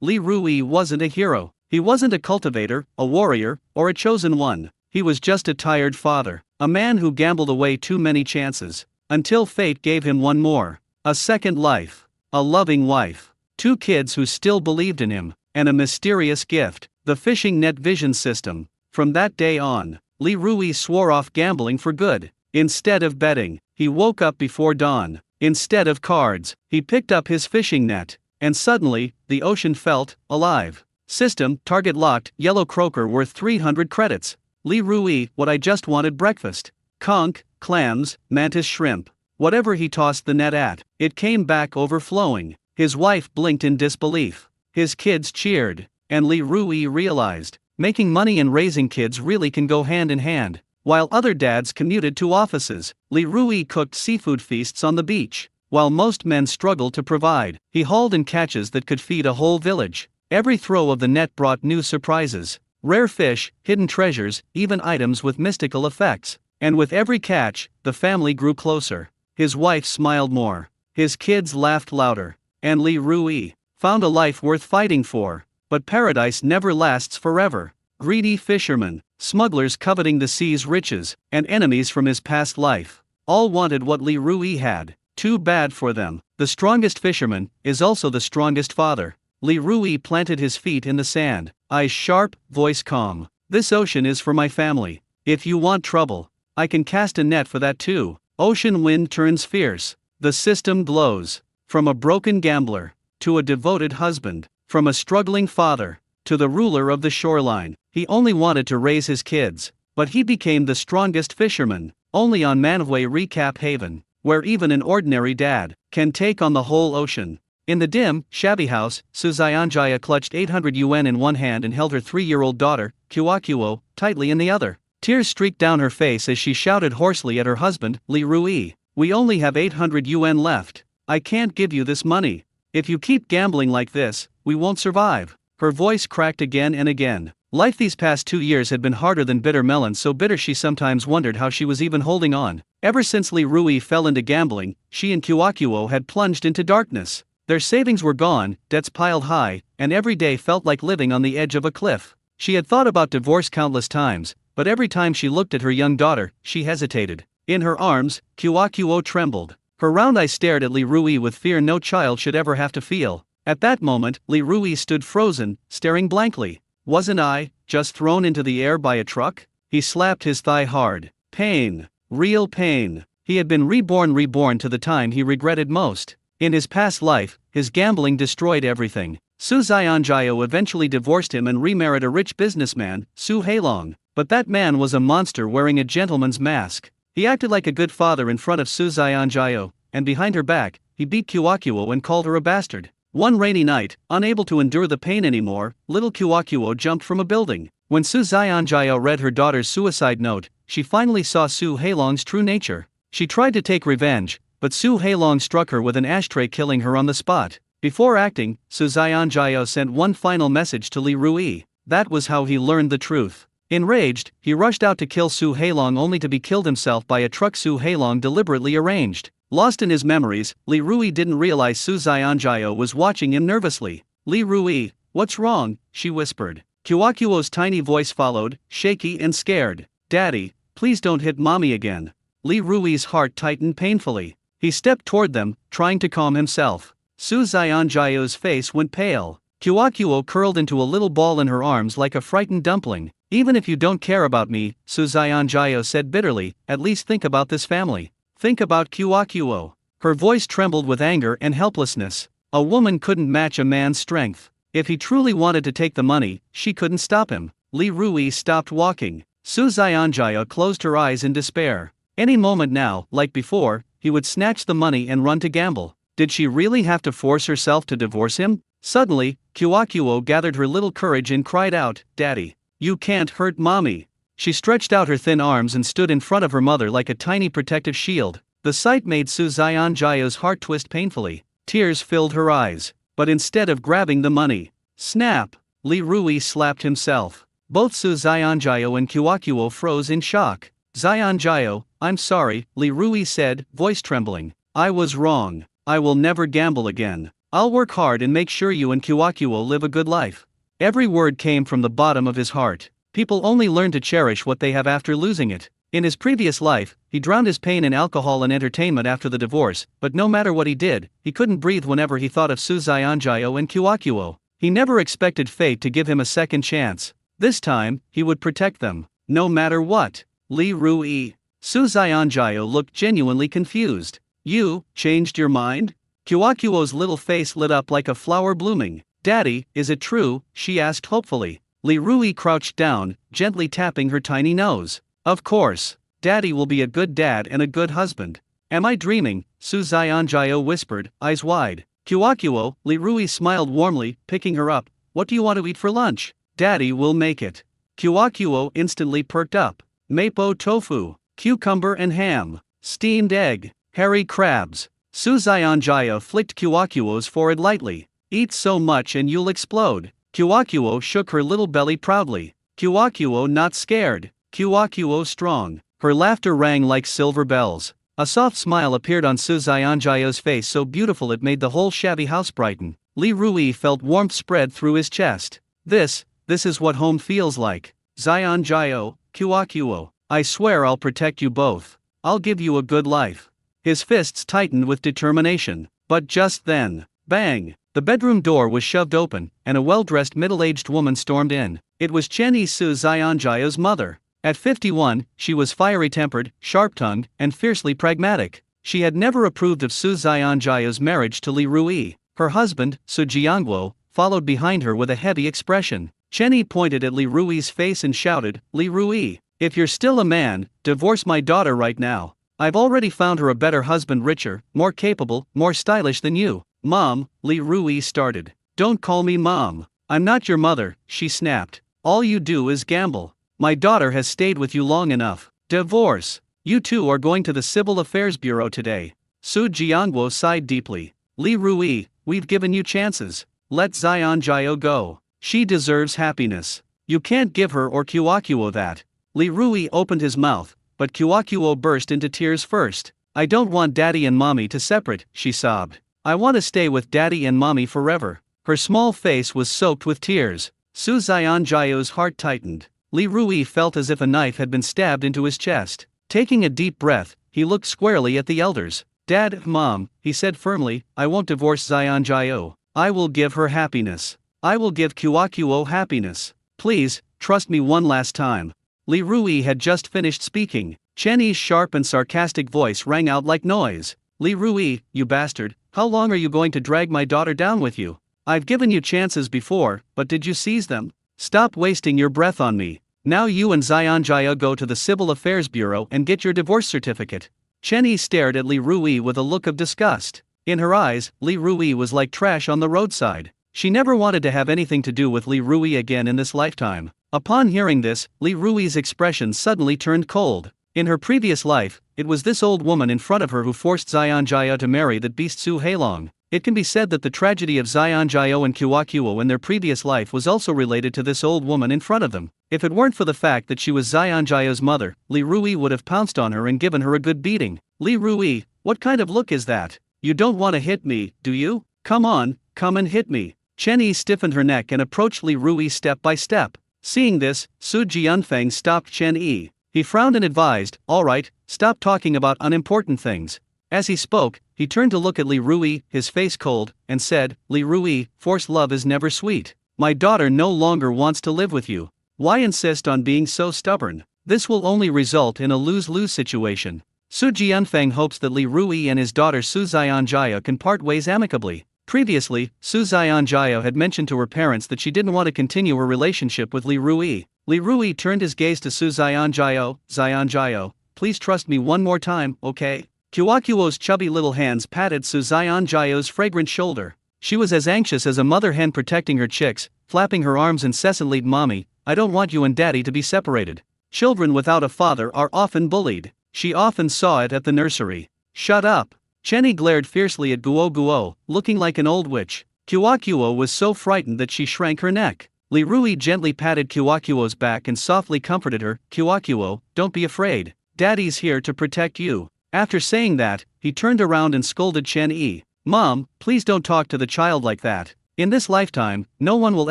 Li Rui wasn't a hero. He wasn't a cultivator, a warrior, or a chosen one. He was just a tired father, a man who gambled away too many chances, until fate gave him one more. A second life, a loving wife, 2 kids who still believed in him, and a mysterious gift, the fishing net vision system. From that day on, Li Rui swore off gambling for good. Instead of betting, he woke up before dawn. Instead of cards, he picked up his fishing net, and suddenly, the ocean felt alive. System, target locked, yellow croaker worth 300 credits. Li Rui, what I just wanted breakfast. Conch, clams, mantis shrimp. Whatever he tossed the net at, it came back overflowing. His wife blinked in disbelief. His kids cheered. And Li Rui realized, making money and raising kids really can go hand in hand. While other dads commuted to offices, Li Rui cooked seafood feasts on the beach. While most men struggled to provide, he hauled in catches that could feed a whole village. Every throw of the net brought new surprises. Rare fish, hidden treasures, even items with mystical effects. And with every catch, the family grew closer. His wife smiled more. His kids laughed louder. And Li Rui found a life worth fighting for. But paradise never lasts forever. Greedy fishermen, smugglers coveting the sea's riches, and enemies from his past life, all wanted what Li Rui had. Too bad for them. The strongest fisherman is also the strongest father. Li Rui planted his feet in the sand, eyes sharp, voice calm. This ocean is for my family. If you want trouble, I can cast a net for that too. Ocean wind turns fierce. The system glows. From a broken gambler, to a devoted husband, from a struggling father, to the ruler of the shoreline. He only wanted to raise his kids, but he became the strongest fisherman. Only on Manhwa Recap Haven, where even an ordinary dad can take on the whole ocean. In the dim, shabby house, Su Xianjia clutched 800 yuan in one hand and held her 3-year-old daughter, Kuo, tightly in the other. Tears streaked down her face as she shouted hoarsely at her husband, Li Rui. We only have 800 yuan left. I can't give you this money. If you keep gambling like this, we won't survive. Her voice cracked again and again. Life these past 2 years had been harder than bitter melons, so bitter she sometimes wondered how she was even holding on. Ever since Li Rui fell into gambling, she and Kuo had plunged into darkness. Their savings were gone, debts piled high, and every day felt like living on the edge of a cliff. She had thought about divorce countless times, but every time she looked at her young daughter, she hesitated. In her arms, Kuo trembled. Her round eyes stared at Li Rui with fear no child should ever have to feel. At that moment, Li Rui stood frozen, staring blankly. Wasn't I just thrown into the air by a truck? He slapped his thigh hard. Pain. Real pain. He had been reborn to the time he regretted most. In his past life, his gambling destroyed everything. Su Xianjia eventually divorced him and remarried a rich businessman, Su Heilong. But that man was a monster wearing a gentleman's mask. He acted like a good father in front of Su Xianjia, and behind her back, he beat Kuo and called her a bastard. One rainy night, unable to endure the pain anymore, little Kuo jumped from a building. When Su Xianjia read her daughter's suicide note, she finally saw Su Heilong's true nature. She tried to take revenge, but Su Heilong struck her with an ashtray, killing her on the spot. Before acting, Su Xianjia sent one final message to Li Rui. That was how he learned the truth. Enraged, he rushed out to kill Su Heilong only to be killed himself by a truck Su Heilong deliberately arranged. Lost in his memories, Li Rui didn't realize Su Xianjia was watching him nervously. Li Rui, what's wrong? She whispered. Kuo's tiny voice followed, shaky and scared. Daddy, please don't hit mommy again. Li Rui's heart tightened painfully. He stepped toward them, trying to calm himself. Su Xianjia's face went pale. Kuo curled into a little ball in her arms like a frightened dumpling. Even if you don't care about me, Su Xianjia said bitterly, at least think about this family. Think about Kuo. Her voice trembled with anger and helplessness. A woman couldn't match a man's strength. If he truly wanted to take the money, she couldn't stop him. Li Rui stopped walking. Su Xianjia closed her eyes in despair. Any moment now, like before, he would snatch the money and run to gamble. Did she really have to force herself to divorce him? Suddenly, Kuo gathered her little courage and cried out, Daddy, you can't hurt mommy. She stretched out her thin arms and stood in front of her mother like a tiny protective shield. The sight made Su Xianjia's heart twist painfully. Tears filled her eyes. But instead of grabbing the money, snap! Li Rui slapped himself. Both Su Xianjia and Kuo froze in shock. Xianjia, I'm sorry, Li Rui said, voice trembling. I was wrong. I will never gamble again. I'll work hard and make sure you and Kiwakuo live a good life. Every word came from the bottom of his heart. People only learn to cherish what they have after losing it. In his previous life, he drowned his pain in alcohol and entertainment after the divorce, but no matter what he did, he couldn't breathe whenever he thought of Suzayanjayo and Kiwakuo. He never expected fate to give him a second chance. This time, he would protect them, no matter what. Li Rui. Suzayanjayo looked genuinely confused. You changed your mind? Kiwakuo's little face lit up like a flower blooming. Daddy, is it true? She asked hopefully. Li Rui crouched down, gently tapping her tiny nose. Of course. Daddy will be a good dad and a good husband. Am I dreaming? Suzayanjayo whispered, eyes wide. Kiwakuo, Li Rui smiled warmly, picking her up. What do you want to eat for lunch? Daddy will make it. Kiwakuo instantly perked up. Mapo tofu, cucumber and ham, steamed egg, hairy crabs. Suzayanjayo flicked Kiwakuo's forehead lightly. Eat so much and you'll explode. Kiwakuo shook her little belly proudly. Kiwakuo not scared. Kiwakuo strong. Her laughter rang like silver bells. A soft smile appeared on Suzayanjayo's face so beautiful it made the whole shabby house brighten. Li Rui felt warmth spread through his chest. This is what home feels like. Zayanjayo, Kiwakuo, I swear I'll protect you both. I'll give you a good life. His fists tightened with determination. But just then, bang! The bedroom door was shoved open, and a well-dressed middle-aged woman stormed in. It was Chen Suzayanjayo's mother. At 51, she was fiery-tempered, sharp-tongued, and fiercely pragmatic. She had never approved of Suzayanjayo's marriage to Li Rui. Her husband, Su Jiangguo, followed behind her with a heavy expression. Chen pointed at Li Rui's face and shouted, Li Rui, if you're still a man, divorce my daughter right now. I've already found her a better husband, richer, more capable, more stylish than you. Mom, Li Rui started. Don't call me Mom. I'm not your mother, she snapped. All you do is gamble. My daughter has stayed with you long enough. Divorce. You two are going to the Civil Affairs Bureau today. Su Jiangguo sighed deeply. Li Rui, we've given you chances. Let Zayanjayo go. She deserves happiness. You can't give her or Kiwakuo that. Li Rui opened his mouth, but Kiwakuo burst into tears first. I don't want Daddy and Mommy to separate, she sobbed. I want to stay with Daddy and Mommy forever. Her small face was soaked with tears. Su Zayanjayo's heart tightened. Li Rui felt as if a knife had been stabbed into his chest. Taking a deep breath, he looked squarely at the elders. Dad, Mom, he said firmly, I won't divorce Zayanjayo. I will give her happiness. I will give Kiwakuo happiness. Please, trust me one last time. Li Rui had just finished speaking. Chen's sharp and sarcastic voice rang out like noise. Li Rui, you bastard, how long are you going to drag my daughter down with you? I've given you chances before, but did you seize them? Stop wasting your breath on me. Now you and Zayanjayo go to the Civil Affairs Bureau and get your divorce certificate. Chen stared at Li Rui with a look of disgust. In her eyes, Li Rui was like trash on the roadside. She never wanted to have anything to do with Li Rui again in this lifetime. Upon hearing this, Li Rui's expression suddenly turned cold. In her previous life, it was this old woman in front of her who forced Zayanjayo to marry that beast Su Hailong. It can be said that the tragedy of Zayanjayo and Kiwakuo in their previous life was also related to this old woman in front of them. If it weren't for the fact that she was Zayanjayo's mother, Li Rui would have pounced on her and given her a good beating. Li Rui, what kind of look is that? You don't want to hit me, do you? Come on, come and hit me. Chen stiffened her neck and approached Li Rui step by step. Seeing this, Su Jianfeng stopped Chen. He frowned and advised, all right, stop talking about unimportant things. As he spoke, he turned to look at Li Rui, his face cold, and said, Li Rui, forced love is never sweet. My daughter no longer wants to live with you. Why insist on being so stubborn? This will only result in a lose-lose situation. Su Jianfeng hopes that Li Rui and his daughter Su Zayanjayo can part ways amicably. Previously, Su Zayanjayo had mentioned to her parents that she didn't want to continue her relationship with Li Rui. Li Rui turned his gaze to Su Zayanjayo. Zayanjayo, please trust me one more time, okay? Kiwakuo's chubby little hands patted Su Zayanjayo's fragrant shoulder. She was as anxious as a mother hen protecting her chicks, flapping her arms incessantly. Mommy, I don't want you and Daddy to be separated. Children without a father are often bullied. She often saw it at the nursery. Shut up. Chen glared fiercely at Guo Guo, looking like an old witch. Kiwakuo was so frightened that she shrank her neck. Li Rui gently patted Kiwakuo's back and softly comforted her. Kiwakuo, don't be afraid. Daddy's here to protect you. After saying that, he turned around and scolded Chen. Mom, please don't talk to the child like that. In this lifetime, no one will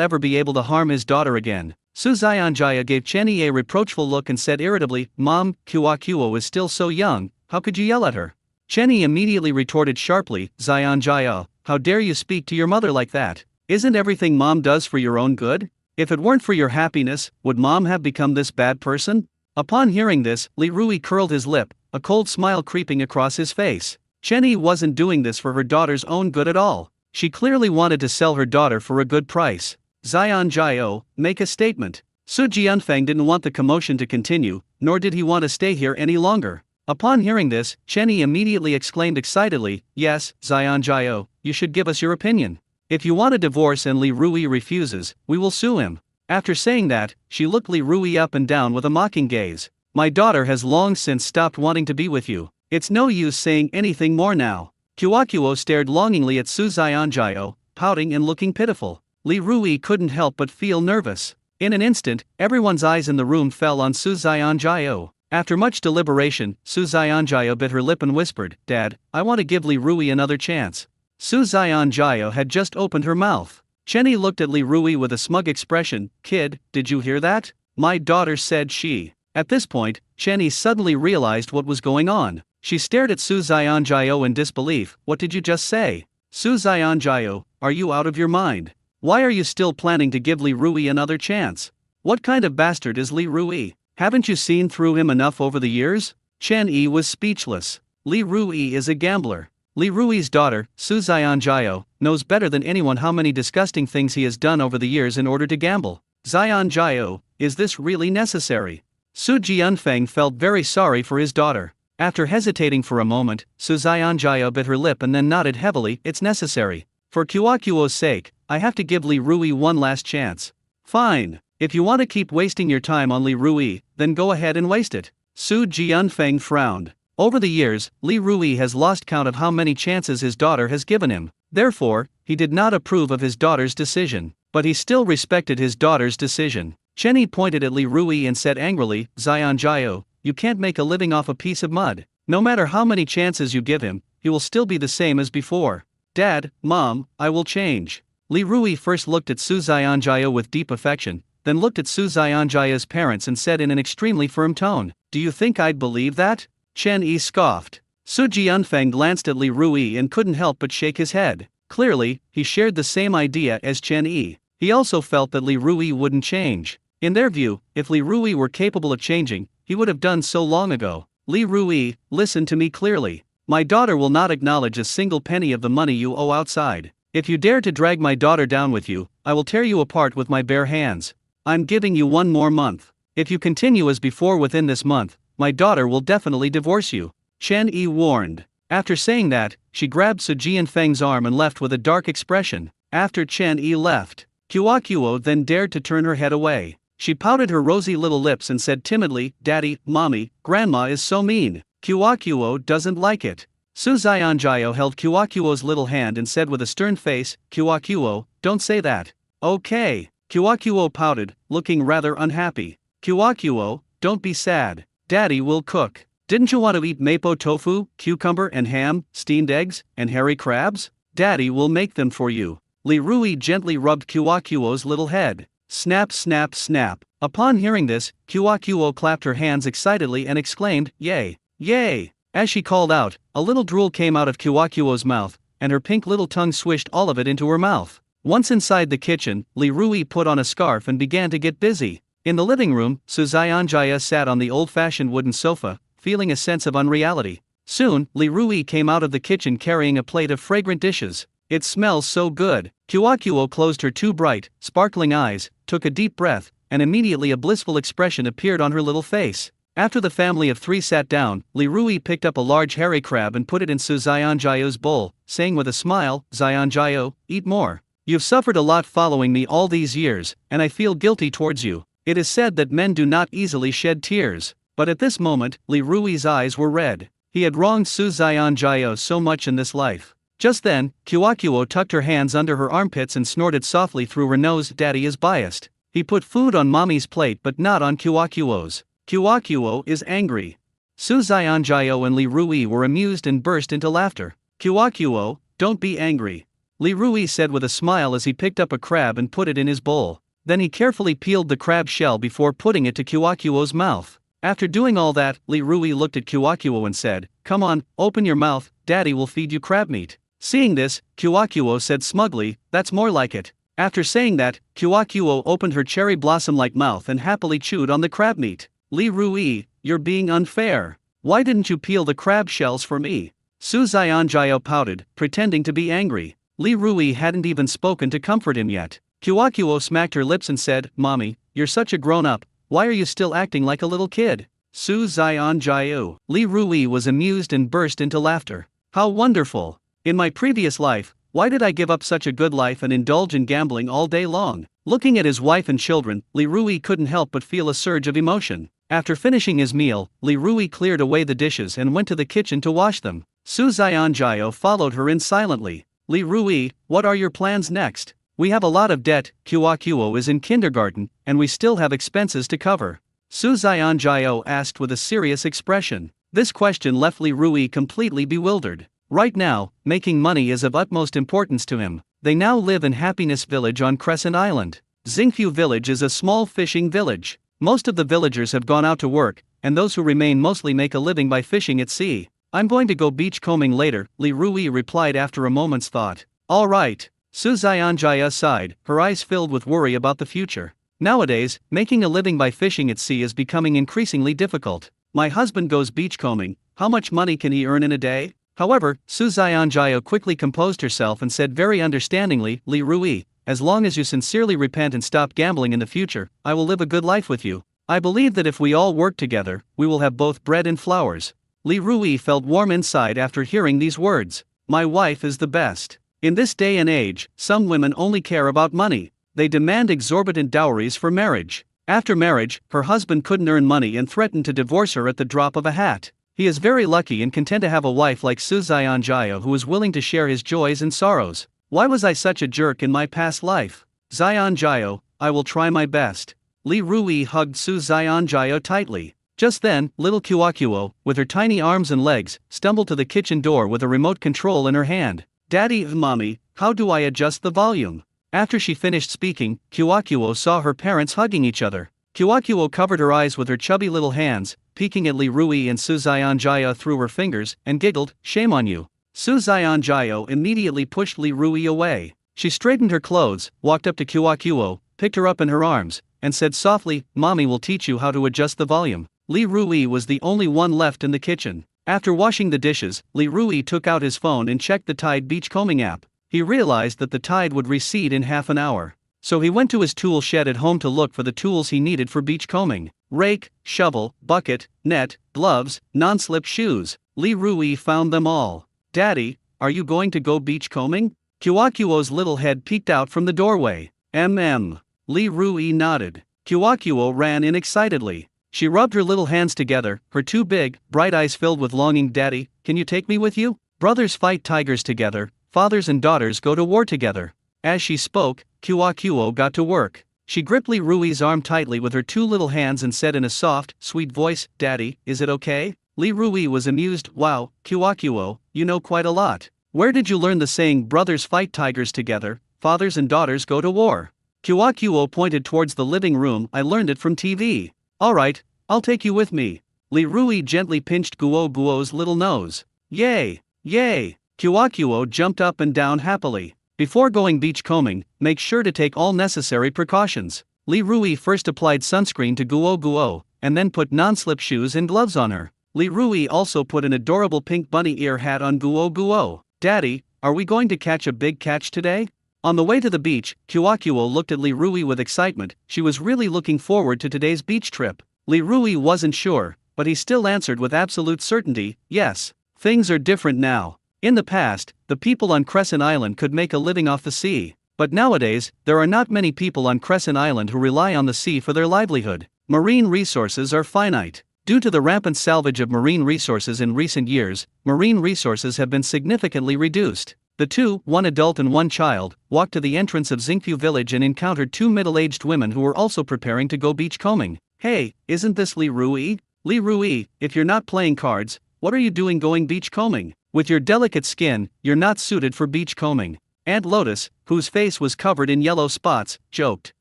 ever be able to harm his daughter again. Su Xianjia gave Chenyi a reproachful look and said irritably, Mom, Kuo is still so young, how could you yell at her? Chenyi immediately retorted sharply, Xianjia, how dare you speak to your mother like that? Isn't everything Mom does for your own good? If it weren't for your happiness, would Mom have become this bad person? Upon hearing this, Li Rui curled his lip, a cold smile creeping across his face. Chenyi wasn't doing this for her daughter's own good at all. She clearly wanted to sell her daughter for a good price. Xianjia, make a statement. Su Jianfeng didn't want the commotion to continue, nor did he want to stay here any longer. Upon hearing this, Chenyi immediately exclaimed excitedly, yes, Xianjia, you should give us your opinion. If you want a divorce and Li Rui refuses, we will sue him. After saying that, she looked Li Rui up and down with a mocking gaze. My daughter has long since stopped wanting to be with you. It's no use saying anything more now. Kuo stared longingly at Su Xianjia, pouting and looking pitiful. Li Rui couldn't help but feel nervous. In an instant, everyone's eyes in the room fell on Su Xianjia. After much deliberation, Su Xianjia bit her lip and whispered, Dad, I want to give Li Rui another chance. Su Xianjia had just opened her mouth. Chenyi looked at Li Rui with a smug expression, Kid, did you hear that? My daughter said she. At this point, Chenyi suddenly realized what was going on. She stared at Su Xianjia in disbelief. What did you just say? Su Xianjia, are you out of your mind? Why are you still planning to give Li Rui another chance? What kind of bastard is Li Rui? Haven't you seen through him enough over the years? Chenyi was speechless. Li Rui is a gambler. Li Rui's daughter, Su Xianjia, knows better than anyone how many disgusting things he has done over the years in order to gamble. Xianjia, is this really necessary? Su Jianfeng felt very sorry for his daughter. After hesitating for a moment, Su Xianjia bit her lip and then nodded heavily, it's necessary. For Kuo's sake, I have to give Li Rui one last chance. Fine. If you want to keep wasting your time on Li Rui, then go ahead and waste it. Su Jianfeng frowned. Over the years, Li Rui has lost count of how many chances his daughter has given him. Therefore, he did not approve of his daughter's decision. But he still respected his daughter's decision. Chenyi pointed at Li Rui and said angrily, Xianjia, you can't make a living off a piece of mud. No matter how many chances you give him, he will still be the same as before. Dad, Mom, I will change. Li Rui first looked at Su Xianjia with deep affection, then looked at Su Xianjia's parents and said in an extremely firm tone, Do you think I'd believe that? Chenyi scoffed. Su Jianfeng glanced at Li Rui and couldn't help but shake his head. Clearly, he shared the same idea as Chenyi. He also felt that Li Rui wouldn't change. In their view, if Li Rui were capable of changing, he would have done so long ago. Li Rui, listen to me clearly. My daughter will not acknowledge a single penny of the money you owe outside. If you dare to drag my daughter down with you, I will tear you apart with my bare hands. I'm giving you one more month. If you continue as before within this month, my daughter will definitely divorce you. Chenyi warned. After saying that, she grabbed Su Jianfeng's arm and left with a dark expression. After Chenyi left, Kuo then dared to turn her head away. She pouted her rosy little lips and said timidly, Daddy, Mommy, Grandma is so mean. Kuo doesn't like it. Su Xianjia held Kuo's little hand and said with a stern face, Kuo, don't say that. Okay. Kuo pouted, looking rather unhappy. Kuo, don't be sad. Daddy will cook. Didn't you want to eat mapo tofu, cucumber and ham, steamed eggs, and hairy crabs? Daddy will make them for you. Li Rui gently rubbed Kuo's little head. Snap, snap, snap. Upon hearing this, Kuo clapped her hands excitedly and exclaimed, Yay! Yay! As she called out, a little drool came out of Kuo's mouth, and her pink little tongue swished all of it into her mouth. Once inside the kitchen, Li Rui put on a scarf and began to get busy. In the living room, Su Xianjia sat on the old-fashioned wooden sofa, feeling a sense of unreality. Soon, Li Rui came out of the kitchen carrying a plate of fragrant dishes. It smells so good. Kuo closed her two bright, sparkling eyes, took a deep breath, and immediately a blissful expression appeared on her little face. After the family of three sat down, Li Rui picked up a large hairy crab and put it in Su Xianjia's bowl, saying with a smile, Xianjia, eat more. You've suffered a lot following me all these years, and I feel guilty towards you. It is said that men do not easily shed tears. But at this moment, Li Rui's eyes were red. He had wronged Su Xianjia so much in this life. Just then, Kuo tucked her hands under her armpits and snorted softly through her nose. Daddy is biased. He put food on Mommy's plate but not on Kuo's. Kuo is angry. Su Xianjia and Li Rui were amused and burst into laughter. Kuo, don't be angry. Li Rui said with a smile as he picked up a crab and put it in his bowl. Then he carefully peeled the crab shell before putting it to Kyokuo's mouth. After doing all that, Li Rui looked at Kyokuo and said, "Come on, open your mouth, daddy will feed you crab meat." Seeing this, Kyokuo said smugly, "That's more like it." After saying that, Kyokuo opened her cherry blossom-like mouth and happily chewed on the crab meat. "Li Rui, you're being unfair. Why didn't you peel the crab shells for me?" Su Xianjiao pouted, pretending to be angry. Li Rui hadn't even spoken to comfort him yet. Kyokuo smacked her lips and said, "Mommy, you're such a grown-up, why are you still acting like a little kid?" Su Xianjiao. Li Rui was amused and burst into laughter. "How wonderful! In my previous life, why did I give up such a good life and indulge in gambling all day long?" Looking at his wife and children, Li Rui couldn't help but feel a surge of emotion. After finishing his meal, Li Rui cleared away the dishes and went to the kitchen to wash them. Su Xianjiao followed her in silently. "Li Rui, what are your plans next? We have a lot of debt, Kyokuo is in kindergarten, and we still have expenses to cover." Su Xianjiao asked with a serious expression. This question left Li Rui completely bewildered. Right now, making money is of utmost importance to him. They now live in Happiness Village on Crescent Island. Xingfu Village is a small fishing village. Most of the villagers have gone out to work, and those who remain mostly make a living by fishing at sea. "I'm going to go beachcombing later," Li Rui replied after a moment's thought. "All right." Su Xianjia sighed, her eyes filled with worry about the future. Nowadays, making a living by fishing at sea is becoming increasingly difficult. "My husband goes beachcombing, how much money can he earn in a day?" However, Su Xianjia quickly composed herself and said very understandingly, "Li Rui, as long as you sincerely repent and stop gambling in the future, I will live a good life with you. I believe that if we all work together, we will have both bread and flowers." Li Rui felt warm inside after hearing these words. "My wife is the best." In this day and age, some women only care about money. They demand exorbitant dowries for marriage. After marriage, her husband couldn't earn money and threatened to divorce her at the drop of a hat. He is very lucky and content to have a wife like Su Xianjia who is willing to share his joys and sorrows. "Why was I such a jerk in my past life? Xianjia, I will try my best." Li Rui hugged Su Xianjia tightly. Just then, little Kyokuo, with her tiny arms and legs, stumbled to the kitchen door with a remote control in her hand. "Daddy, Mommy, how do I adjust the volume?" After she finished speaking, Kyokuo saw her parents hugging each other. Kyokuo covered her eyes with her chubby little hands, peeking at Li Rui and Su Xianjia through her fingers, and giggled, "Shame on you." Su Xianjia immediately pushed Li Rui away. She straightened her clothes, walked up to Kyokuo, picked her up in her arms, and said softly, "Mommy will teach you how to adjust the volume." Li Rui was the only one left in the kitchen. After washing the dishes, Li Rui took out his phone and checked the Tide beachcombing app. He realized that the tide would recede in half an hour. So he went to his tool shed at home to look for the tools he needed for beachcombing: rake, shovel, bucket, net, gloves, non-slip shoes. Li Rui found them all. "Daddy, are you going to go beachcombing?" Kyokuo's little head peeked out from the doorway. Li Rui nodded. Kyokuo ran in excitedly. She rubbed her little hands together, her two big, bright eyes filled with longing. "Daddy, can you take me with you? Brothers fight tigers together, fathers and daughters go to war together." As she spoke, Kyokuo got to work. She gripped Li Rui's arm tightly with her two little hands and said in a soft, sweet voice, "Daddy, is it okay?" Li Rui was amused. "Wow, Kyokuo, you know quite a lot. Where did you learn the saying brothers fight tigers together, fathers and daughters go to war?" Kyokuo pointed towards the living room. "I learned it from TV. "Alright, I'll take you with me." Li Rui gently pinched Guo's little nose. "Yay! Yay!" Kyokuo jumped up and down happily. Before going beachcombing, make sure to take all necessary precautions. Li Rui first applied sunscreen to Guo, and then put non-slip shoes and gloves on her. Li Rui also put an adorable pink bunny ear hat on Guo. "Daddy, are we going to catch a big catch today?" On the way to the beach, Kyokuo looked at Li Rui with excitement. She was really looking forward to today's beach trip. Li Rui wasn't sure, but he still answered with absolute certainty, "Yes." Things are different now. In the past, the people on Crescent Island could make a living off the sea. But nowadays, there are not many people on Crescent Island who rely on the sea for their livelihood. Marine resources are finite. Due to the rampant salvage of marine resources in recent years, marine resources have been significantly reduced. The two, one adult and one child, walked to the entrance of Xingfu Village and encountered two middle-aged women who were also preparing to go beachcombing. "Hey, isn't this Li Rui? Li Rui, if you're not playing cards, what are you doing going beachcombing?" With your delicate skin, you're not suited for beachcombing. Aunt Lotus, whose face was covered in yellow spots, joked.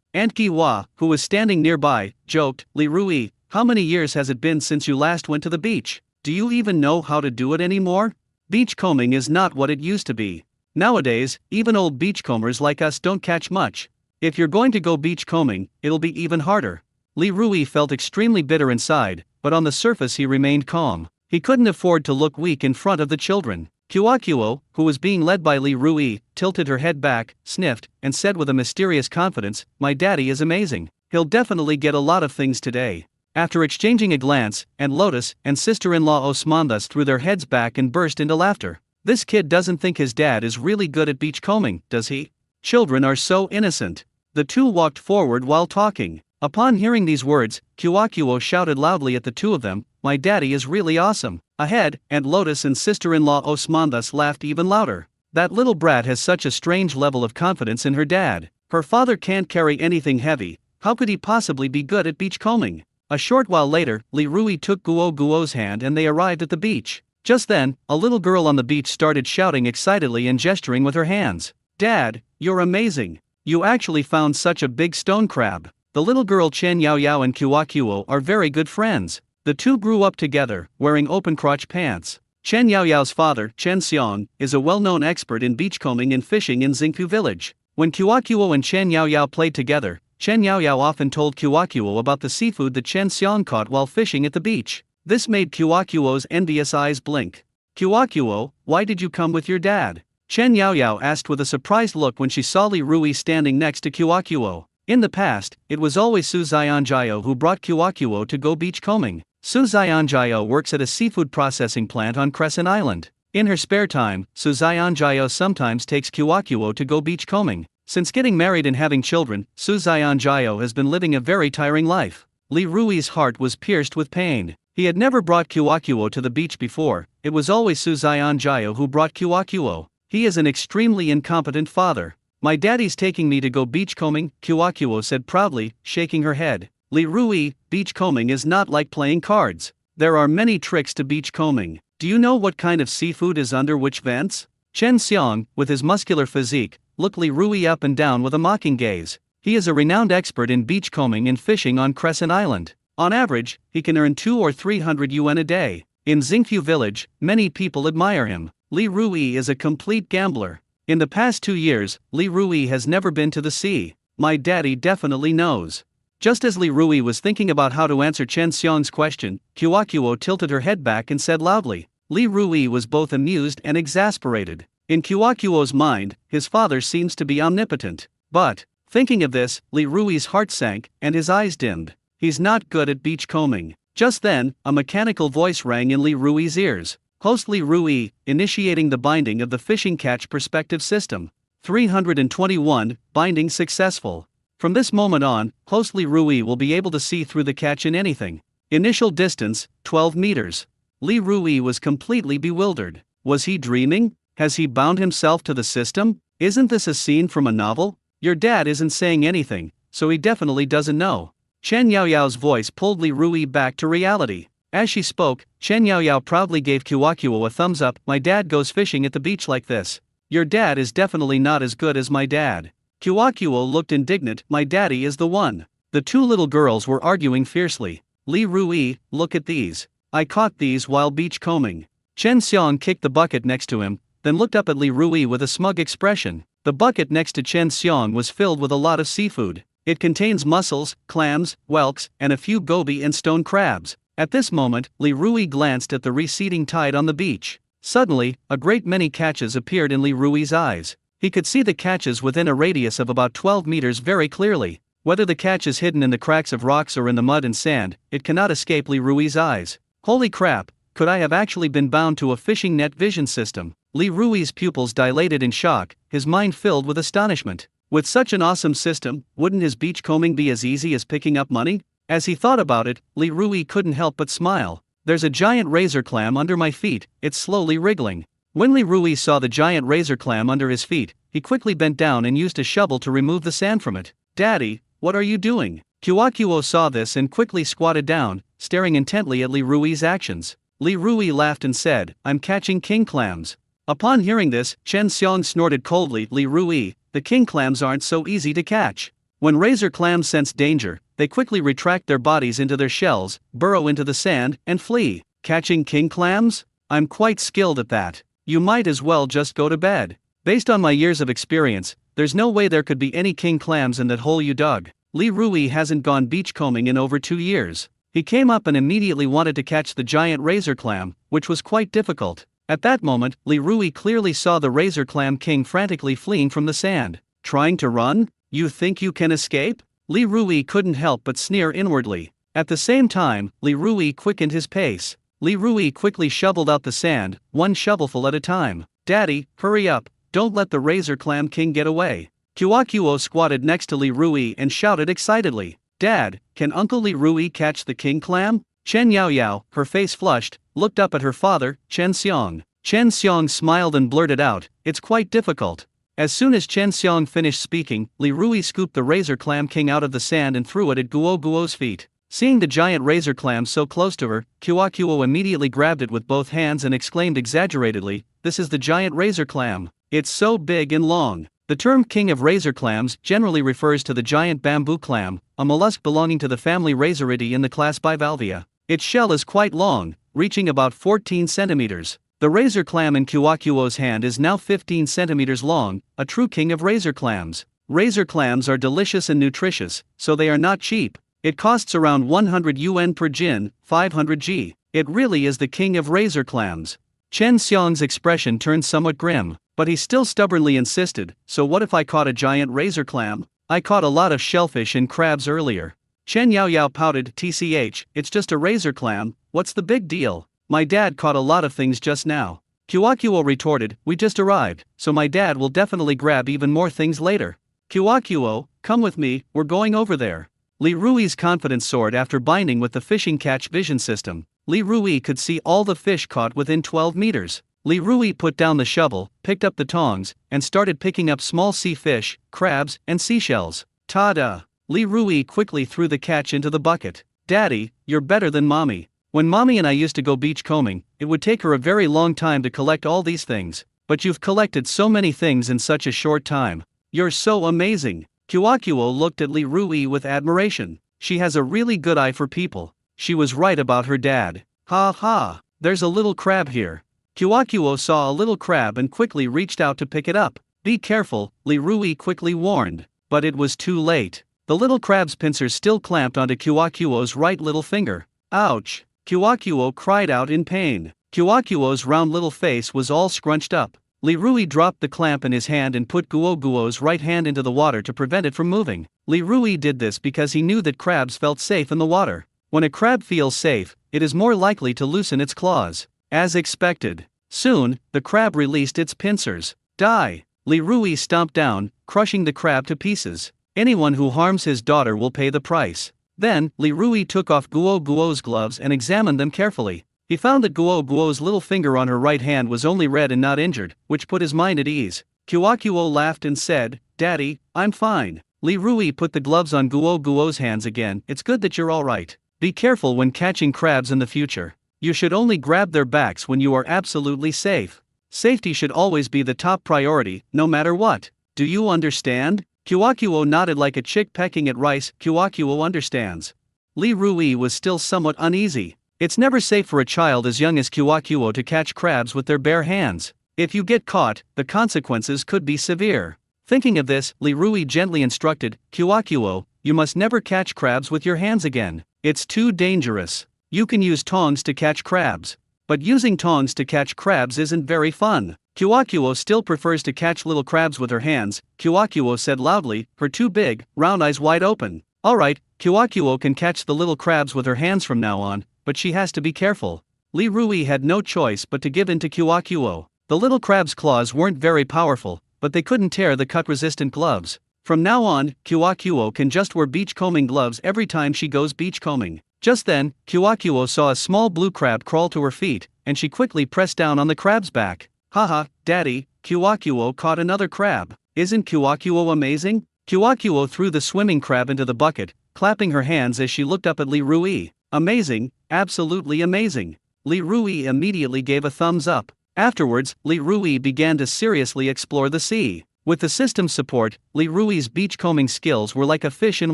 Aunt Giwa, who was standing nearby, joked, Li Rui, how many years has it been since you last went to the beach? Do you even know how to do it anymore? Beachcombing is not what it used to be. Nowadays, even old beachcombers like us don't catch much. If you're going to go beachcombing, it'll be even harder. Li Rui felt extremely bitter inside, but on the surface he remained calm. He couldn't afford to look weak in front of the children. Kuakuo, who was being led by Li Rui, tilted her head back, sniffed, and said with a mysterious confidence, my daddy is amazing. He'll definitely get a lot of things today. After exchanging a glance, Aunt Lotus and sister-in-law Osmanthus threw their heads back and burst into laughter. This kid doesn't think his dad is really good at beachcombing, does he? Children are so innocent. The two walked forward while talking. Upon hearing these words, Kuakuo shouted loudly at the two of them, my daddy is really awesome. Ahead, Aunt Lotus and sister-in-law Osmanthus laughed even louder. That little brat has such a strange level of confidence in her dad. Her father can't carry anything heavy. How could he possibly be good at beachcombing? A short while later, Li Rui took Guo Guo's hand and they arrived at the beach. Just then, a little girl on the beach started shouting excitedly and gesturing with her hands. Dad, you're amazing. You actually found such a big stone crab. The little girl Chen Yao Yao and Kuakuo are very good friends. The two grew up together, wearing open-crotch pants. Chen Yao Yao's father, Chen Xiong, is a well-known expert in beachcombing and fishing in Xingfu village. When Kuakuo and Chen Yao Yao played together, Chen Yao Yao often told Kuakuo about the seafood that Chen Xiong caught while fishing at the beach. This made Kuakuo's envious eyes blink. Kuakuo, why did you come with your dad? Chen Yao Yao asked with a surprised look when she saw Li Rui standing next to Kuakuo. In the past, it was always Su Xianjiao who brought Kuakuo to go beachcombing. Su Xianjiao works at a seafood processing plant on Crescent Island. In her spare time, Su Xianjiao sometimes takes Kuakuo to go beachcombing. Since getting married and having children, Su Xianjiao has been living a very tiring life. Li Rui's heart was pierced with pain. He had never brought Kuakuo to the beach before. It was always Su Xianjiao who brought Kuakuo. He is an extremely incompetent father. My daddy's taking me to go beachcombing, Kuakuo said proudly, shaking her head. Li Rui, beachcombing is not like playing cards. There are many tricks to beachcombing. Do you know what kind of seafood is under which vents? Chen Xiong, with his muscular physique, looked Li Rui up and down with a mocking gaze. He is a renowned expert in beachcombing and fishing on Crescent Island. On average, he can earn 200 or 300 yuan a day. In Xingfu village, many people admire him. Li Rui is a complete gambler. In the past 2 years, Li Rui has never been to the sea. My daddy definitely knows. Just as Li Rui was thinking about how to answer Chen Xiong's question, Kuakuo tilted her head back and said loudly. Li Rui was both amused and exasperated. In Kuakuo's mind, his father seems to be omnipotent. But, thinking of this, Li Rui's heart sank, and his eyes dimmed. He's not good at beachcombing. Just then, a mechanical voice rang in Li Rui's ears. Host Li Rui, initiating the binding of the fishing catch perspective system. 321, binding successful. From this moment on, host Li Rui will be able to see through the catch in anything. Initial distance, 12 meters. Li Rui was completely bewildered. Was he dreaming? Has he bound himself to the system? Isn't this a scene from a novel? Your dad isn't saying anything, so he definitely doesn't know. Chen Yao Yao's voice pulled Li Rui back to reality. As she spoke, Chen Yao Yao proudly gave Kuakuo a thumbs up. My dad goes fishing at the beach like this. Your dad is definitely not as good as my dad. Kuakuo looked indignant. My daddy is the one. The two little girls were arguing fiercely. Li Rui, look at these. I caught these while beachcombing. Chen Xiong kicked the bucket next to him, then looked up at Li Rui with a smug expression. The bucket next to Chen Xiong was filled with a lot of seafood. It contains mussels, clams, whelks, and a few goby and stone crabs. At this moment, Li Rui glanced at the receding tide on the beach. Suddenly, a great many catches appeared in Li Rui's eyes. He could see the catches within a radius of about 12 meters very clearly. Whether the catch is hidden in the cracks of rocks or in the mud and sand, it cannot escape Li Rui's eyes. Holy crap, could I have actually been bound to a fishing net vision system? Li Rui's pupils dilated in shock, his mind filled with astonishment. With such an awesome system, wouldn't his beachcombing be as easy as picking up money? As he thought about it, Li Rui couldn't help but smile. There's a giant razor clam under my feet, it's slowly wriggling. When Li Rui saw the giant razor clam under his feet, he quickly bent down and used a shovel to remove the sand from it. Daddy, what are you doing? Kuakuo saw this and quickly squatted down, staring intently at Li Rui's actions. Li Rui laughed and said, I'm catching king clams. Upon hearing this, Chen Xiang snorted coldly. Li Rui, the king clams aren't so easy to catch. When razor clams sense danger, they quickly retract their bodies into their shells, burrow into the sand, and flee. Catching king clams? I'm quite skilled at that. You might as well just go to bed. Based on my years of experience, there's no way there could be any king clams in that hole you dug. Li Rui hasn't gone beachcombing in over 2 years. He came up and immediately wanted to catch the giant razor clam, which was quite difficult. At that moment, Li Rui clearly saw the razor clam king frantically fleeing from the sand. Trying to run? You think you can escape? Li Rui couldn't help but sneer inwardly. At the same time, Li Rui quickened his pace. Li Rui quickly shoveled out the sand, one shovelful at a time. Daddy, hurry up, don't let the razor clam king get away. Kuo squatted next to Li Rui and shouted excitedly. Dad, can Uncle Li Rui catch the king clam? Chen Yaoyao, her face flushed, looked up at her father, Chen Xiang. Chen Xiang smiled and blurted out, it's quite difficult. As soon as Chen Xiang finished speaking, Li Rui scooped the razor clam king out of the sand and threw it at Guo's feet. Seeing the giant razor clam so close to her, Kuo immediately grabbed it with both hands and exclaimed exaggeratedly, this is the giant razor clam. It's so big and long. The term king of razor clams generally refers to the giant bamboo clam, a mollusk belonging to the family Razoridae in the class Bivalvia. Its shell is quite long, reaching about 14 centimeters. The razor clam in Kuo's hand is now 15 centimeters long, a true king of razor clams. Razor clams are delicious and nutritious, so they are not cheap. It costs around 100 yuan per jin, 500 G. It really is the king of razor clams. Chen Xiang's expression turned somewhat grim, but he still stubbornly insisted, so what if I caught a giant razor clam? I caught a lot of shellfish and crabs earlier. Chen Yaoyao pouted, tch, it's just a razor clam, what's the big deal? My dad caught a lot of things just now. Kuo retorted, we just arrived, so my dad will definitely grab even more things later. Kuo, come with me, we're going over there. Li Rui's confidence soared after binding with the fishing catch vision system. Li Rui could see all the fish caught within 12 meters. Li Rui put down the shovel, picked up the tongs, and started picking up small sea fish, crabs, and seashells. Ta-da! Li Rui quickly threw the catch into the bucket. Daddy, you're better than Mommy. When Mommy and I used to go beachcombing, it would take her a very long time to collect all these things. But you've collected so many things in such a short time. You're so amazing. Kuo looked at Li Rui with admiration. She has a really good eye for people. She was right about her dad. Ha ha, there's a little crab here. Kuo saw a little crab and quickly reached out to pick it up. Be careful, Li Rui quickly warned. But it was too late. The little crab's pincers still clamped onto Kuo's right little finger. Ouch! Kuo cried out in pain. Kuo's round little face was all scrunched up. Li Rui dropped the clamp in his hand and put Guo's right hand into the water to prevent it from moving. Li Rui did this because he knew that crabs felt safe in the water. When a crab feels safe, it is more likely to loosen its claws. As expected. Soon, the crab released its pincers. Die! Li Rui stomped down, crushing the crab to pieces. Anyone who harms his daughter will pay the price. Then, Li Rui took off Guo's gloves and examined them carefully. He found that Guo's little finger on her right hand was only red and not injured, which put his mind at ease. Kuo laughed and said, Daddy, I'm fine. Li Rui put the gloves on Guo's hands again. It's good that you're alright. Be careful when catching crabs in the future. You should only grab their backs when you are absolutely safe. Safety should always be the top priority, no matter what. Do you understand? Kuo nodded like a chick pecking at rice. Kuo understands. Li Rui was still somewhat uneasy. It's never safe for a child as young as Kuo to catch crabs with their bare hands. If you get caught, the consequences could be severe. Thinking of this, Li Rui gently instructed, Kuo, you must never catch crabs with your hands again. It's too dangerous. You can use tongs to catch crabs. But using tongs to catch crabs isn't very fun. Kuo still prefers to catch little crabs with her hands, Kuo said loudly, her two big, round eyes wide open. Alright, Kuo can catch the little crabs with her hands from now on, but she has to be careful. Li Rui had no choice but to give in to Kuo. The little crab's claws weren't very powerful, but they couldn't tear the cut-resistant gloves. From now on, Kuo can just wear beachcombing gloves every time she goes beachcombing. Just then, Kuo saw a small blue crab crawl to her feet, and she quickly pressed down on the crab's back. Haha, Daddy, Kuo caught another crab. Isn't Kuo amazing? Kuo threw the swimming crab into the bucket, clapping her hands as she looked up at Li Rui. Amazing, absolutely amazing. Li Rui immediately gave a thumbs up. Afterwards, Li Rui began to seriously explore the sea. With the system's support, Li Rui's beachcombing skills were like a fish in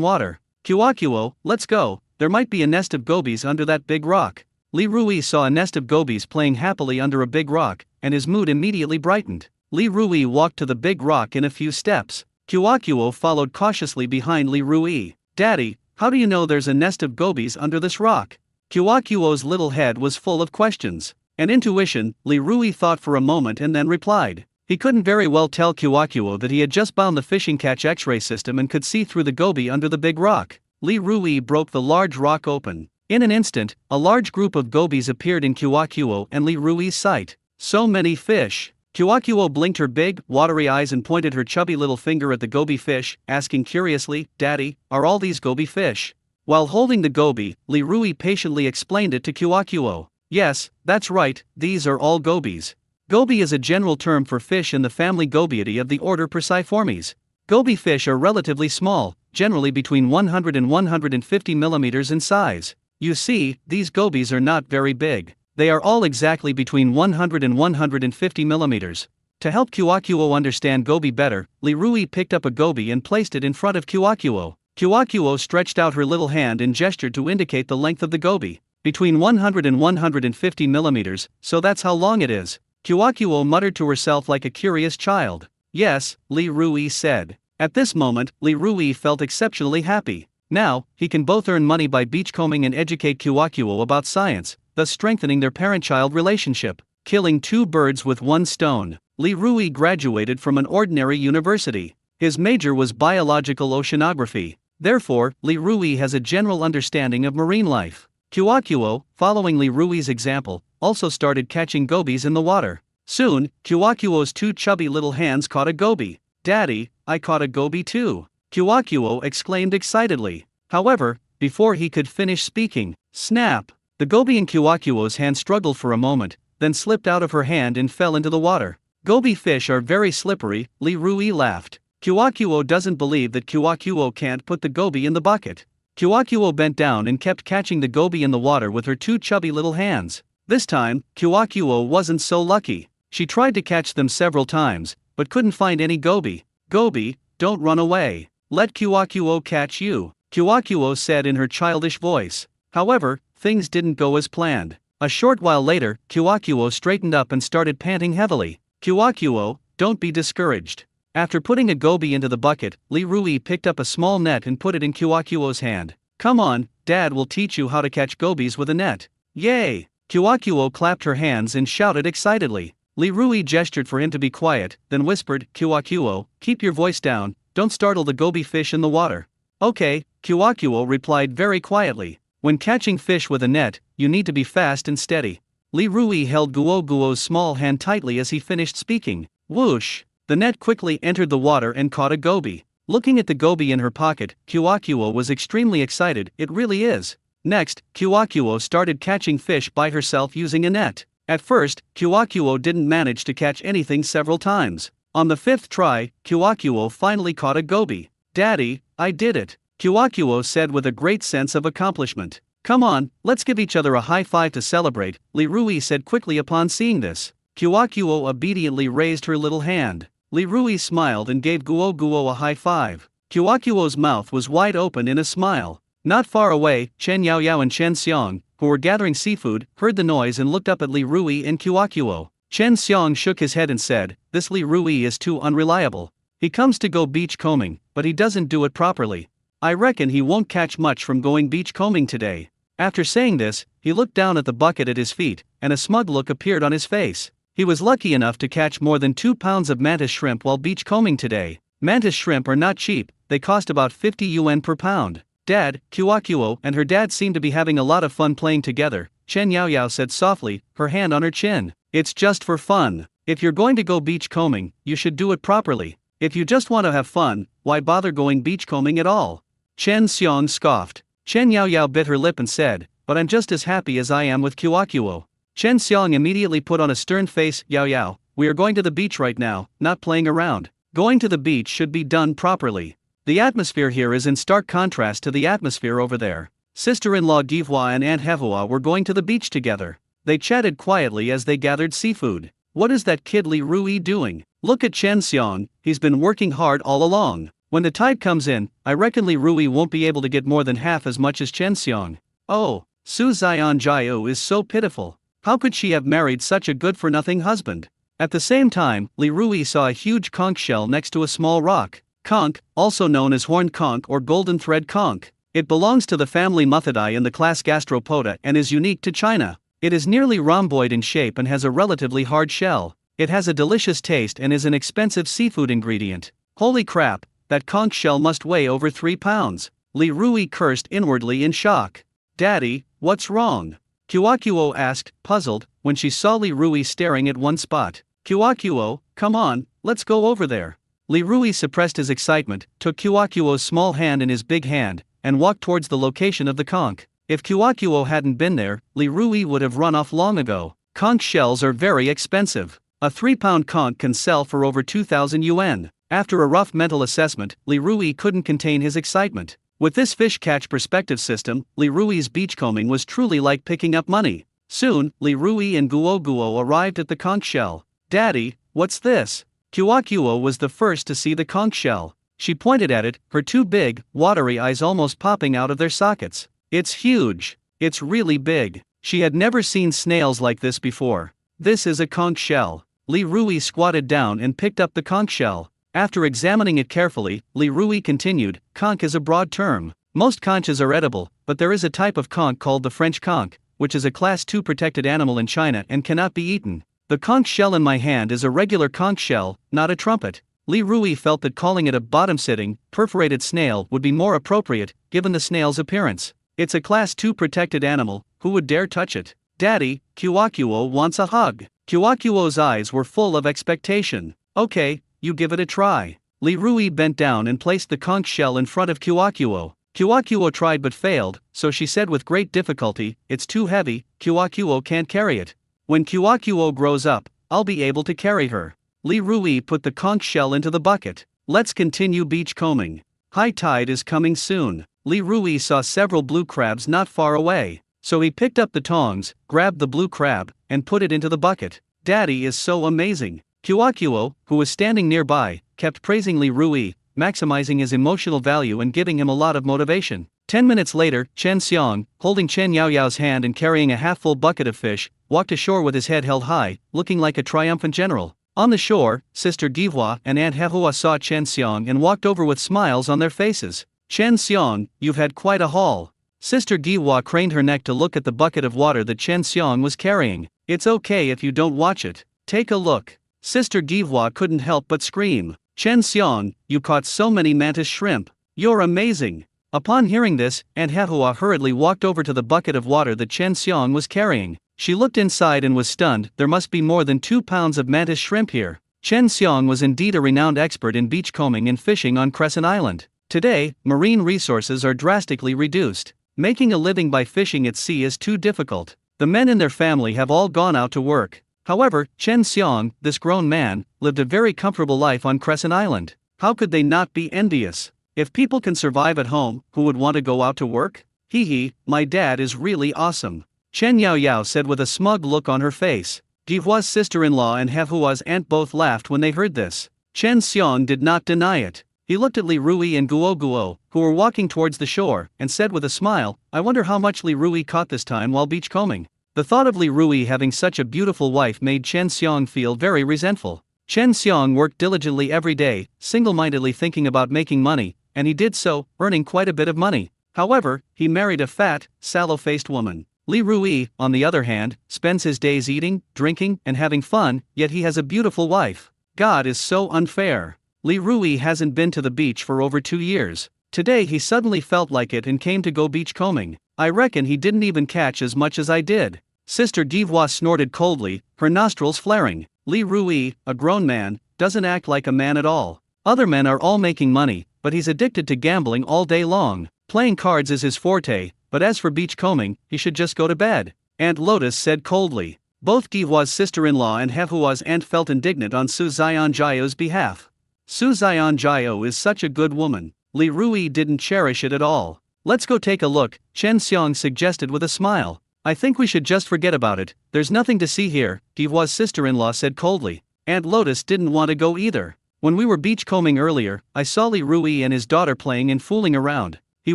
water. Kuakuo, let's go, there might be a nest of gobies under that big rock. Li Rui saw a nest of gobies playing happily under a big rock, and his mood immediately brightened. Li Rui walked to the big rock in a few steps. Kuakuo followed cautiously behind Li Rui. Daddy, how do you know there's a nest of gobies under this rock? Kuakuo's little head was full of questions. An intuition, Li Rui thought for a moment and then replied. He couldn't very well tell Kuakuo that he had just bound the fishing catch X-ray system and could see through the goby under the big rock. Li Rui broke the large rock open. In an instant, a large group of gobies appeared in Kuakuo and Li Rui's sight. So many fish. Kuakuo blinked her big, watery eyes and pointed her chubby little finger at the goby fish, asking curiously, Daddy, are all these goby fish? While holding the goby, Li Rui patiently explained it to Kuakuo. Yes, that's right, these are all gobies. Goby is a general term for fish in the family Gobiidae of the order Perciformes. Goby fish are relatively small, generally between 100 and 150 millimeters in size. You see, these gobies are not very big. They are all exactly between 100 and 150 millimeters. To help Kuakuo understand goby better, Li Rui picked up a goby and placed it in front of Kuakuo. Kuakuo stretched out her little hand and gestured to indicate the length of the goby. Between 100 and 150 millimeters, so that's how long it is. Kuakuo muttered to herself like a curious child. Yes, Li Rui said. At this moment, Li Rui felt exceptionally happy. Now, he can both earn money by beachcombing and educate Kuakuo about science, thus strengthening their parent-child relationship. Killing two birds with one stone. Li Rui graduated from an ordinary university. His major was biological oceanography. Therefore, Li Rui has a general understanding of marine life. Kuakuo, following Li Rui's example, also started catching gobies in the water. Soon, Kuakuo's two chubby little hands caught a goby. Daddy, I caught a goby too. Kuakuo exclaimed excitedly. However, before he could finish speaking, snap! The goby in Kuakuo's hand struggled for a moment, then slipped out of her hand and fell into the water. Goby fish are very slippery, Li Rui laughed. Kuakuo doesn't believe that Kuakuo can't put the goby in the bucket. Kuakuo bent down and kept catching the goby in the water with her two chubby little hands. This time, Kuakuo wasn't so lucky. She tried to catch them several times, but couldn't find any goby. Goby, don't run away. Let Kuakuo catch you, Kuakuo said in her childish voice. However, things didn't go as planned. A short while later, Kuakuo straightened up and started panting heavily. Kuakuo, don't be discouraged. After putting a goby into the bucket, Li Rui picked up a small net and put it in Kuakuo's hand. Come on, Dad will teach you how to catch gobies with a net. Yay! Kuakuo clapped her hands and shouted excitedly. Li Rui gestured for him to be quiet, then whispered, Kuakuo, keep your voice down, don't startle the goby fish in the water. Okay, Kuakuo replied very quietly. When catching fish with a net, you need to be fast and steady. Li Rui held Guoguo's small hand tightly as he finished speaking. Whoosh! The net quickly entered the water and caught a goby. Looking at the goby in her pocket, Kuakuo was extremely excited. It really is. Next, Kuakuo started catching fish by herself using a net. At first, Kuakuo didn't manage to catch anything several times. On the fifth try, Kuakuo finally caught a goby. Daddy, I did it, Kuakuo said with a great sense of accomplishment. Come on, let's give each other a high five to celebrate, Li Rui said quickly upon seeing this. Kuakuo obediently raised her little hand. Li Rui smiled and gave Guoguo a high five. Kuakuo's mouth was wide open in a smile. Not far away, Chen Yaoyao and Chen Xiong, who were gathering seafood, heard the noise and looked up at Li Rui and Kuakuo. Chen Xiong shook his head and said, This Li Rui is too unreliable. He comes to go beach combing, but he doesn't do it properly. I reckon he won't catch much from going beach combing today. After saying this, he looked down at the bucket at his feet, and a smug look appeared on his face. He was lucky enough to catch more than 2 pounds of mantis shrimp while beach combing today. Mantis shrimp are not cheap, they cost about 50 yuan per pound. Dad, Kuakuo and her dad seem to be having a lot of fun playing together, Chen Yaoyao said softly, her hand on her chin. It's just for fun. If you're going to go beach combing, you should do it properly. If you just want to have fun, why bother going beach combing at all? Chen Xiong scoffed. Chen Yaoyao bit her lip and said, But I'm just as happy as I am with Kuakuo. Chen Xiong immediately put on a stern face. Yaoyao, we are going to the beach right now, not playing around. Going to the beach should be done properly. The atmosphere here is in stark contrast to the atmosphere over there. Sister-in-law Gihua and Aunt Hehua were going to the beach together. They chatted quietly as they gathered seafood. What is that kid Li Rui doing? Look at Chen Xiang, he's been working hard all along. When the tide comes in, I reckon Li Rui won't be able to get more than half as much as Chen Xiang. Oh, Su Zion Jiao is so pitiful. How could she have married such a good-for-nothing husband? At the same time, Li Rui saw a huge conch shell next to a small rock. Conch, also known as horned conch or golden thread conch. It belongs to the family Muthidae in the class Gastropoda and is unique to China. It is nearly rhomboid in shape and has a relatively hard shell. It has a delicious taste and is an expensive seafood ingredient. Holy crap, that conch shell must weigh over 3 pounds. Li Rui cursed inwardly in shock. Daddy, what's wrong? Kiwakuo asked, puzzled, when she saw Li Rui staring at one spot. Kiwakuo, come on, let's go over there. Li Rui suppressed his excitement, took Kiwakuo's small hand in his big hand, and walked towards the location of the conch. If Kiwakuo hadn't been there, Li Rui would have run off long ago. Conch shells are very expensive. A 3-pound conch can sell for over 2,000 yuan. After a rough mental assessment, Li Rui couldn't contain his excitement. With this fish catch perspective system, Li Rui's beachcombing was truly like picking up money. Soon, Li Rui and Guo Guo arrived at the conch shell. Daddy, what's this? Kiwakuo was the first to see the conch shell. She pointed at it, her two big, watery eyes almost popping out of their sockets. It's huge. It's really big. She had never seen snails like this before. This is a conch shell. Li Rui squatted down and picked up the conch shell. After examining it carefully, Li Rui continued, conch is a broad term. Most conches are edible, but there is a type of conch called the French conch, which is a class 2 protected animal in China and cannot be eaten. The conch shell in my hand is a regular conch shell, not a trumpet. Li Rui felt that calling it a bottom-sitting, perforated snail would be more appropriate, given the snail's appearance. It's a class 2 protected animal, who would dare touch it? Daddy, Kiwakuo wants a hug. Kiwakuo's eyes were full of expectation. Okay, you give it a try. Li Rui bent down and placed the conch shell in front of Kiwakuo. Kiwakuo tried but failed, so she said with great difficulty, it's too heavy, Kiwakuo can't carry it. When Kiwakuo grows up, I'll be able to carry her. Li Rui put the conch shell into the bucket. Let's continue beachcombing. High tide is coming soon. Li Rui saw several blue crabs not far away, so he picked up the tongs, grabbed the blue crab, and put it into the bucket. Daddy is so amazing. Kiwakuo, who was standing nearby, kept praising Li Rui, maximizing his emotional value and giving him a lot of motivation. 10 minutes later, Chen Xiang, holding Chen Yaoyao's hand and carrying a half-full bucket of fish, walked ashore with his head held high, looking like a triumphant general. On the shore, Sister Gihua and Aunt Hehua saw Chen Xiang and walked over with smiles on their faces. Chen Xiang, you've had quite a haul. Sister Gihua craned her neck to look at the bucket of water that Chen Xiang was carrying. It's okay if you don't watch it. Take a look. Sister Gihua couldn't help but scream. Chen Xiang, you caught so many mantis shrimp. You're amazing. Upon hearing this, Aunt Hehua hurriedly walked over to the bucket of water that Chen Xiang was carrying. She looked inside and was stunned. There must be more than 2 pounds of mantis shrimp here. Chen Xiang was indeed a renowned expert in beachcombing and fishing on Crescent Island. Today, marine resources are drastically reduced. Making a living by fishing at sea is too difficult. The men in their family have all gone out to work. However, Chen Xiang, this grown man, lived a very comfortable life on Crescent Island. How could they not be envious? If people can survive at home, who would want to go out to work? Hee hee, my dad is really awesome. Chen Yaoyao said with a smug look on her face. Gihua's sister-in-law and Hehua's aunt both laughed when they heard this. Chen Xiang did not deny it. He looked at Li Rui and Guo Guo, who were walking towards the shore, and said with a smile, I wonder how much Li Rui caught this time while beachcombing. The thought of Li Rui having such a beautiful wife made Chen Xiang feel very resentful. Chen Xiang worked diligently every day, single-mindedly thinking about making money, and he did so, earning quite a bit of money. However, he married a fat, sallow-faced woman. Li Rui, on the other hand, spends his days eating, drinking, and having fun, yet he has a beautiful wife. God is so unfair. Li Rui hasn't been to the beach for over 2 years. Today he suddenly felt like it and came to go beachcombing. I reckon he didn't even catch as much as I did. Sister Gihua snorted coldly, her nostrils flaring. Li Rui, a grown man, doesn't act like a man at all. Other men are all making money, but he's addicted to gambling all day long. Playing cards is his forte, but as for beachcombing, he should just go to bed. Aunt Lotus said coldly. Both Gihua's sister-in-law and Hehua's aunt felt indignant on Su Zion Jiao's behalf. Su Zion Jiao is such a good woman. Li Rui didn't cherish it at all. Let's go take a look, Chen Xiang suggested with a smile. I think we should just forget about it, there's nothing to see here, Divoi's sister-in-law said coldly. Aunt Lotus didn't want to go either. When we were beachcombing earlier, I saw Li Rui and his daughter playing and fooling around. He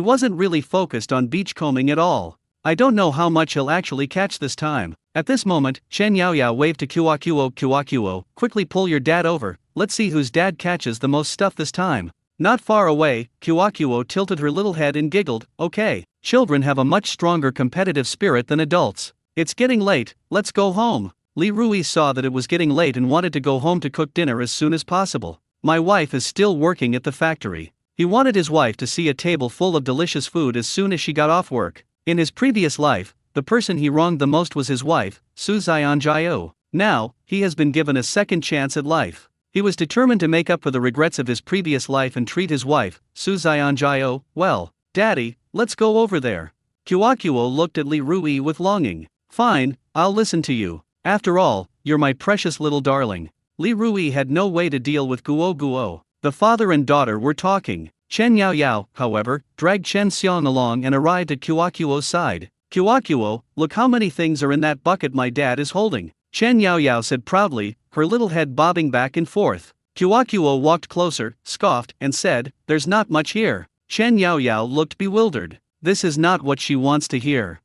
wasn't really focused on beachcombing at all. I don't know how much he'll actually catch this time. At this moment, Chen Yaoyao waved to Kuakuo, quickly pull your dad over, let's see whose dad catches the most stuff this time. Not far away, Kuakuo tilted her little head and giggled, okay, children have a much stronger competitive spirit than adults. It's getting late, let's go home. Li Rui saw that it was getting late and wanted to go home to cook dinner as soon as possible. My wife is still working at the factory. He wanted his wife to see a table full of delicious food as soon as she got off work. In his previous life, the person he wronged the most was his wife, Su Xianjiao. Now, he has been given a second chance at life. He was determined to make up for the regrets of his previous life and treat his wife, Su Xianjiao, well. Daddy, let's go over there. Kuakuo looked at Li Rui with longing. Fine, I'll listen to you. After all, you're my precious little darling. Li Rui had no way to deal with Guo. The father and daughter were talking. Chen Yaoyao, however, dragged Chen Xiong along and arrived at Kuakuo's side. Kuakuo, look how many things are in that bucket my dad is holding. Chen Yaoyao said proudly, her little head bobbing back and forth. Kuakuo walked closer, scoffed, and said, there's not much here. Chen Yaoyao looked bewildered. This is not what she wants to hear.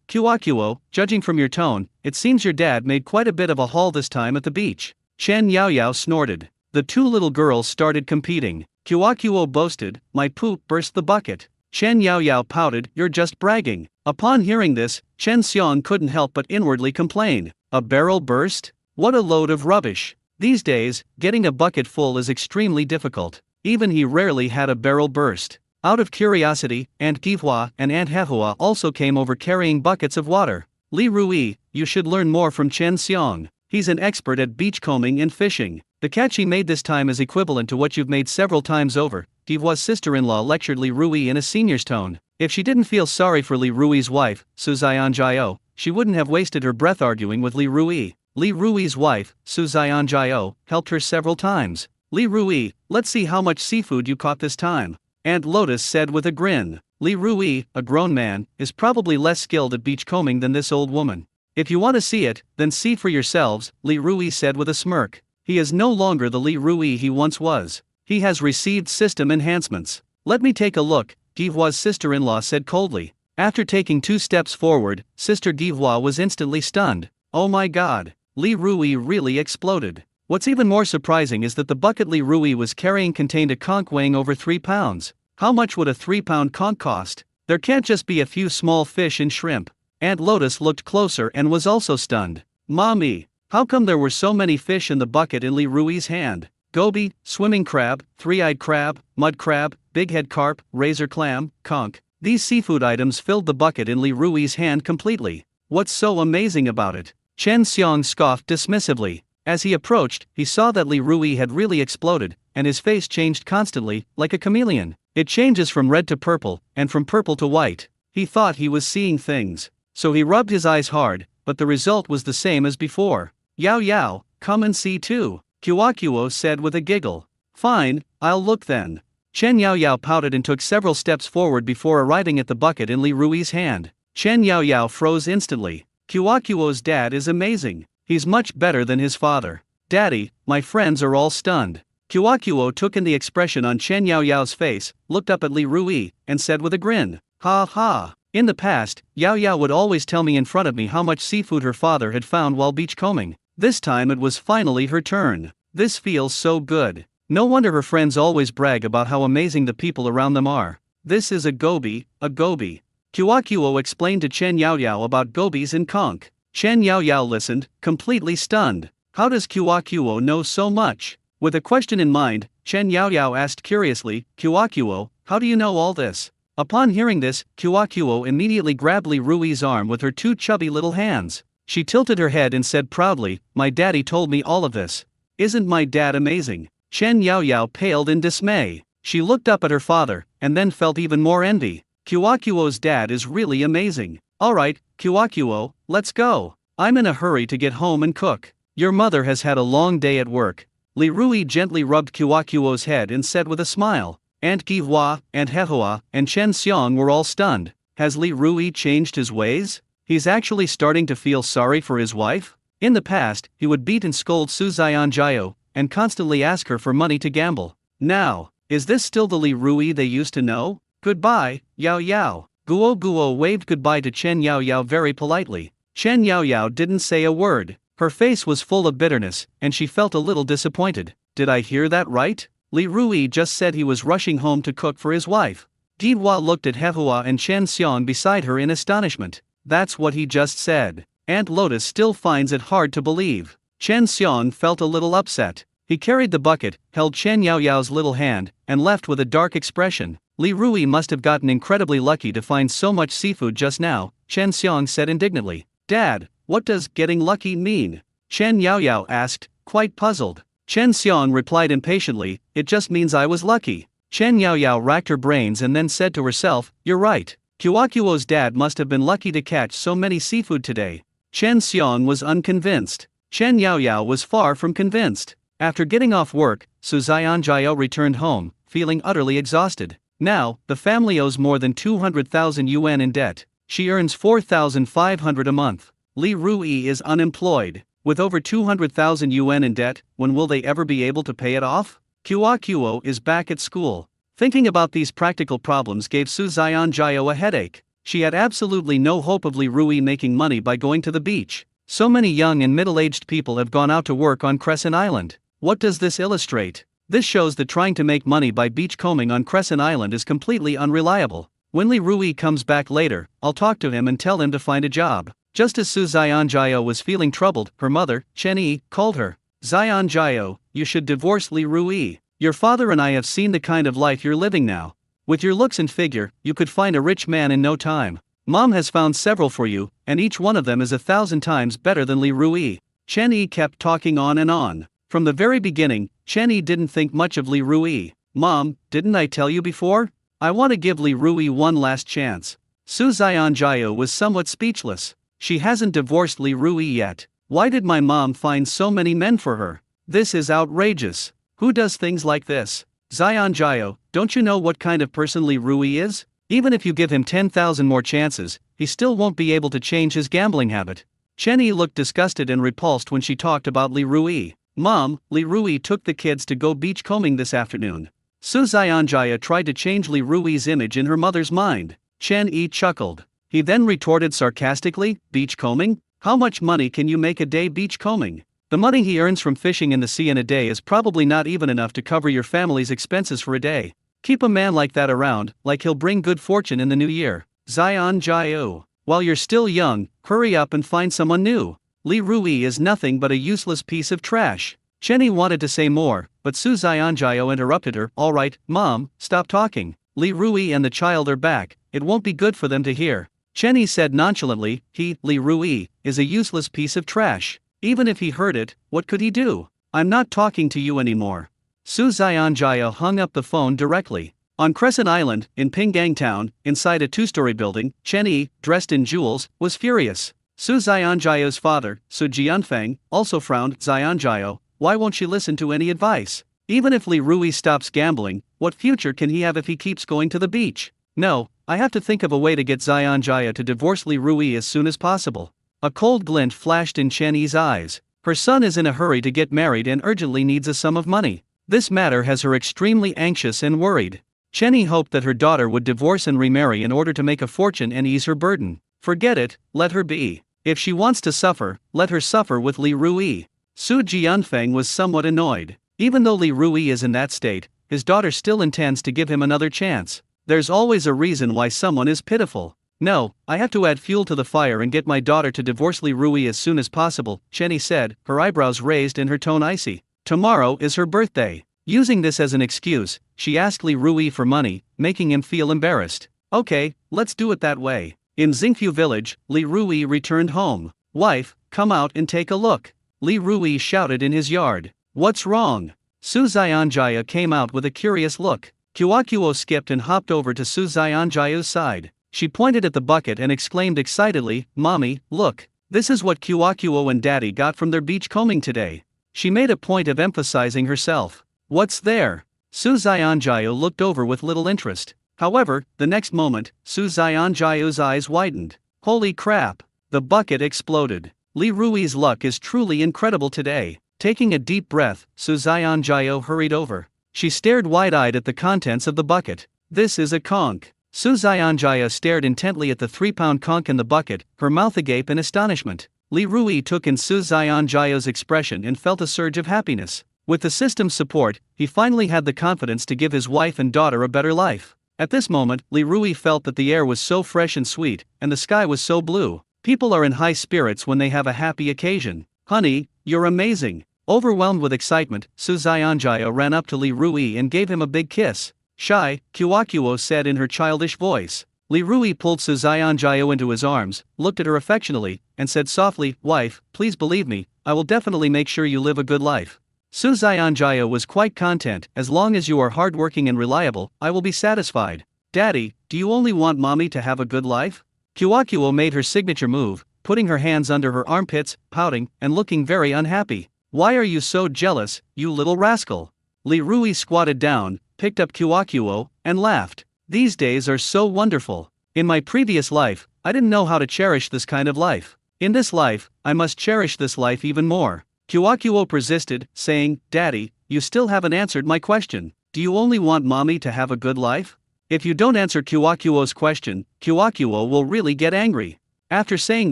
Kuakuo, judging from your tone, it seems your dad made quite a bit of a haul this time at the beach. Chen Yaoyao snorted. The two little girls started competing. Kuakuo boasted, my poop burst the bucket. Chen Yaoyao pouted, you're just bragging. Upon hearing this, Chen Xiong couldn't help but inwardly complain. A barrel burst? What a load of rubbish. These days, getting a bucket full is extremely difficult. Even he rarely had a barrel burst. Out of curiosity, Aunt Gihua and Aunt Hehua also came over carrying buckets of water. Li Rui, you should learn more from Chen Xiong. He's an expert at beachcombing and fishing. The catch he made this time is equivalent to what you've made several times over, Divoi's sister-in-law lectured Li Rui in a senior's tone. If she didn't feel sorry for Li Rui's wife, Su Xianjiao, she wouldn't have wasted her breath arguing with Li Rui. Li Rui's wife, Su Xianjiao, helped her several times. Li Rui, let's see how much seafood you caught this time. Aunt Lotus said with a grin. Li Rui, a grown man, is probably less skilled at beachcombing than this old woman. If you want to see it, then see for yourselves, Li Rui said with a smirk. He is no longer the Li Rui he once was. He has received system enhancements. Let me take a look, Gihua's sister-in-law said coldly. After taking 2 steps forward, Sister Gihua was instantly stunned. Oh my god. Li Rui really exploded. What's even more surprising is that the bucket Li Rui was carrying contained a conch weighing over 3 pounds. How much would a 3-pound conch cost? There can't just be a few small fish and shrimp. Aunt Lotus looked closer and was also stunned. Mommy, how come there were so many fish in the bucket in Li Rui's hand? Goby, swimming crab, 3-eyed crab, mud crab, bighead carp, razor clam, conch. These seafood items filled the bucket in Li Rui's hand completely. What's so amazing about it? Chen Xiong scoffed dismissively. As he approached, he saw that Li Rui had really exploded, and his face changed constantly, like a chameleon. It changes from red to purple, and from purple to white. He thought he was seeing things. So he rubbed his eyes hard, but the result was the same as before. Yao, come and see too, Kuakuo said with a giggle. Fine, I'll look then. Chen Yaoyao pouted and took several steps forward before arriving at the bucket in Li Rui's hand. Chen Yaoyao froze instantly. Kuakuo's dad is amazing. He's much better than his father. Daddy, my friends are all stunned. Kuakuo took in the expression on Chen Yaoyao's face, looked up at Li Rui, and said with a grin, ha ha. In the past, Yaoyao would always tell me in front of me how much seafood her father had found while beachcombing. This time it was finally her turn. This feels so good. No wonder her friends always brag about how amazing the people around them are. This is a goby. Kuakuo explained to Chen Yaoyao about gobies and conch. Chen Yaoyao listened, completely stunned. How does Kuakuo know so much? With a question in mind, Chen Yaoyao asked curiously, Kuakuo, how do you know all this? Upon hearing this, Kuakuo immediately grabbed Li Rui's arm with her 2 chubby little hands. She tilted her head and said proudly, my daddy told me all of this. Isn't my dad amazing? Chen Yaoyao paled in dismay. She looked up at her father, and then felt even more envy. Kuakuo's dad is really amazing. Alright, Kuakuo, let's go. I'm in a hurry to get home and cook. Your mother has had a long day at work. Li Rui gently rubbed Kuakuo's head and said with a smile. Aunt Gihua, Aunt Hehua, and Chen Xiong were all stunned. Has Li Rui changed his ways? He's actually starting to feel sorry for his wife? In the past, he would beat and scold Su Xianjiao, and constantly ask her for money to gamble. Now, is this still the Li Rui they used to know? Goodbye, Yao Yao. Guo Guo waved goodbye to Chen Yao Yao very politely. Chen Yao Yao didn't say a word. Her face was full of bitterness, and she felt a little disappointed. Did I hear that right? Li Rui just said he was rushing home to cook for his wife. Di Hua looked at Hehua and Chen Xiong beside her in astonishment. That's what he just said. Aunt Lotus still finds it hard to believe. Chen Xiong felt a little upset. He carried the bucket, held Chen Yao Yao's little hand, and left with a dark expression. Li Rui must have gotten incredibly lucky to find so much seafood just now, Chen Xiong said indignantly. Dad, what does getting lucky mean? Chen Yao Yao asked, quite puzzled. Chen Xiong replied impatiently, it just means I was lucky. Chen Yao Yao racked her brains and then said to herself, you're right. Kuokuo's dad must have been lucky to catch so many seafood today. Chen Xiong was unconvinced. Chen Yao Yao was far from convinced. After getting off work, Su Xianjiao returned home, feeling utterly exhausted. Now, the family owes more than 200,000 yuan in debt. She earns 4,500 a month. Li Rui is unemployed. With over 200,000 yuan in debt, when will they ever be able to pay it off? Kuo is back at school. Thinking about these practical problems gave Su Xianjiao a headache. She had absolutely no hope of Li Rui making money by going to the beach. So many young and middle-aged people have gone out to work on Crescent Island. What does this illustrate? This shows that trying to make money by beachcombing on Crescent Island is completely unreliable. When Li Rui comes back later, I'll talk to him and tell him to find a job. Just as Su Xianjiao was feeling troubled, her mother, Chen Yi, called her. Xianjiao, you should divorce Li Rui. Your father and I have seen the kind of life you're living now. With your looks and figure, you could find a rich man in no time. Mom has found several for you, and each one of them is 1,000 times better than Li Rui. Chen Yi kept talking on and on. From the very beginning, Chen Yi didn't think much of Li Rui. Mom, didn't I tell you before? I want to give Li Rui one last chance. Su Xianjiao was somewhat speechless. She hasn't divorced Li Rui yet. Why did my mom find so many men for her? This is outrageous. Who does things like this? Xianjiao, don't you know what kind of person Li Rui is? Even if you give him 10,000 more chances, he still won't be able to change his gambling habit. Chen Yi looked disgusted and repulsed when she talked about Li Rui. Mom, Li Rui took the kids to go beachcombing this afternoon. Su Xianjiao tried to change Li Rui's image in her mother's mind. Chen Yi chuckled. He then retorted sarcastically, beachcombing? How much money can you make a day beachcombing? The money he earns from fishing in the sea in a day is probably not even enough to cover your family's expenses for a day. Keep a man like that around, like he'll bring good fortune in the new year. Xianjiao, while you're still young, hurry up and find someone new. Li Rui is nothing but a useless piece of trash. Chen Yi wanted to say more, but Su Xianjiao interrupted her. All right, Mom, stop talking. Li Rui and the child are back, it won't be good for them to hear. Chen Yi said nonchalantly, Li Rui, is a useless piece of trash. Even if he heard it, what could he do? I'm not talking to you anymore. Su Xianjiao hung up the phone directly. On Crescent Island, in Pinggang Town, inside a two-story building, Chen Yi, dressed in jewels, was furious. Su Xianjiao's father, Su Jianfeng, also frowned. Xianjiao, why won't she listen to any advice? Even if Li Rui stops gambling, what future can he have if he keeps going to the beach? No, I have to think of a way to get Xianjiao to divorce Li Rui as soon as possible. A cold glint flashed in Chen Yi's eyes. Her son is in a hurry to get married and urgently needs a sum of money. This matter has her extremely anxious and worried. Chen Yi hoped that her daughter would divorce and remarry in order to make a fortune and ease her burden. Forget it, let her be. If she wants to suffer, let her suffer with Li Rui. Su Jianfeng was somewhat annoyed. Even though Li Rui is in that state, his daughter still intends to give him another chance. There's always a reason why someone is pitiful. No, I have to add fuel to the fire and get my daughter to divorce Li Rui as soon as possible, Chen Yi said, her eyebrows raised and her tone icy. Tomorrow is her birthday. Using this as an excuse, she asked Li Rui for money, making him feel embarrassed. Okay, let's do it that way. In Xingfu village, Li Rui returned home. Wife, come out and take a look. Li Rui shouted in his yard. What's wrong? Su Xianjiao came out with a curious look. Kuo skipped and hopped over to Su Xianjiao's side. She pointed at the bucket and exclaimed excitedly, Mommy, look, this is what Kuo and Daddy got from their beachcombing today. She made a point of emphasizing herself. What's there? Su Xianjiao looked over with little interest. However, the next moment, Su Xianjiao's eyes widened. Holy crap! The bucket exploded. Li Rui's luck is truly incredible today. Taking a deep breath, Su Xianjiao hurried over. She stared wide-eyed at the contents of the bucket. This is a conch. Su Xianjia stared intently at the 3-pound conch in the bucket, her mouth agape in astonishment. Li Rui took in Su Xianjiao's expression and felt a surge of happiness. With the system's support, he finally had the confidence to give his wife and daughter a better life. At this moment, Li Rui felt that the air was so fresh and sweet, and the sky was so blue. People are in high spirits when they have a happy occasion. Honey, you're amazing. Overwhelmed with excitement, Su Xianjia ran up to Li Rui and gave him a big kiss. Shy, Kuakuo said in her childish voice. Li Rui pulled Su Xianjia into his arms, looked at her affectionately, and said softly, "Wife, please believe me, I will definitely make sure you live a good life." Su Xianjia was quite content. "As long as you are hardworking and reliable, I will be satisfied." "Daddy, do you only want mommy to have a good life?" Kuakuo made her signature move, putting her hands under her armpits, pouting, and looking very unhappy. "Why are you so jealous, you little rascal?" Li Rui squatted down, picked up Kuakuo, and laughed. "These days are so wonderful. In my previous life, I didn't know how to cherish this kind of life. In this life, I must cherish this life even more." Kuakuo persisted, saying, "Daddy, you still haven't answered my question. Do you only want mommy to have a good life?" If you don't answer Kuakuo's question, Kuakuo will really get angry. After saying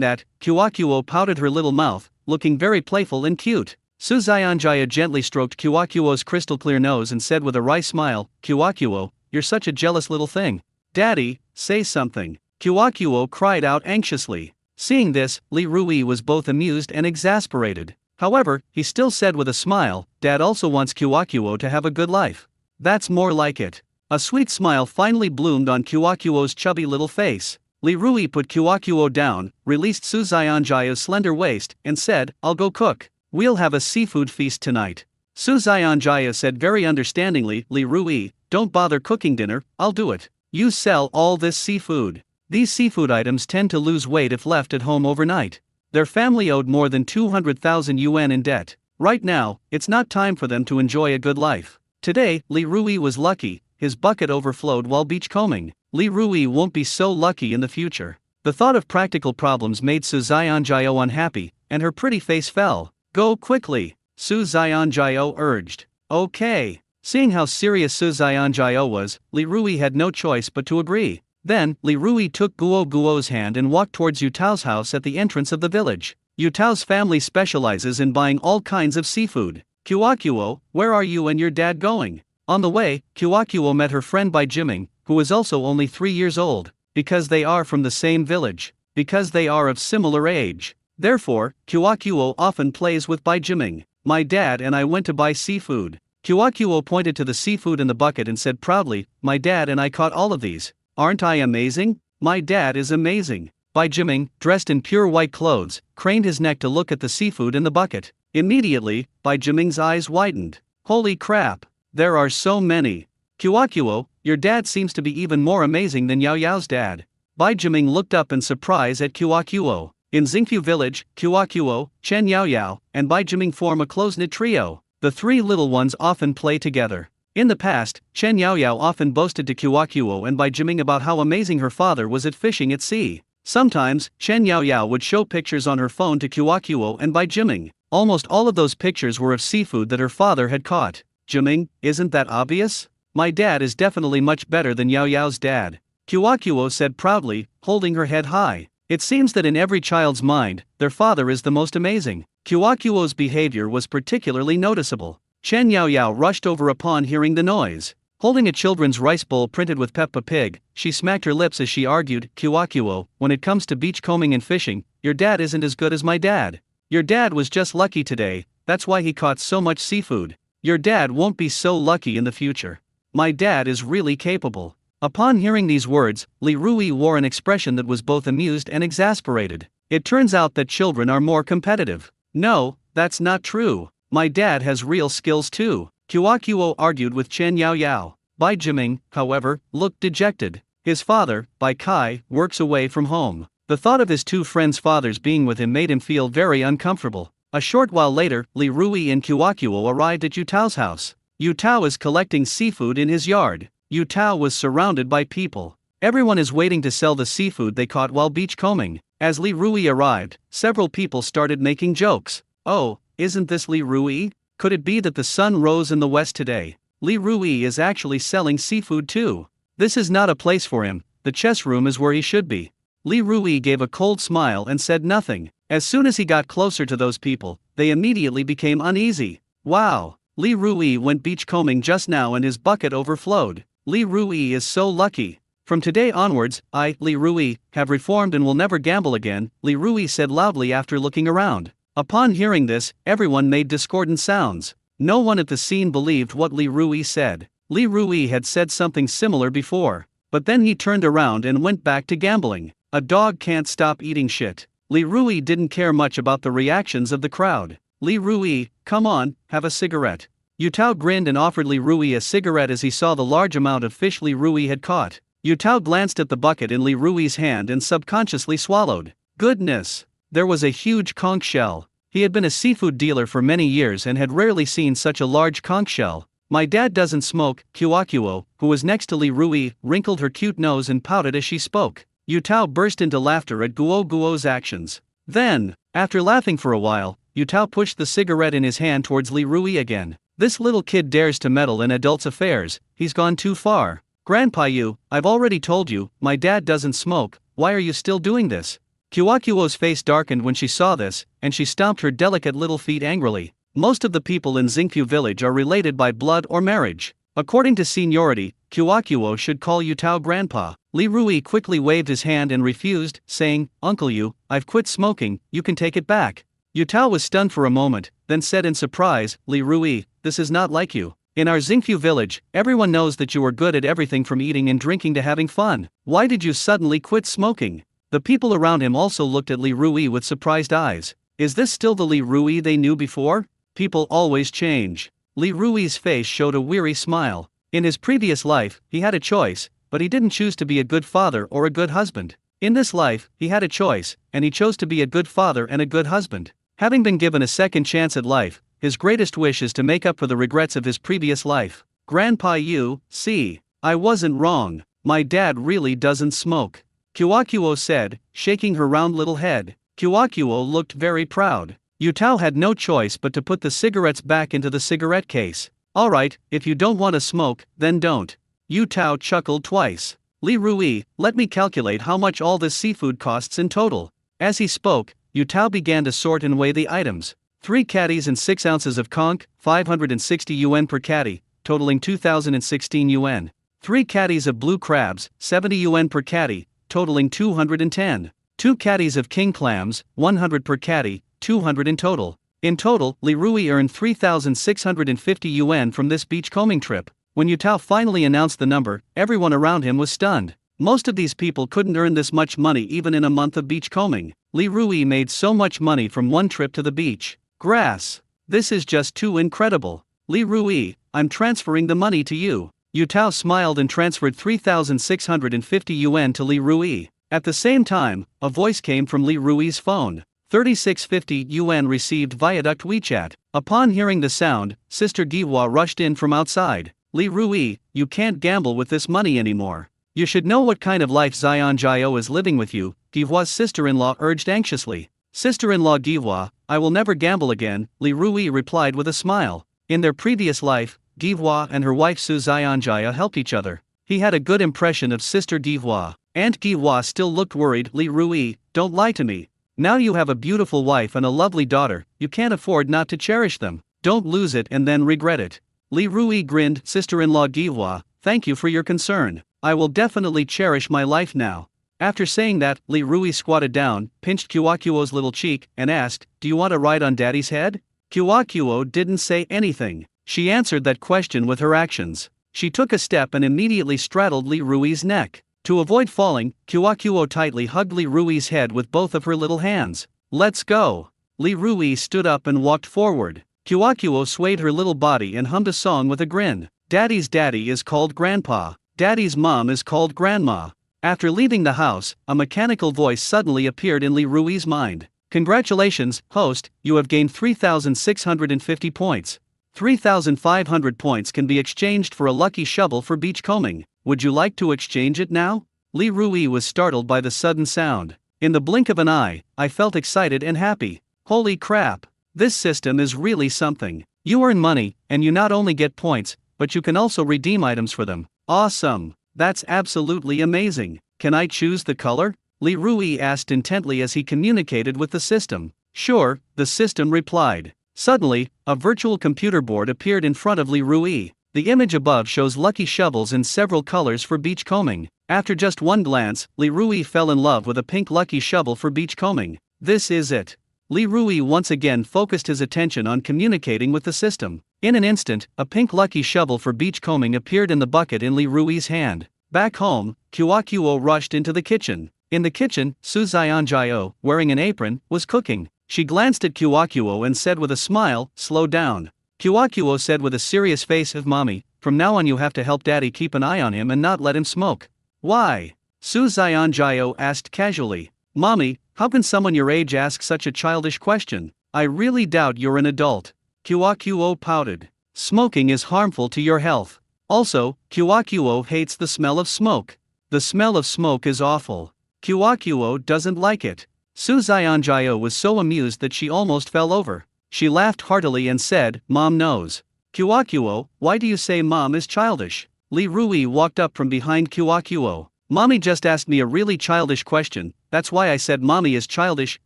that, Kuakuo pouted her little mouth, looking very playful and cute. Su Xianjia gently stroked Kuakuo's crystal clear nose and said with a wry smile, "Kuakuo, you're such a jealous little thing. Daddy, say something." Kuakuo cried out anxiously. Seeing this, Li Rui was both amused and exasperated. However, he still said with a smile, "Dad also wants Kuakuo to have a good life. That's more like it." A sweet smile finally bloomed on Kuakuo's chubby little face. Li Rui put Kuakuo down, released Su Xianjia's slender waist, and said, "I'll go cook. We'll have a seafood feast tonight." Su Xianjia said very understandingly, "Li Rui, don't bother cooking dinner, I'll do it. You sell all this seafood." These seafood items tend to lose weight if left at home overnight. Their family owed more than 200,000 yuan in debt. Right now, it's not time for them to enjoy a good life. Today, Li Rui was lucky. His bucket overflowed while beachcombing. Li Rui won't be so lucky in the future. The thought of practical problems made Su Xianjiao unhappy, and her pretty face fell. "Go quickly," Su Xianjiao urged. "Okay." Seeing how serious Su Xianjiao was, Li Rui had no choice but to agree. Then, Li Rui took Guo Guo's hand and walked towards Yu Tao's house at the entrance of the village. Yu Tao's family specializes in buying all kinds of seafood. "Kuakuo, where are you and your dad going?" On the way, Kuakuo met her friend Bai Jiming, who is also only 3 years old. Because they are from the same village. Because they are of similar age. Therefore, Kuakuo often plays with Bai Jiming. "My dad and I went to buy seafood." Kuakuo pointed to the seafood in the bucket and said proudly, "My dad and I caught all of these. Aren't I amazing? My dad is amazing." Bai Jiming, dressed in pure white clothes, craned his neck to look at the seafood in the bucket. Immediately, Bai Jiming's eyes widened. "Holy crap! There are so many. Kuakuo, your dad seems to be even more amazing than Yao Yao's dad." Bai Jiming looked up in surprise at Kuakuo. In Xingqiu village, Kuakuo, Chen Yao Yao, and Bai Jiming form a close-knit trio. The 3 little ones often play together. In the past, Chen Yao Yao often boasted to Kuakuo and Bai Jiming about how amazing her father was at fishing at sea. Sometimes, Chen Yao Yao would show pictures on her phone to Kuakuo and Bai Jiming. Almost all of those pictures were of seafood that her father had caught. "Jiming, isn't that obvious? My dad is definitely much better than Yao Yao's dad," Kuakuo said proudly, holding her head high. It seems that in every child's mind, their father is the most amazing. Kuakuo's behavior was particularly noticeable. Chen Yao Yao rushed over upon hearing the noise. Holding a children's rice bowl printed with Peppa Pig, she smacked her lips as she argued, "Kuakuo, when it comes to beachcombing and fishing, your dad isn't as good as my dad. Your dad was just lucky today, that's why he caught so much seafood. Your dad won't be so lucky in the future. My dad is really capable." Upon hearing these words, Li Rui wore an expression that was both amused and exasperated. It turns out that children are more competitive. "No, that's not true. My dad has real skills too," Kuakuo argued with Chen Yao Yao. Bai Jiming, however, looked dejected. His father, Bai Kai, works away from home. The thought of his 2 friends' fathers being with him made him feel very uncomfortable. A short while later, Li Rui and Kuakuo arrived at Yu Tao's house. Yu Tao is collecting seafood in his yard. Yu Tao was surrounded by people. Everyone is waiting to sell the seafood they caught while beachcombing. As Li Rui arrived, several people started making jokes. "Oh, isn't this Li Rui? Could it be that the sun rose in the west today? Li Rui is actually selling seafood too. This is not a place for him, the chess room is where he should be." Li Rui gave a cold smile and said nothing. As soon as he got closer to those people, they immediately became uneasy. Wow! Li Rui went beachcombing just now and his bucket overflowed. Li Rui is so lucky. "From today onwards, I, Li Rui, have reformed and will never gamble again," Li Rui said loudly after looking around. Upon hearing this, everyone made discordant sounds. No one at the scene believed what Li Rui said. Li Rui had said something similar before. But then he turned around and went back to gambling. A dog can't stop eating shit. Li Rui didn't care much about the reactions of the crowd. "Li Rui, come on, have a cigarette." Yutao grinned and offered Li Rui a cigarette as he saw the large amount of fish Li Rui had caught. Yutao glanced at the bucket in Li Rui's hand and subconsciously swallowed. Goodness! There was a huge conch shell. He had been a seafood dealer for many years and had rarely seen such a large conch shell. "My dad doesn't smoke." Kuakuo, who was next to Li Rui, wrinkled her cute nose and pouted as she spoke. Yutao burst into laughter at Guo Guo's actions. Then, after laughing for a while, Yutao pushed the cigarette in his hand towards Li Rui again. "This little kid dares to meddle in adults' affairs, he's gone too far. Grandpa Yu, I've already told you, my dad doesn't smoke, why are you still doing this?" Kuakuo's face darkened when she saw this, and she stomped her delicate little feet angrily. Most of the people in Xingqiu village are related by blood or marriage. According to seniority, Kuakuo should call Yutao grandpa. Li Rui quickly waved his hand and refused, saying, "Uncle Yu, I've quit smoking, you can take it back." Yutao was stunned for a moment, then said in surprise, "Li Rui, this is not like you. In our Xingqiu village, everyone knows that you are good at everything from eating and drinking to having fun. Why did you suddenly quit smoking?" The people around him also looked at Li Rui with surprised eyes. Is this still the Li Rui they knew before? People always change. Li Rui's face showed a weary smile. In his previous life, he had a choice, but he didn't choose to be a good father or a good husband. In this life, he had a choice, and he chose to be a good father and a good husband. Having been given a second chance at life, his greatest wish is to make up for the regrets of his previous life. "Grandpa Yu, see, I wasn't wrong. My dad really doesn't smoke," Kuakuo said, shaking her round little head. Kuakuo looked very proud. Yutao had no choice but to put the cigarettes back into the cigarette case. "Alright, if you don't want to smoke, then don't." Yutao chuckled twice. "Li Rui, let me calculate how much all this seafood costs in total." As he spoke, Yutao began to sort and weigh the items. 3 catties and 6 ounces of conch, 560 yuan per catty, totaling 2016 yuan. 3 catties of blue crabs, 70 yuan per catty, totaling 210. 2 catties of king clams, 100 per catty, 200 in total. In total, Li Rui earned 3,650 yuan from this beachcombing trip. When Yutao finally announced the number, everyone around him was stunned. Most of these people couldn't earn this much money even in a month of beachcombing. Li Rui made so much money from one trip to the beach. Grass. This is just too incredible. "Li Rui, I'm transferring the money to you." Yutao smiled and transferred 3,650 yuan to Li Rui. At the same time, a voice came from Li Rui's phone. 3650 yuan received viaduct WeChat. Upon hearing the sound, Sister Giwa rushed in from outside. "Li Rui, you can't gamble with this money anymore. You should know what kind of life Xian Jiao is living with you," Giwa's sister-in-law urged anxiously. "Sister-in-law Giwa, I will never gamble again," Li Rui replied with a smile. In their previous life, Giwa and her wife Su Xianjia helped each other. He had a good impression of Sister Giwa. Aunt Giwa still looked worried. "Li Rui, don't lie to me. Now you have a beautiful wife and a lovely daughter, you can't afford not to cherish them. Don't lose it and then regret it." Li Rui grinned. "Sister-in-law Giwa, thank you for your concern. I will definitely cherish my life now." After saying that, Li Rui squatted down, pinched Kuakuo's little cheek, and asked, "Do you want to ride on Daddy's head?" Kuakuo didn't say anything. She answered that question with her actions. She took a step and immediately straddled Li Rui's neck. To avoid falling, Kuakuo tightly hugged Li Rui's head with both of her little hands. "Let's go." Li Rui stood up and walked forward. Kuakuo swayed her little body and hummed a song with a grin. "Daddy's daddy is called Grandpa. Daddy's mom is called Grandma." After leaving the house, a mechanical voice suddenly appeared in Li Rui's mind. "Congratulations, host, you have gained 3,650 points. 3,500 points can be exchanged for a lucky shovel for beachcombing. Would you like to exchange it now?" Li Rui was startled by the sudden sound. In the blink of an eye, I felt excited and happy. Holy crap! This system is really something. You earn money, and you not only get points, but you can also redeem items for them. Awesome! That's absolutely amazing. Can I choose the color? Li Rui asked intently as he communicated with the system. Sure, the system replied. Suddenly, a virtual computer board appeared in front of Li Rui. The image above shows lucky shovels in several colors for beach combing. After just one glance, Li Rui fell in love with a pink lucky shovel for beach combing. This is it. Li Rui once again focused his attention on communicating with the system. In an instant, a pink lucky shovel for beach combing appeared in the bucket in Li Rui's hand. Back home, Kuakuo rushed into the kitchen. In the kitchen, Su Xianjiao, wearing an apron, was cooking. She glanced at Kuakuo and said with a smile, "Slow down." Kuakuo said with a serious face, "Mommy, from now on you have to help Daddy keep an eye on him and not let him smoke." "Why?" Su Xianjiao asked casually. "Mommy, how can someone your age ask such a childish question? I really doubt you're an adult." Kuakuo pouted. "Smoking is harmful to your health. Also, Kuakuo hates the smell of smoke. The smell of smoke is awful. Kuakuo doesn't like it." Su Xianjiao was so amused that she almost fell over. She laughed heartily and said, "Mom knows." "Kuakuo, why do you say Mom is childish?" Li Rui walked up from behind Kuakuo. "Mommy just asked me a really childish question, that's why I said Mommy is childish,"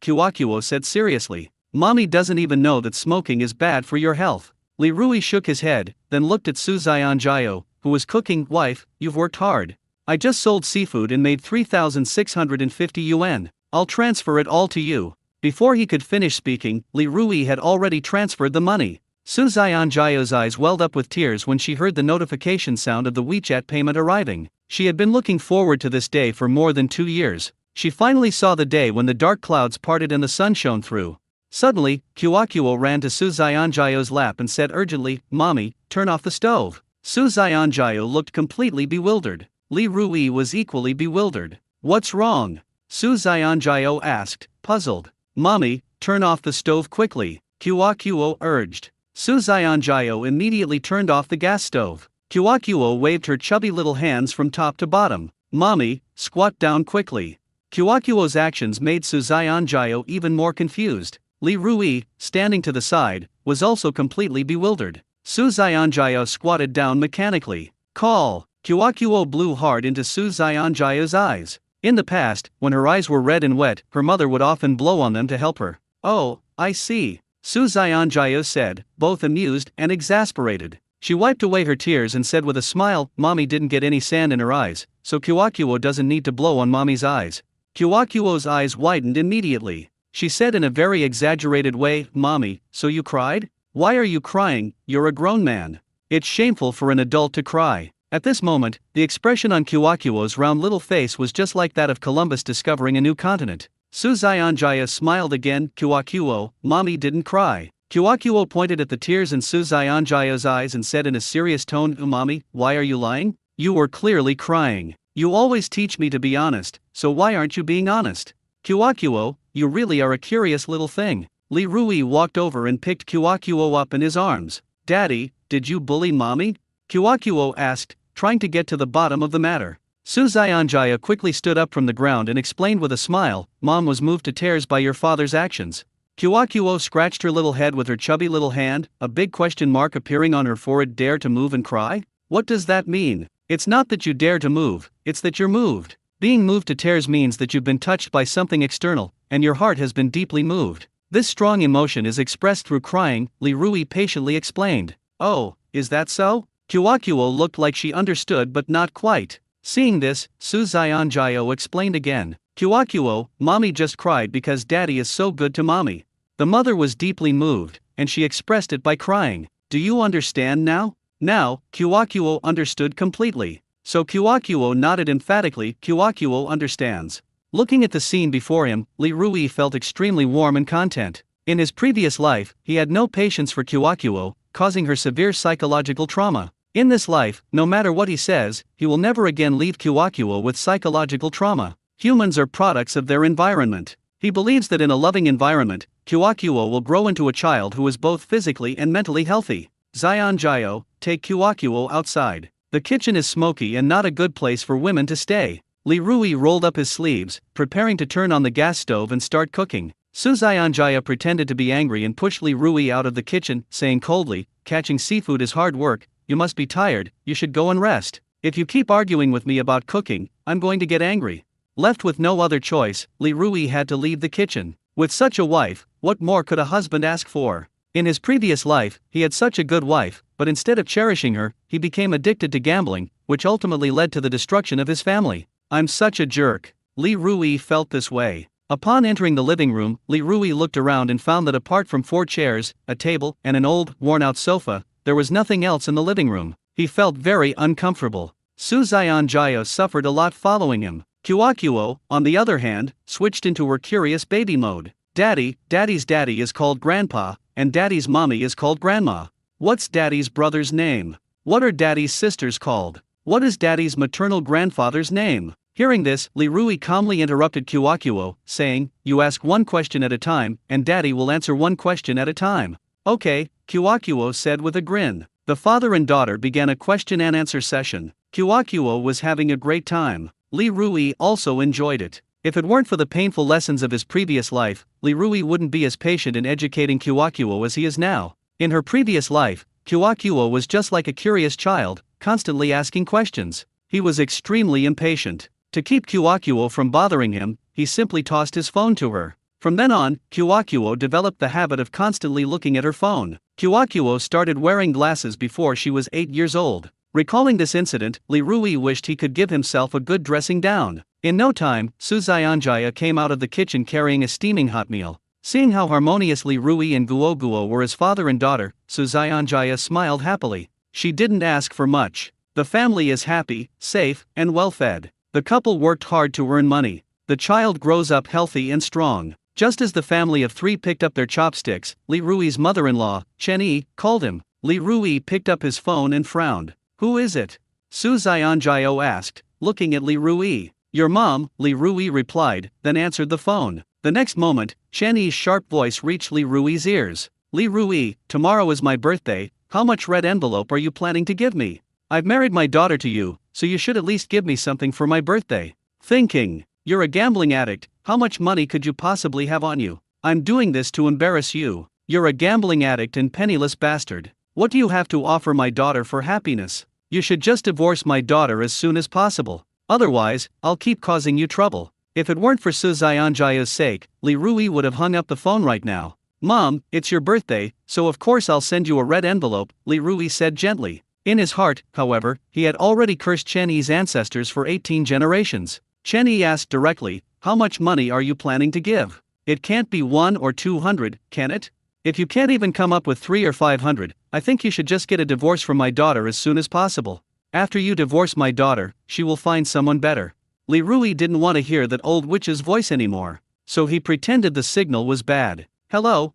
Kuakuo said seriously. "Mommy doesn't even know that smoking is bad for your health." Li Rui shook his head, then looked at Su Xianjiao, who was cooking. "Wife, you've worked hard. I just sold seafood and made 3,650 yuan. I'll transfer it all to you." Before he could finish speaking, Li Rui had already transferred the money. Su Xianjiao's eyes welled up with tears when she heard the notification sound of the WeChat payment arriving. She had been looking forward to this day for more than 2 years. She finally saw the day when the dark clouds parted and the sun shone through. Suddenly, Kuakuo ran to Su Xianjiao's lap and said urgently, "Mommy, turn off the stove." Su Xianjiao looked completely bewildered. Li Rui was equally bewildered. "What's wrong?" Su Xianjiao asked, puzzled. "Mommy, turn off the stove quickly," Kuakuo urged. Su Xianjiao immediately turned off the gas stove. Kuakuo waved her chubby little hands from top to bottom. "Mommy, squat down quickly." Kuakuo's actions made Su Xianjiao even more confused. Li Rui, standing to the side, was also completely bewildered. Su Xianjiao squatted down mechanically. "Call!" Kuakuo blew hard into Su Xianjiao's eyes. In the past, when her eyes were red and wet, her mother would often blow on them to help her. "Oh, I see," Su Xianjiao said, both amused and exasperated. She wiped away her tears and said with a smile, "Mommy didn't get any sand in her eyes, so Kuakuo doesn't need to blow on Mommy's eyes." Kuakuo's eyes widened immediately. She said in a very exaggerated way, "Mommy, so you cried? Why are you crying? You're a grown man. It's shameful for an adult to cry." At this moment, the expression on Kuakuo's round little face was just like that of Columbus discovering a new continent. Su Xianjiao smiled again. "Kuakuo, Mommy didn't cry." Kuakuo pointed at the tears in Su Xianjiao's eyes and said in a serious tone, "Mommy, why are you lying? You were clearly crying. You always teach me to be honest, so why aren't you being honest? Kuakuo, you really are a curious little thing." Li Rui walked over and picked Kuakuo up in his arms. "Daddy, did you bully Mommy?" Kuakuo asked, trying to get to the bottom of the matter. Su Xianjiao quickly stood up from the ground and explained with a smile, "Mom was moved to tears by your father's actions." Kuakuo scratched her little head with her chubby little hand, a big question mark appearing on her forehead. "Dare to move and cry? What does that mean?" "It's not that you dare to move, it's that you're moved. Being moved to tears means that you've been touched by something external, and your heart has been deeply moved. This strong emotion is expressed through crying," Li Rui patiently explained. "Oh, is that so?" Kuakuo looked like she understood but not quite. Seeing this, Su Xianjiao explained again. "Kuakuo, Mommy just cried because Daddy is so good to Mommy." The mother was deeply moved, and she expressed it by crying. "Do you understand now?" Now, Kuakuo understood completely. So Kuakuo nodded emphatically. Kuakuo understands. Looking at the scene before him, Li Rui felt extremely warm and content. In his previous life, he had no patience for Kuakuo, causing her severe psychological trauma. In this life, no matter what he says, he will never again leave Kuakuo with psychological trauma. Humans are products of their environment. He believes that in a loving environment, Kuakuo will grow into a child who is both physically and mentally healthy. "Xianjiao, take Kuakuo outside. The kitchen is smoky and not a good place for women to stay." Li Rui rolled up his sleeves, preparing to turn on the gas stove and start cooking. Su Xianjia pretended to be angry and pushed Li Rui out of the kitchen, saying coldly, "Catching seafood is hard work, you must be tired, you should go and rest. If you keep arguing with me about cooking, I'm going to get angry." Left with no other choice, Li Rui had to leave the kitchen. With such a wife, what more could a husband ask for? In his previous life, he had such a good wife, but instead of cherishing her, he became addicted to gambling, which ultimately led to the destruction of his family. "I'm such a jerk." Li Rui felt this way. Upon entering the living room, Li Rui looked around and found that apart from 4 chairs, a table, and an old, worn-out sofa, there was nothing else in the living room. He felt very uncomfortable. Su Xianjia suffered a lot following him. Kuakuo, on the other hand, switched into her curious baby mode. Daddy's daddy is called Grandpa, and Daddy's mommy is called Grandma. What's Daddy's brother's name? What are Daddy's sisters called? What is Daddy's maternal grandfather's name? Hearing this, Li Rui calmly interrupted Kuakuo, saying, "You ask one question at a time, and Daddy will answer one question at a time." "Okay," Kuakuo said with a grin. The father and daughter began a question and answer session. Kuakuo was having a great time. Li Rui also enjoyed it. If it weren't for the painful lessons of his previous life, Li Rui wouldn't be as patient in educating Kuakuo as he is now. In her previous life, Kuakuo was just like a curious child, constantly asking questions. He was extremely impatient. To keep Kuakuo from bothering him, he simply tossed his phone to her. From then on, Kuakuo developed the habit of constantly looking at her phone. Kuakuo started wearing glasses before she was 8 years old. Recalling this incident, Li Rui wished he could give himself a good dressing down. In no time, Su Xianjia came out of the kitchen carrying a steaming hot meal. Seeing how harmonious Li Rui and Guoguo were as father and daughter, Su Xianjia smiled happily. She didn't ask for much. The family is happy, safe, and well-fed. The couple worked hard to earn money. The child grows up healthy and strong. Just as the family of 3 picked up their chopsticks, Li Rui's mother-in-law, Chen Yi, called him. Li Rui picked up his phone and frowned. "Who is it?" Su Xianjia asked, looking at Li Rui. "Your mom," Li Rui replied, then answered the phone. The next moment, Chen Yi's sharp voice reached Li Rui's ears. "Li Rui, tomorrow is my birthday, how much red envelope are you planning to give me? I've married my daughter to you, so you should at least give me something for my birthday." Thinking, "You're a gambling addict, how much money could you possibly have on you? I'm doing this to embarrass you. You're a gambling addict and penniless bastard. What do you have to offer my daughter for happiness? You should just divorce my daughter as soon as possible. Otherwise, I'll keep causing you trouble." If it weren't for Su Xianjia's sake, Li Rui would have hung up the phone right now. "Mom, it's your birthday, so of course I'll send you a red envelope," Li Rui said gently. In his heart, however, he had already cursed Chen Yi's ancestors for 18 generations. Chen Yi asked directly, "How much money are you planning to give? It can't be 1 or 200, can it? If you can't even come up with 3 or 500, I think you should just get a divorce from my daughter as soon as possible. After you divorce my daughter, she will find someone better." Li Rui didn't want to hear that old witch's voice anymore, so he pretended the signal was bad. Hello,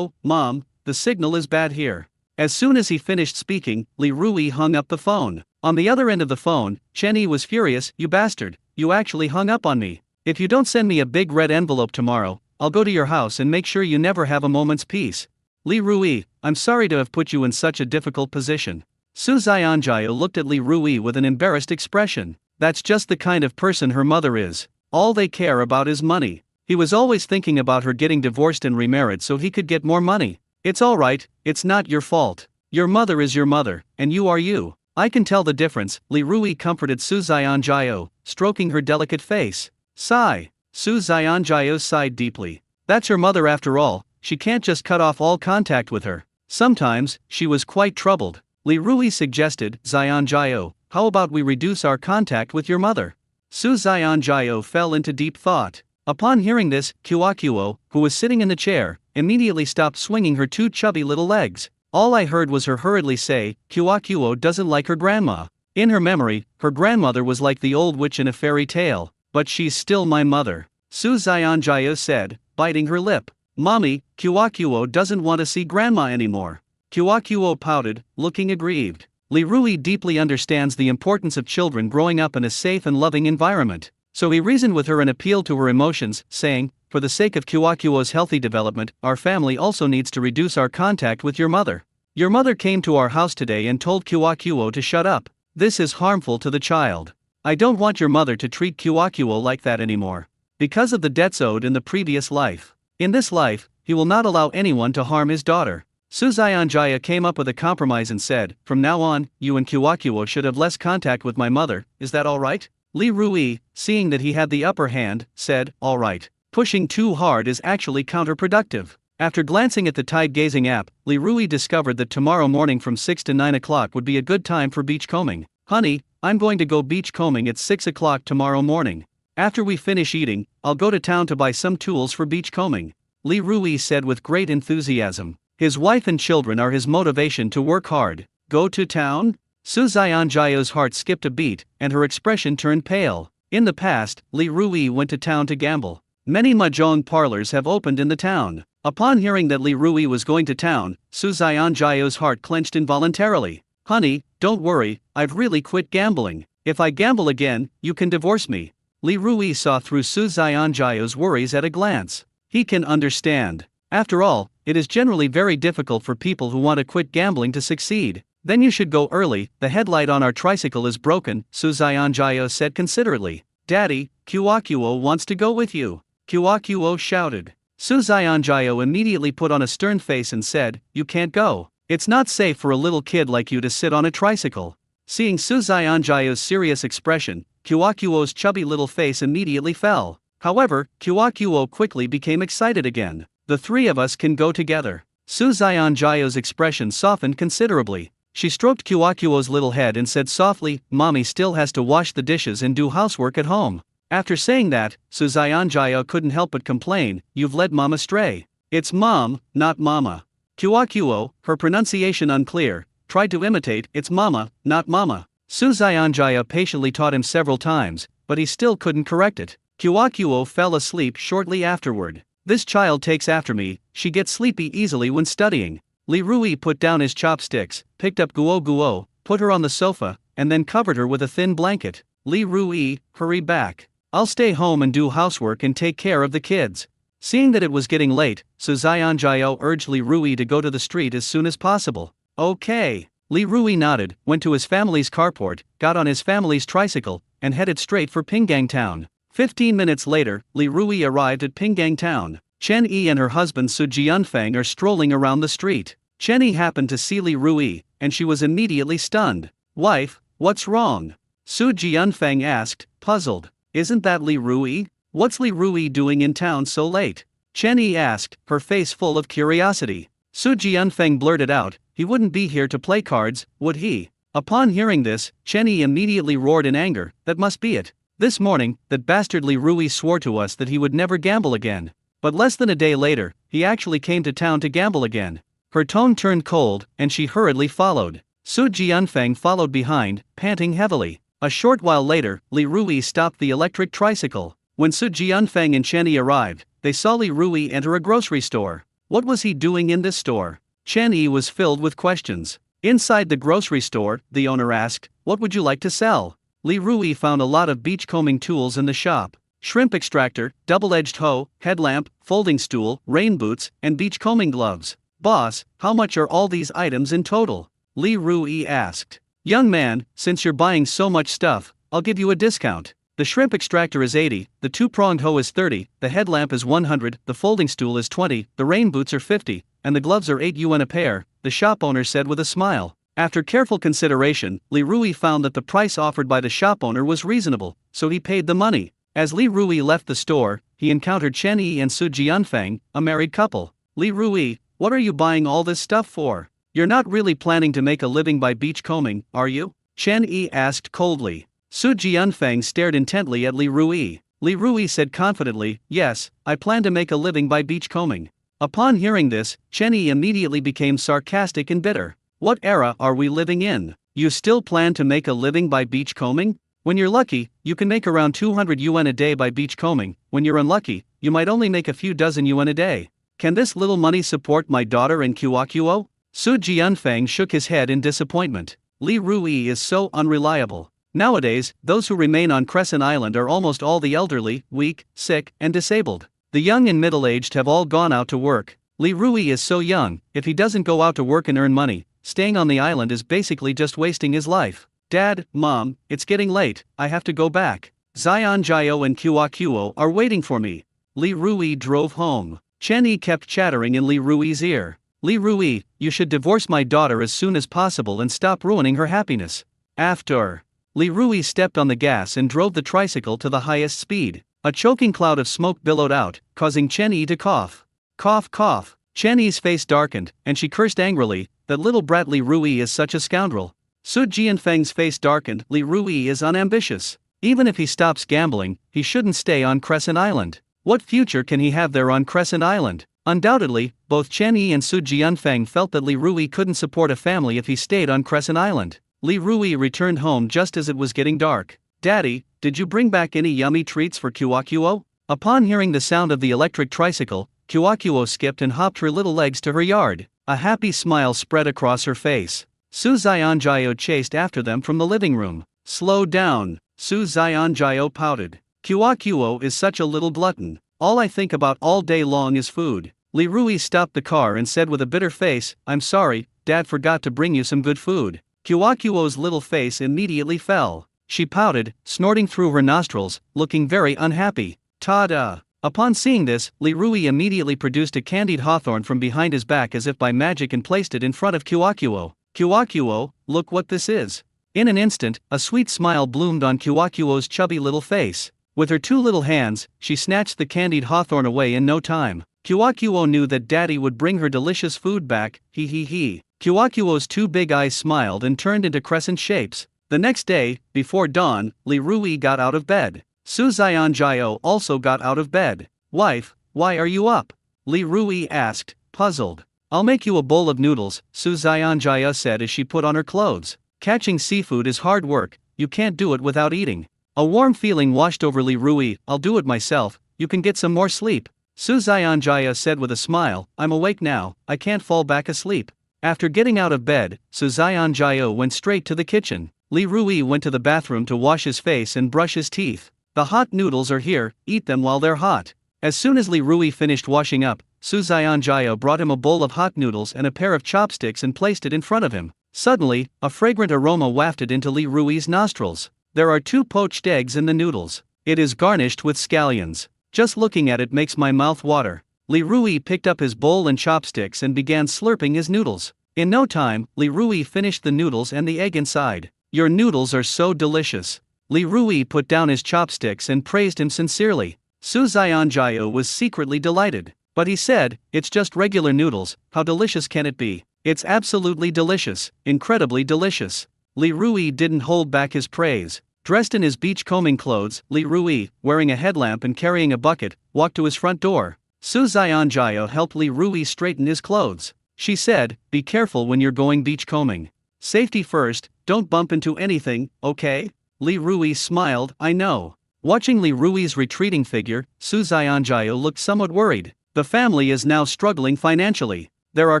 Mom, the signal is bad here." As soon as he finished speaking, Li Rui hung up the phone. On the other end of the phone, Chen Yi was furious. "You bastard, you actually hung up on me. If you don't send me a big red envelope tomorrow, I'll go to your house and make sure you never have a moment's peace." "Li Rui, I'm sorry to have put you in such a difficult position." Su Xianjia looked at Li Rui with an embarrassed expression. That's just the kind of person her mother is. All they care about is money. He was always thinking about her getting divorced and remarried so he could get more money. "It's alright, it's not your fault. Your mother is your mother, and you are you. I can tell the difference," Li Rui comforted Su Xianjia, stroking her delicate face. Sigh. Su Xianjia sighed deeply. That's her mother after all, she can't just cut off all contact with her. Sometimes, she was quite troubled. Li Rui suggested, "Xianjia, how about we reduce our contact with your mother?" Su Xianjia fell into deep thought. Upon hearing this, Kuakuo, who was sitting in the chair, immediately stopped swinging her 2 chubby little legs. All I heard was her hurriedly say, "Kuakuo doesn't like her grandma. In her memory, her grandmother was like the old witch in a fairy tale, but she's still my mother." Su Xianjia said, biting her lip. "Mommy, Kuakuo doesn't want to see grandma anymore." Kuakuo pouted, looking aggrieved. Li Rui deeply understands the importance of children growing up in a safe and loving environment. So he reasoned with her and appealed to her emotions, saying, "For the sake of Kuakuo's healthy development, our family also needs to reduce our contact with your mother. Your mother came to our house today and told Kuakuo to shut up. This is harmful to the child." I don't want your mother to treat Kyokuo like that anymore. Because of the debts owed in the previous life. In this life, he will not allow anyone to harm his daughter. Suzayanjaya came up with a compromise and said, from now on, you and Kyokuo should have less contact with my mother, is that alright? Li Rui, seeing that he had the upper hand, said, alright. Pushing too hard is actually counterproductive. After glancing at the tide-gazing app, Li Rui discovered that tomorrow morning from 6 to 9 o'clock would be a good time for beach combing. Honey, I'm going to go beach combing at 6 o'clock tomorrow morning. After we finish eating, I'll go to town to buy some tools for beach combing. Li Rui said with great enthusiasm. His wife and children are his motivation to work hard. Go to town? Suzayanjaya's heart skipped a beat, and her expression turned pale. In the past, Li Rui went to town to gamble. Many mahjong parlors have opened in the town. Upon hearing that Li Rui was going to town, Suzayanjaya's heart clenched involuntarily. Honey, don't worry, I've really quit gambling. If I gamble again, you can divorce me. Li Rui saw through Suzayanjaya's worries at a glance. He can understand. After all, it is generally very difficult for people who want to quit gambling to succeed. Then you should go early, the headlight on our tricycle is broken, Suzayanjaya said considerately. Daddy, Kyokuo wants to go with you. Kyokuo shouted. Suzayanjaya immediately put on a stern face and said, you can't go. It's not safe for a little kid like you to sit on a tricycle. Seeing Suzayanjaya's serious expression, Kyokuo's chubby little face immediately fell. However, Kyokuo quickly became excited again. The three of us can go together. Suzayanjaya's expression softened considerably. She stroked Kyokuo's little head and said softly, Mommy still has to wash the dishes and do housework at home. After saying that, Suzayanjaya couldn't help but complain, you've led Mom astray. It's Mom, not Mama. Kyokuo, her pronunciation unclear, tried to imitate, it's Mama, not Mama. Suzayanjaya patiently taught him several times, but he still couldn't correct it. Kyokuo fell asleep shortly afterward. This child takes after me, she gets sleepy easily when studying. Li Rui put down his chopsticks, picked up Guo, put her on the sofa, and then covered her with a thin blanket. Li Rui, hurry back. I'll stay home and do housework and take care of the kids. Seeing that it was getting late, Suzayanjaya urged Li Rui to go to the street as soon as possible. Okay. Li Rui nodded, went to his family's carport, got on his family's tricycle, and headed straight for Pinggang Town. 15 minutes later, Li Rui arrived at Pinggang Town. Chen Yi and her husband Su Jianfeng are strolling around the street. Chen Yi happened to see Li Rui, and she was immediately stunned. Wife, what's wrong? Su Jianfeng asked, puzzled. Isn't that Li Rui? What's Li Rui doing in town so late? Chen Yi asked, her face full of curiosity. Su Jianfeng blurted out, he wouldn't be here to play cards, would he? Upon hearing this, Chen Yi immediately roared in anger, that must be it. This morning, that bastard Li Rui swore to us that he would never gamble again. But less than a day later, he actually came to town to gamble again. Her tone turned cold, and she hurriedly followed. Su Jianfeng followed behind, panting heavily. A short while later, Li Rui stopped the electric tricycle. When Su Jianfeng and Chen Yi arrived, they saw Li Rui enter a grocery store. What was he doing in this store? Chen Yi was filled with questions. Inside the grocery store, the owner asked, what would you like to sell? Li Rui found a lot of beachcombing tools in the shop. Shrimp extractor, double-edged hoe, headlamp, folding stool, rain boots, and beachcombing gloves. Boss, how much are all these items in total? Li Rui asked. Young man, since you're buying so much stuff, I'll give you a discount. The shrimp extractor is 80, the two-pronged hoe is 30, the headlamp is 100, the folding stool is 20, the rain boots are 50, and the gloves are 8 yuan a pair, the shop owner said with a smile. After careful consideration, Li Rui found that the price offered by the shop owner was reasonable, so he paid the money. As Li Rui left the store, he encountered Chen Yi and Su Jianfeng, a married couple. Li Rui, what are you buying all this stuff for? You're not really planning to make a living by beachcombing, are you? Chen Yi asked coldly. Su Jianfeng stared intently at Li Rui. Li Rui said confidently, yes, I plan to make a living by beachcombing. Upon hearing this, Chen Yi immediately became sarcastic and bitter. What era are we living in? You still plan to make a living by beachcombing? When you're lucky, you can make around 200 yuan a day by beachcombing. When you're unlucky, you might only make a few dozen yuan a day. Can this little money support my daughter and Kyokuo? Su Jianfeng shook his head in disappointment. Li Rui is so unreliable. Nowadays, those who remain on Crescent Island are almost all the elderly, weak, sick, and disabled. The young and middle-aged have all gone out to work. Li Rui is so young, if he doesn't go out to work and earn money, staying on the island is basically just wasting his life. Dad, Mom, it's getting late, I have to go back. Zion Jio and Kuo are waiting for me. Li Rui drove home. Chen Yi kept chattering in Li Rui's ear. Li Rui, you should divorce my daughter as soon as possible and stop ruining her happiness. After. Li Rui stepped on the gas and drove the tricycle to the highest speed. A choking cloud of smoke billowed out, causing Chen Yi to cough. Cough, cough. Chen Yi's face darkened, and she cursed angrily, that little brat Li Rui is such a scoundrel. Su Jianfeng's face darkened, Li Rui is unambitious. Even if he stops gambling, he shouldn't stay on Crescent Island. What future can he have there on Crescent Island? Undoubtedly, both Chen Yi and Su Jianfeng felt that Li Rui couldn't support a family if he stayed on Crescent Island. Li Rui returned home just as it was getting dark. Daddy, did you bring back any yummy treats for Kuo? Upon hearing the sound of the electric tricycle, Kuo skipped and hopped her little legs to her yard. A happy smile spread across her face. Su Zionjio chased after them from the living room. Slow down, Su Zionjio pouted. Kuo is such a little glutton. All I think about all day long is food. Li Rui stopped the car and said with a bitter face, I'm sorry, Dad forgot to bring you some good food. Kuo's little face immediately fell. She pouted, snorting through her nostrils, looking very unhappy. Ta-da! Upon seeing this, Li Rui immediately produced a candied hawthorn from behind his back as if by magic and placed it in front of Kuo. Kuo, look what this is. In an instant, a sweet smile bloomed on Kuo's chubby little face. With her two little hands, she snatched the candied hawthorn away in no time. Kuo knew that Daddy would bring her delicious food back, he. Kuo's two big eyes smiled and turned into crescent shapes. The next day, before dawn, Li Rui got out of bed. Su Zionjio also got out of bed. Wife, why are you up? Li Rui asked, puzzled. I'll make you a bowl of noodles, Su Zionjio said as she put on her clothes. Catching seafood is hard work, you can't do it without eating. A warm feeling washed over Li Rui, I'll do it myself, you can get some more sleep. Su Zionjia said with a smile, I'm awake now, I can't fall back asleep. After getting out of bed, Su Zionjia went straight to the kitchen. Li Rui went to the bathroom to wash his face and brush his teeth. The hot noodles are here, eat them while they're hot. As soon as Li Rui finished washing up, Su Zionjia brought him a bowl of hot noodles and a pair of chopsticks and placed it in front of him. Suddenly, a fragrant aroma wafted into Li Rui's nostrils. There are 2 poached eggs in the noodles. It is garnished with scallions. Just looking at it makes my mouth water. Li Rui picked up his bowl and chopsticks and began slurping his noodles. In no time, Li Rui finished the noodles and the egg inside. Your noodles are so delicious. Li Rui put down his chopsticks and praised him sincerely. Su Zionjia was secretly delighted. But he said, it's just regular noodles, how delicious can it be? It's absolutely delicious, incredibly delicious. Li Rui didn't hold back his praise. Dressed in his beachcombing clothes, Li Rui, wearing a headlamp and carrying a bucket, walked to his front door. Su Zionjia helped Li Rui straighten his clothes. She said, be careful when you're going beachcombing. Safety first, don't bump into anything, okay? Li Rui smiled, I know. Watching Li Rui's retreating figure, Su Zionjia looked somewhat worried. The family is now struggling financially. There are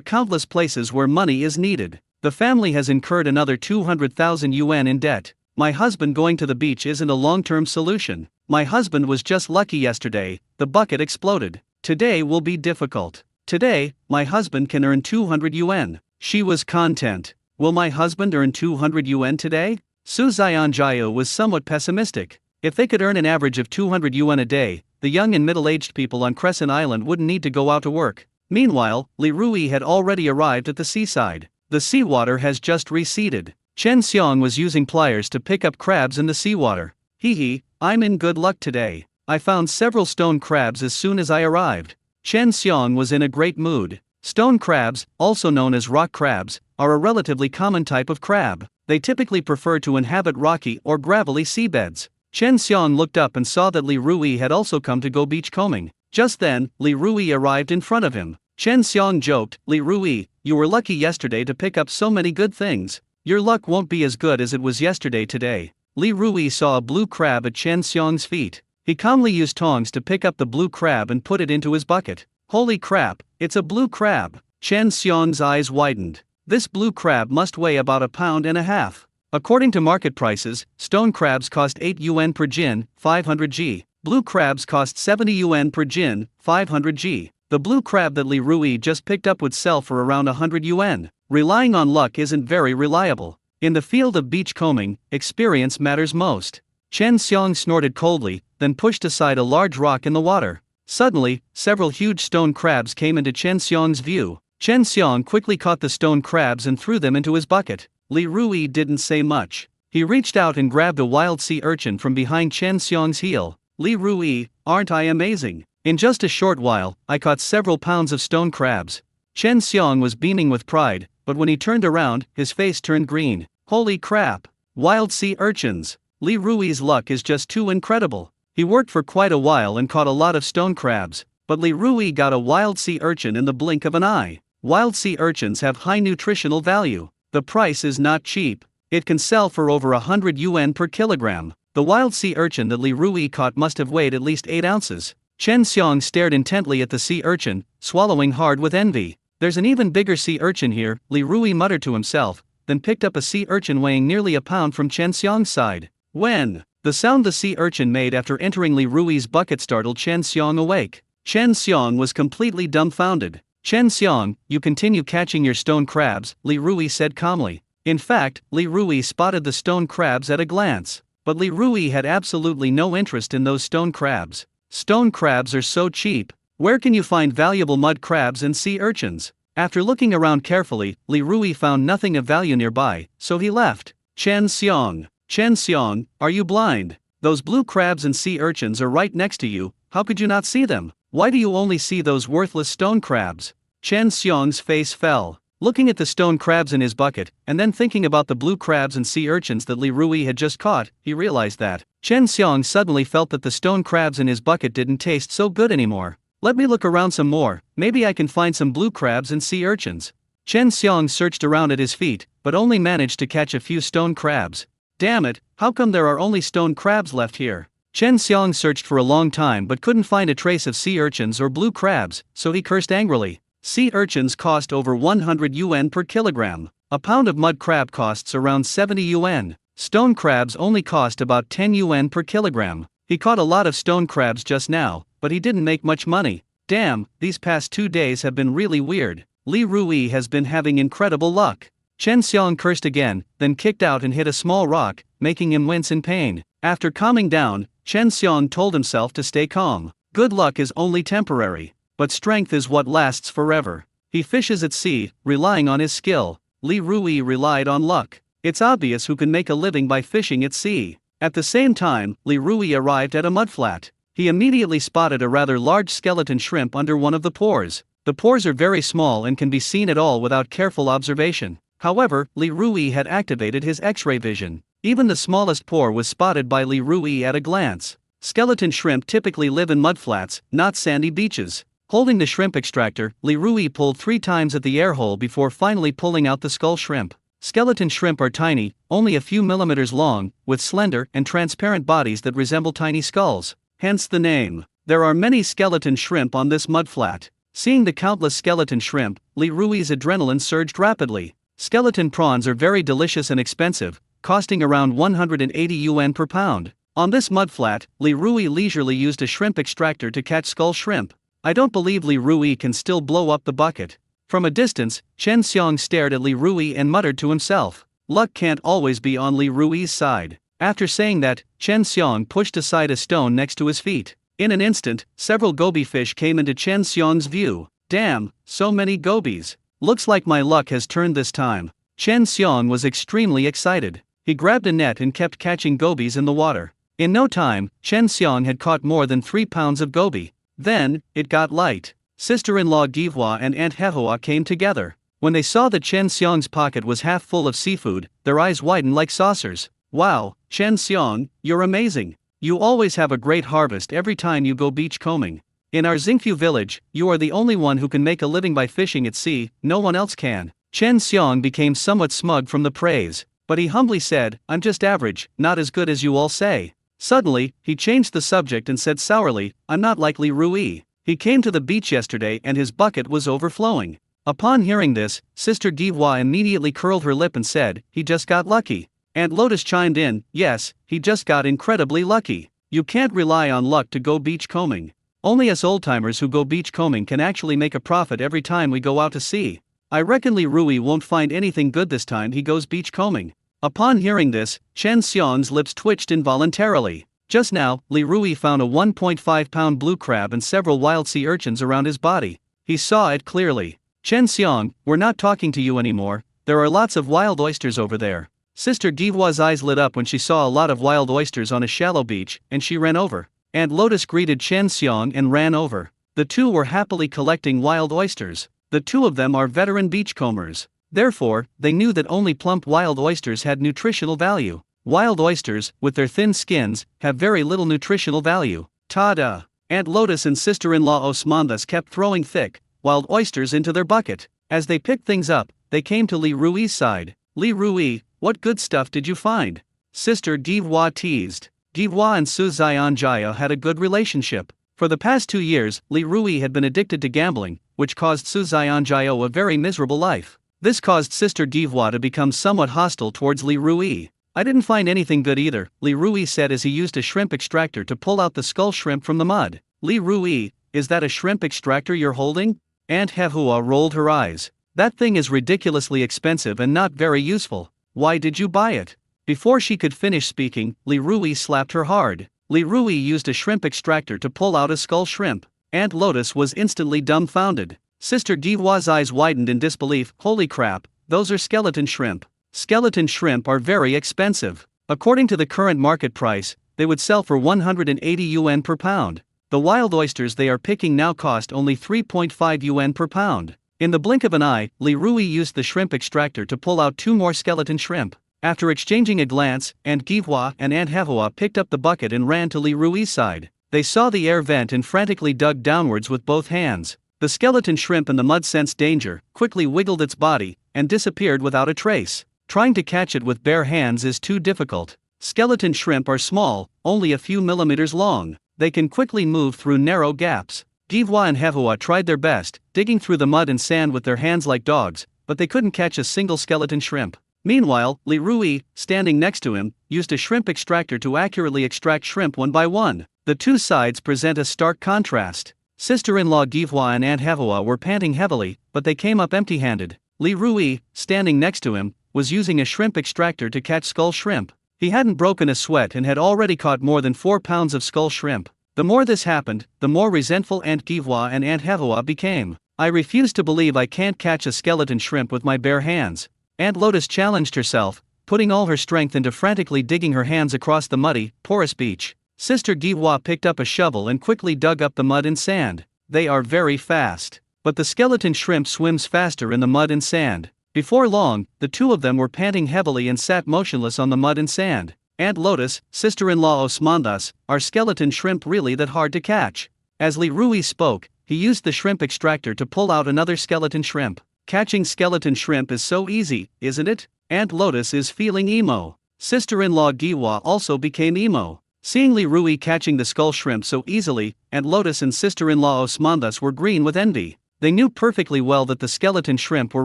countless places where money is needed. The family has incurred another 200,000 yuan in debt. My husband going to the beach isn't a long-term solution. My husband was just lucky yesterday, the bucket exploded. Today will be difficult. Today, my husband can earn 200 yuan. She was content. Will my husband earn 200 yuan today? Su Zionjia was somewhat pessimistic. If they could earn an average of 200 yuan a day, the young and middle-aged people on Crescent Island wouldn't need to go out to work. Meanwhile, Li Rui had already arrived at the seaside. The seawater has just receded. Chen Xiong was using pliers to pick up crabs in the seawater. Hee, I'm in good luck today. I found several stone crabs as soon as I arrived. Chen Xiong was in a great mood. Stone crabs, also known as rock crabs, are a relatively common type of crab. They typically prefer to inhabit rocky or gravelly seabeds. Chen Xiong looked up and saw that Li Rui had also come to go beachcombing. Just then, Li Rui arrived in front of him. Chen Xiong joked, Li Rui, you were lucky yesterday to pick up so many good things. Your luck won't be as good as it was yesterday today. Li Rui saw a blue crab at Chen Xiong's feet. He calmly used tongs to pick up the blue crab and put it into his bucket. Holy crap, it's a blue crab. Chen Xiong's eyes widened. This blue crab must weigh about 1.5 pounds. According to market prices, stone crabs cost 8 yuan per jin, 500 G. Blue crabs cost 70 yuan per jin, 500 G. The blue crab that Li Rui just picked up would sell for around 100 yuan. Relying on luck isn't very reliable. In the field of beachcombing, experience matters most. Chen Xiang snorted coldly, then pushed aside a large rock in the water. Suddenly, several huge stone crabs came into Chen Xiang's view. Chen Xiang quickly caught the stone crabs and threw them into his bucket. Li Rui didn't say much. He reached out and grabbed a wild sea urchin from behind Chen Xiang's heel. Li Rui, aren't I amazing? In just a short while, I caught several pounds of stone crabs. Chen Xiang was beaming with pride, but when he turned around, his face turned green. Holy crap! Wild sea urchins! Li Rui's luck is just too incredible. He worked for quite a while and caught a lot of stone crabs, but Li Rui got a wild sea urchin in the blink of an eye. Wild sea urchins have high nutritional value. The price is not cheap. It can sell for over 100 yuan per kilogram. The wild sea urchin that Li Rui caught must have weighed at least 8 ounces. Chen Xiang stared intently at the sea urchin, swallowing hard with envy. There's an even bigger sea urchin here, Li Rui muttered to himself, then picked up a sea urchin weighing nearly a pound from Chen Xiang's side. When the sound the sea urchin made after entering Li Rui's bucket startled Chen Xiang awake. Chen Xiang was completely dumbfounded. Chen Xiang, you continue catching your stone crabs, Li Rui said calmly. In fact, Li Rui spotted the stone crabs at a glance. But Li Rui had absolutely no interest in those stone crabs. Stone crabs are so cheap. Where can you find valuable mud crabs and sea urchins? After looking around carefully, Li Rui found nothing of value nearby, so he left. Chen Xiang, are you blind? Those blue crabs and sea urchins are right next to you, how could you not see them? Why do you only see those worthless stone crabs? Chen Xiang's face fell. Looking at the stone crabs in his bucket, and then thinking about the blue crabs and sea urchins that Li Rui had just caught, he realized that. Chen Xiang suddenly felt that the stone crabs in his bucket didn't taste so good anymore. Let me look around some more, maybe I can find some blue crabs and sea urchins. Chen Xiang searched around at his feet, but only managed to catch a few stone crabs. Damn it, how come there are only stone crabs left here? Chen Xiang searched for a long time but couldn't find a trace of sea urchins or blue crabs, so he cursed angrily. Sea urchins cost over 100 yuan per kilogram. A pound of mud crab costs around 70 yuan. Stone crabs only cost about 10 yuan per kilogram. He caught a lot of stone crabs just now, but he didn't make much money. Damn, these past 2 days have been really weird. Li Rui has been having incredible luck. Chen Xiang cursed again, then kicked out and hit a small rock, making him wince in pain. After calming down, Chen Xiang told himself to stay calm. Good luck is only temporary, but strength is what lasts forever. He fishes at sea, relying on his skill. Li Rui relied on luck. It's obvious who can make a living by fishing at sea. At the same time, Li Rui arrived at a mudflat. He immediately spotted a rather large skeleton shrimp under one of the pores. The pores are very small and can be seen at all without careful observation. However, Li Rui had activated his X-ray vision. Even the smallest pore was spotted by Li Rui at a glance. Skeleton shrimp typically live in mudflats, not sandy beaches. Holding the shrimp extractor, Li Rui pulled 3 times at the air hole before finally pulling out the skull shrimp. Skeleton shrimp are tiny, only a few millimeters long, with slender and transparent bodies that resemble tiny skulls. Hence the name. There are many skeleton shrimp on this mudflat. Seeing the countless skeleton shrimp, Li Rui's adrenaline surged rapidly. Skeleton prawns are very delicious and expensive, costing around 180 yuan per pound. On this mudflat, Li Rui leisurely used a shrimp extractor to catch skull shrimp. I don't believe Li Rui can still blow up the bucket. From a distance, Chen Xiang stared at Li Rui and muttered to himself. Luck can't always be on Li Rui's side. After saying that, Chen Xiang pushed aside a stone next to his feet. In an instant, several goby fish came into Chen Xiang's view. Damn, so many gobies. Looks like my luck has turned this time. Chen Xiang was extremely excited. He grabbed a net and kept catching gobies in the water. In no time, Chen Xiang had caught more than 3 pounds of goby. Then, it got light. Sister-in-law Gihua and Aunt Hehua came together. When they saw that Chen Xiang's pocket was half full of seafood, their eyes widened like saucers. Wow, Chen Xiang, you're amazing. You always have a great harvest every time you go beach combing. In our Xingfu village, you are the only one who can make a living by fishing at sea, no one else can. Chen Xiang became somewhat smug from the praise, but he humbly said, I'm just average, not as good as you all say. Suddenly, he changed the subject and said sourly, I'm not like Li Rui. He came to the beach yesterday and his bucket was overflowing. Upon hearing this, Sister Gihua immediately curled her lip and said, he just got lucky. Aunt Lotus chimed in, yes, he just got incredibly lucky. You can't rely on luck to go beach combing. Only us old-timers who go beach combing can actually make a profit every time we go out to sea. I reckon Li Rui won't find anything good this time he goes beach combing. Upon hearing this, Chen Xiong's lips twitched involuntarily. Just now, Li Rui found a 1.5-pound blue crab and several wild sea urchins around his body. He saw it clearly. Chen Xiong, we're not talking to you anymore, there are lots of wild oysters over there. Sister Divoi's eyes lit up when she saw a lot of wild oysters on a shallow beach, and she ran over. Aunt Lotus greeted Chen Xiong and ran over. The two were happily collecting wild oysters. The two of them are veteran beachcombers. Therefore, they knew that only plump wild oysters had nutritional value. Wild oysters, with their thin skins, have very little nutritional value. Ta-da! Aunt Lotus and sister-in-law Osmanthus kept throwing thick, wild oysters into their bucket. As they picked things up, they came to Li Rui's side. Li Rui, what good stuff did you find? Sister Divoi teased. Divoi and Su Xianjiao had a good relationship. For the past 2 years, Li Rui had been addicted to gambling, which caused Su Xianjiao a very miserable life. This caused Sister Divoi to become somewhat hostile towards Li Rui. I didn't find anything good either, Li Rui said as he used a shrimp extractor to pull out the skull shrimp from the mud. Li Rui, is that a shrimp extractor you're holding? Aunt Hehua rolled her eyes. That thing is ridiculously expensive and not very useful. Why did you buy it? Before she could finish speaking, Li Rui slapped her hard. Li Rui used a shrimp extractor to pull out a skull shrimp. Aunt Lotus was instantly dumbfounded. Sister Divoi's eyes widened in disbelief. Holy crap, those are skeleton shrimp. Skeleton shrimp are very expensive. According to the current market price, they would sell for 180 yuan per pound. The wild oysters they are picking now cost only 3.5 yuan per pound. In the blink of an eye, Li Rui used the shrimp extractor to pull out 2 more skeleton shrimp. After exchanging a glance, Aunt Givua and Aunt Hehua picked up the bucket and ran to Li Rui's side. They saw the air vent and frantically dug downwards with both hands. The skeleton shrimp in the mud sensed danger, quickly wiggled its body, and disappeared without a trace. Trying to catch it with bare hands is too difficult. Skeleton shrimp are small, only a few millimeters long. They can quickly move through narrow gaps. Divoi and Hehua tried their best, digging through the mud and sand with their hands like dogs, but they couldn't catch a single skeleton shrimp. Meanwhile, Li Rui, standing next to him, used a shrimp extractor to accurately extract shrimp one by one. The two sides present a stark contrast. Sister-in-law Divoi and Aunt Hehua were panting heavily, but they came up empty-handed. Li Rui, standing next to him, was using a shrimp extractor to catch skull shrimp. He hadn't broken a sweat and had already caught more than 4 pounds of skull shrimp. The more this happened, the more resentful Aunt Givua and Aunt Hehua became. I refuse to believe I can't catch a skeleton shrimp with my bare hands. Aunt Lotus challenged herself, putting all her strength into frantically digging her hands across the muddy, porous beach. Sister Divoi picked up a shovel and quickly dug up the mud and sand. They are very fast. But the skeleton shrimp swims faster in the mud and sand. Before long, the two of them were panting heavily and sat motionless on the mud and sand. Aunt Lotus, sister-in-law Osmanthus, are skeleton shrimp really that hard to catch? As Li Rui spoke, he used the shrimp extractor to pull out another skeleton shrimp. Catching skeleton shrimp is so easy, isn't it? Aunt Lotus is feeling emo. Sister-in-law Giwa also became emo. Seeing Li Rui catching the skull shrimp so easily, Aunt Lotus and sister-in-law Osmanthus were green with envy. They knew perfectly well that the skeleton shrimp were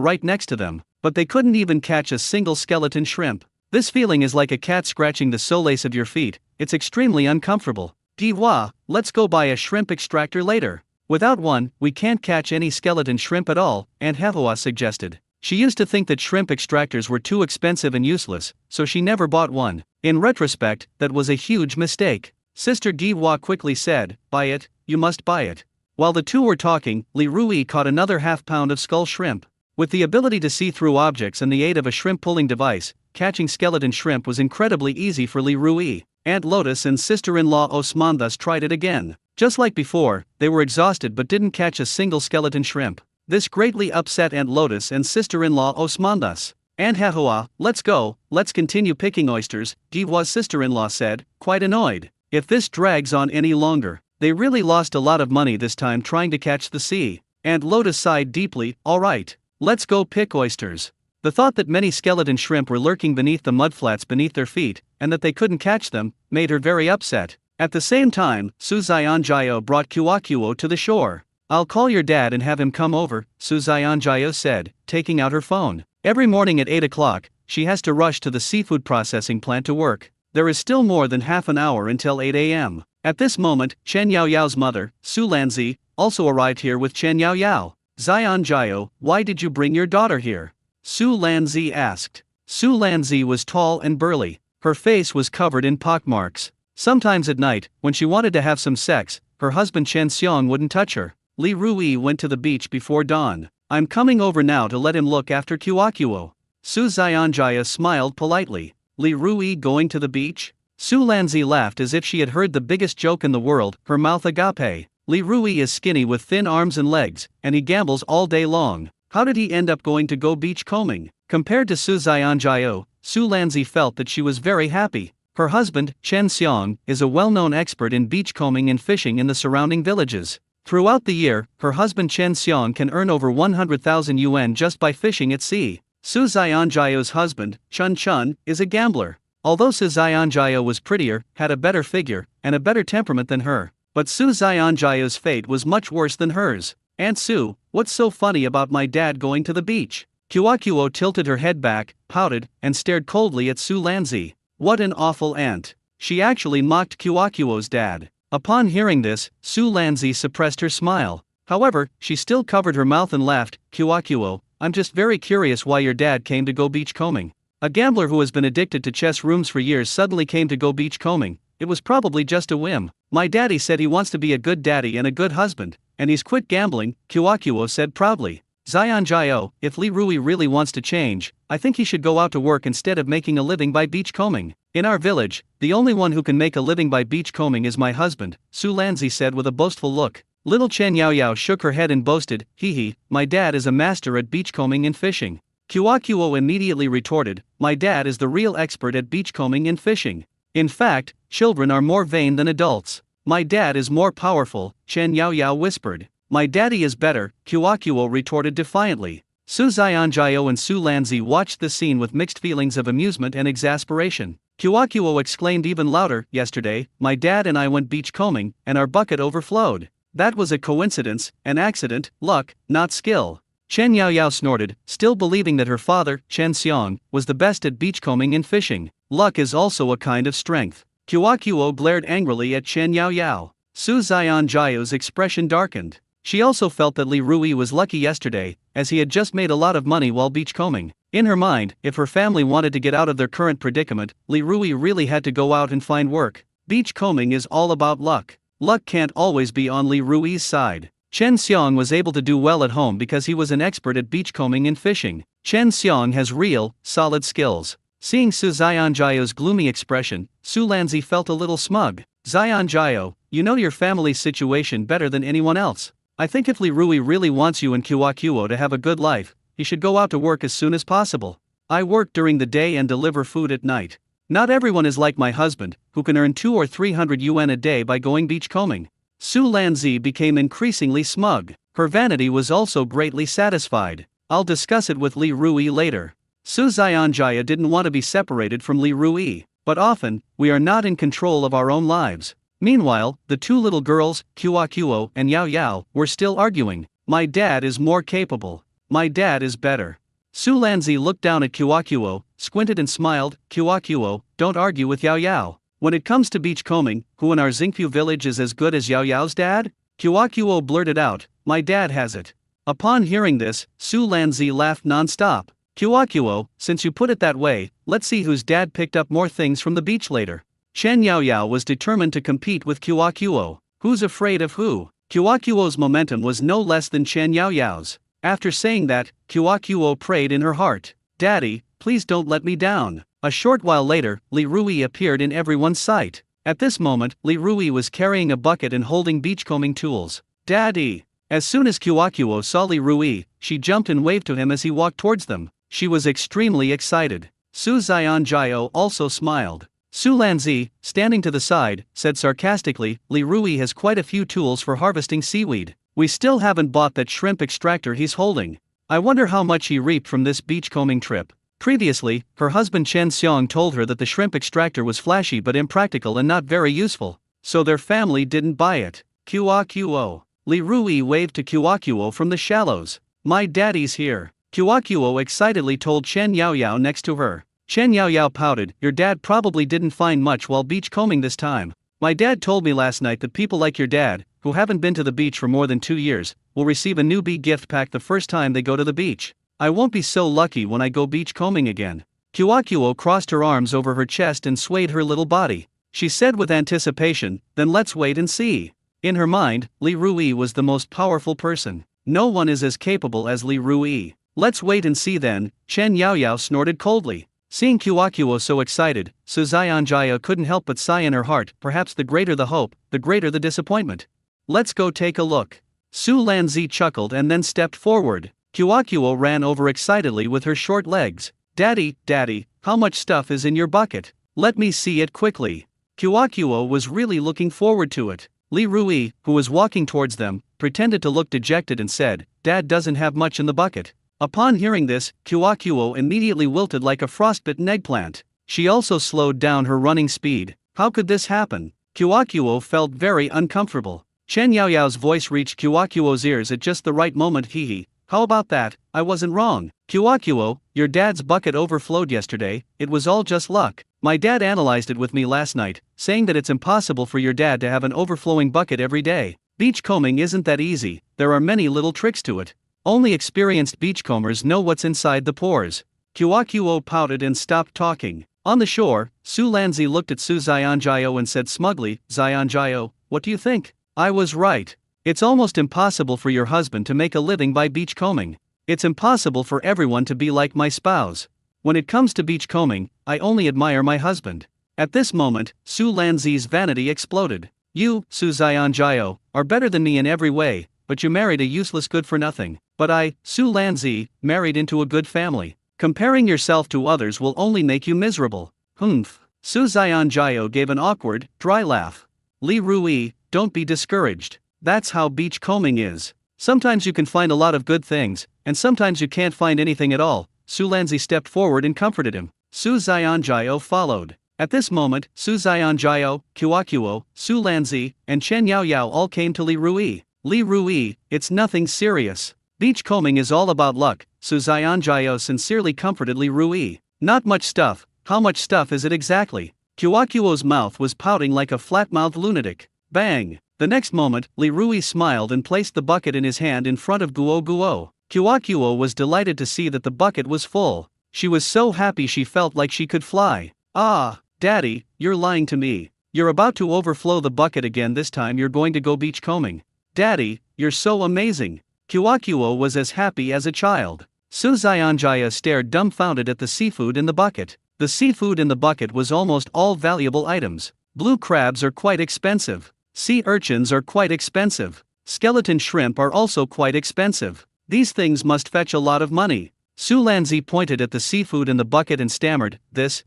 right next to them, but they couldn't even catch a single skeleton shrimp. This feeling is like a cat scratching the soles of your feet. It's extremely uncomfortable. Diwa, let's go buy a shrimp extractor later. Without one, we can't catch any skeleton shrimp at all, Aunt Hehua suggested. She used to think that shrimp extractors were too expensive and useless, so she never bought one. In retrospect, that was a huge mistake. Sister Diwa quickly said, "Buy it, you must buy it." While the two were talking, Li Rui caught another half-pound of skull shrimp. With the ability to see through objects and the aid of a shrimp-pulling device, catching skeleton shrimp was incredibly easy for Li Rui. Aunt Lotus and sister-in-law Osmanthus tried it again. Just like before, they were exhausted but didn't catch a single skeleton shrimp. This greatly upset Aunt Lotus and sister-in-law Osmanthus. Aunt Hehua, let's continue picking oysters, Diwa's sister-in-law said, quite annoyed. If this drags on any longer, they really lost a lot of money this time trying to catch the sea. Aunt Lotus sighed deeply, alright, let's go pick oysters. The thought that many skeleton shrimp were lurking beneath the mudflats beneath their feet, and that they couldn't catch them, made her very upset. At the same time, Su Xianjiao brought Kuakuo to the shore. I'll call your dad and have him come over, Su Xianjiao said, taking out her phone. Every morning at 8 o'clock, she has to rush to the seafood processing plant to work. There is still more than half an hour until 8 a.m. At this moment, Chen Yaoyao's mother, Su Lanzi, also arrived here with Chen Yaoyao. Xianjiao, why did you bring your daughter here? Su Lanzi asked. Su Lanzi was tall and burly. Her face was covered in pockmarks. Sometimes at night, when she wanted to have some sex, her husband Chen Xiong wouldn't touch her. Li Rui went to the beach before dawn. I'm coming over now to let him look after Kuakuo. Su Xianjia smiled politely. Li Rui going to the beach? Su Lanzi laughed as if she had heard the biggest joke in the world, her mouth agape. Li Rui is skinny with thin arms and legs, and he gambles all day long. How did he end up going to go beach combing? Compared to Su Xianjio, Su Lanzi felt that she was very happy. Her husband, Chen Xiong, is a well-known expert in beach combing and fishing in the surrounding villages. Throughout the year, her husband Chen Xiong can earn over 100,000 yuan just by fishing at sea. Su Xianjio's husband, Chun Chun, is a gambler. Although Su Xianjio was prettier, had a better figure, and a better temperament than her, but Su Xianjio's fate was much worse than hers. Aunt Su, what's so funny about my dad going to the beach? Kuakuo tilted her head back, pouted, and stared coldly at Su Lanzi. What an awful aunt. She actually mocked Kuakuo's dad. Upon hearing this, Su Lanzi suppressed her smile. However, she still covered her mouth and laughed. Kuakuo, I'm just very curious why your dad came to go beach combing. A gambler who has been addicted to chess rooms for years suddenly came to go beach combing. It was probably just a whim. My daddy said he wants to be a good daddy and a good husband, and he's quit gambling, Kuakuo said proudly. Xianjio, if Li Rui really wants to change, I think he should go out to work instead of making a living by beach combing. In our village, the only one who can make a living by beach combing is my husband, Su Lanzi said with a boastful look. Little Chen Yaoyao shook her head and boasted, hee, my dad is a master at beach combing and fishing. Kuakuo immediately retorted, my dad is the real expert at beach combing and fishing. In fact, children are more vain than adults. My dad is more powerful, Chen Yaoyao whispered. My daddy is better, Kuakuo retorted defiantly. Su Xianjio and Su Lanzi watched the scene with mixed feelings of amusement and exasperation. Kuakuo exclaimed even louder, yesterday, my dad and I went beach combing, and our bucket overflowed. That was a coincidence, an accident, luck, not skill. Chen Yaoyao snorted, still believing that her father, Chen Xiong, was the best at beach combing and fishing. Luck is also a kind of strength. Kuakuo glared angrily at Chen Yaoyao. Su Xianjio's expression darkened. She also felt that Li Rui was lucky yesterday, as he had just made a lot of money while beach combing. In her mind, if her family wanted to get out of their current predicament, Li Rui really had to go out and find work. Beach combing is all about luck. Luck can't always be on Li Rui's side. Chen Xiong was able to do well at home because he was an expert at beach combing and fishing. Chen Xiong has real, solid skills. Seeing Su Xianjio's gloomy expression, Su Lanzi felt a little smug. Xianjio, you know your family's situation better than anyone else. I think if Li Rui really wants you and Kuakuo to have a good life, he should go out to work as soon as possible. I work during the day and deliver food at night. Not everyone is like my husband, who can earn 200 or 300 yuan a day by going beach combing. Su Lanzi became increasingly smug. Her vanity was also greatly satisfied. I'll discuss it with Li Rui later. Su Xianjia didn't want to be separated from Li Rui, but often, we are not in control of our own lives. Meanwhile, the two little girls, Kuakuo and Yao Yao, were still arguing. My dad is more capable. My dad is better. Su Lanzi looked down at Kuakuo, squinted and smiled. Kuakuo, don't argue with Yao Yao. When it comes to beach combing, who in our Xingfu village is as good as Yao Yao's dad? Kuakuo blurted out, my dad has it. Upon hearing this, Su Lanzi laughed non-stop. Kuakuo, since you put it that way, let's see whose dad picked up more things from the beach later. Chen Yaoyao was determined to compete with Kuakuo. Who's afraid of who? Kuakuo's momentum was no less than Chen Yaoyao's. After saying that, Kuakuo prayed in her heart, Daddy, please don't let me down. A short while later, Li Rui appeared in everyone's sight. At this moment, Li Rui was carrying a bucket and holding beachcombing tools. Daddy! As soon as Kuakuo saw Li Rui, she jumped and waved to him as he walked towards them. She was extremely excited. Su Xianjio also smiled. Su Lanzi, standing to the side, said sarcastically, Li Rui has quite a few tools for harvesting seaweed. We still haven't bought that shrimp extractor he's holding. I wonder how much he reaped from this beachcombing trip. Previously, her husband Chen Xiong told her that the shrimp extractor was flashy but impractical and not very useful, so their family didn't buy it. Kuakuo. Li Rui waved to Kuakuo from the shallows. My daddy's here. Kuakuo excitedly told Chen Yaoyao next to her. Chen Yaoyao pouted, your dad probably didn't find much while beachcombing this time. My dad told me last night that people like your dad, who haven't been to the beach for more than 2 years, will receive a newbie gift pack the first time they go to the beach. I won't be so lucky when I go beachcombing again. Kyokuo crossed her arms over her chest and swayed her little body. She said with anticipation, "Then let's wait and see." In her mind, Li Rui was the most powerful person. No one is as capable as Li Rui. "Let's wait and see then," Chen Yaoyao snorted coldly. Seeing Kyokuo so excited, Su Xianjia couldn't help but sigh in her heart. Perhaps the greater the hope, the greater the disappointment. "Let's go take a look." Su Lanzi chuckled and then stepped forward. Kyokuo ran over excitedly with her short legs. "Daddy, Daddy, how much stuff is in your bucket? Let me see it quickly." Kyokuo was really looking forward to it. Li Rui, who was walking towards them, pretended to look dejected and said, "Dad doesn't have much in the bucket." Upon hearing this, Kyokuo immediately wilted like a frostbitten eggplant. She also slowed down her running speed. How could this happen? Kyokuo felt very uncomfortable. Chen Yaoyao's voice reached Kyokuo's ears at just the right moment. "Hee. How about that? I wasn't wrong. Kyokuo, your dad's bucket overflowed yesterday. It was all just luck. My dad analyzed it with me last night, saying that it's impossible for your dad to have an overflowing bucket every day. Beachcombing isn't that easy, there are many little tricks to it. Only experienced beachcombers know what's inside the pores." Kyokuo pouted and stopped talking. On the shore, Su Lanzi looked at Su Xianjio and said smugly, "Xianjio, what do you think? I was right. It's almost impossible for your husband to make a living by beachcombing. It's impossible for everyone to be like my spouse. When it comes to beachcombing, I only admire my husband." At this moment, Su Lanzi's vanity exploded. "You, Su Xianjio, are better than me in every way, but you married a useless good-for-nothing. But I, Su Lanzi, married into a good family. Comparing yourself to others will only make you miserable." "Humph." Su Xianjio gave an awkward, dry laugh. "Li Rui, don't be discouraged. That's how beachcombing is. Sometimes you can find a lot of good things, and sometimes you can't find anything at all." Su Lanzi stepped forward and comforted him. Su Xianjio followed. At this moment, Su Xianjio, Kyokuo, Su Lanzi, and Chen Yaoyao all came to Li Rui. "Li Rui, it's nothing serious. Beachcombing is all about luck." Su Xianjio sincerely comforted Li Rui. "Not much stuff. How much stuff is it exactly?" Kyokuo's mouth was pouting like a flat-mouthed lunatic. Bang! The next moment, Li Rui smiled and placed the bucket in his hand in front of Guo. Kyokuo was delighted to see that the bucket was full. She was so happy she felt like she could fly. "Ah, Daddy, you're lying to me. You're about to overflow the bucket again. This time you're going to go beachcombing. Daddy, you're so amazing." Kyokuo was as happy as a child. Su Xianjia stared dumbfounded at the seafood in the bucket. The seafood in the bucket was almost all valuable items. Blue crabs are quite expensive. Sea urchins are quite expensive. Skeleton shrimp are also quite expensive. These things must fetch a lot of money. Su Lanzi pointed at the seafood in the bucket and stammered, this.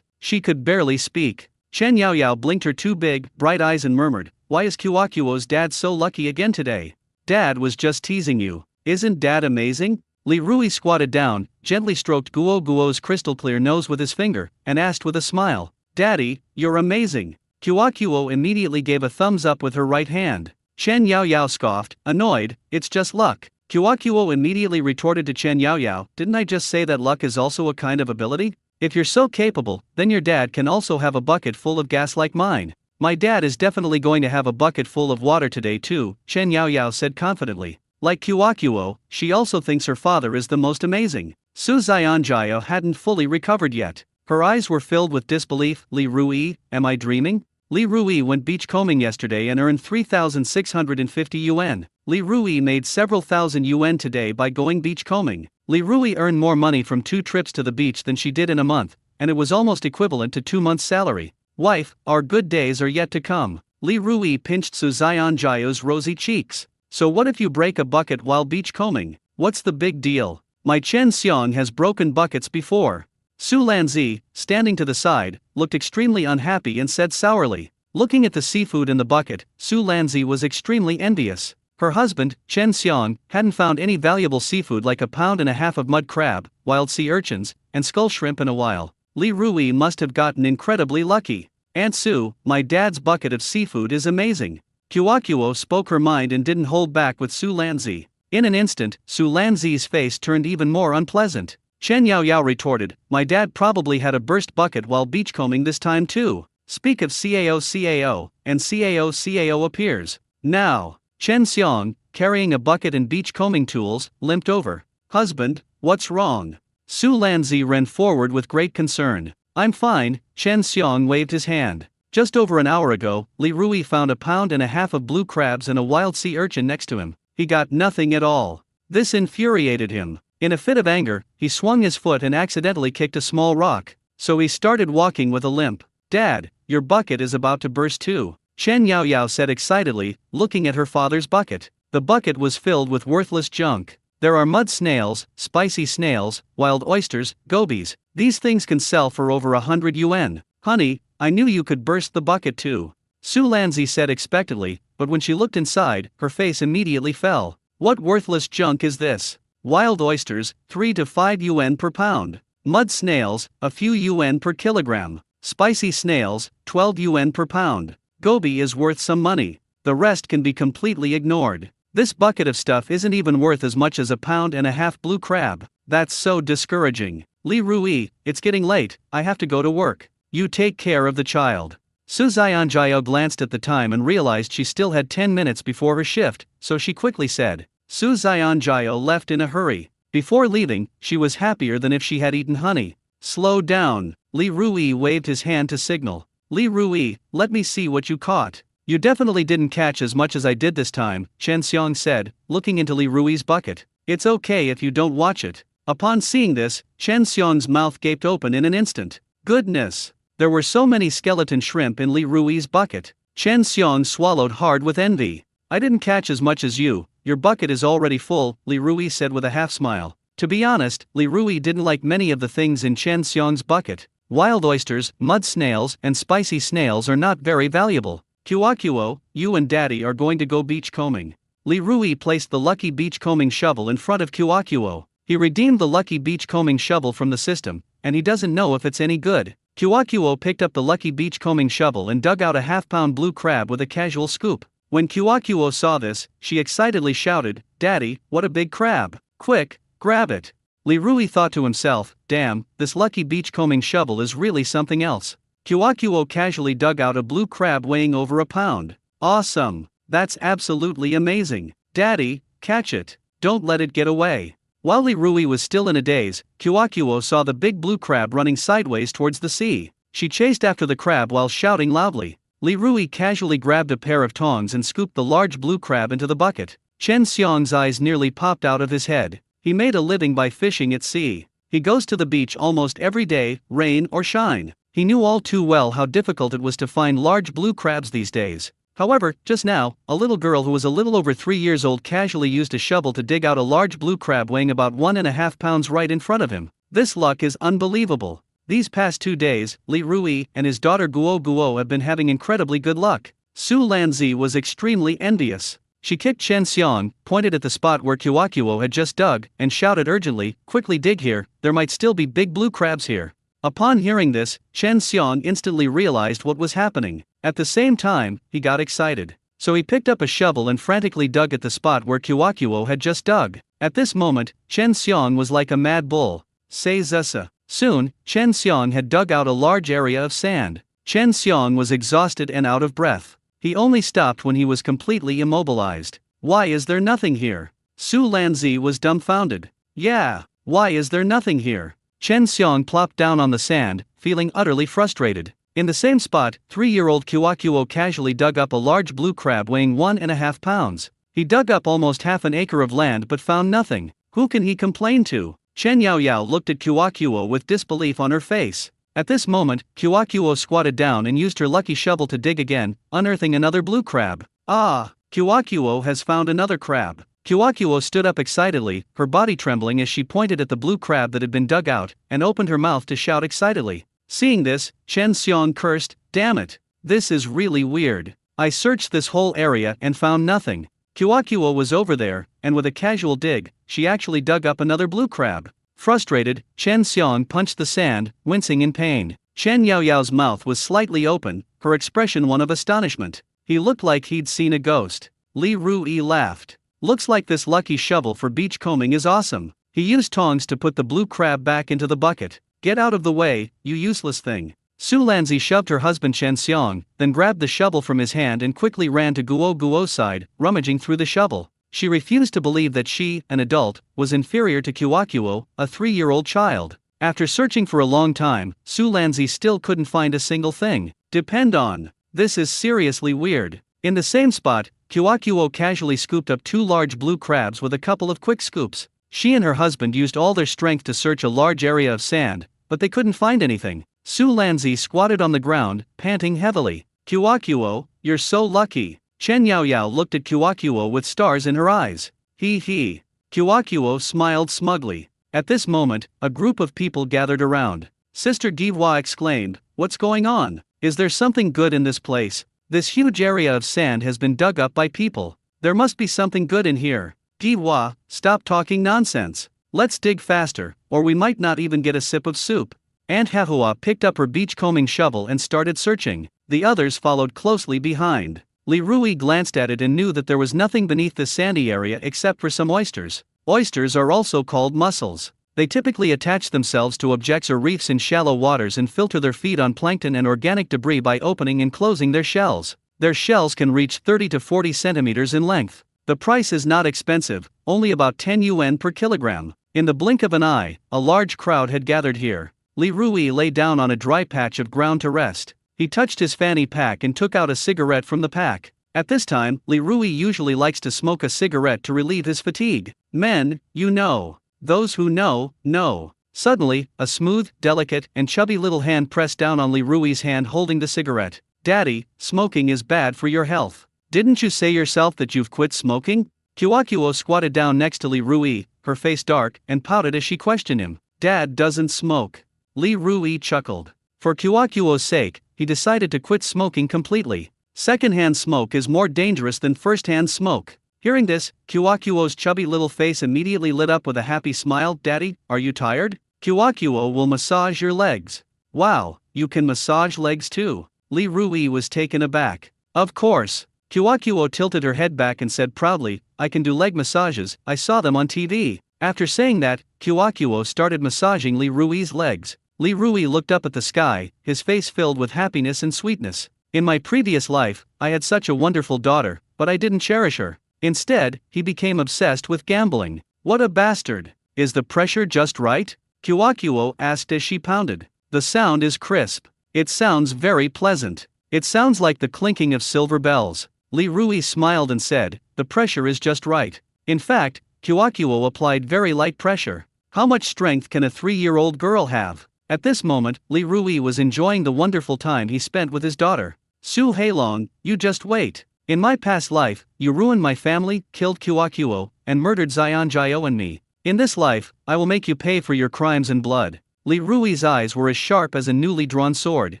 She could barely speak. Chen Yaoyao blinked her two big, bright eyes and murmured, "Why is Kyokuo's dad so lucky again today?" "Dad was just teasing you. Isn't Dad amazing?" Li Rui squatted down, gently stroked Guo's crystal-clear nose with his finger, and asked with a smile, "Daddy, you're amazing." Kyokuo immediately gave a thumbs up with her right hand. Chen Yaoyao scoffed, annoyed, "It's just luck." Kyokuo immediately retorted to Chen Yaoyao, "Didn't I just say that luck is also a kind of ability? If you're so capable, then your dad can also have a bucket full of gas like mine." "My dad is definitely going to have a bucket full of water today too," Chen Yaoyao said confidently. Like Kyokuo, she also thinks her father is the most amazing. Su Xianjia hadn't fully recovered yet. Her eyes were filled with disbelief. "Li Rui, am I dreaming?" Li Rui went beachcombing yesterday and earned 3,650 yuan. Li Rui made several thousand yuan today by going beachcombing. Li Rui earned more money from 2 trips to the beach than she did in a month, and it was almost equivalent to 2 months' salary. "Wife, our good days are yet to come." Li Rui pinched Su Xianjia's rosy cheeks. "So what if you break a bucket while beachcombing? What's the big deal? My Chen Xiong has broken buckets before." Su Lanzi, standing to the side, looked extremely unhappy and said sourly. Looking at the seafood in the bucket, Su Lanzi was extremely envious. Her husband, Chen Xiong, hadn't found any valuable seafood like 1.5 pounds of mud crab, wild sea urchins, and skull shrimp in a while. Li Rui must have gotten incredibly lucky. "Aunt Su, my dad's bucket of seafood is amazing." Kyokuo spoke her mind and didn't hold back with Su Lanzi. In an instant, Su Lanzi's face turned even more unpleasant. Chen Yaoyao retorted, "My dad probably had a burst bucket while beachcombing this time too." Speak of CAO, and CAO appears. Now, Chen Xiong, carrying a bucket and beachcombing tools, limped over. "Husband, what's wrong?" Su Lanzi ran forward with great concern. I'm fine, Chen Xiong waved his hand. Just over an hour ago, Li Rui found 1.5 pounds of blue crabs and a wild sea urchin next to him. He got nothing at all. This infuriated him. In a fit of anger, he swung his foot and accidentally kicked a small rock, so he started walking with a limp. Dad, your bucket is about to burst too, Chen Yaoyao said excitedly, looking at her father's bucket. The bucket was filled with worthless junk. There are mud snails, spicy snails, wild oysters, gobies. These things can sell for over 100 yuan. Honey, I knew you could burst the bucket too, Su Lanzi said expectantly, but when she looked inside, her face immediately fell. What worthless junk is this? Wild oysters, 3 to 5 yuan per pound. Mud snails, a few yuan per kilogram. Spicy snails, 12 yuan per pound. Gobi is worth some money. The rest can be completely ignored. This bucket of stuff isn't even worth as much as 1.5 pounds blue crab. That's so discouraging. Li Rui, it's getting late, I have to go to work. You take care of the child. Su Xianjiao glanced at the time and realized she still had 10 minutes before her shift, so she quickly said. Su Xianjiao left in a hurry. Before leaving, she was happier than if she had eaten honey. Slow down, Li Rui waved his hand to signal. Li Rui, let me see what you caught. You definitely didn't catch as much as I did this time, Chen Xiong said, looking into Li Rui's bucket. It's okay if you don't watch it. Upon seeing this, Chen Xiong's mouth gaped open in an instant. Goodness! There were so many skeleton shrimp in Li Rui's bucket. Chen Xiong swallowed hard with envy. I didn't catch as much as you, your bucket is already full, Li Rui said with a half smile. To be honest, Li Rui didn't like many of the things in Chen Xiong's bucket. Wild oysters, mud snails, and spicy snails are not very valuable. Kuo, you and Daddy are going to go beach combing. Li Rui placed the lucky beach combing shovel in front of Kuo. He redeemed the lucky beach combing shovel from the system, and he doesn't know if it's any good. Kuo picked up the lucky beach combing shovel and dug out a half-pound blue crab with a casual scoop. When Kuo saw this, she excitedly shouted, Daddy, what a big crab! Quick, grab it! Li Rui thought to himself, damn, this lucky beach combing shovel is really something else. Kuo casually dug out a blue crab weighing over 1 pound. Awesome! That's absolutely amazing! Daddy, catch it! Don't let it get away! While Li Rui was still in a daze, Kuo saw the big blue crab running sideways towards the sea. She chased after the crab while shouting loudly. Li Rui casually grabbed a pair of tongs and scooped the large blue crab into the bucket. Chen Xiong's eyes nearly popped out of his head. He made a living by fishing at sea. He goes to the beach almost every day, rain or shine. He knew all too well how difficult it was to find large blue crabs these days. However, just now, a little girl who was a little over 3 years old casually used a shovel to dig out a large blue crab weighing about 1.5 pounds right in front of him. This luck is unbelievable. These past 2 days, Li Rui and his daughter Guo have been having incredibly good luck. Su Lanzi was extremely envious. She kicked Chen Xiong, pointed at the spot where Kuo had just dug, and shouted urgently, quickly dig here, there might still be big blue crabs here. Upon hearing this, Chen Xiong instantly realized what was happening. At the same time, he got excited. So he picked up a shovel and frantically dug at the spot where Kuo had just dug. At this moment, Chen Xiong was like a mad bull. Say zusa. Soon, Chen Xiong had dug out a large area of sand. Chen Xiong was exhausted and out of breath. He only stopped when he was completely immobilized. Why is there nothing here? Su Lanzi was dumbfounded. Yeah, why is there nothing here? Chen Xiong plopped down on the sand, feeling utterly frustrated. In the same spot, 3-year-old Kuo casually dug up a large blue crab weighing 1.5 pounds. He dug up almost half an acre of land but found nothing. Who can he complain to? Chen Yaoyao looked at Kuo with disbelief on her face. At this moment, Kuo squatted down and used her lucky shovel to dig again, unearthing another blue crab. Ah, Kuo has found another crab. Kuo stood up excitedly, her body trembling as she pointed at the blue crab that had been dug out, and opened her mouth to shout excitedly. Seeing this, Chen Xiong cursed, damn it. This is really weird. I searched this whole area and found nothing. Kuo was over there, and with a casual dig, she actually dug up another blue crab. Frustrated, Chen Xiong punched the sand, wincing in pain. Chen Yaoyao's mouth was slightly open, her expression one of astonishment. He looked like he'd seen a ghost. Li Rui laughed. Looks like this lucky shovel for beach combing is awesome. He used tongs to put the blue crab back into the bucket. Get out of the way, you useless thing. Su Lanzi shoved her husband Chen Xiong, then grabbed the shovel from his hand and quickly ran to Guo's side, rummaging through the shovel. She refused to believe that she, an adult, was inferior to Kyokuo, a 3-year-old child. After searching for a long time, Su Lanzi still couldn't find a single thing. Depend on. This is seriously weird. In the same spot, Kyokuo casually scooped up 2 large blue crabs with a couple of quick scoops. She and her husband used all their strength to search a large area of sand, but they couldn't find anything. Su Lanzi squatted on the ground, panting heavily. Kyokuo, you're so lucky. Chen Yaoyao looked at Kyokuo with stars in her eyes. He. Kyokuo smiled smugly. At this moment, a group of people gathered around. Sister Diwa exclaimed, "What's going on? Is there something good in this place? This huge area of sand has been dug up by people. There must be something good in here. Diwa, stop talking nonsense. Let's dig faster, or we might not even get a sip of soup." Aunt Hahua picked up her beachcombing shovel and started searching. The others followed closely behind. Li Rui glanced at it and knew that there was nothing beneath the sandy area except for some oysters. Oysters are also called mussels. They typically attach themselves to objects or reefs in shallow waters and filter their feed on plankton and organic debris by opening and closing their shells. Their shells can reach 30 to 40 centimeters in length. The price is not expensive, only about 10 yuan per kilogram. In the blink of an eye, a large crowd had gathered here. Li Rui lay down on a dry patch of ground to rest. He touched his fanny pack and took out a cigarette from the pack. At this time, Li Rui usually likes to smoke a cigarette to relieve his fatigue. Men, you know. Those who know, know. Suddenly, a smooth, delicate, and chubby little hand pressed down on Li Rui's hand holding the cigarette. "Daddy, smoking is bad for your health. Didn't you say yourself that you've quit smoking?" Kyokuo squatted down next to Li Rui, her face dark, and pouted as she questioned him. "Dad doesn't smoke." Li Rui chuckled. For Kyokuo's sake, he decided to quit smoking completely. Secondhand smoke is more dangerous than first-hand smoke. Hearing this, Kyokuo's chubby little face immediately lit up with a happy smile. "Daddy, are you tired? Kyokuo will massage your legs." "Wow, you can massage legs too." Li Rui was taken aback. "Of course." Kyokuo tilted her head back and said proudly, "I can do leg massages, I saw them on TV." After saying that, Kyokuo started massaging Li Rui's legs. Li Rui looked up at the sky, his face filled with happiness and sweetness. "In my previous life, I had such a wonderful daughter, but I didn't cherish her. Instead, he became obsessed with gambling. What a bastard. Is the pressure just right?" Kyokuo asked as she pounded. "The sound is crisp. It sounds very pleasant. It sounds like the clinking of silver bells." Li Rui smiled and said, "The pressure is just right." In fact, Kyokuo applied very light pressure. How much strength can a 3-year-old girl have? At this moment, Li Rui was enjoying the wonderful time he spent with his daughter. "Su Heilong, you just wait. In my past life, you ruined my family, killed Kyokuo, and murdered Xianjiao and me. In this life, I will make you pay for your crimes in blood." Li Rui's eyes were as sharp as a newly drawn sword.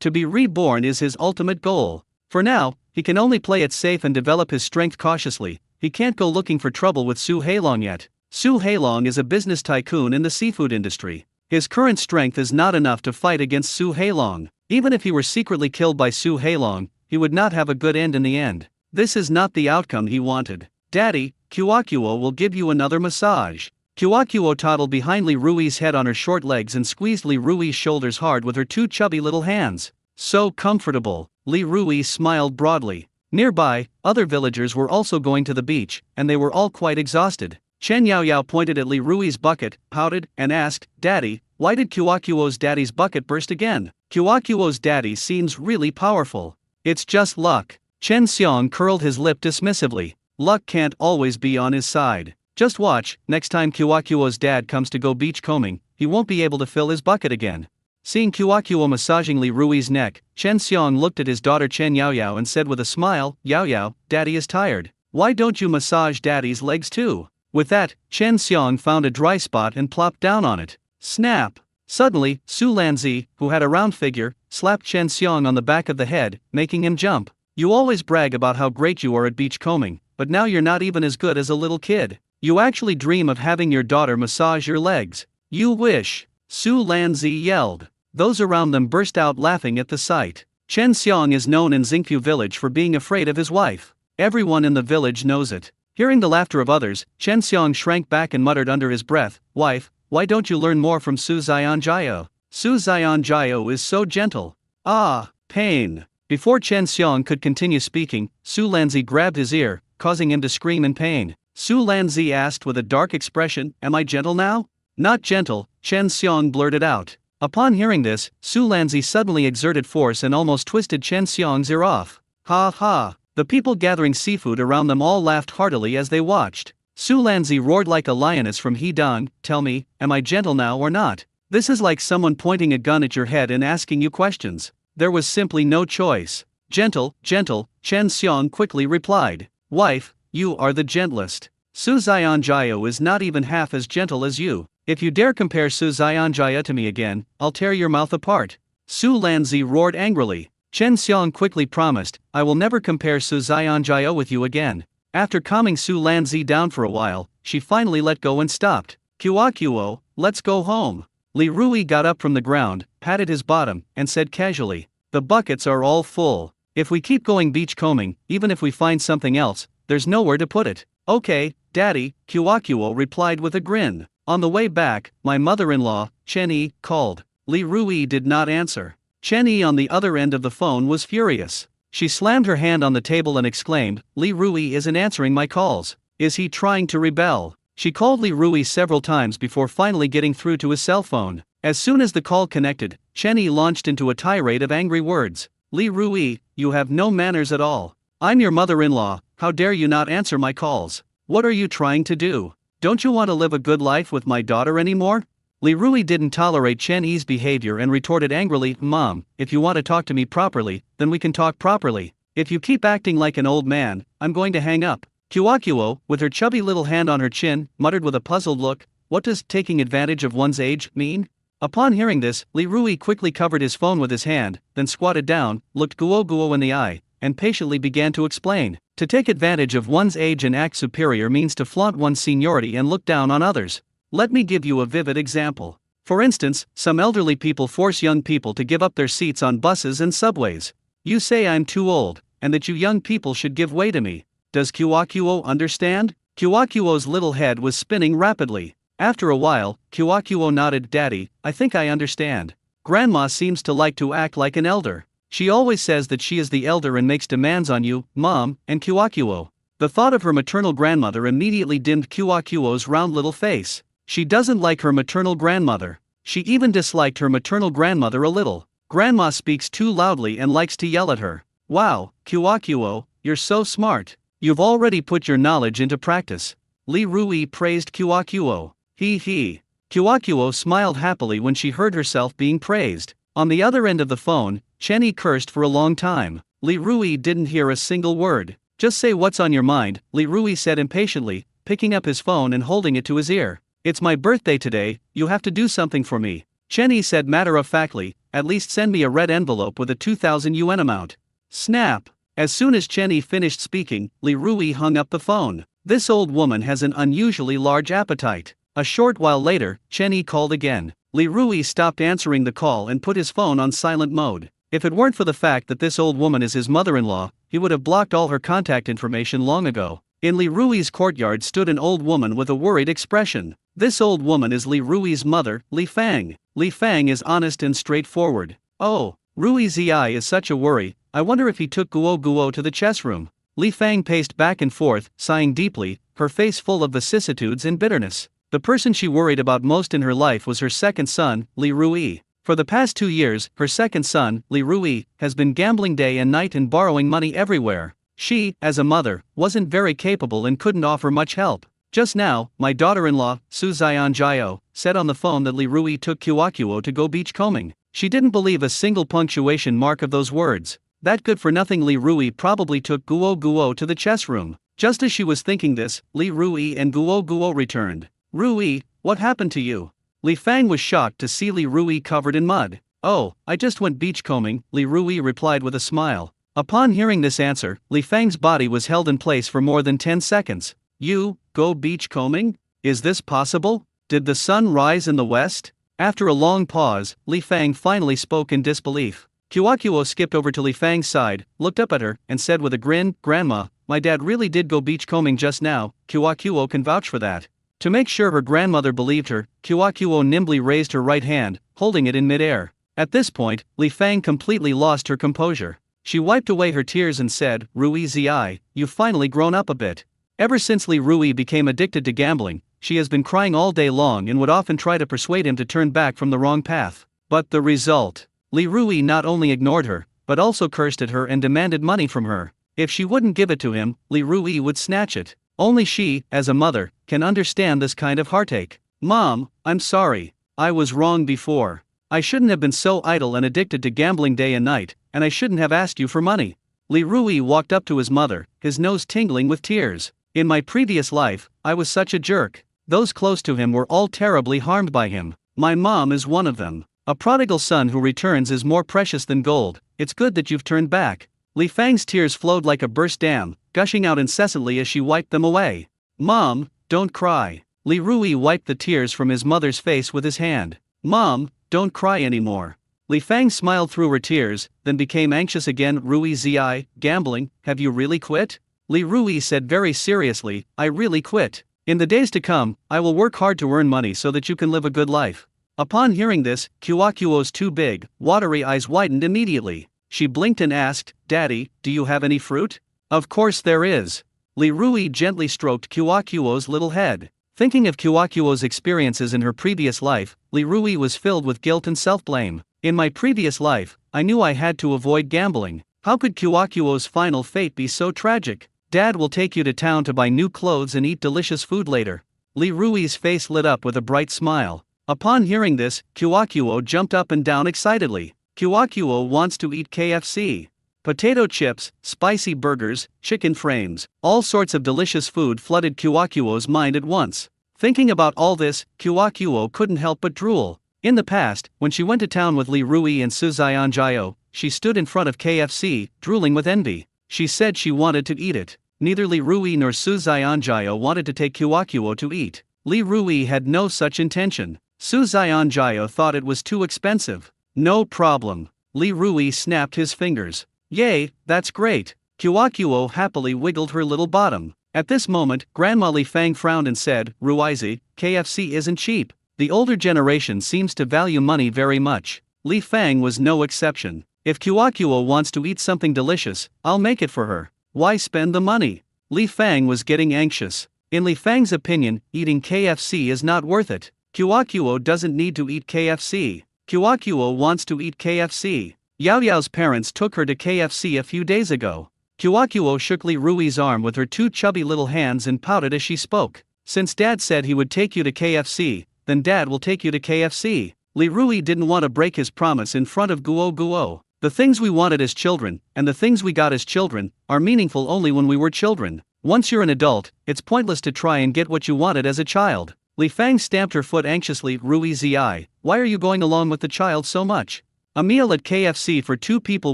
To be reborn is his ultimate goal. For now, he can only play it safe and develop his strength cautiously. He can't go looking for trouble with Su Heilong yet. Su Heilong is a business tycoon in the seafood industry. His current strength is not enough to fight against Su Heilong. Even if he were secretly killed by Su Heilong, he would not have a good end in the end. This is not the outcome he wanted. "Daddy, Kyokuo will give you another massage." Kyokuo toddled behind Li Rui's head on her short legs and squeezed Li Rui's shoulders hard with her 2 chubby little hands. "So comfortable." Li Rui smiled broadly. Nearby, other villagers were also going to the beach, and they were all quite exhausted. Chen Yaoyao pointed at Li Rui's bucket, pouted, and asked, "Daddy, why did Kyokuo's daddy's bucket burst again? Kyokuo's daddy seems really powerful." "It's just luck." Chen Xiong curled his lip dismissively. "Luck can't always be on his side. Just watch, next time Kyokuo's dad comes to go beachcombing, he won't be able to fill his bucket again." Seeing Kyokuo massaging Li Rui's neck, Chen Xiong looked at his daughter Chen Yaoyao and said with a smile, "Yaoyao, daddy is tired. Why don't you massage daddy's legs too?" With that, Chen Xiong found a dry spot and plopped down on it. Snap! Suddenly, Su Lanzi, who had a round figure, slapped Chen Xiong on the back of the head, making him jump. "You always brag about how great you are at beachcombing, but now you're not even as good as a little kid. You actually dream of having your daughter massage your legs. You wish." Su Lanzi yelled. Those around them burst out laughing at the sight. Chen Xiong is known in Xingqiu village for being afraid of his wife. Everyone in the village knows it. Hearing the laughter of others, Chen Xiong shrank back and muttered under his breath, "Wife, why don't you learn more from Su Xianjiao? Su Xianjiao is so gentle." Ah, pain. Before Chen Xiong could continue speaking, Su Lanzi grabbed his ear, causing him to scream in pain. Su Lanzi asked with a dark expression, "Am I gentle now?" "Not gentle," Chen Xiong blurted out. Upon hearing this, Su Lanzi suddenly exerted force and almost twisted Chen Xiong's ear off. Ha ha! The people gathering seafood around them all laughed heartily as they watched. Su Lanzi roared like a lioness from Hedong, "Tell me, am I gentle now or not? This is like someone pointing a gun at your head and asking you questions." There was simply no choice. "Gentle, gentle," Chen Xiong quickly replied. "Wife, you are the gentlest. Su Zionjiao is not even half as gentle as you. If you dare compare Su Zionjiao to me again, I'll tear your mouth apart." Su Lanzi roared angrily. Chen Xiong quickly promised, "I will never compare Su Zionjiao with you again." After calming Su Lanzi down for a while, she finally let go and stopped. "Kuo, let's go home." Li Rui got up from the ground, patted his bottom, and said casually, "The buckets are all full. If we keep going beachcombing, even if we find something else, there's nowhere to put it." "Okay, Daddy," Kuo replied with a grin. On the way back, my mother-in-law, Chen Yi, called. Li Rui did not answer. Chen Yi on the other end of the phone was furious. She slammed her hand on the table and exclaimed, "Li Rui isn't answering my calls. Is he trying to rebel?" She called Li Rui several times before finally getting through to his cell phone. As soon as the call connected, Chen Yi launched into a tirade of angry words. "Li Rui, you have no manners at all. I'm your mother-in-law, how dare you not answer my calls? What are you trying to do? Don't you want to live a good life with my daughter anymore?" Li Rui didn't tolerate Chen Yi's behavior and retorted angrily, "Mom, if you want to talk to me properly, then we can talk properly. If you keep acting like an old man, I'm going to hang up." Kuo, with her chubby little hand on her chin, muttered with a puzzled look, "What does taking advantage of one's age mean?" Upon hearing this, Li Rui quickly covered his phone with his hand, then squatted down, looked Guo in the eye, and patiently began to explain. To take advantage of one's age and act superior means to flaunt one's seniority and look down on others. Let me give you a vivid example. For instance, some elderly people force young people to give up their seats on buses and subways. You say I'm too old, and that you young people should give way to me. Does Kuo understand? Kuo's little head was spinning rapidly. After a while, Kuo nodded, "Daddy, I think I understand. Grandma seems to like to act like an elder. She always says that she is the elder and makes demands on you, Mom, and Kuo." The thought of her maternal grandmother immediately dimmed Kuo's round little face. She doesn't like her maternal grandmother. She even disliked her maternal grandmother a little. Grandma speaks too loudly and likes to yell at her. "Wow, Kuo, you're so smart. You've already put your knowledge into practice." Li Rui praised Kuo. He. Kuo smiled happily when she heard herself being praised. On the other end of the phone, Chen Yi cursed for a long time. Li Rui didn't hear a single word. "Just say what's on your mind," Li Rui said impatiently, picking up his phone and holding it to his ear. "It's my birthday today, you have to do something for me." Chen Yi said matter-of-factly, "At least send me a red envelope with a 2,000 yuan amount." Snap! As soon as Chen Yi finished speaking, Li Rui hung up the phone. This old woman has an unusually large appetite. A short while later, Chen Yi called again. Li Rui stopped answering the call and put his phone on silent mode. If it weren't for the fact that this old woman is his mother-in-law, he would have blocked all her contact information long ago. In Li Rui's courtyard stood an old woman with a worried expression. This old woman is Li Rui's mother, Li Fang. Li Fang is honest and straightforward. "Oh, Rui Zi is such a worry, I wonder if he took Guo to the chess room." Li Fang paced back and forth, sighing deeply, her face full of vicissitudes and bitterness. The person she worried about most in her life was her second son, Li Rui. For the past 2 years, her second son, Li Rui, has been gambling day and night and borrowing money everywhere. She, as a mother, wasn't very capable and couldn't offer much help. Just now, my daughter-in-law, Su Zionjiao, said on the phone that Li Rui took Kuo to go beachcombing. She didn't believe a single punctuation mark of those words. That good-for-nothing Li Rui probably took Guo to the chess room. Just as she was thinking this, Li Rui and Guo returned. "Rui, what happened to you?" Li Fang was shocked to see Li Rui covered in mud. "Oh, I just went beachcombing," Li Rui replied with a smile. Upon hearing this answer, Li Fang's body was held in place for more than 10 seconds. "You go beachcombing? Is this possible? Did the sun rise in the west?" After a long pause, Li Fang finally spoke in disbelief. Kuo skipped over to Li Fang's side, looked up at her, and said with a grin, "Grandma, my dad really did go beachcombing just now, Kuo can vouch for that." To make sure her grandmother believed her, Kuo nimbly raised her right hand, holding it in midair. At this point, Li Fang completely lost her composure. She wiped away her tears and said, Rui Zi, you've finally grown up a bit. Ever since Li Rui became addicted to gambling, she has been crying all day long and would often try to persuade him to turn back from the wrong path. But the result? Li Rui not only ignored her, but also cursed at her and demanded money from her. If she wouldn't give it to him, Li Rui would snatch it. Only she, as a mother, can understand this kind of heartache. Mom, I'm sorry. I was wrong before. I shouldn't have been so idle and addicted to gambling day and night, and I shouldn't have asked you for money. Li Rui walked up to his mother, his nose tingling with tears. In my previous life, I was such a jerk. Those close to him were all terribly harmed by him. My mom is one of them. A prodigal son who returns is more precious than gold. It's good that you've turned back. Li Fang's tears flowed like a burst dam, gushing out incessantly as she wiped them away. Mom, don't cry. Li Rui wiped the tears from his mother's face with his hand. Mom, don't cry anymore. Li Fang smiled through her tears, then became anxious again. Rui Zi, gambling, have you really quit? Li Rui said very seriously, I really quit. In the days to come, I will work hard to earn money so that you can live a good life. Upon hearing this, Kuokuo's two big, watery eyes widened immediately. She blinked and asked, Daddy, do you have any fruit? Of course there is. Li Rui gently stroked Kuokuo's little head. Thinking of Kuokuo's experiences in her previous life, Li Rui was filled with guilt and self-blame. In my previous life, I knew I had to avoid gambling. How could Kuokuo's final fate be so tragic? Dad will take you to town to buy new clothes and eat delicious food later. Li Rui's face lit up with a bright smile. Upon hearing this, Kuokuo jumped up and down excitedly. Kuokuo wants to eat KFC. Potato chips, spicy burgers, chicken frames, all sorts of delicious food flooded Kuokuo's mind at once. Thinking about all this, Kuokuo couldn't help but drool. In the past, when she went to town with Li Rui and Su Xianjiao, she stood in front of KFC, drooling with envy. She said she wanted to eat it. Neither Li Rui nor Su Xianjiao wanted to take Kuokuo to eat. Li Rui had no such intention. Su Xianjiao thought it was too expensive. No problem. Li Rui snapped his fingers. Yay, that's great. Kuokuo happily wiggled her little bottom. At this moment, Grandma Li Fang frowned and said, Ruizi, KFC isn't cheap. The older generation seems to value money very much. Li Fang was no exception. If Kuokuo wants to eat something delicious, I'll make it for her. Why spend the money? Li Fang was getting anxious. In Li Fang's opinion, eating KFC is not worth it. Kuokuo doesn't need to eat KFC. Kuokuo wants to eat KFC. Yao Yao's parents took her to KFC a few days ago. Kuokuo shook Li Rui's arm with her two chubby little hands and pouted as she spoke. Since Dad said he would take you to KFC, then Dad will take you to KFC. Li Rui didn't want to break his promise in front of Guo Guo. The things we wanted as children, and the things we got as children, are meaningful only when we were children. Once you're an adult, it's pointless to try and get what you wanted as a child. Li Fang stamped her foot anxiously. Rui Zi, why are you going along with the child so much? A meal at KFC for 2 people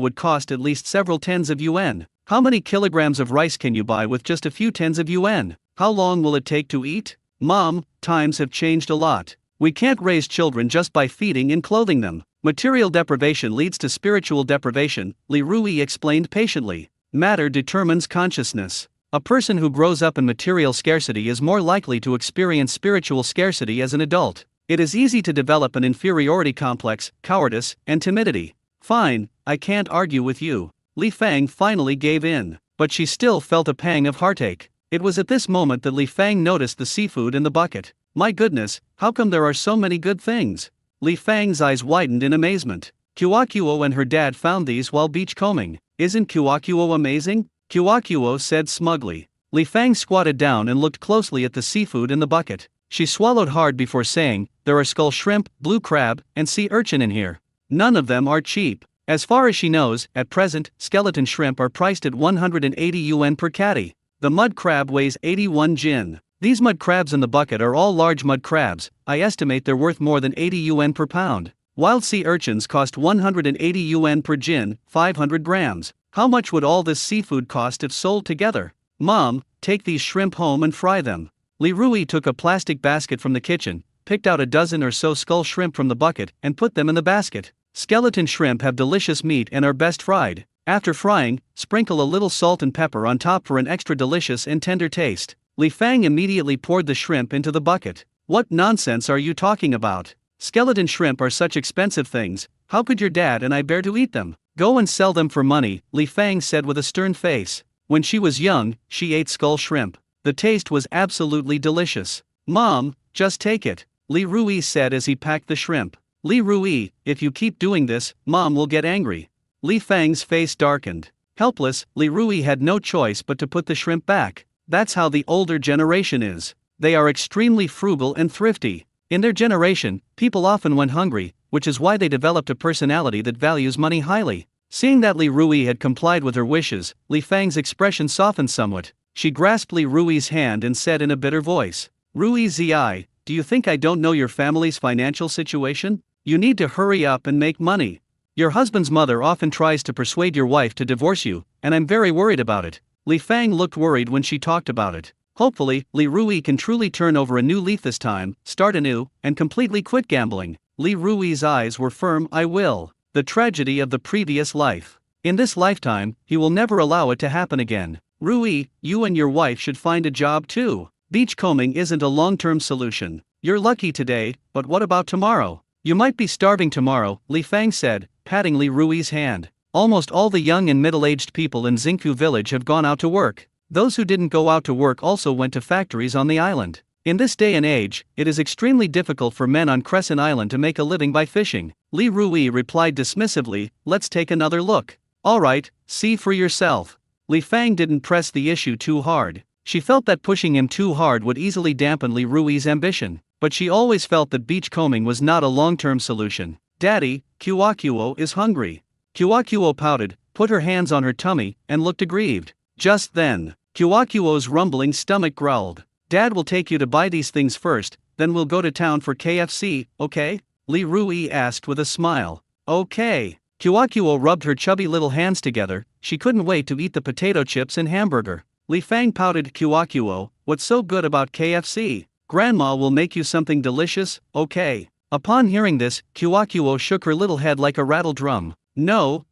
would cost at least several tens of yuan. How many kilograms of rice can you buy with just a few tens of yuan? How long will it take to eat? Mom, times have changed a lot. We can't raise children just by feeding and clothing them. Material deprivation leads to spiritual deprivation, Li Rui explained patiently. Matter determines consciousness. A person who grows up in material scarcity is more likely to experience spiritual scarcity as an adult. It is easy to develop an inferiority complex, cowardice, and timidity. Fine, I can't argue with you. Li Fang finally gave in, but she still felt a pang of heartache. It was at this moment that Li Fang noticed the seafood in the bucket. My goodness, how come there are so many good things? Li Fang's eyes widened in amazement. Kuokuo and her dad found these while beachcombing. Isn't Kuokuo amazing? Kuokuo said smugly. Li Fang squatted down and looked closely at the seafood in the bucket. She swallowed hard before saying, there are skull shrimp, blue crab, and sea urchin in here. None of them are cheap. As far as she knows, at present, skeleton shrimp are priced at 180 yuan per catty. The mud crab weighs 81 jin. These mud crabs in the bucket are all large mud crabs. I estimate they're worth more than 80 yuan per pound. Wild sea urchins cost 180 yuan per jin, 500 grams. How much would all this seafood cost if sold together? Mom, take these shrimp home and fry them. Li Rui took a plastic basket from the kitchen, picked out a dozen or so skull shrimp from the bucket, and put them in the basket. Skeleton shrimp have delicious meat and are best fried. After frying, sprinkle a little salt and pepper on top for an extra delicious and tender taste. Li Fang immediately poured the shrimp into the bucket. What nonsense are you talking about? Skeleton shrimp are such expensive things, How could your dad and I bear to eat them? Go and sell them for money, Li Fang said with a stern face. When she was young, she ate skull shrimp. The taste was absolutely delicious. Mom, just take it, Li Rui said as he packed the shrimp. Li Rui, if you keep doing this, Mom will get angry. Li Fang's face darkened. Helpless, Li Rui had no choice but to put the shrimp back. That's how the older generation is. They are extremely frugal and thrifty. In their generation, people often went hungry, which is why they developed a personality that values money highly. Seeing that Li Rui had complied with her wishes, Li Fang's expression softened somewhat. She grasped Li Rui's hand and said in a bitter voice, Rui Zi, do you think I don't know your family's financial situation? You need to hurry up and make money. Your husband's mother often tries to persuade your wife to divorce you, and I'm very worried about it. Li Fang looked worried when she talked about it. Hopefully, Li Rui can truly turn over a new leaf this time, start anew, and completely quit gambling. Li Rui's eyes were firm. I will. The tragedy of the previous life. In this lifetime, he will never allow it to happen again. Rui, you and your wife should find a job too. Beachcombing isn't a long-term solution. You're lucky today, but what about tomorrow? You might be starving tomorrow, Li Fang said, patting Li Rui's hand. Almost all the young and middle-aged people in Xingku village have gone out to work. Those who didn't go out to work also went to factories on the island. In this day and age, it is extremely difficult for men on Crescent Island to make a living by fishing. Li Rui replied dismissively, let's take another look. Alright, see for yourself. Li Fang didn't press the issue too hard. She felt that pushing him too hard would easily dampen Li Rui's ambition, but she always felt that beachcombing was not a long-term solution. Daddy, Kuakuo is hungry. Kuakuo pouted, put her hands on her tummy, and looked aggrieved. Just then, Kuakuo's rumbling stomach growled. Dad will take you to buy these things first, then we'll go to town for KFC, okay? Li Rui asked with a smile. Okay. Kuakuo rubbed her chubby little hands together. She couldn't wait to eat the potato chips and hamburger. Li Fang pouted. Kuakuo, what's so good about KFC? Grandma will make you something delicious, okay? Upon hearing this, Kuakuo shook her little head like a rattle drum. No.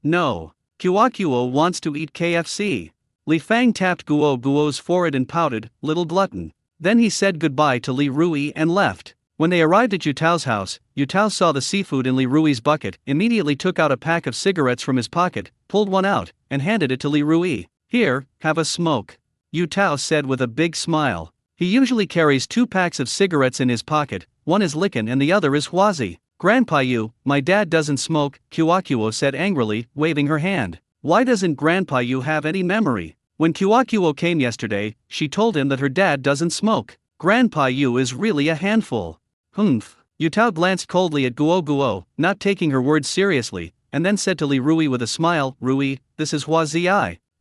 Kuakuo wants to eat KFC. Li Fang tapped Guo's forehead and pouted, little glutton. Then he said goodbye to Li Rui and left. When they arrived at Yutao's house, Yutao saw the seafood in Li Rui's bucket, immediately took out a pack of cigarettes from his pocket, pulled one out, and handed it to Li Rui. Here, have a smoke. Yutao said with a big smile. He usually carries 2 packs of cigarettes in his pocket, one is Licken and the other is Huazi. Grandpa you, my dad doesn't smoke, Kuakuo said angrily, waving her hand. Why doesn't Grandpa you have any memory? When Kuakuo came yesterday, she told him that her dad doesn't smoke. Grandpa you is really a handful. Humph. Yutao glanced coldly at Guo, not taking her words seriously, and then said to Li Rui with a smile, Rui, this is Huazi.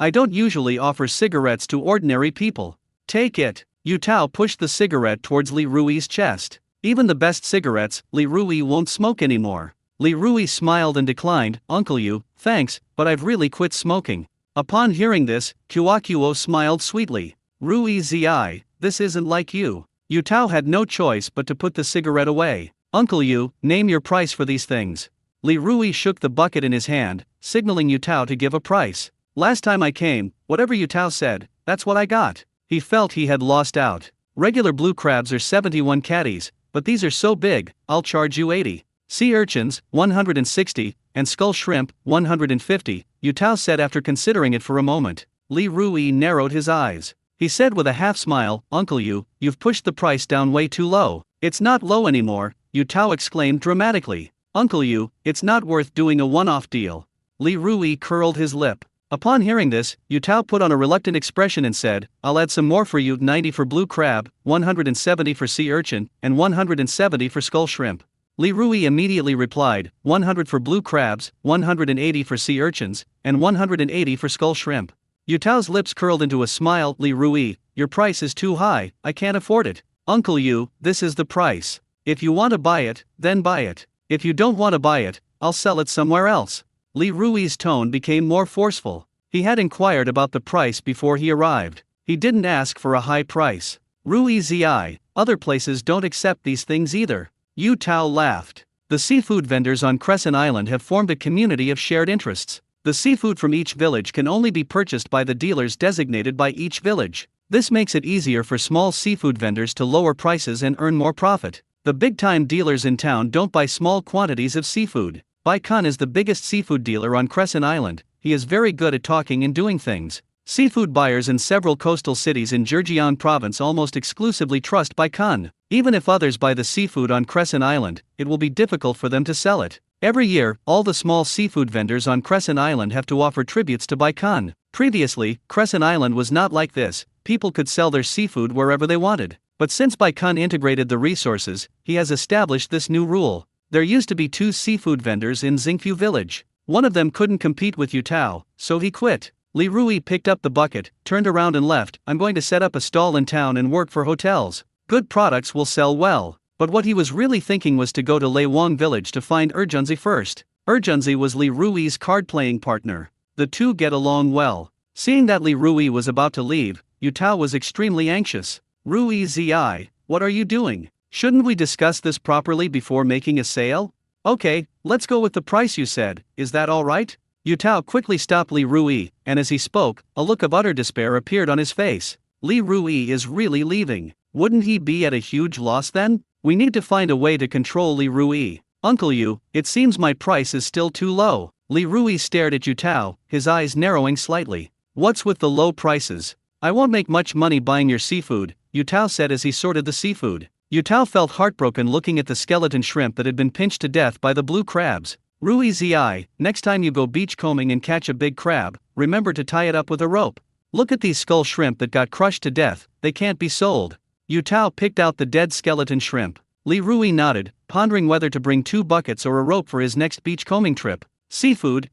I don't usually offer cigarettes to ordinary people. Take it. Yutao pushed the cigarette towards Li Rui's chest. Even the best cigarettes, Li Rui won't smoke anymore. Li Rui smiled and declined, Uncle Yu, thanks, but I've really quit smoking. Upon hearing this, Kuakuo smiled sweetly. Rui Zi, this isn't like you. Yutao had no choice but to put the cigarette away. Uncle Yu, name your price for these things. Li Rui shook the bucket in his hand, signaling Yutao to give a price. Last time I came, whatever Yutao said, that's what I got. He felt he had lost out. Regular blue crabs are 71 catties, but these are so big, I'll charge you 80. Sea urchins, 160, and skull shrimp, 150, Yutao said after considering it for a moment. Li Rui narrowed his eyes. He said with a half smile, Uncle Yu, you've pushed the price down way too low. It's not low anymore, Yutao exclaimed dramatically. Uncle Yu, it's not worth doing a one-off deal. Li Rui curled his lip. Upon hearing this, Yutao put on a reluctant expression and said, I'll add some more for you, 90 for blue crab, 170 for sea urchin, and 170 for skull shrimp. Li Rui immediately replied, 100 for blue crabs, 180 for sea urchins, and 180 for skull shrimp. Yutao's lips curled into a smile. Li Rui, your price is too high, I can't afford it. Uncle Yu, this is the price. If you want to buy it, then buy it. If you don't want to buy it, I'll sell it somewhere else. Li Rui's tone became more forceful. He had inquired about the price before he arrived. He didn't ask for a high price. Rui Zi, other places don't accept these things either. Yutao laughed. The seafood vendors on Crescent Island have formed a community of shared interests. The seafood from each village can only be purchased by the dealers designated by each village. This makes it easier for small seafood vendors to lower prices and earn more profit. The big-time dealers in town don't buy small quantities of seafood. Bai Kun is the biggest seafood dealer on Crescent Island. He is very good at talking and doing things. Seafood buyers in several coastal cities in Zhejiang province almost exclusively trust Bai Kun. Even if others buy the seafood on Crescent Island, it will be difficult for them to sell it. Every year, all the small seafood vendors on Crescent Island have to offer tributes to Bai Kun. Previously, Crescent Island was not like this. People could sell their seafood wherever they wanted. But since Bai Kun integrated the resources, he has established this new rule. There used to be 2 seafood vendors in Xingfu village. One of them couldn't compete with Yu Tao, so he quit. Li Rui picked up the bucket, turned around and left. I'm going to set up a stall in town and work for hotels. Good products will sell well. But what he was really thinking was to go to Lei Wang village to find Erjunzi first. Erjunzi was Li Rui's card-playing partner. The two get along well. Seeing that Li Rui was about to leave, Yu Tao was extremely anxious. Rui Zi, what are you doing? Shouldn't we discuss this properly before making a sale? Okay, let's go with the price you said, is that alright? Yu Tao quickly stopped Li Rui, and as he spoke, a look of utter despair appeared on his face. Li Rui is really leaving. Wouldn't he be at a huge loss then? We need to find a way to control Li Rui. Uncle Yu, it seems my price is still too low. Li Rui stared at Yu Tao, his eyes narrowing slightly. What's with the low prices? I won't make much money buying your seafood, Yu Tao said as he sorted the seafood. Yu Tao felt heartbroken looking at the skeleton shrimp that had been pinched to death by the blue crabs. Rui Zi, next time you go beachcombing and catch a big crab, remember to tie it up with a rope. Look at these skull shrimp that got crushed to death, they can't be sold. Yu Tao picked out the dead skeleton shrimp. Li Rui nodded, pondering whether to bring 2 buckets or a rope for his next beachcombing trip. Seafood,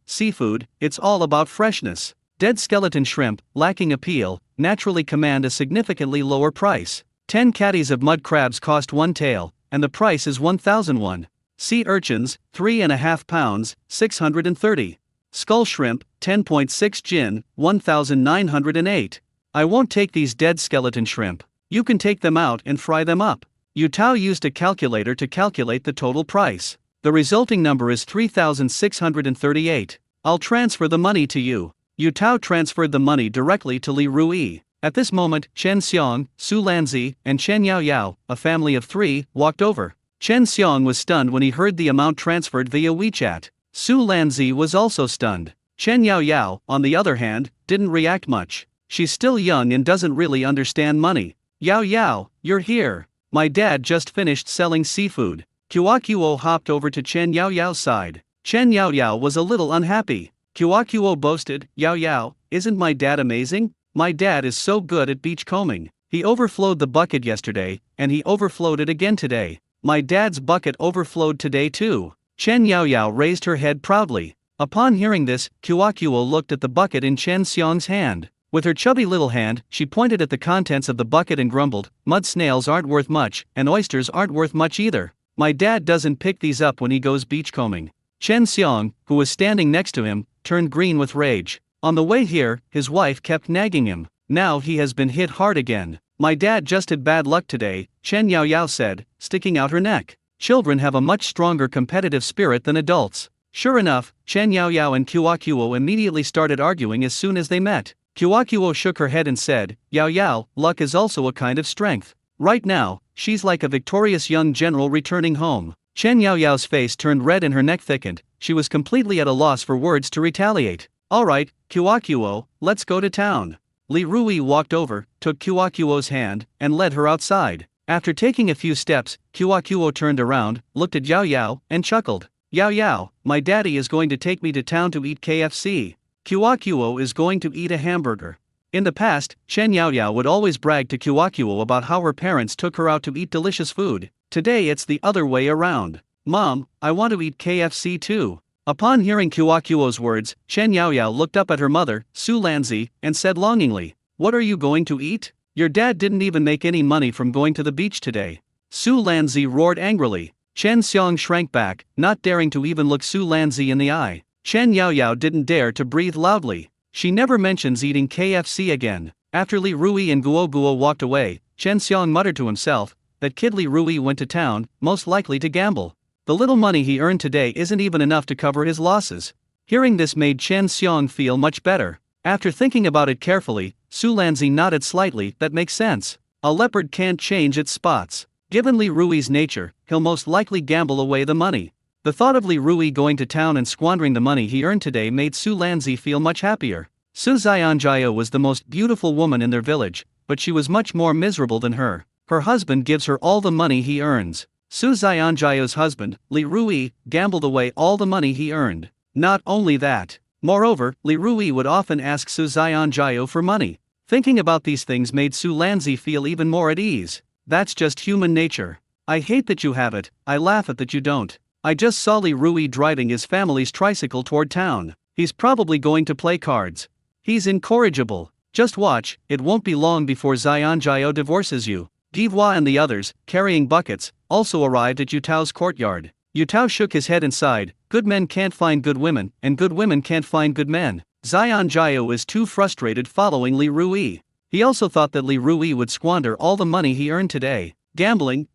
it's all about freshness. Dead skeleton shrimp, lacking appeal, naturally command a significantly lower price. 10 caddies of mud crabs cost 1 tael, and the price is 1,001. Sea urchins, 3.5 pounds, 630. Skull shrimp, 10.6 jin, 1,908. I won't take these dead skeleton shrimp. You can take them out and fry them up. Yu Tao used a calculator to calculate the total price. The resulting number is 3,638. I'll transfer the money to you. Yu Tao transferred the money directly to Li Rui. At this moment, Chen Xiong, Su Lanzi, and Chen Yao Yao, a family of 3, walked over. Chen Xiong was stunned when he heard the amount transferred via WeChat. Su Lanzi was also stunned. Chen Yao Yao, on the other hand, didn't react much. She's still young and doesn't really understand money. Yao Yao, you're here. My dad just finished selling seafood. Kuo hopped over to Chen Yao Yao's side. Chen Yao Yao was a little unhappy. Kuo boasted, Yao Yao, isn't my dad amazing? My dad is so good at beachcombing. He overflowed the bucket yesterday, and he overflowed it again today. My dad's bucket overflowed today too. Chen Yao Yao raised her head proudly. Upon hearing this, Kuo looked at the bucket in Chen Xiong's hand. With her chubby little hand, she pointed at the contents of the bucket and grumbled, mud snails aren't worth much, and oysters aren't worth much either. My dad doesn't pick these up when he goes beachcombing. Chen Xiong, who was standing next to him, turned green with rage. On the way here, his wife kept nagging him. Now he has been hit hard again. My dad just had bad luck today, Chen Yao Yao said, sticking out her neck. Children have a much stronger competitive spirit than adults. Sure enough, Chen Yao Yao and Kuo immediately started arguing as soon as they met. Kuo shook her head and said, Yao Yao, luck is also a kind of strength. Right now, she's like a victorious young general returning home. Chen Yao Yao's face turned red and her neck thickened. She was completely at a loss for words to retaliate. Alright, Kuo, let's go to town. Li Rui walked over, took Kuo's hand, and led her outside. After taking a few steps, Kuo turned around, looked at Yao Yao, and chuckled. Yao Yao, my daddy is going to take me to town to eat KFC. Kuo is going to eat a hamburger. In the past, Chen Yao Yao would always brag to Kuo about how her parents took her out to eat delicious food. Today it's the other way around. Mom, I want to eat KFC too. Upon hearing Kuo's words, Chen Yao Yao looked up at her mother, Su Lanzi, and said longingly, what are you going to eat? Your dad didn't even make any money from going to the beach today. Su Lanzi roared angrily. Chen Xiong shrank back, not daring to even look Su Lanzi in the eye. Chen Yao Yao didn't dare to breathe loudly. She never mentions eating KFC again. After Li Rui and Guo walked away, Chen Xiong muttered to himself, that kid Li Rui went to town, most likely to gamble. The little money he earned today isn't even enough to cover his losses. Hearing this made Chen Xiong feel much better. After thinking about it carefully, Su Lanzi nodded slightly, that makes sense. A leopard can't change its spots. Given Li Rui's nature, he'll most likely gamble away the money. The thought of Li Rui going to town and squandering the money he earned today made Su Lanzi feel much happier. Su Xianjiao was the most beautiful woman in their village, but she was much more miserable than her. Her husband gives her all the money he earns. Su Xianjiao's husband, Li Rui, gambled away all the money he earned. Not only that. Moreover, Li Rui would often ask Su Xianjiao for money. Thinking about these things made Su Lanzi feel even more at ease. That's just human nature. I hate that you have it, I laugh at that you don't. I just saw Li Rui driving his family's tricycle toward town. He's probably going to play cards. He's incorrigible. Just watch, it won't be long before Xianjiao divorces you. Divwa and the others, carrying buckets, also arrived at Yutao's courtyard. Yutao shook his head and sighed. Good men can't find good women, and good women can't find good men. Xianjiao is too frustrated following Li Rui. He also thought that Li Rui would squander all the money he earned today. Gambling,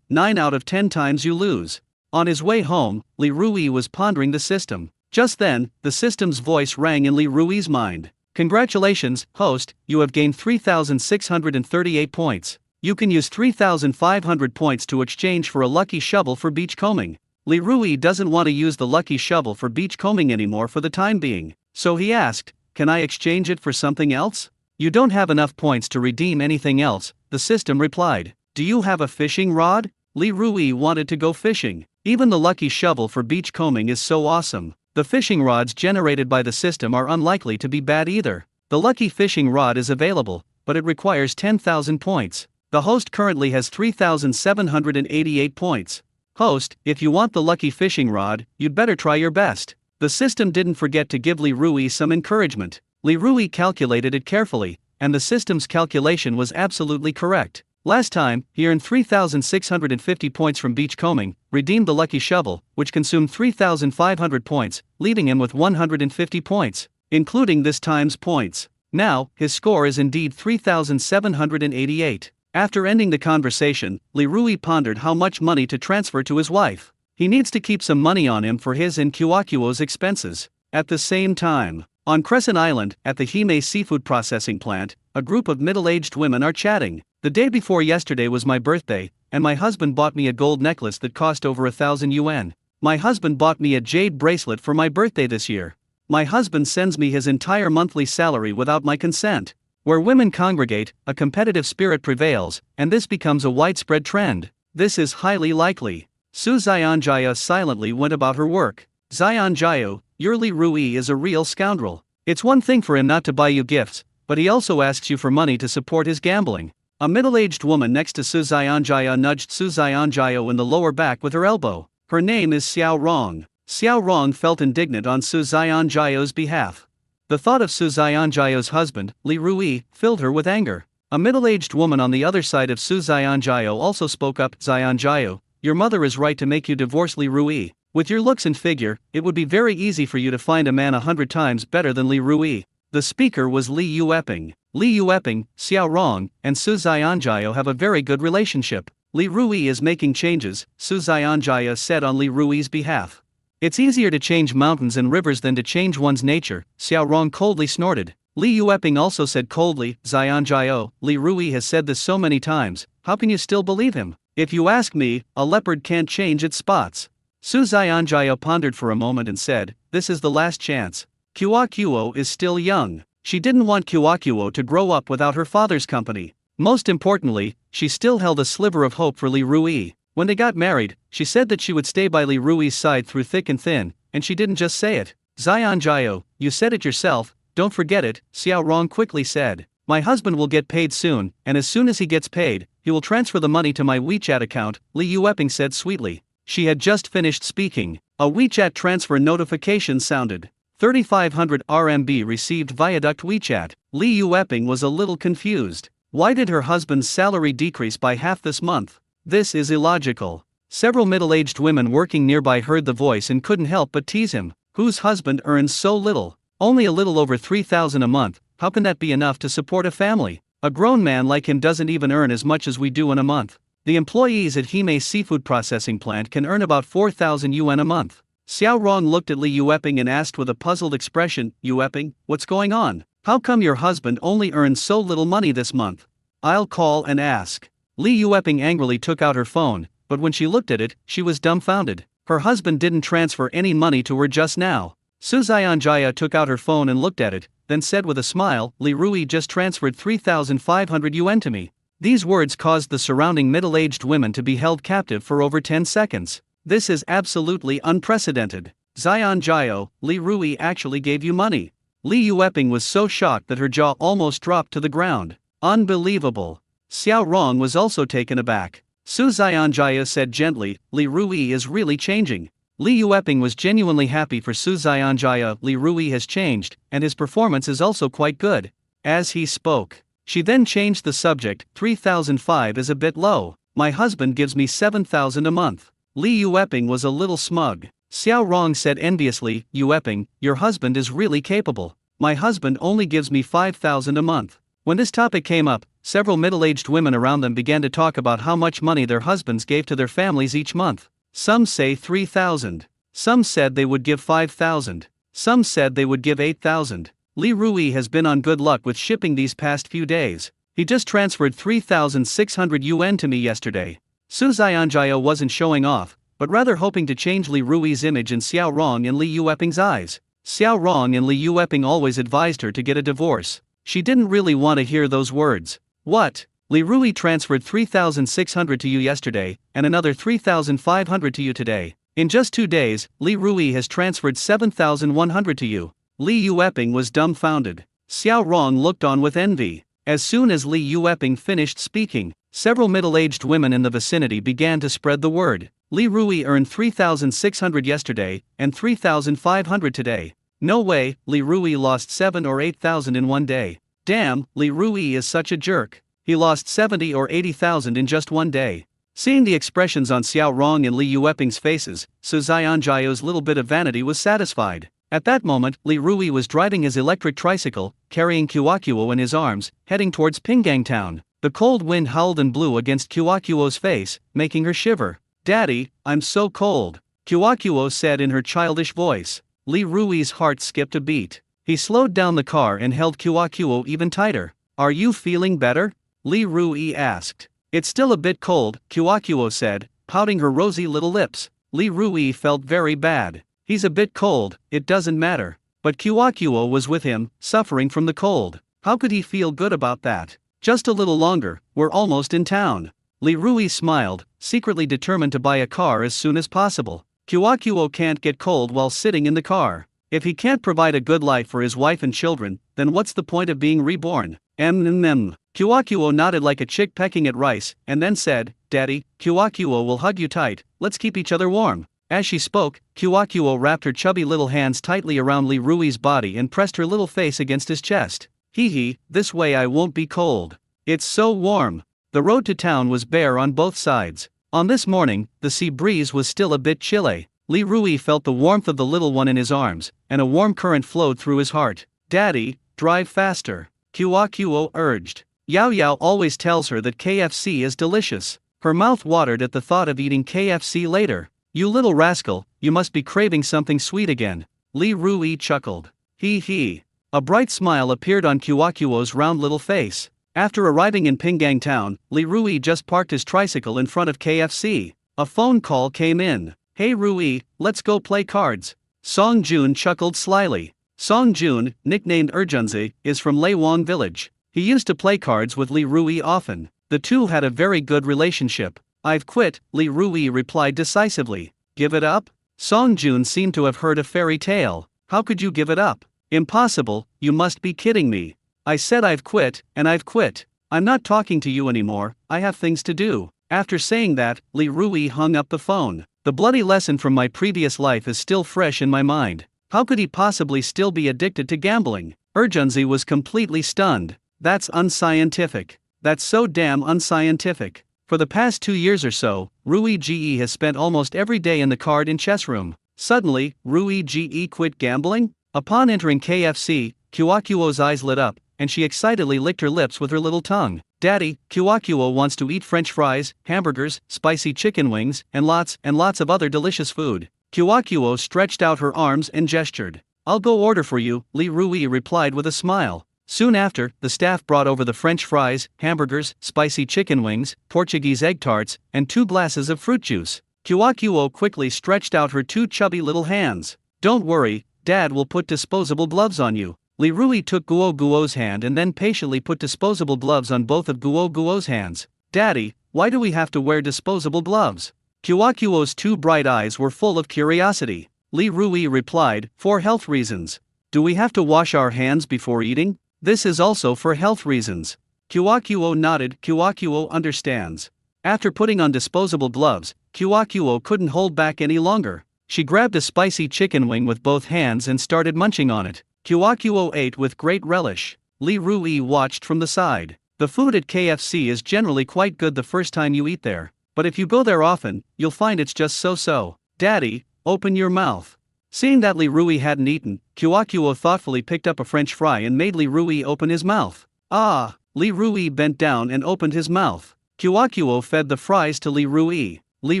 9 out of 10 times you lose. On his way home, Li Rui was pondering the system. Just then, the system's voice rang in Li Rui's mind. Congratulations, host, you have gained 3,638 points. You can use 3,500 points to exchange for a lucky shovel for beach combing. Li Rui doesn't want to use the lucky shovel for beach combing anymore for the time being, so he asked, can I exchange it for something else? You don't have enough points to redeem anything else, the system replied. Do you have a fishing rod? Li Rui wanted to go fishing. Even the lucky shovel for beach combing is so awesome. The fishing rods generated by the system are unlikely to be bad either. The lucky fishing rod is available, but it requires 10,000 points. The host currently has 3,788 points. Host, if you want the lucky fishing rod, you'd better try your best. The system didn't forget to give Li Rui some encouragement. Li Rui calculated it carefully, and the system's calculation was absolutely correct. Last time, he earned 3,650 points from beach combing, redeemed the lucky shovel, which consumed 3,500 points, leaving him with 150 points, including this time's points. Now, his score is indeed 3,788. After ending the conversation, Li Rui pondered how much money to transfer to his wife. He needs to keep some money on him for his and Kyokuo's expenses. At the same time, on Crescent Island, at the Hime seafood processing plant, a group of middle-aged women are chatting. The day before yesterday was my birthday, and my husband bought me a gold necklace that cost over 1,000 yuan. My husband bought me a jade bracelet for my birthday this year. My husband sends me his entire monthly salary without my consent. Where women congregate, a competitive spirit prevails, and this becomes a widespread trend. This is highly likely. Su Xianjiao silently went about her work. Xianjiao, your Li Rui is a real scoundrel. It's one thing for him not to buy you gifts, but he also asks you for money to support his gambling. A middle-aged woman next to Su Xianjiao nudged Su Xianjiao in the lower back with her elbow. Her name is Xiao Rong. Xiao Rong felt indignant on Su Xianjiao's behalf. The thought of Su Xianjiao's husband, Li Rui, filled her with anger. A middle-aged woman on the other side of Su Xianjiao also spoke up. Xianjiao, your mother is right to make you divorce Li Rui. With your looks and figure, it would be very easy for you to find a man 100 times better than Li Rui. The speaker was Li Yueping. Li Yueping, Xiao Rong, and Su Xianjiao have a very good relationship. Li Rui is making changes, Su Xianjiao said on Li Rui's behalf. It's easier to change mountains and rivers than to change one's nature, Xiao Rong coldly snorted. Li Yueping also said coldly, Xianjiao, Li Rui has said this so many times, how can you still believe him? If you ask me, a leopard can't change its spots. Su Xianjiao pondered for a moment and said, this is the last chance. Kyokuo is still young. She didn't want Kyokuo to grow up without her father's company. Most importantly, she still held a sliver of hope for Li Rui. When they got married, she said that she would stay by Li Rui's side through thick and thin, and she didn't just say it. Xianjiao, you said it yourself, don't forget it, Xiao Rong quickly said. My husband will get paid soon, and as soon as he gets paid, he will transfer the money to my WeChat account, Li Yueping said sweetly. She had just finished speaking. A WeChat transfer notification sounded. 3,500 RMB received via Duct WeChat. Li Yueping was a little confused. Why did her husband's salary decrease by half this month? This is illogical. Several middle-aged women working nearby heard the voice and couldn't help but tease him. Whose husband earns so little? Only a little over 3,000 a month, how can that be enough to support a family? A grown man like him doesn't even earn as much as we do in a month. The employees at Hime seafood processing plant can earn about 4,000 yuan a month. Xiao Rong looked at Li Yueping and asked with a puzzled expression, Yueping, what's going on? How come your husband only earns so little money this month? I'll call and ask. Li Yueping angrily took out her phone, but when she looked at it, she was dumbfounded. Her husband didn't transfer any money to her just now. Su Xianjia took out her phone and looked at it, then said with a smile, Li Rui just transferred 3,500 yuan to me. These words caused the surrounding middle-aged women to be held captive for over 10 seconds. This is absolutely unprecedented. Xianjia, Li Rui actually gave you money. Li Yueping was so shocked that her jaw almost dropped to the ground. Unbelievable. Xiao Rong was also taken aback. Su Xianjia said gently, Li Rui is really changing. Li Yueping was genuinely happy for Su Xianjia. Li Rui has changed, and his performance is also quite good. As he spoke, she then changed the subject. 3,005 is a bit low. My husband gives me 7,000 a month. Li Yueping was a little smug. Xiao Rong said enviously, Yueping, your husband is really capable. My husband only gives me 5,000 a month. When this topic came up, several middle-aged women around them began to talk about how much money their husbands gave to their families each month. Some say 3,000. Some said they would give 5,000. Some said they would give 8,000. Li Rui has been on good luck with shipping these past few days. He just transferred 3,600 yuan to me yesterday. Su Xianjia wasn't showing off, but rather hoping to change Li Rui's image in Xiao Rong and Li Yueping's eyes. Xiao Rong and Li Yueping always advised her to get a divorce. She didn't really want to hear those words. What? Li Rui transferred 3,600 to you yesterday, and another 3,500 to you today. In just 2 days, Li Rui has transferred 7,100 to you. Li Yueping was dumbfounded. Xiao Rong looked on with envy. As soon as Li Yueping finished speaking, several middle-aged women in the vicinity began to spread the word. Li Rui earned 3,600 yesterday, and 3,500 today. No way, Li Rui lost 7 or 8,000 in one day. Damn, Li Rui is such a jerk. He lost 70 or 80,000 in just one day. Seeing the expressions on Xiao Rong and Li Yueping's faces, Su Xianjia's little bit of vanity was satisfied. At that moment, Li Rui was driving his electric tricycle, carrying Kuakuo in his arms, heading towards Pinggang town. The cold wind howled and blew against Kuakuo's face, making her shiver. Daddy, I'm so cold, Kuakuo said in her childish voice. Li Rui's heart skipped a beat. He slowed down the car and held Kuakuo even tighter. Are you feeling better? Li Rui asked. It's still a bit cold, Kuakuo said, pouting her rosy little lips. Li Rui felt very bad. He's a bit cold, it doesn't matter. But Kuakuo was with him, suffering from the cold. How could he feel good about that? Just a little longer, we're almost in town. Li Rui smiled, secretly determined to buy a car as soon as possible. Kuakuo can't get cold while sitting in the car. If he can't provide a good life for his wife and children, then what's the point of being reborn? Kuakuo nodded like a chick pecking at rice, and then said, Daddy, Kuakuo will hug you tight, let's keep each other warm. As she spoke, Kuakuo wrapped her chubby little hands tightly around Li Rui's body and pressed her little face against his chest. Hee, this way I won't be cold. It's so warm. The road to town was bare on both sides. On this morning, the sea breeze was still a bit chilly. Li Rui felt the warmth of the little one in his arms, and a warm current flowed through his heart. Daddy, drive faster, Kuakuo urged. Yao Yao always tells her that KFC is delicious. Her mouth watered at the thought of eating KFC later. You little rascal, you must be craving something sweet again. Li Rui chuckled. Hee. A bright smile appeared on Kuakuo's round little face. After arriving in Pinggang town, Li Rui just parked his tricycle in front of KFC. A phone call came in. Hey Rui, let's go play cards. Song Jun chuckled slyly. Song Jun, nicknamed Urjunzi, is from Leiwang village. He used to play cards with Li Rui often. The two had a very good relationship. I've quit, Li Rui replied decisively. Give it up? Song Jun seemed to have heard a fairy tale. How could you give it up? Impossible, you must be kidding me. I said I've quit, and I've quit. I'm not talking to you anymore, I have things to do. After saying that, Li Rui hung up the phone. The bloody lesson from my previous life is still fresh in my mind. How could he possibly still be addicted to gambling? Urjunzi was completely stunned. That's unscientific. That's so damn unscientific. For the past 2 years or so, Rui Ge has spent almost every day in the card and chess room. Suddenly, Rui Ge quit gambling? Upon entering KFC, Kuakuo's eyes lit up, and she excitedly licked her lips with her little tongue. Daddy, Kuakuo wants to eat French fries, hamburgers, spicy chicken wings, and lots of other delicious food. Kuakuo stretched out her arms and gestured. I'll go order for you, Li Rui replied with a smile. Soon after, the staff brought over the French fries, hamburgers, spicy chicken wings, Portuguese egg tarts, and 2 glasses of fruit juice. Kyokuo quickly stretched out her two chubby little hands. Don't worry, Dad will put disposable gloves on you. Li Rui took Guoguo's hand and then patiently put disposable gloves on both of Guoguo's hands. Daddy, why do we have to wear disposable gloves? Kyokuo's two bright eyes were full of curiosity. Li Rui replied, for health reasons. Do we have to wash our hands before eating? This is also for health reasons. Kyokuo nodded. Kyokuo understands. After putting on disposable gloves, Kyokuo couldn't hold back any longer. She grabbed a spicy chicken wing with both hands and started munching on it. Kyokuo ate with great relish. Li Rui watched from the side. The food at KFC is generally quite good the first time you eat there, but if you go there often, you'll find it's just so-so. Daddy, open your mouth. Seeing that Li Rui hadn't eaten, Kyokuo thoughtfully picked up a French fry and made Li Rui open his mouth. Ah! Li Rui bent down and opened his mouth. Kyokuo fed the fries to Li Rui. Li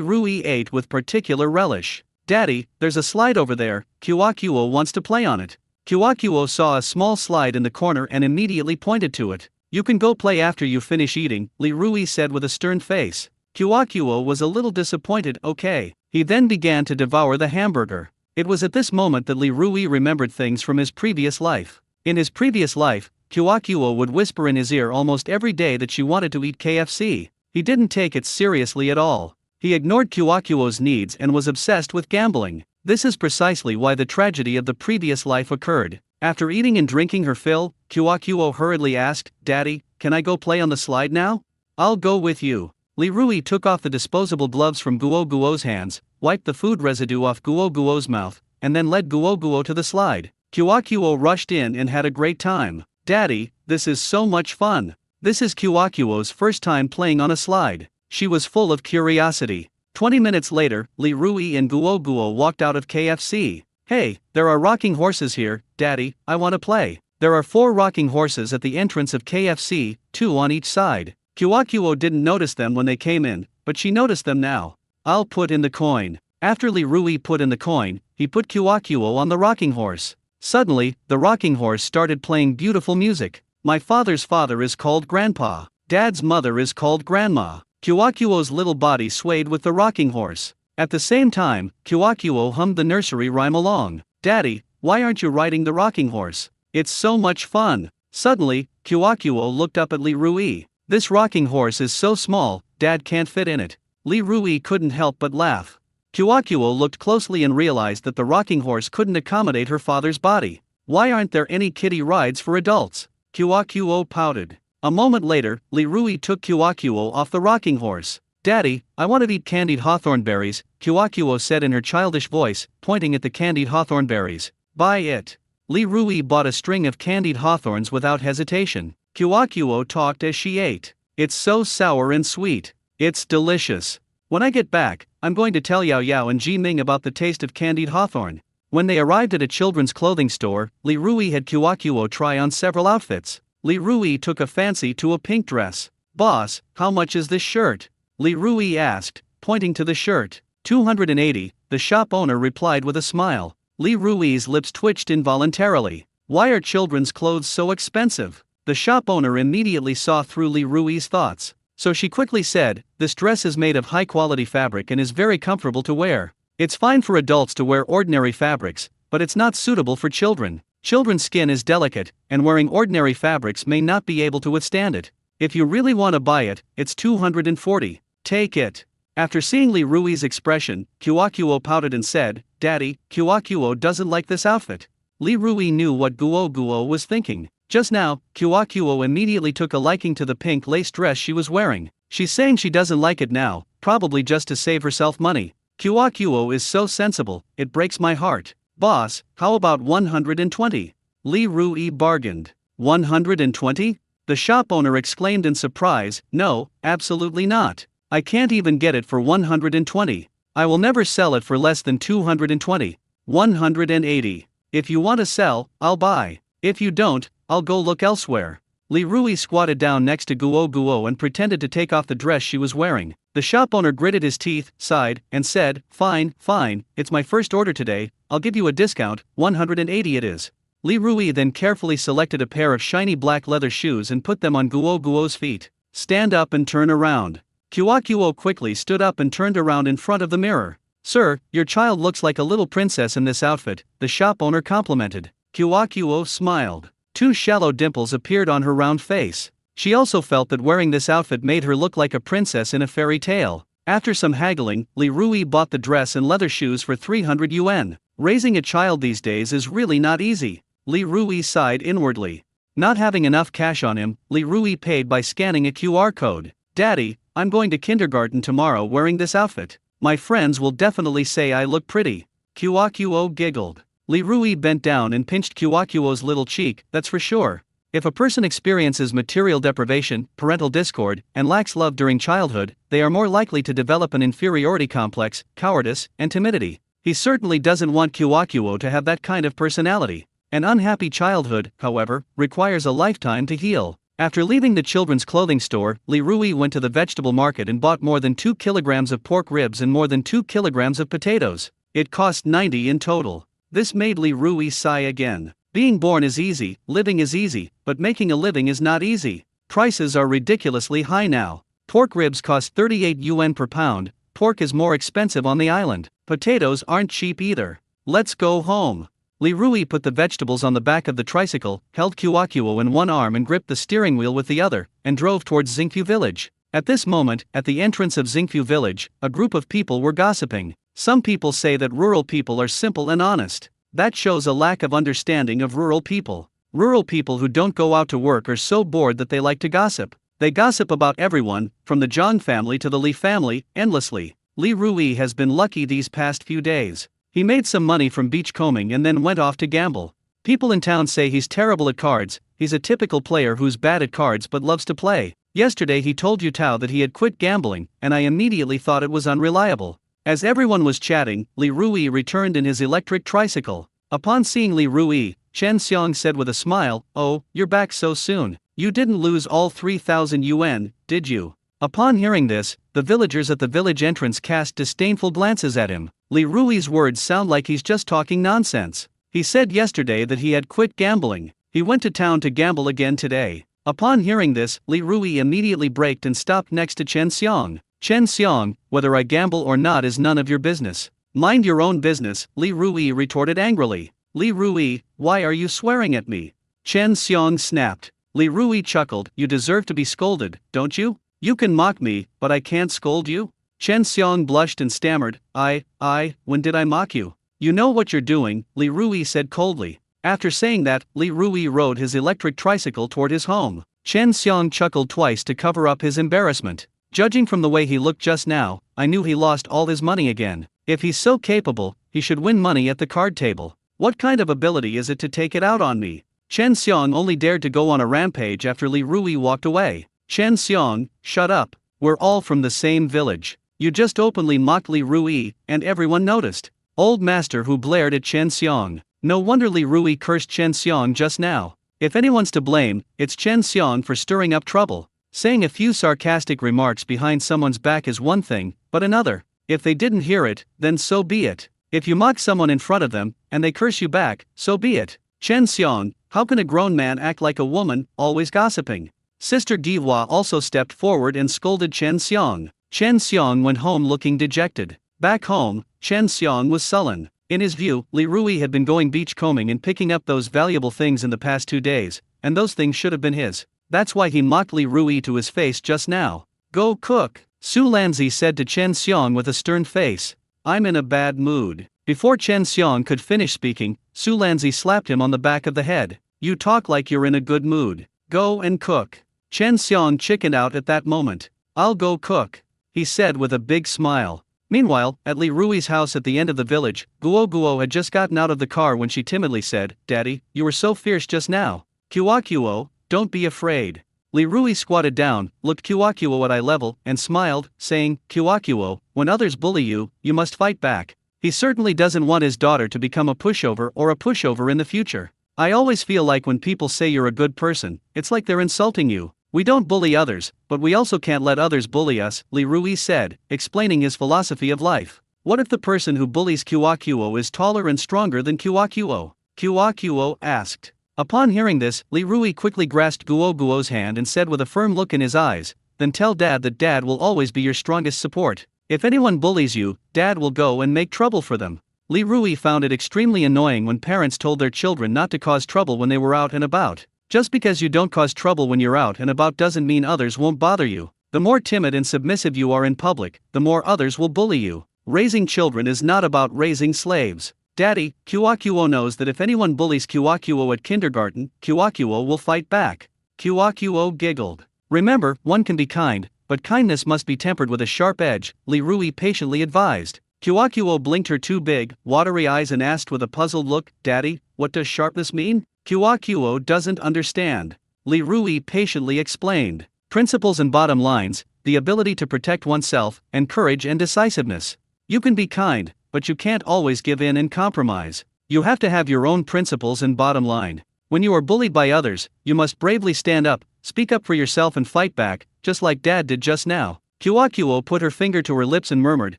Rui ate with particular relish. Daddy, there's a slide over there, Kyokuo wants to play on it. Kyokuo saw a small slide in the corner and immediately pointed to it. You can go play after you finish eating, Li Rui said with a stern face. Kyokuo was a little disappointed. Okay. He then began to devour the hamburger. It was at this moment that Li Rui remembered things from his previous life. In his previous life, Kyokuo would whisper in his ear almost every day that she wanted to eat KFC. He didn't take it seriously at all. He ignored Kyokuo's needs and was obsessed with gambling. This is precisely why the tragedy of the previous life occurred. After eating and drinking her fill, Kyokuo hurriedly asked, Daddy, can I go play on the slide now? I'll go with you. Li Rui took off the disposable gloves from Guoguo's hands, wiped the food residue off Guoguo's mouth, and then led Guoguo to the slide. Kyokuo rushed in and had a great time. Daddy, this is so much fun. This is Kyokuo's first time playing on a slide. She was full of curiosity. 20 minutes later, Li Rui and Guoguo walked out of KFC. Hey, there are rocking horses here, Daddy, I want to play. There are 4 rocking horses at the entrance of KFC, 2 on each side. Kyokuo didn't notice them when they came in, but she noticed them now. I'll put in the coin. After Li Rui put in the coin, he put Kyokuo on the rocking horse. Suddenly, the rocking horse started playing beautiful music. My father's father is called Grandpa. Dad's mother is called Grandma. Kyokuo's little body swayed with the rocking horse. At the same time, Kyokuo hummed the nursery rhyme along. Daddy, why aren't you riding the rocking horse? It's so much fun. Suddenly, Kyokuo looked up at Li Rui. This rocking horse is so small, Dad can't fit in it. Li Rui couldn't help but laugh. Kyokuo looked closely and realized that the rocking horse couldn't accommodate her father's body. Why aren't there any kiddie rides for adults? Kyokuo pouted. A moment later, Li Rui took Kyokuo off the rocking horse. Daddy, I want to eat candied hawthorn berries, Kyokuo said in her childish voice, pointing at the candied hawthorn berries. Buy it. Li Rui bought a string of candied hawthorns without hesitation. Kyokuo talked as she ate. It's so sour and sweet. It's delicious. When I get back, I'm going to tell Yao Yao and Ji Ming about the taste of candied hawthorn. When they arrived at a children's clothing store, Li Rui had Kyokuo try on several outfits. Li Rui took a fancy to a pink dress. Boss, how much is this shirt? Li Rui asked, pointing to the shirt. 280, the shop owner replied with a smile. Li Rui's lips twitched involuntarily. Why are children's clothes so expensive? The shop owner immediately saw through Li Rui's thoughts. So she quickly said, this dress is made of high-quality fabric and is very comfortable to wear. It's fine for adults to wear ordinary fabrics, but it's not suitable for children. Children's skin is delicate, and wearing ordinary fabrics may not be able to withstand it. If you really want to buy it, it's 240. Take it. After seeing Li Rui's expression, Kyokuo pouted and said, Daddy, Kyokuo doesn't like this outfit. Li Rui knew what Guoguo was thinking. Just now, Kyokuo immediately took a liking to the pink lace dress she was wearing. She's saying she doesn't like it now, probably just to save herself money. Kyokuo is so sensible, it breaks my heart. Boss, how about 120? Li Rui bargained. 120? The shop owner exclaimed in surprise. No, absolutely not. I can't even get it for 120. I will never sell it for less than 220. 180. If you want to sell, I'll buy. If you don't, I'll go look elsewhere. Li Rui squatted down next to Guoguo and pretended to take off the dress she was wearing. The shop owner gritted his teeth, sighed, and said, Fine, it's my first order today, I'll give you a discount, 180 it is. Li Rui then carefully selected a pair of shiny black leather shoes and put them on Guoguo's feet. Stand up and turn around. Kyokuo quickly stood up and turned around in front of the mirror. "Sir, your child looks like a little princess in this outfit," the shop owner complimented. Kyokuo smiled. 2 shallow dimples appeared on her round face. She also felt that wearing this outfit made her look like a princess in a fairy tale. After some haggling, Li Rui bought the dress and leather shoes for 300 yuan. Raising a child these days is really not easy. Li Rui sighed inwardly. Not having enough cash on him, Li Rui paid by scanning a QR code. "Daddy, I'm going to kindergarten tomorrow wearing this outfit. My friends will definitely say I look pretty." Kyokuo giggled. Li Rui bent down and pinched Kyokuo's little cheek, "That's for sure. If a person experiences material deprivation, parental discord, and lacks love during childhood, they are more likely to develop an inferiority complex, cowardice, and timidity. He certainly doesn't want Kyokuo to have that kind of personality. An unhappy childhood, however, requires a lifetime to heal." After leaving the children's clothing store, Li Rui went to the vegetable market and bought more than 2 kilograms of pork ribs and more than 2 kilograms of potatoes. It cost 90 in total. This made Li Rui sigh again. Being born is easy, living is easy, but making a living is not easy. Prices are ridiculously high now. Pork ribs cost 38 yuan per pound. Pork is more expensive on the island. Potatoes aren't cheap either. "Let's go home." Li Rui put the vegetables on the back of the tricycle, held Kyokuo in one arm and gripped the steering wheel with the other, and drove towards Xingfu village. At this moment, at the entrance of Xingfu village, a group of people were gossiping. Some people say that rural people are simple and honest. That shows a lack of understanding of rural people. Rural people who don't go out to work are so bored that they like to gossip. They gossip about everyone, from the Zhang family to the Li family, endlessly. Li Rui has been lucky these past few days. He made some money from beachcombing and then went off to gamble. People in town say he's terrible at cards. He's a typical player who's bad at cards but loves to play. Yesterday he told Yutao that he had quit gambling, and I immediately thought it was unreliable. As everyone was chatting, Li Rui returned in his electric tricycle. Upon seeing Li Rui, Chen Xiang said with a smile, "Oh, you're back so soon. You didn't lose all 3,000 yuan, did you?" Upon hearing this, the villagers at the village entrance cast disdainful glances at him. Li Rui's words sound like he's just talking nonsense. He said yesterday that he had quit gambling. He went to town to gamble again today. Upon hearing this, Li Rui immediately braked and stopped next to Chen Xiang. "Chen Xiang, whether I gamble or not is none of your business." "Mind your own business," Li Rui retorted angrily. "Li Rui, why are you swearing at me?" Chen Xiang snapped. Li Rui chuckled, "You deserve to be scolded, don't you? You can mock me, but I can't scold you?" Chen Xiang blushed and stammered, when did I mock you?" "You know what you're doing," Li Rui said coldly. After saying that, Li Rui rode his electric tricycle toward his home. Chen Xiang chuckled twice to cover up his embarrassment. "Judging from the way he looked just now, I knew he lost all his money again. If he's so capable, he should win money at the card table. What kind of ability is it to take it out on me?" Chen Xiang only dared to go on a rampage after Li Rui walked away. "Chen Xiang, shut up. We're all from the same village. You just openly mocked Li Rui, and everyone noticed." Old master who blared at Chen Xiang. No wonder Li Rui cursed Chen Xiang just now. If anyone's to blame, it's Chen Xiang for stirring up trouble. Saying a few sarcastic remarks behind someone's back is one thing, but another. If they didn't hear it, then so be it. If you mock someone in front of them, and they curse you back, so be it. Chen Xiang, how can a grown man act like a woman, always gossiping? Sister Gihua also stepped forward and scolded Chen Xiang. Chen Xiang went home looking dejected. Back home, Chen Xiang was sullen. In his view, Li Rui had been going beachcombing and picking up those valuable things in the past 2 days, and those things should have been his. That's why he mocked Li Rui to his face just now. "Go cook," Su Lanzi said to Chen Xiang with a stern face. "I'm in a bad mood." Before Chen Xiang could finish speaking, Su Lanzi slapped him on the back of the head. "You talk like you're in a good mood. Go and cook." Chen Xiang chickened out at that moment. "I'll go cook," he said with a big smile. Meanwhile, at Li Rui's house at the end of the village, Guo Guo had just gotten out of the car when she timidly said, "Daddy, you were so fierce just now." "Kyokuo, don't be afraid." Li Rui squatted down, looked Kyokuo at eye level, and smiled, saying, "Kyokuo, when others bully you, you must fight back." He certainly doesn't want his daughter to become a pushover in the future. "I always feel like when people say you're a good person, it's like they're insulting you. We don't bully others, but we also can't let others bully us," Li Rui said, explaining his philosophy of life. "What if the person who bullies Kyokuo is taller and stronger than Kyokuo?" Kyokuo asked. Upon hearing this, Li Rui quickly grasped Guo Guo's hand and said with a firm look in his eyes, then tell Dad that Dad will always be your strongest support. If anyone bullies you, Dad will go and make trouble for them. Li Rui found it extremely annoying when parents told their children not to cause trouble when they were out and about. Just because you don't cause trouble when you're out and about doesn't mean others won't bother you. The more timid and submissive you are in public, the more others will bully you. Raising children is not about raising slaves. Daddy, Kyokuo knows that if anyone bullies Kyokuo at kindergarten, Kyokuo will fight back. Kyokuo giggled. Remember, one can be kind, but kindness must be tempered with a sharp edge, Li Rui patiently advised. Kyokuo blinked her two big, watery eyes and asked with a puzzled look, Daddy, what does sharpness mean? Kyokuo doesn't understand. Li Rui patiently explained. Principles and bottom lines, the ability to protect oneself, and courage and decisiveness. You can be kind, but you can't always give in and compromise. You have to have your own principles and bottom line. When you are bullied by others, you must bravely stand up, speak up for yourself and fight back, just like Dad did just now. Kyokuo put her finger to her lips and murmured.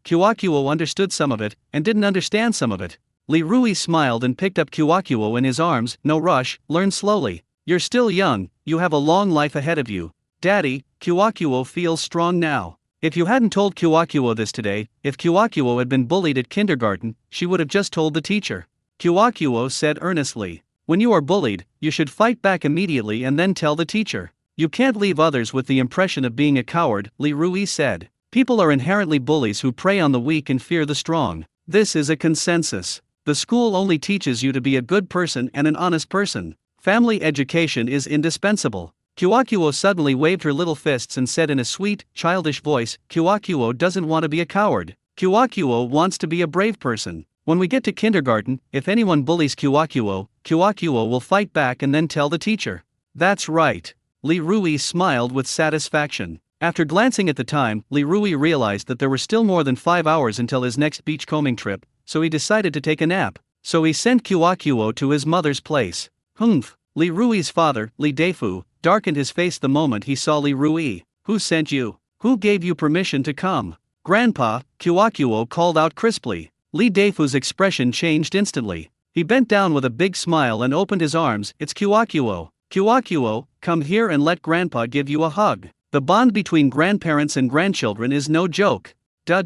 Kyokuo understood some of it, and didn't understand some of it. Li Rui smiled and picked up Kyokuo in his arms. No rush, learn slowly. You're still young, you have a long life ahead of you. Daddy, Kyokuo feels strong now. If you hadn't told Kyokuo this today, if Kyokuo had been bullied at kindergarten, she would have just told the teacher. Kyokuo said earnestly. When you are bullied, you should fight back immediately and then tell the teacher. You can't leave others with the impression of being a coward, Li Rui said. People are inherently bullies who prey on the weak and fear the strong. This is a consensus. The school only teaches you to be a good person and an honest person. Family education is indispensable. Kyokuo suddenly waved her little fists and said in a sweet, childish voice, Kyokuo doesn't want to be a coward. Kyokuo wants to be a brave person. When we get to kindergarten, if anyone bullies Kyokuo, Kyokuo will fight back and then tell the teacher. That's right. Li Rui smiled with satisfaction. After glancing at the time, Li Rui realized that there were still more than 5 hours until his next beachcombing trip, so he decided to take a nap. So he sent Kyokuo to his mother's place. Humph. Li Rui's father, Li Deifu, darkened his face the moment he saw Li Rui. Who sent you? Who gave you permission to come? Grandpa, Kyokuo called out crisply. Li Deifu's expression changed instantly. He bent down with a big smile and opened his arms. It's Kyokuo. Kyokuo, come here and let Grandpa give you a hug. The bond between grandparents and grandchildren is no joke. Duh.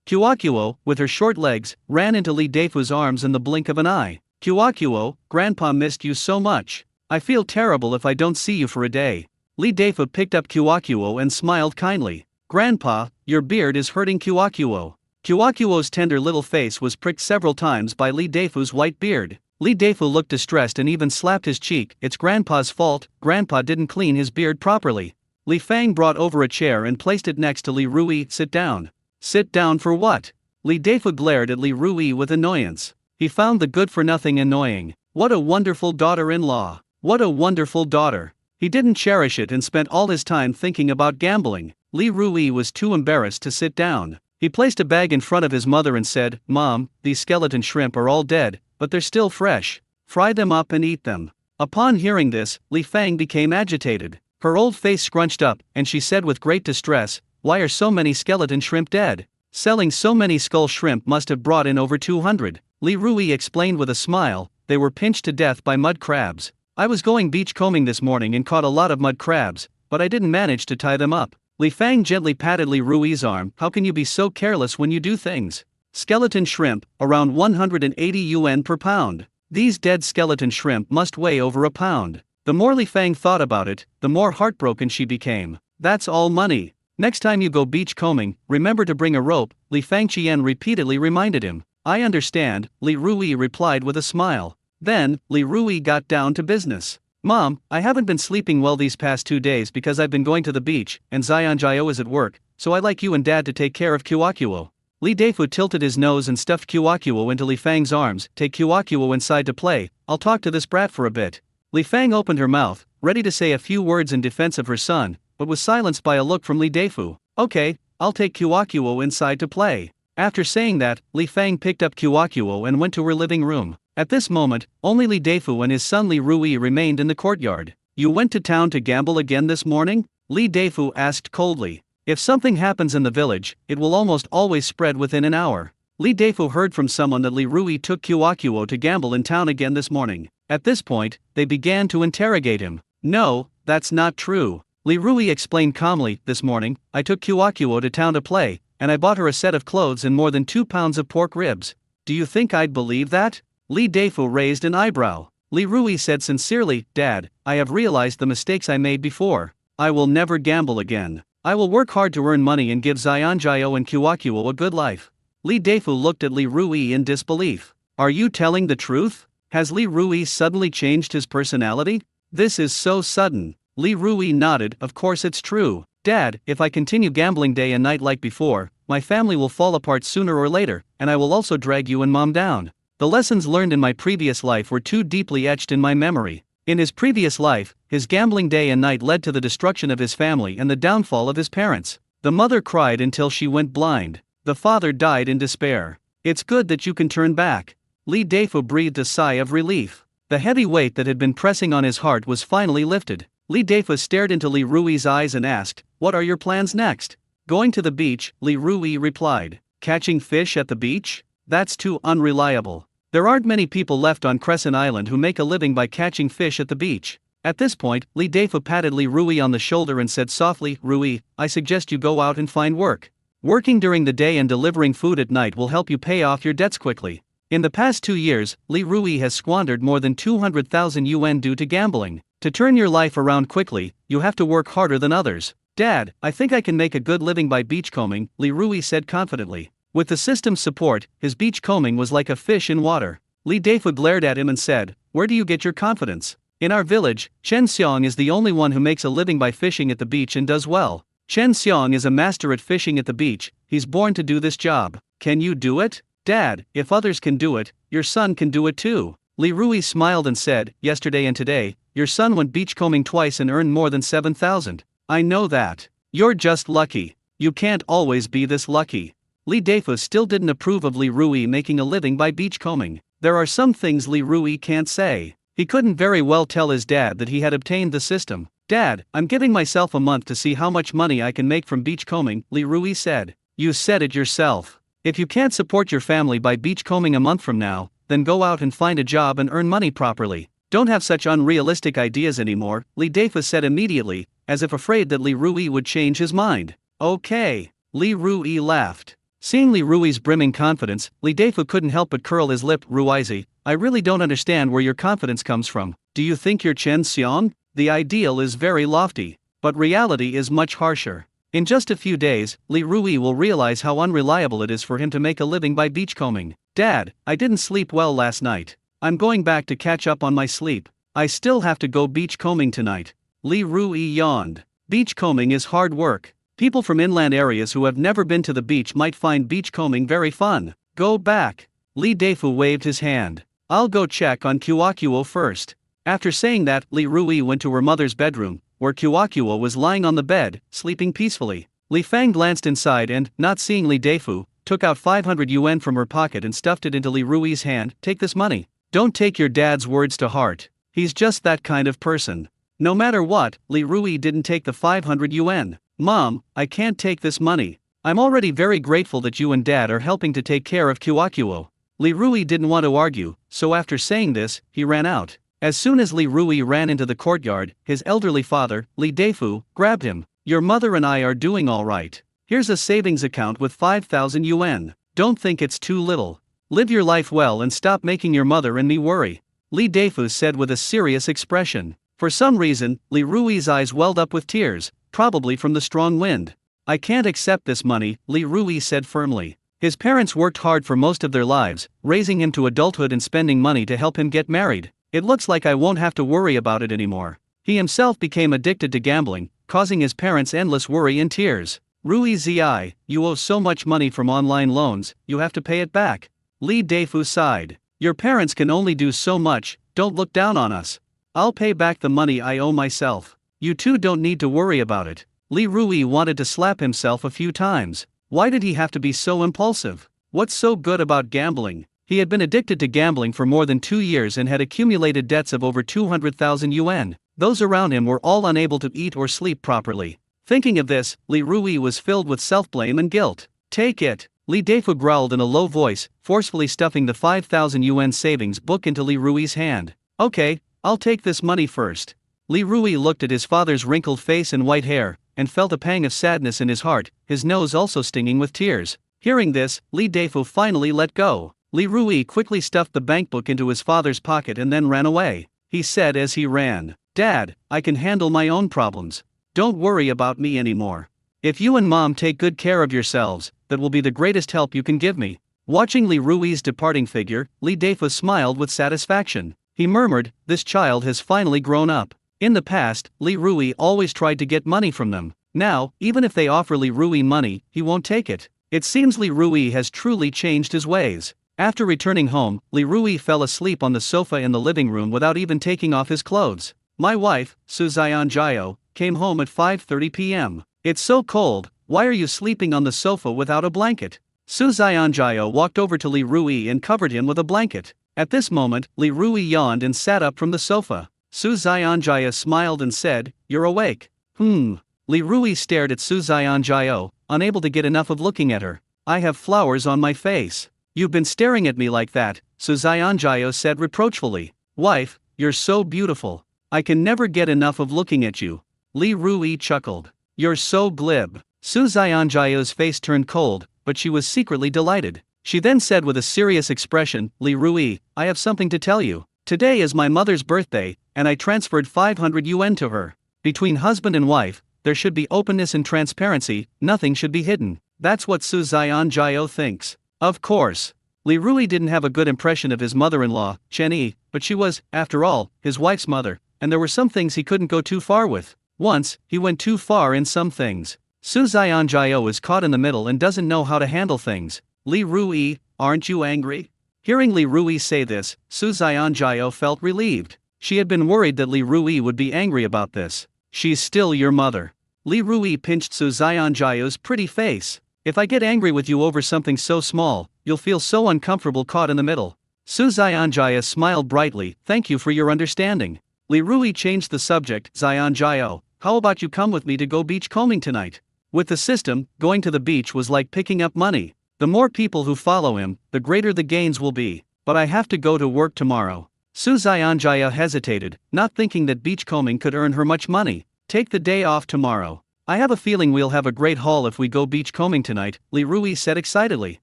Kyokuo, with her short legs, ran into Li Deifu's arms in the blink of an eye. Kyokuo, Grandpa missed you so much. I feel terrible if I don't see you for a day. Li Deifu picked up Kyokuo and smiled kindly. Grandpa, your beard is hurting Kyokuo. Kyokuo's tender little face was pricked several times by Li Deifu's white beard. Li Deifu looked distressed and even slapped his cheek. It's Grandpa's fault, Grandpa didn't clean his beard properly. Li Fang brought over a chair and placed it next to Li Rui. Sit down. Sit down for what? Li Deifu glared at Li Rui with annoyance. He found the good-for-nothing annoying. What a wonderful daughter-in-law. What a wonderful daughter. He didn't cherish it and spent all his time thinking about gambling. Li Rui was too embarrassed to sit down. He placed a bag in front of his mother and said, Mom, these skeleton shrimp are all dead, but they're still fresh. Fry them up and eat them. Upon hearing this, Li Fang became agitated. Her old face scrunched up, and she said with great distress, Why are so many skeleton shrimp dead? Selling so many skull shrimp must have brought in over 200. Li Rui explained with a smile, they were pinched to death by mud crabs. I was going beachcombing this morning and caught a lot of mud crabs, but I didn't manage to tie them up. Li Fang gently patted Li Rui's arm. How can you be so careless when you do things? Skeleton shrimp, around 180 yuan per pound. These dead skeleton shrimp must weigh over a pound. The more Li Fang thought about it, the more heartbroken she became. That's all money. Next time you go beachcombing, remember to bring a rope, Li Fangqian repeatedly reminded him. I understand, Li Rui replied with a smile. Then, Li Rui got down to business. Mom, I haven't been sleeping well these past 2 days because I've been going to the beach, and Zionjio is at work, so I'd like you and Dad to take care of Kyokuo. Li Deifu tilted his nose and stuffed Kyokuo into Li Fang's arms. Take Kyokuo inside to play, I'll talk to this brat for a bit. Li Fang opened her mouth, ready to say a few words in defense of her son, but was silenced by a look from Li Deifu. Okay, I'll take Kyokuo inside to play. After saying that, Li Fang picked up Kyokuo and went to her living room. At this moment, only Li Deifu and his son Li Rui remained in the courtyard. You went to town to gamble again this morning? Li Deifu asked coldly. If something happens in the village, it will almost always spread within an hour. Li Deifu heard from someone that Li Rui took Kyokuo to gamble in town again this morning. At this point, they began to interrogate him. No, that's not true. Li Rui explained calmly, this morning, I took Kyokuo to town to play, and I bought her a set of clothes and more than 2 pounds of pork ribs. Do you think I'd believe that? Li Deifu raised an eyebrow. Li Rui said sincerely, Dad, I have realized the mistakes I made before. I will never gamble again. I will work hard to earn money and give Xianjiao and Kyokuo a good life. Li Deifu looked at Li Rui in disbelief. Are you telling the truth? Has Li Rui suddenly changed his personality? This is so sudden. Li Rui nodded, of course it's true. Dad, if I continue gambling day and night like before, my family will fall apart sooner or later, and I will also drag you and Mom down. The lessons learned in my previous life were too deeply etched in my memory. In his previous life, his gambling day and night led to the destruction of his family and the downfall of his parents. The mother cried until she went blind. The father died in despair. It's good that you can turn back. Li Deifu breathed a sigh of relief. The heavy weight that had been pressing on his heart was finally lifted. Li Deifu stared into Li Rui's eyes and asked, What are your plans next? Going to the beach, Li Rui replied. Catching fish at the beach? That's too unreliable. There aren't many people left on Crescent Island who make a living by catching fish at the beach. At this point, Li Deifu patted Li Rui on the shoulder and said softly, Rui, I suggest you go out and find work. Working during the day and delivering food at night will help you pay off your debts quickly. In the past 2 years, Li Rui has squandered more than 200,000 yuan due to gambling. To turn your life around quickly, you have to work harder than others. Dad, I think I can make a good living by beachcombing, Li Rui said confidently. With the system's support, his beachcombing was like a fish in water. Li Deifu glared at him and said, Where do you get your confidence? In our village, Chen Xiong is the only one who makes a living by fishing at the beach and does well. Chen Xiong is a master at fishing at the beach, he's born to do this job. Can you do it? Dad, if others can do it, your son can do it too. Li Rui smiled and said, Yesterday and today, your son went beachcombing twice and earned more than 7,000. I know that. You're just lucky. You can't always be this lucky. Li Deifu still didn't approve of Li Rui making a living by beachcombing. There are some things Li Rui can't say. He couldn't very well tell his dad that he had obtained the system. Dad, I'm giving myself a month to see how much money I can make from beachcombing, Li Rui said. You said it yourself. If you can't support your family by beachcombing a month from now, then go out and find a job and earn money properly. Don't have such unrealistic ideas anymore, Li Deifu said immediately, as if afraid that Li Rui would change his mind. Okay. Li Rui laughed. Seeing Li Rui's brimming confidence, Li Deifu couldn't help but curl his lip. Ruizi, I really don't understand where your confidence comes from. Do you think you're Chen Xiong? The ideal is very lofty, but reality is much harsher. In just a few days, Li Rui will realize how unreliable it is for him to make a living by beachcombing. Dad, I didn't sleep well last night. I'm going back to catch up on my sleep. I still have to go beachcombing tonight. Li Rui yawned. Beachcombing is hard work. People from inland areas who have never been to the beach might find beachcombing very fun. Go back. Li Deifu waved his hand. I'll go check on Kyokuo first. After saying that, Li Rui went to her mother's bedroom, where Kyokuo was lying on the bed, sleeping peacefully. Li Fang glanced inside and, not seeing Li Deifu, took out 500 yuan from her pocket and stuffed it into Li Rui's hand. Take this money. Don't take your dad's words to heart. He's just that kind of person. No matter what, Li Rui didn't take the 500 yuan. Mom, I can't take this money. I'm already very grateful that you and Dad are helping to take care of Kyokuo. Li Rui didn't want to argue, so after saying this, he ran out. As soon as Li Rui ran into the courtyard, his elderly father, Li Deifu, grabbed him. Your mother and I are doing all right. Here's a savings account with 5,000 yuan. Don't think it's too little. Live your life well and stop making your mother and me worry. Li Deifu said with a serious expression. For some reason, Li Rui's eyes welled up with tears, probably from the strong wind. I can't accept this money, Li Rui said firmly. His parents worked hard for most of their lives, raising him to adulthood and spending money to help him get married. It looks like I won't have to worry about it anymore. He himself became addicted to gambling, causing his parents endless worry and tears. Rui Zi, you owe so much money from online loans, you have to pay it back. Li Deifu sighed. Your parents can only do so much, don't look down on us. I'll pay back the money I owe myself. You two don't need to worry about it. Li Rui wanted to slap himself a few times. Why did he have to be so impulsive? What's so good about gambling? He had been addicted to gambling for more than 2 years and had accumulated debts of over 200,000 yuan. Those around him were all unable to eat or sleep properly. Thinking of this, Li Rui was filled with self-blame and guilt. Take it. Li Deifu growled in a low voice, forcefully stuffing the 5,000 yuan savings book into Li Rui's hand. Okay, I'll take this money first. Li Rui looked at his father's wrinkled face and white hair, and felt a pang of sadness in his heart, his nose also stinging with tears. Hearing this, Li Deifu finally let go. Li Rui quickly stuffed the bankbook into his father's pocket and then ran away. He said as he ran, "Dad, I can handle my own problems. Don't worry about me anymore. If you and Mom take good care of yourselves, that will be the greatest help you can give me." Watching Li Rui's departing figure, Li Deifu smiled with satisfaction. He murmured, "This child has finally grown up." In the past, Li Rui always tried to get money from them. Now, even if they offer Li Rui money, he won't take it. It seems Li Rui has truly changed his ways. After returning home, Li Rui fell asleep on the sofa in the living room without even taking off his clothes. My wife, Su Jiao, came home at 5:30 p.m. "It's so cold, why are you sleeping on the sofa without a blanket?" Su Jiao walked over to Li Rui and covered him with a blanket. At this moment, Li Rui yawned and sat up from the sofa. Su Jiao smiled and said, "You're awake." Li Rui stared at Su Jiao, unable to get enough of looking at her. "I have flowers on my face. You've been staring at me like that," Su Jiao said reproachfully. "Wife, you're so beautiful. I can never get enough of looking at you." Li Rui chuckled. "You're so glib." Su Jiao's face turned cold, but she was secretly delighted. She then said with a serious expression, "Li Rui, I have something to tell you. Today is my mother's birthday, and I transferred 500 yuan to her. Between husband and wife, there should be openness and transparency, nothing should be hidden." That's what Su Jiao thinks. Of course. Li Rui didn't have a good impression of his mother-in-law, Chen Yi, but she was, after all, his wife's mother, and there were some things he couldn't go too far with. Once, he went too far in some things. Su Jiao is caught in the middle and doesn't know how to handle things. "Li Rui, aren't you angry?" Hearing Li Rui say this, Su Jiao felt relieved. She had been worried that Li Rui would be angry about this. "She's still your mother." Li Rui pinched Su Jiao's pretty face. "If I get angry with you over something so small, you'll feel so uncomfortable caught in the middle." Su Jiao smiled brightly, "Thank you for your understanding." Li Rui changed the subject. "Jiao, how about you come with me to go beachcombing tonight?" With the system, going to the beach was like picking up money. The more people who follow him, the greater the gains will be. "But I have to go to work tomorrow." Su Jiao hesitated, not thinking that beachcombing could earn her much money. "Take the day off tomorrow. I have a feeling we'll have a great haul if we go beachcombing tonight," Li Rui said excitedly.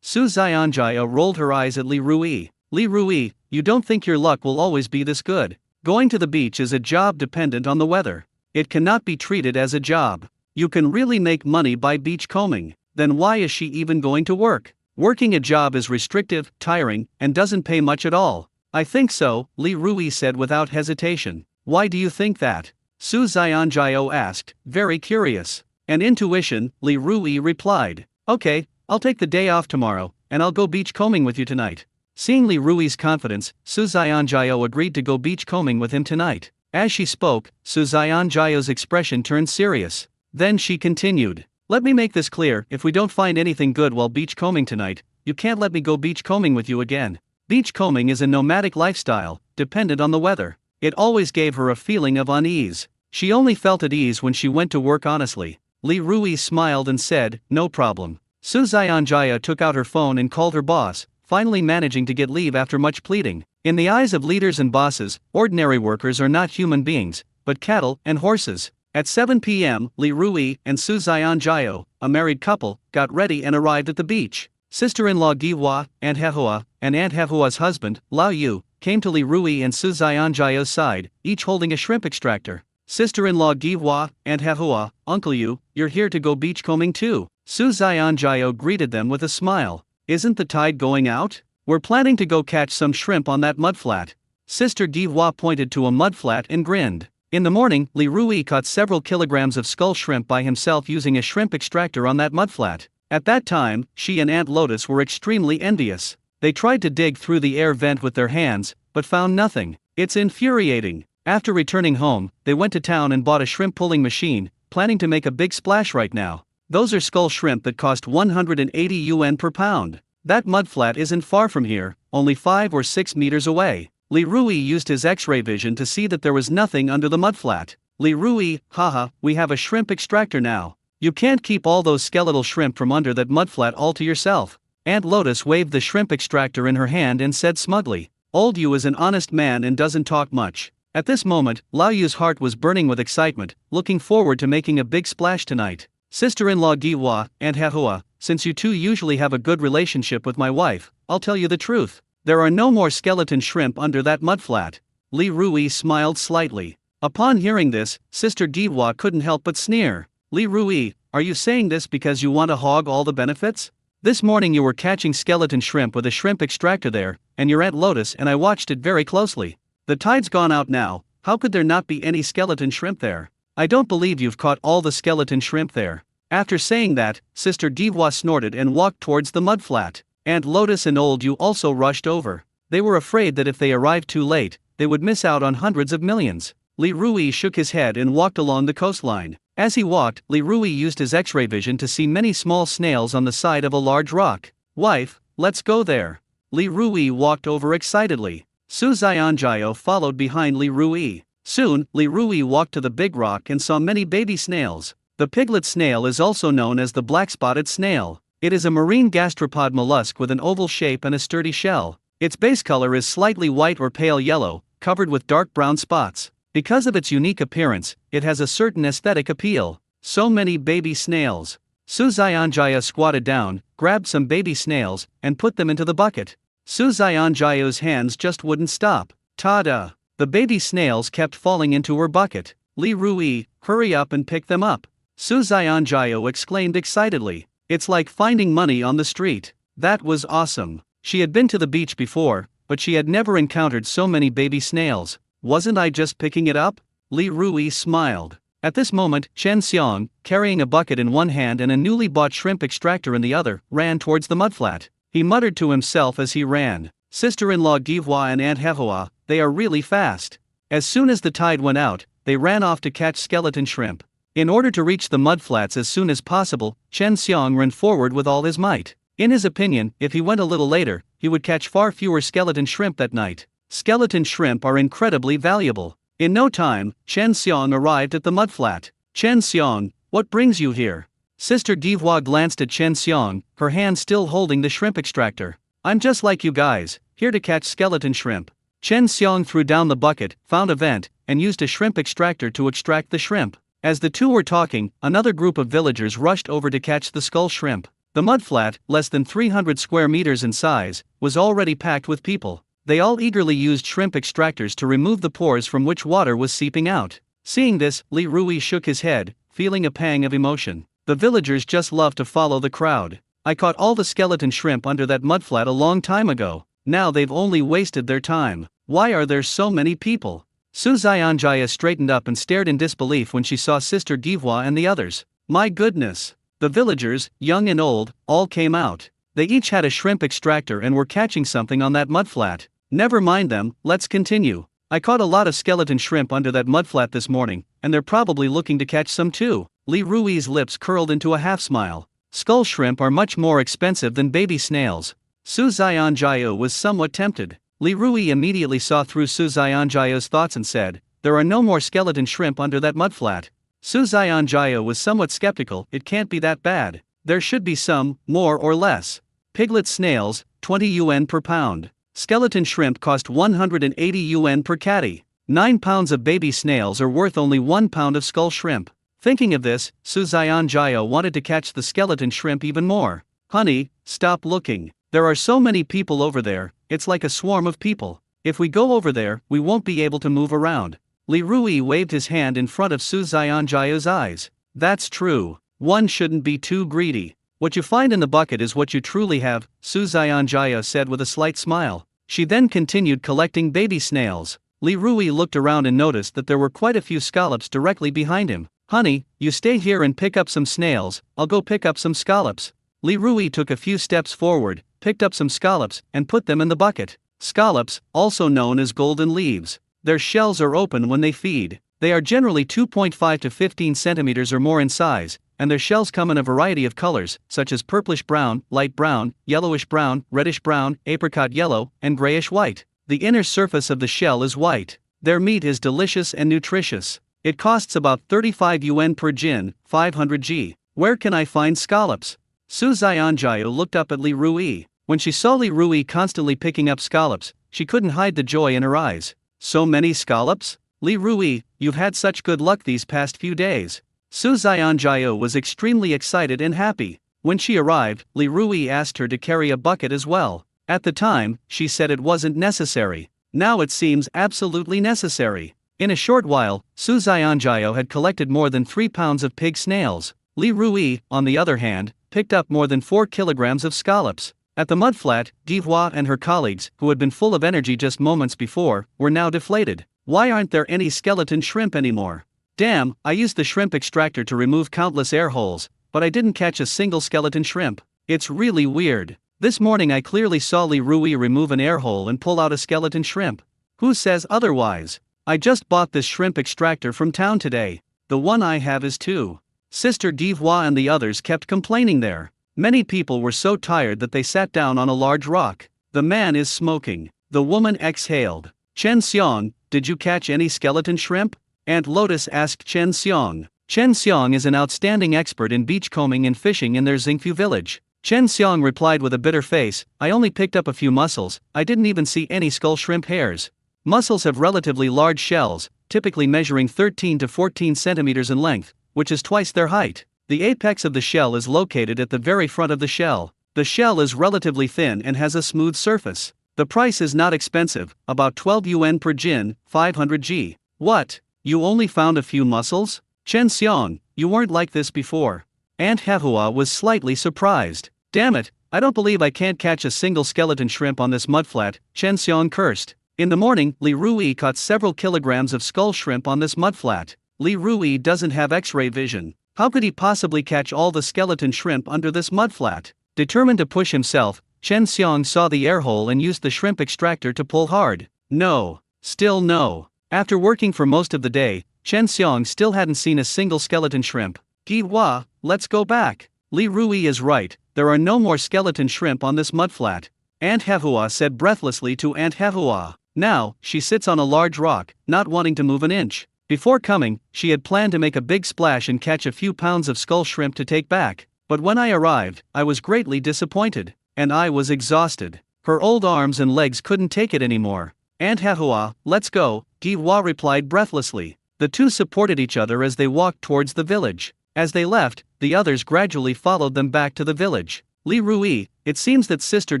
Su Jiao rolled her eyes at Li Rui. "Li Rui, you don't think your luck will always be this good? Going to the beach is a job dependent on the weather. It cannot be treated as a job. You can really make money by beachcombing. Then why is she even going to work? Working a job is restrictive, tiring, and doesn't pay much at all." "I think so," Li Rui said without hesitation. "Why do you think that?" Su Jiao asked, very curious. "An intuition," Li Rui replied. "Okay, I'll take the day off tomorrow, and I'll go beachcombing with you tonight." Seeing Li Rui's confidence, Su Jiao agreed to go beachcombing with him tonight. As she spoke, Su Jiao's expression turned serious. Then she continued, "Let me make this clear, if we don't find anything good while beachcombing tonight, you can't let me go beachcombing with you again." Beachcombing is a nomadic lifestyle, dependent on the weather. It always gave her a feeling of unease. She only felt at ease when she went to work honestly. Li Rui smiled and said, "No problem." Su Jiao took out her phone and called her boss, finally managing to get leave after much pleading. In the eyes of leaders and bosses, ordinary workers are not human beings, but cattle and horses. At 7 p.m., Li Rui and Su Jiao, a married couple, got ready and arrived at the beach. Sister-in-law Gihua, Aunt Hehua, and Aunt Hehua's husband, Lao Yu, came to Li Rui and Su Jiao's side, each holding a shrimp extractor. "Sister-in-law Gihua, Aunt Hehua, Uncle Yu, you're here to go beachcombing too." Su Jiao greeted them with a smile. "Isn't the tide going out? We're planning to go catch some shrimp on that mudflat." Sister Gihua pointed to a mudflat and grinned. In the morning, Li Rui caught several kilograms of skull shrimp by himself using a shrimp extractor on that mudflat. At that time, she and Aunt Lotus were extremely envious. They tried to dig through the air vent with their hands, but found nothing. It's infuriating. After returning home, they went to town and bought a shrimp pulling machine, planning to make a big splash right now. Those are skull shrimp that cost 180 yuan per pound. That mudflat isn't far from here, only 5 or 6 meters away. Li Rui used his X-ray vision to see that there was nothing under the mudflat. "Li Rui, haha, we have a shrimp extractor now. You can't keep all those skeletal shrimp from under that mudflat all to yourself." Aunt Lotus waved the shrimp extractor in her hand and said smugly, "Old Yu is an honest man and doesn't talk much. At this moment, Lao Yu's heart was burning with excitement, looking forward to making a big splash tonight. Sister-in-law Diwa, Aunt Hahua, since you two usually have a good relationship with my wife, I'll tell you the truth. There are no more skeleton shrimp under that mudflat. Li Rui smiled slightly. Upon hearing this, Sister Diwa couldn't help but sneer. Li Rui, are you saying this because you want to hog all the benefits? This morning you were catching skeleton shrimp with a shrimp extractor there, and your Aunt Lotus and I watched it very closely. The tide's gone out now, how could there not be any skeleton shrimp there? I don't believe you've caught all the skeleton shrimp there. After saying that, Sister Diwa snorted and walked towards the mudflat. Aunt Lotus and Old Yu also rushed over. They were afraid that if they arrived too late, they would miss out on hundreds of millions. Li Rui shook his head and walked along the coastline. As he walked, Li Rui used his X-ray vision to see many small snails on the side of a large rock. Wife, let's go there. Li Rui walked over excitedly. Su Xianjiao followed behind Li Rui. Soon, Li Rui walked to the big rock and saw many baby snails. The piglet snail is also known as the black-spotted snail. It is a marine gastropod mollusk with an oval shape and a sturdy shell. Its base color is slightly white or pale yellow, covered with dark brown spots. Because of its unique appearance, it has a certain aesthetic appeal. So many baby snails. Su Xianjia squatted down, grabbed some baby snails, and put them into the bucket. Su Xianjia's hands just wouldn't stop. Ta-da! The baby snails kept falling into her bucket. Li Rui, hurry up and pick them up. Su Xianjia exclaimed excitedly. It's like finding money on the street. That was awesome. She had been to the beach before, but she had never encountered so many baby snails. Wasn't I just picking it up? Li Rui smiled. At this moment, Chen Xiang, carrying a bucket in one hand and a newly bought shrimp extractor in the other, ran towards the mudflat. He muttered to himself as he ran. Sister-in-law Gihua and Aunt Hehua, they are really fast. As soon as the tide went out, they ran off to catch skeleton shrimp. In order to reach the mudflats as soon as possible, Chen Xiang ran forward with all his might. In his opinion, if he went a little later, he would catch far fewer skeleton shrimp that night. Skeleton shrimp are incredibly valuable. In no time, Chen Xiang arrived at the mudflat. Chen Xiang, what brings you here? Sister Dihua glanced at Chen Xiang, her hand still holding the shrimp extractor. I'm just like you guys, here to catch skeleton shrimp. Chen Xiang threw down the bucket, found a vent, and used a shrimp extractor to extract the shrimp. As the two were talking, another group of villagers rushed over to catch the skull shrimp. The mudflat, less than 300 square meters in size, was already packed with people. They all eagerly used shrimp extractors to remove the pores from which water was seeping out. Seeing this, Li Rui shook his head, feeling a pang of emotion. The villagers just love to follow the crowd. I caught all the skeleton shrimp under that mudflat a long time ago. Now they've only wasted their time. Why are there so many people? Su Xianjia straightened up and stared in disbelief when she saw Sister Dihua and the others. My goodness! The villagers, young and old, all came out. They each had a shrimp extractor and were catching something on that mudflat. Never mind them, let's continue. I caught a lot of skeleton shrimp under that mudflat this morning, and they're probably looking to catch some too. Li Rui's lips curled into a half-smile. Skull shrimp are much more expensive than baby snails. Su Xianjia was somewhat tempted. Li Rui immediately saw through Su Xianjia's thoughts and said, there are no more skeleton shrimp under that mudflat. Su Xianjia was somewhat skeptical, it can't be that bad. There should be some, more or less. Piglet snails, 20 yuan per pound. Skeleton shrimp cost 180 yuan per catty. 9 pounds of baby snails are worth only 1 pound of skull shrimp. Thinking of this, Su Xianjia wanted to catch the skeleton shrimp even more. Honey, stop looking. There are so many people over there, it's like a swarm of people. If we go over there, we won't be able to move around. Li Rui waved his hand in front of Su Xianjia's eyes. That's true. One shouldn't be too greedy. What you find in the bucket is what you truly have, Su Xianjia said with a slight smile. She then continued collecting baby snails. Li Rui looked around and noticed that there were quite a few scallops directly behind him. Honey, you stay here and pick up some snails, I'll go pick up some scallops. Li Rui took a few steps forward, picked up some scallops, and put them in the bucket. Scallops, also known as golden leaves. Their shells are open when they feed. They are generally 2.5 to 15 centimeters or more in size, and their shells come in a variety of colors, such as purplish brown, light brown, yellowish brown, reddish brown, apricot yellow, and grayish white. The inner surface of the shell is white. Their meat is delicious and nutritious. It costs about 35 yuan per jin, 500 G. Where can I find scallops? Su Xianjia looked up at Li Rui. When she saw Li Rui constantly picking up scallops, she couldn't hide the joy in her eyes. So many scallops? Li Rui, you've had such good luck these past few days. Su Xianjiao was extremely excited and happy. When she arrived, Li Rui asked her to carry a bucket as well. At the time, she said it wasn't necessary. Now it seems absolutely necessary. In a short while, Su Xianjiao had collected more than 3 pounds of pig snails. Li Rui, on the other hand, picked up more than 4 kilograms of scallops. At the mudflat, Divua and her colleagues, who had been full of energy just moments before, were now deflated. Why aren't there any skeleton shrimp anymore? Damn, I used the shrimp extractor to remove countless air holes, but I didn't catch a single skeleton shrimp. It's really weird. This morning I clearly saw Li Rui remove an air hole and pull out a skeleton shrimp. Who says otherwise? I just bought this shrimp extractor from town today. The one I have is too. Sister Divua and the others kept complaining there. Many people were so tired that they sat down on a large rock. The man is smoking. The woman exhaled. Chen Xiong, did you catch any skeleton shrimp? Aunt Lotus asked Chen Xiong. Chen Xiong is an outstanding expert in beachcombing and fishing in their Xingfu village. Chen Xiong replied with a bitter face, I only picked up a few mussels, I didn't even see any skull shrimp hairs. Mussels have relatively large shells, typically measuring 13 to 14 centimeters in length, which is twice their height. The apex of the shell is located at the very front of the shell. The shell is relatively thin and has a smooth surface. The price is not expensive, about 12 yuan per jin, 500 G. What? You only found a few mussels? Chen Xiong, you weren't like this before. Aunt Hehua was slightly surprised. Damn it, I don't believe I can't catch a single skeleton shrimp on this mudflat, Chen Xiong cursed. In the morning, Li Rui caught several kilograms of skull shrimp on this mudflat. Li Rui doesn't have X-ray vision. How could he possibly catch all the skeleton shrimp under this mudflat? Determined to push himself, Chen Xiong saw the air hole and used the shrimp extractor to pull hard. No. Still no. After working for most of the day, Chen Xiong still hadn't seen a single skeleton shrimp. Gihua, let's go back. Li Rui is right, there are no more skeleton shrimp on this mudflat. Aunt Hehua said breathlessly to Aunt Hehua. Now, she sits on a large rock, not wanting to move an inch. Before coming, she had planned to make a big splash and catch a few pounds of skull shrimp to take back. But when I arrived, I was greatly disappointed. And I was exhausted. Her old arms and legs couldn't take it anymore. Aunt Hehua, let's go, Gihua replied breathlessly. The two supported each other as they walked towards the village. As they left, the others gradually followed them back to the village. Li Rui, it seems that Sister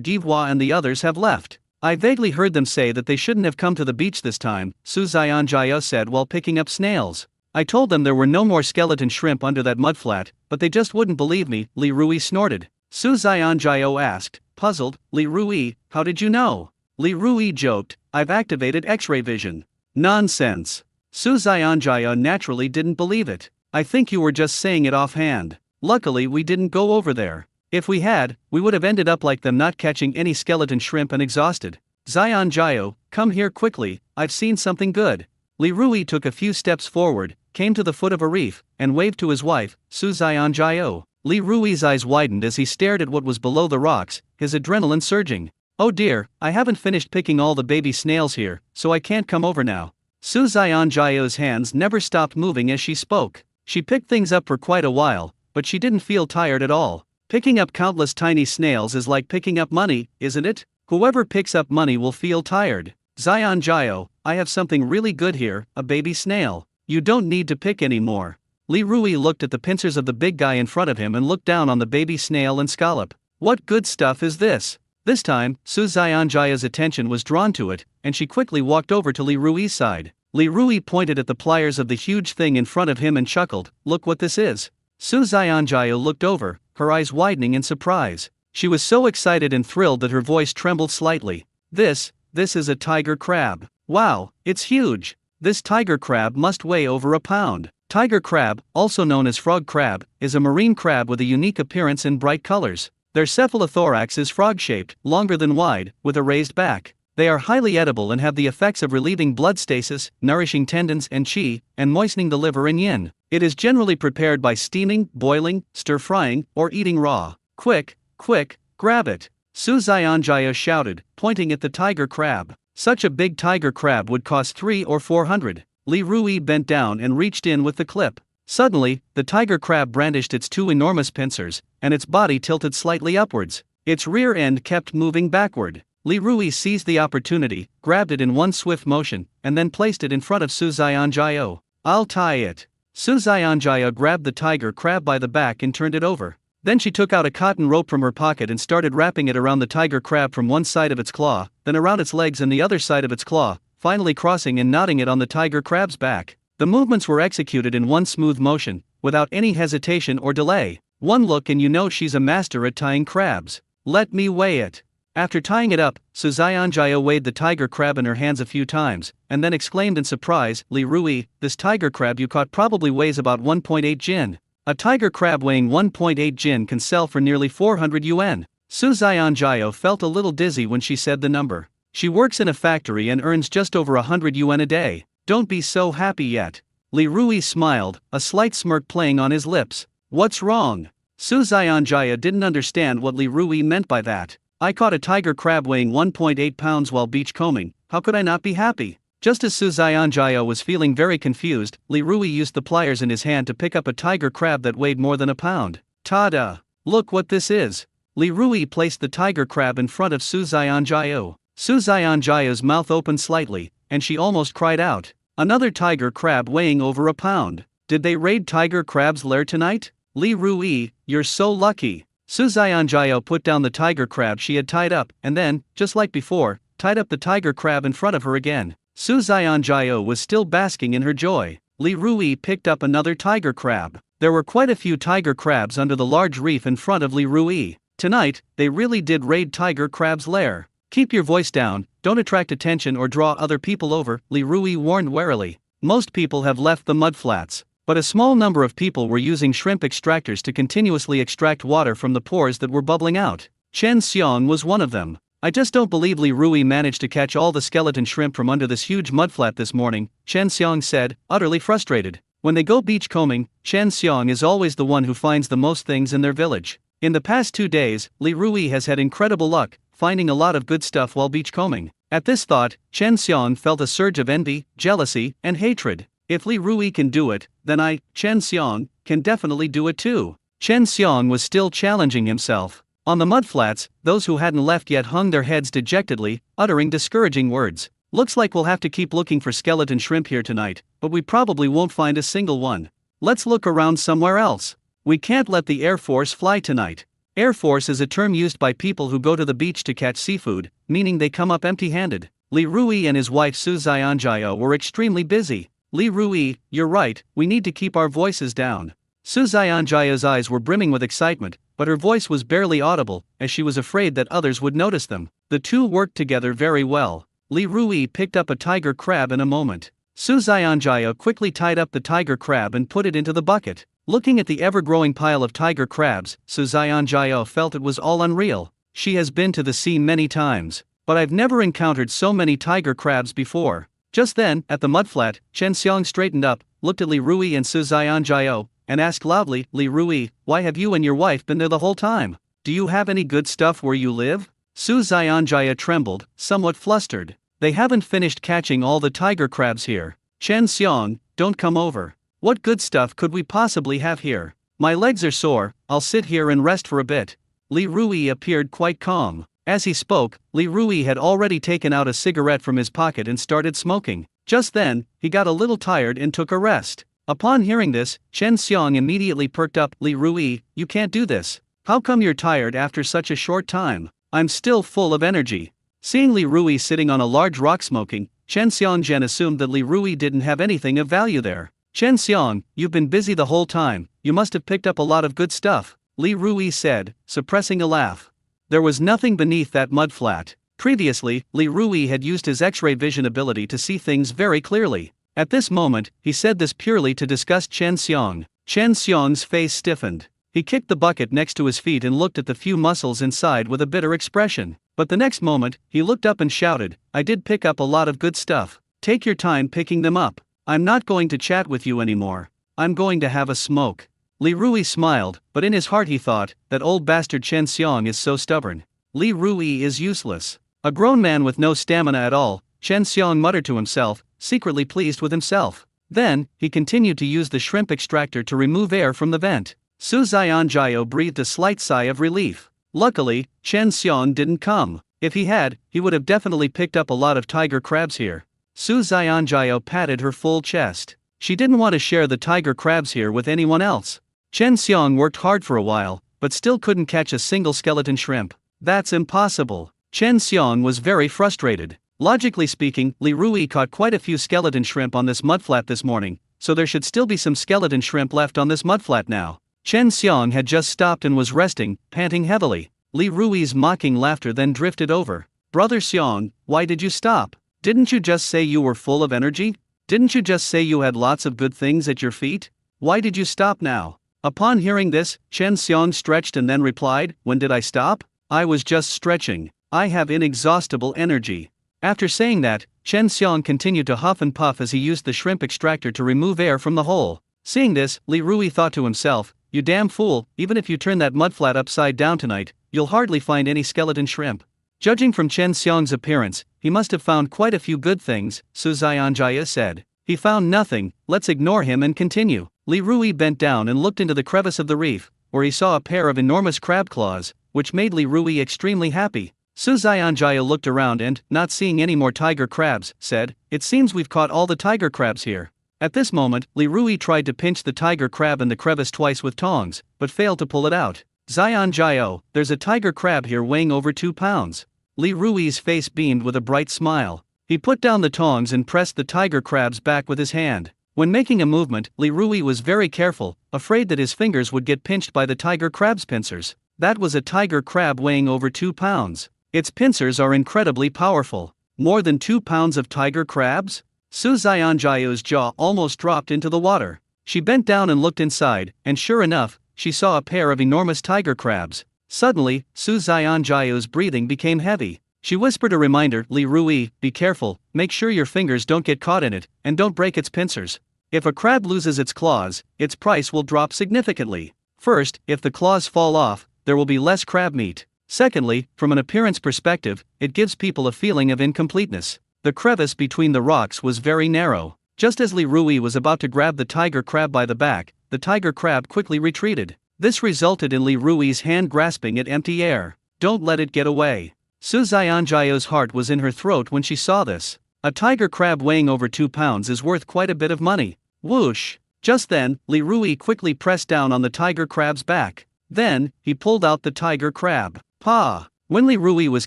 Gihua and the others have left. I vaguely heard them say that they shouldn't have come to the beach this time, Su Xianjiao said while picking up snails. I told them there were no more skeleton shrimp under that mudflat, but they just wouldn't believe me, Li Rui snorted. Su Xianjiao asked, puzzled, Li Rui, how did you know? Li Rui joked, I've activated X-ray vision. Nonsense. Su Xianjiao naturally didn't believe it. I think you were just saying it offhand. Luckily we didn't go over there. If we had, we would have ended up like them, not catching any skeleton shrimp and exhausted. Xianjiao, come here quickly, I've seen something good. Li Rui took a few steps forward, came to the foot of a reef, and waved to his wife, Su Xianjiao. Li Rui's eyes widened as he stared at what was below the rocks, his adrenaline surging. Oh dear, I haven't finished picking all the baby snails here, so I can't come over now. Su Xianjiao's hands never stopped moving as she spoke. She picked things up for quite a while, but she didn't feel tired at all. Picking up countless tiny snails is like picking up money, isn't it? Whoever picks up money will feel tired. Xianjiao, I have something really good here, a baby snail. You don't need to pick anymore. Li Rui looked at the pincers of the big guy in front of him and looked down on the baby snail and scallop. What good stuff is this? This time, Su Xianjiao's attention was drawn to it, and she quickly walked over to Li Rui's side. Li Rui pointed at the pliers of the huge thing in front of him and chuckled, look what this is. Su Xianjiao looked over, her eyes widening in surprise. She was so excited and thrilled that her voice trembled slightly. This is a tiger crab. Wow, it's huge. This tiger crab must weigh over a pound. Tiger crab, also known as frog crab, is a marine crab with a unique appearance and bright colors. Their cephalothorax is frog-shaped, longer than wide, with a raised back. They are highly edible and have the effects of relieving blood stasis, nourishing tendons and qi, and moistening the liver and yin. It is generally prepared by steaming, boiling, stir-frying, or eating raw. Quick, quick, grab it! Su Xianjiao shouted, pointing at the tiger crab. Such a big tiger crab would cost 300 or 400. Li Rui bent down and reached in with the clip. Suddenly, the tiger crab brandished its two enormous pincers, and its body tilted slightly upwards. Its rear end kept moving backward. Li Rui seized the opportunity, grabbed it in one swift motion, and then placed it in front of Su Xianjiao. I'll tie it. Su Xianjiao grabbed the tiger crab by the back and turned it over. Then she took out a cotton rope from her pocket and started wrapping it around the tiger crab from one side of its claw, then around its legs and the other side of its claw, finally crossing and knotting it on the tiger crab's back. The movements were executed in one smooth motion, without any hesitation or delay. One look and you know she's a master at tying crabs. Let me weigh it. After tying it up, Su Xianjiao weighed the tiger crab in her hands a few times, and then exclaimed in surprise, Li Rui, this tiger crab you caught probably weighs about 1.8 jin. A tiger crab weighing 1.8 jin can sell for nearly 400 yuan. Su Xianjiao felt a little dizzy when she said the number. She works in a factory and earns just over 100 yuan a day. Don't be so happy yet. Li Rui smiled, a slight smirk playing on his lips. What's wrong? Su Xianjiao didn't understand what Li Rui meant by that. I caught a tiger crab weighing 1.8 pounds while beachcombing. How could I not be happy? Just as Su Xianjiao was feeling very confused, Li Rui used the pliers in his hand to pick up a tiger crab that weighed more than a pound. Ta-da! Look what this is! Li Rui placed the tiger crab in front of Su Xianjiao. Su Xianjiao's mouth opened slightly, and she almost cried out. Another tiger crab weighing over a pound. Did they raid tiger crab's lair tonight? Li Rui, you're so lucky. Su Xianjiao put down the tiger crab she had tied up, and then, just like before, tied up the tiger crab in front of her again. Su Xianjiao was still basking in her joy. Li Rui picked up another tiger crab. There were quite a few tiger crabs under the large reef in front of Li Rui. Tonight, they really did raid tiger crab's lair. Keep your voice down, don't attract attention or draw other people over, Li Rui warned warily. Most people have left the mudflats, but a small number of people were using shrimp extractors to continuously extract water from the pores that were bubbling out. Chen Xiong was one of them. I just don't believe Li Rui managed to catch all the skeleton shrimp from under this huge mudflat this morning, Chen Xiong said, utterly frustrated. When they go beachcombing, Chen Xiong is always the one who finds the most things in their village. In the past 2 days, Li Rui has had incredible luck, finding a lot of good stuff while beachcombing. At this thought, Chen Xiong felt a surge of envy, jealousy, and hatred. If Li Rui can do it, then I, Chen Xiong, can definitely do it too. Chen Xiong was still challenging himself. On the mudflats, those who hadn't left yet hung their heads dejectedly, uttering discouraging words. Looks like we'll have to keep looking for skeleton shrimp here tonight, but we probably won't find a single one. Let's look around somewhere else. We can't let the Air Force fly tonight. Air Force is a term used by people who go to the beach to catch seafood, meaning they come up empty-handed. Li Rui and his wife Su Xianjiao were extremely busy. Li Rui, you're right, we need to keep our voices down. Su Xianjiao's eyes were brimming with excitement, but her voice was barely audible, as she was afraid that others would notice them. The two worked together very well. Li Rui picked up a tiger crab in a moment. Su Xianjiao quickly tied up the tiger crab and put it into the bucket. Looking at the ever-growing pile of tiger crabs, Su Xianjiao felt it was all unreal. She has been to the sea many times, but I've never encountered so many tiger crabs before. Just then, at the mudflat, Chen Xiong straightened up, looked at Li Rui and Su Xianjiao, and asked loudly, Li Rui, why have you and your wife been there the whole time? Do you have any good stuff where you live? Su Xianjiao trembled, somewhat flustered. They haven't finished catching all the tiger crabs here. Chen Xiong, don't come over. What good stuff could we possibly have here? My legs are sore, I'll sit here and rest for a bit. Li Rui appeared quite calm. As he spoke, Li Rui had already taken out a cigarette from his pocket and started smoking. Just then, he got a little tired and took a rest. Upon hearing this, Chen Xiong immediately perked up. Li Rui, you can't do this. How come you're tired after such a short time? I'm still full of energy. Seeing Li Rui sitting on a large rock smoking, Chen Xiongzhen assumed that Li Rui didn't have anything of value there. Chen Xiong, you've been busy the whole time, you must have picked up a lot of good stuff, Li Rui said, suppressing a laugh. There was nothing beneath that mudflat. Previously, Li Rui had used his X-ray vision ability to see things very clearly. At this moment, he said this purely to disgust Chen Xiong. Chen Xiong's face stiffened. He kicked the bucket next to his feet and looked at the few mussels inside with a bitter expression. But the next moment, he looked up and shouted, I did pick up a lot of good stuff. Take your time picking them up. I'm not going to chat with you anymore. I'm going to have a smoke. Li Rui smiled, but in his heart he thought, that old bastard Chen Xiong is so stubborn. Li Rui is useless. A grown man with no stamina at all, Chen Xiong muttered to himself, secretly pleased with himself. Then, he continued to use the shrimp extractor to remove air from the vent. Su Xianjiao breathed a slight sigh of relief. Luckily, Chen Xiong didn't come. If he had, he would have definitely picked up a lot of tiger crabs here. Su Xianjiao patted her full chest. She didn't want to share the tiger crabs here with anyone else. Chen Xiong worked hard for a while, but still couldn't catch a single skeleton shrimp. That's impossible. Chen Xiong was very frustrated. Logically speaking, Li Rui caught quite a few skeleton shrimp on this mudflat this morning, so there should still be some skeleton shrimp left on this mudflat now. Chen Xiong had just stopped and was resting, panting heavily. Li Rui's mocking laughter then drifted over. Brother Xiong, why did you stop? Didn't you just say you were full of energy? Didn't you just say you had lots of good things at your feet? Why did you stop now? Upon hearing this, Chen Xiong stretched and then replied, when did I stop? I was just stretching. I have inexhaustible energy. After saying that, Chen Xiong continued to huff and puff as he used the shrimp extractor to remove air from the hole. Seeing this, Li Rui thought to himself, you damn fool, even if you turn that mudflat upside down tonight, you'll hardly find any skeleton shrimp. Judging from Chen Xiong's appearance, he must have found quite a few good things, Su Xianjia said. He found nothing, let's ignore him and continue. Li Rui bent down and looked into the crevice of the reef, where he saw a pair of enormous crab claws, which made Li Rui extremely happy. Su Xianjia looked around and, not seeing any more tiger crabs, said, it seems we've caught all the tiger crabs here. At this moment, Li Rui tried to pinch the tiger crab in the crevice twice with tongs, but failed to pull it out. Xianjiao, there's a tiger crab here weighing over 2 pounds. Li Rui's face beamed with a bright smile. He put down the tongs and pressed the tiger crabs back with his hand. When making a movement, Li Rui was very careful, afraid that his fingers would get pinched by the tiger crab's pincers. That was a tiger crab weighing over 2 pounds. Its pincers are incredibly powerful. More than 2 pounds of tiger crabs? Su Xianjiao's jaw almost dropped into the water. She bent down and looked inside, and sure enough, she saw a pair of enormous tiger crabs. Suddenly, Su Xianjiao's breathing became heavy. She whispered a reminder, Li Rui, be careful, make sure your fingers don't get caught in it, and don't break its pincers. If a crab loses its claws, its price will drop significantly. First, if the claws fall off, there will be less crab meat. Secondly, from an appearance perspective, it gives people a feeling of incompleteness. The crevice between the rocks was very narrow. Just as Li Rui was about to grab the tiger crab by the back, the tiger crab quickly retreated. This resulted in Li Rui's hand grasping at empty air. Don't let it get away. Su Xianjiao's heart was in her throat when she saw this. A tiger crab weighing over 2 pounds is worth quite a bit of money. Whoosh! Just then, Li Rui quickly pressed down on the tiger crab's back. Then, he pulled out the tiger crab. Pa! When Li Rui was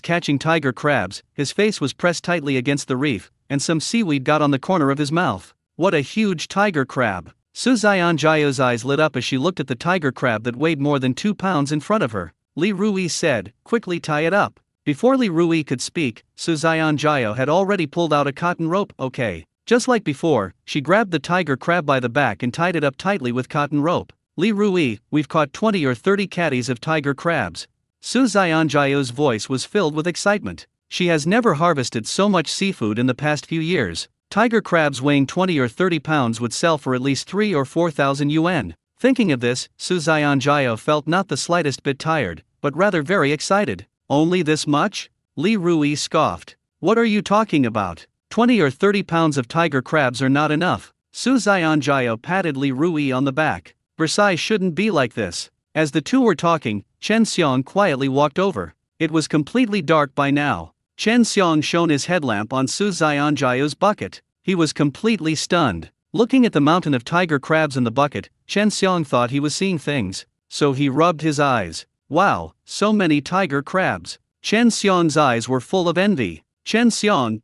catching tiger crabs, his face was pressed tightly against the reef, and some seaweed got on the corner of his mouth. What a huge tiger crab! Su Xianjiao's eyes lit up as she looked at the tiger crab that weighed more than 2 pounds in front of her. Li Rui said, quickly tie it up. Before Li Rui could speak, Su Xianjiao had already pulled out a cotton rope. Okay. Just like before, she grabbed the tiger crab by the back and tied it up tightly with cotton rope. Li Rui, we've caught 20 or 30 caddies of tiger crabs. Su Xianjiao's voice was filled with excitement. She has never harvested so much seafood in the past few years. Tiger crabs weighing 20 or 30 pounds would sell for at least 3 or 4,000 yuan. Thinking of this, Su Xianjiao felt not the slightest bit tired, but rather very excited. Only this much? Li Rui scoffed. What are you talking about? 20 or 30 pounds of tiger crabs are not enough. Su Xianjiao patted Li Rui on the back. Versailles shouldn't be like this. As the two were talking, Chen Xiong quietly walked over. It was completely dark by now. Chen Xiong shone his headlamp on Su Xianjiao's bucket. He was completely stunned. Looking at the mountain of tiger crabs in the bucket, Chen Xiong thought he was seeing things. So he rubbed his eyes. Wow, so many tiger crabs. Chen Xiong's eyes were full of envy. Chen Xiong,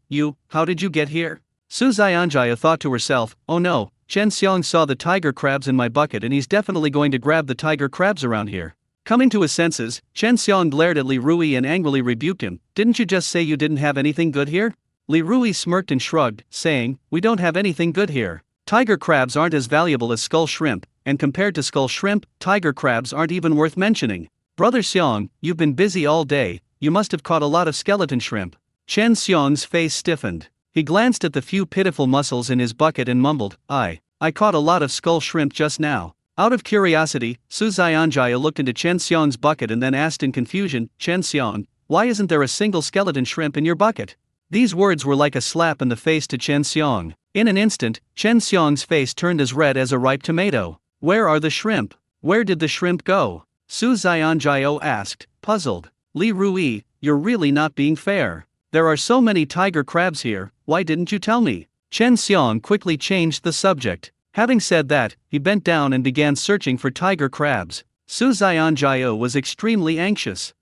how did you get here? Su Xianjia thought to herself, oh no, Chen Xiong saw the tiger crabs in my bucket and he's definitely going to grab the tiger crabs around here. Coming to his senses, Chen Xiong glared at Li Rui and angrily rebuked him. Didn't you just say you didn't have anything good here? Li Rui smirked and shrugged, saying, we don't have anything good here. Tiger crabs aren't as valuable as skull shrimp, and compared to skull shrimp, tiger crabs aren't even worth mentioning. Brother Xiong, you've been busy all day, you must have caught a lot of skeleton shrimp. Chen Xiong's face stiffened. He glanced at the few pitiful mussels in his bucket and mumbled, I caught a lot of skull shrimp just now. Out of curiosity, Su Xianjia looked into Chen Xiong's bucket and then asked in confusion, Chen Xiong, why isn't there a single skeleton shrimp in your bucket? These words were like a slap in the face to Chen Xiong. In an instant, Chen Xiong's face turned as red as a ripe tomato. Where are the shrimp? Where did the shrimp go? Su Xianjia asked, puzzled. Li Rui, you're really not being fair. There are so many tiger crabs here, why didn't you tell me? Chen Xiang quickly changed the subject. Having said that, he bent down and began searching for tiger crabs. Su Xianjiao was extremely anxious.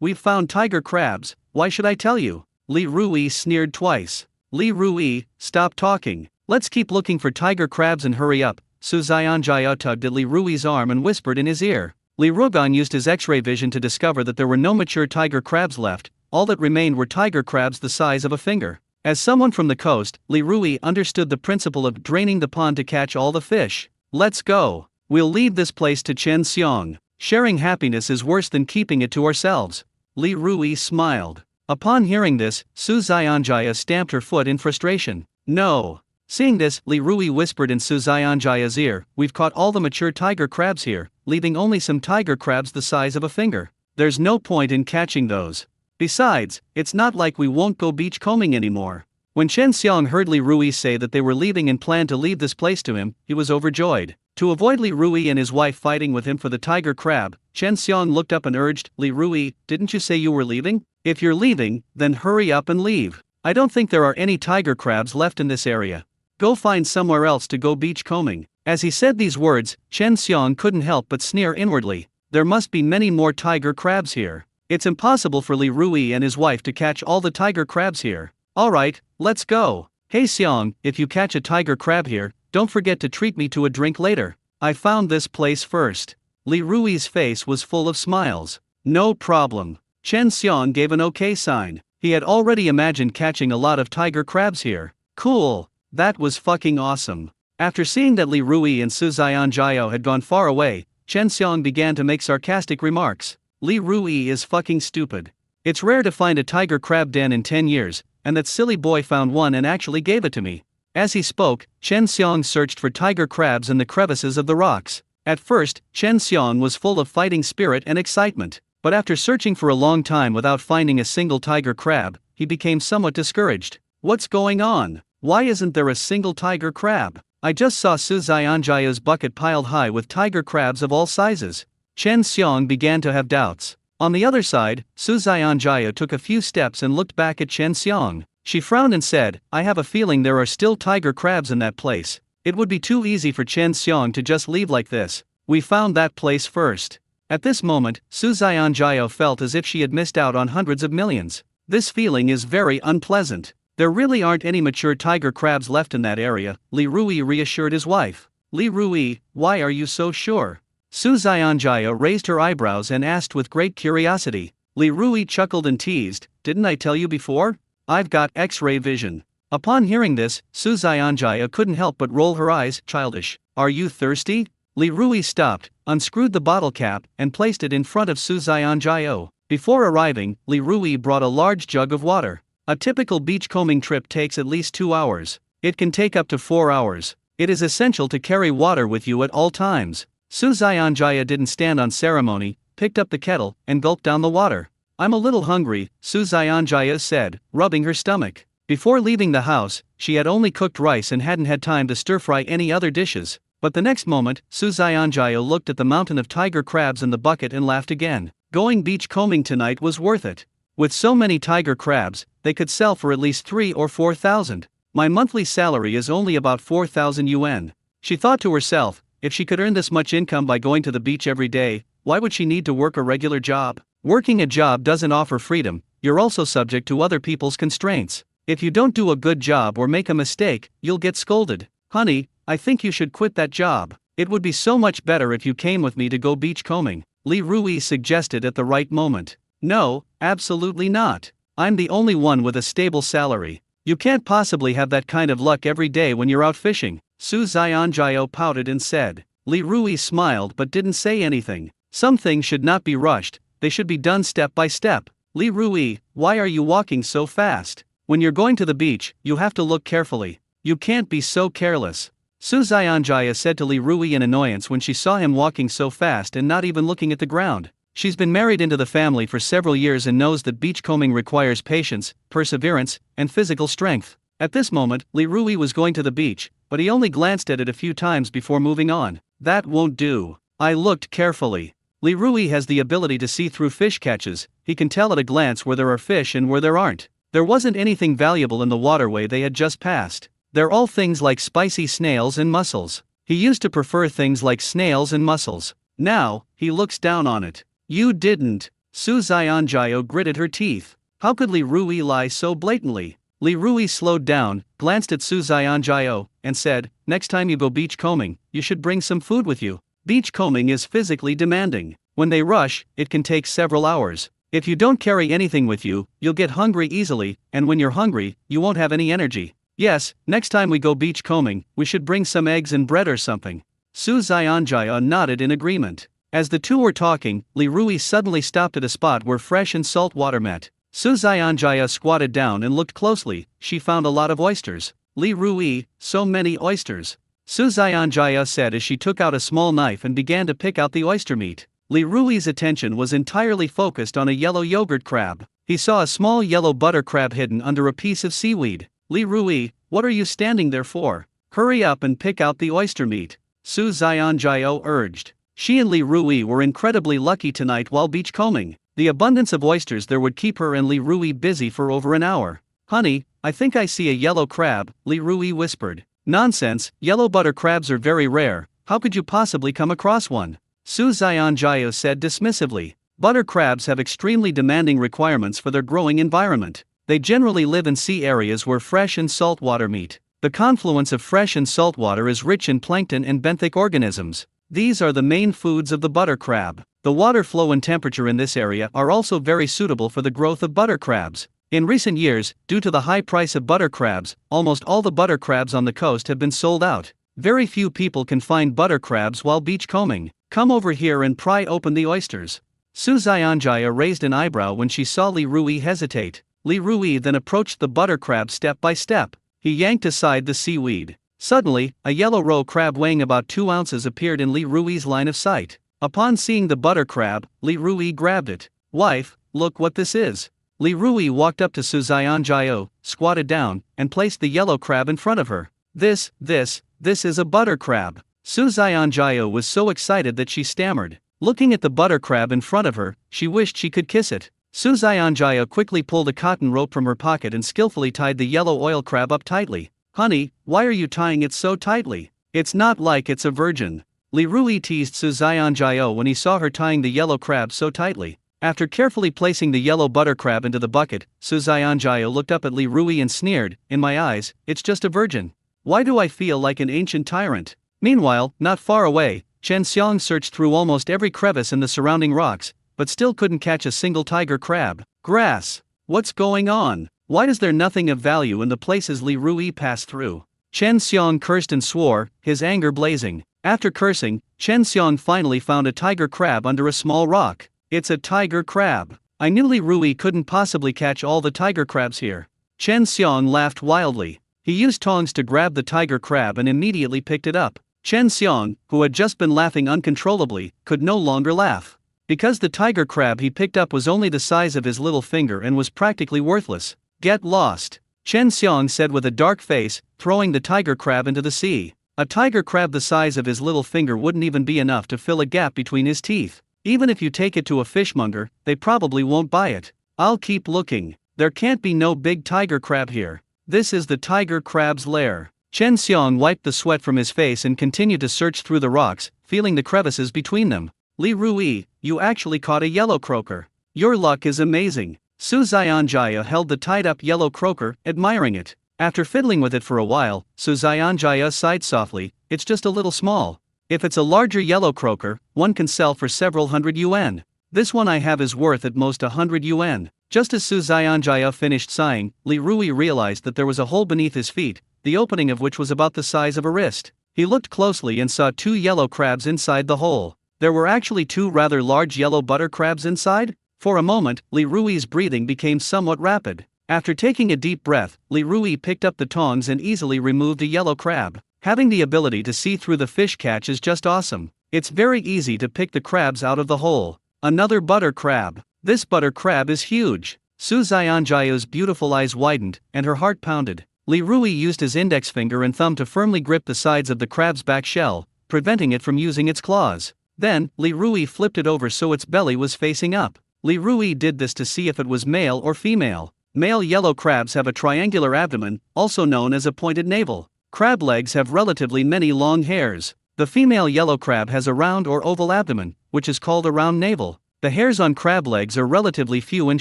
We've found tiger crabs, why should I tell you? Li Rui sneered twice. Li Rui, stop talking. Let's keep looking for tiger crabs and hurry up. Su Xianjiao tugged at Li Rui's arm and whispered in his ear. Li Rugan used his X-ray vision to discover that there were no mature tiger crabs left. All that remained were tiger crabs the size of a finger. As someone from the coast, Li Rui understood the principle of draining the pond to catch all the fish. Let's go. We'll leave this place to Chen Xiang. Sharing happiness is worse than keeping it to ourselves. Li Rui smiled. Upon hearing this, Su Xianjia stamped her foot in frustration. No. Seeing this, Li Rui whispered in Su Xianjia's ear, we've caught all the mature tiger crabs here, leaving only some tiger crabs the size of a finger. There's no point in catching those. Besides, it's not like we won't go beachcombing anymore. When Chen Xiang heard Li Rui say that they were leaving and planned to leave this place to him, he was overjoyed. To avoid Li Rui and his wife fighting with him for the tiger crab, Chen Xiang looked up and urged, Li Rui, didn't you say you were leaving? If you're leaving, then hurry up and leave. I don't think there are any tiger crabs left in this area. Go find somewhere else to go beachcombing. As he said these words, Chen Xiang couldn't help but sneer inwardly. There must be many more tiger crabs here. It's impossible for Li Rui and his wife to catch all the tiger crabs here. Alright, let's go. Hey Xiang, if you catch a tiger crab here, don't forget to treat me to a drink later. I found this place first. Li Rui's face was full of smiles. No problem. Chen Xiang gave an okay sign. He had already imagined catching a lot of tiger crabs here. Cool. That was fucking awesome. After seeing that Li Rui and Su Xianjiao had gone far away, Chen Xiang began to make sarcastic remarks. Li Rui is fucking stupid. It's rare to find a tiger crab den in 10 years, and that silly boy found one and actually gave it to me. As he spoke, Chen Xiang searched for tiger crabs in the crevices of the rocks. At first, Chen Xiang was full of fighting spirit and excitement, but after searching for a long time without finding a single tiger crab, he became somewhat discouraged. What's going on? Why isn't there a single tiger crab? I just saw Su Xianjia's bucket piled high with tiger crabs of all sizes. Chen Xiang began to have doubts. On the other side, Su Xianjia took a few steps and looked back at Chen Xiang. She frowned and said, I have a feeling there are still tiger crabs in that place. It would be too easy for Chen Xiang to just leave like this. We found that place first. At this moment, Su Xianjia felt as if she had missed out on hundreds of millions. This feeling is very unpleasant. There really aren't any mature tiger crabs left in that area, Li Rui reassured his wife. Li Rui, why are you so sure? Su Xianjia raised her eyebrows and asked with great curiosity. Li Rui chuckled and teased, didn't I tell you before? I've got X-ray vision. Upon hearing this, Su Xianjia couldn't help but roll her eyes, childish. Are you thirsty? Li Rui stopped, unscrewed the bottle cap, and placed it in front of Su Xianjia. Before arriving, Li Rui brought a large jug of water. A typical beachcombing trip takes at least 2 hours. It can take up to 4 hours. It is essential to carry water with you at all times. Su Xianjia didn't stand on ceremony, picked up the kettle, and gulped down the water. I'm a little hungry, Su Xianjia said, rubbing her stomach. Before leaving the house, she had only cooked rice and hadn't had time to stir-fry any other dishes. But the next moment, Su Xianjia looked at the mountain of tiger crabs in the bucket and laughed again. Going beachcombing tonight was worth it. With so many tiger crabs, they could sell for at least 3,000 or 4,000. My monthly salary is only about 4,000 yuan. She thought to herself, if she could earn this much income by going to the beach every day, why would she need to work a regular job? Working a job doesn't offer freedom, you're also subject to other people's constraints. If you don't do a good job or make a mistake, you'll get scolded. Honey, I think you should quit that job. It would be so much better if you came with me to go beachcombing, Li Rui suggested at the right moment. No, absolutely not. I'm the only one with a stable salary. You can't possibly have that kind of luck every day when you're out fishing. Su Xianjiao pouted and said. Li Rui smiled but didn't say anything. Some things should not be rushed, they should be done step by step. Li Rui, why are you walking so fast? When you're going to the beach, you have to look carefully. You can't be so careless. Su Xianjia said to Li Rui in annoyance when she saw him walking so fast and not even looking at the ground. She's been married into the family for several years and knows that beachcombing requires patience, perseverance, and physical strength. At this moment, Li Rui was going to the beach, but he only glanced at it a few times before moving on. That won't do. I looked carefully. Li Rui has the ability to see through fish catches. He can tell at a glance where there are fish and where there aren't. There wasn't anything valuable in the waterway they had just passed. They're all things like spicy snails and mussels. He used to prefer things like snails and mussels. Now, he looks down on it. You didn't. Su Xianjiao gritted her teeth. How could Li Rui lie so blatantly? Li Rui slowed down, glanced at Su Xianjiao, and said, "Next time you go beachcombing, you should bring some food with you. Beachcombing is physically demanding. When they rush, it can take several hours. If you don't carry anything with you, you'll get hungry easily, and when you're hungry, you won't have any energy. Yes, next time we go beachcombing, we should bring some eggs and bread or something." Su Xianjiao nodded in agreement. As the two were talking, Li Rui suddenly stopped at a spot where fresh and salt water met. Su Xianjiao squatted down and looked closely. She found a lot of oysters. Li Rui, so many oysters. Su Xianjiao said as she took out a small knife and began to pick out the oyster meat. Li Rui's attention was entirely focused on a yellow yogurt crab. He saw a small yellow butter crab hidden under a piece of seaweed. Li Rui, what are you standing there for? Hurry up and pick out the oyster meat, Su Xianjiao urged. She and Li Rui were incredibly lucky tonight while beachcombing. The abundance of oysters there would keep her and Li Rui busy for over an hour. "Honey, I think I see a yellow crab," Li Rui whispered. "Nonsense, yellow butter crabs are very rare. How could you possibly come across one?" Su Xianjiao said dismissively. Butter crabs have extremely demanding requirements for their growing environment. They generally live in sea areas where fresh and salt water meet. The confluence of fresh and salt water is rich in plankton and benthic organisms. These are the main foods of the butter crab. The water flow and temperature in this area are also very suitable for the growth of butter crabs. In recent years, due to the high price of butter crabs, almost all the butter crabs on the coast have been sold out. Very few people can find butter crabs while beachcombing. "Come over here and pry open the oysters." Su Xianjiao raised an eyebrow when she saw Li Rui hesitate. Li Rui then approached the butter crab step by step. He yanked aside the seaweed. Suddenly, a yellow roe crab weighing about 2 ounces appeared in Li Rui's line of sight. Upon seeing the butter crab, Li Rui grabbed it. "Wife, look what this is." Li Rui walked up to Su Xianjiao, squatted down, and placed the yellow crab in front of her. This is a butter crab." Su Xianjiao was so excited that she stammered. Looking at the butter crab in front of her, she wished she could kiss it. Su Xianjiao quickly pulled a cotton rope from her pocket and skillfully tied the yellow oil crab up tightly. "Honey, why are you tying it so tightly? It's not like it's a virgin." Li Rui teased Su Xianjiao when he saw her tying the yellow crab so tightly. After carefully placing the yellow butter crab into the bucket, Su Xianjiao looked up at Li Rui and sneered, "In my eyes, it's just a virgin. Why do I feel like an ancient tyrant?" Meanwhile, not far away, Chen Xiang searched through almost every crevice in the surrounding rocks, but still couldn't catch a single tiger crab. Grass. What's going on? Why is there nothing of value in the places Li Rui passed through? Chen Xiang cursed and swore, his anger blazing. After cursing, Chen Xiang finally found a tiger crab under a small rock. "It's a tiger crab. I knew Li Rui couldn't possibly catch all the tiger crabs here." Chen Xiang laughed wildly. He used tongs to grab the tiger crab and immediately picked it up. Chen Xiang, who had just been laughing uncontrollably, could no longer laugh. Because the tiger crab he picked up was only the size of his little finger and was practically worthless. "Get lost," Chen Xiang said with a dark face, throwing the tiger crab into the sea. A tiger crab the size of his little finger wouldn't even be enough to fill a gap between his teeth. Even if you take it to a fishmonger, they probably won't buy it. "I'll keep looking. There can't be no big tiger crab here. This is the tiger crab's lair." Chen Xiang wiped the sweat from his face and continued to search through the rocks, feeling the crevices between them. "Li Rui, you actually caught a yellow croaker. Your luck is amazing." Su Xianjiao held the tied-up yellow croaker, admiring it. After fiddling with it for a while, Su Xianjiao sighed softly, "It's just a little small. If it's a larger yellow croaker, one can sell for several hundred yuan. This one I have is worth at most 100 yuan. Just as Su Xianjiao finished sighing, Li Rui realized that there was a hole beneath his feet, the opening of which was about the size of a wrist. He looked closely and saw 2 yellow crabs inside the hole. There were actually 2 rather large yellow butter crabs inside? For a moment, Li Rui's breathing became somewhat rapid. After taking a deep breath, Li Rui picked up the tongs and easily removed the yellow crab. Having the ability to see through the fish catch is just awesome. It's very easy to pick the crabs out of the hole. Another butter crab. This butter crab is huge. Su Xianjiao's beautiful eyes widened, and her heart pounded. Li Rui used his index finger and thumb to firmly grip the sides of the crab's back shell, preventing it from using its claws. Then, Li Rui flipped it over so its belly was facing up. Li Rui did this to see if it was male or female. Male yellow crabs have a triangular abdomen, also known as a pointed navel. Crab legs have relatively many long hairs. The female yellow crab has a round or oval abdomen, which is called a round navel. The hairs on crab legs are relatively few and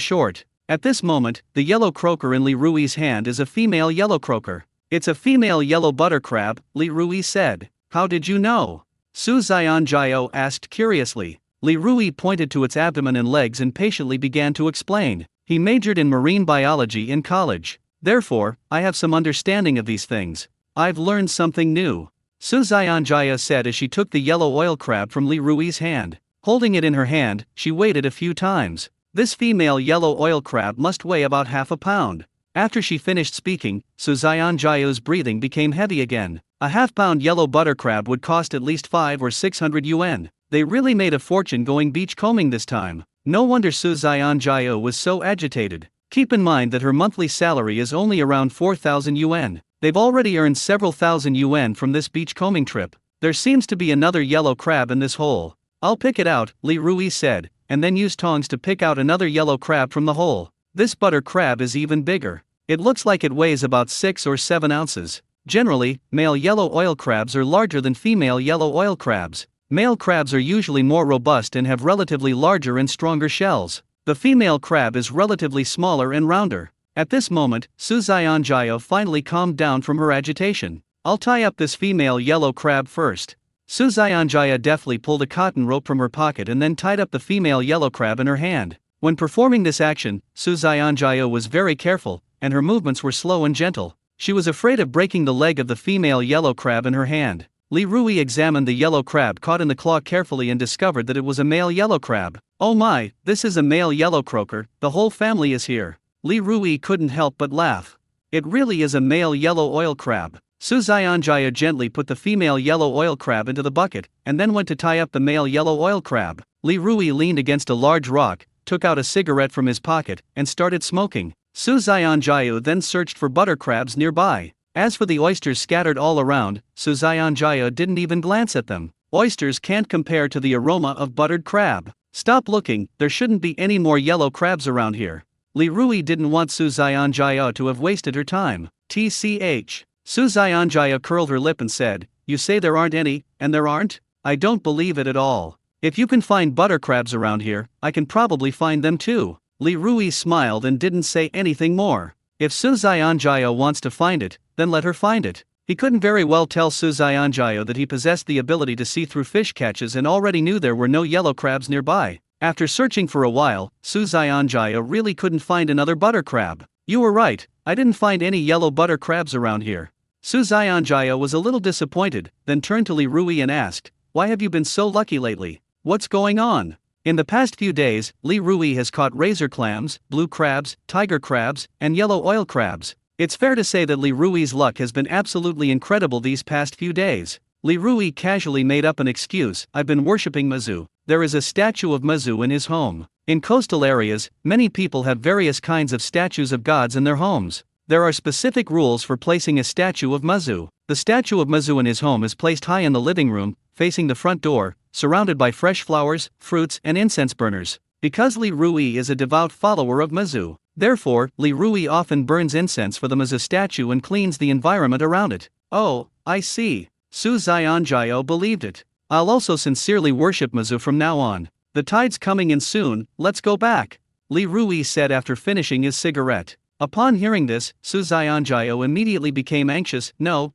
short. At this moment, the yellow croaker in Li Rui's hand is a female yellow croaker. It's a female yellow butter crab, Li Rui said. How did you know? Su Xianjiao asked curiously. Li Rui pointed to its abdomen and legs and patiently began to explain. He majored in marine biology in college. Therefore, I have some understanding of these things. I've learned something new. Su Xianjia said as she took the yellow oil crab from Li Rui's hand. Holding it in her hand, she weighed it a few times. This female yellow oil crab must weigh about half a pound. After she finished speaking, Su Xianjiao's breathing became heavy again. A half-pound yellow butter crab would cost at least 500 or 600 yuan. They really made a fortune going beach combing this time. No wonder Su Xianjiao was so agitated. Keep in mind that her monthly salary is only around 4,000 yuan. They've already earned several thousand yuan from this beach combing trip. There seems to be another yellow crab in this hole. I'll pick it out, Li Rui said, and then use tongs to pick out another yellow crab from the hole. This butter crab is even bigger. It looks like it weighs about 6 or 7 ounces. Generally, male yellow oil crabs are larger than female yellow oil crabs. Male crabs are usually more robust and have relatively larger and stronger shells. The female crab is relatively smaller and rounder. At this moment, Su Xianjiao finally calmed down from her agitation. I'll tie up this female yellow crab first. Su Xianjia deftly pulled a cotton rope from her pocket and then tied up the female yellow crab in her hand. When performing this action, Su Xianjia was very careful, and her movements were slow and gentle. She was afraid of breaking the leg of the female yellow crab in her hand. Li Rui examined the yellow crab caught in the claw carefully and discovered that it was a male yellow crab. Oh my, this is a male yellow croaker, the whole family is here. Li Rui couldn't help but laugh. It really is a male yellow oil crab. Su Xianjia gently put the female yellow oil crab into the bucket, and then went to tie up the male yellow oil crab. Li Rui leaned against a large rock, took out a cigarette from his pocket, and started smoking. Su Xianjia then searched for butter crabs nearby. As for the oysters scattered all around, Su Xianjia didn't even glance at them. Oysters can't compare to the aroma of buttered crab. Stop looking, there shouldn't be any more yellow crabs around here. Li Rui didn't want Su Xianjia to have wasted her time. TCH. Su Xianjia curled her lip and said, "You say there aren't any, and there aren't? I don't believe it at all. If you can find butter crabs around here, I can probably find them too." Li Rui smiled and didn't say anything more. If Su Xianjia wants to find it, then let her find it. He couldn't very well tell Su Xianjia that he possessed the ability to see through fish catches and already knew there were no yellow crabs nearby. After searching for a while, Su Xianjia really couldn't find another butter crab. "You were right, I didn't find any yellow butter crabs around here." Su Xianjia was a little disappointed, then turned to Li Rui and asked, "Why have you been so lucky lately? What's going on?" In the past few days, Li Rui has caught razor clams, blue crabs, tiger crabs, and yellow oil crabs. It's fair to say that Li Rui's luck has been absolutely incredible these past few days. Li Rui casually made up an excuse, "I've been worshipping Mazu. There is a statue of Mazu in his home." In coastal areas, many people have various kinds of statues of gods in their homes. There are specific rules for placing a statue of Mazu. The statue of Mazu in his home is placed high in the living room, facing the front door, surrounded by fresh flowers, fruits, and incense burners. Because Li Rui is a devout follower of Mazu, therefore, Li Rui often burns incense for the Mazu statue and cleans the environment around it. "Oh, I see." Su Xianjia believed it. "I'll also sincerely worship Mazu from now on. The tide's coming in soon, let's go back," Li Rui said after finishing his cigarette. Upon hearing this, Su Xianjia immediately became anxious. No.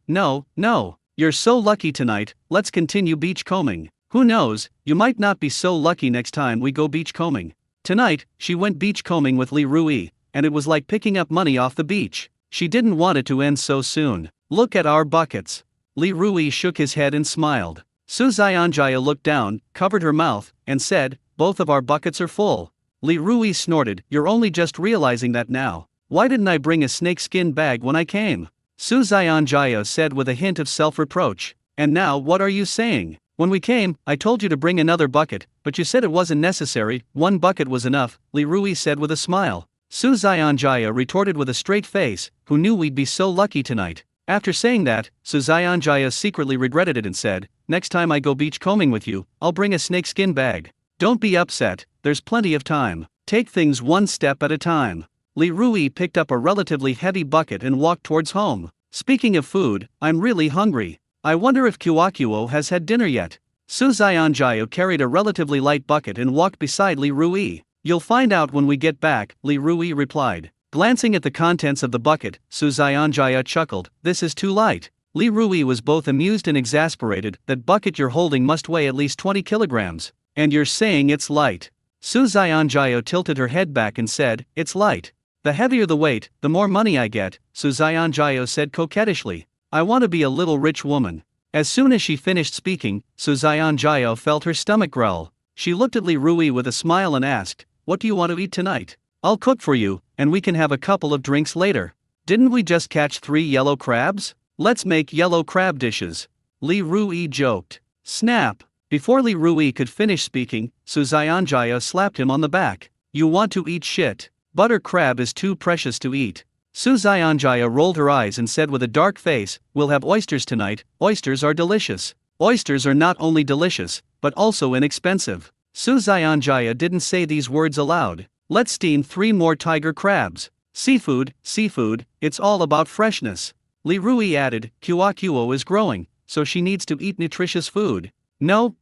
You're so lucky tonight, let's continue beach combing. Who knows, you might not be so lucky next time we go beach combing. Tonight, she went beach combing with Li Rui, and it was like picking up money off the beach. She didn't want it to end so soon. "Look at our buckets." Li Rui shook his head and smiled. Su Xianjia looked down, covered her mouth, and said, "Both of our buckets are full." Li Rui snorted, "You're only just realizing that now. Why didn't I bring a snakeskin bag when I came?" Su Xianjia said with a hint of self-reproach. "And now what are you saying? When we came, I told you to bring another bucket, but you said it wasn't necessary, one bucket was enough," Li Rui said with a smile. Su Xianjia retorted with a straight face, "Who knew we'd be so lucky tonight? After saying that, Su Xianjia secretly regretted it and said, "Next time I go beachcombing with you, I'll bring a snakeskin bag. Don't be upset, there's plenty of time. Take things one step at a time." Li Rui picked up a relatively heavy bucket and walked towards home. "Speaking of food, I'm really hungry. I wonder if Kuakuo has had dinner yet." Su Xianjia carried a relatively light bucket and walked beside Li Rui. "You'll find out when we get back," Li Rui replied. Glancing at the contents of the bucket, Su Xianjia chuckled, "This is too light." Li Rui was both amused and exasperated. "That bucket you're holding must weigh at least 20 kilograms. And you're saying it's light?" Su Xianjia tilted her head back and said, "It's light. The heavier the weight, the more money I get," Su Xianjia said coquettishly. "I want to be a little rich woman." As soon as she finished speaking, Su Xianjia felt her stomach growl. She looked at Li Rui with a smile and asked, "What do you want to eat tonight? I'll cook for you, and we can have a couple of drinks later. Didn't we just catch 3 yellow crabs? Let's make yellow crab dishes." Li Rui joked. Snap! Before Li Rui could finish speaking, Su Xianjia slapped him on the back. "You want to eat shit. Butter crab is too precious to eat." Su Xianjia rolled her eyes and said with a dark face, "We'll have oysters tonight. Oysters are delicious." Oysters are not only delicious, but also inexpensive. Su Xianjia didn't say these words aloud. "Let's steam 3 more tiger crabs. Seafood, seafood, it's all about freshness." Li Rui added, "Kuakuo is growing, so she needs to eat nutritious food." No,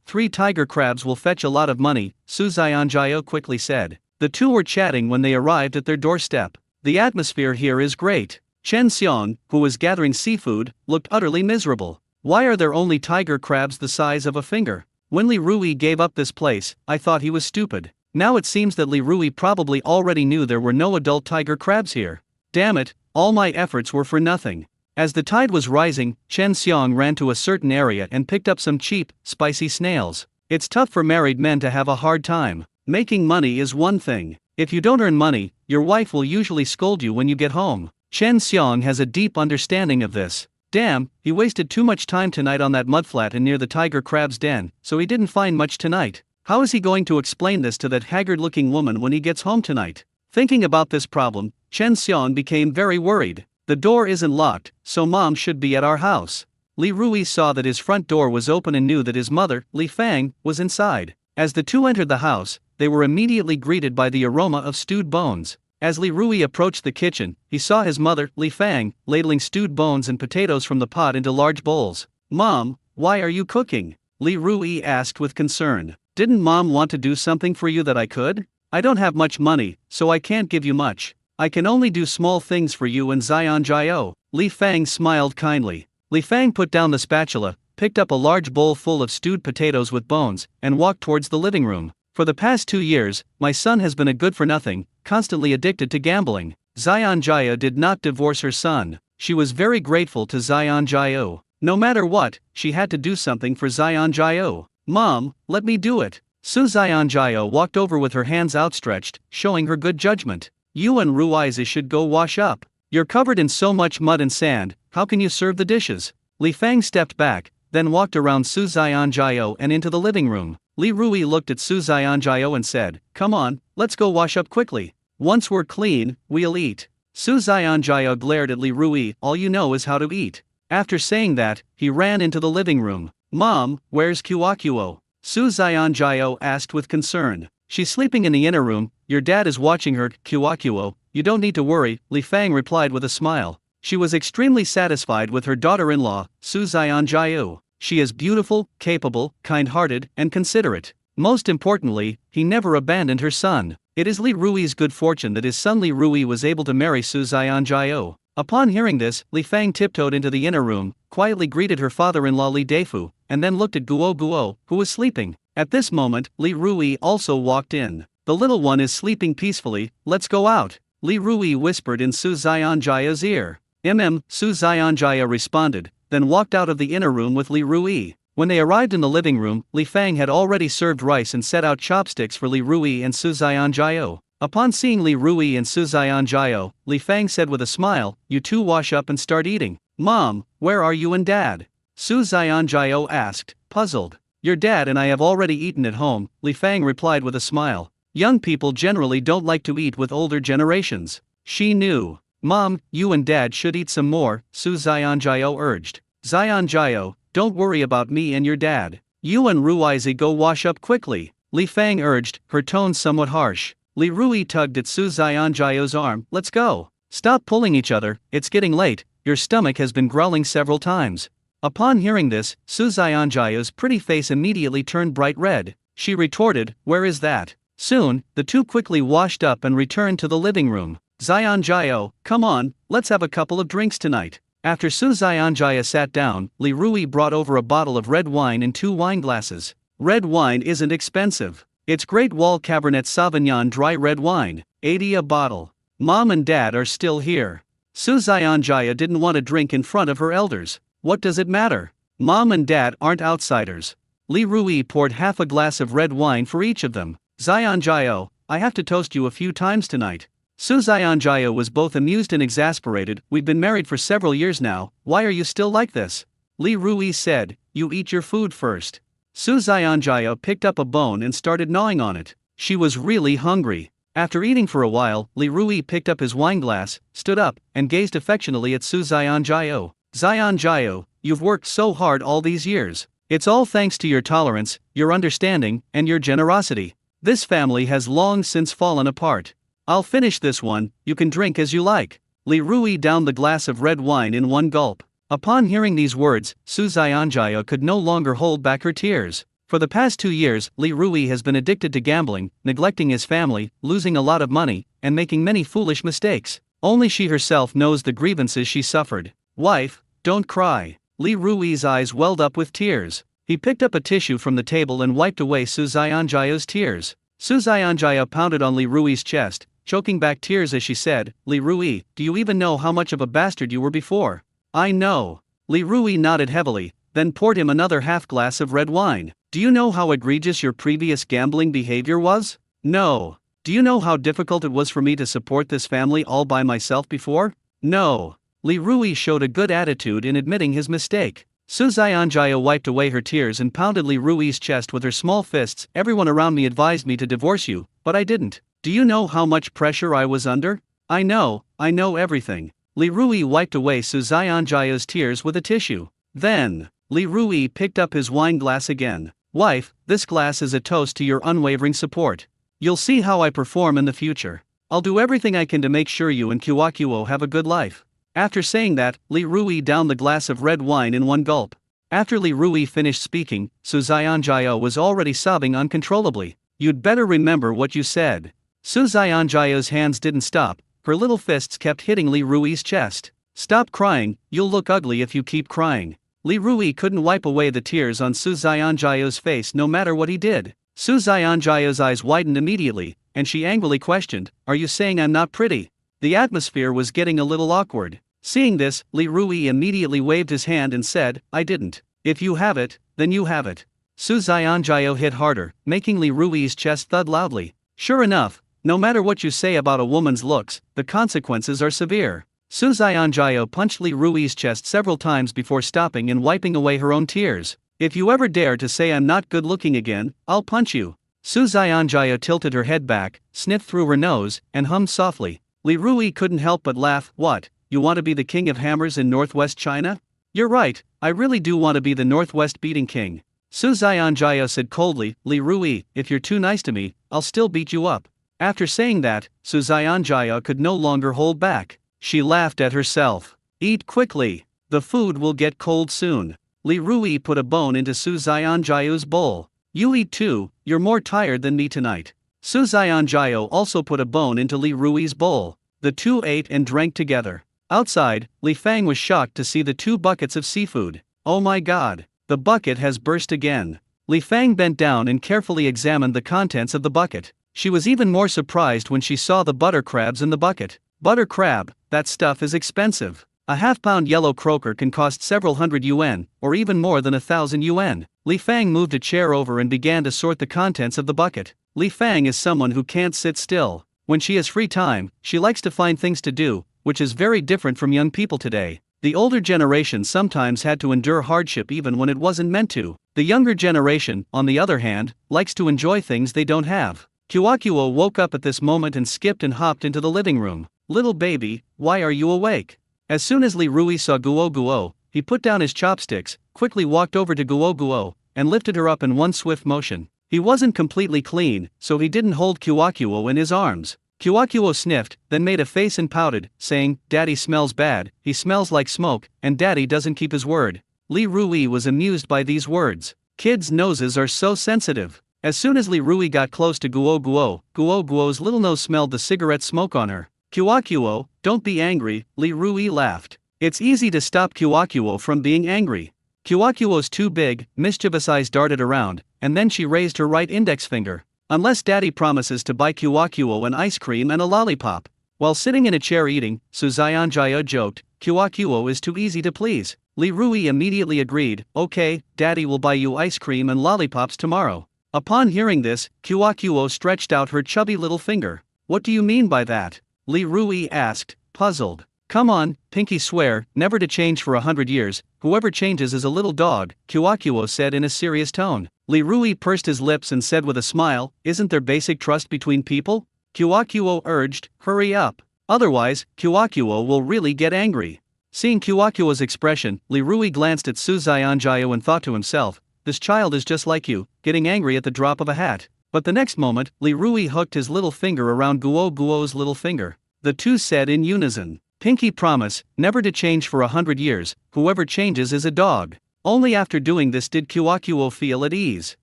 3 tiger crabs will fetch a lot of money," Su Xianjia quickly said. The two were chatting when they arrived at their doorstep. "The atmosphere here is great." Chen Xiong, who was gathering seafood, looked utterly miserable. "Why are there only tiger crabs the size of a finger? When Li Rui gave up this place, I thought he was stupid. Now it seems that Li Rui probably already knew there were no adult tiger crabs here. Damn it, all my efforts were for nothing." As the tide was rising, Chen Xiong ran to a certain area and picked up some cheap, spicy snails. It's tough for married men to have a hard time. Making money is one thing. If you don't earn money, your wife will usually scold you when you get home. Chen Xiong has a deep understanding of this. Damn, he wasted too much time tonight on that mudflat and near the tiger crab's den, so he didn't find much tonight. How is he going to explain this to that haggard-looking woman when he gets home tonight? Thinking about this problem, Chen Xiong became very worried. The door isn't locked, so mom should be at our house. Li Rui saw that his front door was open and knew that his mother, Li Fang, was inside. As the two entered the house, they were immediately greeted by the aroma of stewed bones. As Li Rui approached the kitchen, he saw his mother, Li Fang, ladling stewed bones and potatoes from the pot into large bowls. "Mom, why are you cooking?" Li Rui asked with concern. "Didn't mom want to do something for you that I could? I don't have much money, so I can't give you much. I can only do small things for you and Xianjio." Li Fang smiled kindly. Li Fang put down the spatula, picked up a large bowl full of stewed potatoes with bones, and walked towards the living room. "For the past 2 years, my son has been a good-for-nothing, constantly addicted to gambling." Xianjia did not divorce her son. She was very grateful to Xianjio. No matter what, she had to do something for Xianjio. "Mom, let me do it." Su Xianjio walked over with her hands outstretched, showing her good judgment. "You and Ruizi should go wash up. You're covered in so much mud and sand, how can you serve the dishes?" Li Fang stepped back, then walked around Su Xianjio and into the living room. Li Rui looked at Su Xianjio and said, "Come on, let's go wash up quickly. Once we're clean, we'll eat." Su Xianjio glared at Li Rui. "All you know is how to eat." After saying that, he ran into the living room. "Mom, where's Kuakuo?" Su Xianjio asked with concern. "She's sleeping in the inner room, your dad is watching her, Kuakuo. You don't need to worry," Li Fang replied with a smile. She was extremely satisfied with her daughter-in-law, Su Xianjio. She is beautiful, capable, kind-hearted, and considerate. Most importantly, he never abandoned her son. It is Li Rui's good fortune that his son Li Rui was able to marry Su Xianjio. Upon hearing this, Li Fang tiptoed into the inner room, quietly greeted her father-in-law Li Deifu, and then looked at Guo Guo, who was sleeping. At this moment, Li Rui also walked in. "The little one is sleeping peacefully, let's go out," Li Rui whispered in Su Xianjia's ear. Su Xianjia responded, then walked out of the inner room with Li Rui. When they arrived in the living room, Li Fang had already served rice and set out chopsticks for Li Rui and Su Xianjio. Upon seeing Li Rui and Su Xianjio, Li Fang said with a smile, "You two wash up and start eating." "Mom, where are you and Dad?" Su Xianjio asked, puzzled. "Your dad and I have already eaten at home," Li Fang replied with a smile. Young people generally don't like to eat with older generations. She knew. Mom, you and Dad should eat some more, Su Zionjio urged. Zionjio, don't worry about me and your dad. You and Ruizi go wash up quickly, Li Fang urged, her tone somewhat harsh. Li Rui tugged at Su Zionjio's arm. Let's go. Stop pulling each other, it's getting late, your stomach has been growling several times. Upon hearing this, Su Zionjio's pretty face immediately turned bright red. She retorted, where is that? Soon, the two quickly washed up and returned to the living room. Zionjio, come on, let's have a couple of drinks tonight. After Su Zionjia sat down, Li Rui brought over a bottle of red wine and 2 wine glasses. Red wine isn't expensive. It's Great Wall Cabernet Sauvignon dry red wine, 80 a bottle. Mom and Dad are still here. Su Zionjia didn't want to drink in front of her elders. What does it matter? Mom and Dad aren't outsiders. Li Rui poured half a glass of red wine for each of them. Zionjio, I have to toast you a few times tonight. Su Zionjio was both amused and exasperated. We've been married for several years now, why are you still like this? Li Rui said, you eat your food first. Su Zionjio picked up a bone and started gnawing on it. She was really hungry. After eating for a while, Li Rui picked up his wine glass, stood up, and gazed affectionately at Su Zionjio. Zionjio, you've worked so hard all these years. It's all thanks to your tolerance, your understanding, and your generosity. This family has long since fallen apart. I'll finish this one, you can drink as you like. Li Rui downed the glass of red wine in one gulp. Upon hearing these words, Su Zionjio could no longer hold back her tears. For the past 2 years, Li Rui has been addicted to gambling, neglecting his family, losing a lot of money, and making many foolish mistakes. Only she herself knows the grievances she suffered. Wife, don't cry. Li Rui's eyes welled up with tears. He picked up a tissue from the table and wiped away Su Zionjio's tears. Su Zionjio pounded on Li Rui's chest, choking back tears as she said, Li Rui, do you even know how much of a bastard you were before? I know. Li Rui nodded heavily, then poured him another half glass of red wine. Do you know how egregious your previous gambling behavior was? No. Do you know how difficult it was for me to support this family all by myself before? No. Li Rui showed a good attitude in admitting his mistake. Su Zionjio wiped away her tears and pounded Li Rui's chest with her small fists. Everyone around me advised me to divorce you, but I didn't. Do you know how much pressure I was under? I know everything. Li Rui wiped away Su Zionjio's tears with a tissue. Then, Li Rui picked up his wine glass again. Wife, this glass is a toast to your unwavering support. You'll see how I perform in the future. I'll do everything I can to make sure you and Kiwakuo have a good life. After saying that, Li Rui downed the glass of red wine in one gulp. After Li Rui finished speaking, Su Zionjio was already sobbing uncontrollably. You'd better remember what you said. Su Zionjio's hands didn't stop, her little fists kept hitting Li Rui's chest. Stop crying, you'll look ugly if you keep crying. Li Rui couldn't wipe away the tears on Su Zionjio's face no matter what he did. Su Zionjio's eyes widened immediately, and she angrily questioned, are you saying I'm not pretty? The atmosphere was getting a little awkward. Seeing this, Li Rui immediately waved his hand and said, I didn't. If you have it, then you have it. Su Zionjio hit harder, making Li Rui's chest thud loudly. Sure enough, no matter what you say about a woman's looks, the consequences are severe. Su Zionjio punched Li Rui's chest several times before stopping and wiping away her own tears. If you ever dare to say I'm not good looking again, I'll punch you. Su Zionjio tilted her head back, sniffed through her nose, and hummed softly. Li Rui couldn't help but laugh. What, you want to be the king of hammers in northwest China? You're right, I really do want to be the northwest beating king. Su Zionjio said coldly, Li Rui, if you're too nice to me, I'll still beat you up. After saying that, Su Zionjio could no longer hold back. She laughed at herself. Eat quickly. The food will get cold soon. Li Rui put a bone into Su Zionjio's bowl. You eat too, you're more tired than me tonight. Su Zionjio also put a bone into Li Rui's bowl. The two ate and drank together. Outside, Li Fang was shocked to see the 2 buckets of seafood. Oh my god, the bucket has burst again. Li Fang bent down and carefully examined the contents of the bucket. She was even more surprised when she saw the butter crabs in the bucket. Butter crab, that stuff is expensive. A half-pound yellow croaker can cost several hundred yuan, or even more than 1,000 yuan. Li Fang moved a chair over and began to sort the contents of the bucket. Li Fang is someone who can't sit still. When she has free time, she likes to find things to do, which is very different from young people today. The older generation sometimes had to endure hardship even when it wasn't meant to. The younger generation, on the other hand, likes to enjoy things they don't have. Kiwakuo woke up at this moment and skipped and hopped into the living room. Little baby, why are you awake? As soon as Li Rui saw Guo Guo, he put down his chopsticks, quickly walked over to Guo Guo, and lifted her up in one swift motion. He wasn't completely clean, so he didn't hold Guo in his arms. Guo sniffed, then made a face and pouted, saying, "Daddy smells bad, he smells like smoke, and Daddy doesn't keep his word." Li Rui was amused by these words. Kids' noses are so sensitive. As soon as Li Rui got close to Guo Guo's little nose smelled the cigarette smoke on her. Guo, don't be angry, Li Rui laughed. It's easy to stop Guo from being angry. Guo's two big, mischievous eyes darted around, and then she raised her right index finger. Unless Daddy promises to buy Guo an ice cream and a lollipop. While sitting in a chair eating, Su Xianjia joked, Guo is too easy to please. Li Rui immediately agreed, okay, Daddy will buy you ice cream and lollipops tomorrow. Upon hearing this, Guo stretched out her chubby little finger. What do you mean by that? Li Rui asked, puzzled. Come on, Pinky swear, never to change for 100 years, whoever changes is a little dog, Guo said in a serious tone. Li Rui pursed his lips and said with a smile, isn't there basic trust between people? Guo urged, hurry up. Otherwise, Guo will really get angry. Seeing Guo's expression, Li Rui glanced at Su Xianjia and thought to himself, this child is just like you, getting angry at the drop of a hat. But the next moment, Li Rui hooked his little finger around Guo's little finger. The two said in unison, Pinky promise, never to change for 100 years, whoever changes is a dog. Only after doing this did Guo feel at ease.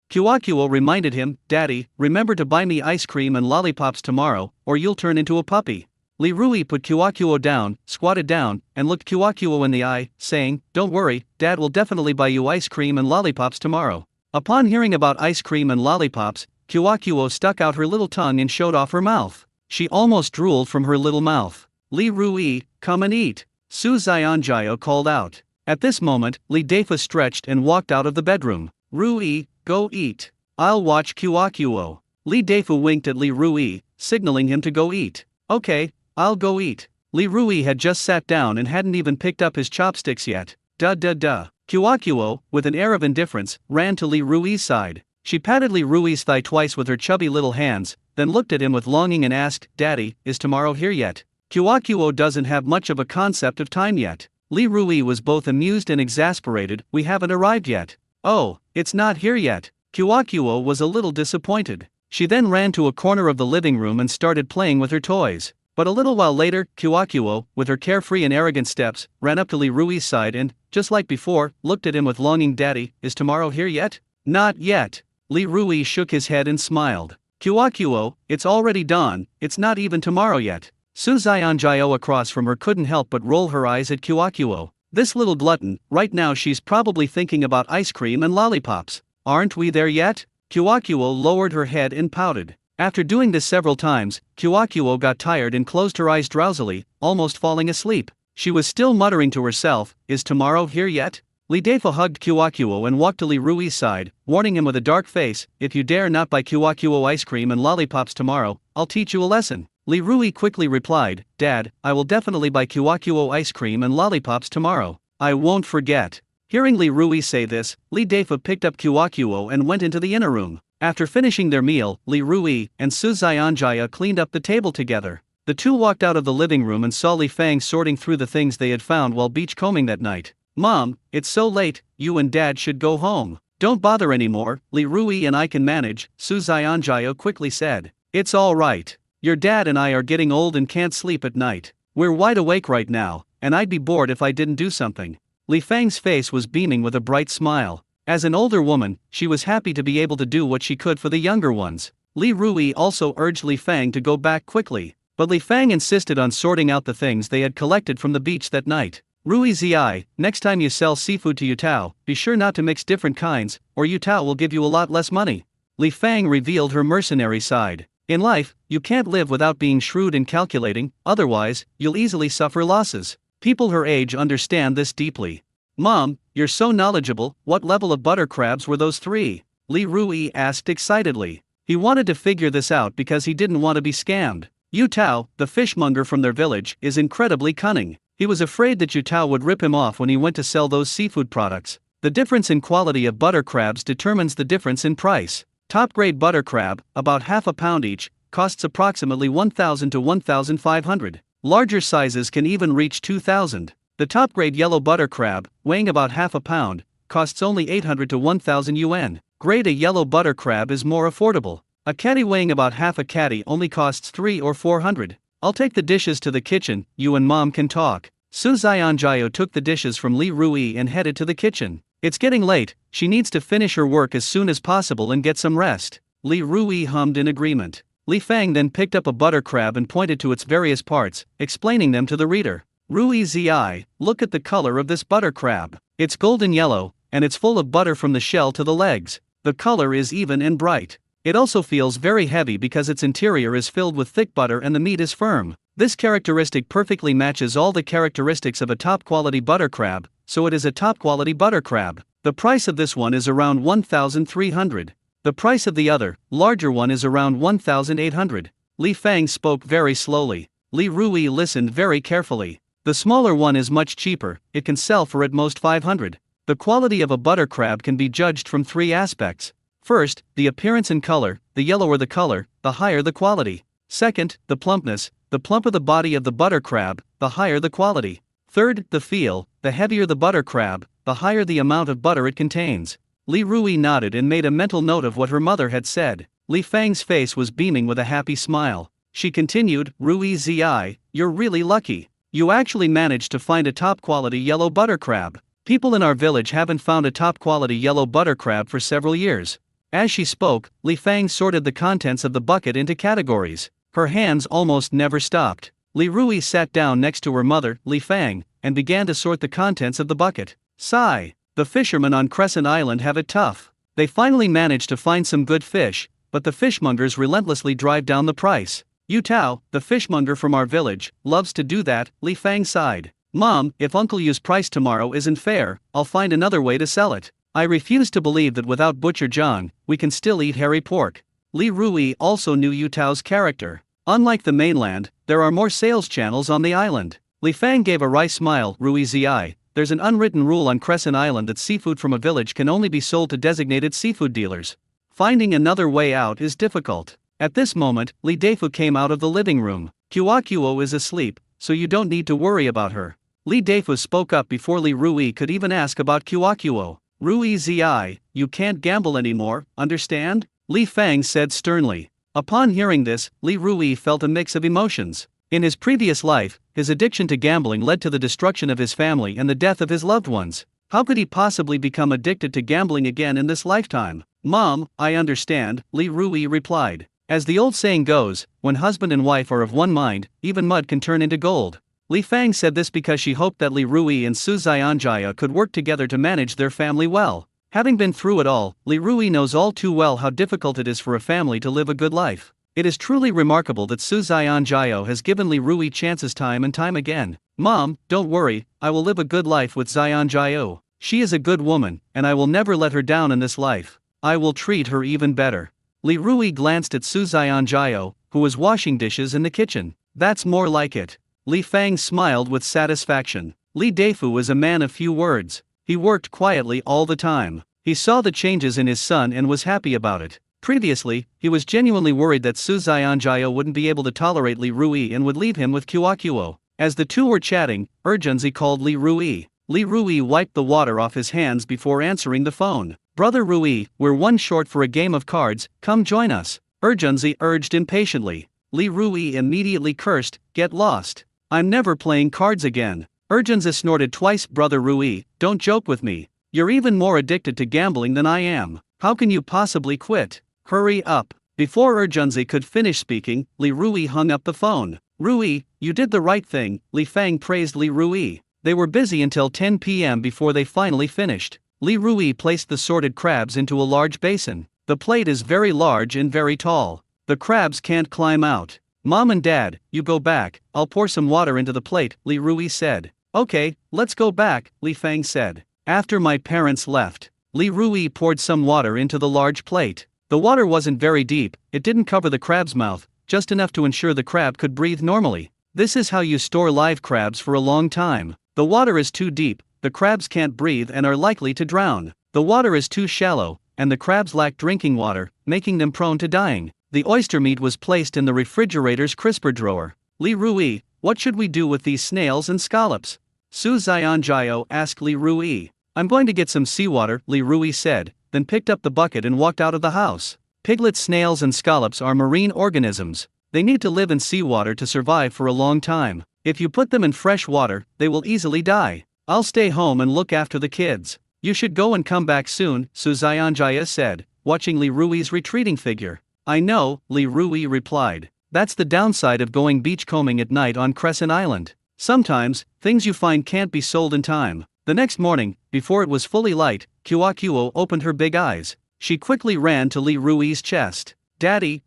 Guo reminded him, Daddy, remember to buy me ice cream and lollipops tomorrow, or you'll turn into a puppy. Li Rui put Guo down, squatted down, and looked Guo in the eye, saying, don't worry, Dad will definitely buy you ice cream and lollipops tomorrow. Upon hearing about ice cream and lollipops, Guo stuck out her little tongue and showed off her mouth. She almost drooled from her little mouth. Li Rui, come and eat, Su Xianjia called out. At this moment, Li Deifa stretched and walked out of the bedroom. Rui, go eat. I'll watch Guo. Li Deifa winked at Li Rui, signaling him to go eat. Okay, I'll go eat. Li Rui had just sat down and hadn't even picked up his chopsticks yet. Guo, with an air of indifference, ran to Li Rui's side. She patted Li Rui's thigh twice with her chubby little hands, then looked at him with longing and asked, Daddy, is tomorrow here yet? Guo doesn't have much of a concept of time yet. Li Rui was both amused and exasperated, we haven't arrived yet. Oh, it's not here yet. Guo was a little disappointed. She then ran to a corner of the living room and started playing with her toys. But a little while later, Guo, with her carefree and arrogant steps, ran up to Li Rui's side and, just like before, looked at him with longing. Daddy, is tomorrow here yet? Not yet. Li Rui shook his head and smiled. Guo, it's already dawn, it's not even tomorrow yet. Su Xianjia across from her couldn't help but roll her eyes at Guo. This little glutton, right now she's probably thinking about ice cream and lollipops. Aren't we there yet? Guo lowered her head and pouted. After doing this several times, Guo got tired and closed her eyes drowsily, almost falling asleep. She was still muttering to herself, is tomorrow here yet? Li Deifa hugged Guo and walked to Li Rui's side, warning him with a dark face, if you dare not buy Guo ice cream and lollipops tomorrow, I'll teach you a lesson. Li Rui quickly replied, Dad, I will definitely buy Guo ice cream and lollipops tomorrow. I won't forget. Hearing Li Rui say this, Li Deifa picked up Guo and went into the inner room. After finishing their meal, Li Rui and Su Xianjia cleaned up the table together. The two walked out of the living room and saw Li Fang sorting through the things they had found while beachcombing that night. Mom, it's so late, you and Dad should go home. Don't bother anymore, Li Rui and I can manage, Su Xianjia quickly said. It's all right. Your dad and I are getting old and can't sleep at night. We're wide awake right now, and I'd be bored if I didn't do something. Li Fang's face was beaming with a bright smile. As an older woman, she was happy to be able to do what she could for the younger ones. Li Rui also urged Li Fang to go back quickly, but Li Fang insisted on sorting out the things they had collected from the beach that night. Rui Zi, next time you sell seafood to Yutao, be sure not to mix different kinds, or Yutao will give you a lot less money. Li Fang revealed her mercenary side. In life, you can't live without being shrewd and calculating, otherwise, you'll easily suffer losses. People her age understand this deeply. Mom, you're so knowledgeable, what level of butter crabs were those 3? Li Rui asked excitedly. He wanted to figure this out because he didn't want to be scammed. Yutao, the fishmonger from their village, is incredibly cunning. He was afraid that Yutao would rip him off when he went to sell those seafood products. The difference in quality of butter crabs determines the difference in price. Top-grade butter crab, about half a pound each, costs approximately 1,000 to 1,500. Larger sizes can even reach 2,000. The top-grade yellow butter crab, weighing about half a pound, costs only 800 to 1,000 yuan. Grade A yellow butter crab is more affordable. A catty weighing about half a catty only costs 3 or 400. I'll take the dishes to the kitchen, you and Mom can talk. Su Xianjiao took the dishes from Li Rui and headed to the kitchen. It's getting late, she needs to finish her work as soon as possible and get some rest. Li Rui hummed in agreement. Li Fang then picked up a butter crab and pointed to its various parts, explaining them to the reader. Rui Zi, look at the color of this butter crab. It's golden yellow, and it's full of butter from the shell to the legs. The color is even and bright. It also feels very heavy because its interior is filled with thick butter and the meat is firm. This characteristic perfectly matches all the characteristics of a top-quality butter crab, so it is a top-quality butter crab. The price of this one is around 1,300. The price of the other, larger one is around 1,800. Li Fang spoke very slowly. Li Rui listened very carefully. The smaller one is much cheaper, it can sell for at most 500. The quality of a butter crab can be judged from 3 aspects. First, the appearance and color, the yellower the color, the higher the quality. Second, the plumpness, the plumper the body of the butter crab, the higher the quality. Third, the feel, the heavier the butter crab, the higher the amount of butter it contains. Li Rui nodded and made a mental note of what her mother had said. Li Fang's face was beaming with a happy smile. She continued, Rui Zi, you're really lucky. You actually managed to find a top-quality yellow butter crab. People in our village haven't found a top-quality yellow butter crab for several years. As she spoke, Li Fang sorted the contents of the bucket into categories. Her hands almost never stopped. Li Rui sat down next to her mother, Li Fang, and began to sort the contents of the bucket. Sigh. The fishermen on Crescent Island have it tough. They finally managed to find some good fish, but the fishmongers relentlessly drive down the price. Yu Tao, the fishmonger from our village, loves to do that, Li Fang sighed. Mom, if Uncle Yu's price tomorrow isn't fair, I'll find another way to sell it. I refuse to believe that without Butcher Zhang, we can still eat hairy pork. Li Rui also knew Yu Tao's character. Unlike the mainland, there are more sales channels on the island. Li Fang gave a wry smile. Rui Zi, there's an unwritten rule on Crescent Island that seafood from a village can only be sold to designated seafood dealers. Finding another way out is difficult. At this moment, Li Deifu came out of the living room. Kuo is asleep, so you don't need to worry about her. Li Deifu spoke up before Li Rui could even ask about Kuo. Rui Zi, you can't gamble anymore, understand? Li Fang said sternly. Upon hearing this, Li Rui felt a mix of emotions. In his previous life, his addiction to gambling led to the destruction of his family and the death of his loved ones. How could he possibly become addicted to gambling again in this lifetime? Mom, I understand, Li Rui replied. As the old saying goes, when husband and wife are of one mind, even mud can turn into gold. Li Fang said this because she hoped that Li Rui and Su Xianjia could work together to manage their family well. Having been through it all, Li Rui knows all too well how difficult it is for a family to live a good life. It is truly remarkable that Su Xianjia has given Li Rui chances time and time again. Mom, don't worry, I will live a good life with Xianjia. She is a good woman, and I will never let her down in this life. I will treat her even better. Li Rui glanced at Su Xianjia, who was washing dishes in the kitchen. That's more like it. Li Fang smiled with satisfaction. Li Deifu is a man of few words. He worked quietly all the time. He saw the changes in his son and was happy about it. Previously, he was genuinely worried that Su Xianjia wouldn't be able to tolerate Li Rui and would leave him with Kuo. As the two were chatting, Urgenzi called Li Rui. Li Rui wiped the water off his hands before answering the phone. Brother Rui, we're one short for a game of cards, come join us. Urgenzi urged impatiently. Li Rui immediately cursed, get lost. I'm never playing cards again. Urgenzi snorted twice. Brother Rui, don't joke with me. You're even more addicted to gambling than I am. How can you possibly quit? Hurry up. Before Urgenzi could finish speaking, Li Rui hung up the phone. Rui, you did the right thing, Li Fang praised Li Rui. They were busy until 10 p.m. before they finally finished. Li Rui placed the sorted crabs into a large basin. The plate is very large and very tall. The crabs can't climb out. Mom and Dad, you go back, I'll pour some water into the plate, Li Rui said. Okay, let's go back, Li Fang said. After my parents left, Li Rui poured some water into the large plate. The water wasn't very deep, it didn't cover the crab's mouth, just enough to ensure the crab could breathe normally. This is how you store live crabs for a long time. The water is too deep, the crabs can't breathe and are likely to drown. The water is too shallow, and the crabs lack drinking water, making them prone to dying. The oyster meat was placed in the refrigerator's crisper drawer. Li Rui, What should we do with these snails and scallops? Su Xianjiao asked Li Rui. I'm going to get some seawater, Li Rui said, then picked up the bucket and walked out of the house. Piglet snails and scallops are marine organisms. They need to live in seawater to survive for a long time. If you put them in fresh water, they will easily die. I'll stay home and look after the kids. You should go and come back soon, Su Xianjia said, watching Li Rui's retreating figure. I know, Li Rui replied. That's the downside of going beachcombing at night on Crescent Island. Sometimes, things you find can't be sold in time. The next morning, before it was fully light, Kuo opened her big eyes. She quickly ran to Li Rui's chest. Daddy,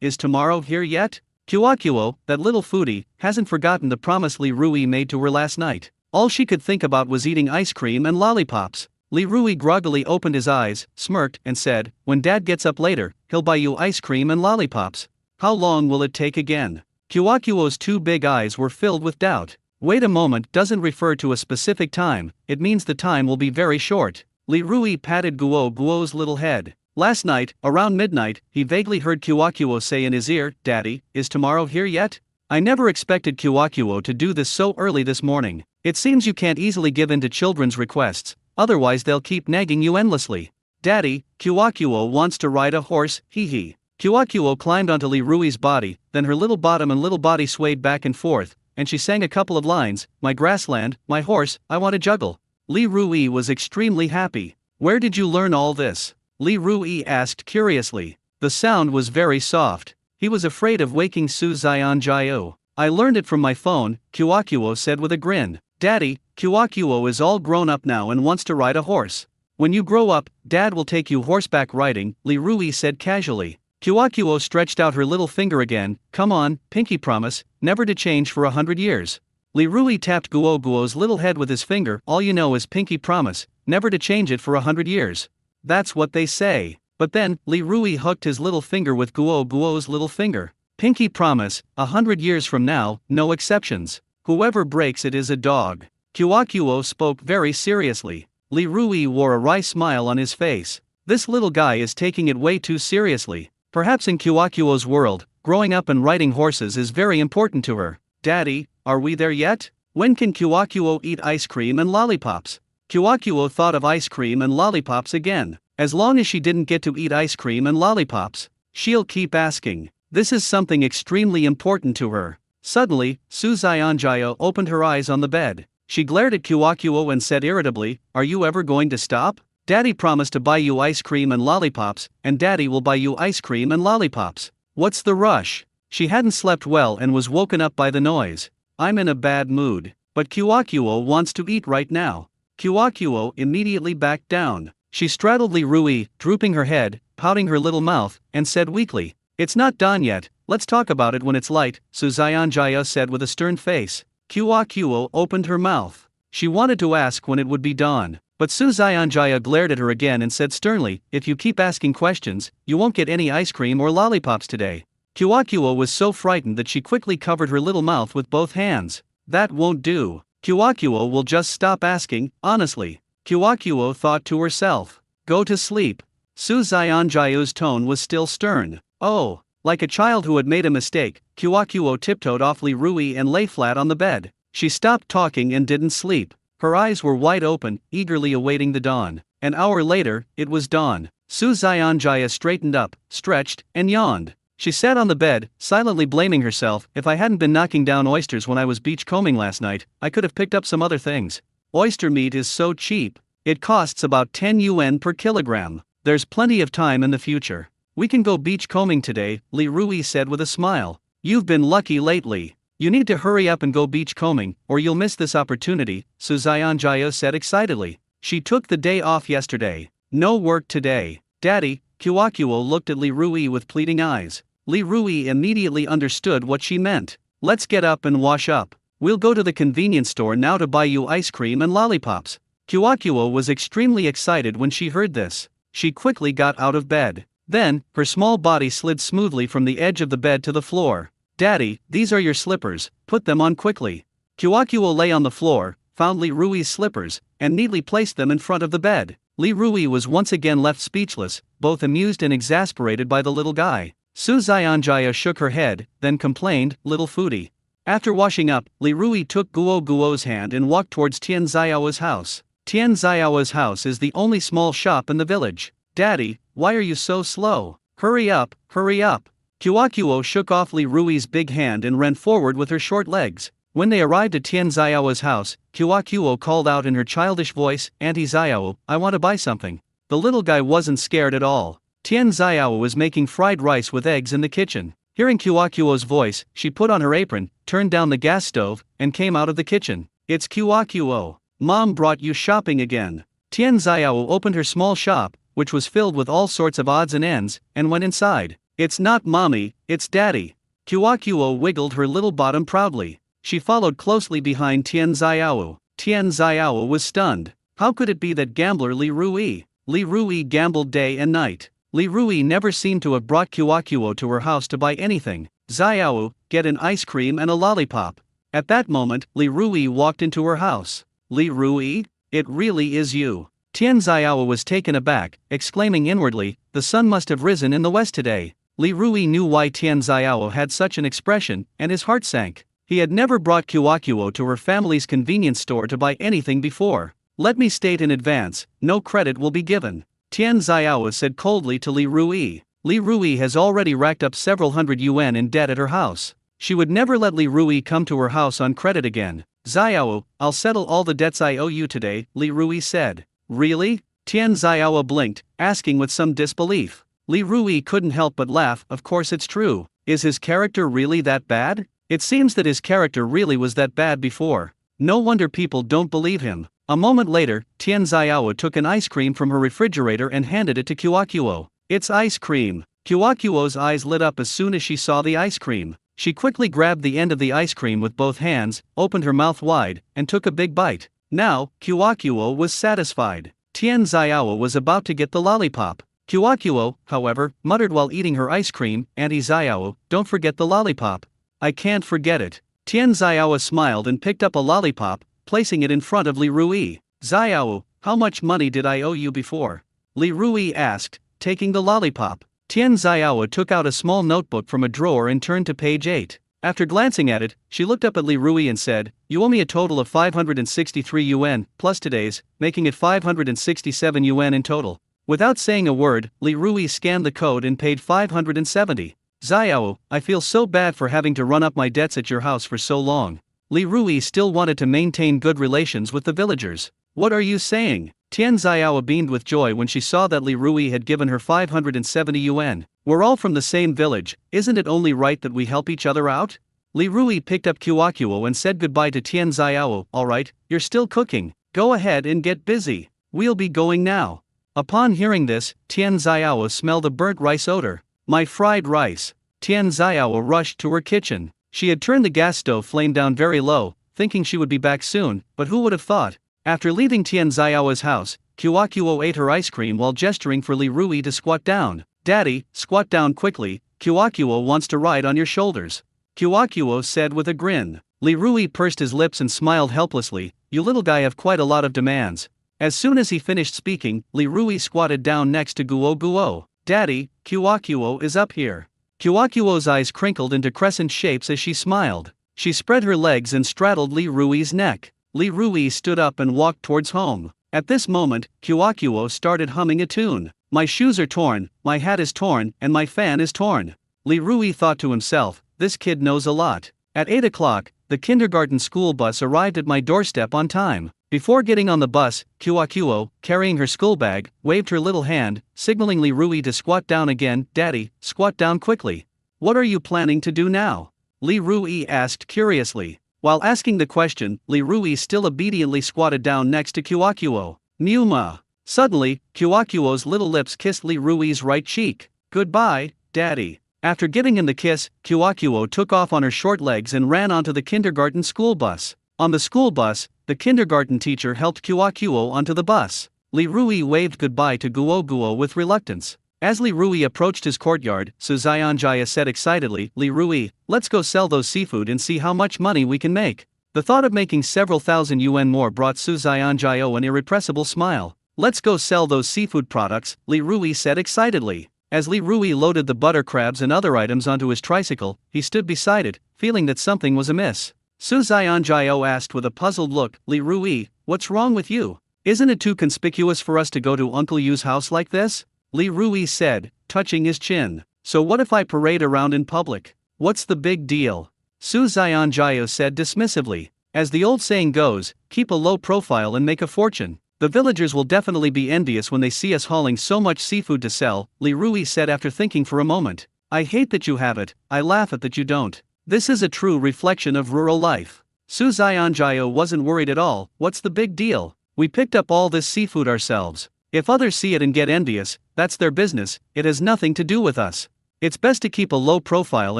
is tomorrow here yet? Kuo, that little foodie, hasn't forgotten the promise Li Rui made to her last night. All she could think about was eating ice cream and lollipops. Li Rui groggily opened his eyes, smirked, and said, when Dad gets up later, he'll buy you ice cream and lollipops. How long will it take again? Kuo's two big eyes were filled with doubt. Wait a moment doesn't refer to a specific time, it means the time will be very short. Li Rui patted Guo's little head. Last night, around midnight, he vaguely heard Kuo say in his ear, Daddy, is tomorrow here yet? I never expected Kuo to do this so early this morning. It seems you can't easily give in to children's requests, otherwise they'll keep nagging you endlessly. Daddy, Kuo wants to ride a horse, hee. Kuo climbed onto Li Rui's body, then her little bottom and little body swayed back and forth, and she sang a couple of lines, my grassland, my horse, I want to juggle. Li Rui was extremely happy. Where did you learn all this? Li Rui asked curiously. The sound was very soft. He was afraid of waking Su Xianjiao. I learned it from my phone, Kuo said with a grin. Daddy, Kuo is all grown up now and wants to ride a horse. When you grow up, Dad will take you horseback riding, Li Rui said casually. Kuo stretched out her little finger again. Come on, pinky promise, never to change for 100 years. Li Rui tapped Guo's little head with his finger. All you know is pinky promise, never to change it for 100 years. That's what they say. But then, Li Rui hooked his little finger with Guo's little finger. Pinky promise, 100 years from now, no exceptions. Whoever breaks it is a dog. Kuo spoke very seriously. Li Rui wore a wry smile on his face. This little guy is taking it way too seriously. Perhaps in Kuo's world, growing up and riding horses is very important to her. Daddy, are we there yet? When can Kuo eat ice cream and lollipops? Kuo thought of ice cream and lollipops again. As long as she didn't get to eat ice cream and lollipops, she'll keep asking. This is something extremely important to her. Suddenly, Su Xianjiao opened her eyes on the bed. She glared at Kuo and said irritably, are you ever going to stop? Daddy promised to buy you ice cream and lollipops, and Daddy will buy you ice cream and lollipops. What's the rush? She hadn't slept well and was woken up by the noise. I'm in a bad mood, but Kuo wants to eat right now. Kuo immediately backed down. She straddled Li Rui, drooping her head, pouting her little mouth, and said weakly, it's not done yet, let's talk about it when it's light, Su Xianjiao said with a stern face. Kuo opened her mouth. She wanted to ask when it would be dawn. But Su Xianjiao glared at her again and said sternly, if you keep asking questions, you won't get any ice cream or lollipops today. Kuo was so frightened that she quickly covered her little mouth with both hands. That won't do. Kuo will just stop asking, honestly. Kuo thought to herself. Go to sleep. Su Xianjiao's tone was still stern. Oh. Like a child who had made a mistake, Kuo tiptoed off Li Rui and lay flat on the bed. She stopped talking and didn't sleep. Her eyes were wide open, eagerly awaiting the dawn. An hour later, it was dawn. Su Xianjiao straightened up, stretched, and yawned. She sat on the bed, silently blaming herself. If I hadn't been knocking down oysters when I was beachcombing last night, I could have picked up some other things. Oyster meat is so cheap. It costs about 10 yuan per kilogram. There's plenty of time in the future. We can go beachcombing today, Li Rui said with a smile. You've been lucky lately. You need to hurry up and go beachcombing, or you'll miss this opportunity, Su Xianjiao said excitedly. She took the day off yesterday. No work today. Daddy, Kuo looked at Li Rui with pleading eyes. Li Rui immediately understood what she meant. Let's get up and wash up. We'll go to the convenience store now to buy you ice cream and lollipops. Kuo was extremely excited when she heard this. She quickly got out of bed. Then, her small body slid smoothly from the edge of the bed to the floor. Daddy, these are your slippers, put them on quickly. Kuo lay on the floor, found Li Rui's slippers, and neatly placed them in front of the bed. Li Rui was once again left speechless, both amused and exasperated by the little guy. Su Xianjiao shook her head, then complained, little foodie. After washing up, Li Rui took Guo Guo's hand and walked towards Tian Xiao's house. Tian Xiao's house is the only small shop in the village. Daddy, why are you so slow? Hurry up, hurry up. Guo shook off Li Rui's big hand and ran forward with her short legs. When they arrived at Tian Xiao's house, Guo called out in her childish voice, Auntie Xiao, I want to buy something. The little guy wasn't scared at all. Tian Xiao was making fried rice with eggs in the kitchen. Hearing Guo's voice, she put on her apron, turned down the gas stove, and came out of the kitchen. It's Guo. Mom brought you shopping again. Tian Xiao opened her small shop, which was filled with all sorts of odds and ends, and went inside. It's not mommy, it's daddy. Guo wiggled her little bottom proudly. She followed closely behind Tian Xiao. Tian Xiao was stunned. How could it be that gambler Li Rui? Li Rui gambled day and night. Li Rui never seemed to have brought Guo to her house to buy anything. Xiao, get an ice cream and a lollipop. At that moment, Li Rui walked into her house. Li Rui? It really is you. Tian Xiao was taken aback, exclaiming inwardly, the sun must have risen in the west today. Li Rui knew why Tian Xiao had such an expression, and his heart sank. He had never brought Guo to her family's convenience store to buy anything before. Let me state in advance, no credit will be given. Tian Xiao said coldly to Li Rui. Li Rui has already racked up several hundred yuan in debt at her house. She would never let Li Rui come to her house on credit again. Xiao, I'll settle all the debts I owe you today, Li Rui said. Really? Tian Xiao blinked, asking with some disbelief. Li Rui couldn't help but laugh, of course it's true. Is his character really that bad? It seems that his character really was that bad before. No wonder people don't believe him. A moment later, Tian Xiao took an ice cream from her refrigerator and handed it to Guo. It's ice cream. Guo's eyes lit up as soon as she saw the ice cream. She quickly grabbed the end of the ice cream with both hands, opened her mouth wide, and took a big bite. Now, Guo was satisfied. Tian Xiao was about to get the lollipop. Guo, however, muttered while eating her ice cream, Auntie Xiao, don't forget the lollipop. I can't forget it. Tian Xiao smiled and picked up a lollipop, placing it in front of Li Rui. Xiao, how much money did I owe you before? Li Rui asked, taking the lollipop. Tian Xiao took out a small notebook from a drawer and turned to page 8. After glancing at it, she looked up at Li Rui and said, you owe me a total of 563 yuan, plus today's, making it 567 yuan in total. Without saying a word, Li Rui scanned the code and paid 570. Xiao, I feel so bad for having to run up my debts at your house for so long. Li Rui still wanted to maintain good relations with the villagers. What are you saying? Tian Xiao beamed with joy when she saw that Li Rui had given her 570 yuan. We're all from the same village, isn't it only right that we help each other out? Li Rui picked up Guo and said goodbye to Tian Xiao. Alright, you're still cooking. Go ahead and get busy. We'll be going now. Upon hearing this, Tian Xiao smelled a burnt rice odor. My fried rice. Tian Xiao rushed to her kitchen. She had turned the gas stove flame down very low, thinking she would be back soon, but who would have thought? After leaving Tian Xiao's house, Guo ate her ice cream while gesturing for Li Rui to squat down. Daddy, squat down quickly, Guo wants to ride on your shoulders. Guo said with a grin. Li Rui pursed his lips and smiled helplessly. You little guy have quite a lot of demands. As soon as he finished speaking, Li Rui squatted down next to Guo. Daddy, Guo is up here. Guo's eyes crinkled into crescent shapes as she smiled. She spread her legs and straddled Li Rui's neck. Li Rui stood up and walked towards home. At this moment, Guo started humming a tune. My shoes are torn, my hat is torn, and my fan is torn. Li Rui thought to himself, this kid knows a lot. At 8 o'clock, the kindergarten school bus arrived at my doorstep on time. Before getting on the bus, Guo, carrying her school bag, waved her little hand, signaling Li Rui to squat down again. Daddy, squat down quickly. What are you planning to do now? Li Rui asked curiously. While asking the question, Li Rui still obediently squatted down next to Guo. Mew. Suddenly, Guo's little lips kissed Li Rui's right cheek. Goodbye, Daddy. After giving him the kiss, Guo took off on her short legs and ran onto the kindergarten school bus. On the school bus, the kindergarten teacher helped Guo onto the bus. Li Rui waved goodbye to Guo with reluctance. As Li Rui approached his courtyard, Su Xianjia said excitedly, Li Rui, let's go sell those seafood and see how much money we can make. The thought of making several thousand yuan more brought Su Xianjia an irrepressible smile. Let's go sell those seafood products, Li Rui said excitedly. As Li Rui loaded the butter crabs and other items onto his tricycle, he stood beside it, feeling that something was amiss. Su Xianjiao asked with a puzzled look, Li Rui, what's wrong with you? Isn't it too conspicuous for us to go to Uncle Yu's house like this? Li Rui said, touching his chin. So what if I parade around in public? What's the big deal? Su Xianjiao said dismissively. As the old saying goes, keep a low profile and make a fortune. The villagers will definitely be envious when they see us hauling so much seafood to sell, Li Rui said after thinking for a moment. I hate that you have it, I laugh at that you don't. This is a true reflection of rural life. Su Xianjiao wasn't worried at all. What's the big deal? We picked up all this seafood ourselves. If others see it and get envious, that's their business, it has nothing to do with us. It's best to keep a low profile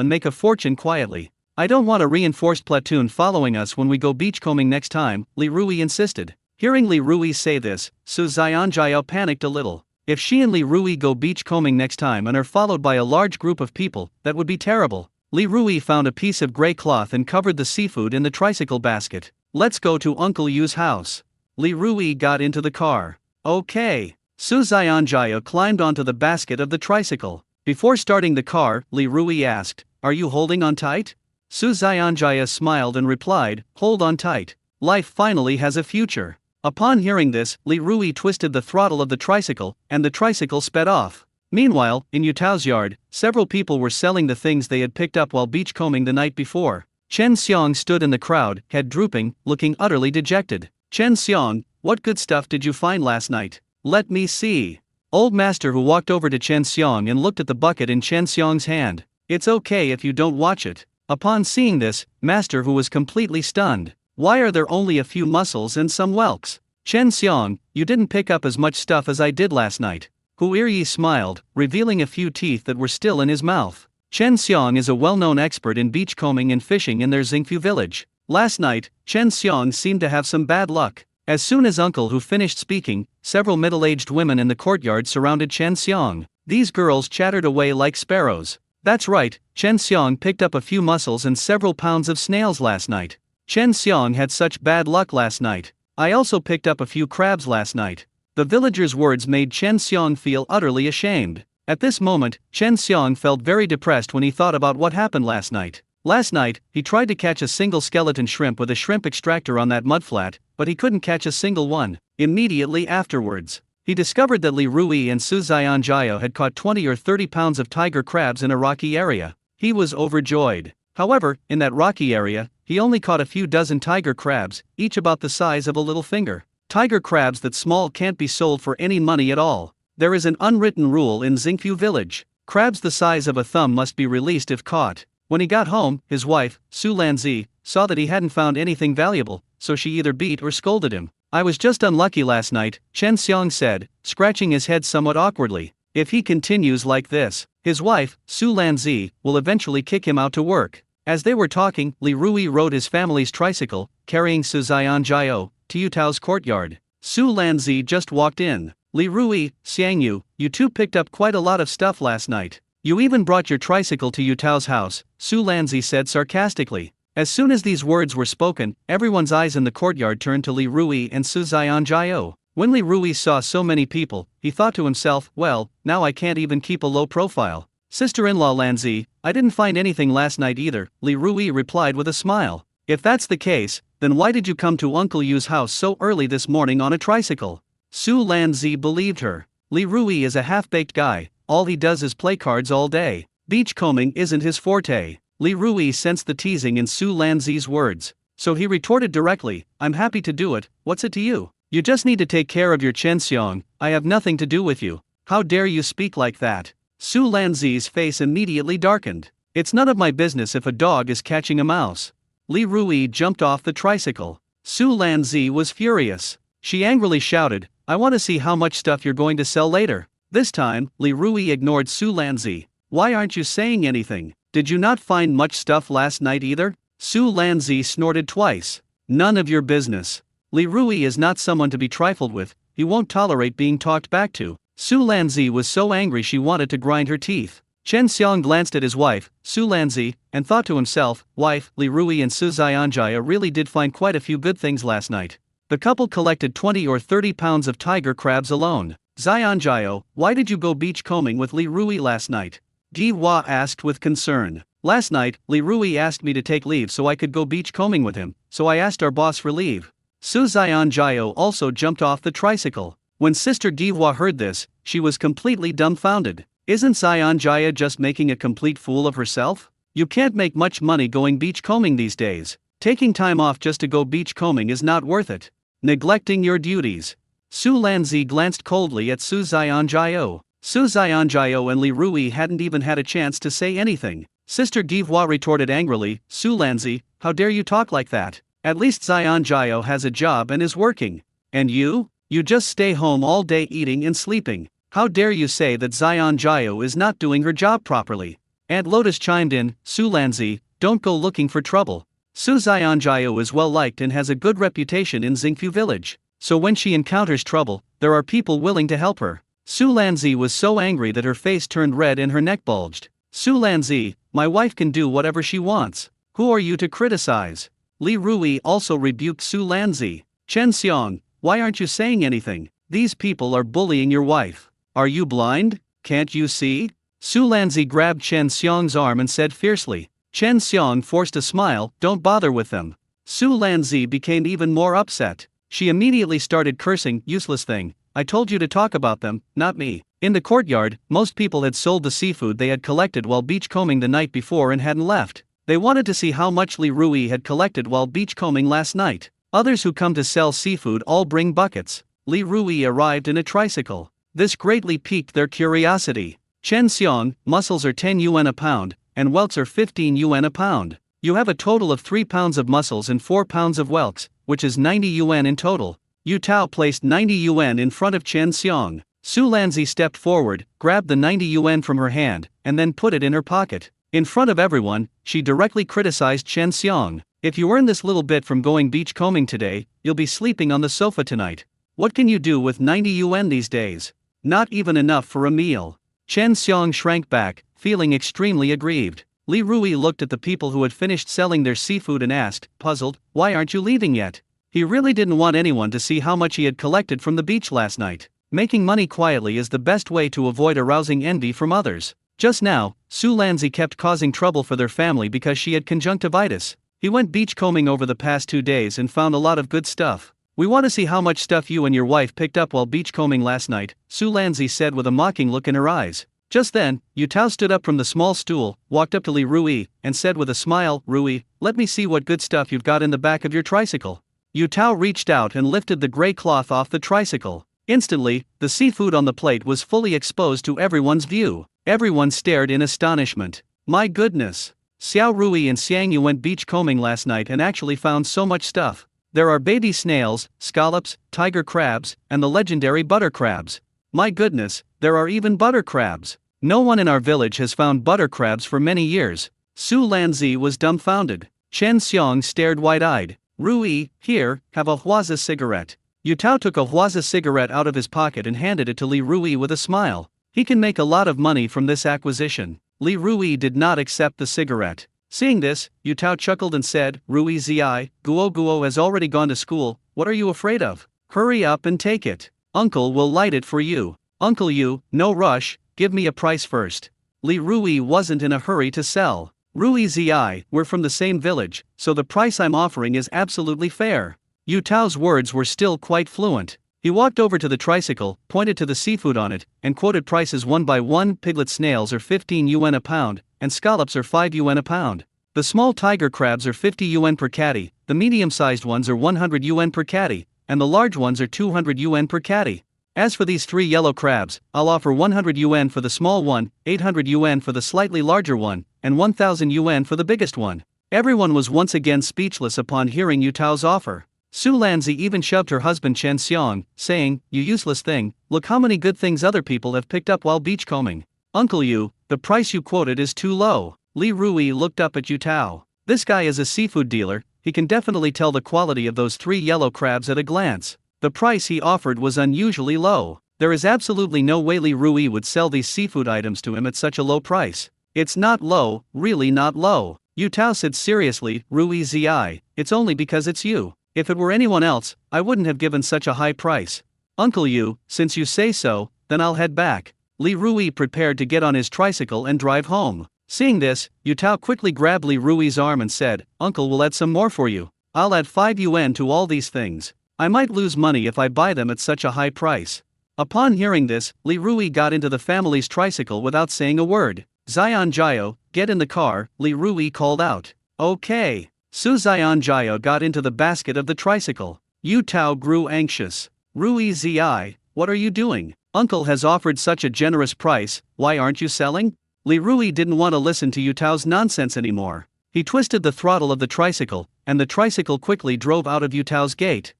and make a fortune quietly. I don't want a reinforced platoon following us when we go beachcombing next time, Li Rui insisted. Hearing Li Rui say this, Su Xianjiao panicked a little. If she and Li Rui go beachcombing next time and are followed by a large group of people, that would be terrible. Li Rui found a piece of gray cloth and covered the seafood in the tricycle basket. Let's go to Uncle Yu's house. Li Rui got into the car. Okay. Su Xianjiao climbed onto the basket of the tricycle. Before starting the car, Li Rui asked, are you holding on tight? Su Xianjiao smiled and replied, hold on tight. Life finally has a future. Upon hearing this, Li Rui twisted the throttle of the tricycle, and the tricycle sped off. Meanwhile, in Yutao's yard, several people were selling the things they had picked up while beachcombing the night before. Chen Xiong stood in the crowd, head drooping, looking utterly dejected. Chen Xiong, what good stuff did you find last night? Let me see. Old Master Hu walked over to Chen Xiong and looked at the bucket in Chen Xiong's hand. It's okay if you don't watch it. Upon seeing this, Master Hu was completely stunned. Why are there only a few mussels and some whelks? Chen Xiong, you didn't pick up as much stuff as I did last night. Hu Iryi smiled, revealing a few teeth that were still in his mouth. Chen Xiong is a well-known expert in beachcombing and fishing in their Xingfu village. Last night, Chen Xiong seemed to have some bad luck. As soon as Uncle Hu finished speaking, several middle-aged women in the courtyard surrounded Chen Xiong. These girls chattered away like sparrows. That's right, Chen Xiong picked up a few mussels and several pounds of snails last night. Chen Xiong had such bad luck last night. I also picked up a few crabs last night. The villagers' words made Chen Xiong feel utterly ashamed. At this moment, Chen Xiong felt very depressed when he thought about what happened last night. Last night, he tried to catch a single skeleton shrimp with a shrimp extractor on that mudflat, but he couldn't catch a single one. Immediately afterwards, he discovered that Li Rui and Su Xianjiao had caught 20 or 30 pounds of tiger crabs in a rocky area. He was overjoyed. However, in that rocky area, he only caught a few dozen tiger crabs, each about the size of a little finger. Tiger crabs that small can't be sold for any money at all. There is an unwritten rule in Xingfu village. Crabs the size of a thumb must be released if caught. When he got home, his wife, Su Lanzi, saw that he hadn't found anything valuable, so she either beat or scolded him. I was just unlucky last night, Chen Xiong said, scratching his head somewhat awkwardly. If he continues like this, his wife, Su Lanzi, will eventually kick him out to work. As they were talking, Li Rui rode his family's tricycle, carrying Su Xianjiao, to Yutao's courtyard. Su Lanzi just walked in. Li Rui, Xiangyu, you two picked up quite a lot of stuff last night. You even brought your tricycle to Yutao's house, Su Lanzi said sarcastically. As soon as these words were spoken, everyone's eyes in the courtyard turned to Li Rui and Su Xianjiao. When Li Rui saw so many people, he thought to himself, well, now I can't even keep a low profile. Sister-in-law Lanzi, I didn't find anything last night either, Li Rui replied with a smile. If that's the case, then why did you come to Uncle Yu's house so early this morning on a tricycle? Su Lanzi believed her. Li Rui is a half-baked guy, all he does is play cards all day. Beachcombing isn't his forte. Li Rui sensed the teasing in Su Lanzi's words. So he retorted directly, I'm happy to do it, what's it to you? You just need to take care of your Chen Xiong, I have nothing to do with you. How dare you speak like that? Su Lanzi's face immediately darkened. It's none of my business if a dog is catching a mouse. Li Rui jumped off the tricycle. Su Lanzi was furious. She angrily shouted, I want to see how much stuff you're going to sell later. This time, Li Rui ignored Su Lanzi. Why aren't you saying anything? Did you not find much stuff last night either? Su Lanzi snorted twice. None of your business. Li Rui is not someone to be trifled with, he won't tolerate being talked back to. Su Lanzi was so angry she wanted to grind her teeth. Chen Xiong glanced at his wife, Su Lanzi, and thought to himself, wife, Li Rui and Su Xianjiao really did find quite a few good things last night. The couple collected 20 or 30 pounds of tiger crabs alone. Zionjio, why did you go beachcombing with Li Rui last night? Di Hua asked with concern. Last night, Li Rui asked me to take leave so I could go beachcombing with him, so I asked our boss for leave. Su Zionjio also jumped off the tricycle. When Sister Di Hua heard this, she was completely dumbfounded. Isn't Zionjia just making a complete fool of herself? You can't make much money going beachcombing these days. Taking time off just to go beachcombing is not worth it. Neglecting your duties. Su Lanzi glanced coldly at Su Zionjio. Su Zionjio and Li Rui hadn't even had a chance to say anything. Sister Di Hua retorted angrily, Su Lanzi, how dare you talk like that? At least Zionjio has a job and is working. And you? You just stay home all day eating and sleeping. How dare you say that Zionjio is not doing her job properly? Aunt Lotus chimed in, Su Lanzi, don't go looking for trouble. Su Zionjio is well liked and has a good reputation in Xingfu village. So when she encounters trouble, there are people willing to help her. Su Lanzi was so angry that her face turned red and her neck bulged. Su Lanzi, my wife can do whatever she wants. Who are you to criticize? Li Rui also rebuked Su Lanzi. Chen Xiong, why aren't you saying anything? These people are bullying your wife. Are you blind? Can't you see? Su Lanzi grabbed Chen Xiong's arm and said fiercely. Chen Xiong forced a smile, don't bother with them. Su Lanzi became even more upset. She immediately started cursing, useless thing, I told you to talk about them, not me. In the courtyard, most people had sold the seafood they had collected while beachcombing the night before and hadn't left. They wanted to see how much Li Rui had collected while beachcombing last night. Others who come to sell seafood all bring buckets. Li Rui arrived in a tricycle. This greatly piqued their curiosity. Chen Xiong, mussels are 10 yuan a pound, and whelks are 15 yuan a pound. You have a total of 3 pounds of mussels and 4 pounds of whelks, which is 90 yuan in total. Yu Tao placed 90 yuan in front of Chen Xiong. Su Lanzi stepped forward, grabbed the 90 yuan from her hand, and then put it in her pocket. In front of everyone, she directly criticized Chen Xiong. If you earn this little bit from going beachcombing today, you'll be sleeping on the sofa tonight. What can you do with 90 yuan these days? Not even enough for a meal. Chen Xiong shrank back, feeling extremely aggrieved. Li Rui looked at the people who had finished selling their seafood and asked, puzzled, why aren't you leaving yet? He really didn't want anyone to see how much he had collected from the beach last night. Making money quietly is the best way to avoid arousing envy from others. Just now, Su Lanzi kept causing trouble for their family because she had conjunctivitis. He went beachcombing over the past 2 days and found a lot of good stuff. We want to see how much stuff you and your wife picked up while beachcombing last night, Su Lanzi said with a mocking look in her eyes. Just then, Yu Tao stood up from the small stool, walked up to Li Rui, and said with a smile, Rui, let me see what good stuff you've got in the back of your tricycle. Yu Tao reached out and lifted the gray cloth off the tricycle. Instantly, the seafood on the plate was fully exposed to everyone's view. Everyone stared in astonishment. My goodness! Xiao Rui and Xiang Yu went beachcombing last night and actually found so much stuff. There are baby snails, scallops, tiger crabs, and the legendary butter crabs. My goodness, there are even butter crabs. No one in our village has found butter crabs for many years. Su Lanzi was dumbfounded. Chen Xiong stared wide-eyed. Rui, here, have a Huazi cigarette. Yu Tao took a Huazi cigarette out of his pocket and handed it to Li Rui with a smile. He can make a lot of money from this acquisition. Li Rui did not accept the cigarette. Seeing this, Yu Tao chuckled and said, Rui Zi, Guo Guo has already gone to school, what are you afraid of? Hurry up and take it. Uncle will light it for you. Uncle Yu, no rush, give me a price first. Li Rui wasn't in a hurry to sell. Rui Zi, we're from the same village, so the price I'm offering is absolutely fair. Yu Tao's words were still quite fluent. He walked over to the tricycle, pointed to the seafood on it, and quoted prices one by one. Piglet snails are 15 yuan a pound, and scallops are 5 yuan a pound. The small tiger crabs are 50 yuan per catty, the medium-sized ones are 100 yuan per catty, and the large ones are 200 yuan per catty. As for these 3 yellow crabs, I'll offer 100 yuan for the small one, 800 yuan for the slightly larger one, and 1000 yuan for the biggest one. Everyone was once again speechless upon hearing Yu Tao's offer. Su Lanzi even shoved her husband Chen Xiong, saying, you useless thing, look how many good things other people have picked up while beachcombing. Uncle Yu, the price you quoted is too low. Li Rui looked up at Yu Tao. This guy is a seafood dealer, he can definitely tell the quality of those 3 yellow crabs at a glance. The price he offered was unusually low. There is absolutely no way Li Rui would sell these seafood items to him at such a low price. It's not low, really not low. Yu Tao said seriously, Rui Zi, it's only because it's you. If it were anyone else, I wouldn't have given such a high price. Uncle Yu, since you say so, then I'll head back. Li Rui prepared to get on his tricycle and drive home. Seeing this, Yu Tao quickly grabbed Li Rui's arm and said, Uncle will add some more for you. I'll add 5 yuan to all these things. I might lose money if I buy them at such a high price. Upon hearing this, Li Rui got into the family's tricycle without saying a word. Zion Jiao, get in the car, Li Rui called out. Okay. Su Zion Jiao got into the basket of the tricycle. Yu Tao grew anxious. Rui Zi, what are you doing? Uncle has offered such a generous price, why aren't you selling? Li Rui didn't want to listen to Yu Tao's nonsense anymore. He twisted the throttle of the tricycle, and the tricycle quickly drove out of Yu Tao's gate.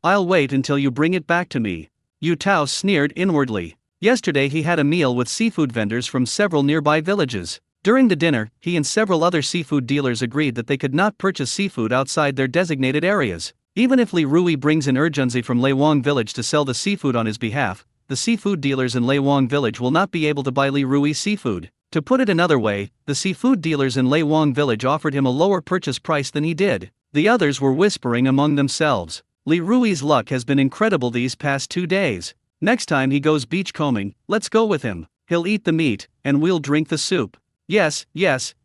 I'll wait until you bring it back to me. Yu Tao sneered inwardly. Yesterday he had a meal with seafood vendors from several nearby villages. During the dinner, he and several other seafood dealers agreed that they could not purchase seafood outside their designated areas. Even if Li Rui brings in Urgenzi from Leiwang village to sell the seafood on his behalf, the seafood dealers in Leiwang village will not be able to buy Li Rui's seafood. To put it another way, the seafood dealers in Leiwang village offered him a lower purchase price than he did. The others were whispering among themselves. Li Rui's luck has been incredible these past 2 days. Next time he goes beachcombing, let's go with him. He'll eat the meat, and we'll drink the soup. Yes,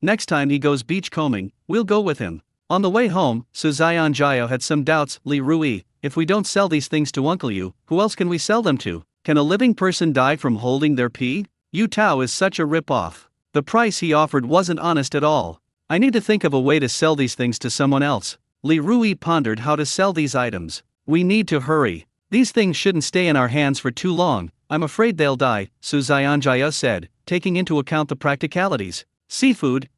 next time he goes beachcombing, we'll go with him. On the way home, Su Zion Jiao had some doubts. Li Rui, if we don't sell these things to Uncle Yu, who else can we sell them to? Can a living person die from holding their pee? Yu Tao is such a rip-off. The price he offered wasn't honest at all. I need to think of a way to sell these things to someone else. Li Rui pondered how to sell these items. We need to hurry. These things shouldn't stay in our hands for too long, I'm afraid they'll die, Su Zianjaya said, taking into account the practicalities. Seafood,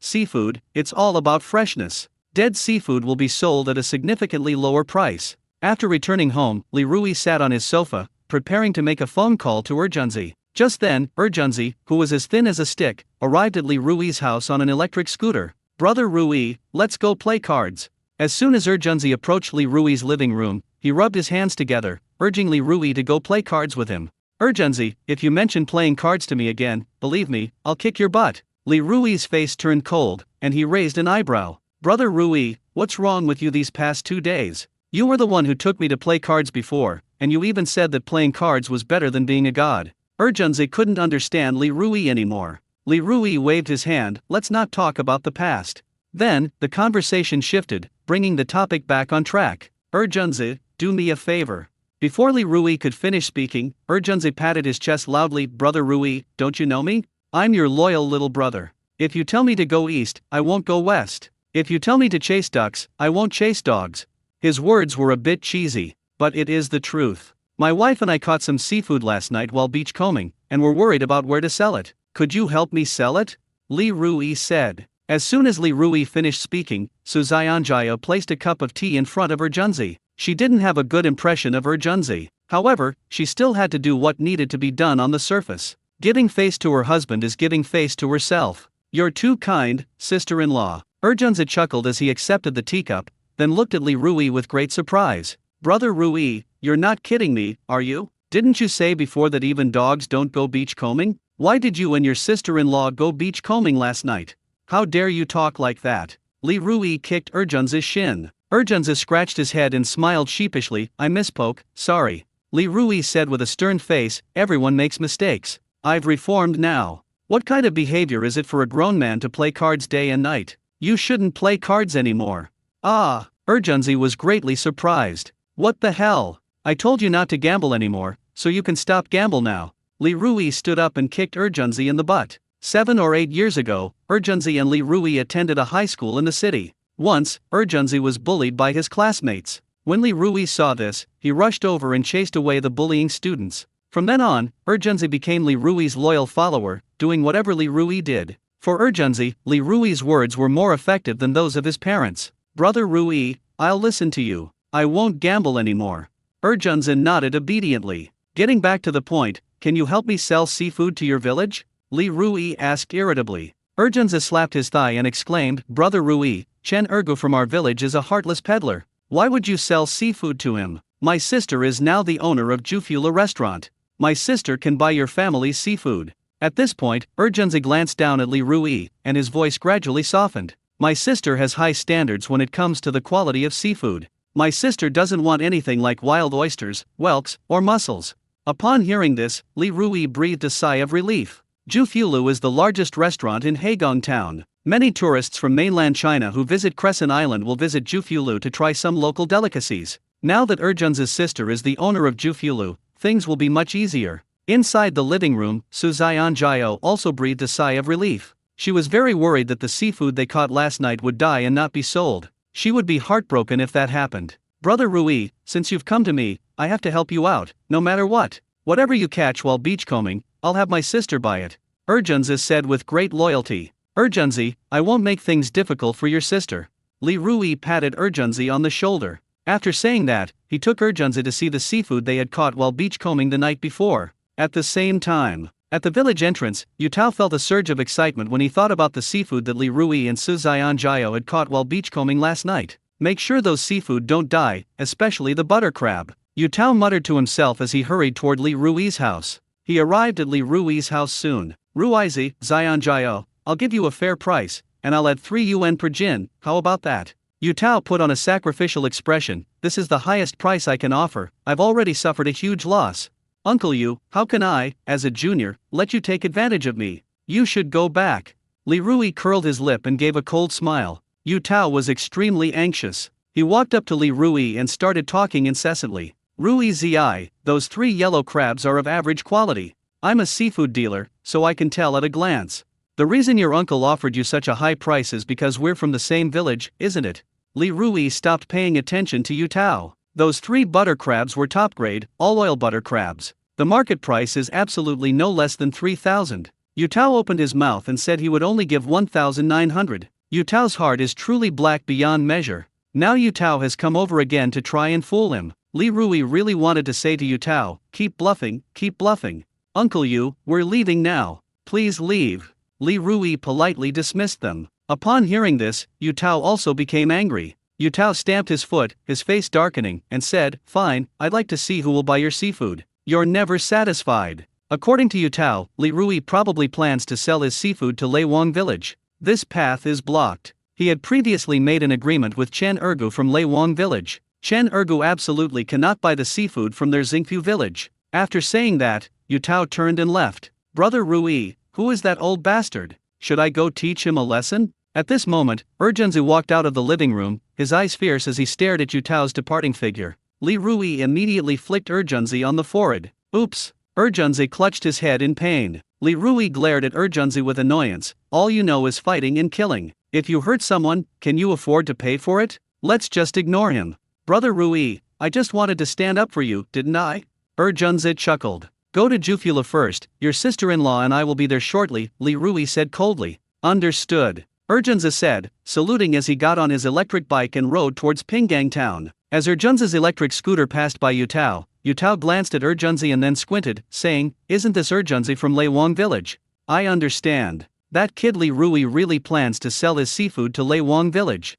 it's all about freshness. Dead seafood will be sold at a significantly lower price. After returning home, Li Rui sat on his sofa, preparing to make a phone call to Urgenzi. Just then, Urgenzi, who was as thin as a stick, arrived at Li Rui's house on an electric scooter. Brother Rui, let's go play cards. As soon as Urgenzi approached Li Rui's living room, he rubbed his hands together, urging Li Rui to go play cards with him. Urgenzi, if you mention playing cards to me again, believe me, I'll kick your butt. Li Rui's face turned cold, and he raised an eyebrow. Brother Rui, what's wrong with you these past 2 days? You were the one who took me to play cards before, and you even said that playing cards was better than being a god. Urgenzi couldn't understand Li Rui anymore. Li Rui waved his hand, let's not talk about the past. Then, the conversation shifted, bringing the topic back on track. Urgenzi, do me a favor. Before Li Rui could finish speaking, Urgenzi patted his chest loudly. Brother Rui, don't you know me? I'm your loyal little brother. If you tell me to go east, I won't go west. If you tell me to chase ducks, I won't chase dogs. His words were a bit cheesy, but it is the truth. My wife and I caught some seafood last night while beachcombing, and were worried about where to sell it. Could you help me sell it? Li Rui said. As soon as Li Rui finished speaking, Su Zianjaya placed a cup of tea in front of Urgenzi. She didn't have a good impression of Urgenzi. However, she still had to do what needed to be done on the surface. Giving face to her husband is giving face to herself. You're too kind, sister-in-law. Urgenzi chuckled as he accepted the teacup, then looked at Li Rui with great surprise. Brother Rui, you're not kidding me, are you? Didn't you say before that even dogs don't go beachcombing? Why did you and your sister-in-law go beachcombing last night? How dare you talk like that? Li Rui kicked Urgenzi's shin. Urgenzi scratched his head and smiled sheepishly. I misspoke, sorry. Li Rui said with a stern face, everyone makes mistakes. I've reformed now. What kind of behavior is it for a grown man to play cards day and night? You shouldn't play cards anymore. Ah, Urgenzi was greatly surprised. What the hell? I told you not to gamble anymore, so you can stop gamble now. Li Rui stood up and kicked Urgenzi in the butt. 7 or 8 years ago, Urgenzi and Li Rui attended a high school in the city. Once, Urgenzi was bullied by his classmates. When Li Rui saw this, he rushed over and chased away the bullying students. From then on, Urgenzi became Li Rui's loyal follower, doing whatever Li Rui did. For Urgenzi, Li Rui's words were more effective than those of his parents. Brother Rui, I'll listen to you. I won't gamble anymore. Urgenzi nodded obediently. Getting back to the point, can you help me sell seafood to your village? Li Rui asked irritably. Urgenzi slapped his thigh and exclaimed, Brother Rui, Chen Ergu from our village is a heartless peddler. Why would you sell seafood to him? My sister is now the owner of Jufula restaurant. My sister can buy your family's seafood. At this point, Urgenzi glanced down at Li Rui, and his voice gradually softened. My sister has high standards when it comes to the quality of seafood. My sister doesn't want anything like wild oysters, whelks, or mussels. Upon hearing this, Li Rui breathed a sigh of relief. Jufulu is the largest restaurant in Haigong town. Many tourists from mainland China who visit Crescent Island will visit Jufulu to try some local delicacies. Now that Erjun's sister is the owner of Jufulu, things will be much easier. Inside the living room, Su Jiao also breathed a sigh of relief. She was very worried that the seafood they caught last night would die and not be sold. She would be heartbroken if that happened. Brother Rui, since you've come to me, I have to help you out, no matter what. Whatever you catch while beachcombing, I'll have my sister buy it. Erjunzi said with great loyalty. Erjunzi, I won't make things difficult for your sister. Li Rui patted Erjunzi on the shoulder. After saying that, he took Erjunzi to see the seafood they had caught while beachcombing the night before. At the same time, at the village entrance, Yutao felt a surge of excitement when he thought about the seafood that Li Rui and Su Jiao had caught while beachcombing last night. Make sure those seafood don't die, especially the butter crab. Yutao muttered to himself as he hurried toward Li Rui's house. He arrived at Li Rui's house soon. Ruizi, Jiao, I'll give you a fair price, and I'll add 3 yuan per jin, how about that? Yutao put on a sacrificial expression. This is the highest price I can offer, I've already suffered a huge loss. Uncle Yu, how can I, as a junior, let you take advantage of me? You should go back. Li Rui curled his lip and gave a cold smile. Yutao was extremely anxious. He walked up to Li Rui and started talking incessantly. Rui Zi, those 3 yellow crabs are of average quality. I'm a seafood dealer, so I can tell at a glance. The reason your uncle offered you such a high price is because we're from the same village, isn't it? Li Rui stopped paying attention to Yutao. Those 3 butter crabs were top-grade, all-oil butter crabs. The market price is absolutely no less than 3,000. Yutao opened his mouth and said he would only give 1,900. Yutao's heart is truly black beyond measure. Now Yutao has come over again to try and fool him. Li Rui really wanted to say to Yutao, keep bluffing, keep bluffing. Uncle Yu, we're leaving now. Please leave. Li Rui politely dismissed them. Upon hearing this, Yutao also became angry. Yutao stamped his foot, his face darkening, and said, fine, I'd like to see who will buy your seafood. You're never satisfied. According to Yutao, Li Rui probably plans to sell his seafood to Leiwang village. This path is blocked. He had previously made an agreement with Chen Ergu from Leiwang village. Chen Ergu absolutely cannot buy the seafood from their Xingfu village. After saying that, Yutao turned and left. Brother Rui, who is that old bastard? Should I go teach him a lesson? At this moment, Erjunzi walked out of the living room, his eyes fierce as he stared at Yutao's departing figure. Li Rui immediately flicked Erjunzi on the forehead. Oops! Erjunzi clutched his head in pain. Li Rui glared at Erjunzi with annoyance. All you know is fighting and killing. If you hurt someone, can you afford to pay for it? Let's just ignore him. Brother Rui, I just wanted to stand up for you, didn't I? Erjunzi chuckled. Go to Jufula first, your sister-in-law and I will be there shortly, Li Rui said coldly. Understood. Erjunzi said, saluting as he got on his electric bike and rode towards Pinggang town. As Erjunzi's electric scooter passed by Yutao, Yutao glanced at Erjunzi and then squinted, saying, isn't this Erjunzi from Leiwang village? I understand. That kid Li Rui really plans to sell his seafood to Leiwang village.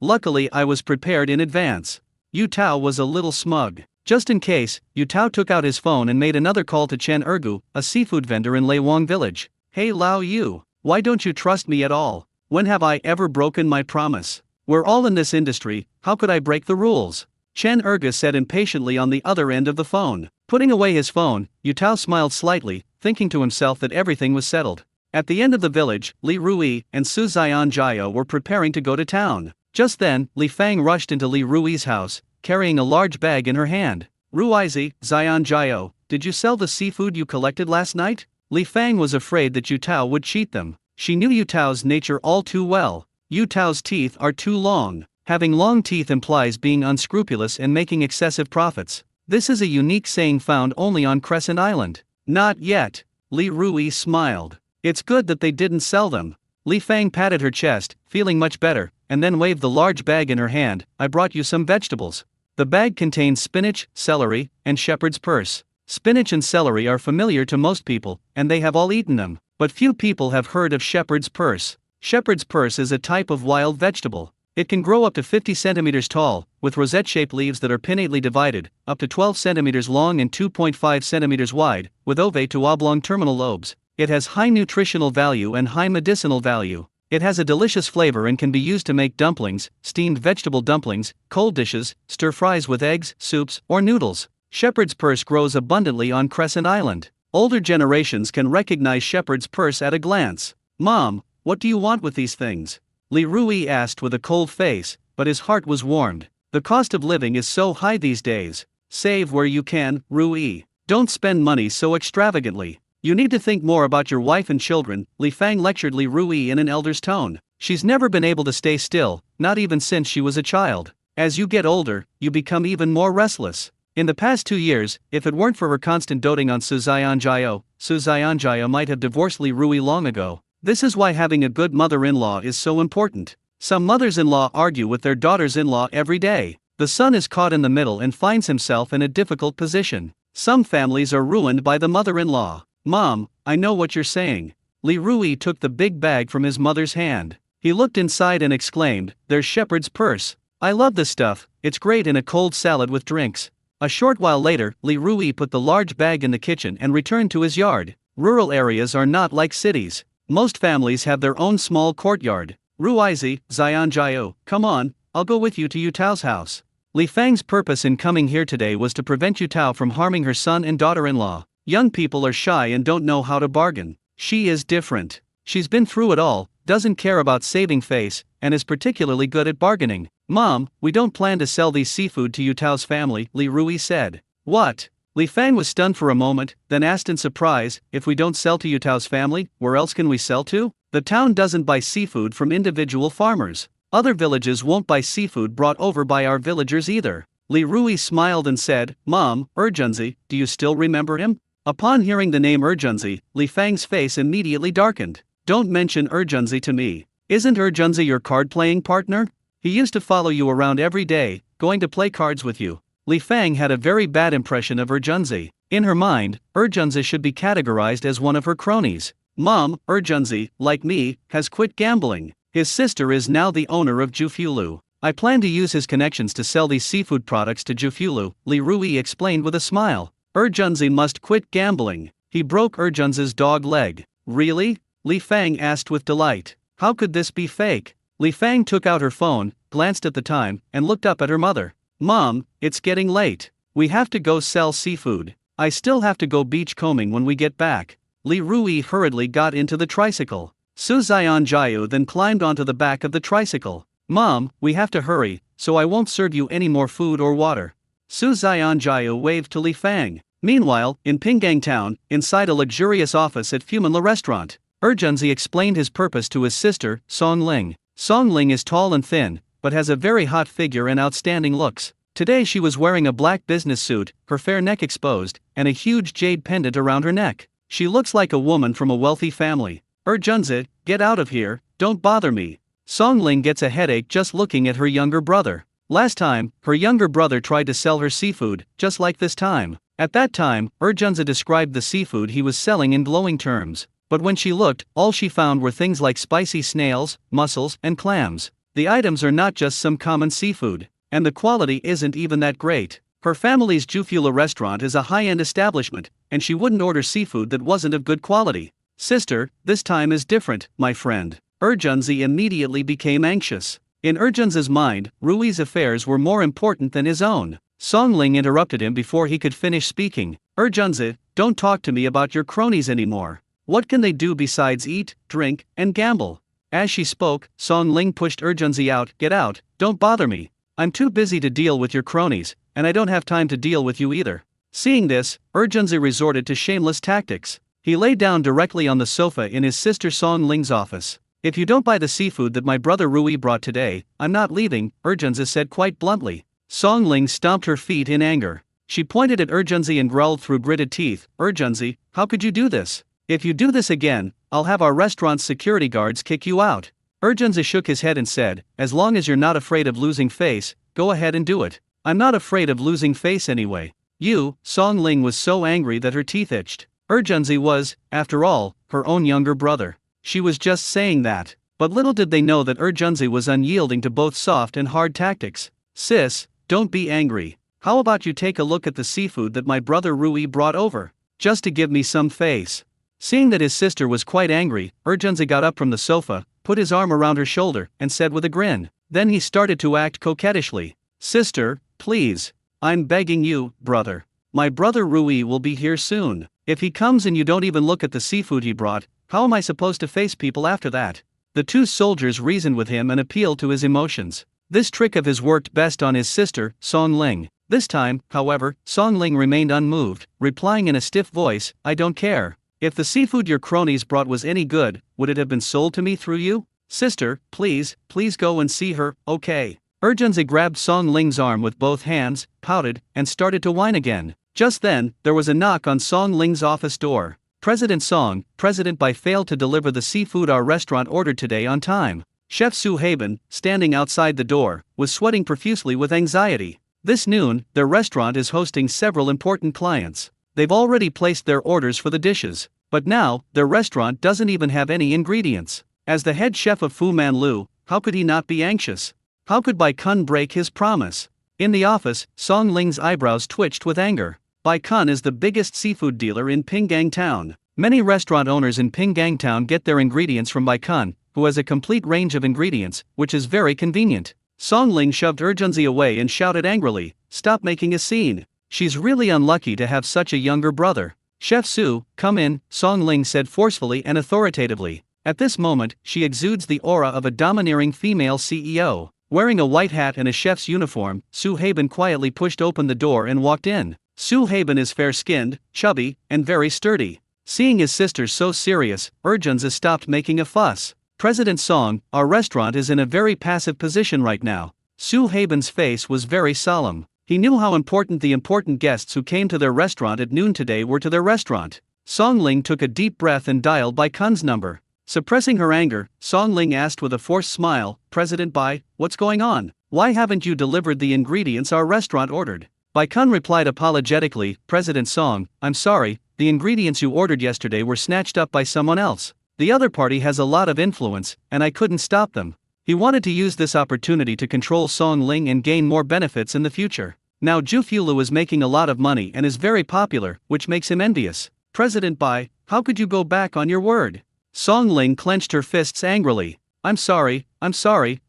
Luckily I was prepared in advance. Yutao was a little smug. Just in case, Yutao took out his phone and made another call to Chen Ergu, a seafood vendor in Leiwang village. Hey Lao Yu, why don't you trust me at all? When have I ever broken my promise? We're all in this industry, how could I break the rules? Chen Ergu said impatiently on the other end of the phone. Putting away his phone, Yutao smiled slightly, thinking to himself that everything was settled. At the end of the village, Li Rui and Su Jiao were preparing to go to town. Just then, Li Fang rushed into Li Rui's house, carrying a large bag in her hand. Ruizi, Jiao, did you sell the seafood you collected last night? Li Fang was afraid that Yutao would cheat them. She knew Yutao's nature all too well. Yutao's teeth are too long. Having long teeth implies being unscrupulous and making excessive profits. This is a unique saying found only on Crescent Island. Not yet. Li Rui smiled. It's good that they didn't sell them. Li Fang patted her chest, feeling much better, and then waved the large bag in her hand. I brought you some vegetables. The bag contains spinach, celery, and shepherd's purse. Spinach and celery are familiar to most people, and they have all eaten them, but few people have heard of shepherd's purse. Shepherd's purse is a type of wild vegetable. It can grow up to 50 centimeters tall, with rosette-shaped leaves that are pinnately divided, up to 12 centimeters long and 2.5 centimeters wide, with ovate to oblong terminal lobes. It has high nutritional value and high medicinal value. It has a delicious flavor and can be used to make dumplings, steamed vegetable dumplings, cold dishes, stir-fries with eggs, soups, or noodles. Shepherd's purse grows abundantly on Crescent Island. Older generations can recognize shepherd's purse at a glance. Mom, what do you want with these things? Li Rui asked with a cold face, but his heart was warmed. The cost of living is so high these days. Save where you can, Rui. Don't spend money so extravagantly. You need to think more about your wife and children, Li Fang lectured Li Rui in an elder's tone. She's never been able to stay still, not even since she was a child. As you get older, you become even more restless. In the past 2 years, if it weren't for her constant doting on Su Xianjiao might have divorced Li Rui long ago. This is why having a good mother-in-law is so important. Some mothers-in-law argue with their daughters-in-law every day. The son is caught in the middle and finds himself in a difficult position. Some families are ruined by the mother-in-law. Mom, I know what you're saying. Li Rui took the big bag from his mother's hand. He looked inside and exclaimed, "There's shepherd's purse. I love this stuff, it's great in a cold salad with drinks." A short while later, Li Rui put the large bag in the kitchen and returned to his yard. Rural areas are not like cities. Most families have their own small courtyard. Ruizi, Xianjiao, come on, I'll go with you to Yutao's house. Li Fang's purpose in coming here today was to prevent Yutao from harming her son and daughter-in-law. Young people are shy and don't know how to bargain. She is different. She's been through it all, doesn't care about saving face, and is particularly good at bargaining. Mom, we don't plan to sell these seafood to Yutao's family, Li Rui said. What? Li Fang was stunned for a moment, then asked in surprise, if we don't sell to Yutao's family, where else can we sell to? The town doesn't buy seafood from individual farmers. Other villages won't buy seafood brought over by our villagers either. Li Rui smiled and said, Mom, Urgenzi, do you still remember him? Upon hearing the name Urgenzi, Li Fang's face immediately darkened. Don't mention Urgenzi to me. Isn't Urgenzi your card-playing partner? He used to follow you around every day, going to play cards with you. Li Fang had a very bad impression of Urgenzi. In her mind, Urgenzi should be categorized as one of her cronies. Mom, Urgenzi, like me, has quit gambling. His sister is now the owner of Jufulu. I plan to use his connections to sell these seafood products to Jufulu, Li Rui explained with a smile. Urgenzi must quit gambling. He broke Urgenzi's dog leg. Really? Li Fang asked with delight. How could this be fake? Li Fang took out her phone, glanced at the time, and looked up at her mother. Mom, it's getting late. We have to go sell seafood. I still have to go beach combing when we get back. Li Rui hurriedly got into the tricycle. Su Xianjiao then climbed onto the back of the tricycle. Mom, we have to hurry, so I won't serve you any more food or water. Su Xianjiao waved to Li Fang. Meanwhile, in Pinggang Town, inside a luxurious office at Fumanla Restaurant, Urgenzi explained his purpose to his sister, Song Ling. Song Ling is tall and thin, but has a very hot figure and outstanding looks. Today she was wearing a black business suit, her fair neck exposed, and a huge jade pendant around her neck. She looks like a woman from a wealthy family. Urgenzi, get out of here, don't bother me. Song Ling gets a headache just looking at her younger brother. Last time, her younger brother tried to sell her seafood, just like this time. At that time, Urgenzi described the seafood he was selling in glowing terms. But when she looked, all she found were things like spicy snails, mussels, and clams. The items are not just some common seafood, and the quality isn't even that great. Her family's Jufula restaurant is a high-end establishment, and she wouldn't order seafood that wasn't of good quality. Sister, this time is different, my friend. Urgenzi immediately became anxious. In Urgenzi's mind, Rui's affairs were more important than his own. Song Ling interrupted him before he could finish speaking. Urgenzi, don't talk to me about your cronies anymore. What can they do besides eat, drink, and gamble? As she spoke, Song Ling pushed Urgenzi out. Get out, don't bother me. I'm too busy to deal with your cronies, and I don't have time to deal with you either. Seeing this, Urgenzi resorted to shameless tactics. He lay down directly on the sofa in his sister Song Ling's office. If you don't buy the seafood that my brother Rui brought today, I'm not leaving, Urgenzi said quite bluntly. Song Ling stomped her feet in anger. She pointed at Urgenzi and growled through gritted teeth, Urgenzi, how could you do this? If you do this again, I'll have our restaurant's security guards kick you out. Urgenzi shook his head and said, as long as you're not afraid of losing face, go ahead and do it. I'm not afraid of losing face anyway. You, Song Ling was so angry that her teeth itched. Urgenzi was, after all, her own younger brother. She was just saying that. But little did they know that Urgenzi was unyielding to both soft and hard tactics. Sis, don't be angry. How about you take a look at the seafood that my brother Rui brought over? Just to give me some face. Seeing that his sister was quite angry, Urgenzi got up from the sofa, put his arm around her shoulder, and said with a grin. Then he started to act coquettishly. Sister, please. I'm begging you, brother. My brother Rui will be here soon. If he comes and you don't even look at the seafood he brought, how am I supposed to face people after that? The two soldiers reasoned with him and appealed to his emotions. This trick of his worked best on his sister, Song Ling. This time, however, Song Ling remained unmoved, replying in a stiff voice, I don't care. If the seafood your cronies brought was any good, would it have been sold to me through you? Sister, please go and see her, okay? Urgenzi grabbed Song Ling's arm with both hands, pouted, and started to whine again. Just then, there was a knock on Song Ling's office door. President Song, President Bai failed to deliver the seafood our restaurant ordered today on time. Chef Su Haben, standing outside the door, was sweating profusely with anxiety. This noon, their restaurant is hosting several important clients. They've already placed their orders for the dishes, but now, their restaurant doesn't even have any ingredients. As the head chef of Fu Man Lu, how could he not be anxious? How could Bai Kun break his promise? In the office, Song Ling's eyebrows twitched with anger. Bai Kun is the biggest seafood dealer in Pinggang Town. Many restaurant owners in Pinggang Town get their ingredients from Bai Kun, who has a complete range of ingredients, which is very convenient. Song Ling shoved Urgenzi away and shouted angrily, stop making a scene. She's really unlucky to have such a younger brother. Chef Su, come in, Song Ling said forcefully and authoritatively. At this moment, she exudes the aura of a domineering female CEO. Wearing a white hat and a chef's uniform, Su Haben quietly pushed open the door and walked in. Su Haben is fair-skinned, chubby, and very sturdy. Seeing his sister so serious, Urgenzi stopped making a fuss. President Song, our restaurant is in a very passive position right now. Su Haben's face was very solemn. He knew how important the important guests who came to their restaurant at noon today were to their restaurant. Song Ling took a deep breath and dialed Bai Kun's number. Suppressing her anger, Song Ling asked with a forced smile, President Bai, what's going on? Why haven't you delivered the ingredients our restaurant ordered? Bai Kun replied apologetically, President Song, I'm sorry, the ingredients you ordered yesterday were snatched up by someone else. The other party has a lot of influence, and I couldn't stop them. He wanted to use this opportunity to control Song Ling and gain more benefits in the future. Now Zhu Fulu is making a lot of money and is very popular, which makes him envious. President Bai, how could you go back on your word? Song Ling clenched her fists angrily. I'm sorry,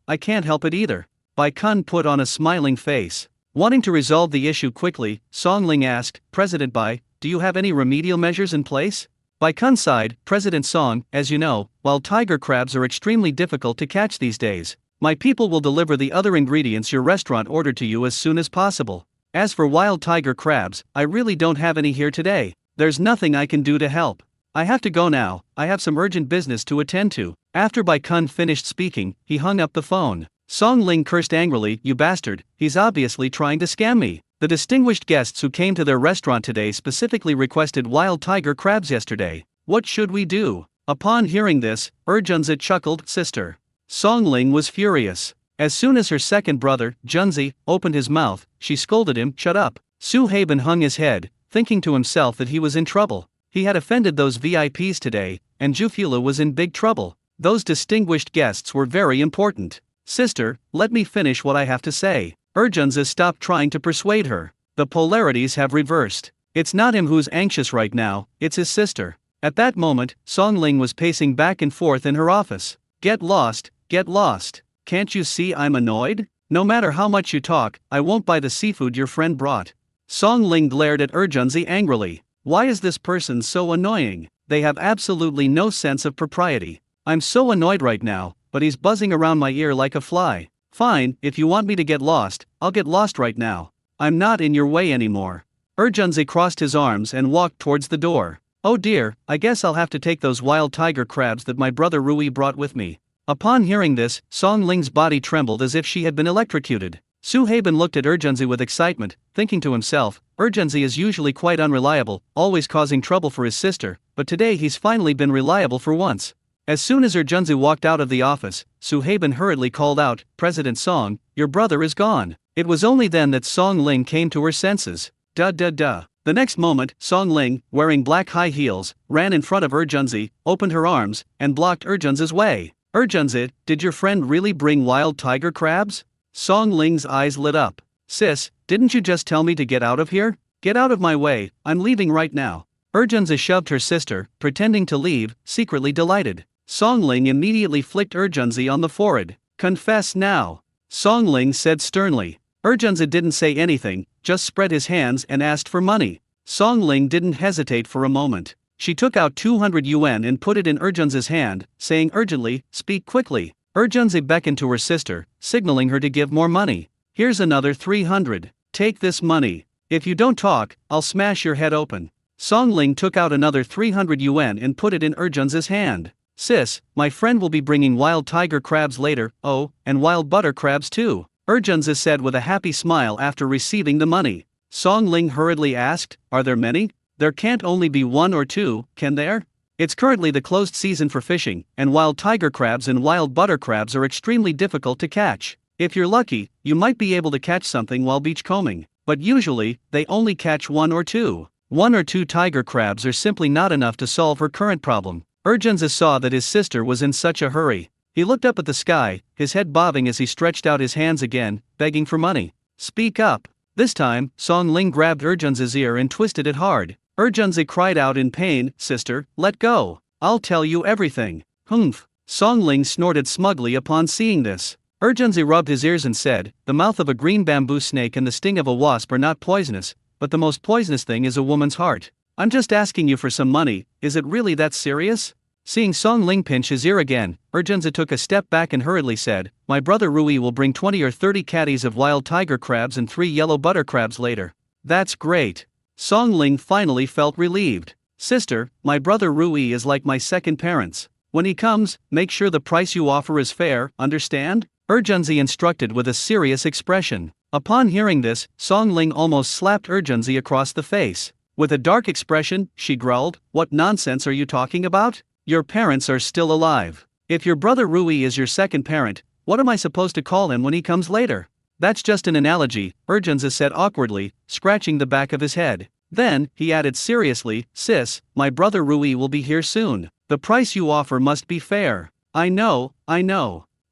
I can't help it either. Bai Kun put on a smiling face. Wanting to resolve the issue quickly, Song Ling asked, President Bai, do you have any remedial measures in place? Bai Kun sighed, President Song, as you know, wild tiger crabs are extremely difficult to catch these days. My people will deliver the other ingredients your restaurant ordered to you as soon as possible. As for wild tiger crabs, I really don't have any here today. There's nothing I can do to help. I have to go now, I have some urgent business to attend to. After Bai Kun finished speaking, he hung up the phone. Song Ling cursed angrily, you bastard, he's obviously trying to scam me. The distinguished guests who came to their restaurant today specifically requested wild tiger crabs yesterday. What should we do? Upon hearing this, Urgenzi chuckled, sister. Song Ling was furious. As soon as her second brother, Junzi, opened his mouth, she scolded him, shut up. Su Haben hung his head, thinking to himself that he was in trouble. He had offended those VIPs today, and Jufula was in big trouble. Those distinguished guests were very important. Sister, let me finish what I have to say. Urgenzi stopped trying to persuade her. The polarities have reversed. It's not him who's anxious right now, it's his sister. At that moment, Song Ling was pacing back and forth in her office. Get lost, get lost. Can't you see I'm annoyed? No matter how much you talk, I won't buy the seafood your friend brought. Song Ling glared at Urgenzi angrily. Why is this person so annoying? They have absolutely no sense of propriety. I'm so annoyed right now, but he's buzzing around my ear like a fly. Fine, if you want me to get lost, I'll get lost right now. I'm not in your way anymore. Urgenzi crossed his arms and walked towards the door. Oh dear, I guess I'll have to take those wild tiger crabs that my brother Rui brought with me. Upon hearing this, Song Ling's body trembled as if she had been electrocuted. Su Haben looked at Urgenzi with excitement, thinking to himself, Urgenzi is usually quite unreliable, always causing trouble for his sister, but today he's finally been reliable for once. As soon as Urgenzi walked out of the office, Su Haben hurriedly called out, President Song, your brother is gone. It was only then that Song Ling came to her senses. The next moment, Song Ling, wearing black high heels, ran in front of Urgenzi, opened her arms, and blocked Urgenzi's way. Urgenzi, did your friend really bring wild tiger crabs? Song Ling's eyes lit up. Sis, didn't you just tell me to get out of here? Get out of my way, I'm leaving right now. Urgenzi shoved her sister, pretending to leave, secretly delighted. Songling immediately flicked Urgenzi on the forehead. Confess now. Songling said sternly. Urgenzi didn't say anything, just spread his hands and asked for money. Songling didn't hesitate for a moment. She took out 200 yuan and put it in Urgenzi's hand, saying urgently, "Speak quickly." Urgenzi beckoned to her sister, signaling her to give more money. "Here's another 300. Take this money. If you don't talk, I'll smash your head open." Songling took out another 300 yuan and put it in Urgenzi's hand. "Sis, my friend will be bringing wild tiger crabs later, oh, and wild butter crabs too," Urgenzi said with a happy smile after receiving the money. Songling hurriedly asked, "Are there many? There can't only be one or two, can there? It's currently the closed season for fishing, and wild tiger crabs and wild butter crabs are extremely difficult to catch. If you're lucky, you might be able to catch something while beachcombing, but usually, they only catch one or two. One or two tiger crabs are simply not enough to solve her current problem." Urgenzi saw that his sister was in such a hurry. He looked up at the sky, his head bobbing as he stretched out his hands again, begging for money. "Speak up." This time, Songling grabbed Urgenzi's ear and twisted it hard. Urgenzi cried out in pain, "Sister, let go. I'll tell you everything." "Humph." Songling snorted smugly upon seeing this. Urgenzi rubbed his ears and said, "The mouth of a green bamboo snake and the sting of a wasp are not poisonous, but the most poisonous thing is a woman's heart. I'm just asking you for some money, is it really that serious?" Seeing Songling pinch his ear again, Urgenzi took a step back and hurriedly said, "My brother Rui will bring 20 or 30 caddies of wild tiger crabs and 3 yellow butter crabs later." "That's great." Songling finally felt relieved. "Sister, my brother Rui is like my second parents. When he comes, make sure the price you offer is fair, understand?" Urgenzi instructed with a serious expression. Upon hearing this, Songling almost slapped Urgenzi across the face. With a dark expression, she growled, "What nonsense are you talking about? Your parents are still alive. If your brother Rui is your second parent, what am I supposed to call him when he comes later?" "That's just an analogy," Urgenzi said awkwardly, scratching the back of his head. Then, he added seriously, "Sis, my brother Rui will be here soon. The price you offer must be fair." I know.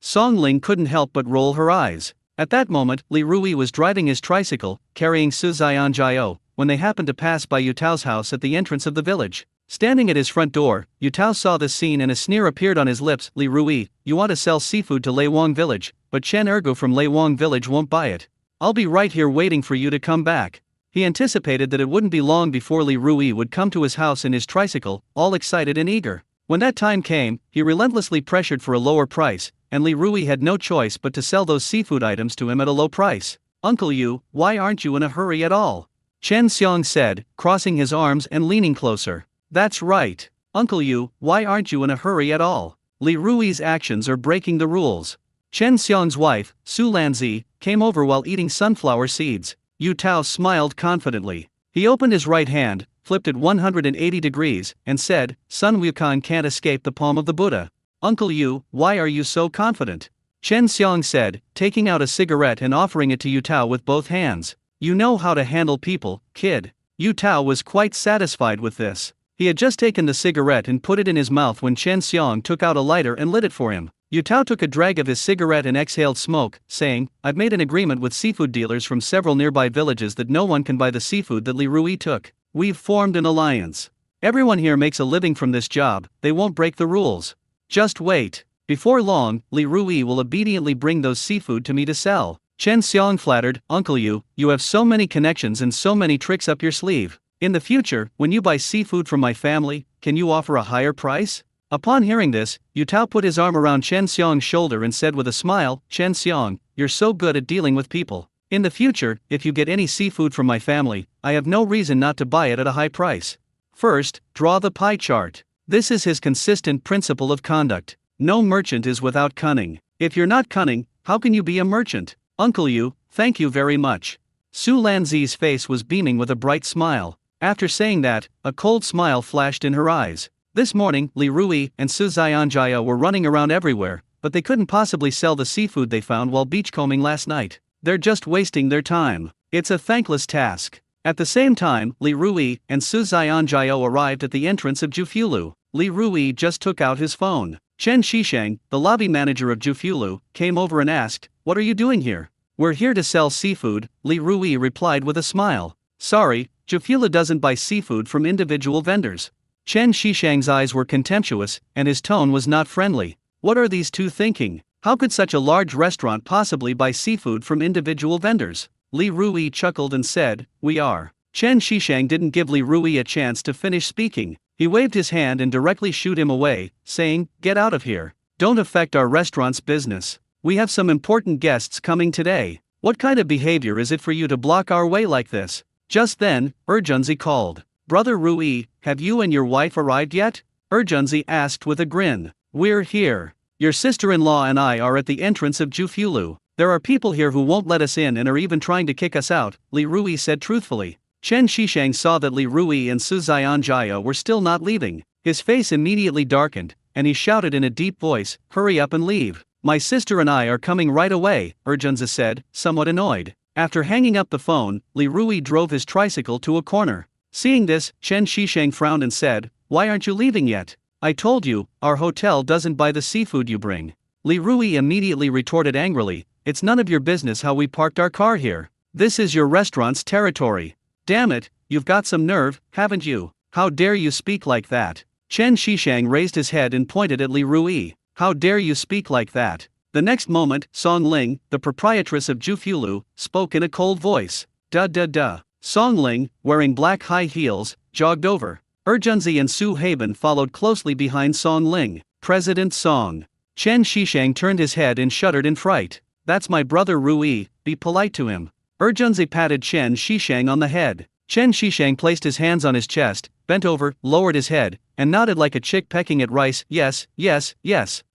Songling couldn't help but roll her eyes. At that moment, Li Rui was driving his tricycle, carrying Su Zianjiao, when they happened to pass by Yutao's house at the entrance of the village. Standing at his front door, Yutao saw this scene and a sneer appeared on his lips. "Li Rui, you want to sell seafood to Leiwang village, but Chen Ergu from Leiwang village won't buy it. I'll be right here waiting for you to come back." He anticipated that it wouldn't be long before Li Rui would come to his house in his tricycle, all excited and eager. When that time came, he relentlessly pressured for a lower price, and Li Rui had no choice but to sell those seafood items to him at a low price. "Uncle Yu, why aren't you in a hurry at all?" Chen Xiong said, crossing his arms and leaning closer. "That's right. Uncle Yu, why aren't you in a hurry at all? Li Rui's actions are breaking the rules." Chen Xiong's wife, Su Lanzi, came over while eating sunflower seeds. Yu Tao smiled confidently. He opened his right hand, flipped it 180 degrees, and said, "Sun Wukong can't escape the palm of the Buddha." "Uncle Yu, why are you so confident?" Chen Xiong said, taking out a cigarette and offering it to Yu Tao with both hands. "You know how to handle people, kid." Yu Tao was quite satisfied with this. He had just taken the cigarette and put it in his mouth when Chen Xiong took out a lighter and lit it for him. Yu Tao took a drag of his cigarette and exhaled smoke, saying, "I've made an agreement with seafood dealers from several nearby villages that no one can buy the seafood that Li Rui took. We've formed an alliance. Everyone here makes a living from this job, they won't break the rules. Just wait. Before long, Li Rui will obediently bring those seafood to me to sell." Chen Xiong flattered, "Uncle Yu, you have so many connections and so many tricks up your sleeve. In the future, when you buy seafood from my family, can you offer a higher price?" Upon hearing this, Yu Tao put his arm around Chen Xiong's shoulder and said with a smile, "Chen Xiong, you're so good at dealing with people. In the future, if you get any seafood from my family, I have no reason not to buy it at a high price." First, draw the pie chart. This is his consistent principle of conduct. No merchant is without cunning. If you're not cunning, how can you be a merchant? "Uncle Yu, thank you very much." Su Lanzi's face was beaming with a bright smile. After saying that, a cold smile flashed in her eyes. This morning, Li Rui and Su Zianjia were running around everywhere, but they couldn't possibly sell the seafood they found while beachcombing last night. They're just wasting their time. It's a thankless task. At the same time, Li Rui and Su Zianjia arrived at the entrance of Jufulu. Li Rui just took out his phone. Chen Shisheng, the lobby manager of Jufulu, came over and asked, "What are you doing here?" "We're here to sell seafood," Li Rui replied with a smile. "Sorry, Jufulu doesn't buy seafood from individual vendors. Chen Shishang's eyes were contemptuous, and his tone was not friendly. What are these two thinking? How could such a large restaurant possibly buy seafood from individual vendors? Li Rui chuckled and said, "We are." Chen Shishang didn't give Li Rui a chance to finish speaking. He waved his hand and directly shooed him away, saying, "Get out of here. Don't affect our restaurant's business. We have some important guests coming today. What kind of behavior is it for you to block our way like this?" Just then, Urgenzi called. "Brother Rui, have you and your wife arrived yet?" Urgenzi asked with a grin. "We're here. Your sister-in-law and I are at the entrance of Jufulu. There are people here who won't let us in and are even trying to kick us out," Li Rui said truthfully. Chen Shishang saw that Li Rui and Su Xianjiao were still not leaving. His face immediately darkened, and he shouted in a deep voice, "Hurry up and leave. My sister and I are coming right away," Urgenzi said, somewhat annoyed. After hanging up the phone, Li Rui drove his tricycle to a corner. Seeing this, Chen Shishang frowned and said, "Why aren't you leaving yet? I told you, our hotel doesn't buy the seafood you bring." Li Rui immediately retorted angrily, "It's none of your business how we parked our car here. This is your restaurant's territory. Damn it, you've got some nerve, haven't you? How dare you speak like that?" Chen Shishang raised his head and pointed at Li Rui. "How dare you speak like that?" The next moment, Song Ling, the proprietress of Jufulu, spoke in a cold voice. "Duh. Song Ling, wearing black high heels, jogged over. Urgenzi and Su Haben followed closely behind Song Ling. "President Song." Chen Shishang turned his head and shuddered in fright. "That's my brother Rui, be polite to him." Urgenzi patted Chen Shishang on the head. Chen Shishang placed his hands on his chest, bent over, lowered his head, and nodded like a chick pecking at rice. Yes.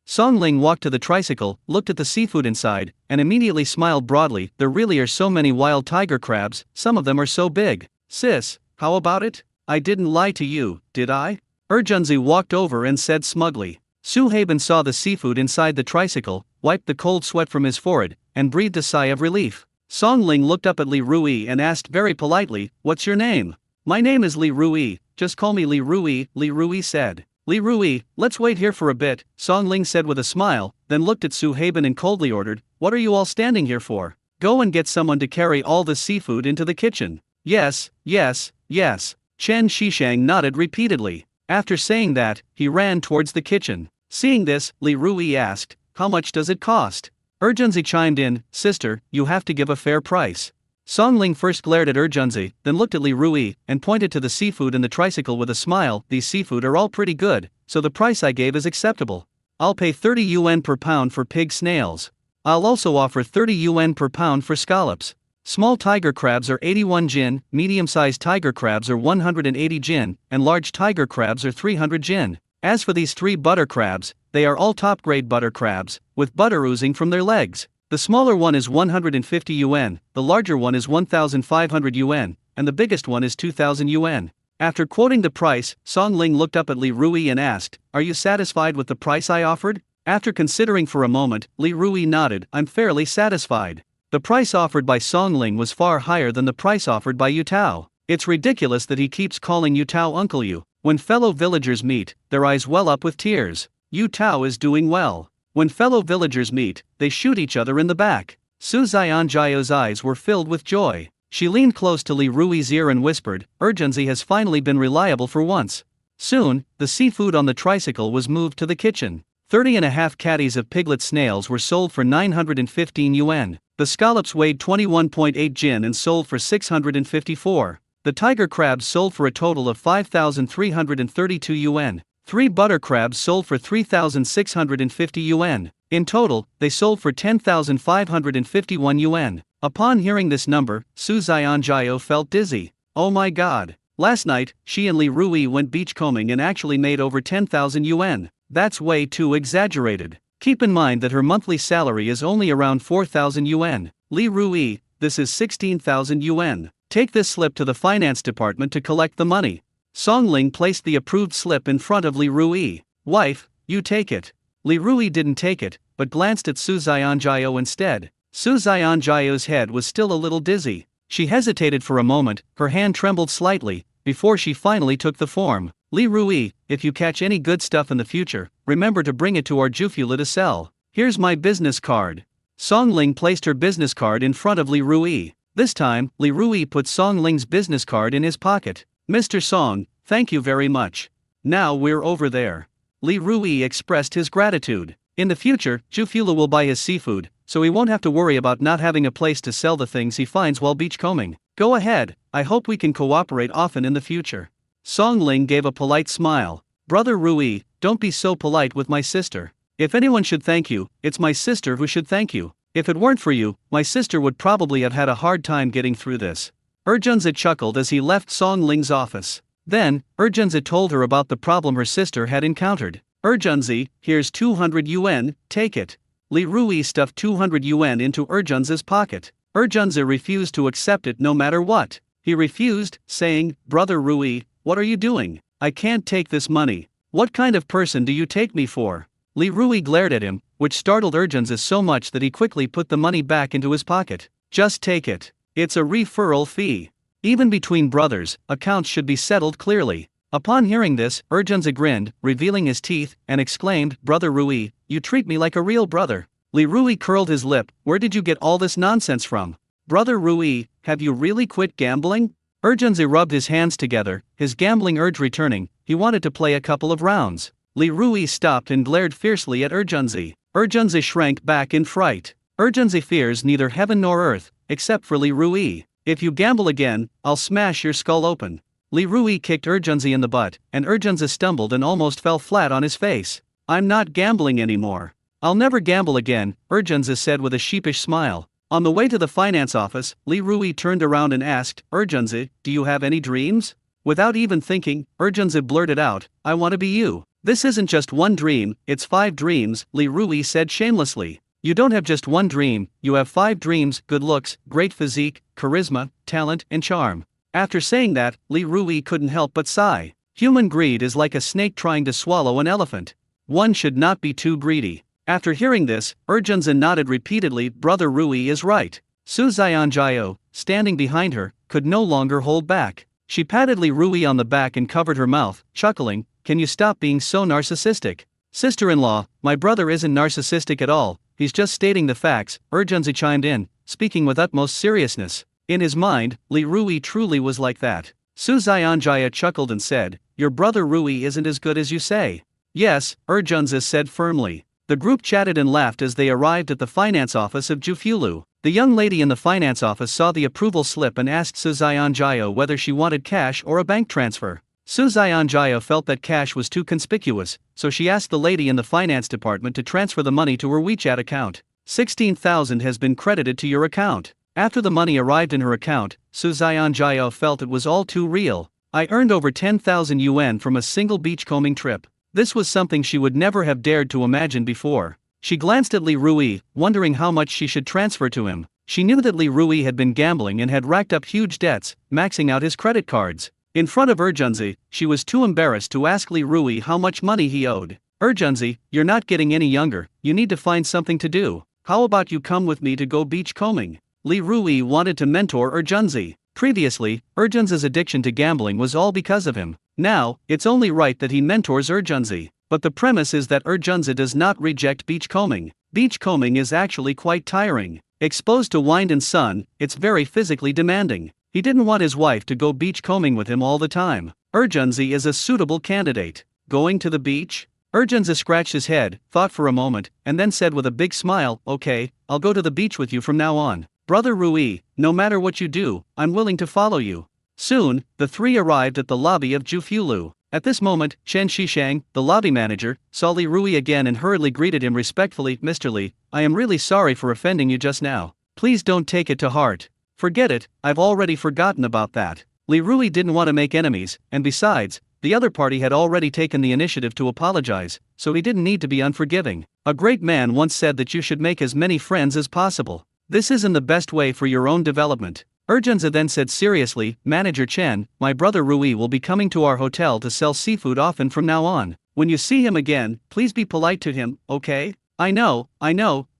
Song Ling walked to the tricycle, looked at the seafood inside, and immediately smiled broadly. "There really are so many wild tiger crabs, some of them are so big. Sis, how about it? I didn't lie to you, did I?" Urgenzi walked over and said smugly. Su Haben saw the seafood inside the tricycle, wiped the cold sweat from his forehead, and breathed a sigh of relief. Song Ling looked up at Li Rui and asked very politely, "What's your name?" "My name is Li Rui, just call me Li Rui," Li Rui said. "Li Rui, let's wait here for a bit," Song Ling said with a smile, then looked at Su Haben and coldly ordered, "What are you all standing here for? Go and get someone to carry all the seafood into the kitchen." Yes. Chen Shishang nodded repeatedly. After saying that, he ran towards the kitchen. Seeing this, Li Rui asked, "How much does it cost?" Urgenzi chimed in, "Sister, you have to give a fair price." Song Ling first glared at Urgenzi, then looked at Li Rui, and pointed to the seafood in the tricycle with a smile. "These seafood are all pretty good, so the price I gave is acceptable. I'll pay 30 yuan per pound for pig snails. I'll also offer 30 yuan per pound for scallops. Small tiger crabs are 81 jin, medium-sized tiger crabs are 180 jin, and large tiger crabs are 300 jin. As for these 3 butter crabs, they are all top-grade butter crabs, with butter oozing from their legs. The smaller one is 150 yuan, the larger one is 1,500 yuan, and the biggest one is 2,000 yuan. After quoting the price, Song Ling looked up at Li Rui and asked, "Are you satisfied with the price I offered?" After considering for a moment, Li Rui nodded, "I'm fairly satisfied." The price offered by Song Ling was far higher than the price offered by Yu Tao. It's ridiculous that he keeps calling Yu Tao Uncle Yu. When fellow villagers meet, their eyes well up with tears. Yu Tao is doing well. When fellow villagers meet, they shoot each other in the back. Su Xianjiao's eyes were filled with joy. She leaned close to Li Rui's ear and whispered, "Urgenzi has finally been reliable for once." Soon, the seafood on the tricycle was moved to the kitchen. 30.5 caddies of piglet snails were sold for 915 yuan. The scallops weighed 21.8 jin and sold for 654. The tiger crabs sold for a total of 5,332 yuan. 3 butter crabs sold for 3,650 yuan. In total, they sold for 10,551 yuan. Upon hearing this number, Su Xianjiao felt dizzy. Oh my god. Last night, she and Li Rui went beachcombing and actually made over 10,000 yuan. That's way too exaggerated. Keep in mind that her monthly salary is only around 4,000 yuan. Li Rui, this is 16,000 yuan. Take this slip to the finance department to collect the money. Song Ling placed the approved slip in front of Li Rui. "Wife, you take it." Li Rui didn't take it, but glanced at Su Xianjiao instead. Su Xianjiao's head was still a little dizzy. She hesitated for a moment, her hand trembled slightly, before she finally took the form. "Li Rui, if you catch any good stuff in the future, remember to bring it to our Jufula to sell. Here's my business card." Song Ling placed her business card in front of Li Rui. This time, Li Rui put Song Ling's business card in his pocket. "Mr. Song, thank you very much. Now we're over there. Li Rui expressed his gratitude. In the future, Zhu Fulu will buy his seafood, so he won't have to worry about not having a place to sell the things he finds while beachcombing. Go ahead, I hope we can cooperate often in the future. Song Ling gave a polite smile. Brother Rui, don't be so polite with my sister. If anyone should thank you, it's my sister who should thank you. If it weren't for you, my sister would probably have had a hard time getting through this. Urjunzi chuckled as he left Song Ling's office. Then, Urjunzi told her about the problem her sister had encountered. Urjunzi, here's 200 yuan, take it. Li Rui stuffed 200 yuan into Urjunzi's pocket. Urjunzi refused to accept it no matter what. He refused, saying, Brother Rui, what are you doing? I can't take this money. What kind of person do you take me for? Li Rui glared at him, which startled Urjunzi so much that he quickly put the money back into his pocket. Just take it. It's a referral fee. Even between brothers, accounts should be settled clearly. Upon hearing this, Urjunzi grinned, revealing his teeth, and exclaimed, Brother Rui, you treat me like a real brother. Li Rui curled his lip. Where did you get all this nonsense from? Brother Rui, have you really quit gambling? Urjunzi rubbed his hands together, his gambling urge returning. He wanted to play a couple of rounds. Li Rui stopped and glared fiercely at Urjunzi. Urjunzi shrank back in fright. Urjunzi fears neither heaven nor earth, except for Li Rui. If you gamble again, I'll smash your skull open. Li Rui kicked Urjunzi in the butt, and Urjunzi stumbled and almost fell flat on his face. I'm not gambling anymore. I'll never gamble again, Urjunzi said with a sheepish smile. On the way to the finance office, Li Rui turned around and asked, Urjunzi, do you have any dreams? Without even thinking, Urjunzi blurted out, I want to be you. This isn't just one dream, it's 5 dreams, Li Rui said shamelessly. You don't have just one dream, you have 5 dreams: good looks, great physique, charisma, talent, and charm. After saying that, Li Rui couldn't help but sigh. Human greed is like a snake trying to swallow an elephant. One should not be too greedy. After hearing this, Urjunzi nodded repeatedly. Brother Rui is right. Su Xianjiao, standing behind her, could no longer hold back. She patted Li Rui on the back and covered her mouth, chuckling, Can you stop being so narcissistic? Sister-in-law, my brother isn't narcissistic at all, he's just stating the facts, Urjunzi chimed in, speaking with utmost seriousness. In his mind, Li Rui truly was like that. Su Xianjia chuckled and said, Your brother Rui isn't as good as you say. Yes, Urjunzi said firmly. The group chatted and laughed as they arrived at the finance office of Zhu Fulu. The young lady in the finance office saw the approval slip and asked Su Xianjia whether she wanted cash or a bank transfer. Su Xianjia felt that cash was too conspicuous, so she asked the lady in the finance department to transfer the money to her WeChat account. 16,000 has been credited to your account. After the money arrived in her account, Su Xianjia felt it was all too real. I earned over 10,000 yuan from a single beachcombing trip. This was something she would never have dared to imagine before. She glanced at Li Rui, wondering how much she should transfer to him. She knew that Li Rui had been gambling and had racked up huge debts, maxing out his credit cards. In front of Urjunzi, she was too embarrassed to ask Li Rui how much money he owed. Urjunzi, you're not getting any younger, you need to find something to do. How about you come with me to go beachcombing? Li Rui wanted to mentor Urjunzi. Previously, Urjunzi's addiction to gambling was all because of him. Now, it's only right that he mentors Urjunzi. But the premise is that Urjunzi does not reject beachcombing. Beachcombing is actually quite tiring. Exposed to wind and sun, it's very physically demanding. He didn't want his wife to go beachcombing with him all the time. Urjunzi is a suitable candidate. Going to the beach? Urjunzi scratched his head, thought for a moment, and then said with a big smile, Okay, I'll go to the beach with you from now on. Brother Rui, no matter what you do, I'm willing to follow you. Soon, the three arrived at the lobby of Zhu Fulu. At this moment, Chen Shishang, the lobby manager, saw Li Rui again and hurriedly greeted him respectfully. Mr. Li, I am really sorry for offending you just now. Please don't take it to heart. Forget it, I've already forgotten about that. Li Rui didn't want to make enemies, and besides, the other party had already taken the initiative to apologize, so he didn't need to be unforgiving. A great man once said that you should make as many friends as possible. This isn't the best way for your own development. Urjunzi then said seriously, Manager Chen, my brother Rui will be coming to our hotel to sell seafood often from now on. When you see him again, please be polite to him, okay? I know,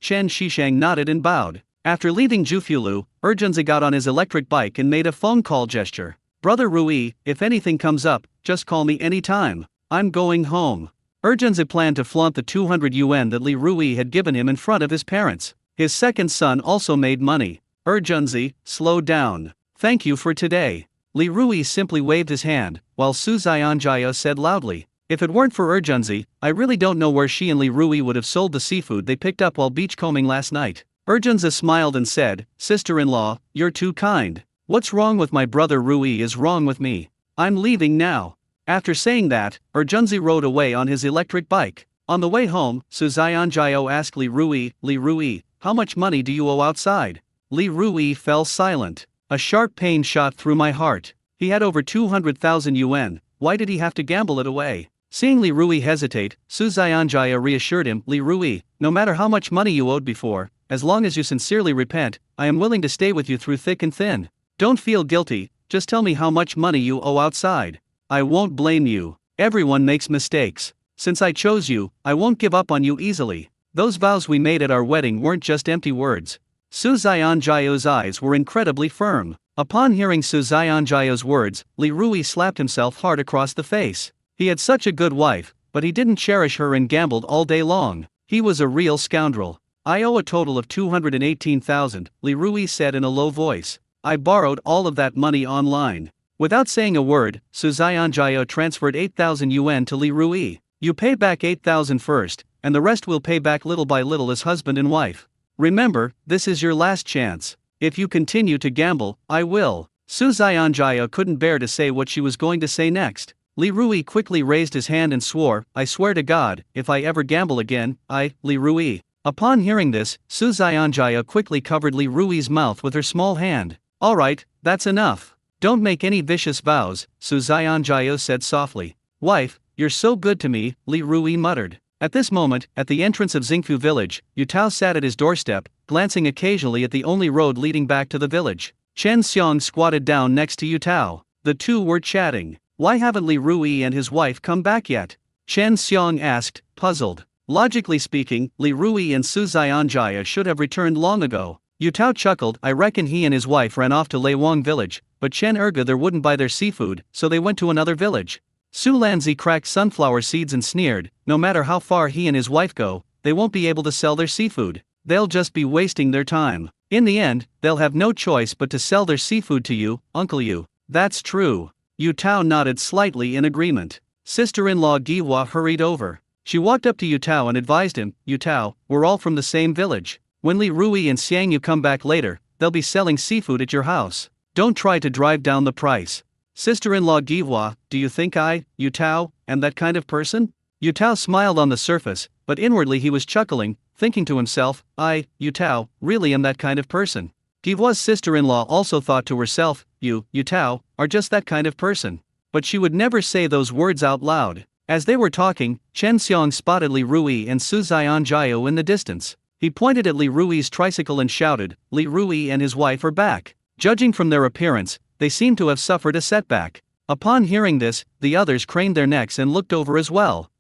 Chen Shishang nodded and bowed. After leaving Zhu Fulu, Urjunzi got on his electric bike and made a phone call gesture. Brother Rui, if anything comes up, just call me anytime. I'm going home. Urjunzi planned to flaunt the 200 yuan that Li Rui had given him in front of his parents. His second son also made money. Urjunzi, slow down. Thank you for today. Li Rui simply waved his hand, while Su Xianjia said loudly, "If it weren't for Urgenzi, I really don't know where she and Li Rui would have sold the seafood they picked up while beachcombing last night." Urgenzi smiled and said, "Sister-in-law, you're too kind. What's wrong with my brother Rui is wrong with me. I'm leaving now." After saying that, Urgenzi rode away on his electric bike. On the way home, Su Xianjia asked Li Rui, "How much money do you owe outside?" Li Rui fell silent. A sharp pain shot through my heart. He had over 200,000 yuan, why did he have to gamble it away? Seeing Li Rui hesitate, Su Xianjia reassured him, "Li Rui, no matter how much money you owed before, as long as you sincerely repent, I am willing to stay with you through thick and thin. Don't feel guilty, just tell me how much money you owe outside. I won't blame you. Everyone makes mistakes. Since I chose you, I won't give up on you easily. Those vows we made at our wedding weren't just empty words." Su Xianjia's eyes were incredibly firm. Upon hearing Su Xianjia's words, Li Rui slapped himself hard across the face. He had such a good wife, but he didn't cherish her and gambled all day long. He was a real scoundrel. "I owe a total of 218,000, Li Rui said in a low voice. "I borrowed all of that money online." Without saying a word, Su Xianjia transferred 8,000 yuan to Li Rui. "You pay back 8,000 first, and the rest we'll pay back little by little as husband and wife. Remember, this is your last chance. If you continue to gamble, I will." Su Xianjia couldn't bear to say what she was going to say next. Li Rui quickly raised his hand and swore, "I swear to God, if I ever gamble again, Li Rui." Upon hearing this, Su Xianjia quickly covered Li Rui's mouth with her small hand. "Alright, that's enough. Don't make any vicious vows," Su Xianjia said softly. "Wife, you're so good to me," Li Rui muttered. At this moment, at the entrance of Xingfu village, Yu Tao sat at his doorstep, glancing occasionally at the only road leading back to the village. Chen Xiong squatted down next to Yu Tao. The two were chatting. "Why haven't Li Rui and his wife come back yet?" Chen Xiong asked, puzzled. Logically speaking, Li Rui and Su Xianjia should have returned long ago. Yu Tao chuckled, "I reckon he and his wife ran off to Leiwang village, but Chen Erga there wouldn't buy their seafood, so they went to another village." Su Lanzi cracked sunflower seeds and sneered, "No matter how far he and his wife go, they won't be able to sell their seafood. They'll just be wasting their time. In the end, they'll have no choice but to sell their seafood to you, Uncle Yu." "That's true." Yu Tao nodded slightly in agreement. Sister-in-law Giwa hurried over. She walked up to Yu Tao and advised him, "Yu Tao, we're all from the same village. When Li Rui and Xiang Yu come back later, they'll be selling seafood at your house. Don't try to drive down the price." Sister-in-law Giwa, "Do you think I, Yu Tao, am that kind of person?" Yu Tao smiled on the surface, but inwardly he was chuckling, thinking to himself, "I, Yu Tao, really am that kind of person." Giwa's sister-in-law also thought to herself, Yu Tao, are just that kind of person." But she would never say those words out loud. As they were talking, Chen Xiong spotted Li Rui and Su Xianjiao in the distance. He pointed at Li Rui's tricycle and shouted, "Li Rui and his wife are back." Judging from their appearance, they seemed to have suffered a setback. Upon hearing this, the others craned their necks and looked over as well.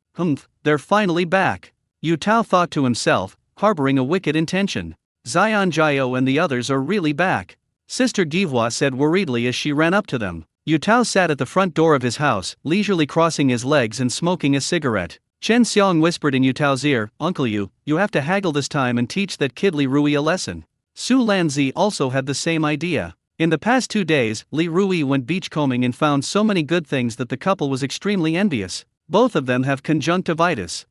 They're finally back. Yu Tao thought to himself, harboring a wicked intention. Xianjiao and the others are really back. Sister Giwa said worriedly as she ran up to them. Yu Tao sat at the front door of his house, leisurely crossing his legs and smoking a cigarette. Chen Xiong whispered in Yu Tao's ear, "Uncle Yu, you have to haggle this time and teach that kid Li Rui a lesson." Su Lanzi also had the same idea. In the past 2 days, Li Rui went beachcombing and found so many good things that the couple was extremely envious. Both of them have conjunctivitis.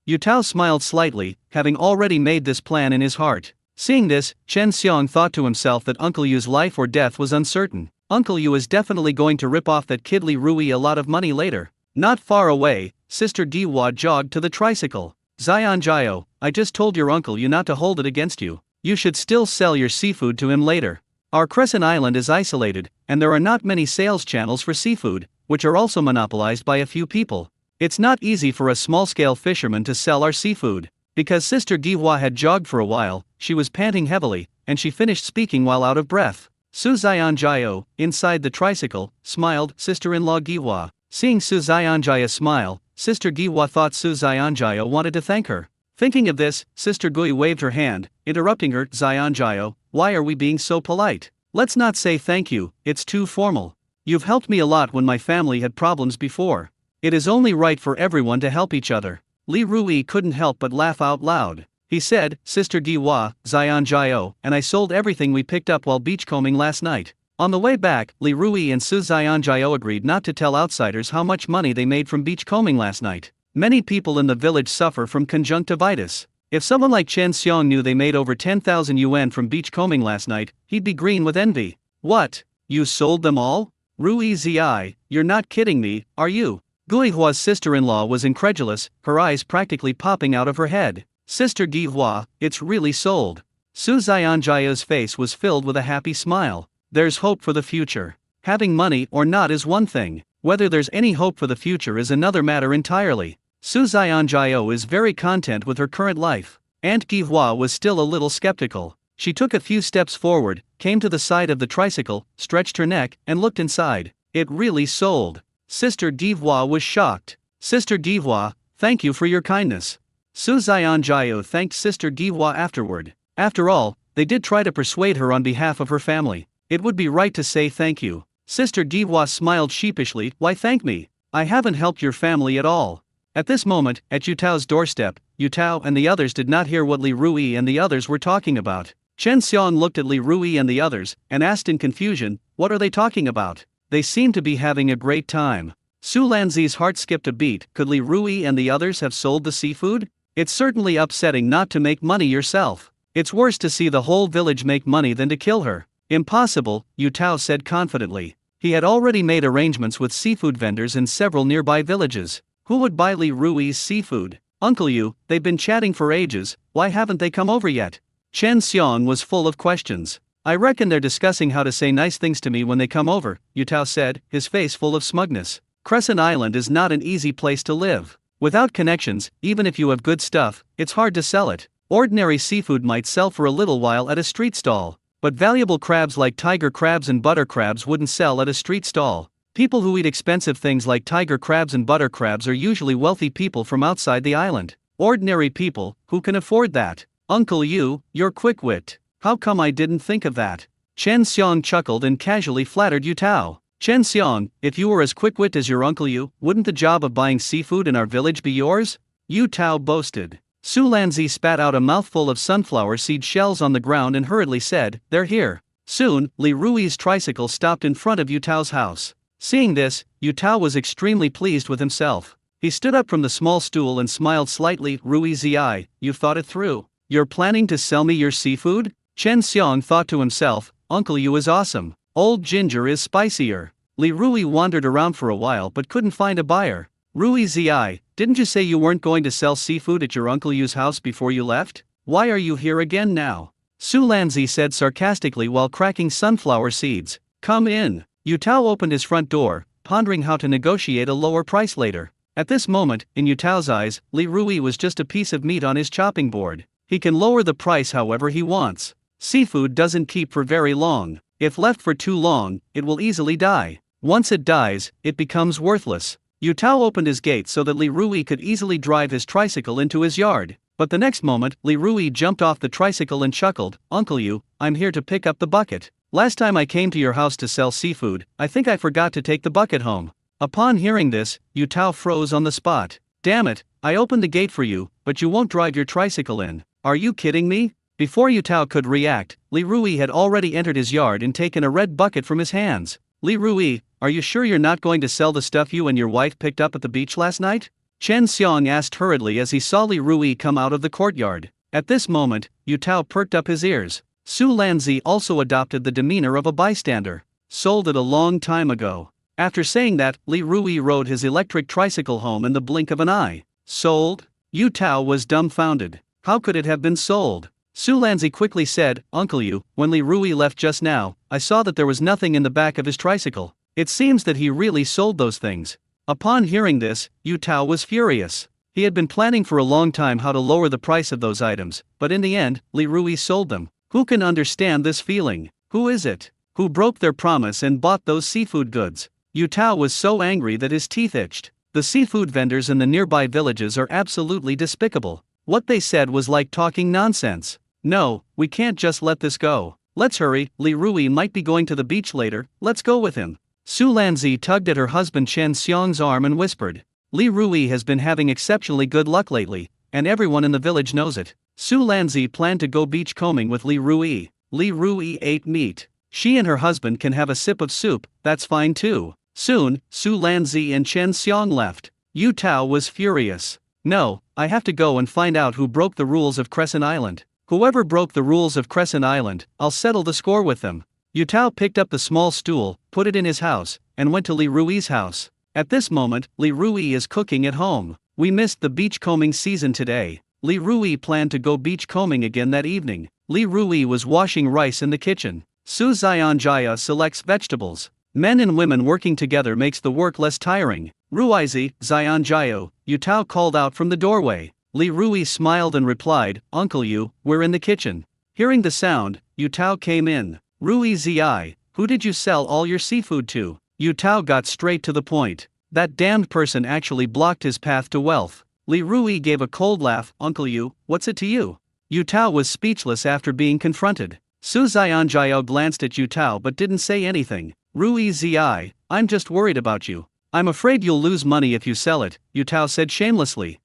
Yu Tao smiled slightly, having already made this plan in his heart. Seeing this, Chen Xiong thought to himself that Uncle Yu's life or death was uncertain. Uncle Yu is definitely going to rip off that kid Li Rui a lot of money later. Not far away, Sister Giwa jogged to the tricycle. "Xianjiao, I just told your Uncle Yu not to hold it against you. You should still sell your seafood to him later. Our Crescent Island is isolated, and there are not many sales channels for seafood, which are also monopolized by a few people. It's not easy for a small-scale fisherman to sell our seafood." Because Sister Giwa had jogged for a while, she was panting heavily, and she finished speaking while out of breath. Su Xianjiao, inside the tricycle, smiled, "Sister-in-law Giwa." Seeing Su Xianjia smile, Sister Giwa thought Su Xianjia wanted to thank her. Thinking of this, Sister Gui waved her hand, interrupting her, "Xianjiao, why are we being so polite? Let's not say thank you, it's too formal. You've helped me a lot when my family had problems before. It is only right for everyone to help each other." Li Rui couldn't help but laugh out loud. He said, "Sister Giwa, Xianjiao, and I sold everything we picked up while beachcombing last night. On the way back, Li Rui and Su Xianjiao agreed not to tell outsiders how much money they made from beachcombing last night. Many people in the village suffer from conjunctivitis. If someone like Chen Xiong knew they made over 10,000 yuan from beachcombing last night, he'd be green with envy. What? You sold them all? Rui Zi, you're not kidding me, are you? Gui Hua's sister-in-law was incredulous, her eyes practically popping out of her head. Sister Gui Hua, it's really sold. Su Xianjiao's face was filled with a happy smile. There's hope for the future. Having money or not is one thing. Whether there's any hope for the future is another matter entirely. Su Xianjiao is very content with her current life. Aunt Gui Hua was still a little skeptical. She took a few steps forward, came to the side of the tricycle, stretched her neck, and looked inside. It really sold. Sister Gui Hua was shocked. Sister Gui Hua, thank you for your kindness. Su Xianjiao thanked Sister Gui Hua afterward. After all, they did try to persuade her on behalf of her family. It would be right to say thank you. Sister Gui Hua smiled sheepishly. Why thank me? I haven't helped your family at all. At this moment, at Yutao's doorstep, Yutao and the others did not hear what Li Rui and the others were talking about. Chen Xiong looked at Li Rui and the others, and asked in confusion, what are they talking about? They seem to be having a great time. Su Lanzi's heart skipped a beat. Could Li Rui and the others have sold the seafood? It's certainly upsetting not to make money yourself. It's worse to see the whole village make money than to kill her. Impossible, Yutao said confidently. He had already made arrangements with seafood vendors in several nearby villages. Who would buy Li Rui's seafood? Uncle Yu, they've been chatting for ages, why haven't they come over yet? Chen Xiong was full of questions. I reckon they're discussing how to say nice things to me when they come over, Yutao said, his face full of smugness. Crescent Island is not an easy place to live. Without connections, even if you have good stuff, it's hard to sell it. Ordinary seafood might sell for a little while at a street stall, but valuable crabs like tiger crabs and butter crabs wouldn't sell at a street stall. People who eat expensive things like tiger crabs and butter crabs are usually wealthy people from outside the island. Ordinary people, who can afford that? Uncle Yu, you're quick-wit. How come I didn't think of that? Chen Xiong chuckled and casually flattered Yutao. Chen Xiong, if you were as quick-wit as your Uncle Yu, wouldn't the job of buying seafood in our village be yours? Yutao boasted. Su Lanzi spat out a mouthful of sunflower seed shells on the ground and hurriedly said, they're here. Soon, Li Rui's tricycle stopped in front of Yutao's house. Seeing this, Yutao was extremely pleased with himself. He stood up from the small stool and smiled slightly. Rui Zi, you've thought it through. You're planning to sell me your seafood? Chen Xiong thought to himself, Uncle Yu is awesome. Old Ginger is spicier. Li Rui wandered around for a while but couldn't find a buyer. Rui Zi, didn't you say you weren't going to sell seafood at your Uncle Yu's house before you left? Why are you here again now? Su Lanzi said sarcastically while cracking sunflower seeds. Come in. Yutao opened his front door, pondering how to negotiate a lower price later. At this moment, in Yutao's eyes, Li Rui was just a piece of meat on his chopping board. He can lower the price however he wants. Seafood doesn't keep for very long. If left for too long, it will easily die. Once it dies, it becomes worthless. Yutao opened his gate so that Li Rui could easily drive his tricycle into his yard. But the next moment, Li Rui jumped off the tricycle and chuckled, Uncle Yu, I'm here to pick up the bucket. Last time I came to your house to sell seafood, I think I forgot to take the bucket home. Upon hearing this, Yutao froze on the spot. Damn it, I opened the gate for you, but you won't drive your tricycle in. Are you kidding me? Before Yutao could react, Li Rui had already entered his yard and taken a red bucket from his hands. Li Rui, are you sure you're not going to sell the stuff you and your wife picked up at the beach last night? Chen Xiong asked hurriedly as he saw Li Rui come out of the courtyard. At this moment, Yutao perked up his ears. Su Lanzi also adopted the demeanor of a bystander. Sold it a long time ago. After saying that, Li Rui rode his electric tricycle home in the blink of an eye. Sold? Yutao was dumbfounded. How could it have been sold? Su Lanzi quickly said, Uncle Yu, when Li Rui left just now, I saw that there was nothing in the back of his tricycle. It seems that he really sold those things. Upon hearing this, Yutao was furious. He had been planning for a long time how to lower the price of those items, but in the end, Li Rui sold them. Who can understand this feeling? Who is it? Who broke their promise and bought those seafood goods? Yutao was so angry that his teeth itched. The seafood vendors in the nearby villages are absolutely despicable. What they said was like talking nonsense. No, we can't just let this go. Let's hurry, Li Rui might be going to the beach later, let's go with him. Su Lanzi tugged at her husband Chen Xiong's arm and whispered. Li Rui has been having exceptionally good luck lately, and everyone in the village knows it. Su Lanzi planned to go beachcombing with Li Rui. Li Rui ate meat. She and her husband can have a sip of soup, that's fine too. Soon, Su Lanzi and Chen Xiang left. Yu Tao was furious. No, I have to go and find out who broke the rules of Crescent Island. Whoever broke the rules of Crescent Island, I'll settle the score with them. Yu Tao picked up the small stool, put it in his house, and went to Li Rui's house. At this moment, Li Rui is cooking at home. We missed the beachcombing season today. Li Rui planned to go beachcombing again that evening. Li Rui was washing rice in the kitchen. Su Xianjia selects vegetables. Men and women working together makes the work less tiring. Ruizi, Xianjiao, Yu Tao called out from the doorway. Li Rui smiled and replied, Uncle Yu, we're in the kitchen. Hearing the sound, Yu Tao came in. Rui Zi, who did you sell all your seafood to? Yu Tao got straight to the point. That damned person actually blocked his path to wealth. Li Rui gave a cold laugh. Uncle Yu, what's it to you? Yu Tao was speechless after being confronted. Su Xianjiao glanced at Yu Tao but didn't say anything. Rui Zi, I'm just worried about you. I'm afraid you'll lose money if you sell it, Yu Tao said shamelessly.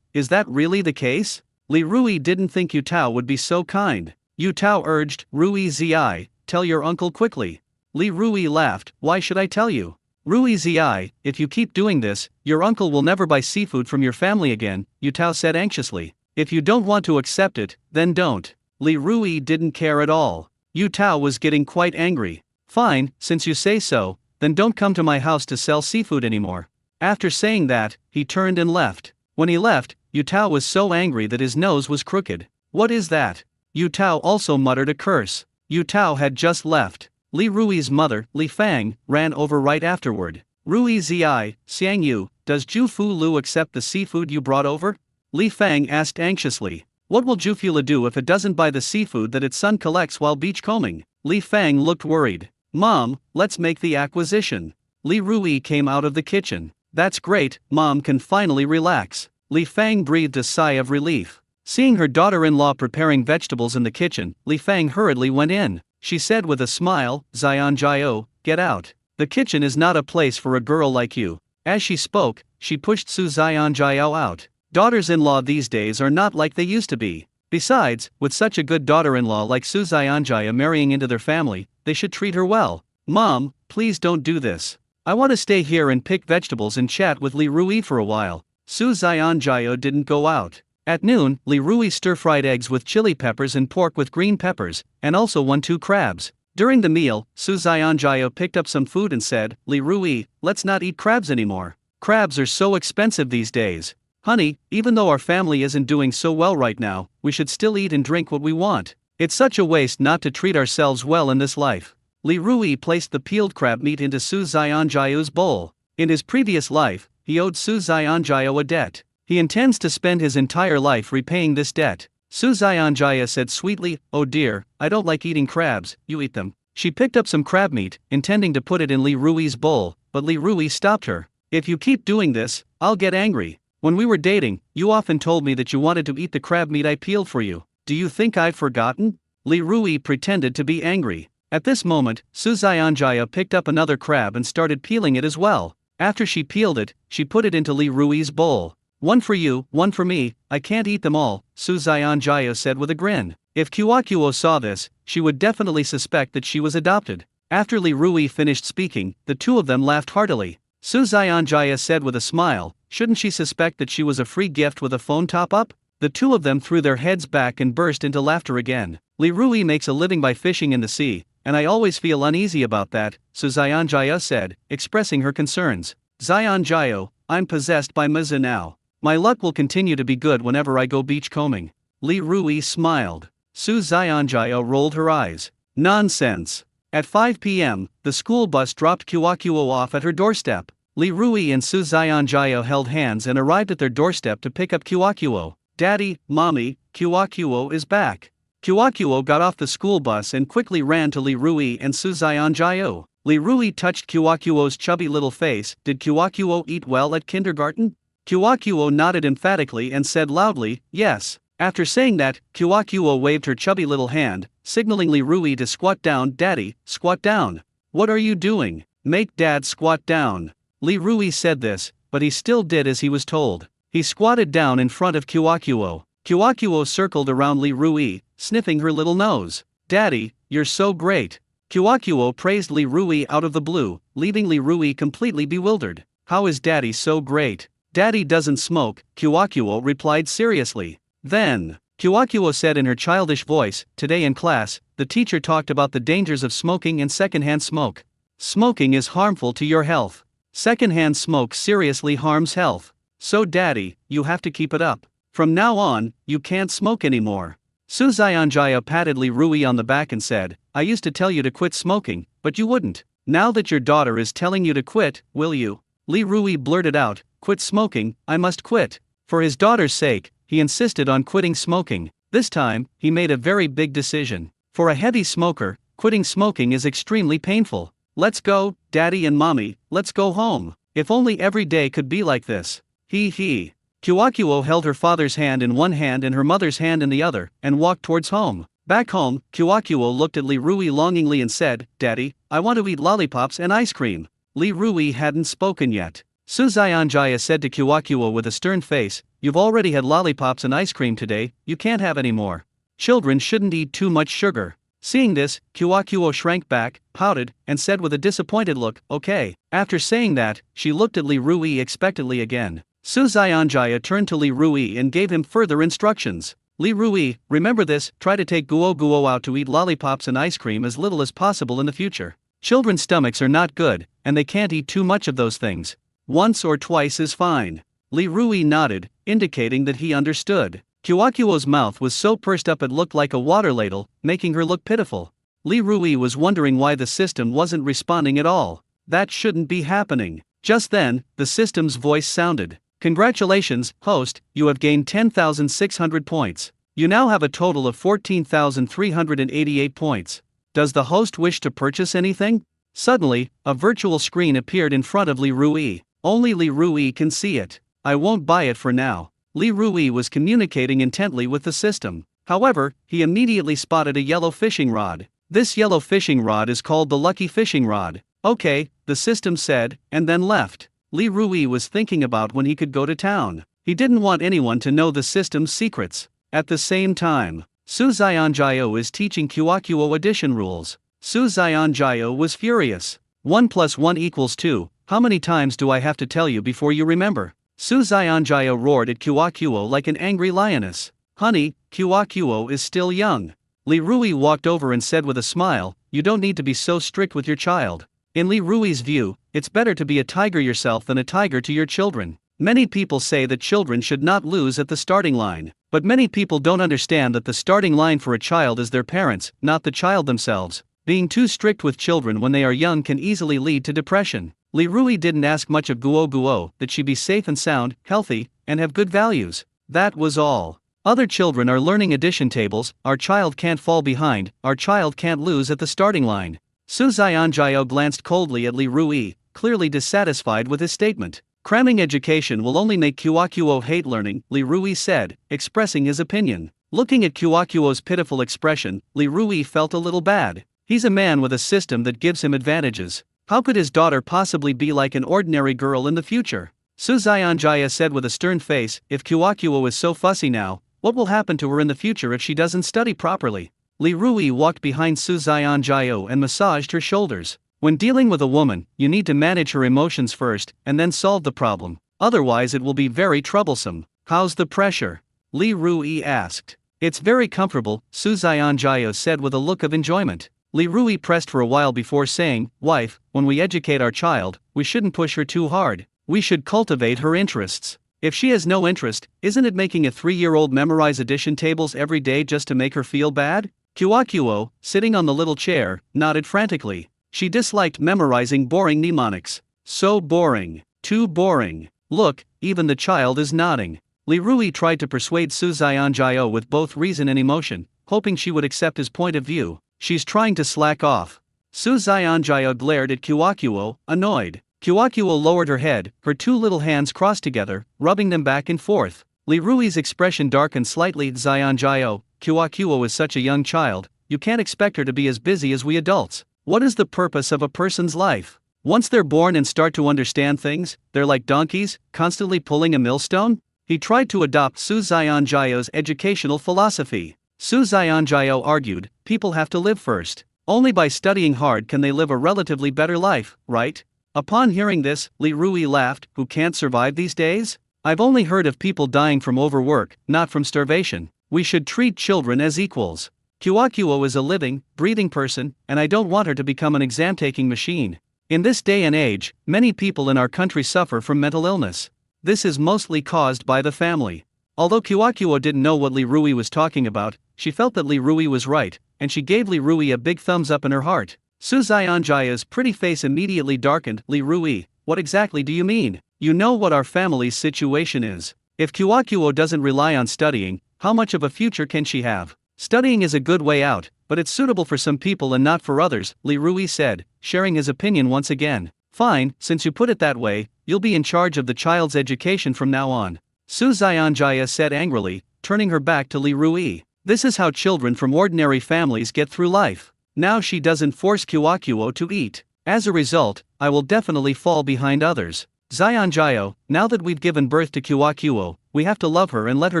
Is that really the case? Li Rui didn't think Yu Tao would be so kind. Yu Tao urged, Rui Zi, tell your uncle quickly. Li Rui laughed, why should I tell you? Rui Zi, if you keep doing this, your uncle will never buy seafood from your family again, Yu Tao said anxiously. If you don't want to accept it, then don't. Li Rui didn't care at all. Yu Tao was getting quite angry. Fine, since you say so, then don't come to my house to sell seafood anymore. After saying that, he turned and left. When he left, Yu Tao was so angry that his nose was crooked. What is that? Yu Tao also muttered a curse. Yu Tao had just left. Li Rui's mother, Li Fang, ran over right afterward. Rui Zi, Xiang Yu, does Zhu Fu Lu accept the seafood you brought over? Li Fang asked anxiously. What will Zhu Fu Lu do if it doesn't buy the seafood that its son collects while beachcombing? Li Fang looked worried. Mom, let's make the acquisition. Li Rui came out of the kitchen. That's great, Mom can finally relax. Li Fang breathed a sigh of relief. Seeing her daughter-in-law preparing vegetables in the kitchen, Li Fang hurriedly went in. She said with a smile, Xianjiao, get out. The kitchen is not a place for a girl like you. As she spoke, she pushed Su Xianjiao out. Daughters-in-law these days are not like they used to be. Besides, with such a good daughter-in-law like Su Xianjia marrying into their family, they should treat her well. Mom, please don't do this. I want to stay here and pick vegetables and chat with Li Rui for a while. Su Xianjiao didn't go out. At noon, Li Rui stir-fried eggs with chili peppers and pork with green peppers, and also 1-2 crabs. During the meal, Su Xianjiao picked up some food and said, Li Rui, let's not eat crabs anymore. Crabs are so expensive these days. Honey, even though our family isn't doing so well right now, we should still eat and drink what we want. It's such a waste not to treat ourselves well in this life. Li Rui placed the peeled crab meat into Su Xianjiao's bowl. In his previous life, he owed Su Xianjiao a debt. He intends to spend his entire life repaying this debt. Su Xianjia said sweetly, oh dear, I don't like eating crabs, you eat them. She picked up some crab meat, intending to put it in Li Rui's bowl, but Li Rui stopped her. If you keep doing this, I'll get angry. When we were dating, you often told me that you wanted to eat the crab meat I peeled for you. Do you think I've forgotten? Li Rui pretended to be angry. At this moment, Su Xianjia picked up another crab and started peeling it as well. After she peeled it, she put it into Li Rui's bowl. One for you, one for me, I can't eat them all, Su Xianjia said with a grin. If Qiuaqiuo saw this, she would definitely suspect that she was adopted. After Li Rui finished speaking, the two of them laughed heartily. Su Xianjia said with a smile, shouldn't she suspect that she was a free gift with a phone top-up? The two of them threw their heads back and burst into laughter again. Li Rui makes a living by fishing in the sea, and I always feel uneasy about that, Su Xianjia said, expressing her concerns. Xianjiao, I'm possessed by Mizi now. My luck will continue to be good whenever I go beachcombing. Li Rui smiled. Su Xianjia rolled her eyes. Nonsense. At 5 p.m., the school bus dropped Qiuaqiuo off at her doorstep. Li Rui and Su Xianjia held hands and arrived at their doorstep to pick up Qiuaqiuo. Daddy, Mommy, Qiuaqiuo is back. Qiuaqiuo got off the school bus and quickly ran to Li Rui and Su Xianjia. Li Rui touched Qiuaqiuo's chubby little face. Did Qiuaqiuo eat well at kindergarten? Qiuaqiuo nodded emphatically and said loudly, yes. After saying that, Qiuaqiuo waved her chubby little hand, signaling Li Rui to squat down. Daddy, squat down. What are you doing? Make Dad squat down. Li Rui said this, but he still did as he was told. He squatted down in front of Qiuaqiuo. Qiuaqiuo circled around Li Rui, sniffing her little nose. Daddy, you're so great. Kyokuo praised Li Rui out of the blue, leaving Li Rui completely bewildered. How is Daddy so great? Daddy doesn't smoke, Kyokuo replied seriously. Then, Kyokuo said in her childish voice, today in class, the teacher talked about the dangers of smoking and secondhand smoke. Smoking is harmful to your health. Secondhand smoke seriously harms health. So Daddy, you have to keep it up. From now on, you can't smoke anymore. Suzayanjaya patted Li Rui on the back and said, I used to tell you to quit smoking, but you wouldn't. Now that your daughter is telling you to quit, will you? Li Rui blurted out, quit smoking, I must quit. For his daughter's sake, he insisted on quitting smoking. This time, he made a very big decision. For a heavy smoker, quitting smoking is extremely painful. Let's go, Daddy and Mommy, let's go home. If only every day could be like this. He. Kyokuo held her father's hand in one hand and her mother's hand in the other, and walked towards home. Back home, Kyokuo looked at Li Rui longingly and said, Daddy, I want to eat lollipops and ice cream. Li Rui hadn't spoken yet. Suzayanjaya said to Kyokuo with a stern face, you've already had lollipops and ice cream today, you can't have any more. Children shouldn't eat too much sugar. Seeing this, Kyokuo shrank back, pouted, and said with a disappointed look, okay. After saying that, she looked at Li Rui expectantly again. Suzayanjaya turned to Li Rui and gave him further instructions. Li Rui, remember this, try to take Guo out to eat lollipops and ice cream as little as possible in the future. Children's stomachs are not good, and they can't eat too much of those things. Once or twice is fine. Li Rui nodded, indicating that he understood. Kyokuo's mouth was so pursed up it looked like a water ladle, making her look pitiful. Li Rui was wondering why the system wasn't responding at all. That shouldn't be happening. Just then, the system's voice sounded. Congratulations, host, you have gained 10,600 points. You now have a total of 14,388 points. Does the host wish to purchase anything? Suddenly, a virtual screen appeared in front of Li Rui. Only Li Rui can see it. I won't buy it for now. Li Rui was communicating intently with the system. However, he immediately spotted a yellow fishing rod. This yellow fishing rod is called the Lucky Fishing Rod. Okay, the system said, and then left. Li Rui was thinking about when he could go to town. He didn't want anyone to know the system's secrets. At the same time, Suzayanjaya is teaching Kyokuo addition rules. Suzayanjaya was furious. 1 + 1 = 2, how many times do I have to tell you before you remember? Suzayanjaya roared at Kyokuo like an angry lioness. Honey, Kyokuo is still young. Li Rui walked over and said with a smile, you don't need to be so strict with your child. In Li Rui's view, it's better to be a tiger yourself than a tiger to your children. Many people say that children should not lose at the starting line, but many people don't understand that the starting line for a child is their parents, not the child themselves. Being too strict with children when they are young can easily lead to depression. Li Rui didn't ask much of Guo, that she be safe and sound, healthy, and have good values. That was all. Other children are learning addition tables, our child can't fall behind, our child can't lose at the starting line. Suzayanjaya glanced coldly at Li Rui, clearly dissatisfied with his statement. Cramming education will only make Kyokuo hate learning, Li Rui said, expressing his opinion. Looking at Kyokuo's pitiful expression, Li Rui felt a little bad. He's a man with a system that gives him advantages. How could his daughter possibly be like an ordinary girl in the future? Suzayanjaya said with a stern face, if Kyokuo is so fussy now, what will happen to her in the future if she doesn't study properly? Li Rui walked behind Suzayanjaya and massaged her shoulders. When dealing with a woman, you need to manage her emotions first, and then solve the problem. Otherwise it will be very troublesome. How's the pressure? Li Rui asked. It's very comfortable, Suzayanjaya said with a look of enjoyment. Li Rui pressed for a while before saying, wife, when we educate our child, we shouldn't push her too hard. We should cultivate her interests. If she has no interest, isn't it making a 3-year-old memorize addition tables every day just to make her feel bad? Kyokuo, sitting on the little chair, nodded frantically. She disliked memorizing boring mnemonics. So boring. Too boring. Look, even the child is nodding. Li Rui tried to persuade Suzayanjaya with both reason and emotion, hoping she would accept his point of view. She's trying to slack off. Suzayanjaya glared at Kyokuo, annoyed. Kyokuo lowered her head, her two little hands crossed together, rubbing them back and forth. Li Rui's expression darkened slightly. Zayanjaya, Kyokuo is such a young child, you can't expect her to be as busy as we adults. What is the purpose of a person's life? Once they're born and start to understand things, they're like donkeys, constantly pulling a millstone? He tried to adopt Suzayanjaya's educational philosophy. Suzayanjaya argued, people have to live first. Only by studying hard can they live a relatively better life, right? Upon hearing this, Li Rui laughed. Who can't survive these days? I've only heard of people dying from overwork, not from starvation. We should treat children as equals. Kyokuo is a living, breathing person, and I don't want her to become an exam-taking machine. In this day and age, many people in our country suffer from mental illness. This is mostly caused by the family. Although Kyokuo didn't know what Li Rui was talking about, she felt that Li Rui was right, and she gave Li Rui a big thumbs up in her heart. Su Xianjia's pretty face immediately darkened. Li Rui, what exactly do you mean? You know what our family's situation is. If Kyokuo doesn't rely on studying, how much of a future can she have? Studying is a good way out, but it's suitable for some people and not for others, Li Rui said, sharing his opinion once again. Fine, since you put it that way, you'll be in charge of the child's education from now on. Su Xianjia said angrily, turning her back to Li Rui. This is how children from ordinary families get through life. Now she doesn't force Kyokuo to eat. As a result, I will definitely fall behind others. Xianjio, now that we've given birth to Kyokuo, we have to love her and let her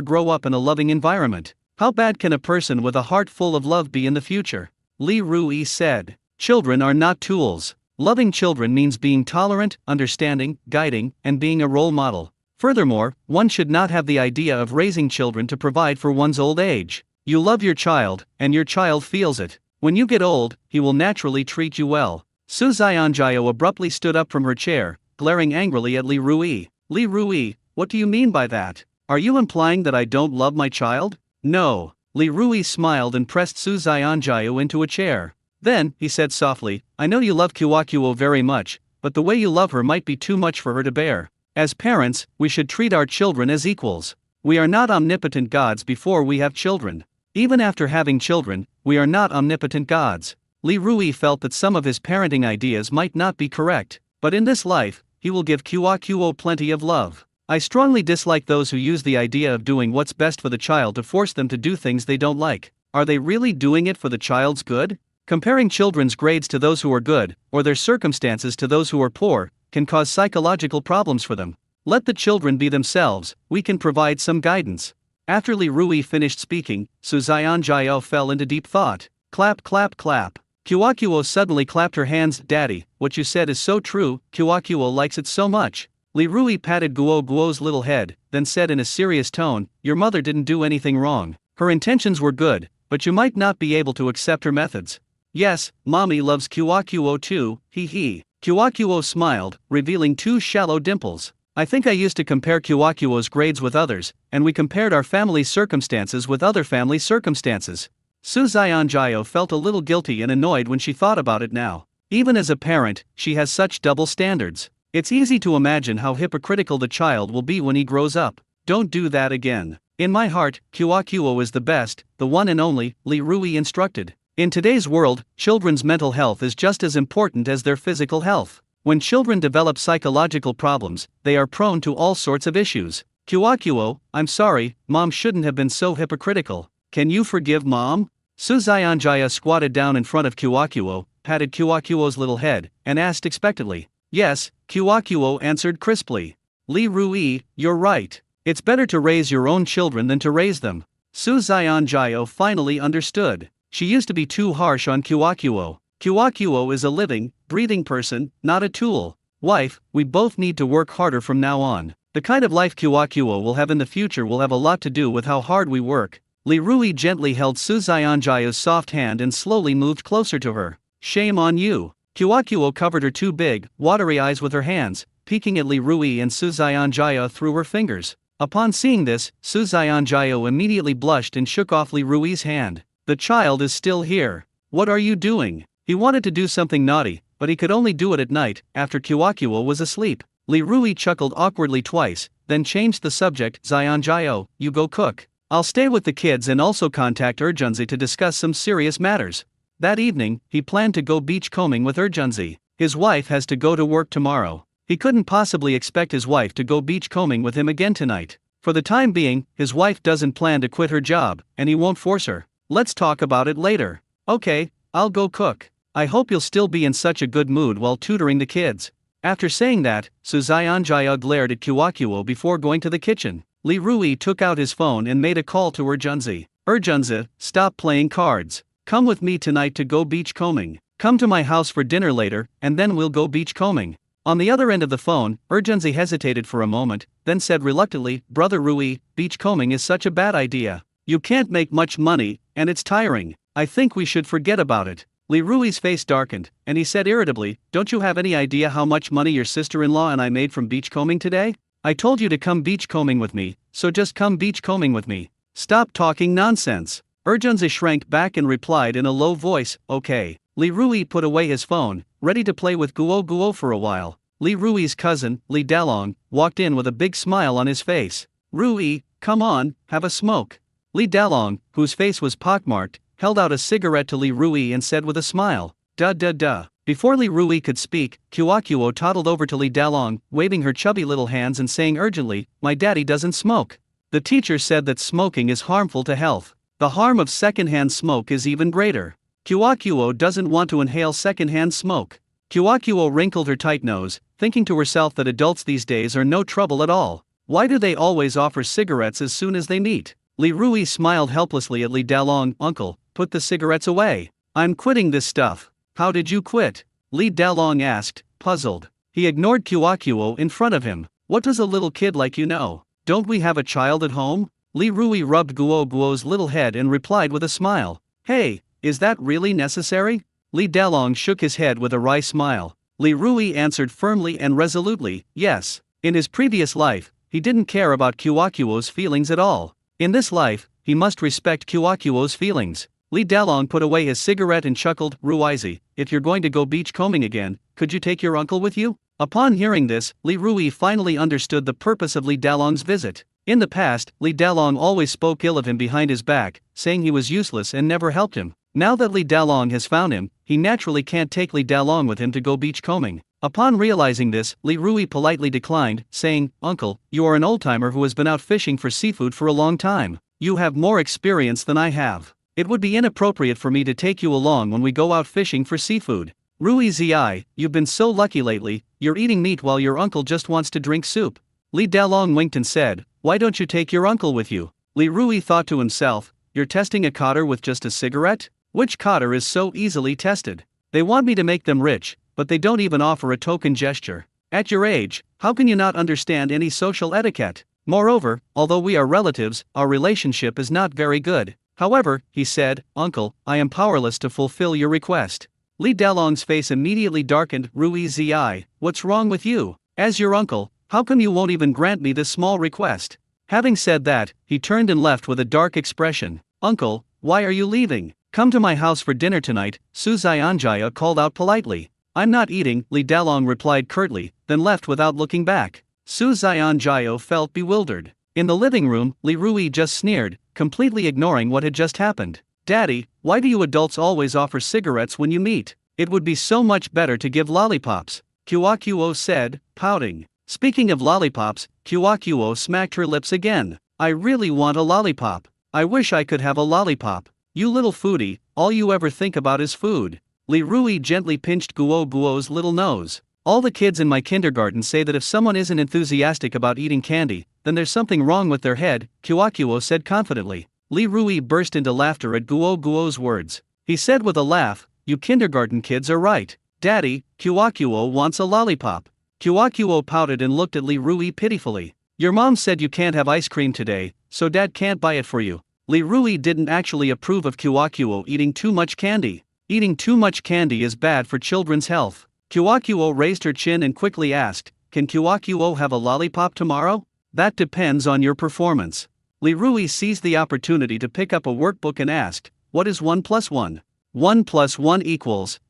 grow up in a loving environment. How bad can a person with a heart full of love be in the future? Li Rui said. Children are not tools. Loving children means being tolerant, understanding, guiding, and being a role model. Furthermore, one should not have the idea of raising children to provide for one's old age. You love your child, and your child feels it. When you get old, he will naturally treat you well. Su Xianjio abruptly stood up from her chair, glaring angrily at Li Rui. Li Rui, what do you mean by that? Are you implying that I don't love my child? No. Li Rui smiled and pressed Su Xianjiao into a chair. Then, he said softly, I know you love Kyokuo very much, but the way you love her might be too much for her to bear. As parents, we should treat our children as equals. We are not omnipotent gods before we have children. Even after having children, we are not omnipotent gods. Li Rui felt that some of his parenting ideas might not be correct, but in this life, he will give Kyokuo plenty of love. I strongly dislike those who use the idea of doing what's best for the child to force them to do things they don't like. Are they really doing it for the child's good? Comparing children's grades to those who are good, or their circumstances to those who are poor, can cause psychological problems for them. Let the children be themselves, we can provide some guidance. After Li Rui finished speaking, Su Xianjiao fell into deep thought. Clap clap clap. Kyokuo suddenly clapped her hands. Daddy, what you said is so true, Kyokuo likes it so much. Li Rui patted Guo's little head, then said in a serious tone, your mother didn't do anything wrong. Her intentions were good, but you might not be able to accept her methods. Yes, mommy loves Kyokuo too, hee. Kyokuo smiled, revealing two shallow dimples. I think I used to compare Kyokuo's grades with others, and we compared our family's circumstances with other family circumstances. Su Xianjiao felt a little guilty and annoyed when she thought about it now. Even as a parent, she has such double standards. It's easy to imagine how hypocritical the child will be when he grows up. Don't do that again. In my heart, Kyokuo is the best, the one and only, Li Rui instructed. In today's world, children's mental health is just as important as their physical health. When children develop psychological problems, they are prone to all sorts of issues. Kyokuo, I'm sorry, mom shouldn't have been so hypocritical. Can you forgive mom? Su Xianjia squatted down in front of Kyokuo, patted Kyokuo's little head, and asked expectantly. Yes, Kyokuo answered crisply. Li Rui, you're right. It's better to raise your own children than to raise them. Su Xianjio finally understood. She used to be too harsh on Kyokuo. Kyokuo is a living, breathing person, not a tool. Wife, we both need to work harder from now on. The kind of life Kyokuo will have in the future will have a lot to do with how hard we work. Li Rui gently held Su Xianjia's soft hand and slowly moved closer to her. Shame on you. Kyokuo covered her two big, watery eyes with her hands, peeking at Li Rui and Su Xianjia through her fingers. Upon seeing this, Su Xianjio immediately blushed and shook off Li Rui's hand. The child is still here. What are you doing? He wanted to do something naughty, but he could only do it at night, after Kyokuo was asleep. Li Rui chuckled awkwardly twice, then changed the subject. Xianjio, you go cook. I'll stay with the kids and also contact Urgenzi to discuss some serious matters. That evening, he planned to go beach combing with Urgenzi. His wife has to go to work tomorrow. He couldn't possibly expect his wife to go beach combing with him again tonight. For the time being, his wife doesn't plan to quit her job, and he won't force her. Let's talk about it later. Okay, I'll go cook. I hope you'll still be in such a good mood while tutoring the kids. After saying that, Su Xianjia glared at Kyokuo before going to the kitchen. Li Rui took out his phone and made a call to Urgenzi. Urgenzi, stop playing cards. come with me tonight to go beachcombing. Come to my house for dinner later, and then we'll go beachcombing. On the other end of the phone, Urgenzi hesitated for a moment, then said reluctantly, Brother Rui, beachcombing is such a bad idea. You can't make much money, and it's tiring. I think we should forget about it. Li Rui's face darkened, and he said irritably, don't you have any idea how much money your sister-in-law and I made from beachcombing today? I told you to come beachcombing with me, so just come beachcombing with me. Stop talking nonsense. Urgenzi shrank back and replied in a low voice, okay. Li Rui put away his phone, ready to play with Guo Guo for a while. Li Rui's cousin, Li Dalong, walked in with a big smile on his face. Rui, come on, have a smoke. Li Dalong, whose face was pockmarked, held out a cigarette to Li Rui and said with a smile, duh duh duh. Before Li Rui could speak, Kuo toddled over to Li Dalong, waving her chubby little hands and saying urgently, my daddy doesn't smoke. The teacher said that smoking is harmful to health. The harm of secondhand smoke is even greater. Kuo doesn't want to inhale secondhand smoke. Kuo wrinkled her tight nose, thinking to herself that adults these days are no trouble at all. Why do they always offer cigarettes as soon as they meet? Li Rui smiled helplessly at Li Dalong. Uncle, put the cigarettes away. I'm quitting this stuff. How did you quit? Li Dalong asked, puzzled. He ignored Kuo in front of him. What does a little kid like you know? Don't we have a child at home? Li Rui rubbed Guo's little head and replied with a smile. Hey, is that really necessary? Li Dalong shook his head with a wry smile. Li Rui answered firmly and resolutely, yes. In his previous life, he didn't care about Kuo's feelings at all. In this life, he must respect Kuo's feelings. Li Dalong put away his cigarette and chuckled, Ruizi, if you're going to go beachcombing again, could you take your uncle with you? Upon hearing this, Li Rui finally understood the purpose of Li Dalong's visit. In the past, Li Dalong always spoke ill of him behind his back, saying he was useless and never helped him. Now that Li Dalong has found him, he naturally can't take Li Dalong with him to go beachcombing. Upon realizing this, Li Rui politely declined, saying, Uncle, you are an old-timer who has been out fishing for seafood for a long time. You have more experience than I have. It would be inappropriate for me to take you along when we go out fishing for seafood. Rui Zi, you've been so lucky lately, you're eating meat while your uncle just wants to drink soup. Li Dalong winked and said, why don't you take your uncle with you? Li Rui thought to himself, you're testing a cotter with just a cigarette? Which cotter is so easily tested? They want me to make them rich, but they don't even offer a token gesture. At your age, how can you not understand any social etiquette? Moreover, although we are relatives, our relationship is not very good. However, he said, Uncle, I am powerless to fulfill your request. Li Dalong's face immediately darkened. Rui Zi, what's wrong with you? As your uncle, how come you won't even grant me this small request? Having said that, he turned and left with a dark expression. Uncle, why are you leaving? Come to my house for dinner tonight, Su Xianjia called out politely. I'm not eating, Li Dalong replied curtly, then left without looking back. Su Xianjia felt bewildered. In the living room, Li Rui just sneered, completely ignoring what had just happened. Daddy, why do you adults always offer cigarettes when you meet? It would be so much better to give lollipops, Kuo said, pouting. Speaking of lollipops, Kuo smacked her lips again. I really want a lollipop. I wish I could have a lollipop. You little foodie, all you ever think about is food. Li Rui gently pinched Guo's little nose. All the kids in my kindergarten say that if someone isn't enthusiastic about eating candy, then there's something wrong with their head, Kuo said confidently. Li Rui burst into laughter at Guo's words. He said with a laugh, you kindergarten kids are right. Daddy, Kuo wants a lollipop. Kuo pouted and looked at Li Rui pitifully. Your mom said you can't have ice cream today, so dad can't buy it for you. Li Rui didn't actually approve of Kuo eating too much candy. Eating too much candy is bad for children's health. Kuo raised her chin and quickly asked, can Kuo have a lollipop tomorrow? That depends on your performance. Li Rui seized the opportunity to pick up a workbook and asked, what is 1 plus 1? 1 plus 1 equals.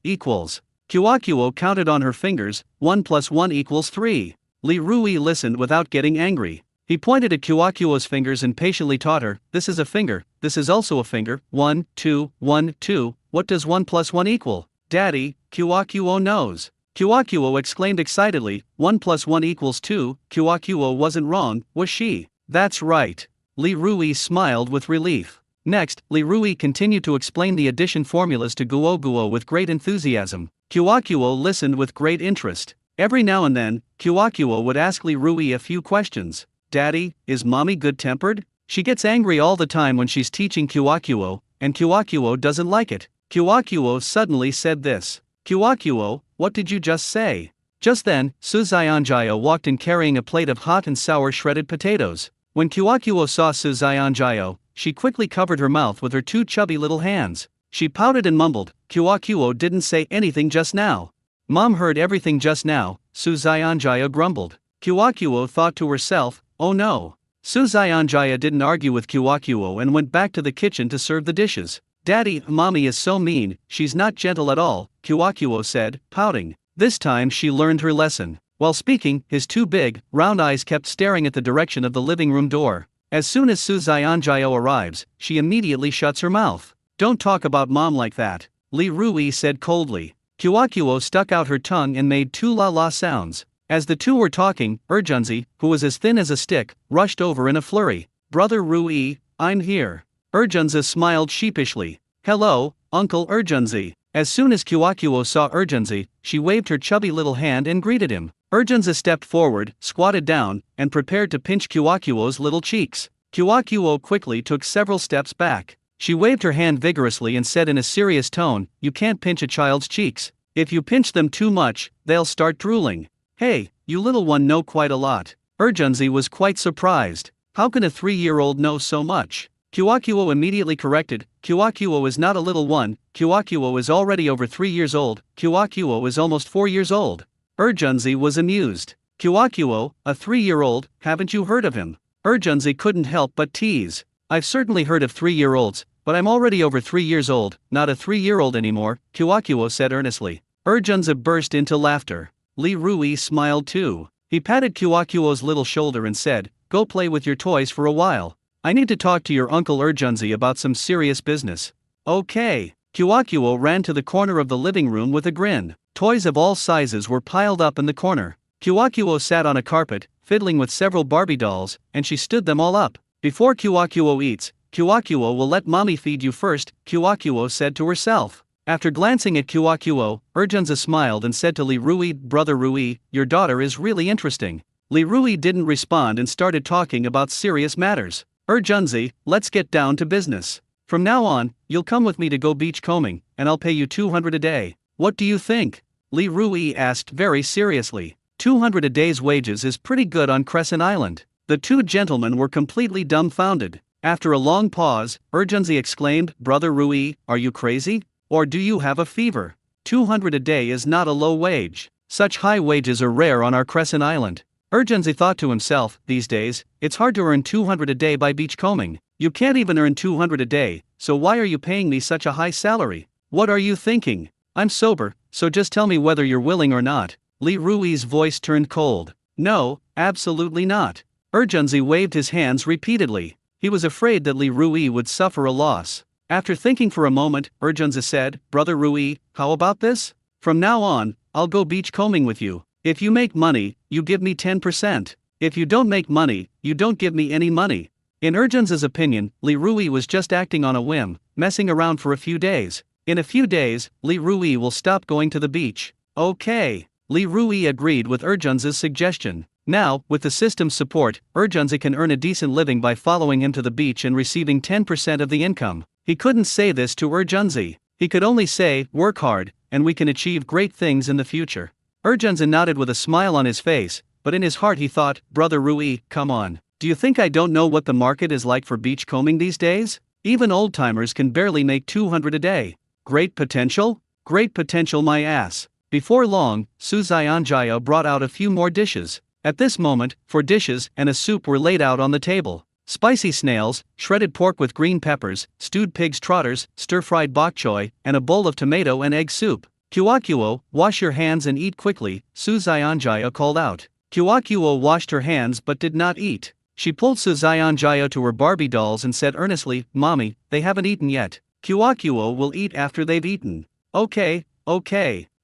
Kuo counted on her fingers, 1 plus 1 equals 3. Li Rui listened without getting angry. He pointed at Kuo's fingers and patiently taught her, this is a finger, this is also a finger, 1, 2, 1, 2, what does 1 plus 1 equal? Daddy, Kuo knows. Kuo exclaimed excitedly, 1 plus 1 equals 2, Kuo wasn't wrong, was she? That's right. Li Rui smiled with relief. Next, Li Rui continued to explain the addition formulas to Guo with great enthusiasm. Kuo listened with great interest. Every now and then, Kuo would ask Li Rui a few questions. Daddy, is mommy good-tempered? She gets angry all the time when she's teaching Kuo, and Kyokuo doesn't like it. Kyokuo suddenly said this. Kyokuo, what did you just say? Just then, Suzayanjayo walked in carrying a plate of hot and sour shredded potatoes. When Kyokuo saw Suzayanjayo, she quickly covered her mouth with her two chubby little hands. She pouted and mumbled, Kyokuo didn't say anything just now. Mom heard everything just now, Suzayanjayo grumbled. Kyokuo thought to herself, oh no. Suzayanjayo didn't argue with Kyokuo and went back to the kitchen to serve the dishes. Daddy, Mommy is so mean, she's not gentle at all, Kyokuo said, pouting. This time she learned her lesson. While speaking, his two big, round eyes kept staring at the direction of the living room door. As soon as Suzayanjayo arrives, she immediately shuts her mouth. Don't talk about Mom like that, Li Rui said coldly. Kyokuo stuck out her tongue and made two la-la sounds. As the two were talking, Urgenzi, who was as thin as a stick, rushed over in a flurry. Brother Rui, I'm here. Urgenzi smiled sheepishly. Hello, Uncle Urgenzi. As soon as Kyokuo saw Urgenzi, she waved her chubby little hand and greeted him. Urgenzi stepped forward, squatted down, and prepared to pinch Kyokuo's little cheeks. Kyokuo quickly took several steps back. She waved her hand vigorously and said in a serious tone, you can't pinch a child's cheeks. If you pinch them too much, they'll start drooling. Hey, you little one know quite a lot. Urgenzi was quite surprised. How can a 3-year-old know so much? Kyokuo immediately corrected, Kyokuo is not a little one, Kyokuo is already over 3 years old, Kyokuo is almost 4 years old. Urgenzi was amused. Kyokuo, a 3-year-old, haven't you heard of him? Urgenzi couldn't help but tease. I've certainly heard of 3-year-olds, but I'm already over 3 years old, not a 3-year-old anymore, Kyokuo said earnestly. Urgenzi burst into laughter. Li Rui smiled too. He patted Kyokuo's little shoulder and said, go play with your toys for a while. I need to talk to your Uncle Urgenzi about some serious business. Okay. Kyokuo ran to the corner of the living room with a grin. Toys of all sizes were piled up in the corner. Kyokuo sat on a carpet, fiddling with several Barbie dolls, and she stood them all up. Before Kyokuo eats, Kyokuo will let Mommy feed you first, Kyokuo said to herself. After glancing at Kyokuo, Urgenzi smiled and said to Li Rui, Brother Rui, your daughter is really interesting. Li Rui didn't respond and started talking about serious matters. Urgenzi, let's get down to business. From now on, you'll come with me to go beachcombing, and I'll pay you 200 a day. What do you think? Li Rui asked very seriously. 200 a day's wages is pretty good on Crescent Island. The two gentlemen were completely dumbfounded. After a long pause, Urgenzi exclaimed, Brother Rui, are you crazy? Or do you have a fever? 200 a day is not a low wage. Such high wages are rare on our Crescent Island. Urgenzi thought to himself, these days, it's hard to earn 200 a day by beachcombing. You can't even earn 200 a day, so why are you paying me such a high salary? What are you thinking? I'm sober, so just tell me whether you're willing or not. Li Rui's voice turned cold. No, absolutely not. Urgenzi waved his hands repeatedly. He was afraid that Li Rui would suffer a loss. After thinking for a moment, Urgenzi said, Brother Rui, how about this? From now on, I'll go beachcombing with you. If you make money, you give me 10%. If you don't make money, you don't give me any money. In Urgenzi's opinion, Li Rui was just acting on a whim, messing around for a few days. In a few days, Li Rui will stop going to the beach. Okay. Li Rui agreed with Urgenzi's suggestion. Now, with the system's support, Urgenzi can earn a decent living by following him to the beach and receiving 10% of the income. He couldn't say this to Urgenzi. He could only say, work hard, and we can achieve great things in the future. Urgenzi nodded with a smile on his face, but in his heart he thought, Brother Rui, come on. Do you think I don't know what the market is like for beachcombing these days? Even old-timers can barely make 200 a day. Great potential? Great potential my ass. Before long, Suzayanjayo brought out a few more dishes. At this moment, 4 dishes and a soup were laid out on the table. Spicy snails, shredded pork with green peppers, stewed pig's trotters, stir-fried bok choy, and a bowl of tomato and egg soup. Kyokuo, wash your hands and eat quickly, Suzayanjayo called out. Kyokuo washed her hands but did not eat. She pulled Suzayanjayo to her Barbie dolls and said earnestly, Mommy, they haven't eaten yet. Kyokuo will eat after they've eaten. Okay.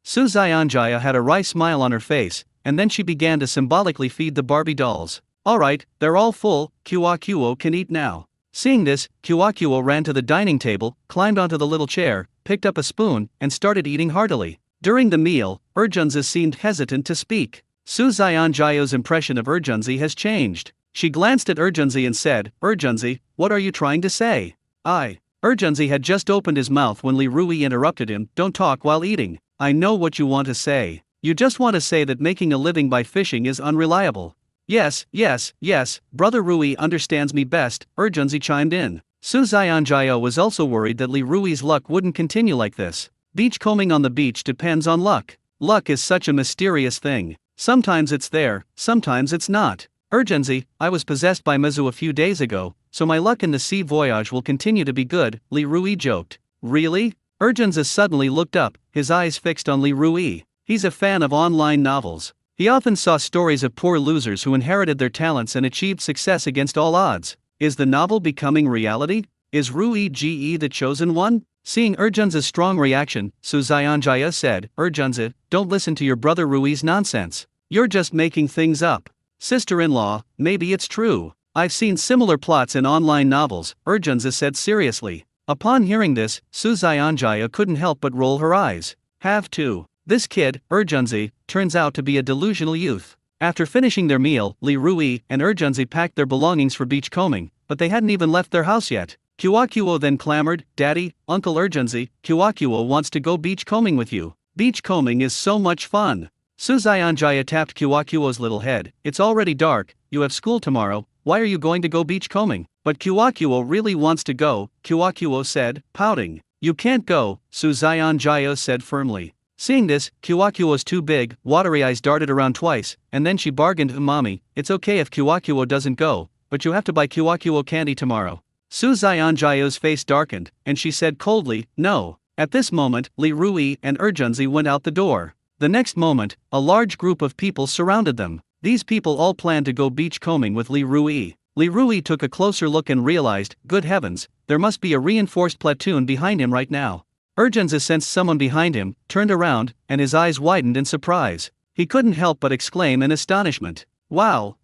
Suzayanjayo had a wry smile on her face, and then she began to symbolically feed the Barbie dolls. Alright, they're all full, Kyokuo can eat now. Seeing this, Kyokuo ran to the dining table, climbed onto the little chair, picked up a spoon, and started eating heartily. During the meal, Urgenzi seemed hesitant to speak. Suzayanjayo's impression of Urgenzi has changed. She glanced at Urgenzi and said, Urgenzi, what are you trying to say? Urgenzi had just opened his mouth when Li Rui interrupted him. Don't talk while eating. I know what you want to say. You just want to say that making a living by fishing is unreliable. Yes, Brother Rui understands me best, Urgenzi chimed in. Su Xianjiao was also worried that Li Rui's luck wouldn't continue like this. Beachcombing on the beach depends on luck. Luck is such a mysterious thing. Sometimes it's there, sometimes it's not. Urgenzi, I was possessed by Mizu a few days ago, so my luck in the sea voyage will continue to be good, Li Rui joked. Really? Urgenzi suddenly looked up, his eyes fixed on Li Rui. He's a fan of online novels. He often saw stories of poor losers who inherited their talents and achieved success against all odds. Is the novel becoming reality? Is Rui Ge the chosen one? Seeing Urgenzi's strong reaction, Su Xianjia said, Urgenzi, don't listen to your brother Rui's nonsense. You're just making things up. Sister-in-law, maybe it's true. I've seen similar plots in online novels, Urgenzi said seriously. Upon hearing this, Su Xianjia couldn't help but roll her eyes. Have to. This kid, Urgenzi, turns out to be a delusional youth. After finishing their meal, Li Rui and Urgenzi packed their belongings for beachcombing, but they hadn't even left their house yet. Kiwakuo then clamored, Daddy, Uncle Urgenzi, Kiwakuo wants to go beachcombing with you. Beachcombing is so much fun. Su Xianjia tapped Kiwakuo's little head. It's already dark, you have school tomorrow, why are you going to go beachcombing? But Kiwakuo really wants to go, Kiwakuo said, pouting. You can't go, Su Xianjia said firmly. Seeing this, Kiwakuo's two big, watery eyes darted around twice, and then she bargained, Mommy, it's okay if Kiwakuo doesn't go, but you have to buy Kiwakuo candy tomorrow. Su Xianjia's face darkened, and she said coldly, No. At this moment, Li Rui and Urgenzi went out the door. The next moment, a large group of people surrounded them. These people all planned to go beachcombing with Li Rui. Li Rui took a closer look and realized, good heavens, there must be a reinforced platoon behind him right now. Urgenzi sensed someone behind him, turned around, and his eyes widened in surprise. He couldn't help but exclaim in astonishment. Wow,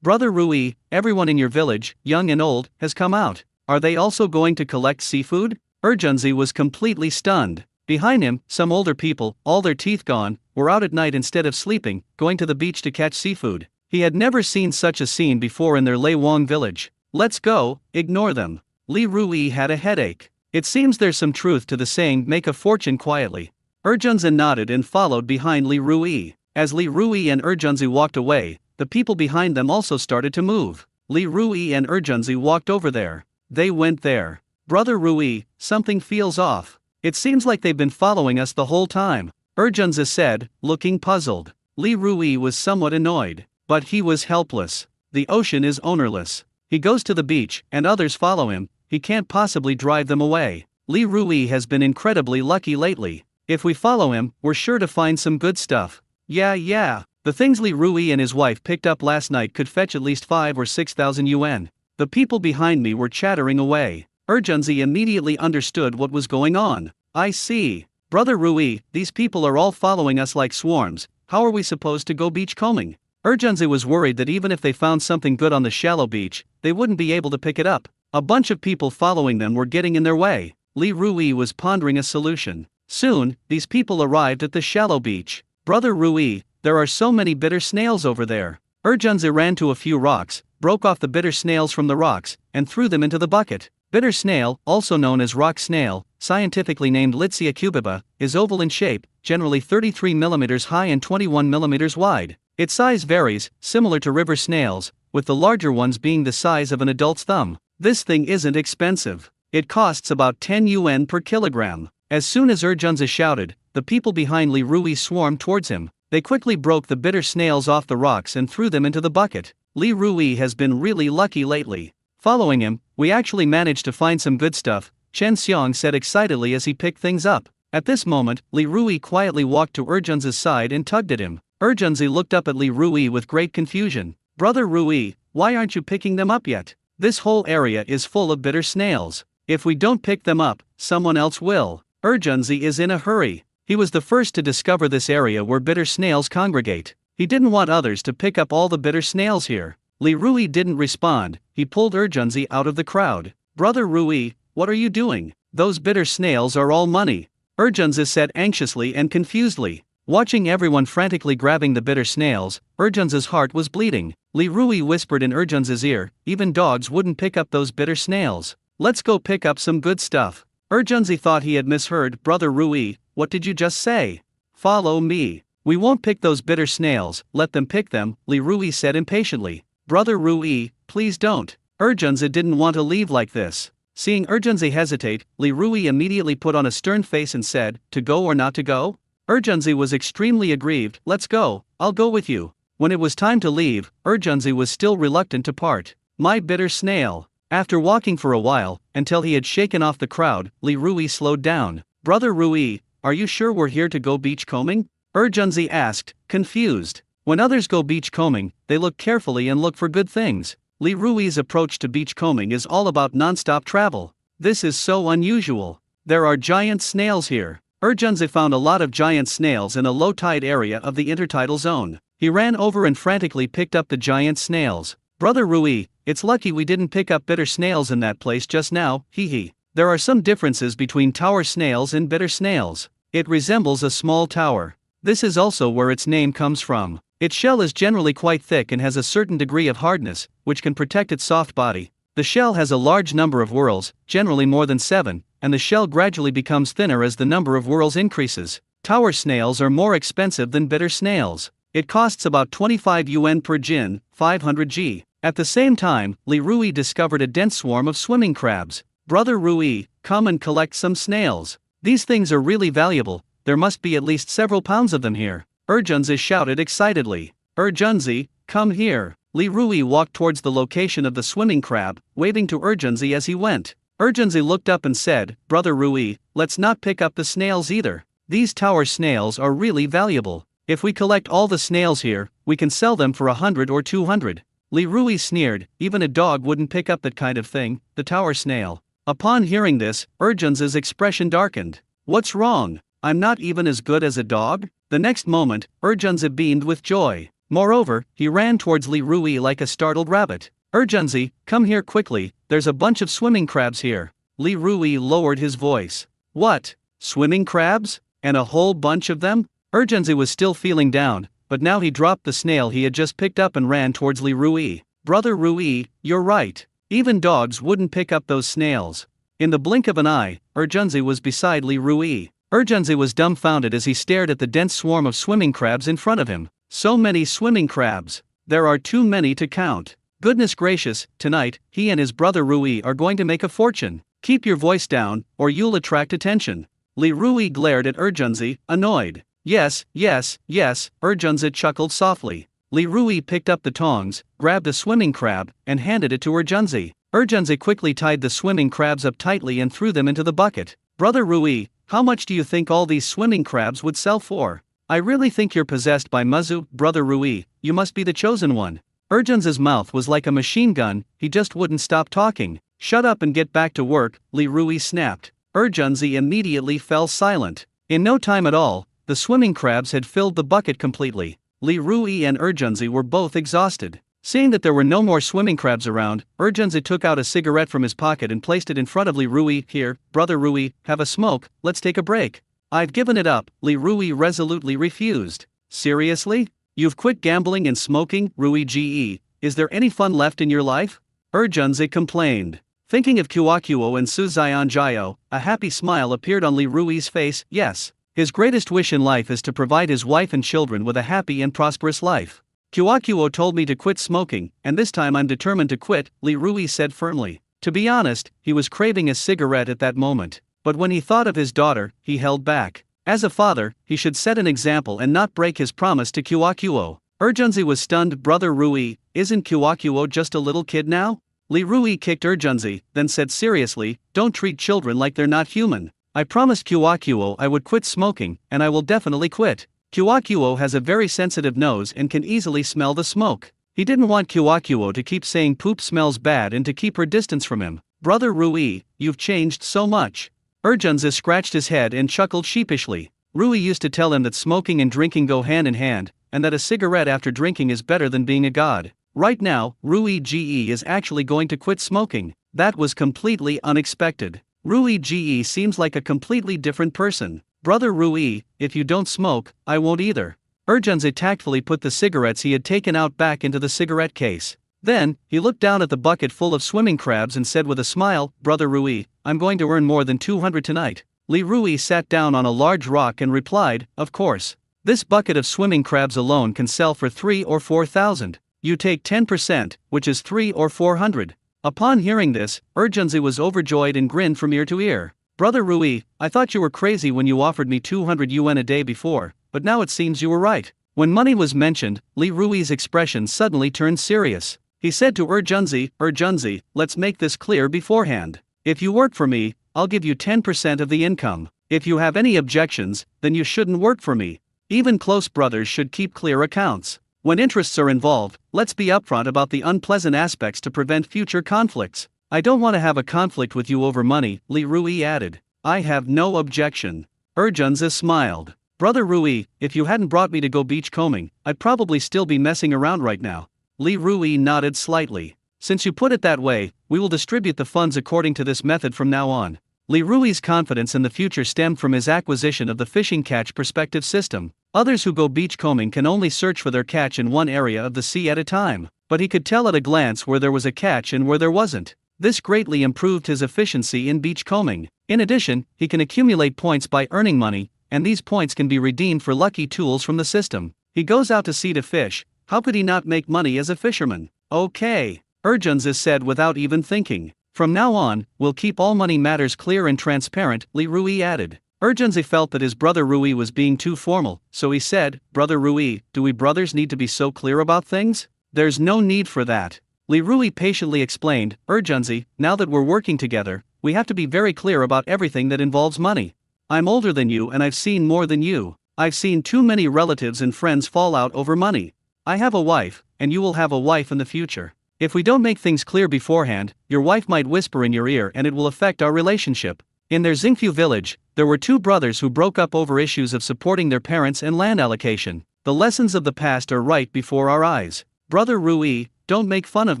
Brother Rui, everyone in your village, young and old, has come out. Are they also going to collect seafood? Urgenzi was completely stunned. Behind him, some older people, all their teeth gone, were out at night instead of sleeping, going to the beach to catch seafood. He had never seen such a scene before in their Lei Wang village. Let's go, ignore them. Li Rui had a headache. It seems there's some truth to the saying, make a fortune quietly. Urgenzi nodded and followed behind Li Rui. As Li Rui and Urgenzi walked away, the people behind them also started to move. Li Rui and Urgenzi walked over there. They went there. Brother Rui, something feels off. It seems like they've been following us the whole time, Urgenzi said, looking puzzled. Li Rui was somewhat annoyed, but he was helpless. The ocean is ownerless. He goes to the beach, and others follow him. He can't possibly drive them away. Li Rui has been incredibly lucky lately. If we follow him, we're sure to find some good stuff. Yeah. The things Li Rui and his wife picked up last night could fetch at least 5,000 or 6,000 yuan. The people behind me were chattering away. Urgenzi immediately understood what was going on. I see. Brother Rui, these people are all following us like swarms. How are we supposed to go beachcombing? Urgenzi was worried that even if they found something good on the shallow beach, they wouldn't be able to pick it up. A bunch of people following them were getting in their way. Li Rui was pondering a solution. Soon, these people arrived at the shallow beach. Brother Rui, there are so many bitter snails over there. Urgenzi ran to a few rocks, broke off the bitter snails from the rocks, and threw them into the bucket. Bitter snail, also known as rock snail, scientifically named Litsia cubiba, is oval in shape, generally 33 mm high and 21 mm wide. Its size varies, similar to river snails, with the larger ones being the size of an adult's thumb. This thing isn't expensive. It costs about 10 yuan per kilogram. As soon as Urgenzi shouted, the people behind Li Rui swarmed towards him. They quickly broke the bitter snails off the rocks and threw them into the bucket. Li Rui has been really lucky lately. Following him, we actually managed to find some good stuff, Chen Xiang said excitedly as he picked things up. At this moment, Li Rui quietly walked to Urgenzi's side and tugged at him. Urgenzi looked up at Li Rui with great confusion. Brother Rui, why aren't you picking them up yet? This whole area is full of bitter snails. If we don't pick them up, someone else will. Urgenzi is in a hurry. He was the first to discover this area where bitter snails congregate. He didn't want others to pick up all the bitter snails here. Li Rui didn't respond. He pulled Urgenzi out of the crowd. Brother Rui, what are you doing? Those bitter snails are all money. Urgenzi said anxiously and confusedly. Watching everyone frantically grabbing the bitter snails, Urgenzi's heart was bleeding. Li Rui whispered in Urgenzi's ear, even dogs wouldn't pick up those bitter snails. Let's go pick up some good stuff. Urgenzi thought he had misheard. Brother Rui, what did you just say? Follow me. We won't pick those bitter snails, let them pick them, Li Rui said impatiently. Brother Rui, please don't. Urgenzi didn't want to leave like this. Seeing Urgenzi hesitate, Li Rui immediately put on a stern face and said, to go or not to go? Urgenzi was extremely aggrieved. Let's go, I'll go with you. When it was time to leave, Urgenzi was still reluctant to part. My bitter snail. After walking for a while, until he had shaken off the crowd, Li Rui slowed down. Brother Rui, are you sure we're here to go beachcombing? Urgenzi asked, confused. When others go beachcombing, they look carefully and look for good things. Li Rui's approach to beachcombing is all about non-stop travel. This is so unusual. There are giant snails here. Urgenzi found a lot of giant snails in a low-tide area of the intertidal zone. He ran over and frantically picked up the giant snails. Brother Rui, it's lucky we didn't pick up bitter snails in that place just now, hee. There are some differences between tower snails and bitter snails. It resembles a small tower. This is also where its name comes from. Its shell is generally quite thick and has a certain degree of hardness, which can protect its soft body. The shell has a large number of whorls, generally more than 7, and the shell gradually becomes thinner as the number of whorls increases. Tower snails are more expensive than bitter snails. It costs about 25 yuan per jin, 500 G. At the same time, Li Rui discovered a dense swarm of swimming crabs. Brother Rui, come and collect some snails. These things are really valuable. There must be at least several pounds of them here. Urgenzi shouted excitedly. Urgenzi, come here. Li Rui walked towards the location of the swimming crab, waving to Urgenzi as he went. Urgenzi looked up and said, Brother Rui, let's not pick up the snails either. These tower snails are really valuable. If we collect all the snails here, we can sell them for 100 or 200. Li Rui sneered, even a dog wouldn't pick up that kind of thing, the tower snail. Upon hearing this, Urgenzi's expression darkened. What's wrong? I'm not even as good as a dog? The next moment, Urgenzi beamed with joy. Moreover, he ran towards Li Rui like a startled rabbit. Urgenzi, come here quickly, there's a bunch of swimming crabs here. Li Rui lowered his voice. What? Swimming crabs? And a whole bunch of them? Urgenzi was still feeling down, but now he dropped the snail he had just picked up and ran towards Li Rui. Brother Rui, you're right. Even dogs wouldn't pick up those snails. In the blink of an eye, Urgenzi was beside Li Rui. Urgenzi was dumbfounded as he stared at the dense swarm of swimming crabs in front of him. So many swimming crabs. There are too many to count. Goodness gracious, tonight, he and his brother Rui are going to make a fortune. Keep your voice down, or you'll attract attention. Li Rui glared at Urgenzi, annoyed. Yes, Urgenzi chuckled softly. Li Rui picked up the tongs, grabbed a swimming crab, and handed it to Urgenzi. Urgenzi quickly tied the swimming crabs up tightly and threw them into the bucket. Brother Rui, how much do you think all these swimming crabs would sell for? I really think you're possessed by Muzu, Brother Rui, you must be the chosen one. Urgenzi's mouth was like a machine gun, he just wouldn't stop talking. Shut up and get back to work, Li Rui snapped. Urgenzi immediately fell silent. In no time at all, the swimming crabs had filled the bucket completely. Li Rui and Urgenzi were both exhausted. Seeing that there were no more swimming crabs around, Urgenzi took out a cigarette from his pocket and placed it in front of Li Rui. Here, Brother Rui, have a smoke, let's take a break. I've given it up, Li Rui resolutely refused. Seriously? You've quit gambling and smoking, Rui Ge? Is there any fun left in your life? Urgenzi complained. Thinking of Kuakuo and Suzayan Jiao, a happy smile appeared on Li Rui's face. Yes. His greatest wish in life is to provide his wife and children with a happy and prosperous life. Kuakuo told me to quit smoking, and this time I'm determined to quit, Li Rui said firmly. To be honest, he was craving a cigarette at that moment, but when he thought of his daughter, he held back. As a father, he should set an example and not break his promise to Kuakuo. Urgenzi was stunned. Brother Rui, isn't Kuakuo just a little kid now? Li Rui kicked Urgenzi, then said seriously, don't treat children like they're not human. I promised Kuakuo I would quit smoking, and I will definitely quit. Kuakuo has a very sensitive nose and can easily smell the smoke. He didn't want Kuakuo to keep saying poop smells bad and to keep her distance from him. Brother Rui, you've changed so much. Urgenzi scratched his head and chuckled sheepishly. Rui used to tell him that smoking and drinking go hand in hand, and that a cigarette after drinking is better than being a god. Right now, Rui Ge is actually going to quit smoking. That was completely unexpected. Rui Ge seems like a completely different person. Brother Rui, if you don't smoke, I won't either. Urgenzi tactfully put the cigarettes he had taken out back into the cigarette case. Then, he looked down at the bucket full of swimming crabs and said with a smile, "Brother Rui, I'm going to earn more than 200 tonight." Li Rui sat down on a large rock and replied, "Of course. This bucket of swimming crabs alone can sell for 3 or 4,000. You take 10%, which is 3 or 400. Upon hearing this, Urgenzi was overjoyed and grinned from ear to ear. "Brother Rui, I thought you were crazy when you offered me 200 yuan a day before, but now it seems you were right." When money was mentioned, Li Rui's expression suddenly turned serious. He said to Urgenzi, let's make this clear beforehand. If you work for me, I'll give you 10% of the income. If you have any objections, then you shouldn't work for me. Even close brothers should keep clear accounts. When interests are involved, let's be upfront about the unpleasant aspects to prevent future conflicts. I don't want to have a conflict with you over money, Li Rui added. I have no objection. Urgenzi smiled. Brother Rui, if you hadn't brought me to go beachcombing, I'd probably still be messing around right now. Li Rui nodded slightly. Since you put it that way, we will distribute the funds according to this method from now on. Li Rui's confidence in the future stemmed from his acquisition of the fishing catch perspective system. Others who go beachcombing can only search for their catch in one area of the sea at a time, but he could tell at a glance where there was a catch and where there wasn't. This greatly improved his efficiency in beachcombing. In addition, he can accumulate points by earning money, and these points can be redeemed for lucky tools from the system. He goes out to sea to fish. How could he not make money as a fisherman? Okay, Urgenzi said without even thinking. From now on, we'll keep all money matters clear and transparent, Li Rui added. Urgenzi felt that his brother Rui was being too formal, so he said, Brother Rui, do we brothers need to be so clear about things? There's no need for that. Li Rui patiently explained, Urgenzi, now that we're working together, we have to be very clear about everything that involves money. I'm older than you and I've seen more than you. I've seen too many relatives and friends fall out over money. I have a wife, and you will have a wife in the future. If we don't make things clear beforehand, your wife might whisper in your ear and it will affect our relationship. In their Xingfu village, there were two brothers who broke up over issues of supporting their parents and land allocation. The lessons of the past are right before our eyes. Brother Rui, don't make fun of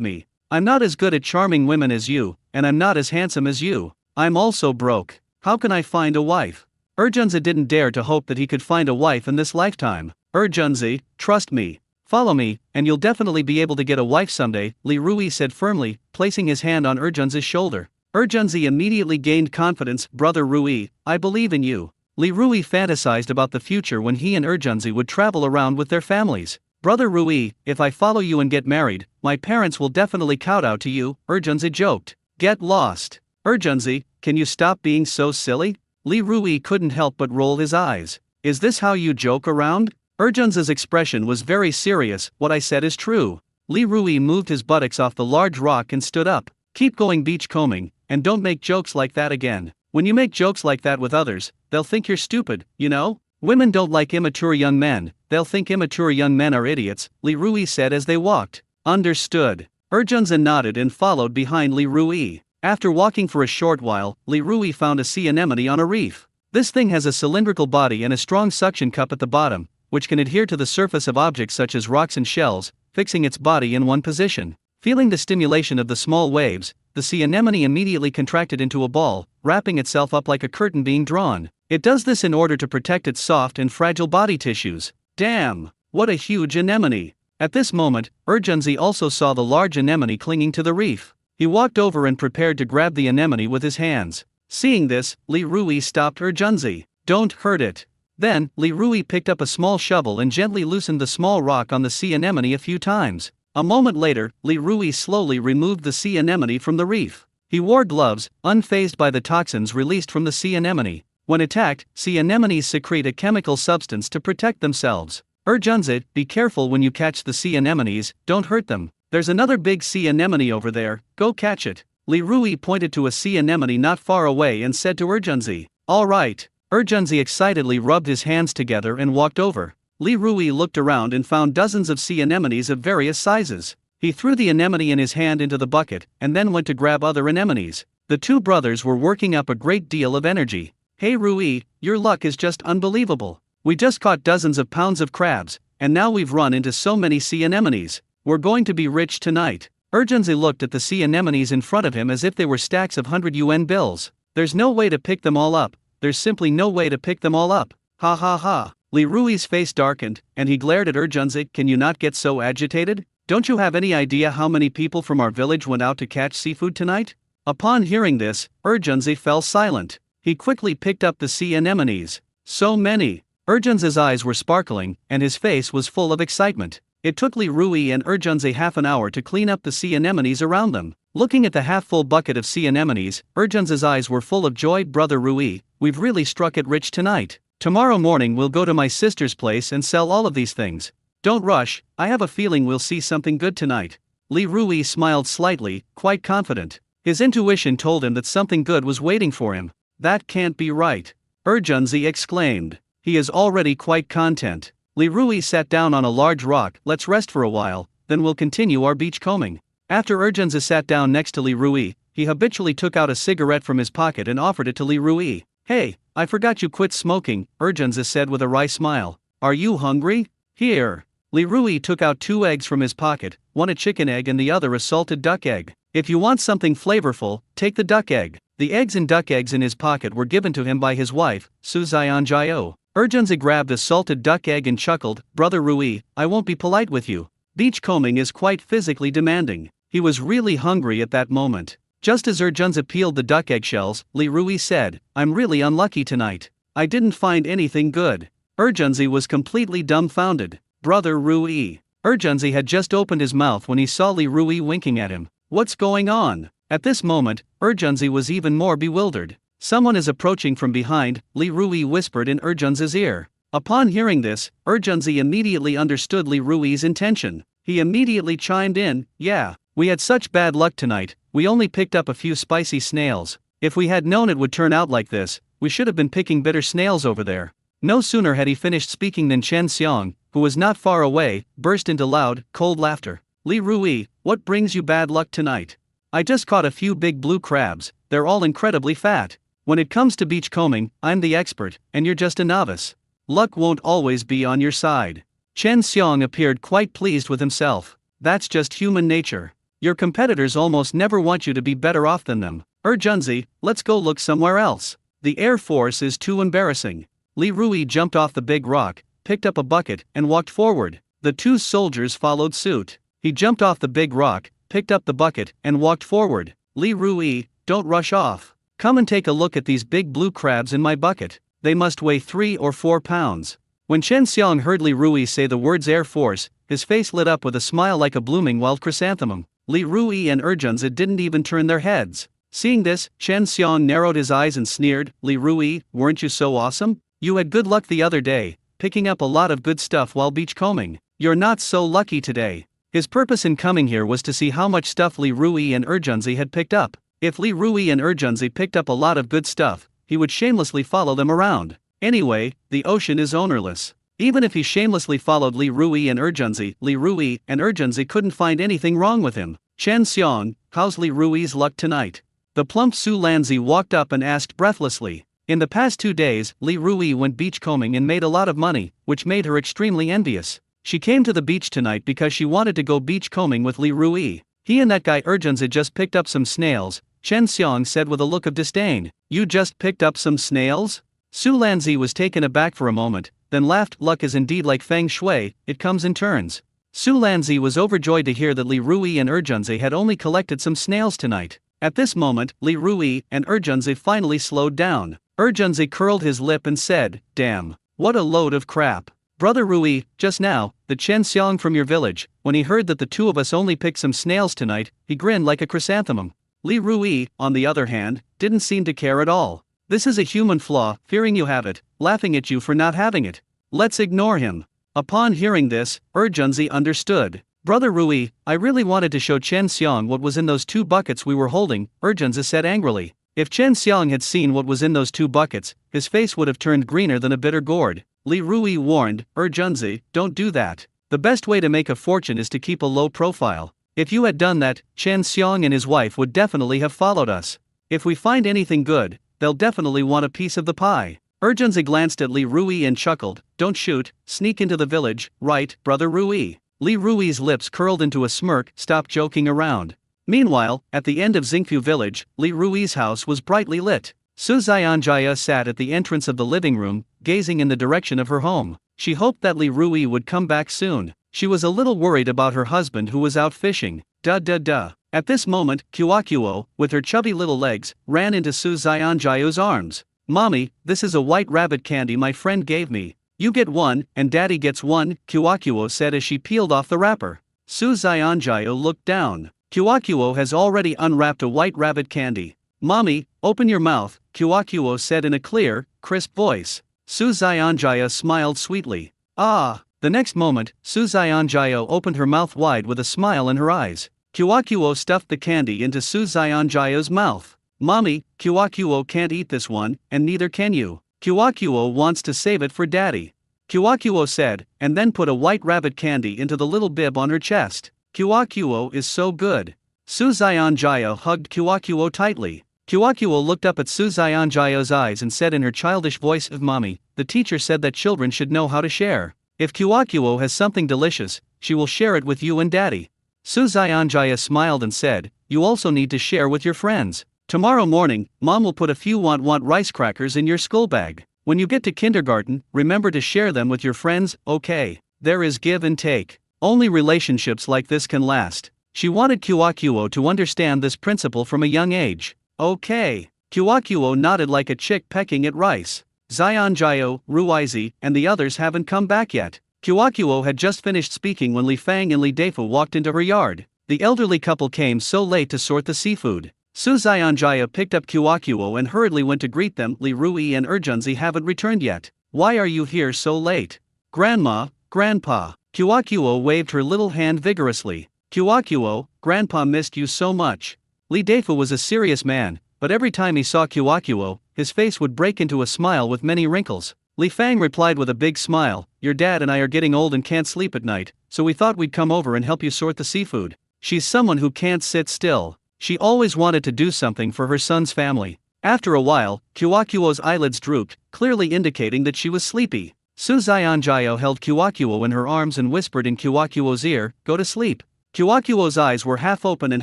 me. I'm not as good at charming women as you, and I'm not as handsome as you. I'm also broke. How can I find a wife? Urgenzi didn't dare to hope that he could find a wife in this lifetime. Urgenzi, trust me. Follow me, and you'll definitely be able to get a wife someday, Li Rui said firmly, placing his hand on Urgenzi's shoulder. Urgenzi immediately gained confidence. Brother Rui, I believe in you. Li Rui fantasized about the future when he and Urgenzi would travel around with their families. Brother Rui, if I follow you and get married, my parents will definitely kowtow to you, Urgenzi joked. Get lost. Urgenzi, can you stop being so silly? Li Rui couldn't help but roll his eyes. Is this how you joke around? Urgenzi's expression was very serious. What I said is true. Li Rui moved his buttocks off the large rock and stood up. Keep going beachcombing, and don't make jokes like that again. When you make jokes like that with others, they'll think you're stupid, you know? Women don't like immature young men, they'll think immature young men are idiots, Li Rui said as they walked. Understood. Urgenzi nodded and followed behind Li Rui. After walking for a short while, Li Rui found a sea anemone on a reef. This thing has a cylindrical body and a strong suction cup at the bottom, which can adhere to the surface of objects such as rocks and shells, fixing its body in one position. Feeling the stimulation of the small waves, the sea anemone immediately contracted into a ball, wrapping itself up like a curtain being drawn. It does this in order to protect its soft and fragile body tissues. Damn! What a huge anemone! At this moment, Urgenzi also saw the large anemone clinging to the reef. He walked over and prepared to grab the anemone with his hands. Seeing this, Li Rui stopped Urgenzi. Don't hurt it. Then, Li Rui picked up a small shovel and gently loosened the small rock on the sea anemone a few times. A moment later, Li Rui slowly removed the sea anemone from the reef. He wore gloves, unfazed by the toxins released from the sea anemone. When attacked, sea anemones secrete a chemical substance to protect themselves. Urgenzi, be careful when you catch the sea anemones, don't hurt them. There's another big sea anemone over there, go catch it. Li Rui pointed to a sea anemone not far away and said to Urgenzi, all right. Urgenzi excitedly rubbed his hands together and walked over. Li Rui looked around and found dozens of sea anemones of various sizes. He threw the anemone in his hand into the bucket, and then went to grab other anemones. The two brothers were working up a great deal of energy. Hey Rui, your luck is just unbelievable. We just caught dozens of pounds of crabs, and now we've run into so many sea anemones. We're going to be rich tonight. Urgenzi looked at the sea anemones in front of him as if they were stacks of 100 yuan bills. There's no way to pick them all up. There's simply no way to pick them all up. Ha ha ha. Li Rui's face darkened, and he glared at Urgenzi. Can you not get so agitated? Don't you have any idea how many people from our village went out to catch seafood tonight? Upon hearing this, Urgenzi fell silent. He quickly picked up the sea anemones. So many! Urgenzi's eyes were sparkling, and his face was full of excitement. It took Li Rui and Urgenzi half an hour to clean up the sea anemones around them. Looking at the half-full bucket of sea anemones, Urgenzi's eyes were full of joy. Brother Rui, we've really struck it rich tonight. Tomorrow morning we'll go to my sister's place and sell all of these things. Don't rush, I have a feeling we'll see something good tonight. Li Rui smiled slightly, quite confident. His intuition told him that something good was waiting for him. That can't be right. Urgenzi exclaimed. He is already quite content. Li Rui sat down on a large rock. Let's rest for a while, then we'll continue our beachcombing. After Urgenzi sat down next to Li Rui, he habitually took out a cigarette from his pocket and offered it to Li Rui. Hey, I forgot you quit smoking, Urgenzi said with a wry smile. Are you hungry? Here. Li Rui took out 2 eggs from his pocket, one a chicken egg and the other a salted duck egg. If you want something flavorful, take the duck egg. The eggs and duck eggs in his pocket were given to him by his wife, Su Xianjiao. Urgenzi grabbed the salted duck egg and chuckled, Brother Rui, I won't be polite with you. Beachcombing is quite physically demanding. He was really hungry at that moment. Just as Urgenzi peeled the duck eggshells, Li Rui said, I'm really unlucky tonight. I didn't find anything good. Urgenzi was completely dumbfounded. Brother Rui. Urgenzi had just opened his mouth when he saw Li Rui winking at him. What's going on? At this moment, Urgenzi was even more bewildered. Someone is approaching from behind, Li Rui whispered in Urgenzi's ear. Upon hearing this, Urgenzi immediately understood Li Rui's intention. He immediately chimed in, yeah, we had such bad luck tonight, we only picked up a few spicy snails. If we had known it would turn out like this, we should have been picking bitter snails over there. No sooner had he finished speaking than Chen Xiang, who was not far away, burst into loud, cold laughter. Li Rui, what brings you bad luck tonight? I just caught a few big blue crabs, they're all incredibly fat. When it comes to beachcombing, I'm the expert, and you're just a novice. Luck won't always be on your side. Chen Xiang appeared quite pleased with himself. That's just human nature. Your competitors almost never want you to be better off than them. Urgenzi, let's go look somewhere else. The Air Force is too embarrassing. Li Rui jumped off the big rock, picked up a bucket, and walked forward. The 2 soldiers followed suit. He jumped off the big rock, picked up the bucket, and walked forward. Li Rui, don't rush off. Come and take a look at these big blue crabs in my bucket. They must weigh 3 or 4 pounds. When Chen Xiang heard Li Rui say the words Air Force, his face lit up with a smile like a blooming wild chrysanthemum. Li Rui and Urgenzi didn't even turn their heads. Seeing this, Chen Xiang narrowed his eyes and sneered, Li Rui, weren't you so awesome? You had good luck the other day, picking up a lot of good stuff while beachcombing. You're not so lucky today. His purpose in coming here was to see how much stuff Li Rui and Urgenzi had picked up. If Li Rui and Urgenzi picked up a lot of good stuff, he would shamelessly follow them around. Anyway, the ocean is ownerless. Even if he shamelessly followed Li Rui and Urgenzi couldn't find anything wrong with him. Chen Xiang, how's Li Rui's luck tonight? The plump Su Lanzi walked up and asked breathlessly. In the past 2 days, Li Rui went beachcombing and made a lot of money, which made her extremely envious. She came to the beach tonight because she wanted to go beachcombing with Li Rui. He and that guy Urgenzi just picked up some snails, Chen Xiang said with a look of disdain. You just picked up some snails? Su Lanzi was taken aback for a moment, then laughed. Luck is indeed like feng shui, it comes in turns. Su Lanzi was overjoyed to hear that Li Rui and Urgenzi had only collected some snails tonight. At this moment, Li Rui and Urgenzi finally slowed down. Urgenzi curled his lip and said, damn, what a load of crap. Brother Rui, just now, the Chen Xiang from your village, when he heard that the 2 of us only picked some snails tonight, he grinned like a chrysanthemum. Li Rui, on the other hand, didn't seem to care at all. This is a human flaw, fearing you have it, laughing at you for not having it. Let's ignore him. Upon hearing this, Urgenzi understood. Brother Rui, I really wanted to show Chen Xiang what was in those 2 buckets we were holding, Urgenzi said angrily. If Chen Xiang had seen what was in those 2 buckets, his face would have turned greener than a bitter gourd. Li Rui warned, Urgenzi, don't do that. The best way to make a fortune is to keep a low profile. If you had done that, Chen Xiang and his wife would definitely have followed us. If we find anything good, they'll definitely want a piece of the pie. Urgenzi glanced at Li Rui and chuckled, don't shoot, sneak into the village, right, Brother Rui? Li Rui's lips curled into a smirk, stop joking around. Meanwhile, at the end of Xingfu village, Li Rui's house was brightly lit. Su Xianjia sat at the entrance of the living room, gazing in the direction of her home. She hoped that Li Rui would come back soon. She was a little worried about her husband who was out fishing. At this moment, Kyokuo, with her chubby little legs, ran into Su Zionjayo's arms. Mommy, this is a white rabbit candy my friend gave me. You get one, and Daddy gets one, Kyokuo said as she peeled off the wrapper. Su Zionjayo looked down. Kyokuo has already unwrapped a white rabbit candy. Mommy, open your mouth, Kyokuo said in a clear, crisp voice. Su Zionjaya smiled sweetly. Ah! The next moment, Su Zionjayo opened her mouth wide with a smile in her eyes. Kyokuo stuffed the candy into Su Zionjayo's mouth. Mommy, Kyokuo can't eat this one, and neither can you. Kyokuo wants to save it for Daddy. Kyokuo said, and then put a white rabbit candy into the little bib on her chest. Kyokuo is so good. Su Zionjayo hugged Kyokuo tightly. Kyokuo looked up at Su Zionjayo's eyes and said in her childish voice, Mommy, the teacher said that children should know how to share. If Kyokuo has something delicious, she will share it with you and Daddy. Su Zionjaya smiled and said, you also need to share with your friends. Tomorrow morning, Mom will put a few want rice crackers in your school bag. When you get to kindergarten, remember to share them with your friends, okay? There is give and take. Only relationships like this can last. She wanted Kyokuo to understand this principle from a young age. Okay. Kyokuo nodded like a chick pecking at rice. Zionjayo, Ruizi, and the others haven't come back yet. Kyokuo had just finished speaking when Li Fang and Li Deifu walked into her yard. The elderly couple came so late to sort the seafood. Su Zionjaya picked up Kyokuo and hurriedly went to greet them. Li Rui and Urgenzi haven't returned yet. Why are you here so late? Grandma, Grandpa. Kyokuo waved her little hand vigorously. Kyokuo, Grandpa missed you so much. Li Deifu was a serious man, but every time he saw Kyokuo, his face would break into a smile with many wrinkles. Li Fang replied with a big smile, your dad and I are getting old and can't sleep at night, so we thought we'd come over and help you sort the seafood. She's someone who can't sit still. She always wanted to do something for her son's family. After a while, Kyokuo's eyelids drooped, clearly indicating that she was sleepy. Su Zionjayo held Kyokuo in her arms and whispered in Kyokuo's ear, go to sleep. Kyokuo's eyes were half open and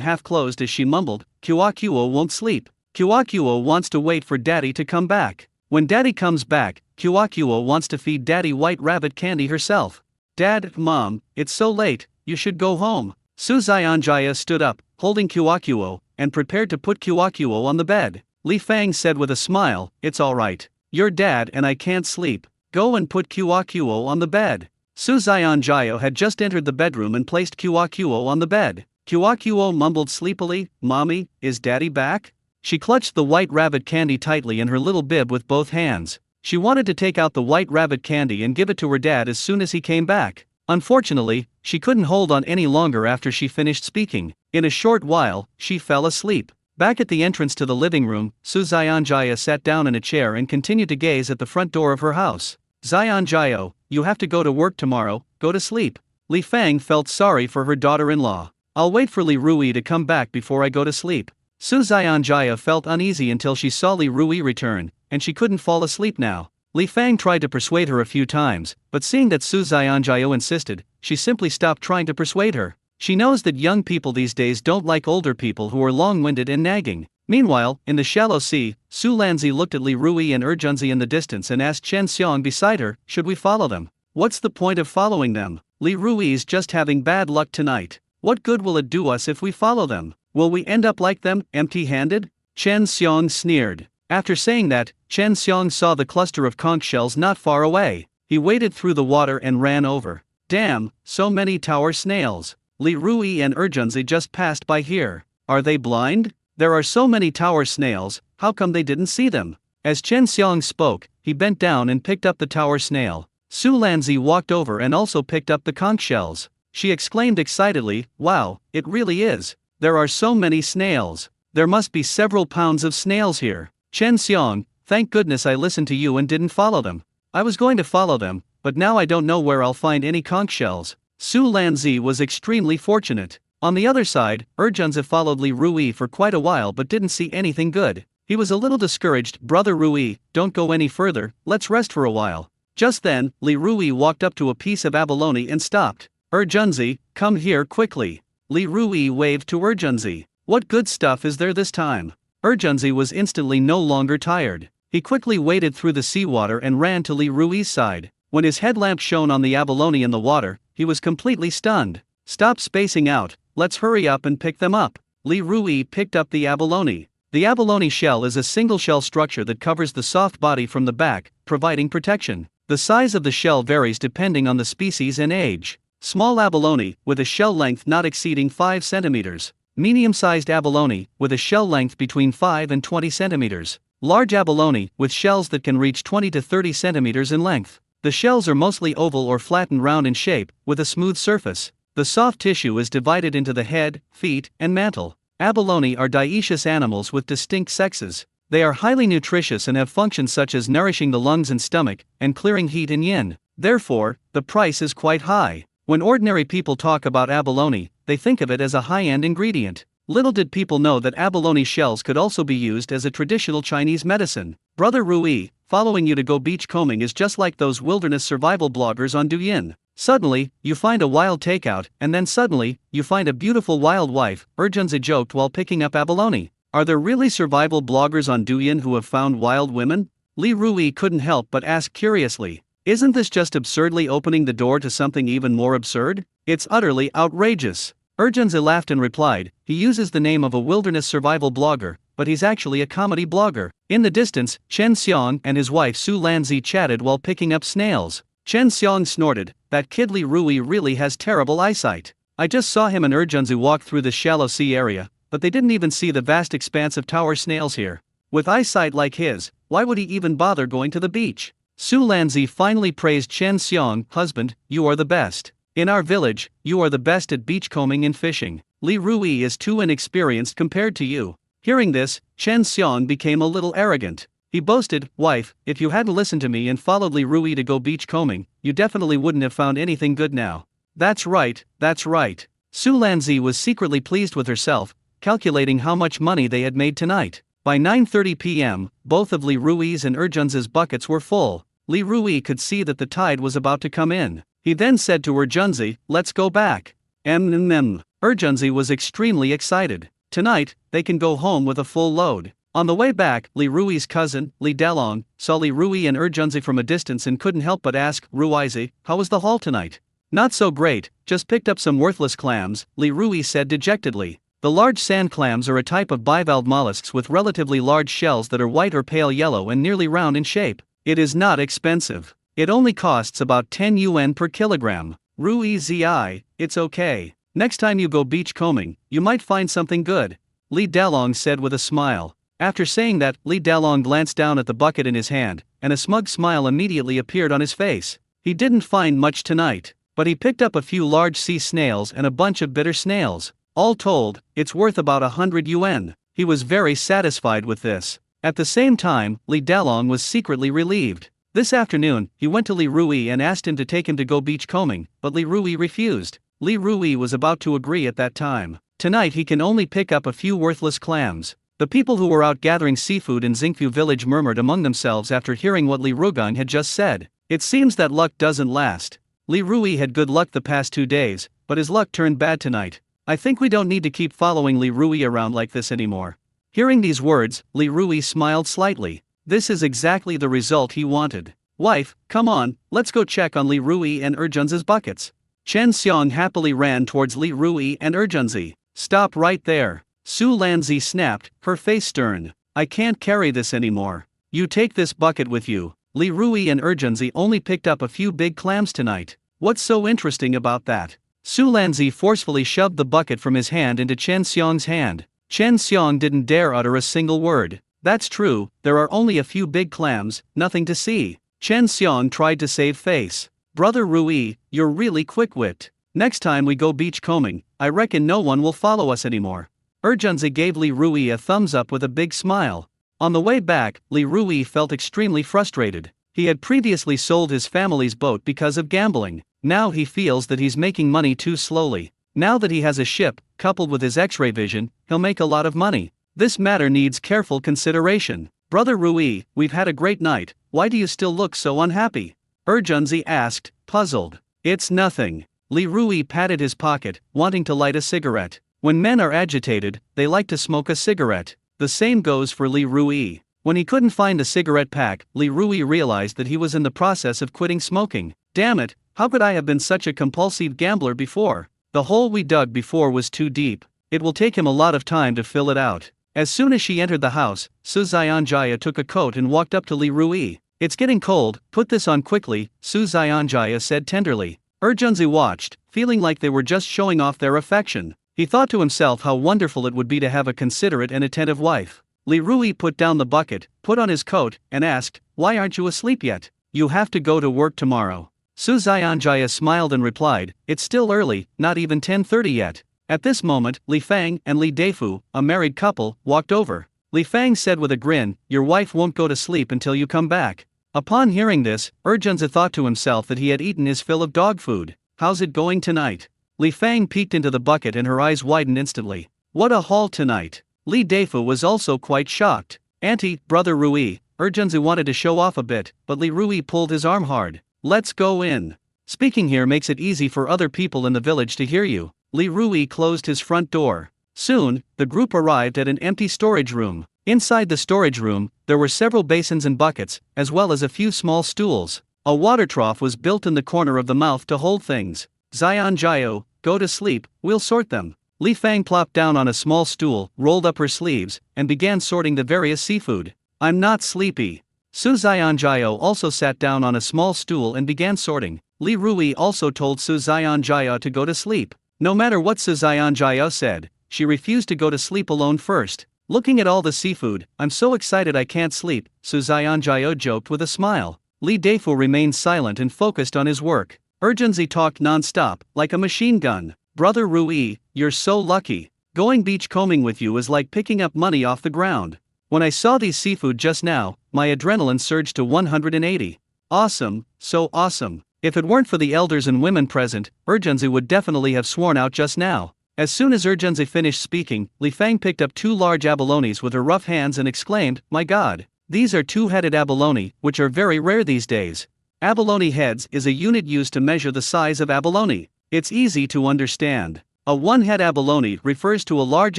half closed as she mumbled, Kyokuo won't sleep. Kyokuo wants to wait for Daddy to come back. When Daddy comes back, Kyokuo wants to feed Daddy white rabbit candy herself. Dad, Mom, it's so late, you should go home. Su Zionjaya stood up, holding Kyokuo, and prepared to put Kyokuo on the bed. Li Fang said with a smile, it's alright. Your dad and I can't sleep. Go and put Kyokuo on the bed. Su Zionjayo had just entered the bedroom and placed Kyokuo on the bed. Kyokuo mumbled sleepily, Mommy, is Daddy back? She clutched the white rabbit candy tightly in her little bib with both hands. She wanted to take out the white rabbit candy and give it to her dad as soon as he came back. Unfortunately, she couldn't hold on any longer after she finished speaking. In a short while, she fell asleep. Back at the entrance to the living room, Su Zionjaya sat down in a chair and continued to gaze at the front door of her house. Zionjayo, you have to go to work tomorrow, go to sleep. Li Fang felt sorry for her daughter-in-law. I'll wait for Li Rui to come back before I go to sleep. Su Zionjaya felt uneasy until she saw Li Rui return, and she couldn't fall asleep now. Li Fang tried to persuade her a few times, but seeing that Su Zionjayo insisted, she simply stopped trying to persuade her. She knows that young people these days don't like older people who are long-winded and nagging. Meanwhile, in the shallow sea, Su Lanzi looked at Li Rui and Urgenzi in the distance and asked Chen Xiong beside her, should we follow them? What's the point of following them? Li Rui's just having bad luck tonight. What good will it do us if we follow them? Will we end up like them, empty-handed? Chen Xiong sneered. After saying that, Chen Xiong saw the cluster of conch shells not far away. He waded through the water and ran over. Damn, so many tower snails. Li Rui and Urgenzi just passed by here. Are they blind? There are so many tower snails, how come they didn't see them? As Chen Xiong spoke, he bent down and picked up the tower snail. Su Lanzi walked over and also picked up the conch shells. She exclaimed excitedly, wow, it really is. There are so many snails. There must be several pounds of snails here. Chen Xiong, thank goodness I listened to you and didn't follow them. I was going to follow them, but now I don't know where I'll find any conch shells. Su Lanzi was extremely fortunate. On the other side, Urgenzi followed Li Rui for quite a while but didn't see anything good. He was a little discouraged. Brother Rui, don't go any further, let's rest for a while. Just then, Li Rui walked up to a piece of abalone and stopped. Urgenzi, come here quickly. Li Rui waved to Urgenzi. What good stuff is there this time? Urgenzi was instantly no longer tired. He quickly waded through the seawater and ran to Li Rui's side. When his headlamp shone on the abalone in the water, he was completely stunned. Stop spacing out, let's hurry up and pick them up. Li Rui picked up the abalone. The abalone shell is a single shell structure that covers the soft body from the back, providing protection. The size of the shell varies depending on the species and age. Small abalone, with a shell length not exceeding 5 centimeters. Medium-sized abalone, with a shell length between 5 and 20 centimeters. Large abalone, with shells that can reach 20 to 30 centimeters in length. The shells are mostly oval or flattened round in shape, with a smooth surface. The soft tissue is divided into the head, feet, and mantle. Abalone are dioecious animals with distinct sexes. They are highly nutritious and have functions such as nourishing the lungs and stomach, and clearing heat and yin. Therefore, the price is quite high. When ordinary people talk about abalone, they think of it as a high-end ingredient. Little did people know that abalone shells could also be used as a traditional Chinese medicine. Brother Rui, following you to go beachcombing is just like those wilderness survival bloggers on Douyin. Suddenly, you find a wild takeout, and then suddenly, you find a beautiful wild wife, Urgenzi joked while picking up abalone. Are there really survival bloggers on Douyin who have found wild women? Li Rui couldn't help but ask curiously. Isn't this just absurdly opening the door to something even more absurd? It's utterly outrageous. Urgenzi laughed and replied, he uses the name of a wilderness survival blogger, but he's actually a comedy blogger. In the distance, Chen Xiong and his wife Su Lanzi chatted while picking up snails. Chen Xiong snorted, that kid Li Rui really has terrible eyesight. I just saw him and Urgenzi walk through the shallow sea area, but they didn't even see the vast expanse of tower snails here. With eyesight like his, why would he even bother going to the beach? Su Lanzi finally praised Chen Xiong, husband, you are the best. In our village, you are the best at beachcombing and fishing. Li Rui is too inexperienced compared to you. Hearing this, Chen Xiong became a little arrogant. He boasted, wife, if you hadn't listened to me and followed Li Rui to go beachcombing, you definitely wouldn't have found anything good now. That's right, that's right. Su Lanzi was secretly pleased with herself, calculating how much money they had made tonight. By 9:30 p.m., both of Li Rui's and Urgenzi's buckets were full. Li Rui could see that the tide was about to come in. He then said to Urgenzi, let's go back. Urgenzi was extremely excited. Tonight, they can go home with a full load. On the way back, Li Rui's cousin, Li Dalong, saw Li Rui and Urgenzi from a distance and couldn't help but ask, Ruizi, how was the haul tonight? Not so great, just picked up some worthless clams, Li Rui said dejectedly. The large sand clams are a type of bivalve mollusks with relatively large shells that are white or pale yellow and nearly round in shape. It is not expensive. It only costs about 10 yuan per kilogram. Ruizi, it's okay. Next time you go beachcombing, you might find something good, Li Dalong said with a smile. After saying that, Li Dalong glanced down at the bucket in his hand, and a smug smile immediately appeared on his face. He didn't find much tonight, but he picked up a few large sea snails and a bunch of bitter snails. All told, it's worth about 100 yuan. He was very satisfied with this. At the same time, Li Dalong was secretly relieved. This afternoon, he went to Li Rui and asked him to take him to go beachcombing, but Li Rui refused. Li Rui was about to agree at that time. Tonight he can only pick up a few worthless clams. The people who were out gathering seafood in Xingfu village murmured among themselves after hearing what Li Rugang had just said. It seems that luck doesn't last. Li Rui had good luck the past 2 days, but his luck turned bad tonight. I think we don't need to keep following Li Rui around like this anymore. Hearing these words, Li Rui smiled slightly. This is exactly the result he wanted. Wife, come on, let's go check on Li Rui and Urgenzi's buckets. Chen Xiong happily ran towards Li Rui and Urgenzi. Stop right there. Su Lanzi snapped, her face stern. I can't carry this anymore. You take this bucket with you. Li Rui and Urgenzi only picked up a few big clams tonight. What's so interesting about that? Su Lanzi forcefully shoved the bucket from his hand into Chen Xiong's hand. Chen Xiong didn't dare utter a single word. That's true, there are only a few big clams, nothing to see. Chen Xiong tried to save face. Brother Rui, you're really quick-wit. Next time we go beachcombing, I reckon no one will follow us anymore. Urgenzi gave Li Rui a thumbs up with a big smile. On the way back, Li Rui felt extremely frustrated. He had previously sold his family's boat because of gambling. Now he feels that he's making money too slowly. Now that he has a ship, coupled with his X-ray vision, he'll make a lot of money. This matter needs careful consideration. Brother Rui, we've had a great night, why do you still look so unhappy? Urgenzi asked, puzzled. It's nothing. Li Rui patted his pocket, wanting to light a cigarette. When men are agitated, they like to smoke a cigarette. The same goes for Li Rui. When he couldn't find a cigarette pack, Li Rui realized that he was in the process of quitting smoking. Damn it, How could I have been such a compulsive gambler before? The hole we dug before was too deep. It will take him a lot of time to fill it out. As soon as she entered the house, Su Xianjia took a coat and walked up to Li Rui. It's getting cold, put this on quickly, Su Xianjia said tenderly. Junzi watched, feeling like they were just showing off their affection. He thought to himself how wonderful it would be to have a considerate and attentive wife. Li Rui put down the bucket, put on his coat, and asked, "Why aren't you asleep yet? You have to go to work tomorrow." Su Xianjia smiled and replied, "It's still early, not even 10:30 yet." At this moment, Li Fang and Li Deifu, a married couple, walked over. Li Fang said with a grin, "Your wife won't go to sleep until you come back." Upon hearing this, Junzi thought to himself that he had eaten his fill of dog food. "How's it going tonight?" Li Fang peeked into the bucket and her eyes widened instantly. "What a haul tonight!" Li Deifu was also quite shocked. "Auntie, brother Rui," Junzi wanted to show off a bit, but Li Rui pulled his arm hard. "Let's go in. Speaking here makes it easy for other people in the village to hear you." Li Rui closed his front door. Soon, the group arrived at an empty storage room. Inside the storage room, there were several basins and buckets, as well as a few small stools. A water trough was built in the corner of the mouth to hold things. "Xianjiao, go to sleep, we'll sort them." Li Fang plopped down on a small stool, rolled up her sleeves, and began sorting the various seafood. "I'm not sleepy." Su Xianjiao also sat down on a small stool and began sorting. Li Rui also told Su Xianjiao to go to sleep. No matter what Su Xianjiao said, she refused to go to sleep alone first. "Looking at all the seafood, I'm so excited I can't sleep," Su Xianjiao joked with a smile. Li Deifu remained silent and focused on his work. Junzi talked non-stop, like a machine gun. "Brother Rui, you're so lucky. Going beachcombing with you is like picking up money off the ground. When I saw these seafood just now, my adrenaline surged to 180. Awesome, so awesome. If it weren't for the elders and women present, Junzi would definitely have sworn out just now." As soon as Junzi finished speaking, Li Fang picked up two large abalones with her rough hands and exclaimed, "My God! These are two-headed abalone, which are very rare these days." Abalone heads is a unit used to measure the size of abalone. It's easy to understand. A one-head abalone refers to a large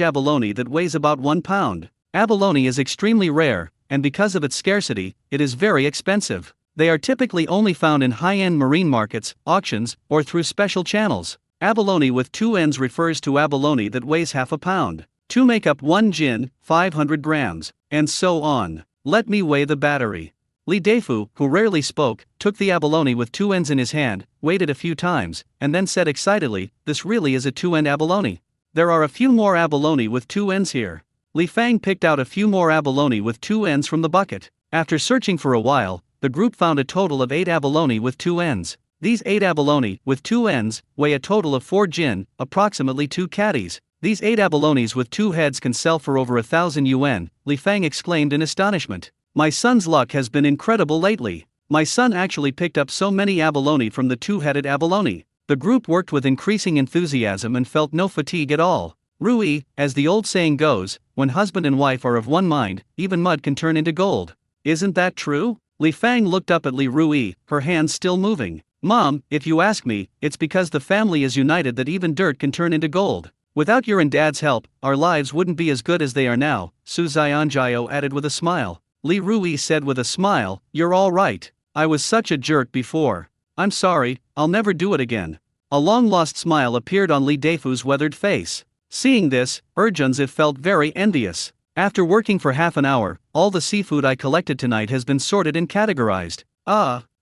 abalone that weighs about 1 pound. Abalone is extremely rare, and because of its scarcity, it is very expensive. They are typically only found in high-end marine markets, auctions, or through special channels. Abalone with two ends refers to abalone that weighs half a pound. Two make up 1 jin, 500 grams, and so on. Let me weigh the battery. Li Deifu, who rarely spoke, took the abalone with two ends in his hand, weighed it a few times, and then said excitedly, "This really is a two-end abalone. There are a few more abalone with two ends here." Li Fang picked out a few more abalone with two ends from the bucket. After searching for a while, the group found a total of 8 abalone with two ends. These 8 abalone, with two ends, weigh a total of 4 jin, approximately 2 caddies. These 8 abalones with two heads can sell for over 1,000 yuan, Li Fang exclaimed in astonishment. "My son's luck has been incredible lately. My son actually picked up so many abalone from the two-headed abalone." The group worked with increasing enthusiasm and felt no fatigue at all. Rui, as the old saying goes, when husband and wife are of one mind, even mud can turn into gold. Isn't that true? Li Fang looked up at Li Rui, her hands still moving. "Mom, if you ask me, it's because the family is united that even dirt can turn into gold. Without your and Dad's help, our lives wouldn't be as good as they are now," Su Xianjiao added with a smile. Li Rui said with a smile, "You're all right. I was such a jerk before. I'm sorry, I'll never do it again." A long-lost smile appeared on Li Deifu's weathered face. Seeing this, Junzi felt very envious. "After working for half an hour, all the seafood I collected tonight has been sorted and categorized."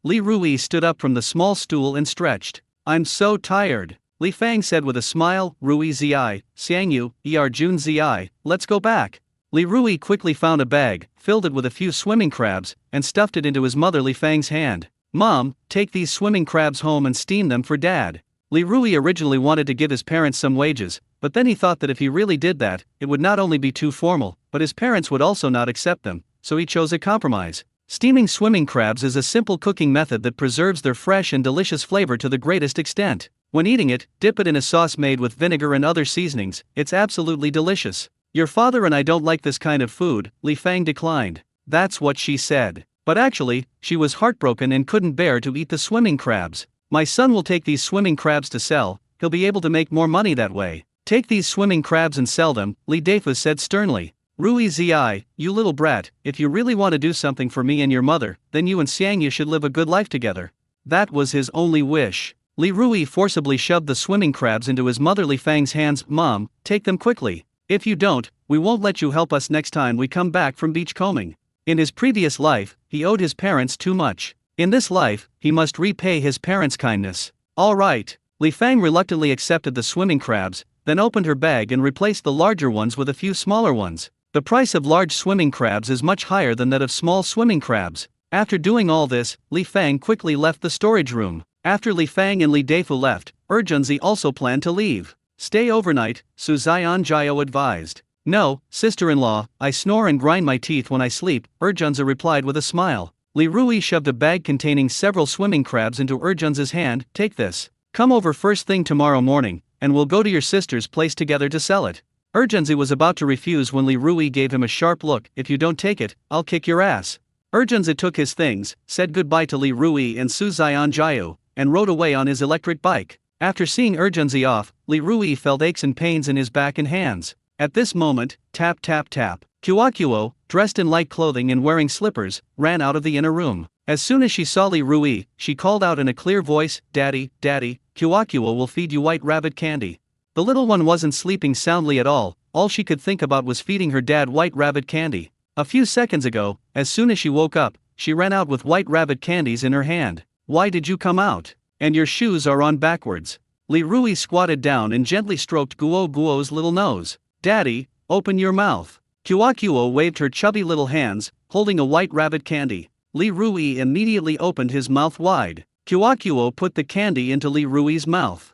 Li Rui stood up from the small stool and stretched. "I'm so tired." Li Fang said with a smile, "Rui Zi, Xiangyu, Jun Zi, let's go back." Li Rui quickly found a bag, filled it with a few swimming crabs, and stuffed it into his mother Li Fang's hand. "Mom, take these swimming crabs home and steam them for Dad." Li Rui originally wanted to give his parents some wages, but then he thought that if he really did that, it would not only be too formal, but his parents would also not accept them, so he chose a compromise. Steaming swimming crabs is a simple cooking method that preserves their fresh and delicious flavor to the greatest extent. When eating it, dip it in a sauce made with vinegar and other seasonings. It's absolutely delicious. "Your father and I don't like this kind of food," Li Fang declined. That's what she said. But actually, she was heartbroken and couldn't bear to eat the swimming crabs. "My son will take these swimming crabs to sell, he'll be able to make more money that way." "Take these swimming crabs and sell them," Li Deifu said sternly. "Rui Zi, you little brat, if you really want to do something for me and your mother, then you and Xiangyu should live a good life together." That was his only wish. Li Rui forcibly shoved the swimming crabs into his mother Li Fang's hands. Mom, take them quickly. If you don't, we won't let you help us next time we come back from beachcombing. In his previous life, he owed his parents too much. In this life, he must repay his parents' kindness. All right. Li Fang reluctantly accepted the swimming crabs, then opened her bag and replaced the larger ones with a few smaller ones. The price of large swimming crabs is much higher than that of small swimming crabs. After doing all this, Li Fang quickly left the storage room. After Li Fang and Li Deifu left, Junzi also planned to leave. Stay overnight, Su Jiao advised. No, sister-in-law, I snore and grind my teeth when I sleep, Junzi replied with a smile. Li Rui shoved a bag containing several swimming crabs into Junzi's hand. Take this. Come over first thing tomorrow morning, and we'll go to your sister's place together to sell it. Junzi was about to refuse when Li Rui gave him a sharp look. If you don't take it, I'll kick your ass. Junzi took his things, said goodbye to Li Rui and Su Jiao, and rode away on his electric bike. After seeing Junzi off, Li Rui felt aches and pains in his back and hands. At this moment, tap tap tap. Kuo, dressed in light clothing and wearing slippers, ran out of the inner room. As soon as she saw Li Rui, she called out in a clear voice, Daddy, Daddy, Kuo will feed you white rabbit candy. The little one wasn't sleeping soundly at all she could think about was feeding her dad white rabbit candy. A few seconds ago, as soon as she woke up, she ran out with white rabbit candies in her hand. Why did you come out? And your shoes are on backwards. Li Rui squatted down and gently stroked Guo's little nose. Daddy, open your mouth. Kuo waved her chubby little hands, holding a white rabbit candy. Li Rui immediately opened his mouth wide. Kuo put the candy into Li Rui's mouth.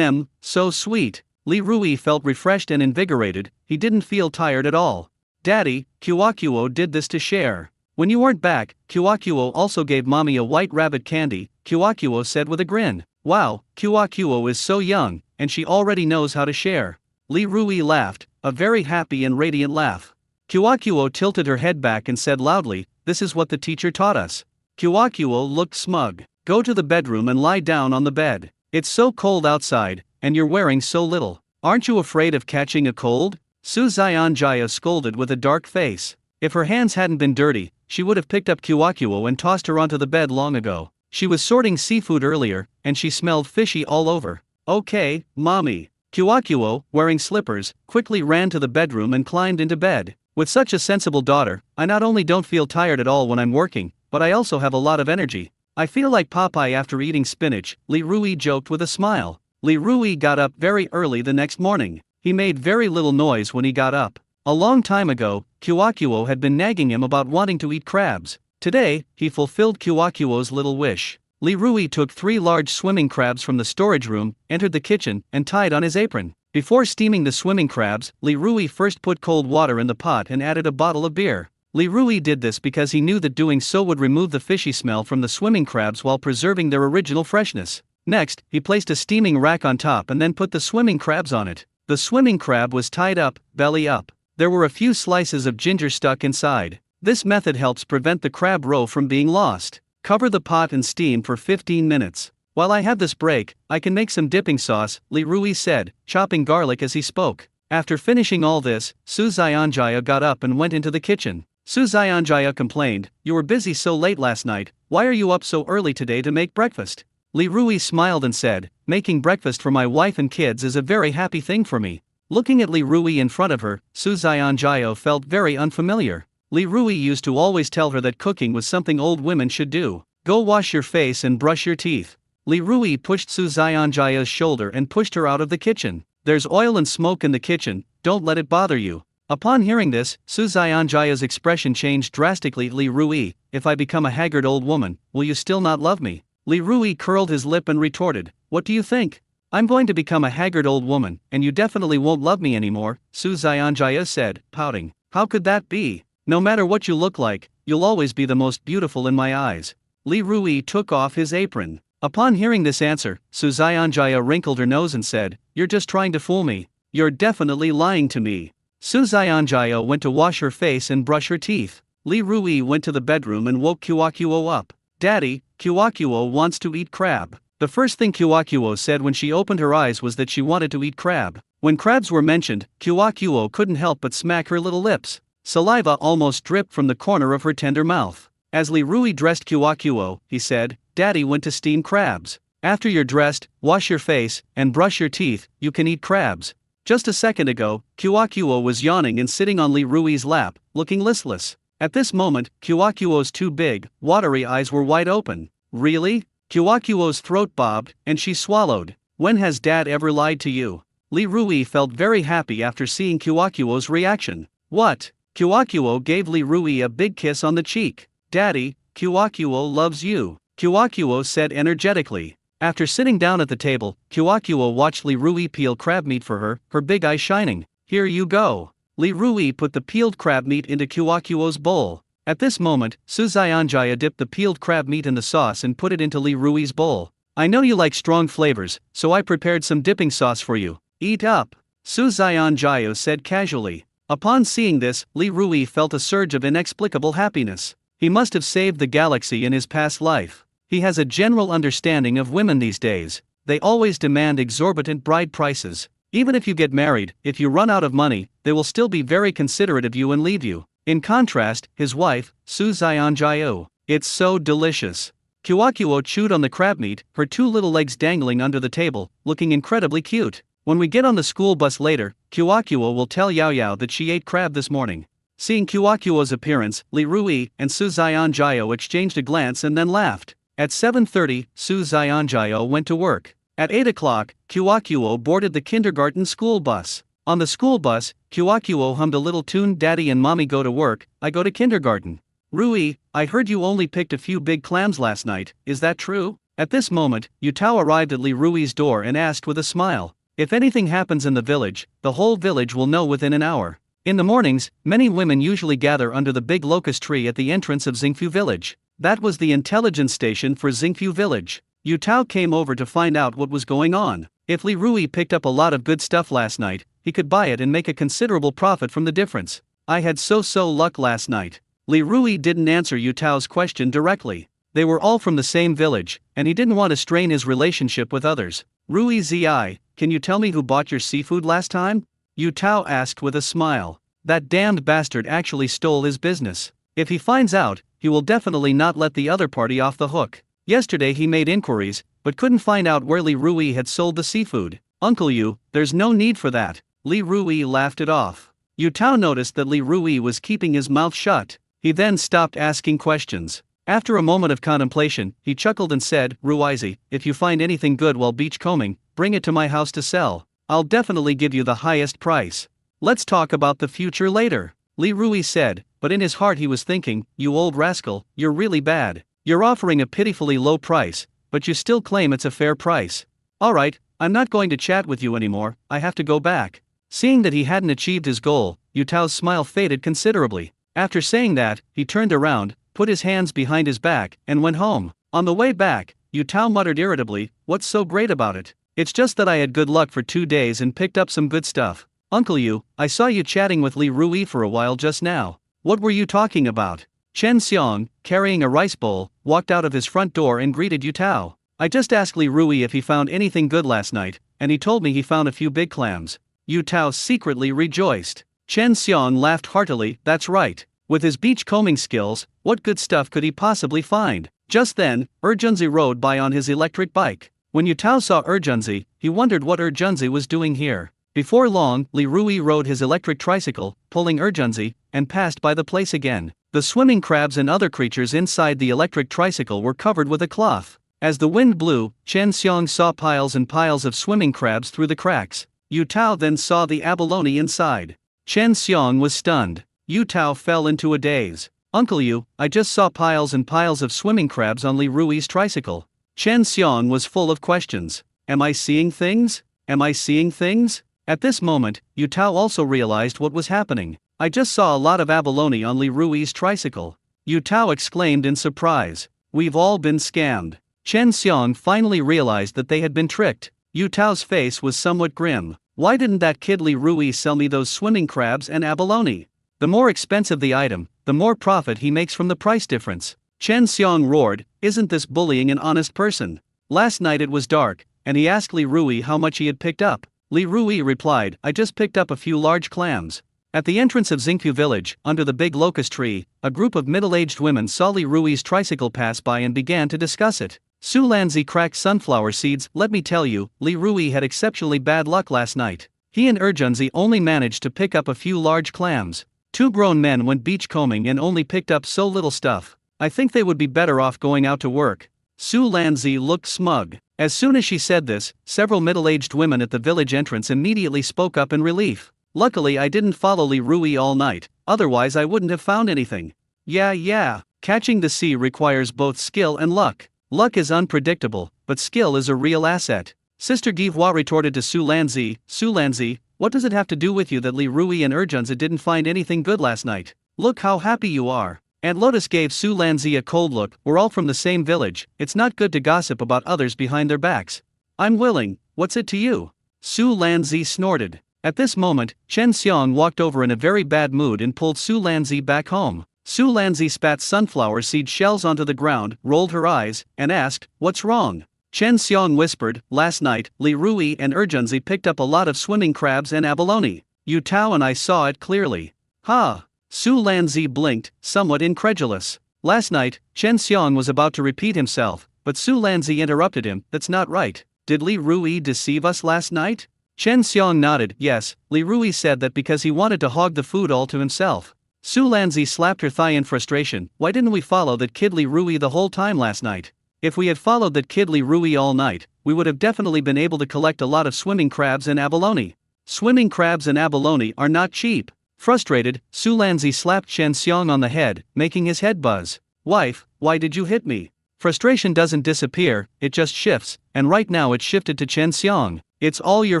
So sweet. Li Rui felt refreshed and invigorated, he didn't feel tired at all. Daddy, Kuo did this to share. When you weren't back, Kuo also gave mommy a white rabbit candy, Kuo said with a grin. Wow, Kuo is so young, and she already knows how to share. Li Rui laughed, a very happy and radiant laugh. Kuo tilted her head back and said loudly, this is what the teacher taught us. Kuo looked smug. Go to the bedroom and lie down on the bed. It's so cold outside, and you're wearing so little. Aren't you afraid of catching a cold? Su Jiao scolded with a dark face. If her hands hadn't been dirty, she would have picked up Kuo and tossed her onto the bed long ago. She was sorting seafood earlier, and she smelled fishy all over. Okay, mommy. Kuo, wearing slippers, quickly ran to the bedroom and climbed into bed. With such a sensible daughter, I not only don't feel tired at all when I'm working, but I also have a lot of energy. I feel like Popeye after eating spinach, Li Rui joked with a smile. Li Rui got up very early the next morning. He made very little noise when he got up. A long time ago, Kuo had been nagging him about wanting to eat crabs. Today, he fulfilled Kuo's little wish. Li Rui took 3 large swimming crabs from the storage room, entered the kitchen, and tied on his apron. Before steaming the swimming crabs, Li Rui first put cold water in the pot and added a bottle of beer. Li Rui did this because he knew that doing so would remove the fishy smell from the swimming crabs while preserving their original freshness. Next, he placed a steaming rack on top and then put the swimming crabs on it. The swimming crab was tied up, belly up. There were a few slices of ginger stuck inside. This method helps prevent the crab roe from being lost. Cover the pot and steam for 15 minutes. While I have this break, I can make some dipping sauce, Li Rui said, chopping garlic as he spoke. After finishing all this, Su Jiao got up and went into the kitchen. Su Jiao complained, you were busy so late last night, why are you up so early today to make breakfast? Li Rui smiled and said, making breakfast for my wife and kids is a very happy thing for me. Looking at Li Rui in front of her, Su Jiao felt very unfamiliar. Li Rui used to always tell her that cooking was something old women should do. Go wash your face and brush your teeth. Li Rui pushed Su Jiao's shoulder and pushed her out of the kitchen. There's oil and smoke in the kitchen, don't let it bother you. Upon hearing this, Su Jiao's expression changed drastically. Li Rui, if I become a haggard old woman, will you still not love me? Li Rui curled his lip and retorted, what do you think? I'm going to become a haggard old woman, and you definitely won't love me anymore, Su Jiao said, pouting. How could that be? No matter what you look like, you'll always be the most beautiful in my eyes. Li Rui took off his apron. Upon hearing this answer, Su Jiao wrinkled her nose and said, you're just trying to fool me. You're definitely lying to me. Su Jiao went to wash her face and brush her teeth. Li Rui went to the bedroom and woke Kuo up. Daddy, Kuo wants to eat crab. The first thing Kuo said when she opened her eyes was that she wanted to eat crab. When crabs were mentioned, Kuo couldn't help but smack her little lips. Saliva almost dripped from the corner of her tender mouth. As Li Rui dressed Kuo, he said, Daddy went to steam crabs. After you're dressed, wash your face, and brush your teeth, you can eat crabs. Just a second ago, Kyokuo was yawning and sitting on Li Rui's lap, looking listless. At this moment, Kyokuo's two big, watery eyes were wide open. Really? Kyokuo's throat bobbed, and she swallowed. When has Dad ever lied to you? Li Rui felt very happy after seeing Kyokuo's reaction. What? Kyokuo gave Li Rui a big kiss on the cheek. Daddy, Kyokuo loves you, Kyokuo said energetically. After sitting down at the table, Kyokuo watched Li Rui peel crab meat for her, her big eyes shining. Here you go. Li Rui put the peeled crab meat into Kyokuo's bowl. At this moment, Suzayanjaya dipped the peeled crab meat in the sauce and put it into Li Rui's bowl. I know you like strong flavors, so I prepared some dipping sauce for you. Eat up, Suzayanjaya said casually. Upon seeing this, Li Rui felt a surge of inexplicable happiness. He must have saved the galaxy in his past life. He has a general understanding of women these days. They always demand exorbitant bride prices. Even if you get married, if you run out of money, they will still be very considerate of you and leave you. In contrast, his wife, Suzayanjaya. It's so delicious. Kyokuo chewed on the crab meat, her two little legs dangling under the table, looking incredibly cute. When we get on the school bus later, Kyokuo will tell Yao Yao that she ate crab this morning. Seeing Kyokuo's appearance, Li Rui and Suzayanjaya exchanged a glance and then laughed. At 7:30, Suzayanjaya went to work. At 8 o'clock, Kyokuo boarded the kindergarten school bus. On the school bus, Kyokuo hummed a little tune. Daddy and Mommy go to work, I go to kindergarten. Rui, I heard you only picked a few big clams last night, is that true? At this moment, Yutao arrived at Li Rui's door and asked with a smile. If anything happens in the village, the whole village will know within an hour. In the mornings, many women usually gather under the big locust tree at the entrance of Xingfu village. That was the intelligence station for Xingfu village. Yutao came over to find out what was going on. If Li Rui picked up a lot of good stuff last night, he could buy it and make a considerable profit from the difference. I had so-so luck last night. Li Rui didn't answer Yutao's question directly. They were all from the same village, and he didn't want to strain his relationship with others. Rui Zi, can you tell me who bought your seafood last time? Yutao asked with a smile. That damned bastard actually stole his business. If he finds out, he will definitely not let the other party off the hook. Yesterday he made inquiries, but couldn't find out where Li Rui had sold the seafood. Uncle Yu, there's no need for that. Li Rui laughed it off. Yutao noticed that Li Rui was keeping his mouth shut. He then stopped asking questions. After a moment of contemplation, he chuckled and said, Ruizi, if you find anything good while beachcombing, bring it to my house to sell. I'll definitely give you the highest price. Let's talk about the future later, Li Rui said, but in his heart he was thinking, you old rascal, you're really bad. You're offering a pitifully low price, but you still claim it's a fair price. Alright, I'm not going to chat with you anymore, I have to go back. Seeing that he hadn't achieved his goal, Yutao's smile faded considerably. After saying that, he turned around, put his hands behind his back, and went home. On the way back, Yutao muttered irritably, what's so great about it? It's just that I had good luck for 2 days and picked up some good stuff. Uncle Yu, I saw you chatting with Li Rui for a while just now. What were you talking about? Chen Xiong, carrying a rice bowl, walked out of his front door and greeted Yutao. I just asked Li Rui if he found anything good last night, and he told me he found a few big clams. Yutao secretly rejoiced. Chen Xiong laughed heartily, that's right. With his beachcombing skills, what good stuff could he possibly find? Just then, Urjunzi rode by on his electric bike. When Yutao saw Urjunzi, he wondered what Urjunzi was doing here. Before long, Li Rui rode his electric tricycle, pulling Urjunzi, and passed by the place again. The swimming crabs and other creatures inside the electric tricycle were covered with a cloth. As the wind blew, Chen Xiong saw piles and piles of swimming crabs through the cracks. Yutao then saw the abalone inside. Chen Xiong was stunned. Yutao fell into a daze. Uncle Yu, I just saw piles and piles of swimming crabs on Li Rui's tricycle. Chen Xiong was full of questions. Am I seeing things? Am I seeing things? At this moment, Yutao also realized what was happening. I just saw a lot of abalone on Li Rui's tricycle. Yutao exclaimed in surprise. We've all been scammed. Chen Xiong finally realized that they had been tricked. Yutao's face was somewhat grim. Why didn't that kid Li Rui sell me those swimming crabs and abalone? The more expensive the item, the more profit he makes from the price difference. Chen Xiong roared, isn't this bullying an honest person? Last night it was dark, and he asked Li Rui how much he had picked up. Li Rui replied, I just picked up a few large clams. At the entrance of Xingpu village, under the big locust tree, a group of middle-aged women saw Li Rui's tricycle pass by and began to discuss it. Su Lanzi cracked sunflower seeds. Let me tell you, Li Rui had exceptionally bad luck last night. He and Erjunzi only managed to pick up a few large clams. Two grown men went beachcombing and only picked up so little stuff. I think they would be better off going out to work. Su Lanzi looked smug. As soon as she said this, several middle-aged women at the village entrance immediately spoke up in relief. Luckily I didn't follow Li Rui all night, otherwise I wouldn't have found anything. Yeah. Catching the sea requires both skill and luck. Luck is unpredictable, but skill is a real asset. Sister Givwa retorted to Su Lanzi, what does it have to do with you that Li Rui and Erjunzi didn't find anything good last night? Look how happy you are. Aunt Lotus gave Su Lanzi a cold look. We're all from the same village, it's not good to gossip about others behind their backs. I'm willing, what's it to you? Su Lanzi snorted. At this moment, Chen Xiong walked over in a very bad mood and pulled Su Lanzi back home. Su Lanzi spat sunflower seed shells onto the ground, rolled her eyes, and asked, what's wrong? Chen Xiong whispered, last night, Li Rui and Erjunzi picked up a lot of swimming crabs and abalone. Yu Tao and I saw it clearly. Ha! Su Lanzi blinked, somewhat incredulous. Last night, Chen Xiong was about to repeat himself, but Su Lanzi interrupted him, that's not right. Did Li Rui deceive us last night? Chen Xiong nodded, yes, Li Rui said that because he wanted to hog the food all to himself. Su Lanzi slapped her thigh in frustration, why didn't we follow that kid Li Rui the whole time last night? If we had followed that kid Li Rui all night, we would have definitely been able to collect a lot of swimming crabs and abalone. Swimming crabs and abalone are not cheap. Frustrated, Su Lanzi slapped Chen Xiong on the head, making his head buzz. Wife, why did you hit me? Frustration doesn't disappear, it just shifts, and right now it shifted to Chen Xiong. It's all your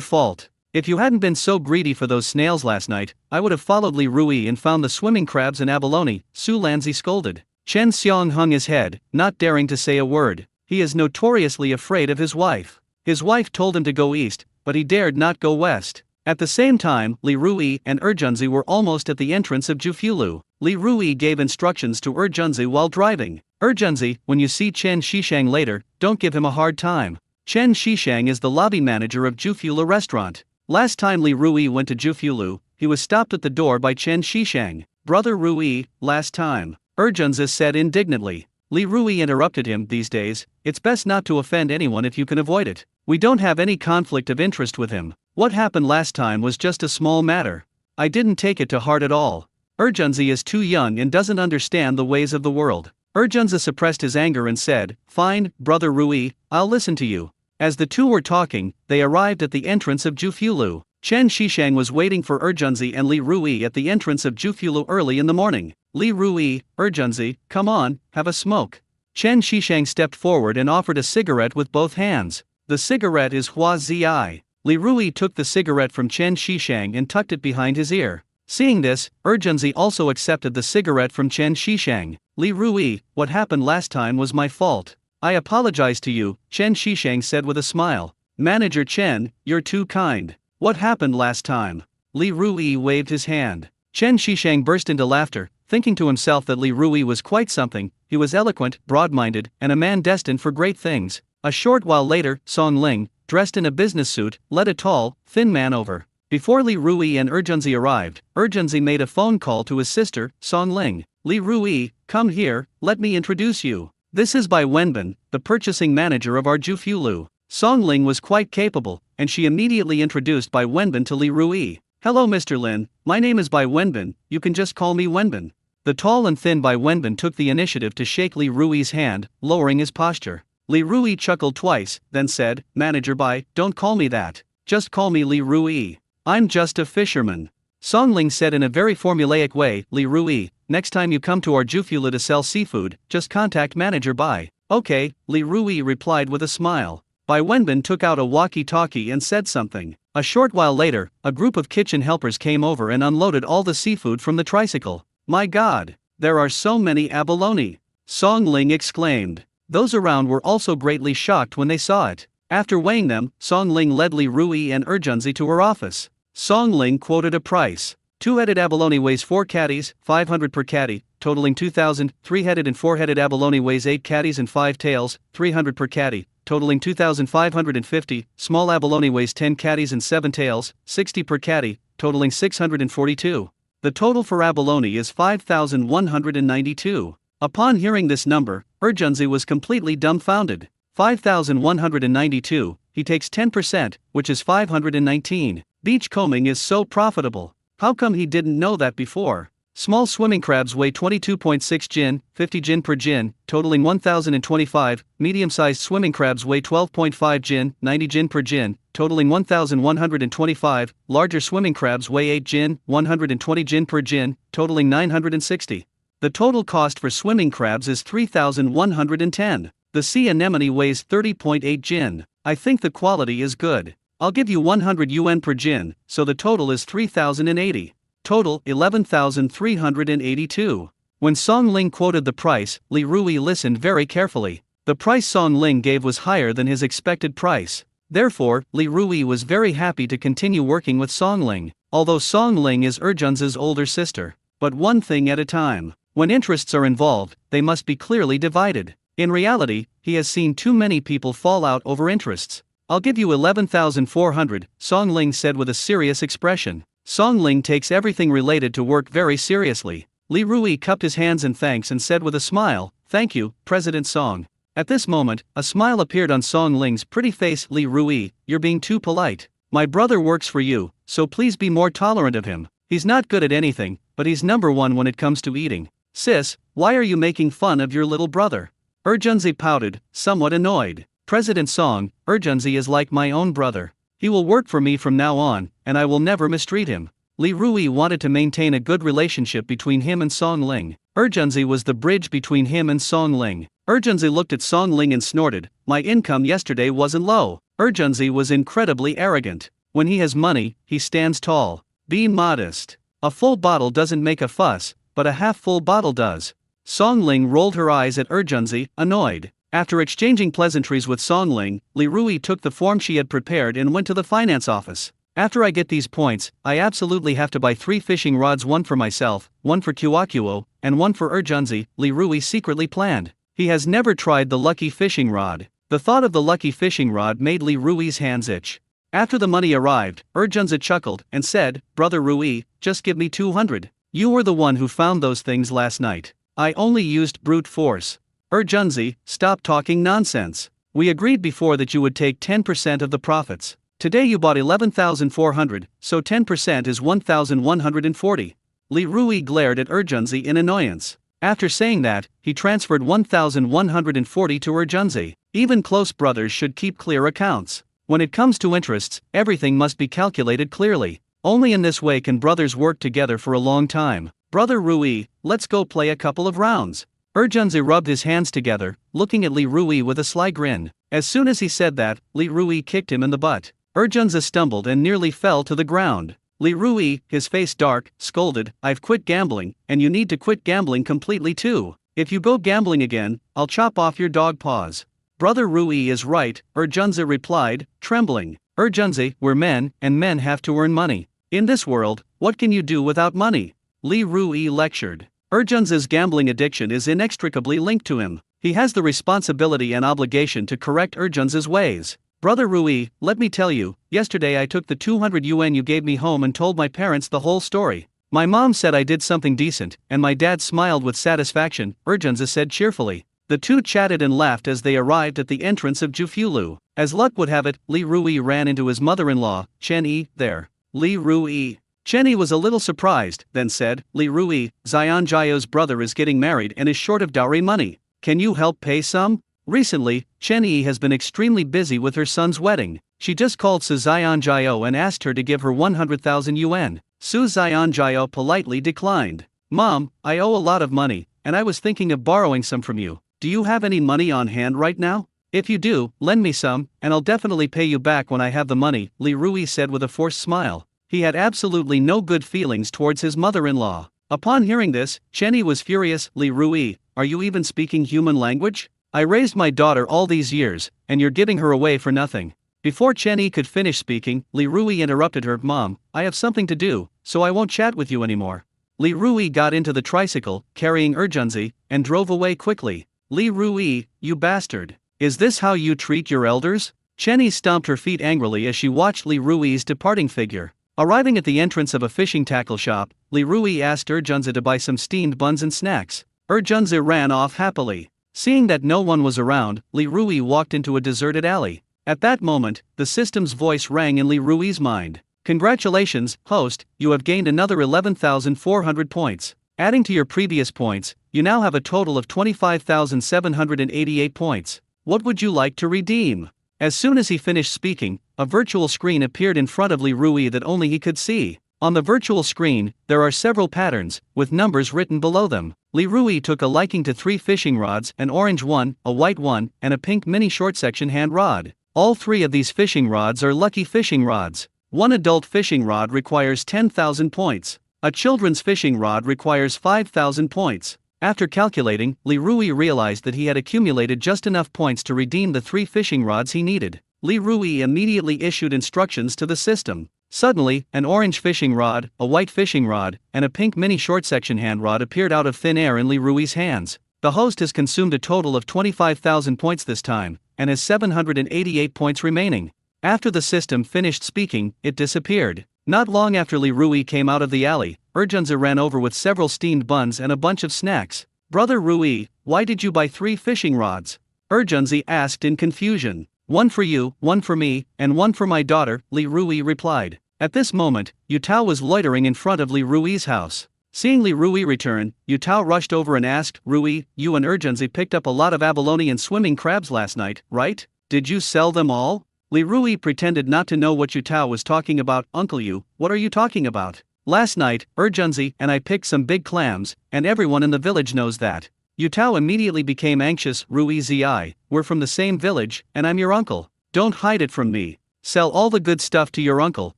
fault. If you hadn't been so greedy for those snails last night, I would have followed Li Rui and found the swimming crabs and abalone, Su Lanzi scolded. Chen Xiong hung his head, not daring to say a word. He is notoriously afraid of his wife. His wife told him to go east, but he dared not go west. At the same time, Li Rui and Erjunzi were almost at the entrance of Jufulu. Li Rui gave instructions to Erjunzi while driving. Erjunzi, when you see Chen Shishang later, don't give him a hard time. Chen Shishang is the lobby manager of Jufulu restaurant. Last time Li Rui went to Jufulu, he was stopped at the door by Chen Shishang. Brother Rui, last time. Erjunzi said indignantly. Li Rui interrupted him, these days, it's best not to offend anyone if you can avoid it. We don't have any conflict of interest with him. What happened last time was just a small matter. I didn't take it to heart at all. Erjunzi is too young and doesn't understand the ways of the world. Erjunzi suppressed his anger and said, fine, Brother Rui, I'll listen to you. As the two were talking, they arrived at the entrance of Jufulu. Chen Shishang was waiting for Erjunzi and Li Rui at the entrance of Jufulu early in the morning. Li Rui, Erjunzi, come on, have a smoke. Chen Shishang stepped forward and offered a cigarette with both hands. The cigarette is Hua Zi. Li Rui took the cigarette from Chen Shishang and tucked it behind his ear. Seeing this, Erjunzi also accepted the cigarette from Chen Shishang. Li Rui, what happened last time was my fault. I apologize to you, Chen Shishang said with a smile. Manager Chen, you're too kind. What happened last time? Li Rui waved his hand. Chen Shishang burst into laughter, thinking to himself that Li Rui was quite something. He was eloquent, broad-minded, and a man destined for great things. A short while later, Song Ling, dressed in a business suit, led a tall, thin man over. Before Li Rui and Erjunzi arrived, Erjunzi made a phone call to his sister, Song Ling. Li Rui, come here, let me introduce you. This is Bai Wenbin, the purchasing manager of our Jufulu. Song Ling was quite capable, and she immediately introduced Bai Wenbin to Li Rui. Hello Mr. Lin, my name is Bai Wenbin, you can just call me Wenbin. The tall and thin Bai Wenbin took the initiative to shake Li Rui's hand, lowering his posture. Li Rui chuckled twice, then said, Manager Bai, don't call me that. Just call me Li Rui. I'm just a fisherman. Song Ling said in a very formulaic way, Li Rui, next time you come to our Jufula to sell seafood, just contact Manager Bai. Okay, Li Rui replied with a smile. Bai Wenbin took out a walkie-talkie and said something. A short while later, a group of kitchen helpers came over and unloaded all the seafood from the tricycle. My God, there are so many abalone! Song Ling exclaimed. Those around were also greatly shocked when they saw it. After weighing them, Song Ling led Li Rui and Erjunzi to her office. Song Ling quoted a price. Two-headed abalone weighs 4 catties, 500 per catty, totaling 2,000. Three-headed and four-headed abalone weighs 8 catties and 5 tails, 300 per catty, totaling 2,550. Small abalone weighs 10 catties and 7 tails, 60 per catty, totaling 642. The total for abalone is 5,192. Upon hearing this number, Urgenzi was completely dumbfounded. 5,192, he takes 10%, which is 519. Beachcombing is so profitable. How come he didn't know that before? Small swimming crabs weigh 22.6 jin, 50 jin per jin, totaling 1,025. Medium-sized swimming crabs weigh 12.5 jin, 90 jin per jin, totaling 1,125. Larger swimming crabs weigh 8 jin, 120 jin per jin, totaling 960. The total cost for swimming crabs is 3,110. The sea anemone weighs 30.8 jin. I think the quality is good. I'll give you 100 yuan per jin, so the total is 3,080. Total 11,382. When Song Ling quoted the price, Li Rui listened very carefully. The price Song Ling gave was higher than his expected price. Therefore, Li Rui was very happy to continue working with Song Ling, although Song Ling is Urgenzi's older sister. But one thing at a time. When interests are involved, they must be clearly divided. In reality, he has seen too many people fall out over interests. I'll give you 11,400, Song Ling said with a serious expression. Song Ling takes everything related to work very seriously. Li Rui cupped his hands in thanks and said with a smile, "Thank you, President Song." At this moment, a smile appeared on Song Ling's pretty face. "Li Rui, you're being too polite. My brother works for you, so please be more tolerant of him. He's not good at anything, but he's number one when it comes to eating." "Sis, why are you making fun of your little brother?" Urgenzi pouted, somewhat annoyed. "President Song, Urgenzi is like my own brother. He will work for me from now on, and I will never mistreat him." Li Rui wanted to maintain a good relationship between him and Song Ling. Urgenzi was the bridge between him and Song Ling. Urgenzi looked at Song Ling and snorted, "My income yesterday wasn't low." Urgenzi was incredibly arrogant. When he has money, he stands tall. Be modest. A full bottle doesn't make a fuss, but a half-full bottle does. Song Ling rolled her eyes at Urgenzi, annoyed. After exchanging pleasantries with Song Ling, Li Rui took the form she had prepared and went to the finance office. "After I get these points, I absolutely have to buy 3 fishing rods, one for myself, one for Kuakuo, and one for Urgenzi," Li Rui secretly planned. He has never tried the lucky fishing rod. The thought of the lucky fishing rod made Li Rui's hands itch. After the money arrived, Urgenzi chuckled and said, "Brother Rui, just give me 200. You were the one who found those things last night. I only used brute force." "Urgenzi, stop talking nonsense. We agreed before that you would take 10% of the profits. Today you bought 11,400, so 10% is 1,140. Li Rui glared at Urgenzi in annoyance. After saying that, he transferred 1,140 to Urgenzi. Even close brothers should keep clear accounts. When it comes to interests, everything must be calculated clearly. Only in this way can brothers work together for a long time. "Brother Rui, let's go play a couple of rounds." Urgenzi rubbed his hands together, looking at Li Rui with a sly grin. As soon as he said that, Li Rui kicked him in the butt. Urgenzi stumbled and nearly fell to the ground. Li Rui, his face dark, scolded, "I've quit gambling, and you need to quit gambling completely too. If you go gambling again, I'll chop off your dog paws." "Brother Rui is right," Urgenzi replied, trembling. "Urgenzi, we're men, and men have to earn money. In this world, what can you do without money?" Li Rui lectured. Urgenzi's gambling addiction is inextricably linked to him. He has the responsibility and obligation to correct Urgenzi's ways. "Brother Rui, let me tell you, yesterday I took the 200 yuan you gave me home and told my parents the whole story. My mom said I did something decent, and my dad smiled with satisfaction," Urgenzi said cheerfully. The two chatted and laughed as they arrived at the entrance of Jufulu. As luck would have it, Li Rui ran into his mother-in-law, Chen Yi, there. Li Rui. Chen Yi was a little surprised, then said, "Li Rui, Xian Jiao's brother is getting married and is short of dowry money. Can you help pay some?" Recently, Chen Yi has been extremely busy with her son's wedding. She just called Su Xian Jiao and asked her to give her 100,000 yuan. Su Xian Jiao politely declined. "Mom, I owe a lot of money, and I was thinking of borrowing some from you. Do you have any money on hand right now? If you do, lend me some, and I'll definitely pay you back when I have the money," Li Rui said with a forced smile. He had absolutely no good feelings towards his mother-in-law. Upon hearing this, Chen Yi was furious. "Li Rui, are you even speaking human language? I raised my daughter all these years, and you're giving her away for nothing." Before Chen Yi could finish speaking, Li Rui interrupted her. "Mom, I have something to do, so I won't chat with you anymore." Li Rui got into the tricycle, carrying Urgenzi, and drove away quickly. "Li Rui, you bastard. Is this how you treat your elders?" Chen Yi stomped her feet angrily as she watched Li Rui's departing figure. Arriving at the entrance of a fishing tackle shop, Li Rui asked Junzi to buy some steamed buns and snacks. Junzi ran off happily. Seeing that no one was around, Li Rui walked into a deserted alley. At that moment, the system's voice rang in Li Rui's mind. Congratulations, host, you have gained another 11,400 points. Adding to your previous points, you now have a total of 25,788 points. What would you like to redeem? As soon as he finished speaking, a virtual screen appeared in front of Li Rui that only he could see. On the virtual screen, there are several patterns, with numbers written below them. Li Rui took a liking to 3 fishing rods, an orange one, a white one, and a pink mini short-section hand rod. All 3 of these fishing rods are lucky fishing rods. One adult fishing rod requires 10,000 points. A children's fishing rod requires 5,000 points. After calculating, Li Rui realized that he had accumulated just enough points to redeem the 3 fishing rods he needed. Li Rui immediately issued instructions to the system. Suddenly, an orange fishing rod, a white fishing rod, and a pink mini short-section hand rod appeared out of thin air in Li Rui's hands. The host has consumed a total of 25,000 points this time, and has 788 points remaining. After the system finished speaking, it disappeared. Not long after Li Rui came out of the alley, Junzi ran over with several steamed buns and a bunch of snacks. Brother Rui, why did you buy 3 fishing rods? Junzi asked in confusion. One for you, one for me, and one for my daughter, Li Rui replied. At this moment, Yutao was loitering in front of Li Rui's house. Seeing Li Rui return, Yutao rushed over and asked, Rui, you and Junzi picked up a lot of abalone and swimming crabs last night, right? Did you sell them all? Li Rui pretended not to know what Yutao was talking about. Uncle Yu, what are you talking about? Last night, Junzi and I picked some big clams, and everyone in the village knows that. Yutao immediately became anxious. Rui Zi, we're from the same village, and I'm your uncle. Don't hide it from me. Sell all the good stuff to your uncle,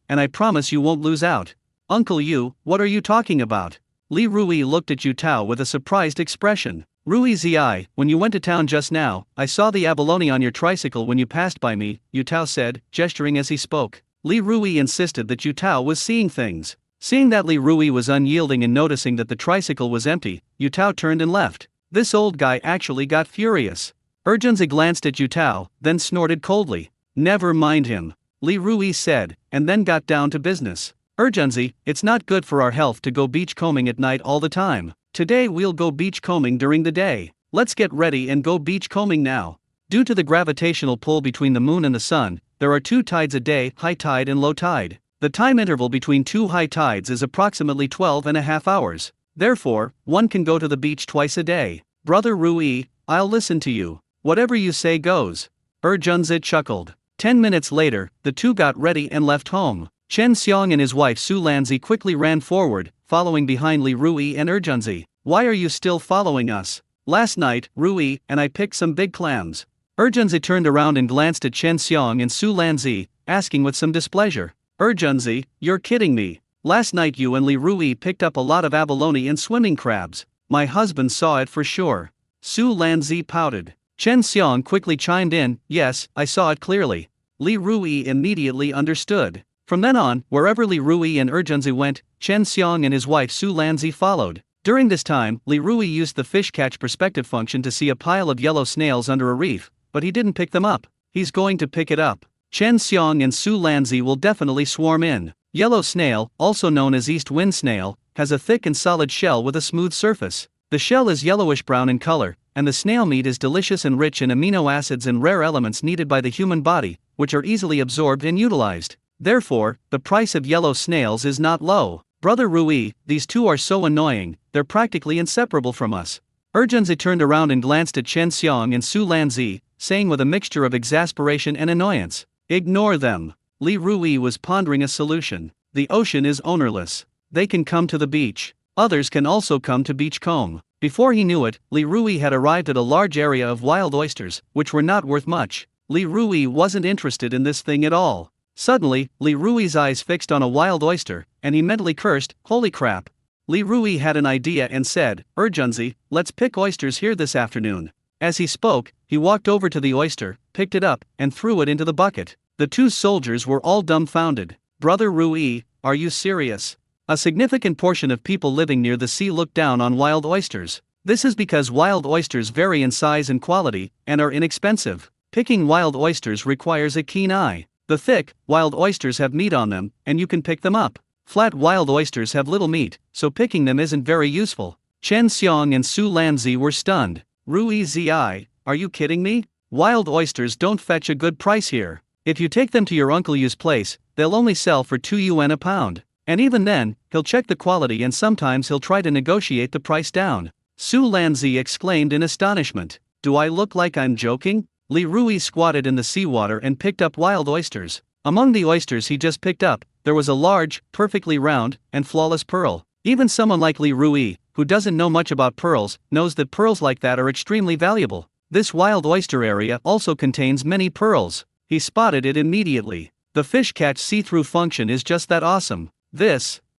and I promise you won't lose out. Uncle Yu, what are you talking about? Li Rui looked at Yutao with a surprised expression. Rui Zi, when you went to town just now, I saw the abalone on your tricycle when you passed by me, Yutao said, gesturing as he spoke. Li Rui insisted that Yutao was seeing things. Seeing that Li Rui was unyielding and noticing that the tricycle was empty, Yutao turned and left. This old guy actually got furious. Junzi glanced at Yutao, then snorted coldly. Never mind him, Li Rui said, and then got down to business. Junzi, it's not good for our health to go beachcombing at night all the time. Today we'll go beachcombing during the day. Let's get ready and go beachcombing now. Due to the gravitational pull between the moon and the sun, there are 2 tides a day, high tide and low tide. The time interval between 2 high tides is approximately 12.5 hours. Therefore, one can go to the beach twice a day. Brother Rui, I'll listen to you. Whatever you say goes. Junzi chuckled. 10 minutes later, the 2 got ready and left home. Chen Xiong and his wife Su Lanzi quickly ran forward, following behind Li Rui and Junzi. Why are you still following us? Last night, Rui and I picked some big clams. Junzi turned around and glanced at Chen Xiong and Su Lanzi, asking with some displeasure. Junzi, you're kidding me. Last night you and Li Rui picked up a lot of abalone and swimming crabs. My husband saw it for sure. Su Lanzi pouted. Chen Xiong quickly chimed in, yes, I saw it clearly. Li Rui immediately understood. From then on, wherever Li Rui and Junzi went, Chen Xiong and his wife Su Lanzi followed. During this time, Li Rui used the fish catch perspective function to see a pile of yellow snails under a reef, but he didn't pick them up. He's going to pick it up. Chen Xiong and Su Lanzi will definitely swarm in. Yellow snail, also known as east wind snail, has a thick and solid shell with a smooth surface. The shell is yellowish-brown in color, and the snail meat is delicious and rich in amino acids and rare elements needed by the human body, which are easily absorbed and utilized. Therefore, the price of yellow snails is not low. Brother Rui, these 2 are so annoying, they're practically inseparable from us. Junzi turned around and glanced at Chen Xiong and Su Lanzi, saying with a mixture of exasperation and annoyance, ignore them. Li Rui was pondering a solution. The ocean is ownerless. They can come to the beach. Others can also come to beachcomb. Before he knew it, Li Rui had arrived at a large area of wild oysters, which were not worth much. Li Rui wasn't interested in this thing at all. Suddenly, Li Rui's eyes fixed on a wild oyster, and he mentally cursed, holy crap. Li Rui had an idea and said, Junzi, let's pick oysters here this afternoon. As he spoke, he walked over to the oyster, picked it up, and threw it into the bucket. The 2 soldiers were all dumbfounded. Brother Rui, are you serious? A significant portion of people living near the sea look down on wild oysters. This is because wild oysters vary in size and quality, and are inexpensive. Picking wild oysters requires a keen eye. The thick, wild oysters have meat on them, and you can pick them up. Flat wild oysters have little meat, so picking them isn't very useful. Chen Xiang and Su Lanzi were stunned. Rui Zi, are you kidding me? Wild oysters don't fetch a good price here. If you take them to your Uncle Yu's place, they'll only sell for 2 yuan a pound. And even then, he'll check the quality and sometimes he'll try to negotiate the price down. Su Lanzi exclaimed in astonishment. Do I look like I'm joking? Li Rui squatted in the seawater and picked up wild oysters. Among the oysters he just picked up, there was a large, perfectly round, and flawless pearl. Even someone like Li Rui, who doesn't know much about pearls, knows that pearls like that are extremely valuable. This wild oyster area also contains many pearls. He spotted it immediately. The fish catch see-through function is just that awesome.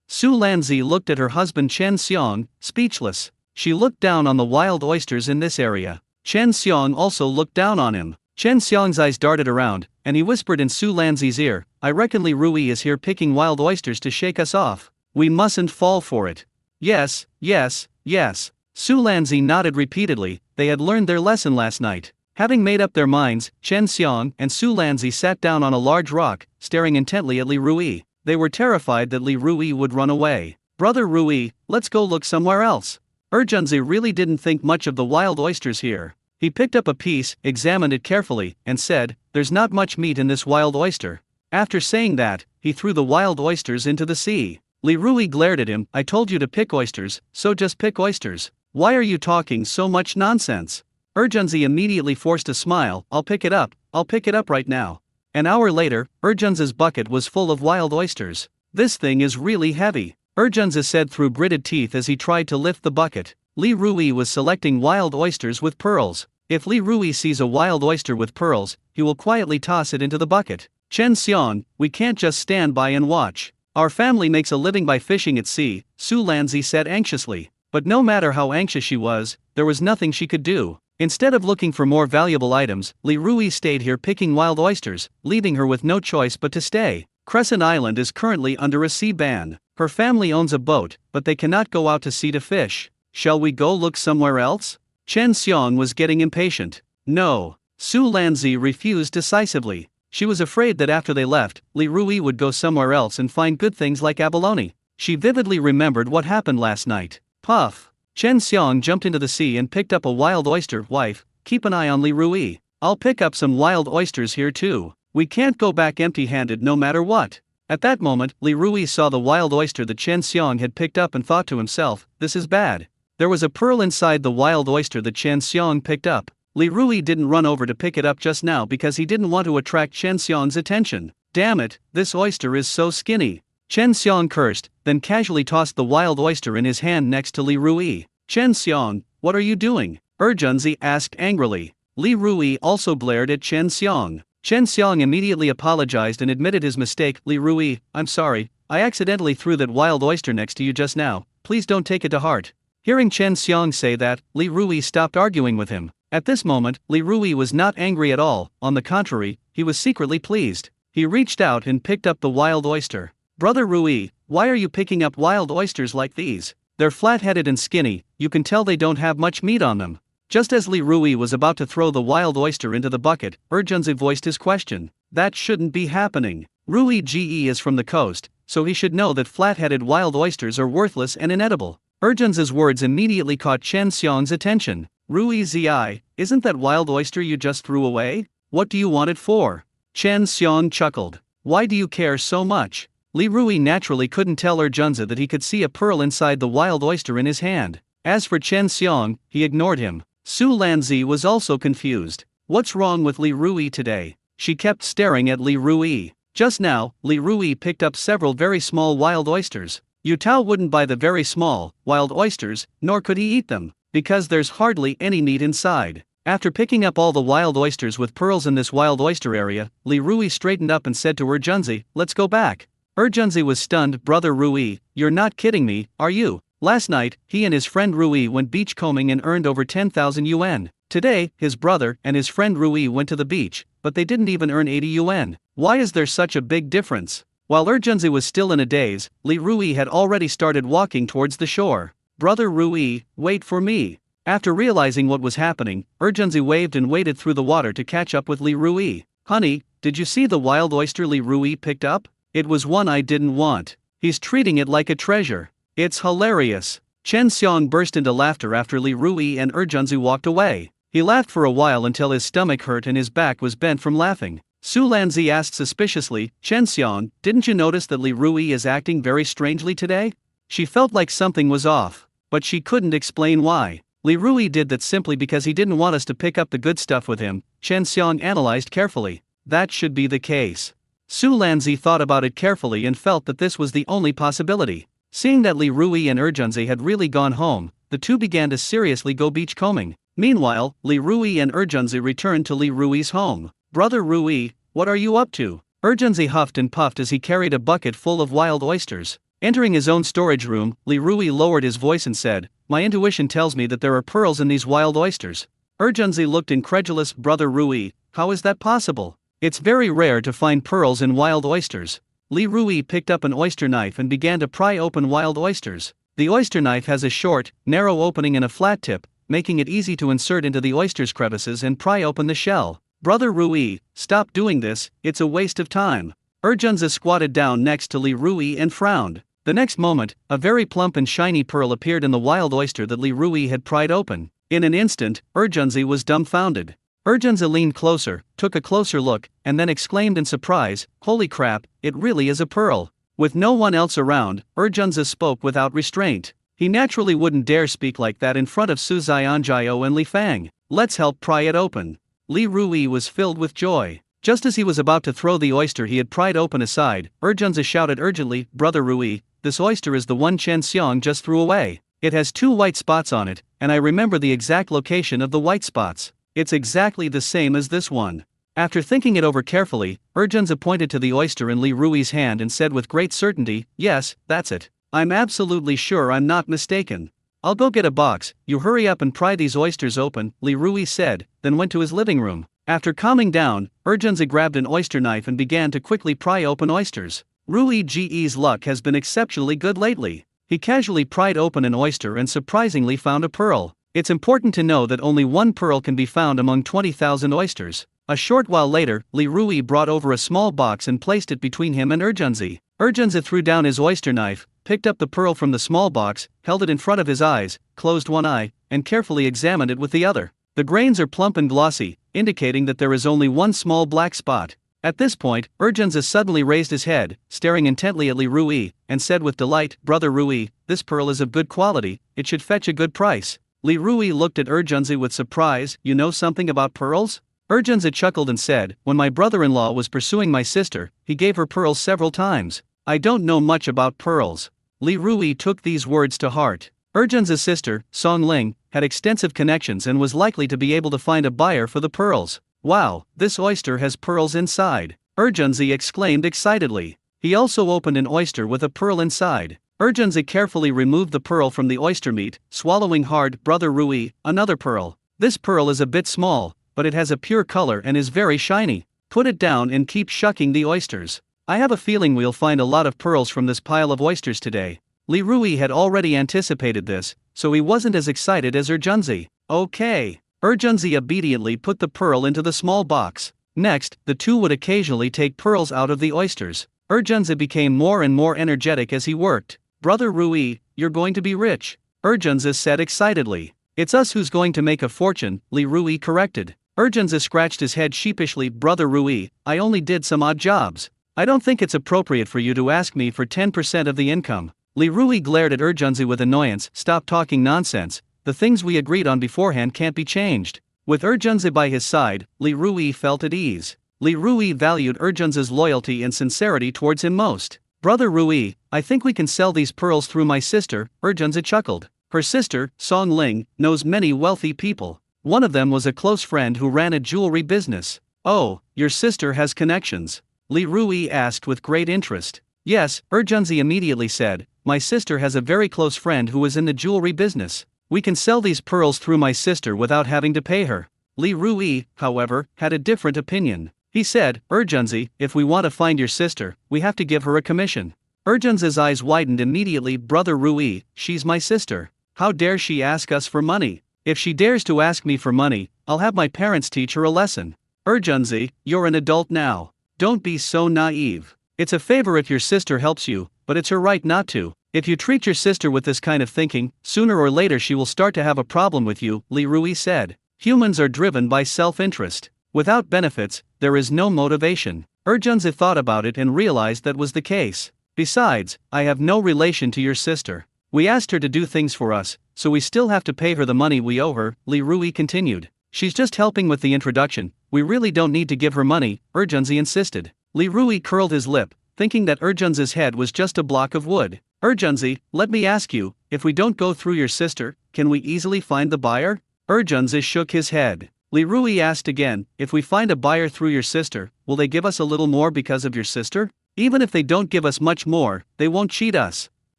Su Lanzi looked at her husband Chen Xiang, speechless. She looked down on the wild oysters in this area. Chen Xiang also looked down on him. Chen Xiang's eyes darted around, and he whispered in Su Lanzi's ear, I reckon Li Rui is here picking wild oysters to shake us off. We mustn't fall for it. Yes, yes, yes. Su Lanzi nodded repeatedly. They had learned their lesson last night. Having made up their minds, Chen Xiang and Su Lanzi sat down on a large rock, staring intently at Li Rui. They were terrified that Li Rui would run away. Brother Rui, let's go look somewhere else. Urgenzi really didn't think much of the wild oysters here. He picked up a piece, examined it carefully, and said, there's not much meat in this wild oyster. After saying that, he threw the wild oysters into the sea. Li Rui glared at him, I told you to pick oysters, so just pick oysters. Why are you talking so much nonsense? Urgenzi immediately forced a smile, I'll pick it up right now. An hour later, Urgenzi's bucket was full of wild oysters. This thing is really heavy, Urgenzi said through gritted teeth as he tried to lift the bucket. Li Rui was selecting wild oysters with pearls. If Li Rui sees a wild oyster with pearls, he will quietly toss it into the bucket. Chen Xiang, we can't just stand by and watch. Our family makes a living by fishing at sea, Su Lanzi said anxiously. But no matter how anxious she was, there was nothing she could do. Instead of looking for more valuable items, Li Rui stayed here picking wild oysters, leaving her with no choice but to stay. Crescent Island is currently under a sea ban. Her family owns a boat, but they cannot go out to sea to fish. Shall we go look somewhere else? Chen Xiang was getting impatient. No. Su Lanzi refused decisively. She was afraid that after they left, Li Rui would go somewhere else and find good things like abalone. She vividly remembered what happened last night. Puff. Chen Xiang jumped into the sea and picked up a wild oyster. Wife, keep an eye on Li Rui. I'll pick up some wild oysters here too. We can't go back empty-handed no matter what. At that moment, Li Rui saw the wild oyster that Chen Xiang had picked up and thought to himself, this is bad. There was a pearl inside the wild oyster that Chen Xiang picked up. Li Rui didn't run over to pick it up just now because he didn't want to attract Chen Xiang's attention. Damn it, this oyster is so skinny. Chen Xiang cursed, then casually tossed the wild oyster in his hand next to Li Rui. Chen Xiang, what are you doing? Urgenzi asked angrily. Li Rui also glared at Chen Xiang. Chen Xiang immediately apologized and admitted his mistake. Li Rui, I'm sorry, I accidentally threw that wild oyster next to you just now, please don't take it to heart. Hearing Chen Xiang say that, Li Rui stopped arguing with him. At this moment, Li Rui was not angry at all, on the contrary, he was secretly pleased. He reached out and picked up the wild oyster. Brother Rui, why are you picking up wild oysters like these? They're flat-headed and skinny, you can tell they don't have much meat on them. Just as Li Rui was about to throw the wild oyster into the bucket, Urgenzi voiced his question. That shouldn't be happening. Rui Ge is from the coast, so he should know that flat-headed wild oysters are worthless and inedible. Urgenzi's words immediately caught Chen Xiang's attention. Rui Zi, isn't that wild oyster you just threw away? What do you want it for? Chen Xiang chuckled. Why do you care so much? Li Rui naturally couldn't tell Urgenzi that he could see a pearl inside the wild oyster in his hand. As for Chen Xiang, he ignored him. Su Lanzi was also confused. What's wrong with Li Rui today? She kept staring at Li Rui. Just now, Li Rui picked up several very small wild oysters. Yu Tao wouldn't buy the very small, wild oysters, nor could he eat them, because there's hardly any meat inside. After picking up all the wild oysters with pearls in this wild oyster area, Li Rui straightened up and said to Urgenzi, let's go back. Urgenzi was stunned. Brother Rui, you're not kidding me, are you? Last night, he and his friend Rui went beachcombing and earned over 10,000 yuan. Today, his brother and his friend Rui went to the beach, but they didn't even earn 80 yuan. Why is there such a big difference? While Urgenzi was still in a daze, Li Rui had already started walking towards the shore. Brother Rui, wait for me. After realizing what was happening, Urgenzi waved and waded through the water to catch up with Li Rui. Honey, did you see the wild oyster Li Rui picked up? It was one I didn't want. He's treating it like a treasure. It's hilarious. Chen Xiong burst into laughter after Li Rui and Junzi walked away. He laughed for a while until his stomach hurt and his back was bent from laughing. Su Lanzi asked suspiciously, Chen Xiong, didn't you notice that Li Rui is acting very strangely today? She felt like something was off, but she couldn't explain why. Li Rui did that simply because he didn't want us to pick up the good stuff with him, Chen Xiong analyzed carefully. That should be the case. Su Lanzi thought about it carefully and felt that this was the only possibility. Seeing that Li Rui and Junzi had really gone home, the two began to seriously go beachcombing. Meanwhile, Li Rui and Junzi returned to Li Rui's home. Brother Rui, what are you up to? Junzi huffed and puffed as he carried a bucket full of wild oysters. Entering his own storage room, Li Rui lowered his voice and said, my intuition tells me that there are pearls in these wild oysters. Junzi looked incredulous. Brother Rui, how is that possible? It's very rare to find pearls in wild oysters. Li Rui picked up an oyster knife and began to pry open wild oysters. The oyster knife has a short, narrow opening and a flat tip, making it easy to insert into the oyster's crevices and pry open the shell. Brother Rui, stop doing this, it's a waste of time. Junzi squatted down next to Li Rui and frowned. The next moment, a very plump and shiny pearl appeared in the wild oyster that Li Rui had pried open. In an instant, Junzi was dumbfounded. Junzi leaned closer, took a closer look, and then exclaimed in surprise, holy crap, it really is a pearl. With no one else around, Junzi spoke without restraint. He naturally wouldn't dare speak like that in front of Su Xianjiao and Li Fang. Let's help pry it open. Li Rui was filled with joy. Just as he was about to throw the oyster he had pried open aside, Junzi shouted urgently, Brother Rui, this oyster is the one Chen Xiong just threw away. It has 2 white spots on it, and I remember the exact location of the white spots. It's exactly the same as this one. After thinking it over carefully, Junzi pointed to the oyster in Li Rui's hand and said with great certainty, yes, that's it. I'm absolutely sure I'm not mistaken. I'll go get a box, you hurry up and pry these oysters open, Li Rui said, then went to his living room. After calming down, Junzi grabbed an oyster knife and began to quickly pry open oysters. Rui Ge's luck has been exceptionally good lately. He casually pried open an oyster and surprisingly found a pearl. It's important to know that only one pearl can be found among 20,000 oysters. A short while later, Li Rui brought over a small box and placed it between him and Junzi. Junzi threw down his oyster knife, picked up the pearl from the small box, held it in front of his eyes, closed one eye, and carefully examined it with the other. The grains are plump and glossy, indicating that there is only one small black spot. At this point, Junzi suddenly raised his head, staring intently at Li Rui, and said with delight, Brother Rui, this pearl is of good quality, it should fetch a good price. Li Rui looked at Junzi with surprise, you know something about pearls? Junzi chuckled and said, when my brother-in-law was pursuing my sister, he gave her pearls several times. I don't know much about pearls. Li Rui took these words to heart. Junzi's sister, Song Ling, had extensive connections and was likely to be able to find a buyer for the pearls. Wow, this oyster has pearls inside. Junzi exclaimed excitedly. He also opened an oyster with a pearl inside. Junzi carefully removed the pearl from the oyster meat, swallowing hard. Brother Rui, another pearl. This pearl is a bit small, but it has a pure color and is very shiny. Put it down and keep shucking the oysters. I have a feeling we'll find a lot of pearls from this pile of oysters today. Li Rui had already anticipated this, so he wasn't as excited as Junzi. Okay. Junzi obediently put the pearl into the small box. Next, the two would occasionally take pearls out of the oysters. Junzi became more and more energetic as he worked. Brother Rui, you're going to be rich. Junzi said excitedly. It's us who's going to make a fortune, Li Rui corrected. Junzi scratched his head sheepishly. Brother Rui, I only did some odd jobs. I don't think it's appropriate for you to ask me for 10% of the income. Li Rui glared at Junzi with annoyance. Stop talking nonsense. The things we agreed on beforehand can't be changed. With Junzi by his side, Li Rui felt at ease. Li Rui valued Junzi's loyalty and sincerity towards him most. Brother Rui, I think we can sell these pearls through my sister, Junzi chuckled. Her sister, Song Ling, knows many wealthy people. One of them was a close friend who ran a jewelry business. Oh, your sister has connections? Li Rui asked with great interest. Yes, Junzi immediately said, my sister has a very close friend who is in the jewelry business. We can sell these pearls through my sister without having to pay her. Li Rui, however, had a different opinion. He said, Junzi, if we want to find your sister, we have to give her a commission. Junzi's eyes widened immediately. Brother Rui, she's my sister. How dare she ask us for money? If she dares to ask me for money, I'll have my parents teach her a lesson. Urgenzi, you're an adult now. Don't be so naive. It's a favor if your sister helps you, but it's her right not to. If you treat your sister with this kind of thinking, sooner or later she will start to have a problem with you, Li Rui said. Humans are driven by self-interest. Without benefits, there is no motivation. Urgenzi thought about it and realized that was the case. Besides, I have no relation to your sister. We asked her to do things for us, so we still have to pay her the money we owe her, Li Rui continued. She's just helping with the introduction, we really don't need to give her money, Urgenzi insisted. Li Rui curled his lip, thinking that Urgenzi's head was just a block of wood. Urgenzi, let me ask you, if we don't go through your sister, can we easily find the buyer? Urgenzi shook his head. Li Rui asked again, if we find a buyer through your sister, will they give us a little more because of your sister? Even if they don't give us much more, they won't cheat us.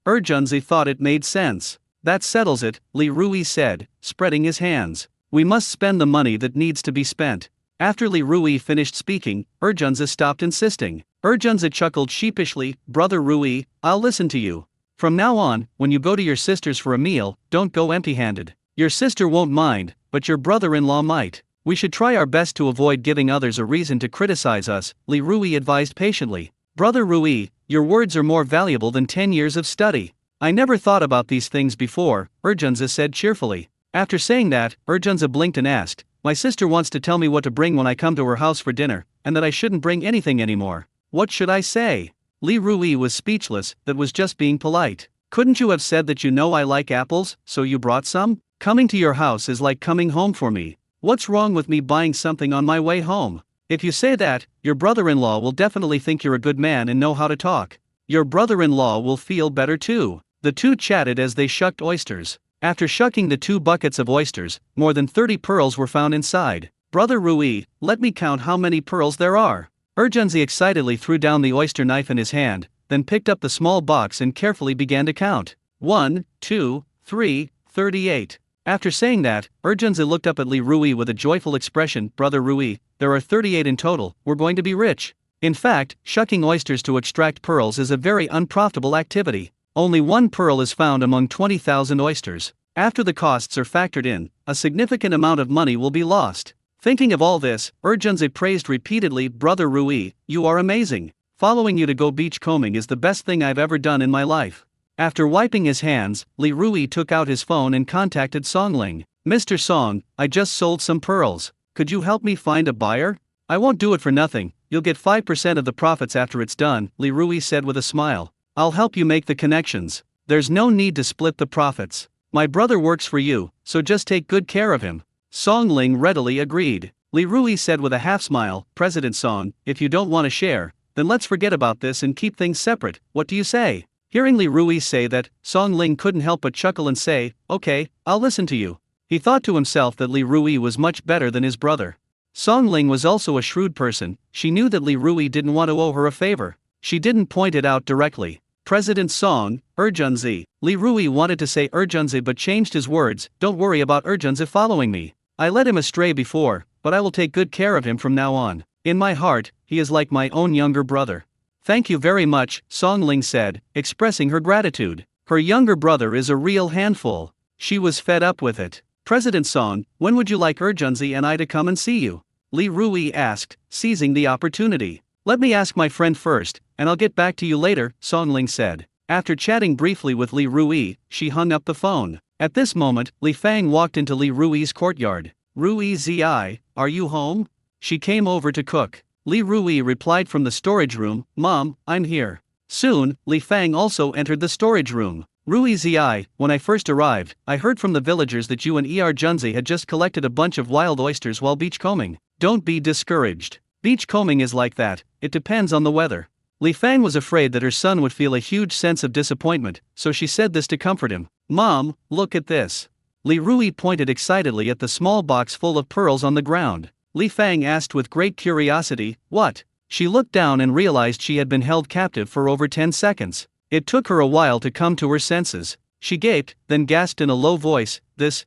Urgenzi thought it made sense. That settles it, Li Rui said, spreading his hands. We must spend the money that needs to be spent. After Li Rui finished speaking, Urgenzi stopped insisting. Urgenzi chuckled sheepishly, Brother Rui, I'll listen to you. From now on, when you go to your sister's for a meal, don't go empty-handed. Your sister won't mind, but your brother-in-law might. We should try our best to avoid giving others a reason to criticize us, Li Rui advised patiently. Brother Rui, your words are more valuable than 10 years of study. I never thought about these things before, Urgenzi said cheerfully. After saying that, Urgenzi blinked and asked, my sister wants to tell me what to bring when I come to her house for dinner, and that I shouldn't bring anything anymore. What should I say? Li Rui was speechless, that was just being polite. Couldn't you have said that you know I like apples, so you brought some? Coming to your house is like coming home for me. What's wrong with me buying something on my way home? If you say that, your brother-in-law will definitely think you're a good man and know how to talk. Your brother-in-law will feel better too. The two chatted as they shucked oysters. After shucking the 2 buckets of oysters, more than 30 pearls were found inside. Brother Rui, let me count how many pearls there are. Urgenzi excitedly threw down the oyster knife in his hand, then picked up the small box and carefully began to count. 1, 2, 3, 38. After saying that, Urgenzi looked up at Li Rui with a joyful expression. Brother Rui, there are 38 in total, we're going to be rich. In fact, shucking oysters to extract pearls is a very unprofitable activity. Only 1 pearl is found among 20,000 oysters. After the costs are factored in, a significant amount of money will be lost. Thinking of all this, Urgenzi praised repeatedly. Brother Rui, you are amazing. Following you to go beach combing is the best thing I've ever done in my life. After wiping his hands, Li Rui took out his phone and contacted Songling. Mr. Song, I just sold some pearls. Could you help me find a buyer? I won't do it for nothing, you'll get 5% of the profits after it's done, Li Rui said with a smile. I'll help you make the connections. There's no need to split the profits. My brother works for you, so just take good care of him. Songling readily agreed. Li Rui said with a half-smile, President Song, if you don't want to share, then let's forget about this and keep things separate, what do you say? Hearing Li Rui say that, Songling couldn't help but chuckle and say, okay, I'll listen to you. He thought to himself that Li Rui was much better than his brother. Songling was also a shrewd person, she knew that Li Rui didn't want to owe her a favor. She didn't point it out directly. President Song, Urgenzi. Li Rui wanted to say Urgenzi but changed his words, don't worry about Urgenzi following me. I led him astray before, but I will take good care of him from now on. In my heart, he is like my own younger brother. Thank you very much, Songling said, expressing her gratitude. Her younger brother is a real handful. She was fed up with it. President Song, when would you like Urgenzi and I to come and see you? Li Rui asked, seizing the opportunity. Let me ask my friend first, and I'll get back to you later, Songling said. After chatting briefly with Li Rui, she hung up the phone. At this moment, Li Fang walked into Li Rui's courtyard. Rui Zi, are you home? She came over to cook. Li Rui replied from the storage room, Mom, I'm here. Soon, Li Fang also entered the storage room. Rui Zi, when I first arrived, I heard from the villagers that you and Junzi had just collected a bunch of wild oysters while beachcombing. Don't be discouraged. Beachcombing is like that, it depends on the weather. Li Fang was afraid that her son would feel a huge sense of disappointment, so she said this to comfort him. Mom, look at this. Li Rui pointed excitedly at the small box full of pearls on the ground. Li Fang asked with great curiosity, what? She looked down and realized she had been held captive for over 10 seconds. It took her a while to come to her senses. She gaped, then gasped in a low voice, this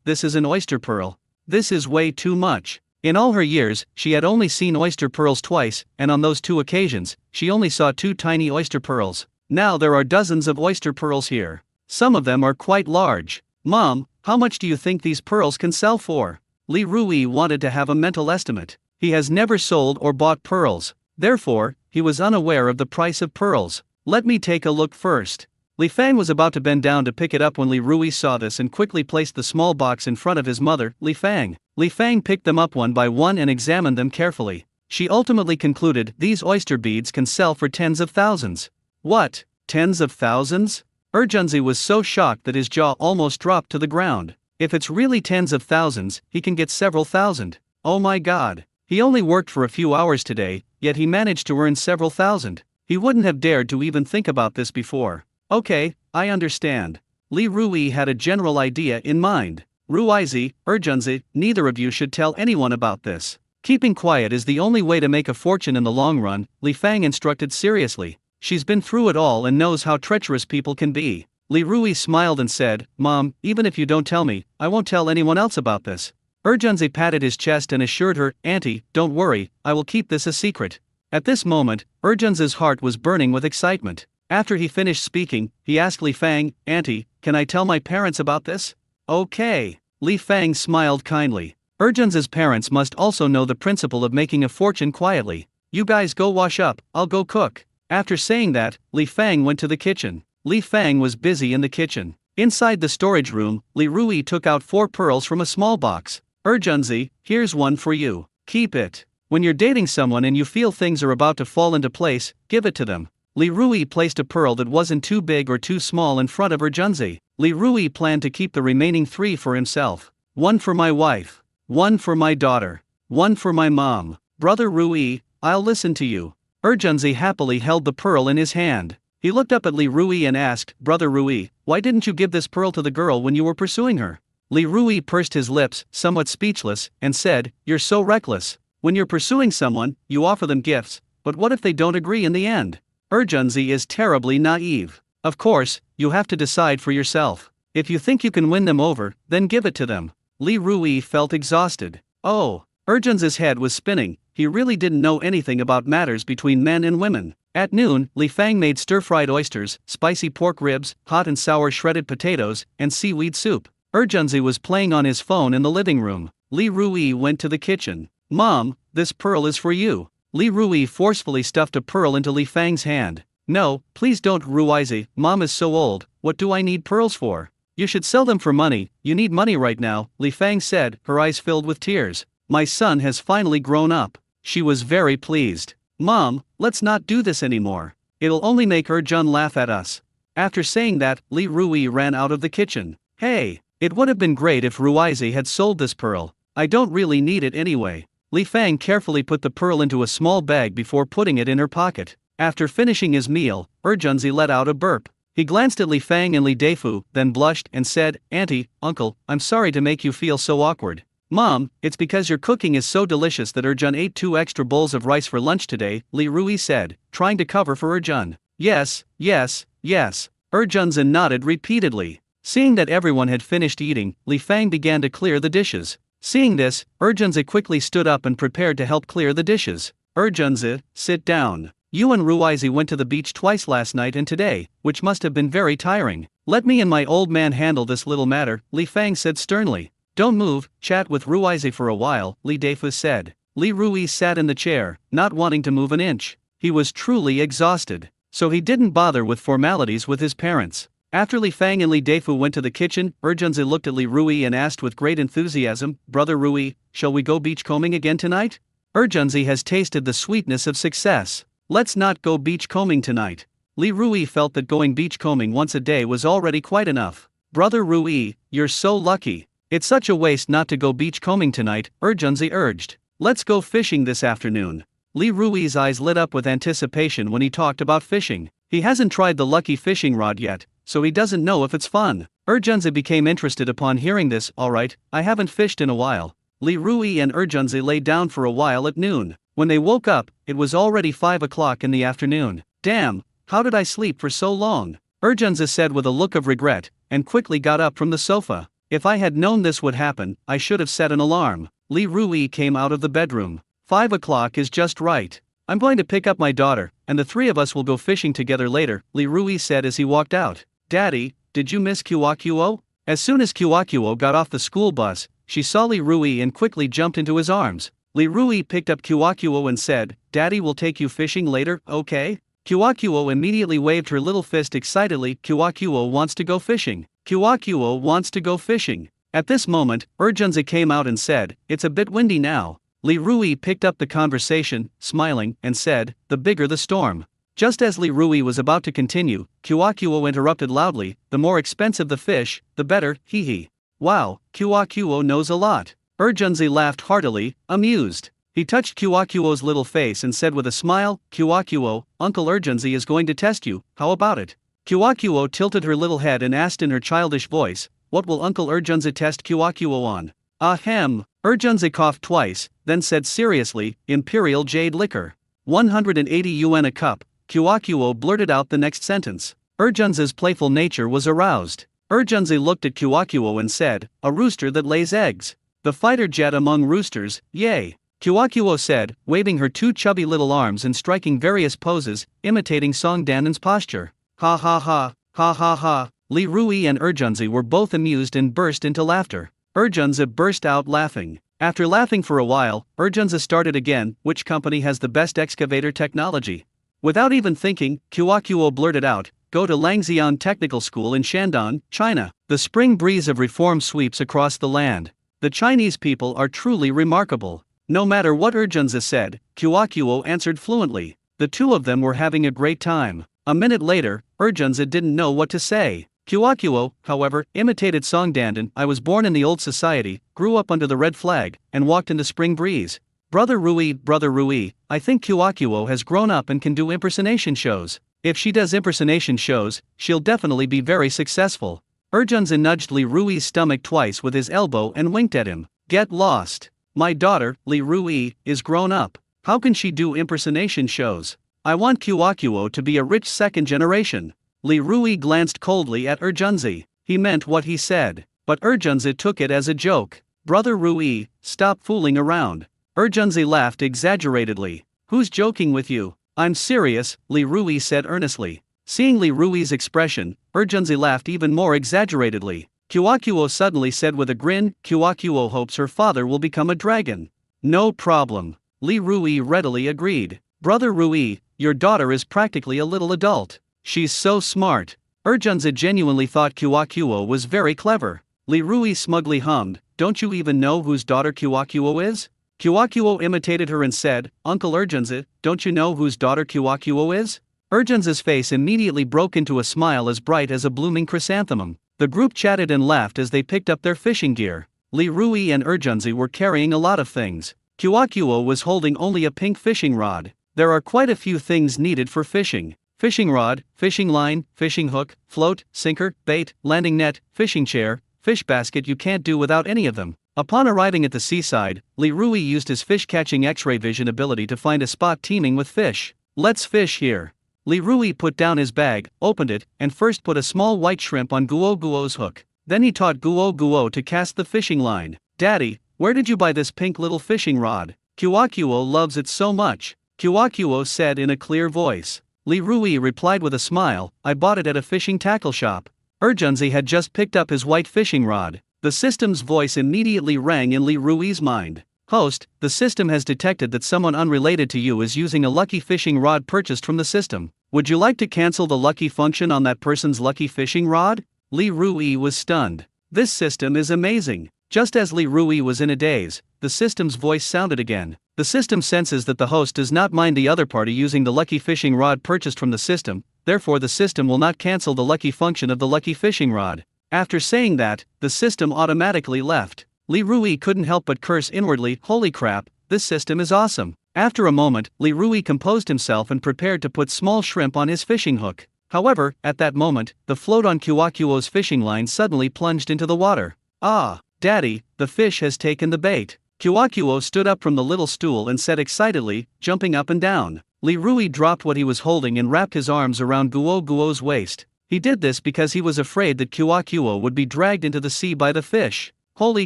is an oyster pearl. This is way too much. In all her years, she had only seen oyster pearls twice, and on those 2 occasions, she only saw 2 tiny oyster pearls. Now there are dozens of oyster pearls here. Some of them are quite large. Mom, how much do you think these pearls can sell for? Li Rui wanted to have a mental estimate. He has never sold or bought pearls. Therefore, he was unaware of the price of pearls. Let me take a look first. Li Fang was about to bend down to pick it up when Li Rui saw this and quickly placed the small box in front of his mother, Li Fang. Li Fang picked them up one by one and examined them carefully. She ultimately concluded these oyster beads can sell for tens of thousands. What? Tens of thousands? Junzi was so shocked that his jaw almost dropped to the ground. If it's really tens of thousands, he can get several thousand. Oh my god. He only worked for a few hours today, yet he managed to earn several thousand. He wouldn't have dared to even think about this before. Okay, I understand. Li Rui had a general idea in mind. Ruizi, Junzi, neither of you should tell anyone about this. Keeping quiet is the only way to make a fortune in the long run, Li Fang instructed seriously. She's been through it all and knows how treacherous people can be. Li Rui smiled and said, Mom, even if you don't tell me, I won't tell anyone else about this. Junzi patted his chest and assured her, Auntie, don't worry, I will keep this a secret. At this moment, Junzi's heart was burning with excitement. After he finished speaking, he asked Li Fang, Auntie, can I tell my parents about this? Okay. Li Fang smiled kindly. Junzi's parents must also know the principle of making a fortune quietly. You guys go wash up, I'll go cook. After saying that, Li Fang went to the kitchen. Li Fang was busy in the kitchen. Inside the storage room, Li Rui took out 4 pearls from a small box. Junzi, here's one for you. Keep it. When you're dating someone and you feel things are about to fall into place, give it to them. Li Rui placed a pearl that wasn't too big or too small in front of Junzi. Li Rui planned to keep the remaining 3 for himself. 1 for my wife. 1 for my daughter. 1 for my mom. Brother Rui, I'll listen to you. Junzi happily held the pearl in his hand. He looked up at Li Rui and asked, Brother Rui, why didn't you give this pearl to the girl when you were pursuing her? Li Rui pursed his lips, somewhat speechless, and said, You're so reckless. When you're pursuing someone, you offer them gifts, but what if they don't agree in the end? Junzi is terribly naive. Of course, you have to decide for yourself. If you think you can win them over, then give it to them. Li Rui felt exhausted. Oh, Junzi's head was spinning. He really didn't know anything about matters between men and women. At noon, Li Fang made stir-fried oysters, spicy pork ribs, hot and sour shredded potatoes, and seaweed soup. Junzi was playing on his phone in the living room. Li Rui went to the kitchen. Mom, this pearl is for you. Li Rui forcefully stuffed a pearl into Li Fang's hand. No, please don't, Ruizi, Mom is so old, what do I need pearls for? You should sell them for money, you need money right now, Li Fang said, her eyes filled with tears. My son has finally grown up. She was very pleased. Mom, let's not do this anymore. It'll only make Jun laugh at us. After saying that, Li Rui ran out of the kitchen. Hey, it would have been great if Ruizi had sold this pearl. I don't really need it anyway. Li Fang carefully put the pearl into a small bag before putting it in her pocket. After finishing his meal, Junzi let out a burp. He glanced at Li Fang and Li Deifu, then blushed and said, Auntie, Uncle, I'm sorry to make you feel so awkward. Mom, it's because your cooking is so delicious that Jun ate 2 extra bowls of rice for lunch today, Li Rui said, trying to cover for Jun. Yes, yes, yes. Junzi nodded repeatedly. Seeing that everyone had finished eating, Li Fang began to clear the dishes. Seeing this, Junzi quickly stood up and prepared to help clear the dishes. Junzi, sit down. You and Ruizi went to the beach twice last night and today, which must have been very tiring. Let me and my old man handle this little matter, Li Fang said sternly. Don't move, chat with Ruizi for a while, Li Deifu said. Li Rui sat in the chair, not wanting to move an inch. He was truly exhausted, so he didn't bother with formalities with his parents. After Li Fang and Li Deifu went to the kitchen, Junzi looked at Li Rui and asked with great enthusiasm, Brother Rui, shall we go beachcombing again tonight? Junzi has tasted the sweetness of success. Let's not go beachcombing tonight. Li Rui felt that going beachcombing once a day was already quite enough. Brother Rui, you're so lucky. It's such a waste not to go beachcombing tonight, Junzi urged. Let's go fishing this afternoon. Li Rui's eyes lit up with anticipation when he talked about fishing. He hasn't tried the lucky fishing rod yet, so he doesn't know if it's fun. Junzi became interested upon hearing this. Alright, I haven't fished in a while. Li Rui and Junzi lay down for a while at noon. When they woke up, it was already 5 o'clock in the afternoon. Damn, how did I sleep for so long? Junzi said with a look of regret, and quickly got up from the sofa. If I had known this would happen, I should have set an alarm. Li Rui came out of the bedroom. 5 o'clock is just right. I'm going to pick up my daughter, and the 3 of us will go fishing together later, Li Rui said as he walked out. Daddy, did you miss Kiwakuo? As soon as Kiwakuo got off the school bus, she saw Li Rui and quickly jumped into his arms. Li Rui picked up Kyokuo and said, "Daddy will take you fishing later, okay?" Kyokuo immediately waved her little fist excitedly. Kyokuo wants to go fishing. Kyokuo wants to go fishing. At this moment, Urgenze came out and said, "It's a bit windy now." Li Rui picked up the conversation, smiling, and said, "The bigger the storm." Just as Li Rui was about to continue, Kyokuo interrupted loudly, "The more expensive the fish, the better, hee hee." Wow, Kyokuo knows a lot. Urgenze laughed heartily, amused. He touched Kyokuo's little face and said with a smile, "Kyokuo, Uncle Urgenze is going to test you, how about it?" Kyokuo tilted her little head and asked in her childish voice, "What will Uncle Urgenze test Kyokuo on?" Ahem. Urgenze coughed twice, then said seriously, "Imperial jade liquor. 180 yuan a cup." Kyokuo blurted out the next sentence. Urgenze's playful nature was aroused. Urgenze looked at Kyokuo and said, "A rooster that lays eggs. The fighter jet among roosters, yay." Kyokuo said, waving her two chubby little arms and striking various poses, imitating Song Danan's posture. Ha ha ha, ha ha ha. Li Rui and Urgenze were both amused and burst into laughter. Urgenze burst out laughing. After laughing for a while, Urgenze started again, "Which company has the best excavator technology?" Without even thinking, Kyokuo blurted out, "Go to Langxian Technical School in Shandong, China." The spring breeze of reform sweeps across the land. The Chinese people are truly remarkable. No matter what Urgenze said, Kyokuo answered fluently. The two of them were having a great time. A minute later, Urgenze didn't know what to say. Kyokuo, however, imitated Song Dandan. "I was born in the old society, grew up under the red flag, and walked in the spring breeze." Brother Rui, I think Kyokuo has grown up and can do impersonation shows. If she does impersonation shows, she'll definitely be very successful. Urgenze nudged Li Rui's stomach twice with his elbow and winked at him. "Get lost. My daughter, Li Rui, is grown up. How can she do impersonation shows? I want Kyokuo to be a rich second generation." Li Rui glanced coldly at Urgenze. He meant what he said, but Urgenze took it as a joke. "Brother Rui, stop fooling around." Urgenze laughed exaggeratedly. "Who's joking with you?" "I'm serious," Li Rui said earnestly. Seeing Li Rui's expression, Urgenze laughed even more exaggeratedly. Kyokuo suddenly said with a grin, "Kyokuo hopes her father will become a dragon." "No problem." Li Rui readily agreed. "Brother Rui, your daughter is practically a little adult. She's so smart." Urgenze genuinely thought Kyokuo was very clever. Li Rui smugly hummed, "Don't you even know whose daughter Kyokuo is?" Kyokuo imitated her and said, "Uncle Urgenze, don't you know whose daughter Kyokuo is?" Urgenze's face immediately broke into a smile as bright as a blooming chrysanthemum. The group chatted and laughed as they picked up their fishing gear. Li Rui and Urgenze were carrying a lot of things. Kyokuo was holding only a pink fishing rod. There are quite a few things needed for fishing. Fishing rod, fishing line, fishing hook, float, sinker, bait, landing net, fishing chair, fish basket. You can't do without any of them. Upon arriving at the seaside, Li Rui used his fish-catching X-ray vision ability to find a spot teeming with fish. "Let's fish here." Li Rui put down his bag, opened it, and first put a small white shrimp on Guo's hook. Then he taught Guo to cast the fishing line. "Daddy, where did you buy this pink little fishing rod? Kyokuo loves it so much." Kyokuo said in a clear voice. Li Rui replied with a smile, "I bought it at a fishing tackle shop." Urgenze had just picked up his white fishing rod. The system's voice immediately rang in Li Rui's mind. "Host, the system has detected that someone unrelated to you is using a lucky fishing rod purchased from the system. Would you like to cancel the lucky function on that person's lucky fishing rod?" Li Rui was stunned. This system is amazing. Just as Li Rui was in a daze, the system's voice sounded again. The system senses that the host does not mind the other party using the lucky fishing rod purchased from the system, therefore the system will not cancel the lucky function of the lucky fishing rod. After saying that, the system automatically left. Li Rui couldn't help but curse inwardly, "Holy crap, this system is awesome." After a moment, Li Rui composed himself and prepared to put small shrimp on his fishing hook. However, at that moment, the float on Kyokuo's fishing line suddenly plunged into the water. "Ah, Daddy, the fish has taken the bait." Kyokuo stood up from the little stool and said excitedly, jumping up and down. Li Rui dropped what he was holding and wrapped his arms around Guo's waist. He did this because he was afraid that Kyokuo would be dragged into the sea by the fish. Holy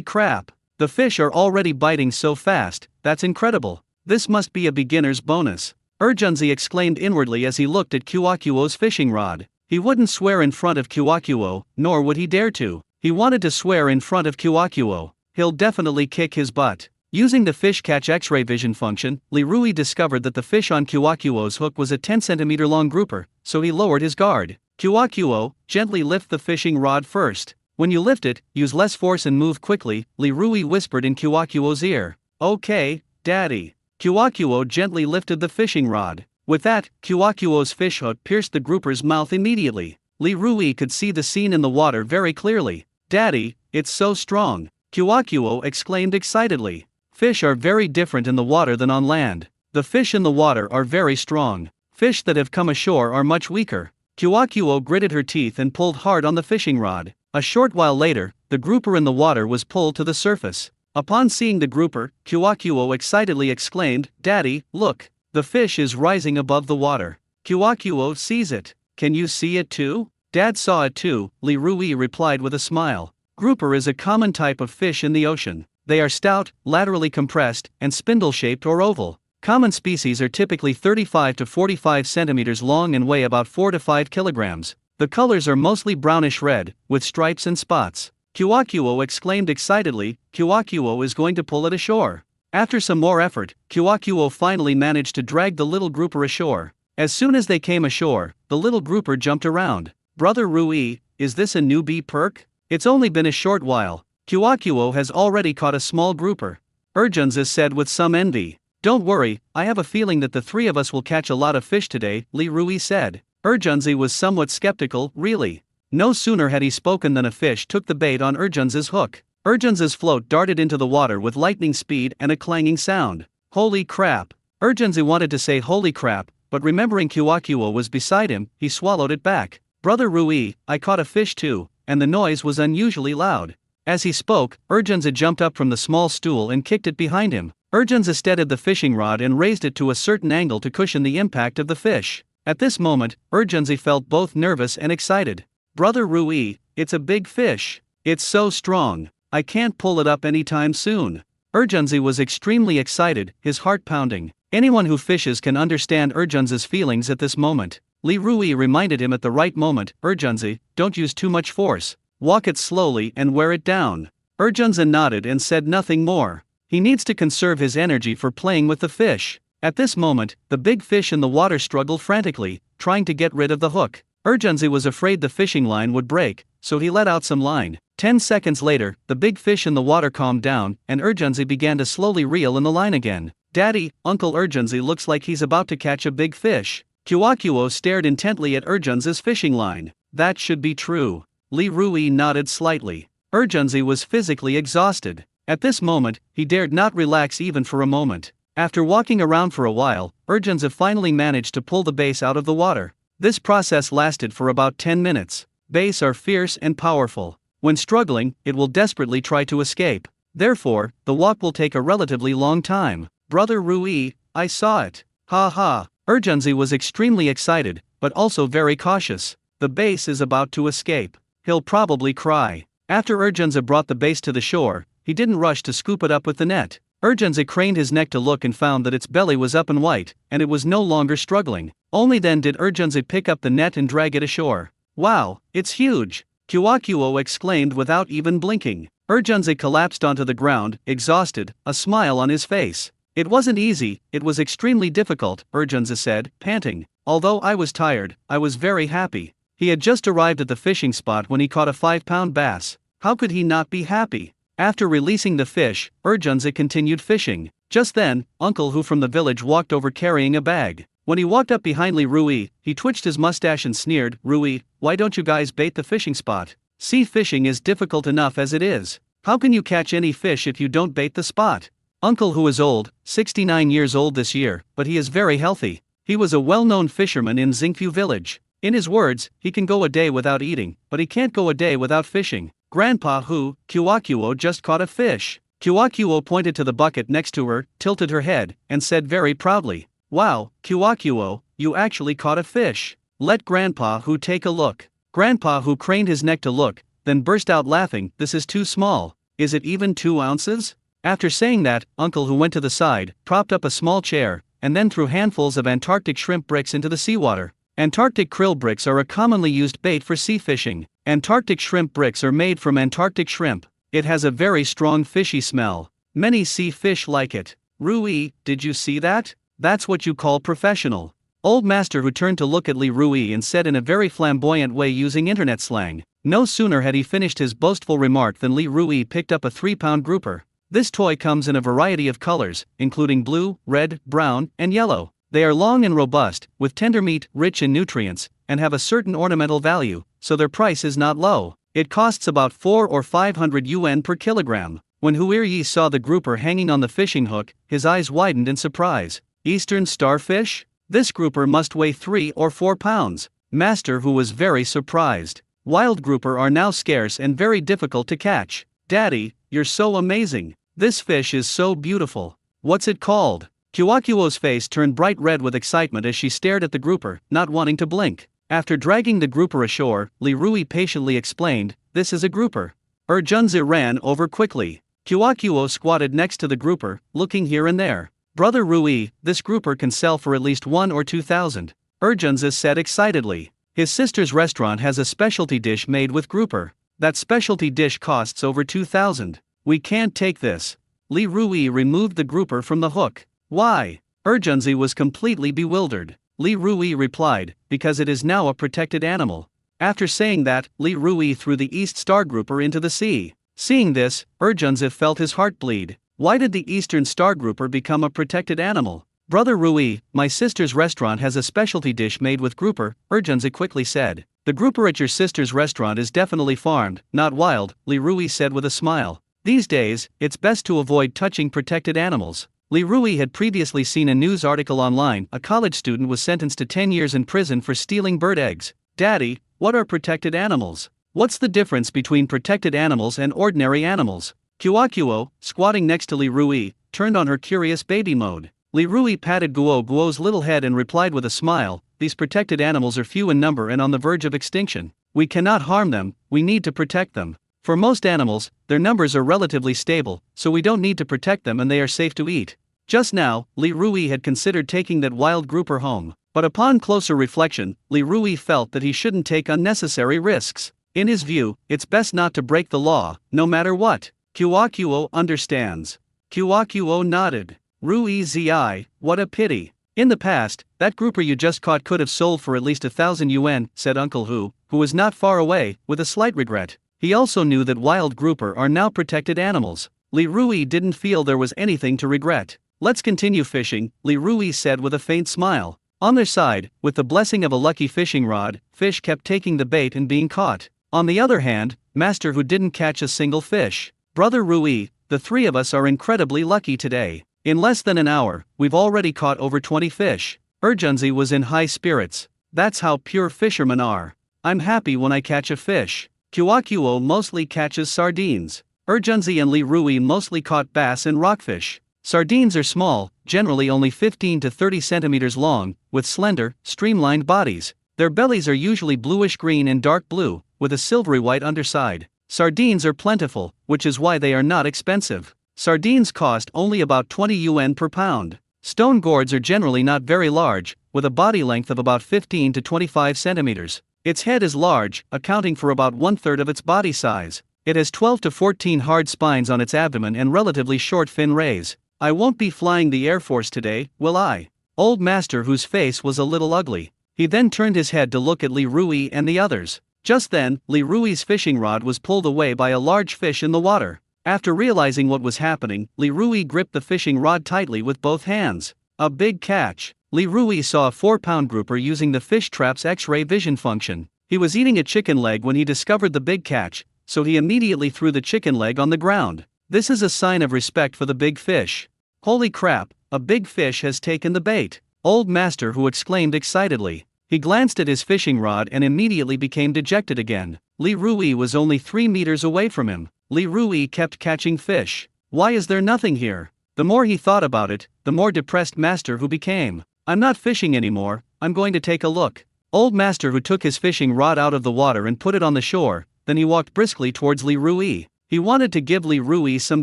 crap! The fish are already biting so fast, that's incredible. This must be a beginner's bonus. Urgenze exclaimed inwardly as he looked at Kyokuo's fishing rod. He wouldn't swear in front of Kyokuo, nor would he dare to. He wanted to swear in front of Kyokuo. He'll definitely kick his butt. Using the fish catch X-ray vision function, Li Rui discovered that the fish on Kyokuo's hook was a 10 cm long grouper, so he lowered his guard. Kyokuo, gently lift the fishing rod first. When you lift it, use less force and move quickly, Li Rui whispered in Kyokuo's ear. Okay, Daddy. Kyokuo gently lifted the fishing rod. With that, Kyokuo's fish hook pierced the grouper's mouth immediately. Li Rui could see the scene in the water very clearly. Daddy, it's so strong, Kyokuo exclaimed excitedly. Fish are very different in the water than on land. The fish in the water are very strong. Fish that have come ashore are much weaker. Kyokuo gritted her teeth and pulled hard on the fishing rod. A short while later, the grouper in the water was pulled to the surface. Upon seeing the grouper, Kyokuo excitedly exclaimed, Daddy, look, the fish is rising above the water. Kyokuo sees it. Can you see it too? Dad saw it too, Li Rui replied with a smile. Grouper is a common type of fish in the ocean. They are stout, laterally compressed, and spindle-shaped or oval. Common species are typically 35 to 45 centimeters long and weigh about 4 to 5 kilograms. The colors are mostly brownish red, with stripes and spots. Kyokuo exclaimed excitedly, Kyokuo is going to pull it ashore. After some more effort, Kyokuo finally managed to drag the little grouper ashore. As soon as they came ashore, the little grouper jumped around. Brother Rui, is this a newbie perk? It's only been a short while. Kyokuo has already caught a small grouper. Urgenza said with some envy. Don't worry, I have a feeling that the three of us will catch a lot of fish today, Li Rui said. Urgenza was somewhat skeptical, really. No sooner had he spoken than a fish took the bait on Urgenza's hook. Urgenza's float darted into the water with lightning speed and a clanging sound. Holy crap! Urgenza wanted to say holy crap, but remembering Kyokuo was beside him, he swallowed it back. Brother Rui, I caught a fish too, and the noise was unusually loud. As he spoke, Urgenza jumped up from the small stool and kicked it behind him. Urgenza steadied the fishing rod and raised it to a certain angle to cushion the impact of the fish. At this moment, Urgenza felt both nervous and excited. Brother Rui, it's a big fish. It's so strong. I can't pull it up anytime soon. Urgenza was extremely excited, his heart pounding. Anyone who fishes can understand Urgenza's feelings at this moment. Li Rui reminded him at the right moment, Urgenza, don't use too much force. Walk it slowly and wear it down. Urgenza nodded and said nothing more. He needs to conserve his energy for playing with the fish. At this moment, the big fish in the water struggled frantically, trying to get rid of the hook. Urgenza was afraid the fishing line would break, so he let out some line. 10 seconds later, the big fish in the water calmed down, and Urgenza began to slowly reel in the line again. Daddy, Uncle Urgenza looks like he's about to catch a big fish. Kyokuo stared intently at Urgenza's fishing line. That should be true. Li Rui nodded slightly. Urgenza was physically exhausted. At this moment, he dared not relax even for a moment. After walking around for a while, Urgenza finally managed to pull the bass out of the water. This process lasted for about 10 minutes. Bass are fierce and powerful. When struggling, it will desperately try to escape. Therefore, the walk will take a relatively long time. Brother Rui, I saw it. Ha ha. Urgenza was extremely excited, but also very cautious. The bass is about to escape. He'll probably cry. After Urgenza brought the bass to the shore, he didn't rush to scoop it up with the net. Urgenza craned his neck to look and found that its belly was up and white, and it was no longer struggling. Only then did Urgenza pick up the net and drag it ashore. Wow, it's huge! Kyokuo exclaimed without even blinking. Urgenza collapsed onto the ground, exhausted, a smile on his face. It wasn't easy, it was extremely difficult, Urgenza said, panting. Although I was tired, I was very happy. He had just arrived at the fishing spot when he caught a 5-pound bass. How could he not be happy? After releasing the fish, Urgenza continued fishing. Just then, Uncle Hu from the village walked over carrying a bag. When he walked up behind Li Rui, he twitched his mustache and sneered, Rui, why don't you guys bait the fishing spot? Sea fishing is difficult enough as it is. How can you catch any fish if you don't bait the spot? Uncle Hu is old, 69 years old this year, but he is very healthy. He was a well-known fisherman in Xingfu village. In his words, he can go a day without eating, but he can't go a day without fishing. Grandpa Hu, Kyokuo just caught a fish. Kyokuo pointed to the bucket next to her, tilted her head, and said very proudly, Wow, Kyokuo, you actually caught a fish. Let Grandpa Hu take a look. Grandpa Hu craned his neck to look, then burst out laughing, This is too small. Is it even 2 ounces? After saying that, Uncle Hu went to the side, propped up a small chair, and then threw handfuls of Antarctic shrimp bricks into the seawater. Antarctic krill bricks are a commonly used bait for sea fishing. Antarctic shrimp bricks are made from Antarctic shrimp. It has a very strong fishy smell. Many sea fish like it. Rui, did you see that? That's what you call professional. Old master who turned to look at Li Rui and said in a very flamboyant way using internet slang. No sooner had he finished his boastful remark than Li Rui picked up a 3-pound grouper. This toy comes in a variety of colors, including blue, red, brown, and yellow. They are long and robust, with tender meat, rich in nutrients, and have a certain ornamental value, so their price is not low. It costs about 400 or 500 yuan per kilogram. When Huiryi saw the grouper hanging on the fishing hook, his eyes widened in surprise. Eastern starfish? This grouper must weigh 3 or 4 pounds. Master who was very surprised. Wild grouper are now scarce and very difficult to catch. Daddy, you're so amazing. This fish is so beautiful. What's it called? Kyokuo's face turned bright red with excitement as she stared at the grouper, not wanting to blink. After dragging the grouper ashore, Li Rui patiently explained, "This is a grouper." Junzi ran over quickly. Kyokuo squatted next to the grouper, looking here and there. "Brother Rui, this grouper can sell for at least 1 or 2,000. Junzi said excitedly. His sister's restaurant has a specialty dish made with grouper. That specialty dish costs over 2,000. We can't take this. Li Rui removed the grouper from the hook. Why? Junzi was completely bewildered. Li Rui replied, because it is now a protected animal. After saying that, Li Rui threw the East Star grouper into the sea. Seeing this, Junzi felt his heart bleed. Why did the Eastern Star grouper become a protected animal? Brother Rui, my sister's restaurant has a specialty dish made with grouper, Junzi quickly said. The grouper at your sister's restaurant is definitely farmed, not wild, Li Rui said with a smile. These days, it's best to avoid touching protected animals. Li Rui had previously seen a news article online. A college student was sentenced to 10 years in prison for stealing bird eggs. Daddy, what are protected animals? What's the difference between protected animals and ordinary animals? Kyokuo, squatting next to Li Rui, turned on her curious baby mode. Li Rui patted Guo's little head and replied with a smile, these protected animals are few in number and on the verge of extinction. We cannot harm them, we need to protect them. For most animals, their numbers are relatively stable, so we don't need to protect them and they are safe to eat. Just now, Li Rui had considered taking that wild grouper home, but upon closer reflection, Li Rui felt that he shouldn't take unnecessary risks. In his view, it's best not to break the law, no matter what. Kyokuo understands. Kyokuo nodded. Rui Zi, what a pity. In the past, that grouper you just caught could have sold for at least 1,000 yuan, said Uncle Hu, who was not far away, with a slight regret. He also knew that wild grouper are now protected animals. Li Rui didn't feel there was anything to regret. Let's continue fishing, Li Rui said with a faint smile. On their side, with the blessing of a lucky fishing rod, fish kept taking the bait and being caught. On the other hand, Master who didn't catch a single fish. Brother Rui, the three of us are incredibly lucky today. In less than an hour, we've already caught over 20 fish. Junzi was in high spirits. That's how pure fishermen are. I'm happy when I catch a fish. Kyokuo mostly catches sardines. Junzi and Li Rui mostly caught bass and rockfish. Sardines are small, generally only 15 to 30 centimeters long, with slender, streamlined bodies. Their bellies are usually bluish-green and dark blue, with a silvery white underside. Sardines are plentiful, which is why they are not expensive. Sardines cost only about 20 yuan per pound. Stone gourds are generally not very large, with a body length of about 15 to 25 centimeters. Its head is large, accounting for about 1/3 of its body size. It has 12 to 14 hard spines on its abdomen and relatively short fin rays. I won't be flying the Air Force today, will I? Old Master whose face was a little ugly. He then turned his head to look at Li Rui and the others. Just then, Li Rui's fishing rod was pulled away by a large fish in the water. After realizing what was happening, Li Rui gripped the fishing rod tightly with both hands. A big catch. Li Rui saw a 4-pound grouper using the fish trap's X-ray vision function. He was eating a chicken leg when he discovered the big catch, so he immediately threw the chicken leg on the ground. This is a sign of respect for the big fish. Holy crap, a big fish has taken the bait. Old Master who exclaimed excitedly. He glanced at his fishing rod and immediately became dejected again. Li Rui was only 3 meters away from him. Li Rui kept catching fish. Why is there nothing here? The more he thought about it, the more depressed Master who became. I'm not fishing anymore, I'm going to take a look. Old Master who took his fishing rod out of the water and put it on the shore, then he walked briskly towards Li Rui. He wanted to give Li Rui some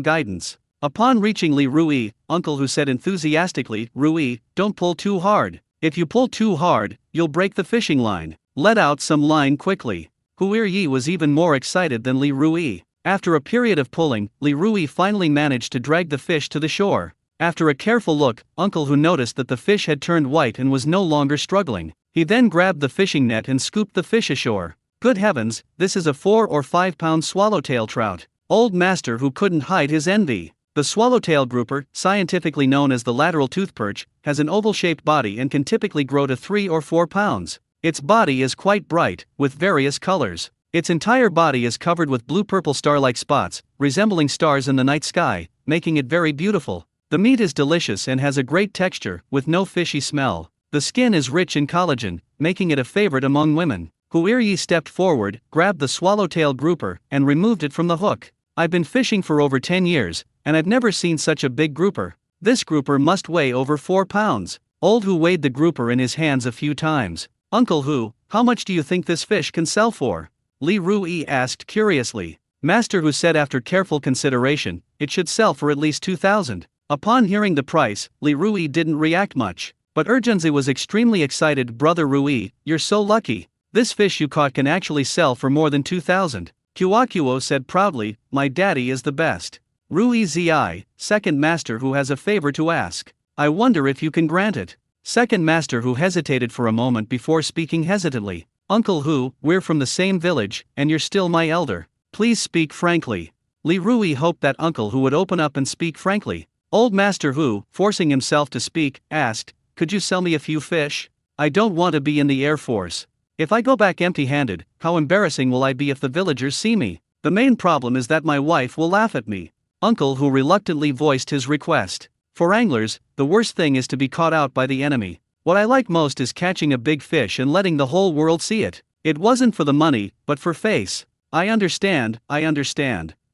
guidance. Upon reaching Li Rui, Uncle Hu said enthusiastically, Rui, don't pull too hard. If you pull too hard, you'll break the fishing line. Let out some line quickly. Huiryi was even more excited than Li Rui. After a period of pulling, Li Rui finally managed to drag the fish to the shore. After a careful look, Uncle Hu noticed that the fish had turned white and was no longer struggling. He then grabbed the fishing net and scooped the fish ashore. Good heavens, this is a 4 or 5 pound swallowtail trout. Old Master Hu couldn't hide his envy. The swallowtail grouper, scientifically known as the lateral tooth perch, has an oval-shaped body and can typically grow to 3 or 4 pounds. Its body is quite bright, with various colors. Its entire body is covered with blue-purple star-like spots, resembling stars in the night sky, making it very beautiful. The meat is delicious and has a great texture, with no fishy smell. The skin is rich in collagen, making it a favorite among women. Huiryi stepped forward, grabbed the swallowtail grouper, and removed it from the hook. I've been fishing for over 10 years, and I've never seen such a big grouper. This grouper must weigh over 4 pounds. Old Hu weighed the grouper in his hands a few times. Uncle Hu, how much do you think this fish can sell for? Li Rui asked curiously. Master Hu said after careful consideration, it should sell for at least 2,000. Upon hearing the price, Li Rui didn't react much. But Urgenzi was extremely excited. Brother Rui, you're so lucky. This fish you caught can actually sell for more than 2,000. Kuakuo said proudly, my daddy is the best. Rui Zi, second master Hu has a favor to ask. I wonder if you can grant it. Second master Hu hesitated for a moment before speaking hesitantly. Uncle Hu, we're from the same village, and you're still my elder. Please speak frankly. Li Rui hoped that Uncle Hu would open up and speak frankly. Old Master Hu, forcing himself to speak, asked, could you sell me a few fish? I don't want to be in the Air Force. If I go back empty-handed, how embarrassing will I be if the villagers see me? The main problem is that my wife will laugh at me. Uncle Hu reluctantly voiced his request. For anglers, the worst thing is to be caught out by the enemy. What I like most is catching a big fish and letting the whole world see it. It wasn't for the money, but for face. I understand.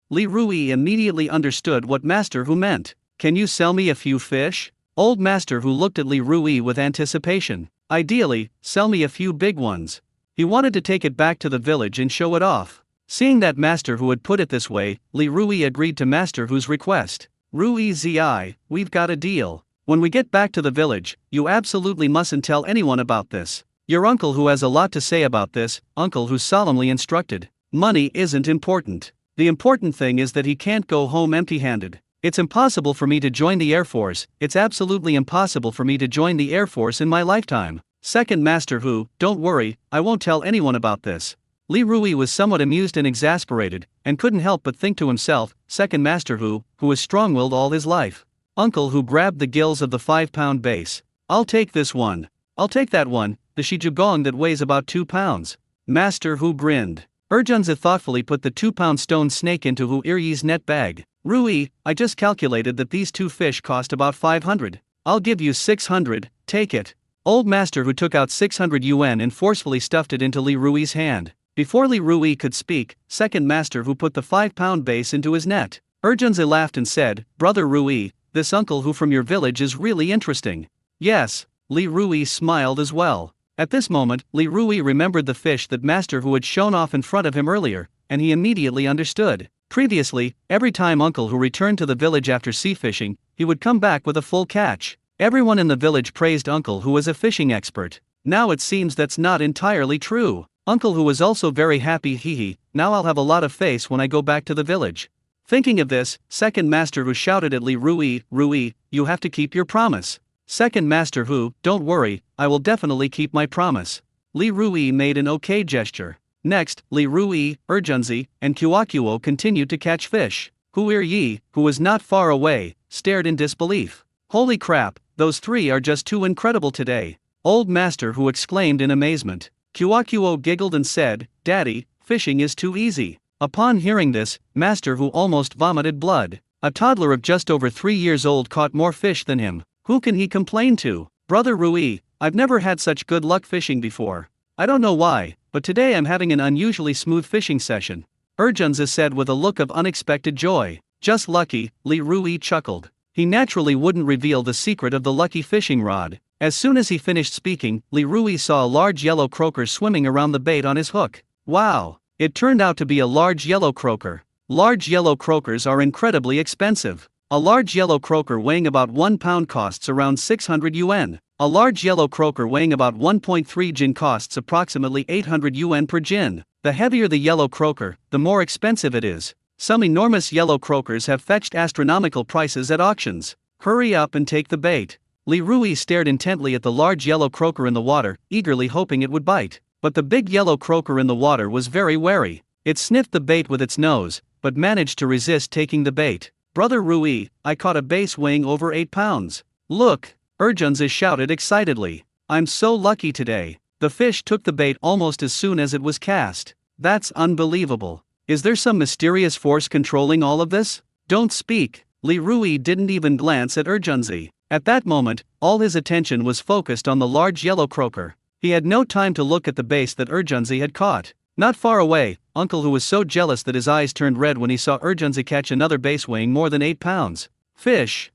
Li Rui immediately understood what Master Hu meant. Can you sell me a few fish? Old Master Hu looked at Li Rui with anticipation. Ideally, sell me a few big ones. He wanted to take it back to the village and show it off. Seeing that Master Hu had put it this way, Li Rui agreed to Master Hu's request. Rui Zi, we've got a deal. When we get back to the village, you absolutely mustn't tell anyone about this. Your Uncle Hu has a lot to say about this, Uncle Hu solemnly instructed. Money isn't important. The important thing is that he can't go home empty-handed. It's impossible for me to join the Air Force. It's absolutely impossible for me to join the Air Force in my lifetime. Second Master Hu, don't worry, I won't tell anyone about this. Li Rui was somewhat amused and exasperated, and couldn't help but think to himself, Second Master Hu was strong-willed all his life. Uncle Hu grabbed the gills of the 5-pound bass. I'll take this one. I'll take that one, the shijugong that weighs about 2 pounds. Master Hu grinned. Urgenzi thoughtfully put the 2-pound stone snake into Huiryi's net bag. Rui, I just calculated that these 2 fish cost about 500. I'll give you 600, take it. Old Master Hu took out 600 yuan and forcefully stuffed it into Li Rui's hand. Before Li Rui could speak, Second Master Hu put the 5-pound bass into his net. Urgenzi laughed and said, Brother Rui, this Uncle Hu from your village is really interesting. Yes, Li Rui smiled as well. At this moment, Li Rui remembered the fish that Master Hu had shown off in front of him earlier, and he immediately understood. Previously, every time Uncle Hu returned to the village after sea fishing, he would come back with a full catch. Everyone in the village praised Uncle Hu as a fishing expert. Now it seems that's not entirely true. Uncle Hu was also very happy. Hee, now I'll have a lot of face when I go back to the village. Thinking of this, Second Master Hu shouted at Li Rui, Rui, you have to keep your promise. Second Master Hu, don't worry, I will definitely keep my promise. Li Rui made an okay gesture. Next, Li Rui, Urgenzi, and Kuakuo continued to catch fish. Huiryi, who was not far away, stared in disbelief. Holy crap, those 3 are just too incredible today. Old Master Hu exclaimed in amazement. Kuakuo giggled and said, Daddy, fishing is too easy. Upon hearing this, Master Hu almost vomited blood. A toddler of just over 3 years old caught more fish than him. Who can he complain to? Brother Rui, I've never had such good luck fishing before. I don't know why, but today I'm having an unusually smooth fishing session. Urgenzi said with a look of unexpected joy. Just lucky, Li Rui chuckled. He naturally wouldn't reveal the secret of the lucky fishing rod. As soon as he finished speaking, Li Rui saw a large yellow croaker swimming around the bait on his hook. Wow! It turned out to be a large yellow croaker. Large yellow croakers are incredibly expensive. A large yellow croaker weighing about 1 pound costs around 600 yuan. A large yellow croaker weighing about 1.3 jin costs approximately 800 yuan per jin. The heavier the yellow croaker, the more expensive it is. Some enormous yellow croakers have fetched astronomical prices at auctions. Hurry up and take the bait. Li Rui stared intently at the large yellow croaker in the water, eagerly hoping it would bite. But the big yellow croaker in the water was very wary. It sniffed the bait with its nose, but managed to resist taking the bait. Brother Rui, I caught a bass weighing over 8 pounds. Look! Urgenzi shouted excitedly. I'm so lucky today. The fish took the bait almost as soon as it was cast. That's unbelievable. Is there some mysterious force controlling all of this? Don't speak. Li Rui didn't even glance at Urgenzi. At that moment, all his attention was focused on the large yellow croaker. He had no time to look at the bass that Urgenzi had caught. Not far away, Uncle, who was so jealous that his eyes turned red when he saw Urgenzi catch another bass weighing more than 8 pounds. Fish,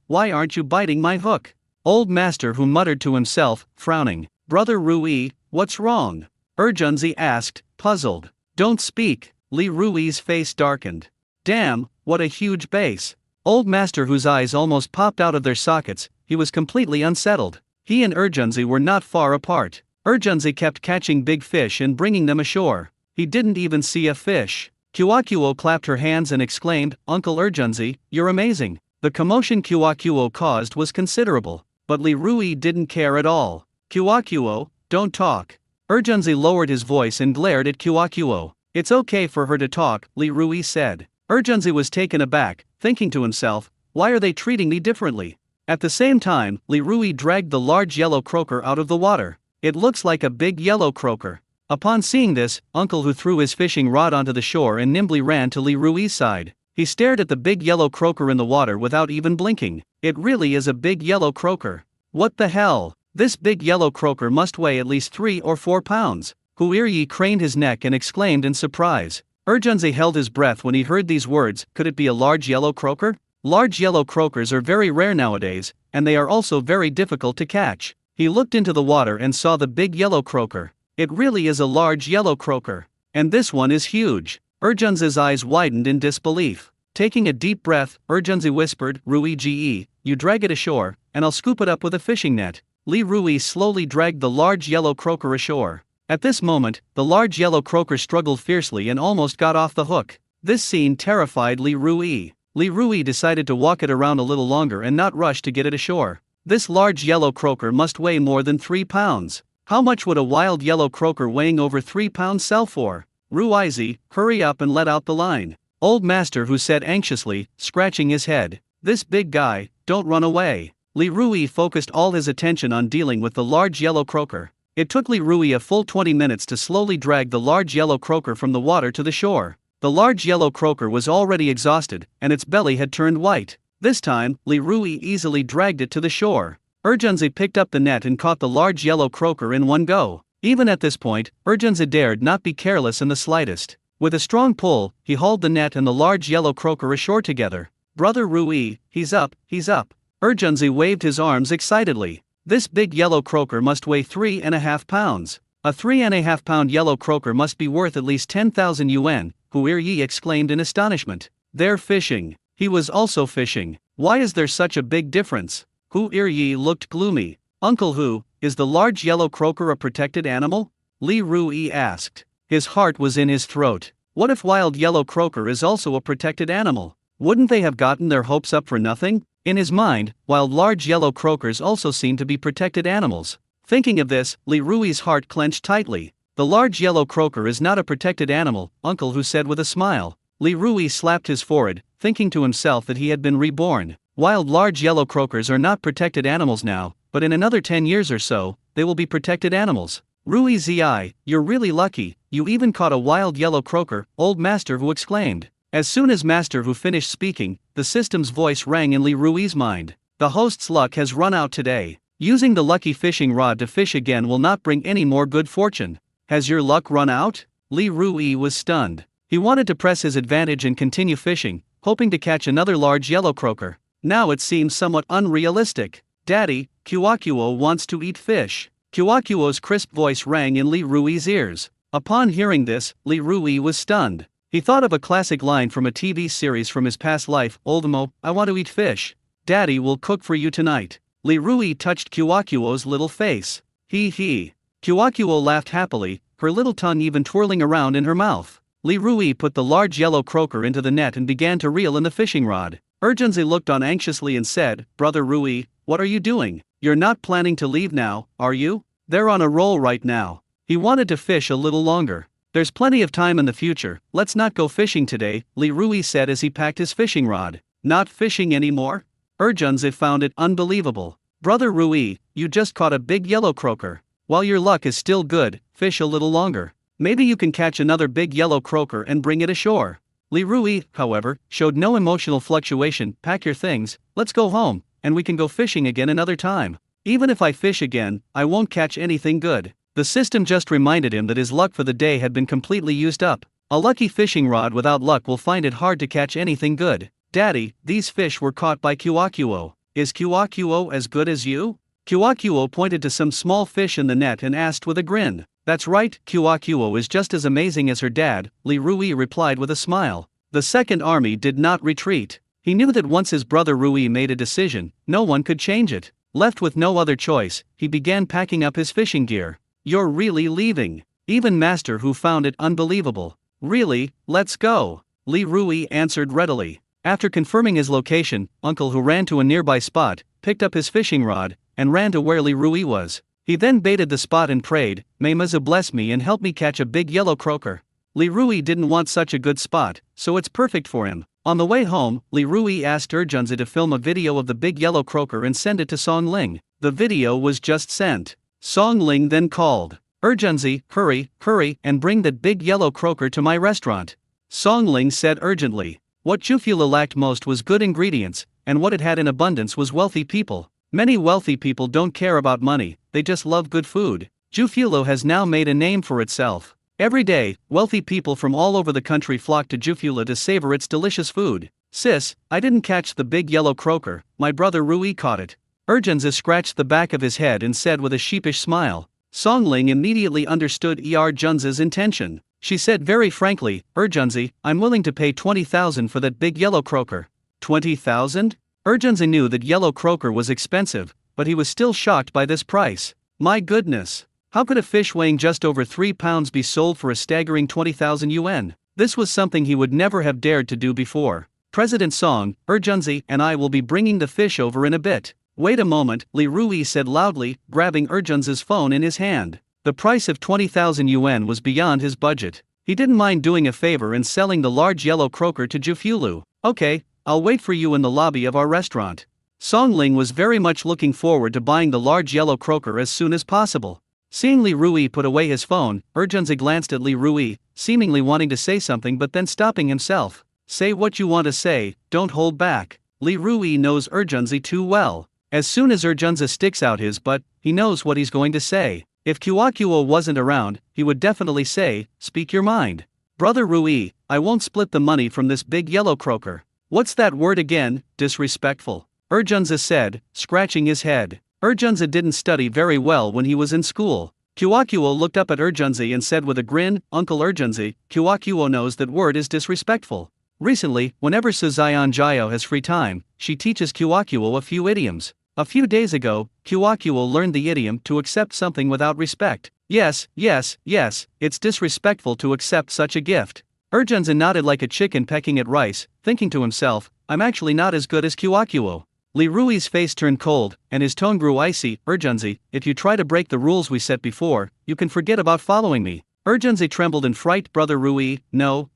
why aren't you biting my hook? Old Master, who muttered to himself, frowning. Brother Rui, what's wrong? Urgenzi asked, puzzled. Don't speak. Li Rui's face darkened. Damn, what a huge bass. Old Master, whose eyes almost popped out of their sockets, he was completely unsettled. He and Urgenzi were not far apart. Urgenzi kept catching big fish and bringing them ashore. He didn't even see a fish. Kiwakuo clapped her hands and exclaimed, Uncle Urgenzi, you're amazing. The commotion Kiwakuo caused was considerable, but Li Rui didn't care at all. Kiwakuo, don't talk. Urgenzi lowered his voice and glared at Kiwakuo. It's okay for her to talk, Li Rui said. Urgenzi was taken aback, thinking to himself, why are they treating me differently? At the same time, Li Rui dragged the large yellow croaker out of the water. It looks like a big yellow croaker. Upon seeing this, Uncle, who threw his fishing rod onto the shore and nimbly ran to Li Rui's side. He stared at the big yellow croaker in the water without even blinking. It really is a big yellow croaker. What the hell? This big yellow croaker must weigh at least 3 or 4 pounds. Huiryi craned his neck and exclaimed in surprise. Urgenzi held his breath when he heard these words. Could it be a large yellow croaker? Large yellow croakers are very rare nowadays, and they are also very difficult to catch. He looked into the water and saw the big yellow croaker. It really is a large yellow croaker. And this one is huge. Urgenzi's eyes widened in disbelief. Taking a deep breath, Urgenzi whispered, Rui Ge, you drag it ashore, and I'll scoop it up with a fishing net. Li Rui slowly dragged the large yellow croaker ashore. At this moment, the large yellow croaker struggled fiercely and almost got off the hook. This scene terrified Li Rui. Li Rui decided to walk it around a little longer and not rush to get it ashore. This large yellow croaker must weigh more than 3 pounds. How much would a wild yellow croaker weighing over 3 pounds sell for? Ruizi, hurry up and let out the line. Old Master, who said anxiously, scratching his head. This big guy, don't run away. Li Rui focused all his attention on dealing with the large yellow croaker. It took Li Rui a full 20 minutes to slowly drag the large yellow croaker from the water to the shore. The large yellow croaker was already exhausted, and its belly had turned white. This time, Li Rui easily dragged it to the shore. Urgenzi picked up the net and caught the large yellow croaker in one go. Even at this point, Urgenzi dared not be careless in the slightest. With a strong pull, he hauled the net and the large yellow croaker ashore together. Brother Rui, he's up, he's up. Urgenzi waved his arms excitedly. This big yellow croaker must weigh 3.5 pounds. A 3.5 pound yellow croaker must be worth at least 10,000 yuan, Huiryi exclaimed in astonishment. They're fishing. He was also fishing. Why is there such a big difference? Huiryi looked gloomy. Uncle Hu, is the large yellow croaker a protected animal? Li Rui asked. His heart was in his throat. What if wild yellow croaker is also a protected animal? Wouldn't they have gotten their hopes up for nothing? In his mind, wild large yellow croakers also seem to be protected animals. Thinking of this, Li Rui's heart clenched tightly. The large yellow croaker is not a protected animal, Uncle Hu said with a smile. Li Rui slapped his forehead, thinking to himself that he had been reborn. Wild large yellow croakers are not protected animals now, but in another 10 years or so, they will be protected animals. Rui Zi, you're really lucky, you even caught a wild yellow croaker, Old Master Hu exclaimed. As soon as Master Hu finished speaking, the system's voice rang in Li Rui's mind. The host's luck has run out today. Using the lucky fishing rod to fish again will not bring any more good fortune. Has your luck run out? Li Rui was stunned. He wanted to press his advantage and continue fishing, hoping to catch another large yellow croaker. Now it seems somewhat unrealistic. Daddy, Kiwakuo wants to eat fish. Kiwakuo's crisp voice rang in Li Rui's ears. Upon hearing this, Li Rui was stunned. He thought of a classic line from a TV series from his past life, Oldemo, I want to eat fish. Daddy will cook for you tonight. Li Rui touched Kiwakuo's little face. He. Kiwakuo laughed happily, her little tongue even twirling around in her mouth. Li Rui put the large yellow croaker into the net and began to reel in the fishing rod. Urgenzi looked on anxiously and said, "Brother Rui, what are you doing? You're not planning to leave now, are you? They're on a roll right now." He wanted to fish a little longer. "There's plenty of time in the future, let's not go fishing today," Li Rui said as he packed his fishing rod. "Not fishing anymore?" Urgenzi found it unbelievable. "Brother Rui, you just caught a big yellow croaker. While your luck is still good, fish a little longer. Maybe you can catch another big yellow croaker and bring it ashore." Li Rui, however, showed no emotional fluctuation. "Pack your things, let's go home, and we can go fishing again another time. Even if I fish again, I won't catch anything good." The system just reminded him that his luck for the day had been completely used up. A lucky fishing rod without luck will find it hard to catch anything good. "Daddy, these fish were caught by Kyokuo. Is Kyokuo as good as you?" Kyokuo pointed to some small fish in the net and asked with a grin. "That's right, Kyokuo is just as amazing as her dad," Li Rui replied with a smile. The Second Army did not retreat. He knew that once his brother Rui made a decision, no one could change it. Left with no other choice, he began packing up his fishing gear. "You're really leaving?" Even Master Hu found it unbelievable. "Really, let's go," Li Rui answered readily. After confirming his location, Uncle Hu ran to a nearby spot, picked up his fishing rod, and ran to where Li Rui was. He then baited the spot and prayed, "May Mazu bless me and help me catch a big yellow croaker." Li Rui didn't want such a good spot, so it's perfect for him. On the way home, Li Rui asked Urgenzi to film a video of the big yellow croaker and send it to Song Ling. The video was just sent. Song Ling then called, "Urgenzi, hurry, and bring that big yellow croaker to my restaurant." Song Ling said urgently. What Jufula lacked most was good ingredients, and what it had in abundance was wealthy people. Many wealthy people don't care about money, they just love good food. Jufula has now made a name for itself. Every day, wealthy people from all over the country flock to Jufula to savor its delicious food. "Sis, I didn't catch the big yellow croaker, my brother Rui caught it." Urgenzi scratched the back of his head and said with a sheepish smile. Song Ling immediately understood Urgenzi's intention. She said very frankly, "Urgenzi, I'm willing to pay 20,000 for that big yellow croaker." 20,000? Urgenzi knew that yellow croaker was expensive, but he was still shocked by this price. My goodness! How could a fish weighing just over 3 pounds be sold for a staggering 20,000 yuan? This was something he would never have dared to do before. "President Song, Urgenzi and I will be bringing the fish over in a bit." "Wait a moment," Li Rui said loudly, grabbing Urgenzi's phone in his hand. The price of 20,000 yuan was beyond his budget. He didn't mind doing a favor and selling the large yellow croaker to Jufulu. "Okay, I'll wait for you in the lobby of our restaurant." Song Ling was very much looking forward to buying the large yellow croaker as soon as possible. Seeing Li Rui put away his phone, Urgenzi glanced at Li Rui, seemingly wanting to say something but then stopping himself. "Say what you want to say, don't hold back." Li Rui knows Urgenzi too well. As soon as Urgenzi sticks out his butt, he knows what he's going to say. If Kyokuo wasn't around, he would definitely say, "Speak your mind." "Brother Rui, I won't split the money from this big yellow croaker." "What's that word again, disrespectful?" Urgenzi said, scratching his head. Urgenzi didn't study very well when he was in school. Kyokuo looked up at Urgenzi and said with a grin, "Uncle Urgenzi, Kyokuo knows that word is disrespectful." Recently, whenever Suzayan Jiao has free time, she teaches Kyokuo a few idioms. A few days ago, Kyokuo learned the idiom to accept something without respect. Yes, it's disrespectful to accept such a gift. Urgenzi nodded like a chicken pecking at rice, thinking to himself, "I'm actually not as good as Kyokuo." Li Rui's face turned cold, and his tone grew icy. "Urgenzi, if you try to break the rules we set before, you can forget about following me." Urgenzi trembled in fright. "Brother Rui, no,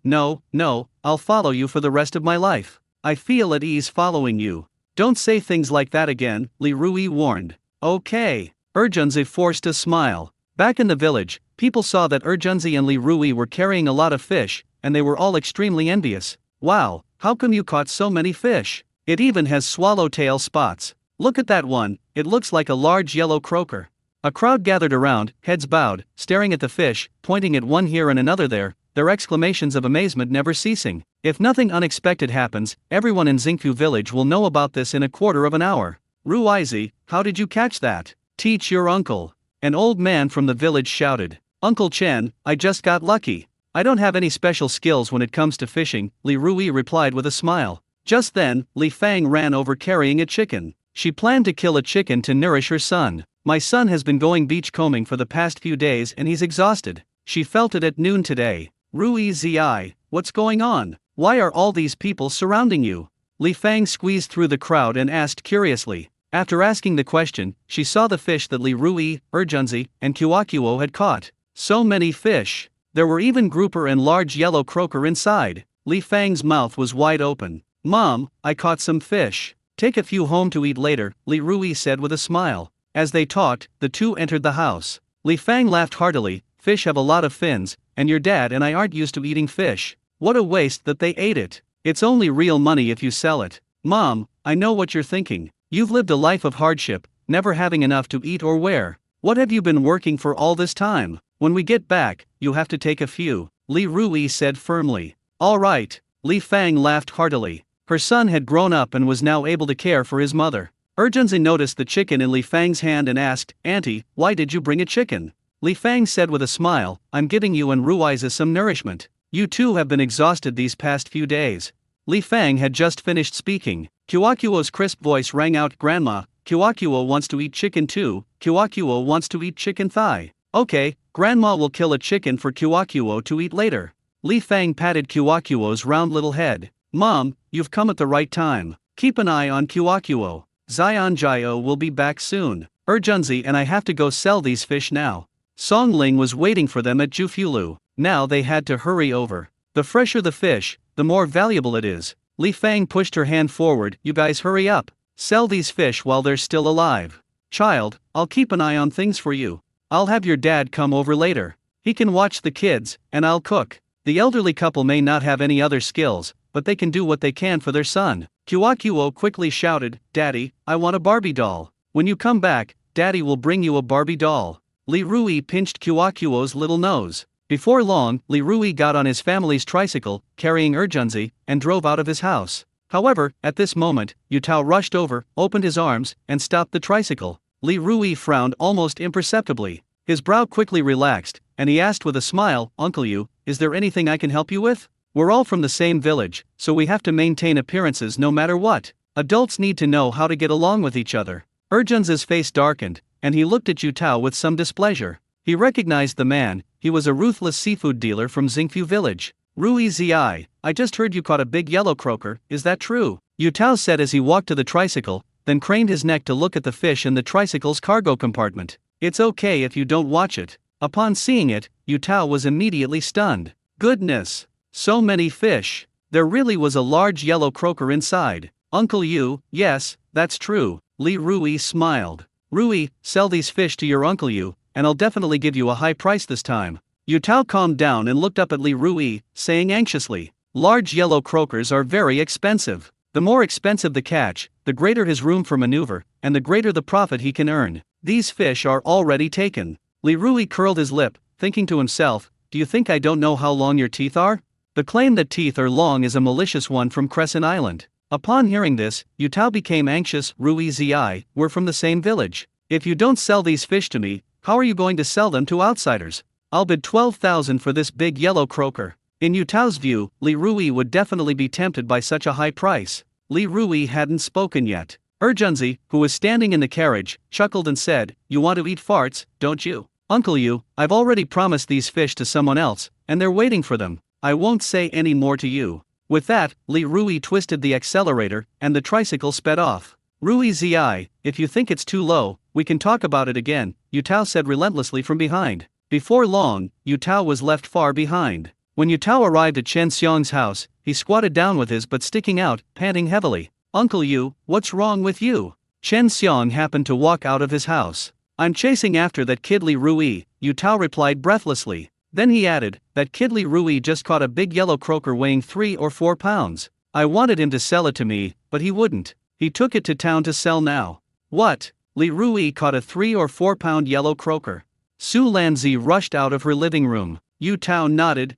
I'll follow you for the rest of my life. I feel at ease following you." "Don't say things like that again," Li Rui warned. "Okay." Urgenzi forced a smile. Back in the village, people saw that Urgenzi and Li Rui were carrying a lot of fish, and they were all extremely envious. "Wow, how come you caught so many fish? It even has swallowtail spots. Look at that one, it looks like a large yellow croaker." A crowd gathered around, heads bowed, staring at the fish, pointing at one here and another there, their exclamations of amazement never ceasing. If nothing unexpected happens, everyone in Xingfu village will know about this in a quarter of an hour. "Ruizi, how did you catch that?" "Teach your uncle." An old man from the village shouted. "Uncle Chen, I just got lucky. I don't have any special skills when it comes to fishing," Li Rui replied with a smile. Just then, Li Fang ran over carrying a chicken. She planned to kill a chicken to nourish her son. "My son has been going beach combing for the past few days and he's exhausted." She felt it at noon today. Rui Zi, what's going on? Why are all these people surrounding you? Li Fang squeezed through the crowd and asked curiously. After asking the question, she saw the fish that Li Rui, Urgenzi, and Kiwakuo had caught. So many fish. There were even grouper and large yellow croaker inside. Li Fang's mouth was wide open. Mom, I caught some fish. Take a few home to eat later, Li Rui said with a smile. As they talked, the two entered the house. Li Fang laughed heartily. Fish have a lot of fins, and your dad and I aren't used to eating fish. What a waste that they ate it. It's only real money if you sell it. Mom, I know what you're thinking. You've lived a life of hardship, never having enough to eat or wear. What have you been working for all this time? When we get back, you'll have to take a few, Li Rui said firmly. All right, Li Fang laughed heartily. Her son had grown up and was now able to care for his mother. Urgenzi noticed the chicken in Li Fang's hand and asked, Auntie, why did you bring a chicken? Li Fang said with a smile, I'm giving you and Ruiza some nourishment. You two have been exhausted these past few days. Li Fang had just finished speaking. Kiwakuo's crisp voice rang out, Grandma, Kiwakuo wants to eat chicken too. Kiwakuo wants to eat chicken thigh. Okay, Grandma will kill a chicken for Kiwakuo to eat later. Li Fang patted Kiwakuo's round little head. Mom, you've come at the right time. Keep an eye on Kiwakuo. Zion Jio will be back soon. Urgenzi and I have to go sell these fish now. Song Ling was waiting for them at Jufulu. Now they had to hurry over. The fresher the fish, the more valuable it is. Li Fang pushed her hand forward. You guys hurry up. Sell these fish while they're still alive. Child, I'll keep an eye on things for you. I'll have your dad come over later. He can watch the kids, and I'll cook. The elderly couple may not have any other skills, but they can do what they can for their son. Kiwakuo quickly shouted, Daddy, I want a Barbie doll. When you come back, Daddy will bring you a Barbie doll. Li Rui pinched Kiwakuo's little nose. Before long, Li Rui got on his family's tricycle, carrying Urgenzi, and drove out of his house. However, at this moment, Yutao rushed over, opened his arms, and stopped the tricycle. Li Rui frowned almost imperceptibly. His brow quickly relaxed, and he asked with a smile, Uncle Yu, is there anything I can help you with? We're all from the same village, so we have to maintain appearances no matter what. Adults need to know how to get along with each other. Urgenzi's face darkened, and he looked at Yutao with some displeasure. He recognized the man. He was a ruthless seafood dealer from Xingfu village. Rui Zi, I just heard you caught a big yellow croaker, is that true? Yutao said as he walked to the tricycle, then craned his neck to look at the fish in the tricycle's cargo compartment. It's okay if you don't watch it. Upon seeing it, Yutao was immediately stunned. Goodness! So many fish! There really was a large yellow croaker inside. Uncle Yu, yes, that's true, Li Rui smiled. Rui, sell these fish to your Uncle Yu, and I'll definitely give you a high price this time. Yutao calmed down and looked up at Li Rui, saying anxiously, large yellow croakers are very expensive. The more expensive the catch, the greater his room for maneuver, and the greater the profit he can earn. These fish are already taken. Li Rui curled his lip, thinking to himself, do you think I don't know how long your teeth are? The claim that teeth are long is a malicious one from Crescent Island. Upon hearing this, Yutao became anxious. Rui Zi, we're from the same village. If you don't sell these fish to me, how are you going to sell them to outsiders? I'll bid 12,000 for this big yellow croaker. In Yutao's view, Li Rui would definitely be tempted by such a high price. Li Rui hadn't spoken yet. Urgenzi, who was standing in the carriage, chuckled and said, you want to eat farts, don't you? Uncle Yu, I've already promised these fish to someone else, and they're waiting for them. I won't say any more to you. With that, Li Rui twisted the accelerator, and the tricycle sped off. Rui Zi, if you think it's too low, we can talk about it again, Yutao said relentlessly from behind. Before long, Yutao was left far behind. When Yutao arrived at Chen Xiong's house, he squatted down with his butt sticking out, panting heavily. Uncle Yu, what's wrong with you? Chen Xiong happened to walk out of his house. I'm chasing after that kid Li Rui, Yutao replied breathlessly. Then he added, that kid Li Rui just caught a big yellow croaker weighing 3 or 4 pounds. I wanted him to sell it to me, but he wouldn't. He took it to town to sell now. What? Li Rui caught a 3 or 4 pound yellow croaker. Su Lanzi rushed out of her living room. Yutao nodded,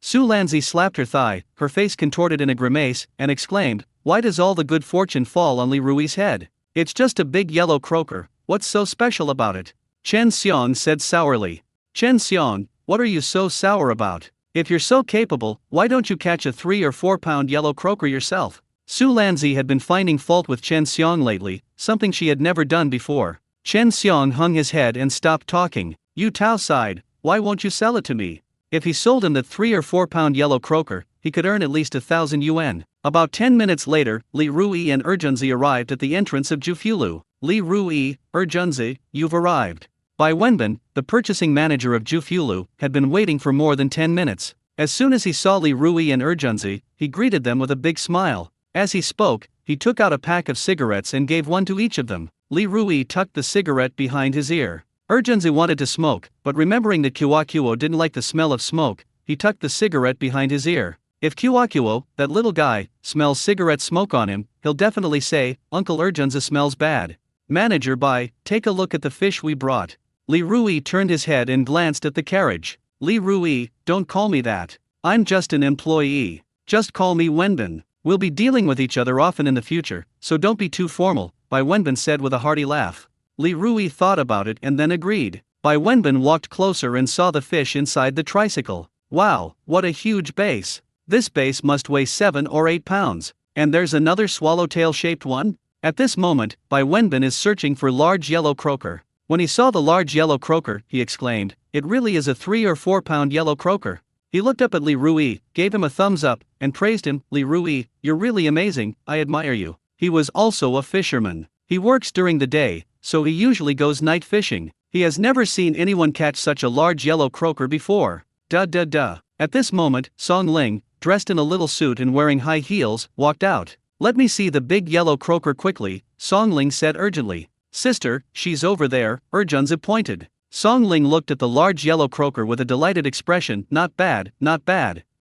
Su Lanzi slapped her thigh, her face contorted in a grimace, and exclaimed, why does all the good fortune fall on Li Rui's head? It's just a big yellow croaker, what's so special about it? Chen Xiong said sourly. Chen Xiong, what are you so sour about? If you're so capable, why don't you catch a 3 or 4 pound yellow croaker yourself? Su Lanzi had been finding fault with Chen Xiong lately, something she had never done before. Chen Xiong hung his head and stopped talking. Yutao sighed, why won't you sell it to me? If he sold him that 3 or 4 pound yellow croaker, he could earn at least 1,000 yuan. About 10 minutes later, Li Rui and Urgenzi arrived at the entrance of Jufulu. Li Rui, Urgenzi, you've arrived. Bai Wenbin, the purchasing manager of Jufulu, had been waiting for more than 10 minutes. As soon as he saw Li Rui and Urgenzi, he greeted them with a big smile. As he spoke, he took out a pack of cigarettes and gave one to each of them. Li Rui tucked the cigarette behind his ear. Urgenzi wanted to smoke, but remembering that Kiwakuo didn't like the smell of smoke, he tucked the cigarette behind his ear. If Kiwakuo, that little guy, smells cigarette smoke on him, he'll definitely say, Uncle Urgenzi smells bad. Manager Bai, take a look at the fish we brought. Li Rui turned his head and glanced at the carriage. Li Rui, don't call me that. I'm just an employee. Just call me Wenbin. We'll be dealing with each other often in the future, so don't be too formal, Bai Wenbin said with a hearty laugh. Li Rui thought about it and then agreed. Bai Wenbin walked closer and saw the fish inside the tricycle. Wow, what a huge base. This base must weigh 7 or 8 pounds. And there's another swallowtail-shaped one? At this moment, Bai Wenbin is searching for large yellow croaker. When he saw the large yellow croaker, he exclaimed, it really is a 3 or 4 pound yellow croaker. He looked up at Li Rui, gave him a thumbs up, and praised him. Li Rui, you're really amazing, I admire you. He was also a fisherman. He works during the day, so he usually goes night fishing. He has never seen anyone catch such a large yellow croaker before. Duh. At this moment, Song Ling, dressed in a little suit and wearing high heels, walked out. Let me see the big yellow croaker quickly, Song Ling said urgently. Sister, she's over there, Urgenzi pointed. Song Ling looked at the large yellow croaker with a delighted expression. Not bad.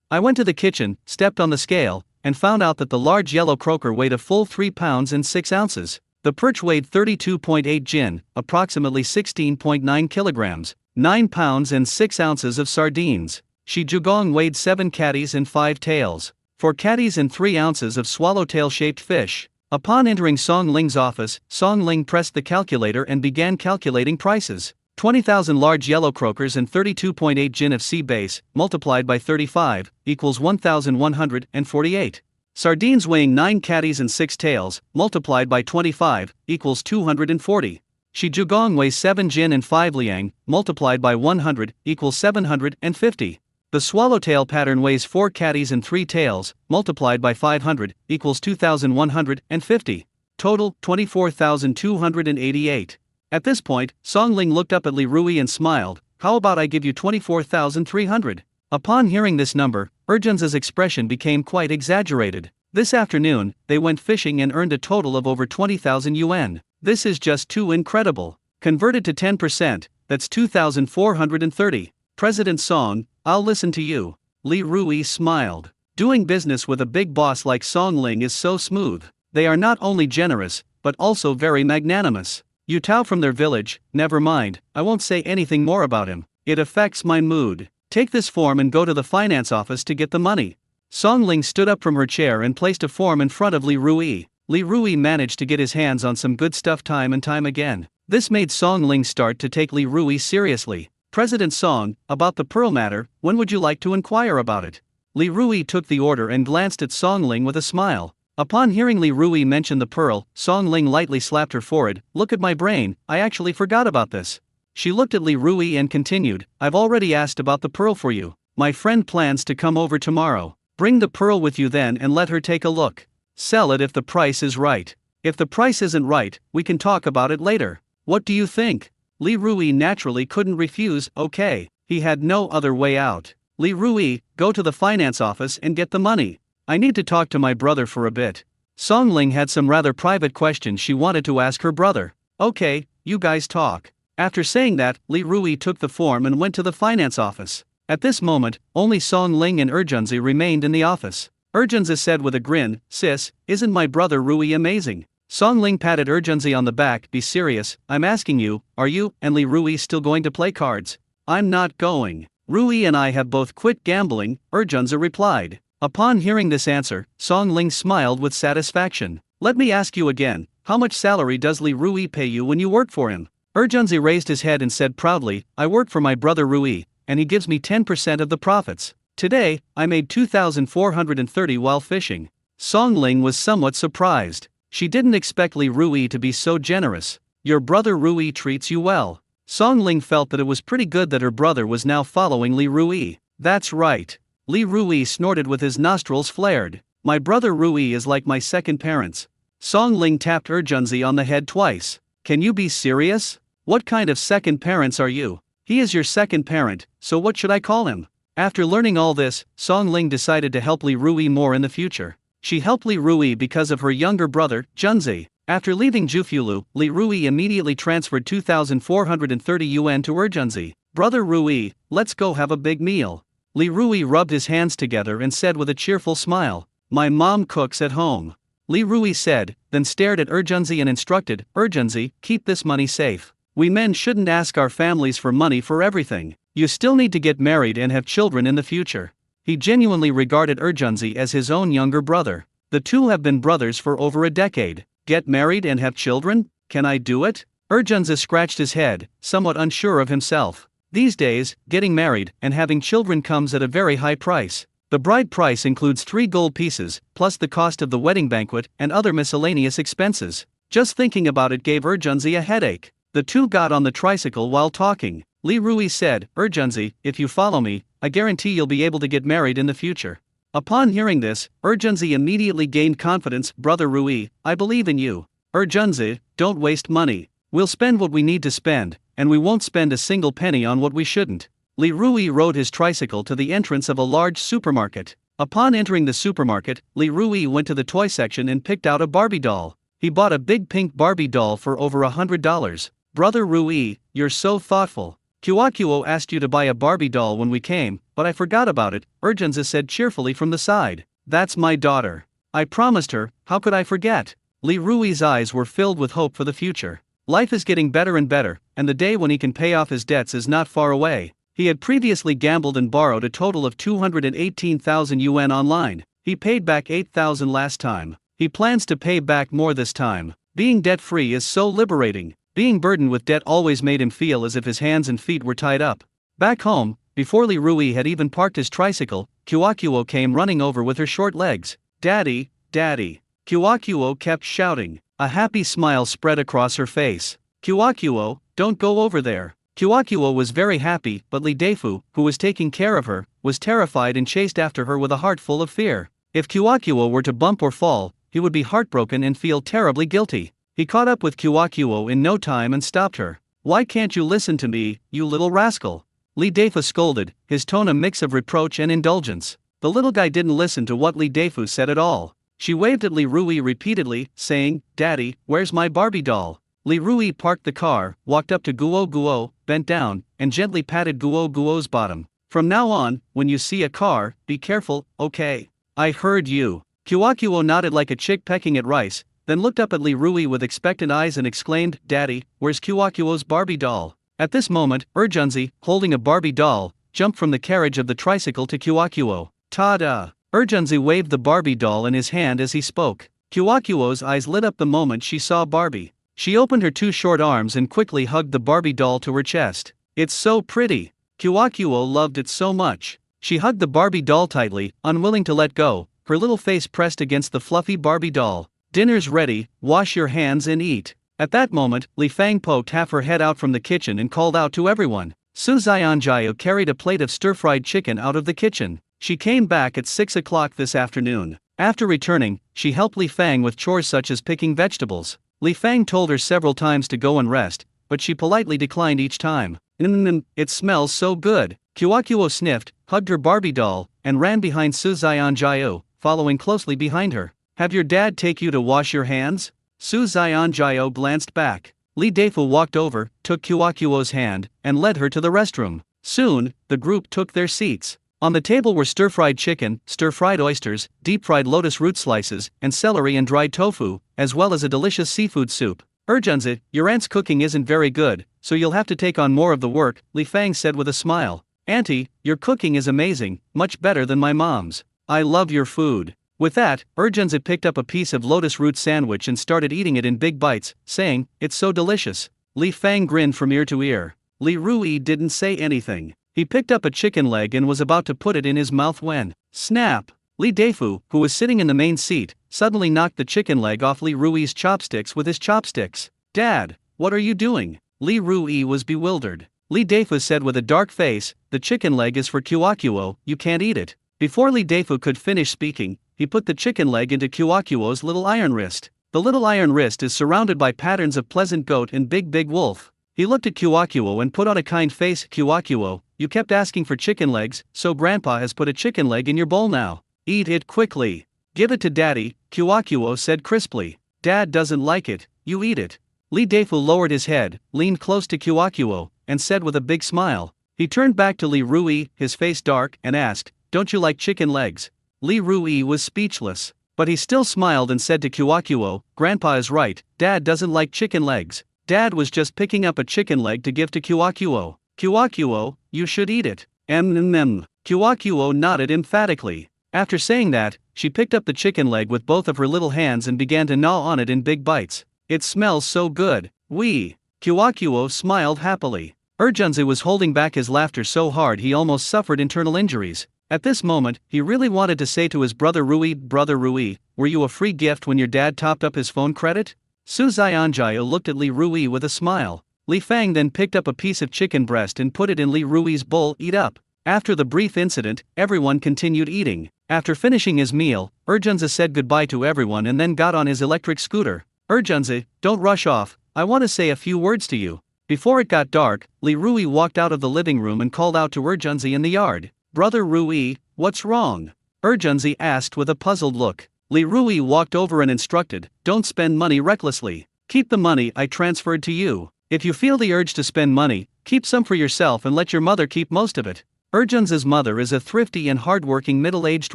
I went to the kitchen, stepped on the scale, and found out that the large yellow croaker weighed a full 3 pounds and 6 ounces. The perch weighed 32.8 jin, approximately 16.9 kilograms, 9 pounds and 6 ounces of sardines. Shi Jugong weighed 7 catties and 5 tails, 4 catties and 3 ounces of swallowtail-shaped fish. Upon entering Song Ling's office, Song Ling pressed the calculator and began calculating prices. 20,000 large yellow croakers and 32.8 jin of sea bass, multiplied by 35, equals 1,148. Sardines weighing 9 catties and 6 tails, multiplied by 25, equals 240. Shi Jugong weighs 7 jin and 5 liang, multiplied by 100, equals 750. The swallowtail pattern weighs 4 catties and 3 tails, multiplied by 500, equals 2,150. Total, 24,288. At this point, Song Ling looked up at Li Rui and smiled. How about I give you 24,300? Upon hearing this number, Urgenzi's expression became quite exaggerated. This afternoon, they went fishing and earned a total of over 20,000 yuan. This is just too incredible. Converted to 10%, that's 2,430. President Song, I'll listen to you. Li Rui smiled. Doing business with a big boss like Song Ling is so smooth. They are not only generous, but also very magnanimous. Yu Tao from their village, never mind, I won't say anything more about him. It affects my mood. Take this form and go to the finance office to get the money. Song Ling stood up from her chair and placed a form in front of Li Rui. Li Rui managed to get his hands on some good stuff time and time again. This made Song Ling start to take Li Rui seriously. President Song, about the pearl matter, when would you like to inquire about it? Li Rui took the order and glanced at Song Ling with a smile. Upon hearing Li Rui mention the pearl, Song Ling lightly slapped her forehead. Look at my brain, I actually forgot about this. She looked at Li Rui and continued, I've already asked about the pearl for you. My friend plans to come over tomorrow. Bring the pearl with you then and let her take a look. Sell it if the price is right. If the price isn't right, we can talk about it later. What do you think? Li Rui naturally couldn't refuse. Okay, he had no other way out. Li Rui, go to the finance office and get the money. I need to talk to my brother for a bit. Song Ling had some rather private questions she wanted to ask her brother. Okay, you guys talk. After saying that, Li Rui took the form and went to the finance office. At this moment, only Song Ling and Urgenzi remained in the office. Urgenzi said with a grin, Sis, isn't my brother Rui amazing? Song Ling patted Urgenzi on the back. Be serious, I'm asking you, are you and Li Rui still going to play cards? I'm not going. Rui and I have both quit gambling, Urgenzi replied. Upon hearing this answer, Song Ling smiled with satisfaction. Let me ask you again, how much salary does Li Rui pay you when you work for him? Urgenzi raised his head and said proudly, I work for my brother Rui, and he gives me 10% of the profits. Today, I made 2,430 while fishing. Song Ling was somewhat surprised. She didn't expect Li Rui to be so generous. Your brother Rui treats you well. Song Ling felt that it was pretty good that her brother was now following Li Rui. That's right. Li Rui snorted with his nostrils flared. My brother Rui is like my second parents. Song Ling tapped Urjunzi on the head twice. Can you be serious? What kind of second parents are you? He is your second parent, so what should I call him? After learning all this, Song Ling decided to help Li Rui more in the future. She helped Li Rui because of her younger brother, Junzi. After leaving Jufulu, Li Rui immediately transferred 2,430 yuan to Urjunzi. Brother Rui, let's go have a big meal. Li Rui rubbed his hands together and said with a cheerful smile, my mom cooks at home. Li Rui said, then stared at Urjunzi and instructed, Urjunzi, keep this money safe. We men shouldn't ask our families for money for everything. You still need to get married and have children in the future. He genuinely regarded Urjunzi as his own younger brother. The two have been brothers for over a decade. Get married and have children? Can I do it? Urjunzi scratched his head, somewhat unsure of himself. These days, getting married and having children comes at a very high price. The bride price includes 3 gold pieces, plus the cost of the wedding banquet and other miscellaneous expenses. Just thinking about it gave Urjunzi a headache. The two got on the tricycle while talking. Li Rui said, Urjunzi, if you follow me, I guarantee you'll be able to get married in the future. Upon hearing this, Urjunzi immediately gained confidence. Brother Rui, I believe in you. Urjunzi, don't waste money. We'll spend what we need to spend, and we won't spend a single penny on what we shouldn't. Li Rui rode his tricycle to the entrance of a large supermarket. Upon entering the supermarket, Li Rui went to the toy section and picked out a Barbie doll. He bought a big pink Barbie doll for over $100. Brother Rui, you're so thoughtful. Kuakuo asked you to buy a Barbie doll when we came, but I forgot about it, Urjunzi said cheerfully from the side. That's my daughter. I promised her, how could I forget? Li Rui's eyes were filled with hope for the future. Life is getting better and better, and the day when he can pay off his debts is not far away. He had previously gambled and borrowed a total of 218,000 yuan online. He paid back 8,000 last time. He plans to pay back more this time. Being debt-free is so liberating. Being burdened with debt always made him feel as if his hands and feet were tied up. Back home, before Li Rui had even parked his tricycle, Kuakuo came running over with her short legs. Daddy, Daddy. Kuakuo kept shouting. A happy smile spread across her face. Kuakuo, don't go over there. Kuakuo was very happy, but Li Deifu, who was taking care of her, was terrified and chased after her with a heart full of fear. If Kuakuo were to bump or fall, he would be heartbroken and feel terribly guilty. He caught up with Kuakuo in no time and stopped her. Why can't you listen to me, you little rascal? Li Deifu scolded, his tone a mix of reproach and indulgence. The little guy didn't listen to what Li Deifu said at all. She waved at Li Rui repeatedly, saying, Daddy, where's my Barbie doll? Li Rui parked the car, walked up to Guo Guo, bent down, and gently patted Guo Guo's bottom. From now on, when you see a car, be careful, okay? I heard you. Kuakuo nodded like a chick pecking at rice, then looked up at Li Rui with expectant eyes and exclaimed, Daddy, where's Kuakuo's Barbie doll? At this moment, Urjunzi, holding a Barbie doll, jumped from the carriage of the tricycle to Kuakuo. Ta-da! Urjunzi waved the Barbie doll in his hand as he spoke. Kuakuo's eyes lit up the moment she saw Barbie. She opened her 2 short arms and quickly hugged the Barbie doll to her chest. It's so pretty. Kuakuo loved it so much. She hugged the Barbie doll tightly, unwilling to let go, her little face pressed against the fluffy Barbie doll. Dinner's ready, wash your hands and eat. At that moment, Li Fang poked half her head out from the kitchen and called out to everyone. Su Xianjiao carried a plate of stir-fried chicken out of the kitchen. She came back at 6 o'clock this afternoon. After returning, she helped Li Fang with chores such as picking vegetables. Li Fang told her several times to go and rest, but she politely declined each time. It smells so good. Kuakuo sniffed, hugged her Barbie doll, and ran behind Su Xianjiao, following closely behind her. Have your dad take you to wash your hands? Su Xianjiao glanced back. Li Deifu walked over, took Kuakuo's hand, and led her to the restroom. Soon, the group took their seats. On the table were stir-fried chicken, stir-fried oysters, deep-fried lotus root slices, and celery and dried tofu, as well as a delicious seafood soup. Urjunzi, your aunt's cooking isn't very good, so you'll have to take on more of the work, Li Fang said with a smile. Auntie, your cooking is amazing, much better than my mom's. I love your food. With that, Urjunzi picked up a piece of lotus root sandwich and started eating it in big bites, saying, It's so delicious. Li Fang grinned from ear to ear. Li Rui didn't say anything. He picked up a chicken leg and was about to put it in his mouth when, snap! Li Deifu, who was sitting in the main seat, suddenly knocked the chicken leg off Li Rui's chopsticks with his chopsticks. Dad, what are you doing? Li Rui was bewildered. Lee Daefu said with a dark face, "The chicken leg is for Kyokuo, you can't eat it." Before Lee Daefu could finish speaking, he put the chicken leg into Kyokuo's little iron wrist. The little iron wrist is surrounded by patterns of pleasant goat and big wolf. He looked at Kyokuo and put on a kind face. "Kyokuo, you kept asking for chicken legs, so Grandpa has put a chicken leg in your bowl now. Eat it quickly." "Give it to Daddy," Kyokuo said crisply. "Dad doesn't like it, you eat it." Lee Daefu lowered his head, leaned close to Kyokuo, and said with a big smile. He turned back to Lee Rui, his face dark, and asked, "Don't you like chicken legs?" Lee Rui was speechless, but he still smiled and said to Kyokuo, "Grandpa is right, Dad doesn't like chicken legs. Dad was just picking up a chicken leg to give to Kyokuo. Kyokuo, you should eat it." Kyokuo nodded emphatically. After saying that, she picked up the chicken leg with both of her little hands and began to gnaw on it in big bites. "It smells so good." Kyokuo smiled happily. Urjunzi was holding back his laughter so hard he almost suffered internal injuries. At this moment, he really wanted to say to his brother Rui, "Brother Rui, were you a free gift when your dad topped up his phone credit?" Su Xianjiao looked at Li Rui with a smile. Li Fang then picked up a piece of chicken breast and put it in Li Rui's bowl. "Eat up." After the brief incident, everyone continued eating. After finishing his meal, Urjunzi said goodbye to everyone and then got on his electric scooter. "Urjunzi, don't rush off, I want to say a few words to you." Before it got dark, Li Rui walked out of the living room and called out to Urjunzi in the yard. "Brother Rui, what's wrong?" Urjunzi asked with a puzzled look. Li Rui walked over and instructed, "Don't spend money recklessly. Keep the money I transferred to you. If you feel the urge to spend money, keep some for yourself and let your mother keep most of it." Urjunzi's mother is a thrifty and hardworking middle-aged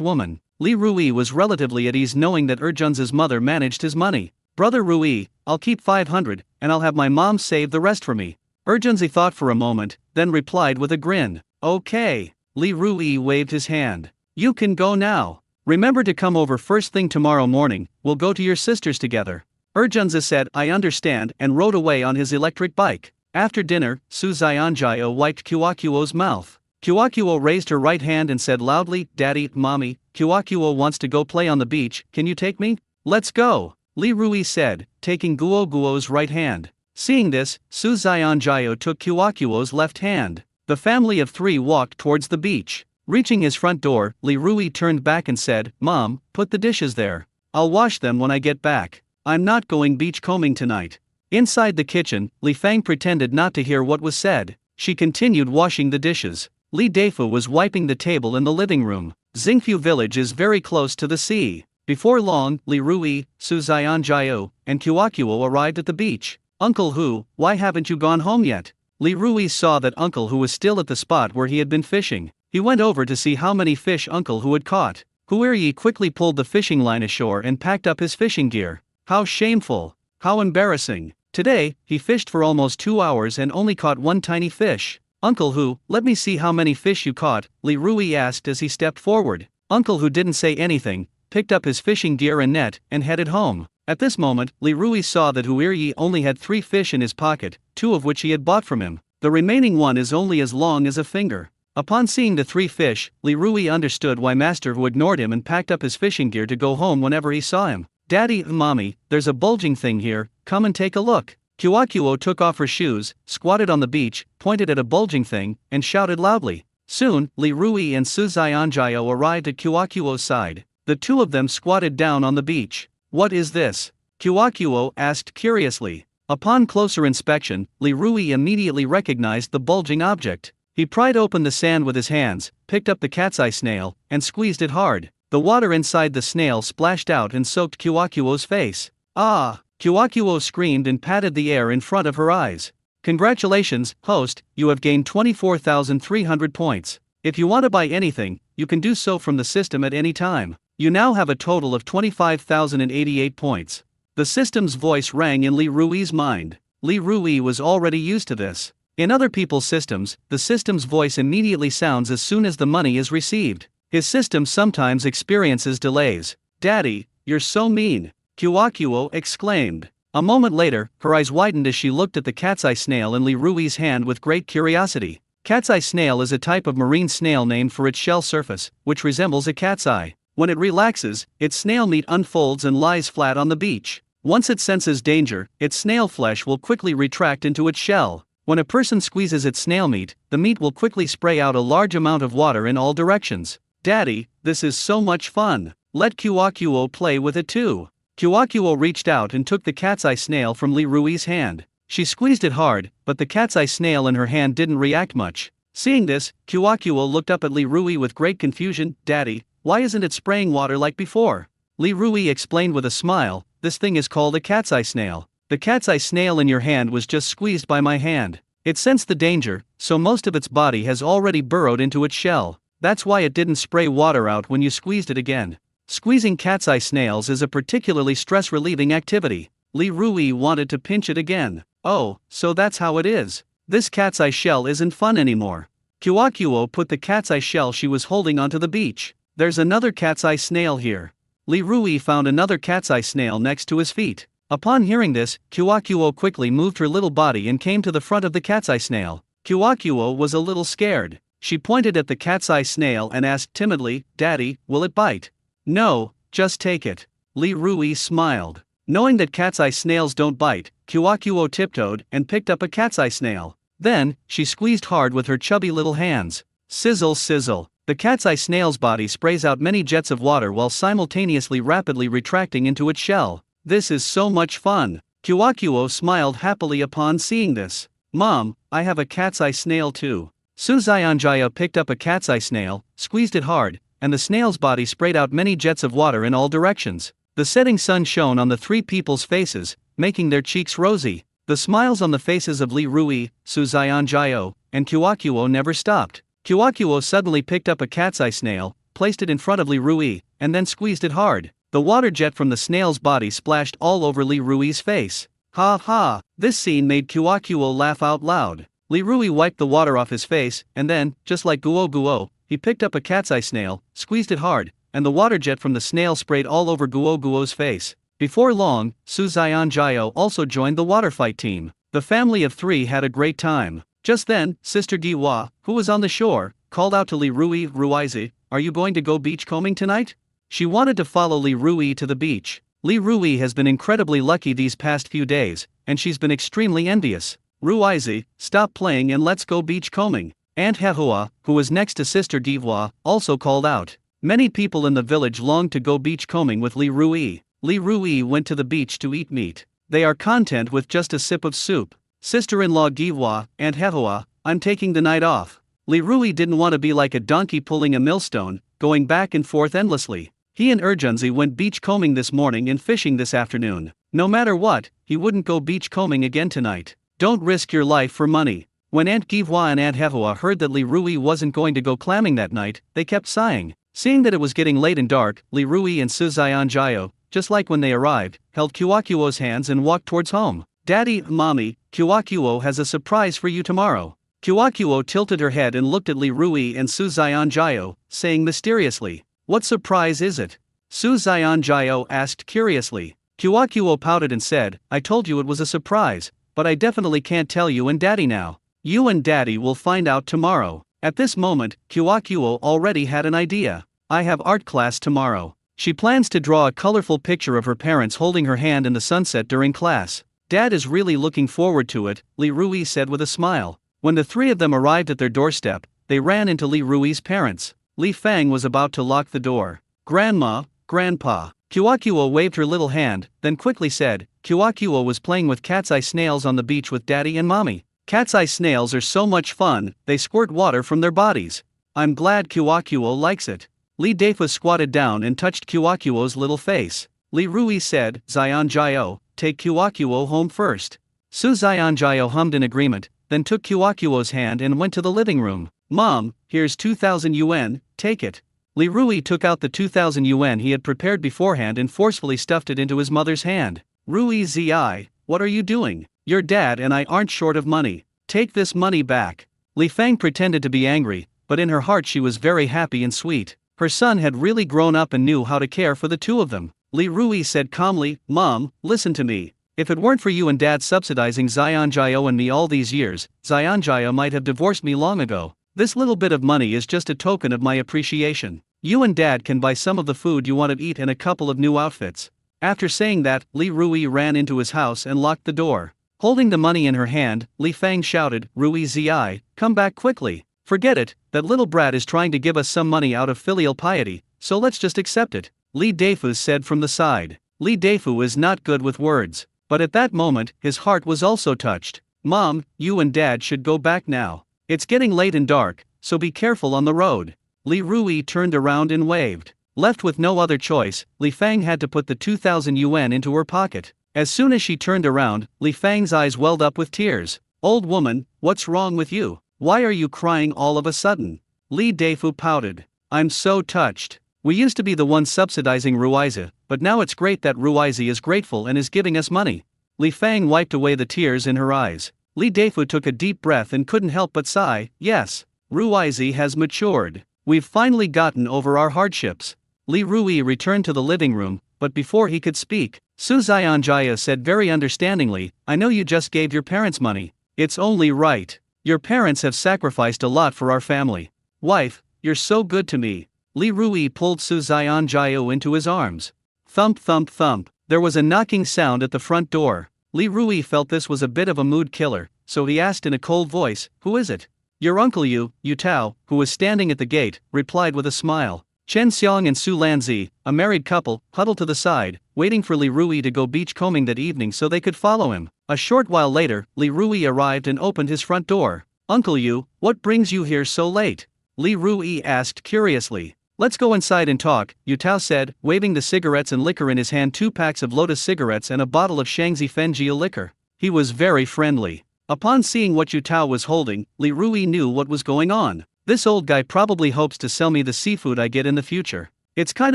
woman. Li Rui was relatively at ease knowing that Urjunzi's mother managed his money. "Brother Rui, I'll keep 500, and I'll have my mom save the rest for me." Urjunzi thought for a moment, then replied with a grin, "Okay." Li Rui waved his hand. "You can go now. Remember to come over first thing tomorrow morning, we'll go to your sister's together." Urjunzi said, "I understand," and rode away on his electric bike. After dinner, Su Xianjiao wiped Kyokuo's mouth. Kyokuo raised her right hand and said loudly, "Daddy, Mommy, Kyokuo wants to go play on the beach, can you take me?" "Let's go," Li Rui said, taking Guoguo's right hand. Seeing this, Su Xianjiao took Kyokuo's left hand. The family of three walked towards the beach. Reaching his front door, Li Rui turned back and said, "Mom, put the dishes there. I'll wash them when I get back. I'm not going beachcombing tonight." Inside the kitchen, Li Fang pretended not to hear what was said. She continued washing the dishes. Li Daefu was wiping the table in the living room. Xingfu village is very close to the sea. Before long, Li Rui, Su Xianjiao, and Kyokuo arrived at the beach. "Uncle Hu, why haven't you gone home yet?" Li Rui saw that Uncle Hu was still at the spot where he had been fishing. He went over to see how many fish Uncle Hu had caught. Huiryi quickly pulled the fishing line ashore and packed up his fishing gear. How shameful! How embarrassing! Today, he fished for almost 2 hours and only caught one tiny fish. "Uncle Hu, let me see how many fish you caught," Li Rui asked as he stepped forward. Uncle Hu didn't say anything, picked up his fishing gear and net, and headed home. At this moment, Li Rui saw that Huiryi only had 3 fish in his pocket, 2 of which he had bought from him. The remaining one is only as long as a finger. Upon seeing the 3 fish, Li Rui understood why Master Hu ignored him and packed up his fishing gear to go home whenever he saw him. "Daddy, Mommy, there's a bulging thing here, come and take a look." Kyokuo took off her shoes, squatted on the beach, pointed at a bulging thing, and shouted loudly. Soon, Li Rui and Su Xianjiao arrived at Kyokuo's side. The two of them squatted down on the beach. "What is this?" Kyokuo asked curiously. Upon closer inspection, Li Rui immediately recognized the bulging object. He pried open the sand with his hands, picked up the cat's eye snail, and squeezed it hard. The water inside the snail splashed out and soaked Kyokuo's face. "Ah!" Kyokuo screamed and patted the air in front of her eyes. "Congratulations, host, you have gained 24,300 points. If you want to buy anything, you can do so from the system at any time. You now have a total of 25,088 points." The system's voice rang in Li Rui's mind. Li Rui was already used to this. In other people's systems, the system's voice immediately sounds as soon as the money is received. His system sometimes experiences delays. "Daddy, you're so mean," Kyokuo exclaimed. A moment later, her eyes widened as she looked at the cat's eye snail in Li Rui's hand with great curiosity. Cat's eye snail is a type of marine snail named for its shell surface, which resembles a cat's eye. When it relaxes, its snail meat unfolds and lies flat on the beach. Once it senses danger, its snail flesh will quickly retract into its shell. When a person squeezes its snail meat, the meat will quickly spray out a large amount of water in all directions. Daddy, this is so much fun. Let Kyokuo play with it too. Kyokuo reached out and took the cat's eye snail from Li Rui's hand. She squeezed it hard, but the cat's eye snail in her hand didn't react much. Seeing this, Kyokuo looked up at Li Rui with great confusion. Daddy, why isn't it spraying water like before? Li Rui explained with a smile, this thing is called a cat's eye snail. The cat's eye snail in your hand was just squeezed by my hand. It sensed the danger, so most of its body has already burrowed into its shell. That's why it didn't spray water out when you squeezed it again. Squeezing cat's eye snails is a particularly stress-relieving activity. Li Rui wanted to pinch it again. Oh, so that's how it is. This cat's eye shell isn't fun anymore. Kyokuo put the cat's eye shell she was holding onto the beach. There's another cat's eye snail here. Li Rui found another cat's eye snail next to his feet. Upon hearing this, Kyokuo quickly moved her little body and came to the front of the cat's eye snail. Kyokuo was a little scared. She pointed at the cat's eye snail and asked timidly, Daddy, will it bite? No, just take it. Li Rui smiled. Knowing that cat's eye snails don't bite, Kyokuo tiptoed and picked up a cat's eye snail. Then, she squeezed hard with her chubby little hands. Sizzle sizzle. The cat's eye snail's body sprays out many jets of water while simultaneously rapidly retracting into its shell. This is so much fun. Kyokuo smiled happily upon seeing this. Mom, I have a cat's eye snail too. Suzayanjaya picked up a cat's eye snail, squeezed it hard, and the snail's body sprayed out many jets of water in all directions. The setting sun shone on the three people's faces, making their cheeks rosy. The smiles on the faces of Li Rui, Suzayanjayo, and Kyokuo never stopped. Kyokuo suddenly picked up a cat's eye snail, placed it in front of Li Rui, and then squeezed it hard. The water jet from the snail's body splashed all over Li Rui's face. Ha ha! This scene made Kyokuo laugh out loud. Li Rui wiped the water off his face, and then, just like Guo Guo, he picked up a cat's eye snail, squeezed it hard, and the water jet from the snail sprayed all over Guo Guo's face. Before long, Suzayanjayo also joined the water fight team. The family of three had a great time. Just then, Sister Giwa, who was on the shore, called out to Li Rui, Ruizi, are you going to go beachcombing tonight? She wanted to follow Li Rui to the beach. Li Rui has been incredibly lucky these past few days, and she's been extremely envious. Ruizi, stop playing and let's go beachcombing. Aunt Hehua, who was next to Sister Giwa, also called out. Many people in the village longed to go beachcombing with Li Rui. Li Rui went to the beach to eat meat. They are content with just a sip of soup. Sister-in-law Giwa, Aunt Hehua, I'm taking the night off. Li Rui didn't want to be like a donkey pulling a millstone, going back and forth endlessly. He and Urgenzi went beachcombing this morning and fishing this afternoon. No matter what, he wouldn't go beachcombing again tonight. Don't risk your life for money. When Aunt Giwa and Aunt Hehua heard that Li Rui wasn't going to go clamming that night, they kept sighing. Seeing that it was getting late and dark, Li Rui and Suzayanjayo, just like when they arrived, held Kyokuo's hands and walked towards home. Daddy, Mommy, Kyokuo has a surprise for you tomorrow. Kyokuo tilted her head and looked at Li Rui and Suzayanjayo, saying mysteriously, what surprise is it? Suzayanjayo asked curiously. Kyokuo pouted and said, I told you it was a surprise, but I definitely can't tell you and Daddy now. You and Daddy will find out tomorrow. At this moment, Kyokuo already had an idea. I have art class tomorrow. She plans to draw a colorful picture of her parents holding her hand in the sunset during class. Dad is really looking forward to it, Li Rui said with a smile. When the three of them arrived at their doorstep, they ran into Li Rui's parents. Li Fang was about to lock the door. Grandma, Grandpa. Kyokuo waved her little hand, then quickly said, Kyokuo was playing with cat's eye snails on the beach with Daddy and Mommy. Cat's eye snails are so much fun, they squirt water from their bodies. I'm glad Kyokuo likes it. Li Dafa squatted down and touched Kyokuo's little face. Li Rui said, Zayanjayo, take Kyokuo home first. Suzayanjayo hummed in agreement, then took Kyokuo's hand and went to the living room. Mom, here's 2,000 yuan, take it. Li Rui took out the 2,000 yuan he had prepared beforehand and forcefully stuffed it into his mother's hand. Rui Zi, what are you doing? Your dad and I aren't short of money. Take this money back. Li Fang pretended to be angry, but in her heart she was very happy and sweet. Her son had really grown up and knew how to care for the two of them. Li Rui said calmly, Mom, listen to me. If it weren't for you and Dad subsidizing Zayanjayo and me all these years, Zayanjayo might have divorced me long ago. This little bit of money is just a token of my appreciation. You and Dad can buy some of the food you want to eat and a couple of new outfits. After saying that, Li Rui ran into his house and locked the door. Holding the money in her hand, Li Fang shouted, Rui Zi, come back quickly. Forget it, that little brat is trying to give us some money out of filial piety, so let's just accept it, Li Deifu said from the side. Li Deifu is not good with words, but at that moment, his heart was also touched. Mom, you and Dad should go back now. It's getting late and dark, so be careful on the road. Li Rui turned around and waved. Left with no other choice, Li Fang had to put the 2,000 yuan into her pocket. As soon as she turned around, Li Fang's eyes welled up with tears. Old woman, what's wrong with you? Why are you crying all of a sudden? Li Deifu pouted. I'm so touched. We used to be the ones subsidizing Ruizi, but now it's great that Ruizi is grateful and is giving us money. Li Fang wiped away the tears in her eyes. Li Deifu took a deep breath and couldn't help but sigh. Yes, Ruizi has matured. We've finally gotten over our hardships. Li Rui returned to the living room, but before he could speak, Su Xianjia said very understandingly, I know you just gave your parents money. It's only right. Your parents have sacrificed a lot for our family. Wife, you're so good to me. Li Rui pulled Su Xianjia into his arms. Thump thump thump, there was a knocking sound at the front door. Li Rui felt this was a bit of a mood killer, so he asked in a cold voice, who is it? Your uncle Yu Tao, who was standing at the gate, replied with a smile. Chen Xiang and Su Lanzi, a married couple, huddled to the side, waiting for Li Rui to go beachcombing that evening so they could follow him. A short while later, Li Rui arrived and opened his front door. Uncle Yu, what brings you here so late? Li Rui asked curiously. Let's go inside and talk, Yu Tao said, waving the cigarettes and liquor in his hand, 2 packs of Lotus cigarettes and a bottle of Shangzi Fenjia liquor. He was very friendly. Upon seeing what Yu Tao was holding, Li Rui knew what was going on. This old guy probably hopes to sell me the seafood I get in the future. It's kind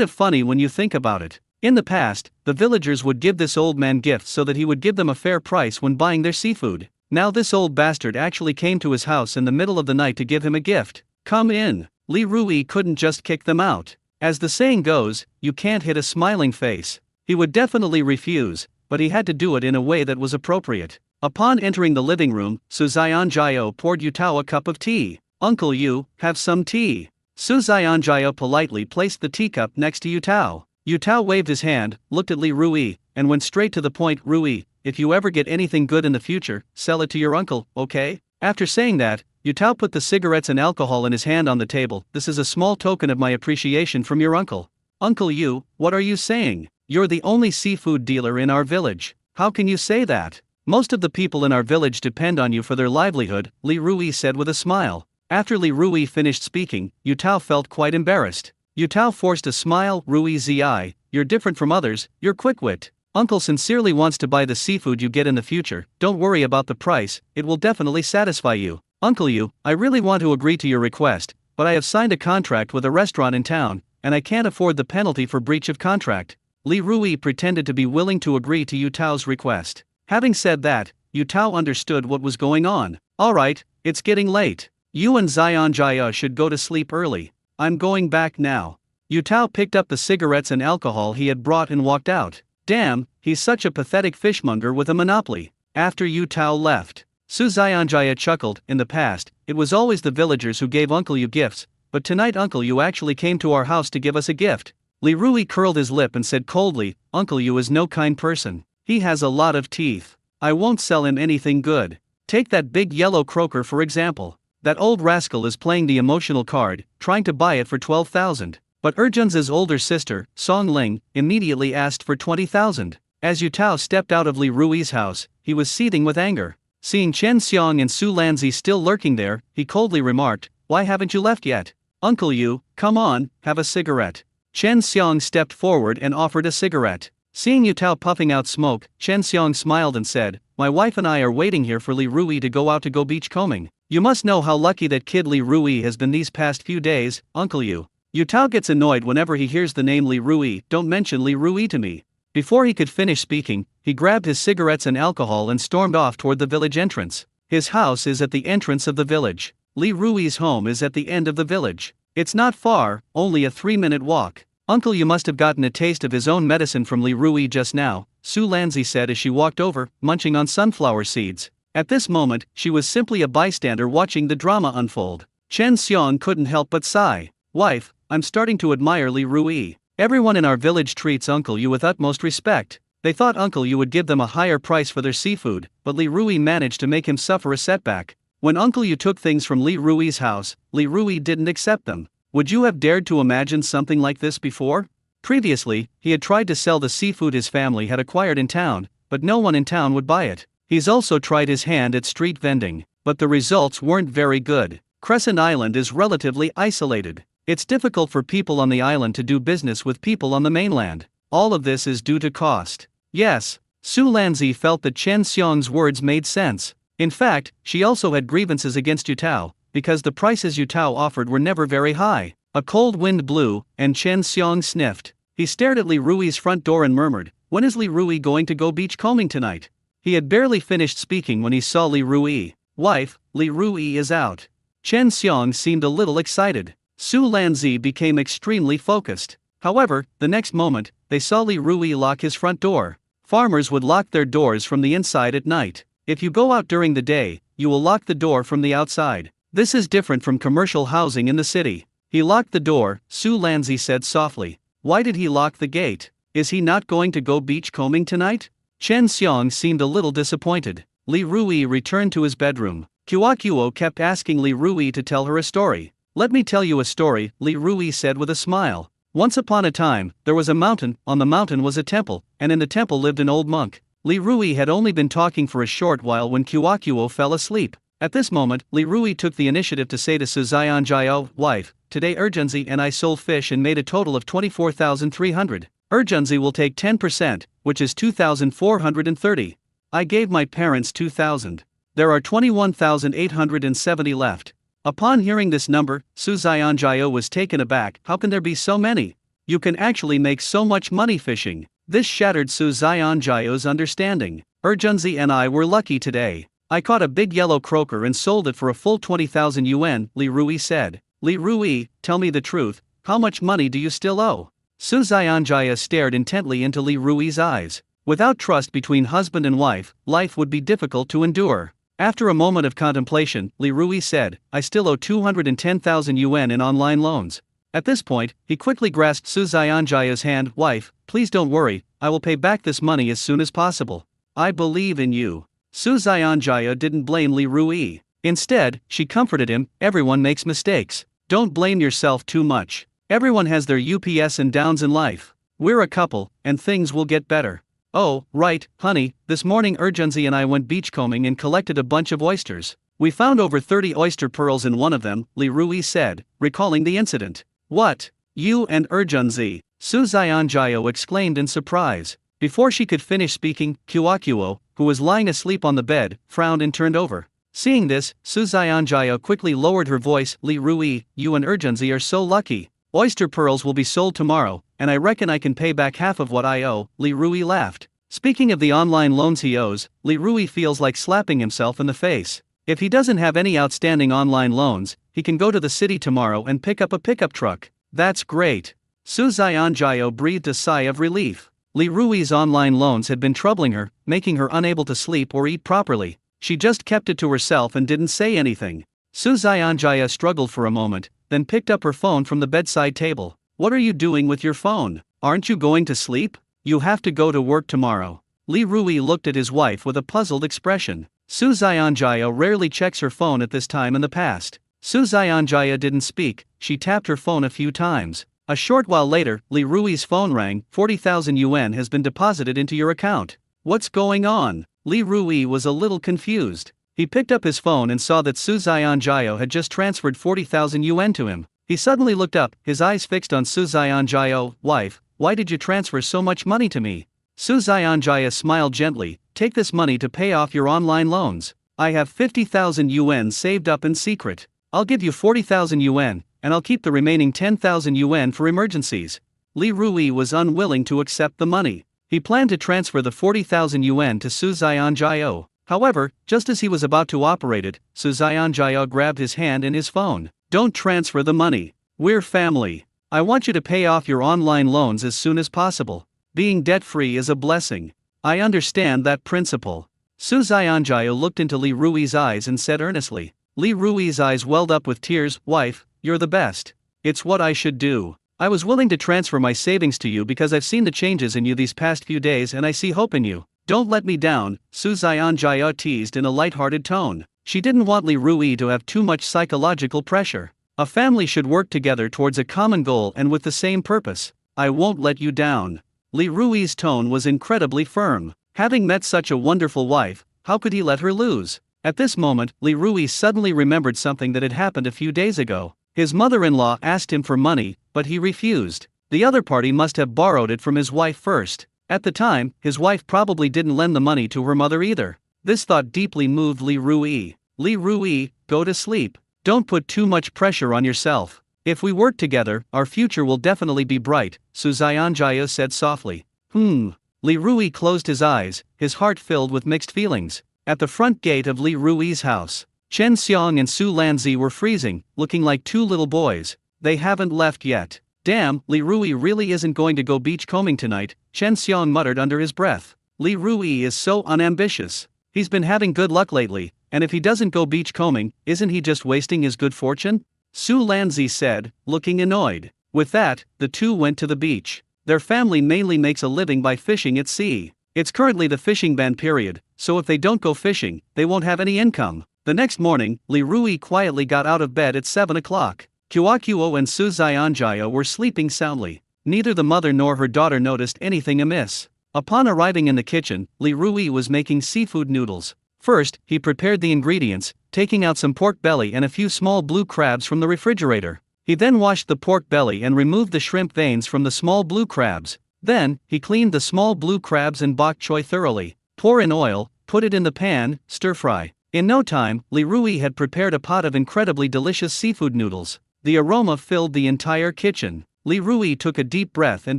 of funny when you think about it. In the past, the villagers would give this old man gifts so that he would give them a fair price when buying their seafood. Now this old bastard actually came to his house in the middle of the night to give him a gift. Come in. Li Rui couldn't just kick them out. As the saying goes, you can't hit a smiling face. He would definitely refuse, but he had to do it in a way that was appropriate. Upon entering the living room, Su Xianjia poured Yu Tao a cup of tea. Uncle Yu, have some tea. Su Xianjia politely placed the teacup next to Yu Tao. Yu Tao waved his hand, looked at Li Rui, and went straight to the point. Rui, if you ever get anything good in the future, sell it to your uncle, okay? After saying that, Yu Tao put the cigarettes and alcohol in his hand on the table. This is a small token of my appreciation from your uncle. Uncle Yu, what are you saying? You're the only seafood dealer in our village. How can you say that? Most of the people in our village depend on you for their livelihood, Li Rui said with a smile. After Li Rui finished speaking, Yu Tao felt quite embarrassed. Yu Tao forced a smile. Rui Zi, you're different from others, you're quick-wit. Uncle sincerely wants to buy the seafood you get in the future. Don't worry about the price, it will definitely satisfy you. Uncle Yu, I really want to agree to your request, but I have signed a contract with a restaurant in town, and I can't afford the penalty for breach of contract. Li Rui pretended to be willing to agree to Yu Tao's request. Having said that, Yu Tao understood what was going on. Alright, it's getting late. You and Xianjia should go to sleep early. I'm going back now. Yu Tao picked up the cigarettes and alcohol he had brought and walked out. Damn, he's such a pathetic fishmonger with a monopoly. After Yu Tao left, Su Xianjia chuckled. In the past, it was always the villagers who gave Uncle Yu gifts, but tonight Uncle Yu actually came to our house to give us a gift. Li Rui curled his lip and said coldly, Uncle Yu is no kind person. He has a lot of teeth. I won't sell him anything good. Take that big yellow croaker for example. That old rascal is playing the emotional card, trying to buy it for 12,000. But Erjun's older sister, Song Ling, immediately asked for 20,000. As Yu Tao stepped out of Li Rui's house, he was seething with anger. Seeing Chen Xiang and Su Lanzi still lurking there, he coldly remarked, Why haven't you left yet? Uncle Yu, come on, have a cigarette. Chen Xiang stepped forward and offered a cigarette. Seeing Yu Tao puffing out smoke, Chen Xiang smiled and said, My wife and I are waiting here for Li Rui to go out to go beachcombing. You must know how lucky that kid Li Rui has been these past few days, Uncle Yu. Yu Tao gets annoyed whenever he hears the name Li Rui. Don't mention Li Rui to me. Before he could finish speaking, he grabbed his cigarettes and alcohol and stormed off toward the village entrance. His house is at the entrance of the village. Li Rui's home is at the end of the village. It's not far, only a 3-minute walk. Uncle Yu must have gotten a taste of his own medicine from Li Rui just now, Su Lanzi said as she walked over, munching on sunflower seeds. At this moment, she was simply a bystander watching the drama unfold. Chen Xiang couldn't help but sigh. Wife, I'm starting to admire Li Rui. Everyone in our village treats Uncle Yu with utmost respect. They thought Uncle Yu would give them a higher price for their seafood, but Li Rui managed to make him suffer a setback. When Uncle Yu took things from Li Rui's house, Li Rui didn't accept them. Would you have dared to imagine something like this before? Previously, he had tried to sell the seafood his family had acquired in town, but no one in town would buy it. He's also tried his hand at street vending, but the results weren't very good. Crescent Island is relatively isolated. It's difficult for people on the island to do business with people on the mainland. All of this is due to cost. Yes, Su Lanzi felt that Chen Xiong's words made sense. In fact, she also had grievances against Yutao, because the prices Yutao offered were never very high. A cold wind blew, and Chen Xiong sniffed. He stared at Li Rui's front door and murmured, "When is Li Rui going to go beachcombing tonight?" He had barely finished speaking when he saw Li Rui. "Wife, Li Rui is out." Chen Xiong seemed a little excited. Su Lanzi became extremely focused. However, the next moment, they saw Li Rui lock his front door. Farmers would lock their doors from the inside at night. If you go out during the day, you will lock the door from the outside. This is different from commercial housing in the city. He locked the door, Su Lanzi said softly. Why did he lock the gate? Is he not going to go beachcombing tonight? Chen Xiong seemed a little disappointed. Li Rui returned to his bedroom. Qiuo kept asking Li Rui to tell her a story. "Let me tell you a story," Li Rui said with a smile. "Once upon a time, there was a mountain, on the mountain was a temple, and in the temple lived an old monk." Li Rui had only been talking for a short while when Qiuo fell asleep. At this moment, Li Rui took the initiative to say to Su Zionjiao, "Wife, today Urgenzi and I sold fish and made a total of 24,300. Urgenzi will take 10%, which is 2,430. I gave my parents 2,000. There are 21,870 left." Upon hearing this number, Su Zionjiao was taken aback. "How can there be so many? You can actually make so much money fishing." This shattered Su Zionjiao's understanding. "Urgenzi and I were lucky today. I caught a big yellow croaker and sold it for a full 20,000 yuan, Li Rui said. "Li Rui, tell me the truth, how much money do you still owe?" Su Zionjia stared intently into Li Rui's eyes. Without trust between husband and wife, life would be difficult to endure. After a moment of contemplation, Li Rui said, "I still owe 210,000 yuan in online loans." At this point, he quickly grasped Su Zionjia's hand. "Wife, please don't worry, I will pay back this money as soon as possible. I believe in you." Su Zionjia didn't blame Li Rui. Instead, she comforted him, "Everyone makes mistakes. Don't blame yourself too much. Everyone has their ups and downs in life. We're a couple, and things will get better." "Oh, right, honey, this morning Urgenzi and I went beachcombing and collected a bunch of oysters. We found over 30 oyster pearls in one of them," Li Rui said, recalling the incident. "What? You and Urgenzi?" Su Zionjiao exclaimed in surprise. Before she could finish speaking, Qiuo, who was lying asleep on the bed, frowned and turned over. Seeing this, Su Zionjiao quickly lowered her voice. "Li Rui, you and Urgenzi are so lucky. Oyster pearls will be sold tomorrow, and I reckon I can pay back half of what I owe." Li Rui laughed. Speaking of the online loans he owes, Li Rui feels like slapping himself in the face. If he doesn't have any outstanding online loans, he can go to the city tomorrow and pick up a pickup truck. That's great. Su Zionjiao breathed a sigh of relief. Li Rui's online loans had been troubling her, making her unable to sleep or eat properly. She just kept it to herself and didn't say anything. Su Zionjia struggled for a moment, then picked up her phone from the bedside table. "What are you doing with your phone? Aren't you going to sleep? You have to go to work tomorrow." Li Rui looked at his wife with a puzzled expression. Su Zionjia rarely checks her phone at this time in the past. Su Zionjia didn't speak, she tapped her phone a few times. A short while later, Li Rui's phone rang. 40,000 yuan has been deposited into your account. What's going on? Li Rui was a little confused. He picked up his phone and saw that Su Zionjiao had just transferred 40,000 yuan to him. He suddenly looked up, his eyes fixed on Su Zionjiao. "Wife, why did you transfer so much money to me?" Su Zionjia smiled gently. "Take this money to pay off your online loans. I have 50,000 yuan saved up in secret. I'll give you 40,000 yuan, and I'll keep the remaining 10,000 yuan for emergencies." Li Rui was unwilling to accept the money. He planned to transfer the 40,000 yuan to Su Zionjiao. However, just as he was about to operate it, Su Zionjiao grabbed his hand and his phone. "Don't transfer the money. We're family. I want you to pay off your online loans as soon as possible. Being debt-free is a blessing. I understand that principle." Su Zionjiao looked into Li Rui's eyes and said earnestly. Li Rui's eyes welled up with tears. "Wife, you're the best. It's what I should do. I was willing to transfer my savings to you because I've seen the changes in you these past few days and I see hope in you. Don't let me down, Su Xianjia teased in a light-hearted tone. She didn't want Li Rui to have too much psychological pressure. A family should work together towards a common goal and with the same purpose. I won't let you down. Li Rui's tone was incredibly firm. Having met such a wonderful wife, how could he let her lose? At this moment, Li Rui suddenly remembered something that had happened a few days ago. His mother-in-law asked him for money, but he refused. The other party must have borrowed it from his wife first. At the time, his wife probably didn't lend the money to her mother either. This thought deeply moved Li Rui. Li Rui, go to sleep. Don't put too much pressure on yourself. If we work together, our future will definitely be bright, Su Xianjia said softly. Li Rui closed his eyes, his heart filled with mixed feelings. At the front gate of Li Rui's house, Chen Xiang and Su Lanzi were freezing, looking like two little boys. They haven't left yet. Damn, Li Rui really isn't going to go beachcombing tonight, Chen Xiang muttered under his breath. Li Rui is so unambitious. He's been having good luck lately, and if he doesn't go beachcombing, isn't he just wasting his good fortune? Su Lanzi said, looking annoyed. With that, the two went to the beach. Their family mainly makes a living by fishing at sea. It's currently the fishing ban period, so if they don't go fishing, they won't have any income. The next morning, Li Rui quietly got out of bed at 7 o'clock. Kuo and Su Xianjia were sleeping soundly. Neither the mother nor her daughter noticed anything amiss. Upon arriving in the kitchen, Li Rui was making seafood noodles. First, he prepared the ingredients, taking out some pork belly and a few small blue crabs from the refrigerator. He then washed the pork belly and removed the shrimp veins from the small blue crabs. Then, he cleaned the small blue crabs and bok choy thoroughly. Pour in oil, put it in the pan, stir-fry. In no time, Li Rui had prepared a pot of incredibly delicious seafood noodles. The aroma filled the entire kitchen. Li Rui took a deep breath and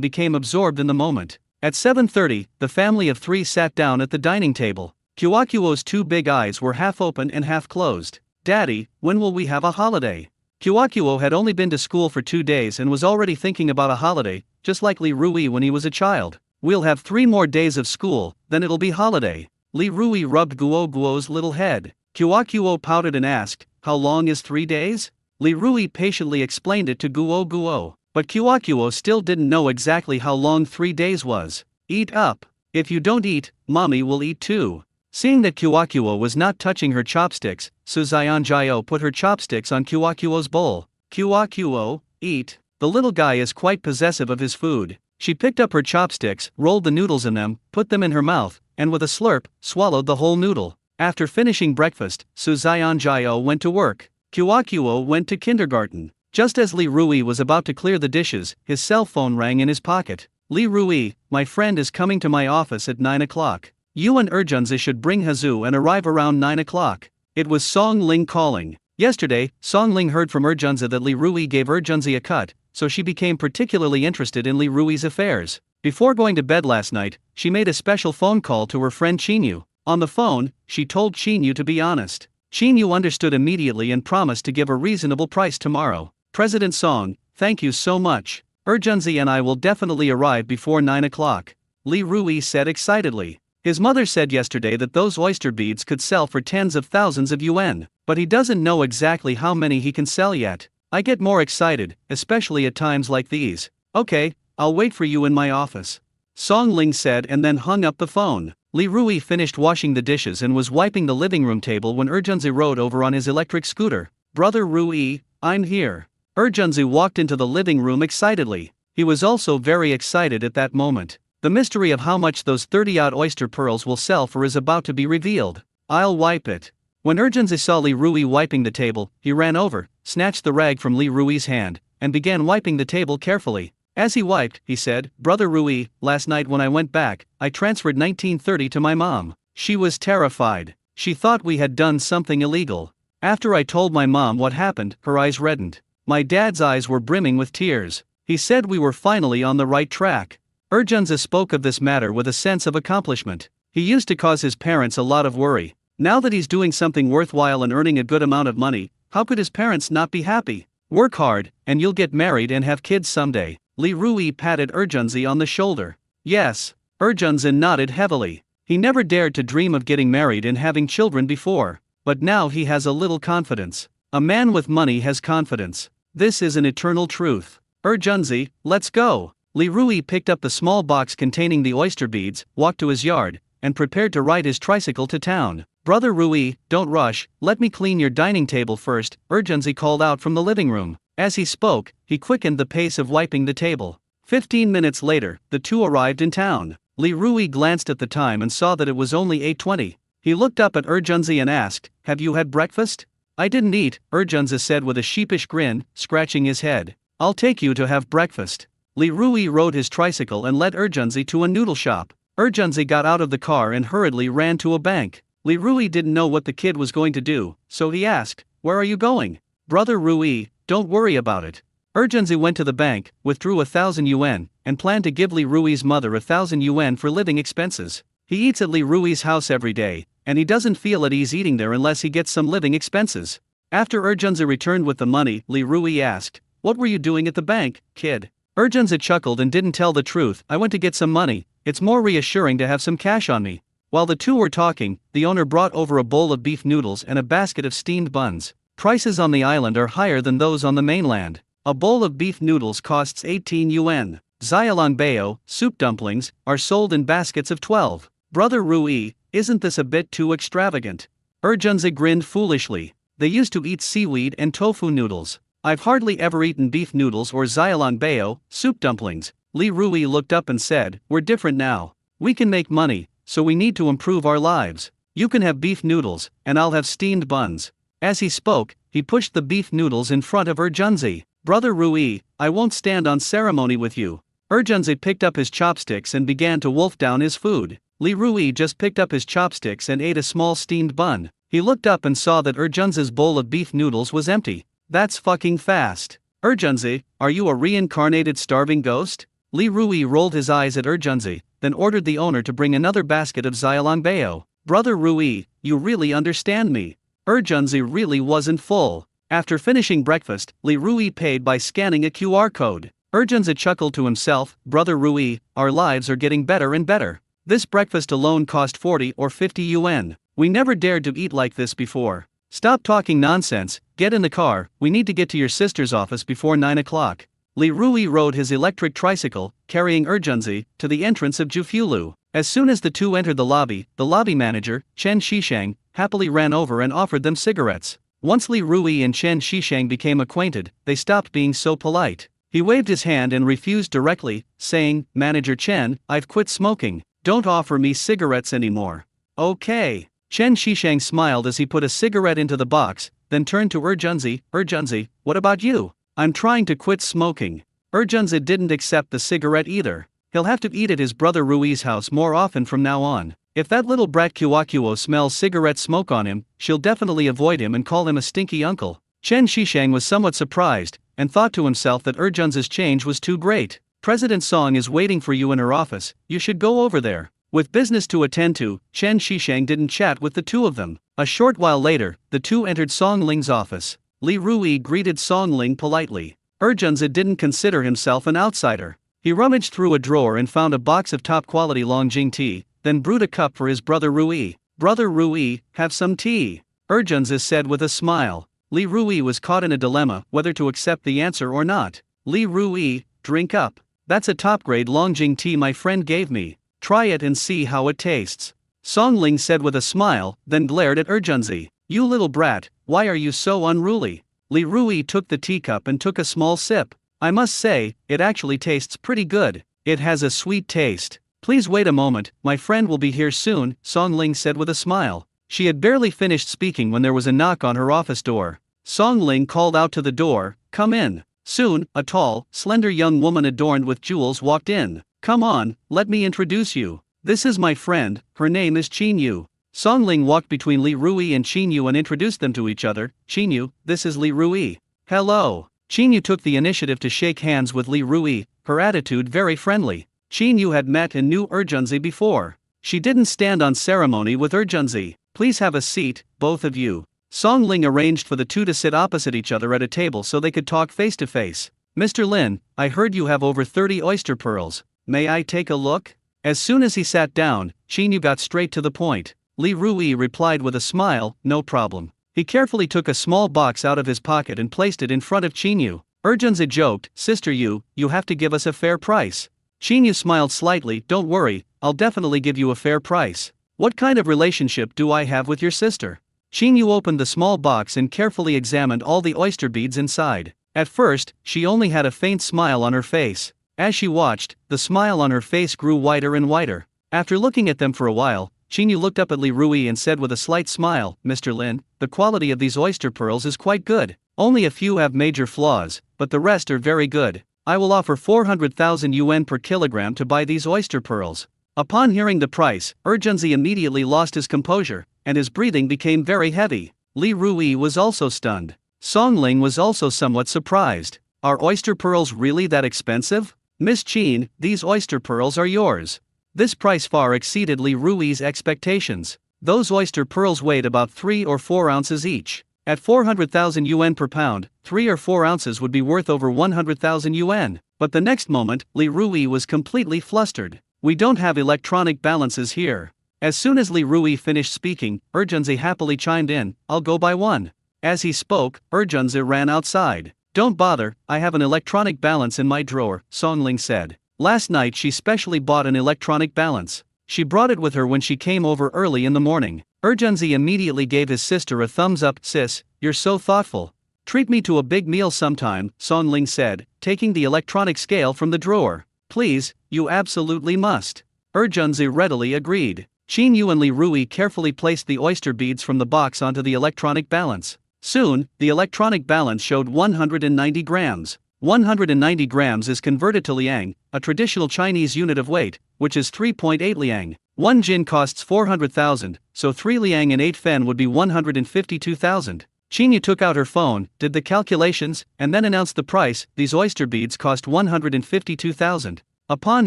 became absorbed in the moment. At 7:30, the family of three sat down at the dining table. Kuo's two big eyes were half open and half closed. Daddy, when will we have a holiday? Kuo had only been to school for 2 days and was already thinking about a holiday, just like Li Rui when he was a child. We'll have 3 more days of school, then it'll be holiday. Li Rui rubbed Guo's little head. Kuo pouted and asked, how long is 3 days? Li Rui patiently explained it to Guo, but Kuo still didn't know exactly how long 3 days was. Eat up. If you don't eat, mommy will eat too. Seeing that Kuo was not touching her chopsticks, Su Xianjia put her chopsticks on Kuo's bowl. Kuo, eat. The little guy is quite possessive of his food. She picked up her chopsticks, rolled the noodles in them, put them in her mouth, and with a slurp, swallowed the whole noodle. After finishing breakfast, Su Xianjia went to work. Kuo went to kindergarten. Just as Li Rui was about to clear the dishes, his cell phone rang in his pocket. Li Rui, my friend is coming to my office at 9 o'clock. You and Urjunzi should bring Hazu and arrive around 9 o'clock. It was Song Ling calling. Yesterday, Song Ling heard from Urjunzi that Li Rui gave Urjunzi a cut, so she became particularly interested in Li Rui's affairs. Before going to bed last night, she made a special phone call to her friend Chinyu. On the phone, she told Chinyu to be honest. Chinyu understood immediately and promised to give a reasonable price tomorrow. President Song, thank you so much. Urjunzi and I will definitely arrive before 9 o'clock. Li Rui said excitedly. His mother said yesterday that those oyster beads could sell for tens of thousands of yuan, but he doesn't know exactly how many he can sell yet. I get more excited, especially at times like these. Okay, I'll wait for you in my office. Song Ling said and then hung up the phone. Li Rui finished washing the dishes and was wiping the living room table when Urjunzi rode over on his electric scooter. Brother Rui, I'm here. Urjunzi walked into the living room excitedly. He was also very excited at that moment. The mystery of how much those 30-odd oyster pearls will sell for is about to be revealed. I'll wipe it. When Urjunzi saw Li Rui wiping the table, he ran over, snatched the rag from Li Rui's hand, and began wiping the table carefully. As he wiped, he said, Brother Rui, last night when I went back, I transferred 1930 to my mom. She was terrified. She thought we had done something illegal. After I told my mom what happened, her eyes reddened. My dad's eyes were brimming with tears. He said we were finally on the right track. Urjunzi spoke of this matter with a sense of accomplishment. He used to cause his parents a lot of worry. Now that he's doing something worthwhile and earning a good amount of money, how could his parents not be happy? Work hard, and you'll get married and have kids someday. Li Rui patted Urjunzi on the shoulder. Yes. Urjunzi nodded heavily. He never dared to dream of getting married and having children before. But now he has a little confidence. A man with money has confidence. This is an eternal truth. Junzi, let's go. Li Rui picked up the small box containing the oyster beads, walked to his yard, and prepared to ride his tricycle to town. Brother Rui, don't rush, let me clean your dining table first, Junzi called out from the living room. As he spoke, he quickened the pace of wiping the table. 15 minutes later, the two arrived in town. Li Rui glanced at the time and saw that it was only 8:20. He looked up at Junzi and asked, "Have you had breakfast?" "I didn't eat," Junzi said with a sheepish grin, scratching his head. "I'll take you to have breakfast." Li Rui rode his tricycle and led Junzi to a noodle shop. Junzi got out of the car and hurriedly ran to a bank. Li Rui didn't know what the kid was going to do, so he asked, "Where are you going?" "Brother Rui, don't worry about it." Junzi went to the bank, withdrew 1,000 yuan, and planned to give Li Rui's mother 1,000 yuan for living expenses. He eats at Li Rui's house every day, and he doesn't feel at ease eating there unless he gets some living expenses. After Junzi returned with the money, Li Rui asked, "What were you doing at the bank, kid?" Junzi chuckled and didn't tell the truth. "I went to get some money, it's more reassuring to have some cash on me." While the two were talking, the owner brought over a bowl of beef noodles and a basket of steamed buns. Prices on the island are higher than those on the mainland. A bowl of beef noodles costs 18 yuan. Xiaolongbao, soup dumplings, are sold in baskets of 12. Brother Rui, isn't this a bit too extravagant? Junzi grinned foolishly. They used to eat seaweed and tofu noodles. I've hardly ever eaten beef noodles or xiaolongbao, soup dumplings. Li Rui looked up and said, "We're different now. We can make money, so we need to improve our lives. You can have beef noodles, and I'll have steamed buns." As he spoke, he pushed the beef noodles in front of Junzi. "Brother Rui, I won't stand on ceremony with you." Junzi picked up his chopsticks and began to wolf down his food. Li Rui just picked up his chopsticks and ate a small steamed bun. He looked up and saw that Junzi's bowl of beef noodles was empty. "That's fucking fast. Junzi, are you a reincarnated starving ghost?" Li Rui rolled his eyes at Junzi, then ordered the owner to bring another basket of xiaolongbao. "Brother Rui, you really understand me." Junzi really wasn't full. After finishing breakfast, Li Rui paid by scanning a QR code. Junzi chuckled to himself, "Brother Rui, our lives are getting better and better. This breakfast alone cost 40 or 50 yuan. We never dared to eat like this before. Stop talking nonsense, get in the car, we need to get to your sister's office before 9 o'clock. Li Rui rode his electric tricycle, carrying Junzi, to the entrance of Jufulu. As soon as the two entered the lobby manager, Chen Shishang, happily ran over and offered them cigarettes. Once Li Rui and Chen Shishang became acquainted, they stopped being so polite. He waved his hand and refused directly, saying, "Manager Chen, I've quit smoking. Don't offer me cigarettes anymore." "Okay." Chen Shishang smiled as he put a cigarette into the box, then turned to Junzi. "Junzi, what about you?" "I'm trying to quit smoking." Junzi didn't accept the cigarette either. He'll have to eat at his brother Rui's house more often from now on. If that little brat Kuakuo smells cigarette smoke on him, she'll definitely avoid him and call him a stinky uncle. Chen Shishang was somewhat surprised, and thought to himself that Junzi's change was too great. "President Song is waiting for you in her office, you should go over there." With business to attend to, Chen Shishang didn't chat with the two of them. A short while later, the two entered Song Ling's office. Li Rui greeted Song Ling politely. Junzi didn't consider himself an outsider. He rummaged through a drawer and found a box of top-quality Longjing tea, then brewed a cup for his brother Rui. "Brother Rui, have some tea," Junzi said with a smile. Li Rui was caught in a dilemma whether to accept the answer or not. "Li Rui, drink up. That's a top-grade Longjing tea my friend gave me. Try it and see how it tastes." Song Ling said with a smile, then glared at Junzi. "You little brat, why are you so unruly?" Li Rui took the teacup and took a small sip. "I must say, it actually tastes pretty good. It has a sweet taste." "Please wait a moment, my friend will be here soon," Song Ling said with a smile. She had barely finished speaking when there was a knock on her office door. Song Ling called out to the door, "Come in." Soon, a tall, slender young woman adorned with jewels walked in. "Come on, let me introduce you. This is my friend, her name is Qinyu." Song Ling walked between Li Rui and Qinyu and introduced them to each other. "Qinyu, this is Li Rui." "Hello." Qinyu took the initiative to shake hands with Li Rui, her attitude very friendly. Qinyu had met and knew Junzi before. She didn't stand on ceremony with Junzi. "Please have a seat, both of you." Song Ling arranged for the two to sit opposite each other at a table so they could talk face to face. "Mr. Lin, I heard you have over 30 oyster pearls. May I take a look?" As soon as he sat down, Qinyu got straight to the point. Li Rui replied with a smile, "No problem." He carefully took a small box out of his pocket and placed it in front of Qinyu. Urgenzi joked, sister you have to give us a fair price. Chinyu smiled slightly, don't worry, I'll definitely give you a fair price. What kind of relationship do I have with your sister? Chinyu opened the small box and carefully examined all the oyster beads inside. At first, she only had a faint smile on her face. As she watched, the smile on her face grew wider and wider. After looking at them for a while, Chinyu looked up at Li Rui and said with a slight smile, Mr. Lin, the quality of these oyster pearls is quite good. Only a few have major flaws, but the rest are very good. I will offer 400,000 yuan per kilogram to buy these oyster pearls. Upon hearing the price, Urgenzi immediately lost his composure, and his breathing became very heavy. Li Rui was also stunned. Song Ling was also somewhat surprised. Are oyster pearls really that expensive? Miss Qin, these oyster pearls are yours. This price far exceeded Li Rui's expectations. Those oyster pearls weighed about 3 or 4 ounces each. At 400,000 yuan per pound, 3 or 4 ounces would be worth over 100,000 yuan. But the next moment, Li Rui was completely flustered. We don't have electronic balances here. As soon as Li Rui finished speaking, Urgenzi happily chimed in, I'll go buy one. As he spoke, Urgenzi ran outside. Don't bother, I have an electronic balance in my drawer, Song Ling said. Last night she specially bought an electronic balance. She brought it with her when she came over early in the morning. Urgenzi immediately gave his sister a thumbs up. Sis, you're so thoughtful. Treat me to a big meal sometime, Song Ling said, taking the electronic scale from the drawer. Please, you absolutely must. Urgenzi readily agreed. Chinyu and Li Rui carefully placed the oyster beads from the box onto the electronic balance. Soon, the electronic balance showed 190 grams. 190 grams is converted to liang, a traditional Chinese unit of weight, which is 3.8 liang. 1 jin costs 400,000, so 3 liang and 8 fen would be 152,000. Chinyu took out her phone, did the calculations, and then announced the price. These oyster beads cost 152,000. Upon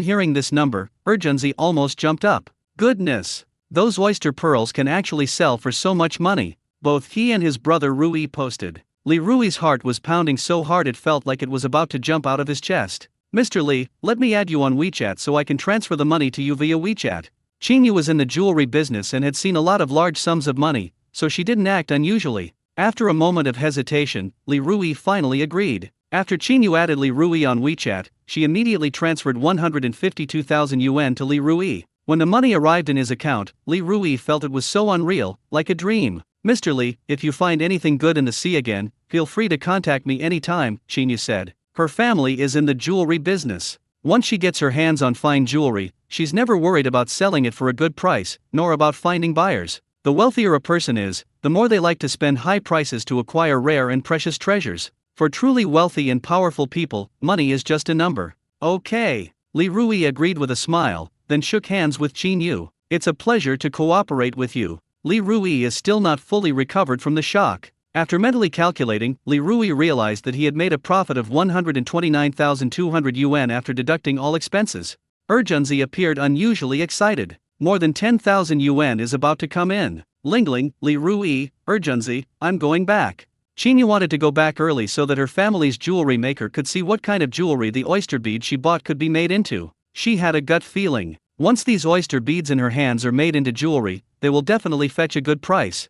hearing this number, Urgenzi almost jumped up. Goodness! Those oyster pearls can actually sell for so much money. Both he and his brother Rui posted. Li Rui's heart was pounding so hard it felt like it was about to jump out of his chest. Mr. Li, let me add you on WeChat so I can transfer the money to you via WeChat. Chinyu was in the jewelry business and had seen a lot of large sums of money, so she didn't act unusually. After a moment of hesitation, Li Rui finally agreed. After Chinyu added Li Rui on WeChat, she immediately transferred 152,000 yuan to Li Rui. When the money arrived in his account, Li Rui felt it was so unreal, like a dream. Mr. Li, if you find anything good in the sea again, feel free to contact me anytime, Chinyu said. Her family is in the jewelry business. Once she gets her hands on fine jewelry, she's never worried about selling it for a good price, nor about finding buyers. The wealthier a person is, the more they like to spend high prices to acquire rare and precious treasures. For truly wealthy and powerful people, money is just a number. Okay. Li Rui agreed with a smile, then shook hands with Chinyu. It's a pleasure to cooperate with you. Li Rui is still not fully recovered from the shock. After mentally calculating, Li Rui realized that he had made a profit of 129,200 yuan after deducting all expenses. Urgenzi appeared unusually excited. More than 10,000 yuan is about to come in. Lingling, Li Rui, Urgenzi, I'm going back. Chinyu wanted to go back early so that her family's jewelry maker could see what kind of jewelry the oyster beads she bought could be made into. She had a gut feeling. Once these oyster beads in her hands are made into jewelry, they will definitely fetch a good price.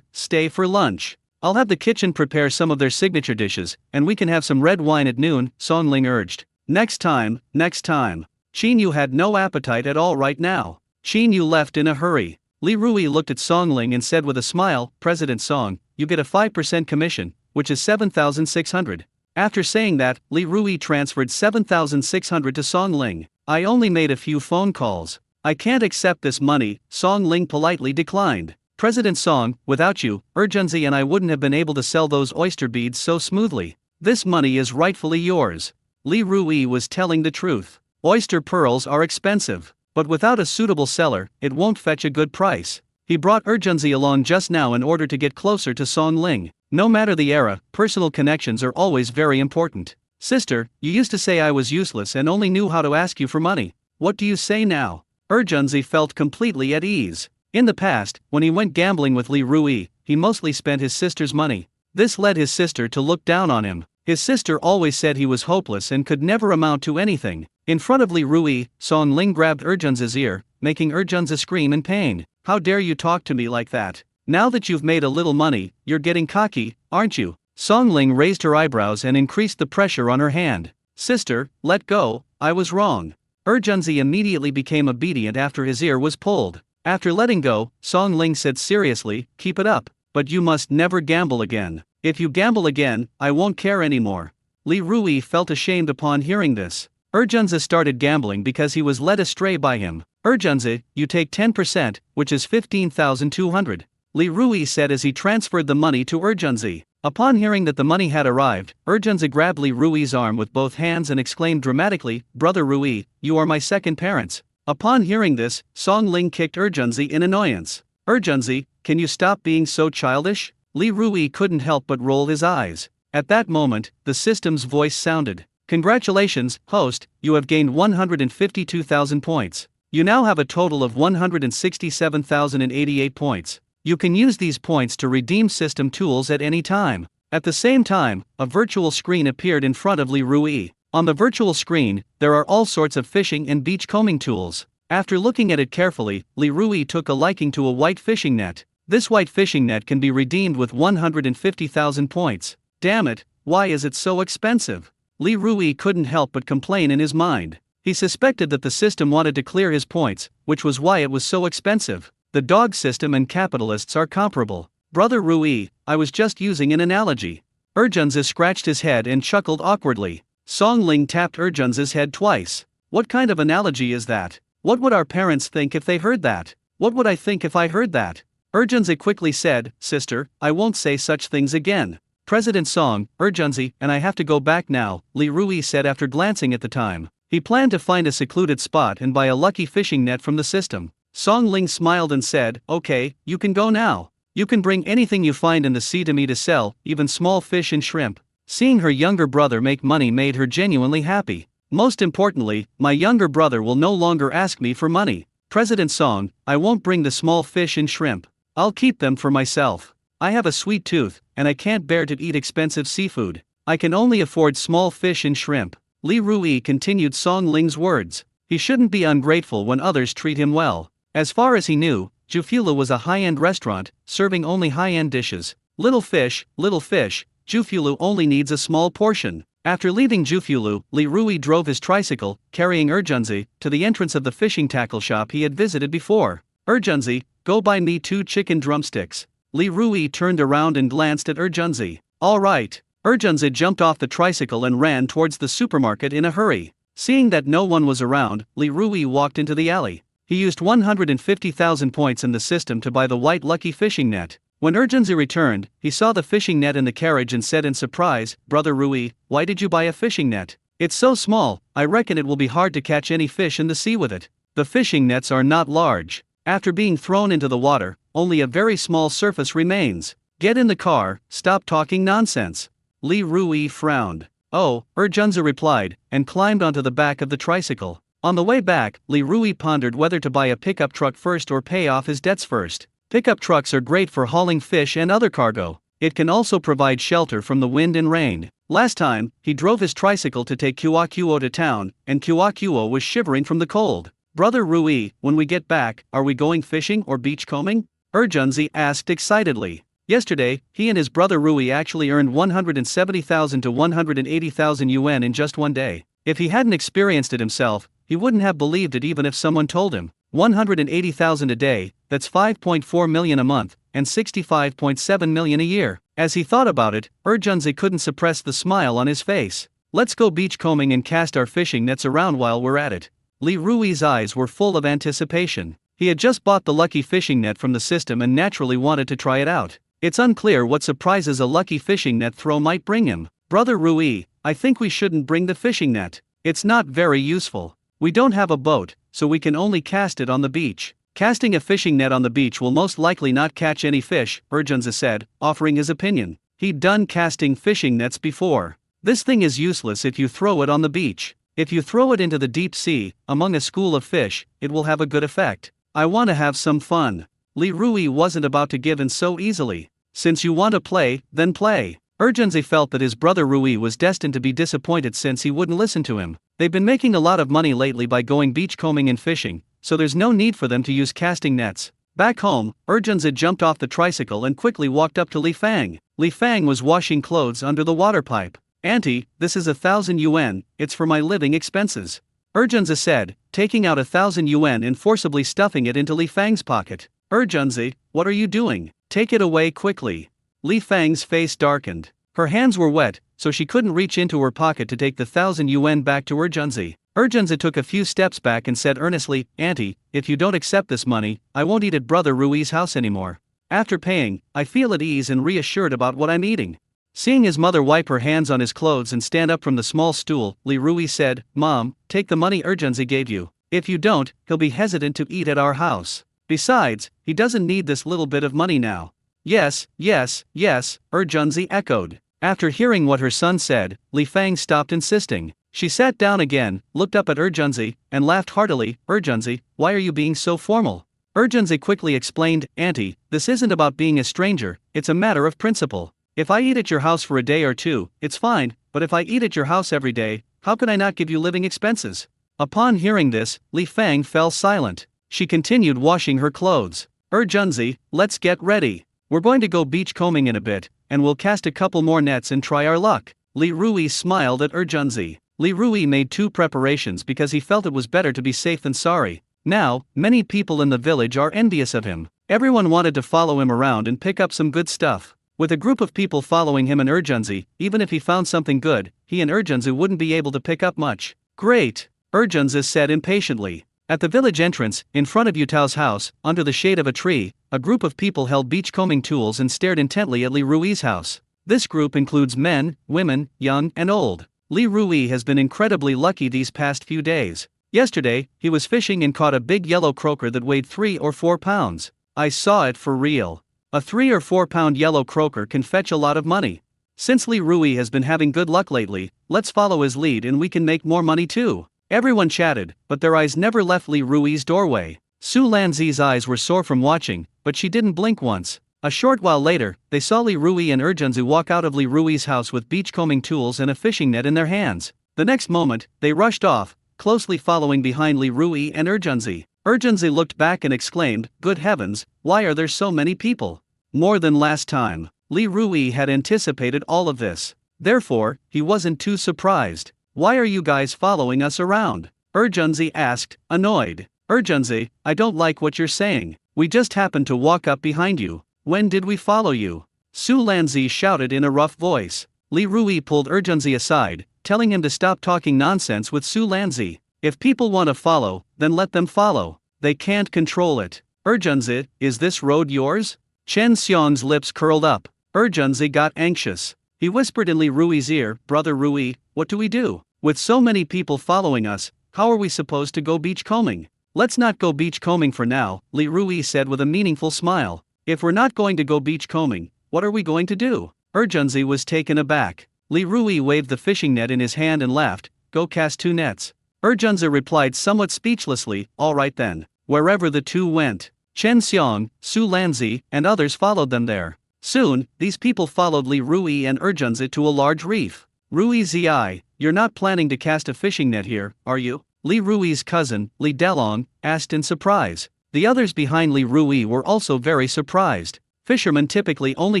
Stay for lunch. I'll have the kitchen prepare some of their signature dishes, and we can have some red wine at noon, Song Ling urged. Next time. Chinyu had no appetite at all right now. Chinyu left in a hurry. Li Rui looked at Song Ling and said with a smile, President Song, you get a 5% commission, which is 7,600. After saying that, Li Rui transferred 7,600 to Song Ling. I only made a few phone calls. I can't accept this money, Song Ling politely declined. President Song, without you, Urgenzi and I wouldn't have been able to sell those oyster beads so smoothly. This money is rightfully yours. Li Rui was telling the truth. Oyster pearls are expensive, but without a suitable seller, it won't fetch a good price. He brought Urgenzi along just now in order to get closer to Song Ling. No matter the era, personal connections are always very important. Sister, you used to say I was useless and only knew how to ask you for money. What do you say now? Urgenzi felt completely at ease. In the past, when he went gambling with Li Rui, he mostly spent his sister's money. This led his sister to look down on him. His sister always said he was hopeless and could never amount to anything. In front of Li Rui, Song Ling grabbed Urgenzi's ear, making Urgenzi scream in pain. How dare you talk to me like that? Now that you've made a little money, you're getting cocky, aren't you? Song Ling raised her eyebrows and increased the pressure on her hand. Sister, let go, I was wrong. Urgenzi immediately became obedient after his ear was pulled. After letting go, Song Ling said seriously, keep it up, but you must never gamble again. If you gamble again, I won't care anymore. Li Rui felt ashamed upon hearing this. Urgenzi started gambling because he was led astray by him. Urgenzi, you take 10%, which is 15,200. Li Rui said as he transferred the money to Urgenzi. Upon hearing that the money had arrived, Urgenzi grabbed Li Rui's arm with both hands and exclaimed dramatically, Brother Rui, you are my second parents. Upon hearing this, Song Ling kicked Urgenzi in annoyance. Urgenzi, can you stop being so childish? Li Rui couldn't help but roll his eyes. At that moment, the system's voice sounded. Congratulations, host, you have gained 152,000 points. You now have a total of 167,088 points. You can use these points to redeem system tools at any time. At the same time, a virtual screen appeared in front of Li Rui. On the virtual screen, there are all sorts of fishing and beachcombing tools. After looking at it carefully, Li Rui took a liking to a white fishing net. This white fishing net can be redeemed with 150,000 points. Damn it, why is it so expensive? Li Rui couldn't help but complain in his mind. He suspected that the system wanted to clear his points, which was why it was so expensive. The dog system and capitalists are comparable. Brother Rui, I was just using an analogy. Urgenzi scratched his head and chuckled awkwardly. Song Ling tapped Urgenzi's head twice. What kind of analogy is that? What would our parents think if they heard that? What would I think if I heard that? Urgenzi quickly said, Sister, I won't say such things again. President Song, Urgenzi, and I have to go back now, Li Rui said after glancing at the time. He planned to find a secluded spot and buy a lucky fishing net from the system. Song Ling smiled and said, okay, you can go now. You can bring anything you find in the sea to me to sell, even small fish and shrimp. Seeing her younger brother make money made her genuinely happy. Most importantly, my younger brother will no longer ask me for money. President Song, I won't bring the small fish and shrimp. I'll keep them for myself. I have a sweet tooth, and I can't bear to eat expensive seafood. I can only afford small fish and shrimp. Li Rui continued Song Ling's words. He shouldn't be ungrateful when others treat him well. As far as he knew, Jufulu was a high-end restaurant, serving only high-end dishes. Little fish, Jufulu only needs a small portion. After leaving Jufulu, Li Rui drove his tricycle, carrying Urgenzi, to the entrance of the fishing tackle shop he had visited before. Urgenzi, go buy me 2 chicken drumsticks. Li Rui turned around and glanced at Urgenzi. All right. Urgenzi jumped off the tricycle and ran towards the supermarket in a hurry. Seeing that no one was around, Li Rui walked into the alley. He used 150,000 points in the system to buy the white lucky fishing net. When Urgenzi returned, he saw the fishing net in the carriage and said in surprise, Brother Rui, why did you buy a fishing net? It's so small, I reckon it will be hard to catch any fish in the sea with it. The fishing nets are not large. After being thrown into the water, only a very small surface remains. Get in the car, stop talking nonsense. Li Rui frowned. Oh, Urgenzi replied, and climbed onto the back of the tricycle. On the way back, Li Rui pondered whether to buy a pickup truck first or pay off his debts first. Pickup trucks are great for hauling fish and other cargo. It can also provide shelter from the wind and rain. Last time, he drove his tricycle to take Kuakuo to town, and Kuakuo was shivering from the cold. Brother Rui, when we get back, are we going fishing or beachcombing? Urgenzi asked excitedly. Yesterday, he and his brother Rui actually earned 170,000 to 180,000 yuan in just one day. If he hadn't experienced it himself, he wouldn't have believed it even if someone told him. 180,000 a day, that's 5.4 million a month, and 65.7 million a year. As he thought about it, Urgenzi couldn't suppress the smile on his face. Let's go beachcombing and cast our fishing nets around while we're at it. Li Rui's eyes were full of anticipation. He had just bought the lucky fishing net from the system and naturally wanted to try it out. It's unclear what surprises a lucky fishing net throw might bring him. Brother Rui, I think we shouldn't bring the fishing net. It's not very useful. We don't have a boat, so we can only cast it on the beach. Casting a fishing net on the beach will most likely not catch any fish, Urgenzi said, offering his opinion. He'd done casting fishing nets before. This thing is useless if you throw it on the beach. If you throw it into the deep sea, among a school of fish, it will have a good effect. I want to have some fun. Li Rui wasn't about to give in so easily. Since you want to play, then play. Urgenzi felt that his brother Rui was destined to be disappointed since he wouldn't listen to him. They've been making a lot of money lately by going beachcombing and fishing, so there's no need for them to use casting nets. Back home, Urgenzi jumped off the tricycle and quickly walked up to Li Fang. Li Fang was washing clothes under the water pipe. "Auntie, this is 1,000 yuan, it's for my living expenses," Urgenzi said, taking out 1,000 yuan and forcibly stuffing it into Li Fang's pocket. "Urgenzi, what are you doing? Take it away quickly." Li Fang's face darkened. Her hands were wet, so she couldn't reach into her pocket to take the 1,000 yuan back to Urgenzi. Urgenzi took a few steps back and said earnestly, "Auntie, if you don't accept this money, I won't eat at Brother Rui's house anymore. After paying, I feel at ease and reassured about what I'm eating." Seeing his mother wipe her hands on his clothes and stand up from the small stool, Li Rui said, "Mom, take the money Urgenzi gave you. If you don't, he'll be hesitant to eat at our house. Besides, he doesn't need this little bit of money now." "Yes, yes, yes," Urgenzi echoed. After hearing what her son said, Li Fang stopped insisting. She sat down again, looked up at Urgenzi, and laughed heartily. "Urgenzi, why are you being so formal?" Urgenzi quickly explained, "Auntie, this isn't about being a stranger, it's a matter of principle. If I eat at your house for a day or two, it's fine, but if I eat at your house every day, how can I not give you living expenses?" Upon hearing this, Li Fang fell silent. She continued washing her clothes. "Urgenzi, let's get ready. We're going to go beachcombing in a bit, and we'll cast a couple more nets and try our luck." Li Rui smiled at Urgenzi. Li Rui made 2 preparations because he felt it was better to be safe than sorry. Now, many people in the village are envious of him. Everyone wanted to follow him around and pick up some good stuff. With a group of people following him and Urgenzi, even if he found something good, he and Urgenzi wouldn't be able to pick up much. "Great," Urgenzi said impatiently. At the village entrance, in front of Yutao's house, under the shade of a tree, a group of people held beachcombing tools and stared intently at Li Rui's house. This group includes men, women, young and old. Li Rui has been incredibly lucky these past few days. Yesterday, he was fishing and caught a big yellow croaker that weighed 3 or 4 pounds. I saw it for real. A 3 or 4 pound yellow croaker can fetch a lot of money. Since Li Rui has been having good luck lately, let's follow his lead and we can make more money too. Everyone chatted, but their eyes never left Li Rui's doorway. Su Lanzi's eyes were sore from watching, but she didn't blink once. A short while later, they saw Li Rui and Urgenzi walk out of Li Rui's house with beachcombing tools and a fishing net in their hands. The next moment, they rushed off, closely following behind Li Rui and Urgenzi. Urgenzi looked back and exclaimed, "Good heavens, why are there so many people?" More than last time, Li Rui had anticipated all of this. Therefore, he wasn't too surprised. "Why are you guys following us around?" Urgenzi asked, annoyed. "Urgenzi, I don't like what you're saying. We just happened to walk up behind you. When did we follow you?" Su Lanzi shouted in a rough voice. Li Rui pulled Urgenzi aside, telling him to stop talking nonsense with Su Lanzi. "If people want to follow, then let them follow. They can't control it." "Urgenzi, is this road yours?" Chen Xiong's lips curled up. Urgenzi got anxious. He whispered in Li Rui's ear, "Brother Rui, what do we do? With so many people following us, how are we supposed to go beachcombing?" "Let's not go beachcombing for now," Li Rui said with a meaningful smile. "If we're not going to go beachcombing, what are we going to do?" Urgenzi was taken aback. Li Rui waved the fishing net in his hand and laughed, "Go cast 2 nets." Urgenzi replied somewhat speechlessly, "All right then." Wherever the two went, Chen Xiong, Su Lanzi, and others followed them there. Soon, these people followed Li Rui and Urgenzi to a large reef. "Rui Zi, you're not planning to cast a fishing net here, are you?" Li Rui's cousin, Li Delong, asked in surprise. The others behind Li Rui were also very surprised. Fishermen typically only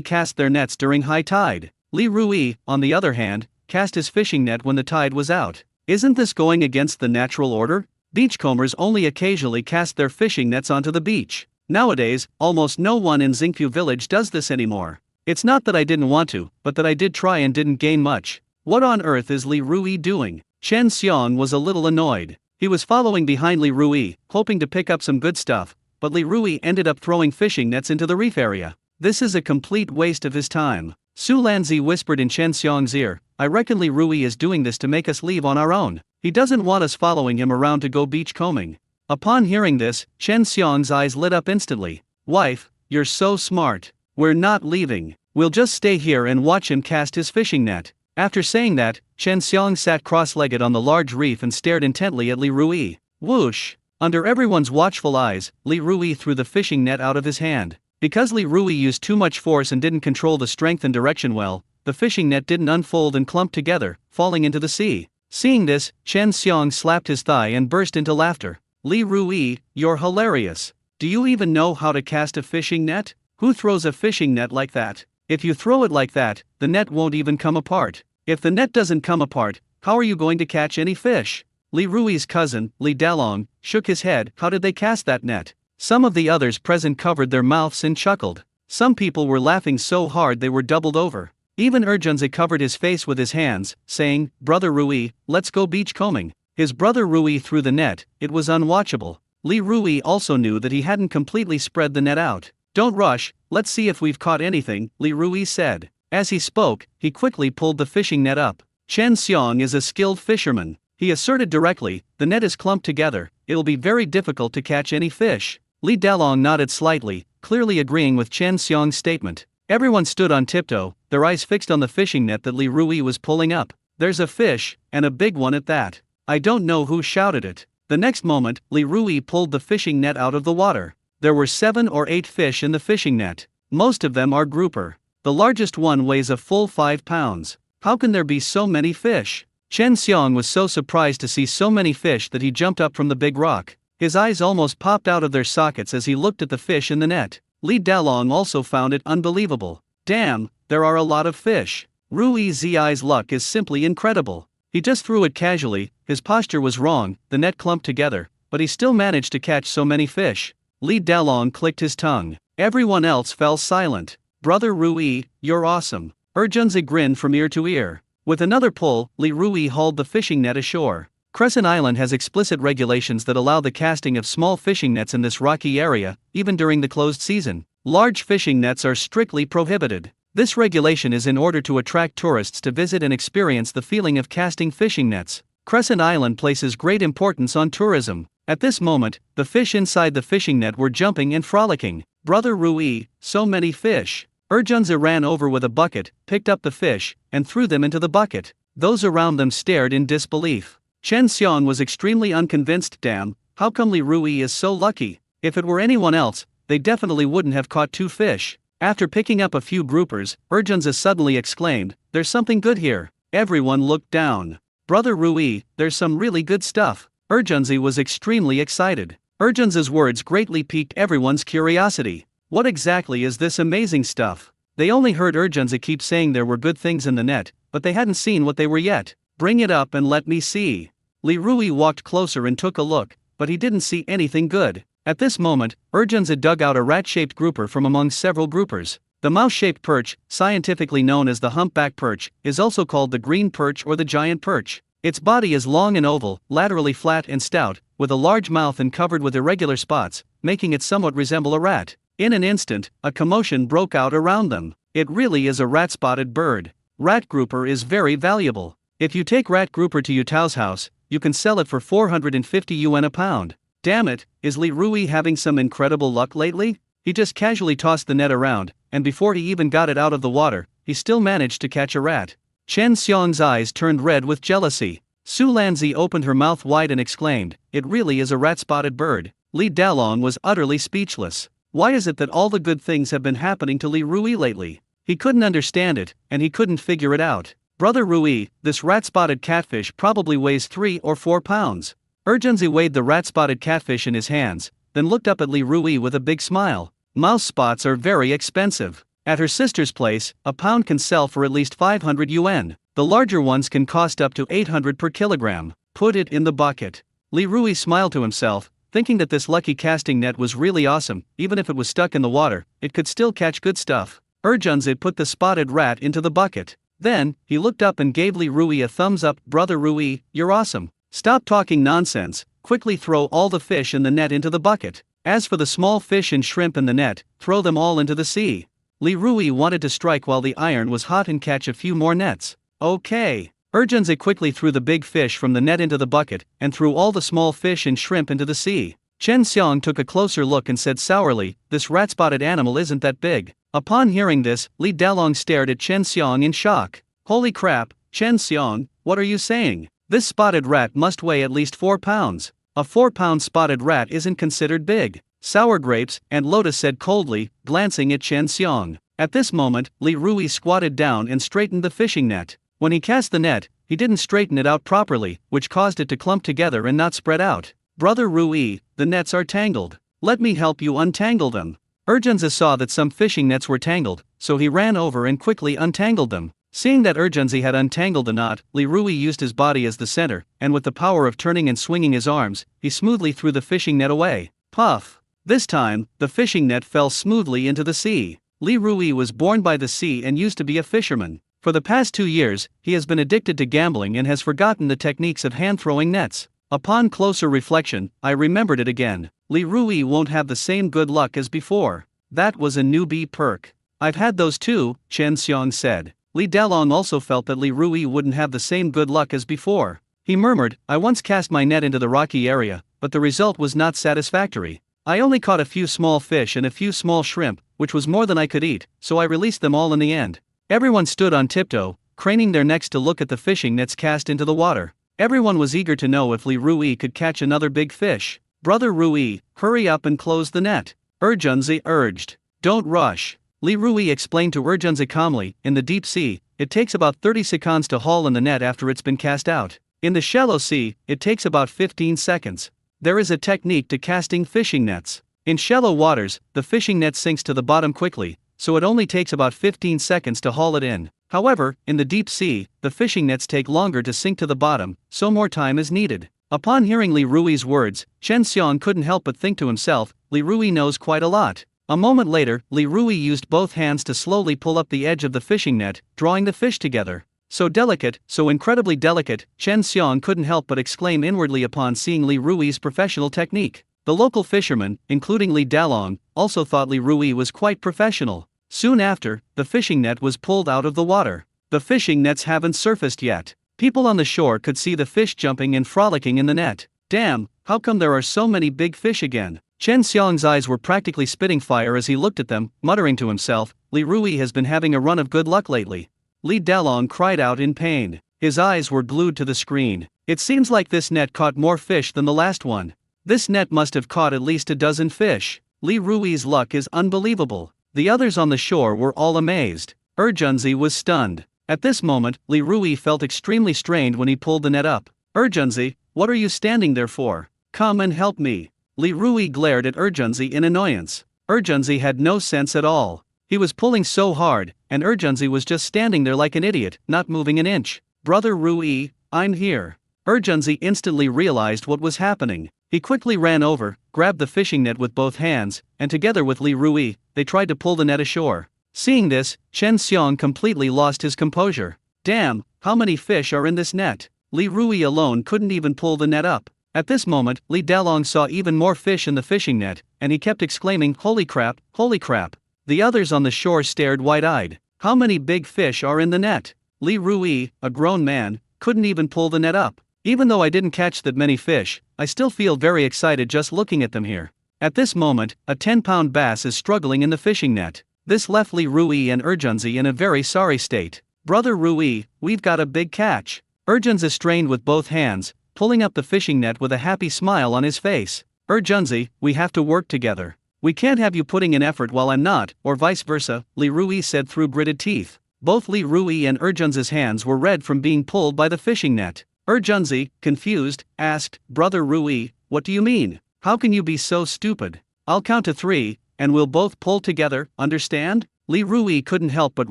cast their nets during high tide. Li Rui, on the other hand, cast his fishing net when the tide was out. Isn't this going against the natural order? Beachcombers only occasionally cast their fishing nets onto the beach. Nowadays, almost no one in Xingqiu village does this anymore. It's not that I didn't want to, but that I did try and didn't gain much. What on earth is Li Rui doing? Chen Xiong was a little annoyed. He was following behind Li Rui, hoping to pick up some good stuff, but Li Rui ended up throwing fishing nets into the reef area. This is a complete waste of his time. Su Lanzi whispered in Chen Xiong's ear, "I reckon Li Rui is doing this to make us leave on our own. He doesn't want us following him around to go beachcombing." Upon hearing this, Chen Xiong's eyes lit up instantly. "Wife, you're so smart. We're not leaving. We'll just stay here and watch him cast his fishing net." After saying that, Chen Xiong sat cross-legged on the large reef and stared intently at Li Rui. Whoosh! Under everyone's watchful eyes, Li Rui threw the fishing net out of his hand. Because Li Rui used too much force and didn't control the strength and direction well, the fishing net didn't unfold and clump together, falling into the sea. Seeing this, Chen Xiong slapped his thigh and burst into laughter. "Li Rui, you're hilarious. Do you even know how to cast a fishing net? Who throws a fishing net like that? If you throw it like that, the net won't even come apart. If the net doesn't come apart, how are you going to catch any fish? Li Rui's cousin, Li Dalong, shook his head. How did they cast that net? Some of the others present covered their mouths and chuckled. Some people were laughing so hard they were doubled over. Even Urgenze covered his face with his hands, saying, "Brother Rui, let's go beach combing." His brother Rui threw the net. It was unwatchable. Li Rui also knew that he hadn't completely spread the net out. "Don't rush, let's see if we've caught anything," Li Rui said. As he spoke, he quickly pulled the fishing net up. Chen Xiong is a skilled fisherman. He asserted directly, "The net is clumped together, it'll be very difficult to catch any fish." Li Dalong nodded slightly, clearly agreeing with Chen Xiong's statement. Everyone stood on tiptoe, their eyes fixed on the fishing net that Li Rui was pulling up. "There's a fish, and a big one at that." I don't know who shouted it. The next moment, Li Rui pulled the fishing net out of the water. There were 7 or 8 fish in the fishing net. Most of them are grouper. The largest one weighs a full 5 pounds. How can there be so many fish? Chen Xiong was so surprised to see so many fish that he jumped up from the big rock. His eyes almost popped out of their sockets as he looked at the fish in the net. Li Dalong also found it unbelievable. "Damn, there are a lot of fish. Rui Zi's luck is simply incredible. He just threw it casually, his posture was wrong, the net clumped together, but he still managed to catch so many fish." Li Dalong clicked his tongue. Everyone else fell silent. "Brother Rui, you're awesome." Urgenze grinned from ear to ear. With another pull, Li Rui hauled the fishing net ashore. Crescent Island has explicit regulations that allow the casting of small fishing nets in this rocky area, even during the closed season. Large fishing nets are strictly prohibited. This regulation is in order to attract tourists to visit and experience the feeling of casting fishing nets. Crescent Island places great importance on tourism. At this moment, the fish inside the fishing net were jumping and frolicking. "Brother Rui, so many fish." Urgenze ran over with a bucket, picked up the fish, and threw them into the bucket. Those around them stared in disbelief. Chen Xiong was extremely unconvinced. "Damn, how come Li Rui is so lucky? If it were anyone else, they definitely wouldn't have caught 2 fish." After picking up a few groupers, Urgenze suddenly exclaimed, "There's something good here." Everyone looked down. "Brother Rui, there's some really good stuff." Urgenze was extremely excited. Urgenze's words greatly piqued everyone's curiosity. What exactly is this amazing stuff? They only heard Urgenze keep saying there were good things in the net, but they hadn't seen what they were yet. "Bring it up and let me see." Li Rui walked closer and took a look, but he didn't see anything good. At this moment, Urgenze dug out a rat-shaped grouper from among several groupers. The mouse-shaped perch, scientifically known as the humpback perch, is also called the green perch or the giant perch. Its body is long and oval, laterally flat and stout, with a large mouth and covered with irregular spots, making it somewhat resemble a rat. In an instant, a commotion broke out around them. It really is a rat-spotted bird. Rat grouper is very valuable. If you take rat grouper to Yutao's house, you can sell it for 450 yuan a pound. Damn it, is Li Rui having some incredible luck lately? He just casually tossed the net around, and before he even got it out of the water, he still managed to catch a rat. Chen Xiong's eyes turned red with jealousy. Su Lanzi opened her mouth wide and exclaimed, "It really is a rat-spotted bird." Li Dalong was utterly speechless. Why is it that all the good things have been happening to Li Rui lately? He couldn't understand it, and he couldn't figure it out. "Brother Rui, this rat-spotted catfish probably weighs 3 or 4 pounds. Urgenze weighed the rat-spotted catfish in his hands, then looked up at Li Rui with a big smile. "Mouse spots are very expensive. At her sister's place, a pound can sell for at least 500 yuan. The larger ones can cost up to 800 per kilogram. Put it in the bucket." Li Rui smiled to himself, thinking that this lucky casting net was really awesome. Even if it was stuck in the water, it could still catch good stuff. Urgenze put the spotted rat into the bucket. Then, he looked up and gave Li Rui a thumbs up. "Brother Rui, you're awesome. Stop talking nonsense, quickly throw all the fish in the net into the bucket. As for the small fish and shrimp in the net, throw them all into the sea." Li Rui wanted to strike while the iron was hot and catch a few more nets. "Okay." Urgenze quickly threw the big fish from the net into the bucket, and threw all the small fish and shrimp into the sea. Chen Xiong took a closer look and said sourly, "This rat-spotted animal isn't that big." Upon hearing this, Li Dalong stared at Chen Xiong in shock. "Holy crap, Chen Xiong, what are you saying? This spotted rat must weigh at least 4 pounds. A 4-pound spotted rat isn't considered big." "Sour grapes," and Lotus said coldly, glancing at Chen Xiong. At this moment, Li Rui squatted down and straightened the fishing net. When he cast the net, he didn't straighten it out properly, which caused it to clump together and not spread out. "Brother Rui, the nets are tangled." Let me help you untangle them. Urgenzi saw that some fishing nets were tangled, so he ran over and quickly untangled them. Seeing that Urgenzi had untangled the knot, Li Rui used his body as the center, and with the power of turning and swinging his arms, he smoothly threw the fishing net away. Puff! This time, the fishing net fell smoothly into the sea. Li Rui was born by the sea and used to be a fisherman. For the past 2 years, he has been addicted to gambling and has forgotten the techniques of hand-throwing nets. Upon closer reflection, I remembered it again. Li Rui won't have the same good luck as before. That was a newbie perk. I've had those too, Chen Xiong said. Li Dalong also felt that Li Rui wouldn't have the same good luck as before. He murmured, I once cast my net into the rocky area, but the result was not satisfactory. I only caught a few small fish and a few small shrimp, which was more than I could eat, so I released them all in the end. Everyone stood on tiptoe, craning their necks to look at the fishing nets cast into the water. Everyone was eager to know if Li Rui could catch another big fish. Brother Rui, hurry up and close the net. Urgenzi urged. Don't rush. Li Rui explained to Urgenzi calmly, in the deep sea, it takes about 30 seconds to haul in the net after it's been cast out. In the shallow sea, it takes about 15 seconds. There is a technique to casting fishing nets. In shallow waters, the fishing net sinks to the bottom quickly, so it only takes about 15 seconds to haul it in. However, in the deep sea, the fishing nets take longer to sink to the bottom, so more time is needed. Upon hearing Li Rui's words, Chen Xiong couldn't help but think to himself, Li Rui knows quite a lot. A moment later, Li Rui used both hands to slowly pull up the edge of the fishing net, drawing the fish together. So delicate, so incredibly delicate, Chen Xiong couldn't help but exclaim inwardly upon seeing Li Rui's professional technique. The local fishermen, including Li Dalong, also thought Li Rui was quite professional. Soon after, the fishing net was pulled out of the water. The fishing nets haven't surfaced yet. People on the shore could see the fish jumping and frolicking in the net. Damn, how come there are so many big fish again? Chen Xiong's eyes were practically spitting fire as he looked at them, muttering to himself, Li Rui has been having a run of good luck lately. Li Dalong cried out in pain. His eyes were glued to the screen. It seems like this net caught more fish than the last one. This net must have caught at least a dozen fish. Li Rui's luck is unbelievable. The others on the shore were all amazed. Urgenzi was stunned. At this moment, Li Rui felt extremely strained when he pulled the net up. Urgenzi, what are you standing there for? Come and help me. Li Rui glared at Urgenzi in annoyance. Urgenzi had no sense at all. He was pulling so hard, and Urgenzi was just standing there like an idiot, not moving an inch. Brother Rui, I'm here. Urgenzi instantly realized what was happening. He quickly ran over, grabbed the fishing net with both hands, and together with Li Rui, they tried to pull the net ashore. Seeing this, Chen Xiong completely lost his composure. Damn, how many fish are in this net? Li Rui alone couldn't even pull the net up. At this moment, Li Dalong saw even more fish in the fishing net, and he kept exclaiming, holy crap, holy crap. The others on the shore stared wide-eyed. How many big fish are in the net? Li Rui, a grown man, couldn't even pull the net up. Even though I didn't catch that many fish, I still feel very excited just looking at them here. At this moment, a 10-pound bass is struggling in the fishing net. This left Li Rui and Urgenzi in a very sorry state. Brother Rui, we've got a big catch. Urgenzi strained with both hands, pulling up the fishing net with a happy smile on his face. Urgenzi, we have to work together. We can't have you putting in effort while I'm not, or vice versa, Li Rui said through gritted teeth. Both Li Rui and Urgenzi's hands were red from being pulled by the fishing net. Urgenzi, confused, asked, Brother Rui, what do you mean? How can you be so stupid? I'll count to 3, and we'll both pull together, understand? Li Rui couldn't help but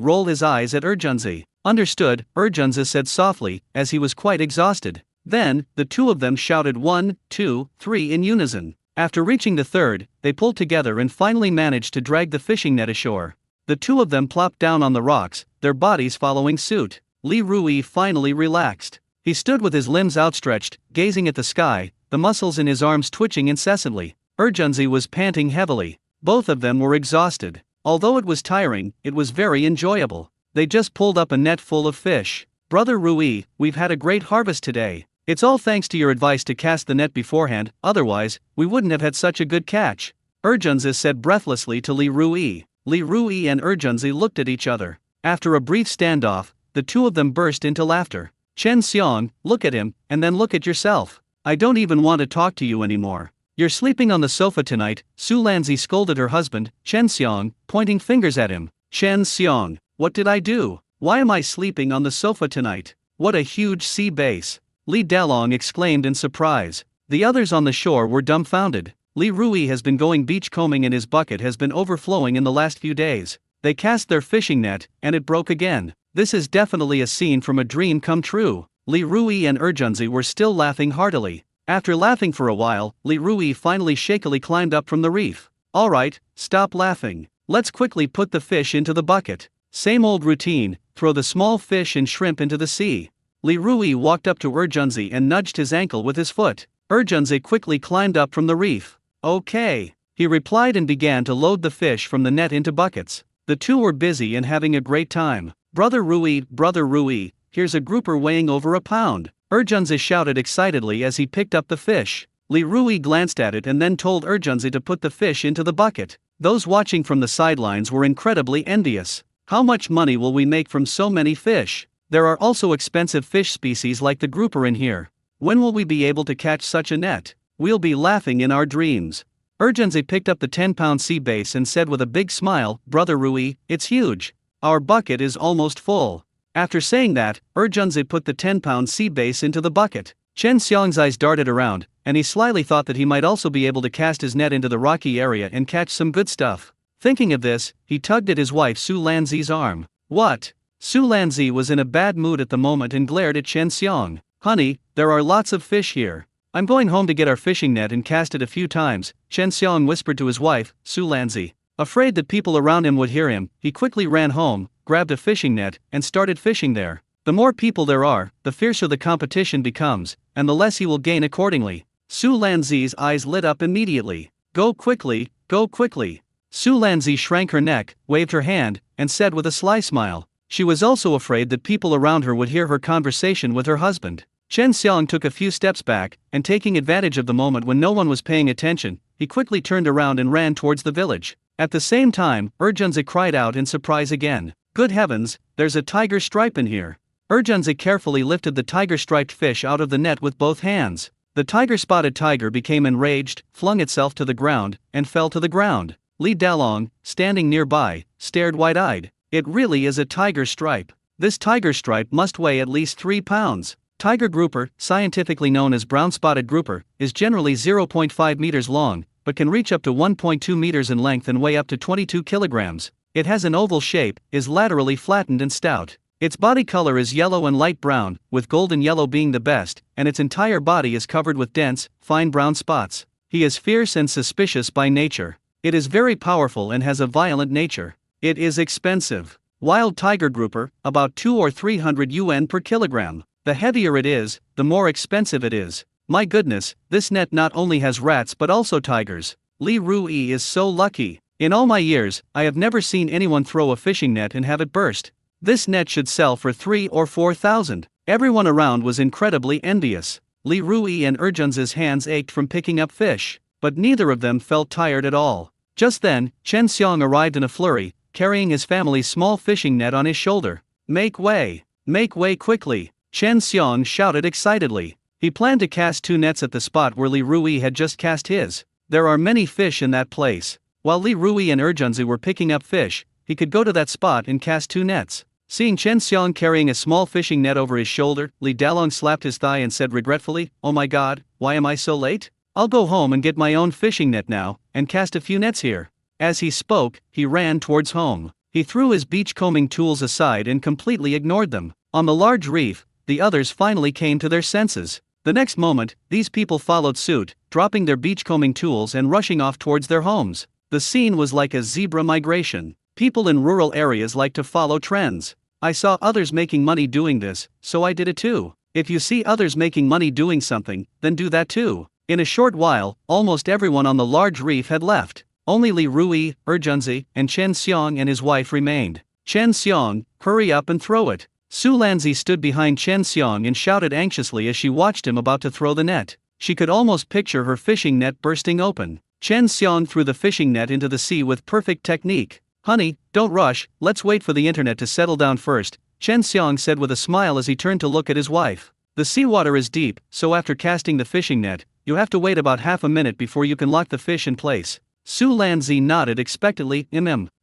roll his eyes at Urgenzi. Understood, Urgenzi said softly, as he was quite exhausted. Then, the two of them shouted 1, 2, 3 in unison. After reaching the third, they pulled together and finally managed to drag the fishing net ashore. The two of them plopped down on the rocks, their bodies following suit. Li Rui finally relaxed. He stood with his limbs outstretched, gazing at the sky, the muscles in his arms twitching incessantly. Urgenzi was panting heavily. Both of them were exhausted. Although it was tiring, it was very enjoyable. They just pulled up a net full of fish. Brother Rui, we've had a great harvest today. It's all thanks to your advice to cast the net beforehand, otherwise, we wouldn't have had such a good catch. Urgenzi said breathlessly to Li Rui. Li Rui and Urgenzi looked at each other. After a brief standoff, the two of them burst into laughter. Chen Xiong, look at him, and then look at yourself. I don't even want to talk to you anymore. You're sleeping on the sofa tonight, Su Lanzi scolded her husband, Chen Xiong, pointing fingers at him. Chen Xiong, what did I do? Why am I sleeping on the sofa tonight? What a huge sea base. Li Dalong exclaimed in surprise. The others on the shore were dumbfounded. Li Rui has been going beachcombing and his bucket has been overflowing in the last few days. They cast their fishing net, and it broke again. This is definitely a scene from a dream come true. Li Rui and Urgenzi were still laughing heartily. After laughing for a while, Li Rui finally shakily climbed up from the reef. Alright, stop laughing. Let's quickly put the fish into the bucket. Same old routine, throw the small fish and shrimp into the sea. Li Rui walked up to Urgenzi and nudged his ankle with his foot. Urgenzi quickly climbed up from the reef. Okay, he replied and began to load the fish from the net into buckets. The two were busy and having a great time. Brother Rui, here's a grouper weighing over a pound. Urgenzi shouted excitedly as he picked up the fish. Li Rui glanced at it and then told Urgenzi to put the fish into the bucket. Those watching from the sidelines were incredibly envious. How much money will we make from so many fish? There are also expensive fish species like the grouper in here. When will we be able to catch such a net? We'll be laughing in our dreams. Urgenzi picked up the 10-pound sea bass and said with a big smile, Brother Rui, it's huge. Our bucket is almost full. After saying that, Urgenzi put the 10-pound sea bass into the bucket. Chen Xiong's eyes darted around, and he slyly thought that he might also be able to cast his net into the rocky area and catch some good stuff. Thinking of this, he tugged at his wife Su Lanzi's arm. What? Su Lanzi was in a bad mood at the moment and glared at Chen Xiong. Honey, there are lots of fish here. I'm going home to get our fishing net and cast it a few times, Chen Xiong whispered to his wife, Su Lanzi. Afraid that people around him would hear him, he quickly ran home, grabbed a fishing net, and started fishing there. The more people there are, the fiercer the competition becomes, and the less he will gain accordingly. Su Lanzi's eyes lit up immediately. Go quickly, go quickly. Su Lanzi shrank her neck, waved her hand, and said with a sly smile. She was also afraid that people around her would hear her conversation with her husband. Chen Xiong took a few steps back, and taking advantage of the moment when no one was paying attention, he quickly turned around and ran towards the village. At the same time, Urgenzi cried out in surprise again. Good heavens, there's a tiger stripe in here. Urgenzi carefully lifted the tiger-striped fish out of the net with both hands. The tiger-spotted tiger became enraged, flung itself to the ground, and fell to the ground. Li Dalong, standing nearby, stared wide-eyed. It really is a tiger stripe. This tiger stripe must weigh at least 3 pounds. Tiger grouper, scientifically known as brown-spotted grouper, is generally 0.5 meters long, but can reach up to 1.2 meters in length and weigh up to 22 kilograms. It has an oval shape, is laterally flattened and stout. Its body color is yellow and light brown, with golden yellow being the best, and its entire body is covered with dense, fine brown spots. He is fierce and suspicious by nature. It is very powerful and has a violent nature. It is expensive. Wild tiger grouper, about 200 or 300 yuan per kilogram. The heavier it is, the more expensive it is. My goodness, this net not only has rats but also tigers. Li Rui is so lucky. In all my years, I have never seen anyone throw a fishing net and have it burst. This net should sell for 3,000 or 4,000. Everyone around was incredibly envious. Li Rui and Urgenzi's hands ached from picking up fish, but neither of them felt tired at all. Just then, Chen Xiong arrived in a flurry, carrying his family's small fishing net on his shoulder. Make way quickly, Chen Xiong shouted excitedly. He planned to cast 2 nets at the spot where Li Rui had just cast his. There are many fish in that place. While Li Rui and Urgenzi were picking up fish, he could go to that spot and cast 2 nets. Seeing Chen Xiong carrying a small fishing net over his shoulder, Li Dalong slapped his thigh and said regretfully, Oh my god, why am I so late? I'll go home and get my own fishing net now, and cast a few nets here. As he spoke, he ran towards home. He threw his beachcombing tools aside and completely ignored them. On the large reef, the others finally came to their senses. The next moment, these people followed suit, dropping their beachcombing tools and rushing off towards their homes. The scene was like a zebra migration. People in rural areas like to follow trends. I saw others making money doing this, so I did it too. If you see others making money doing something, then do that too. In a short while, almost everyone on the large reef had left. Only Li Rui, Urgenzi, and Chen Xiong and his wife remained. Chen Xiong, hurry up and throw it. Su Lanzi stood behind Chen Xiong and shouted anxiously as she watched him about to throw the net. She could almost picture her fishing net bursting open. Chen Xiong threw the fishing net into the sea with perfect technique. Honey, don't rush, let's wait for the internet to settle down first, Chen Xiong said with a smile as he turned to look at his wife. The seawater is deep, so after casting the fishing net, you have to wait about half a minute before you can lock the fish in place. Su Lanzi nodded expectantly.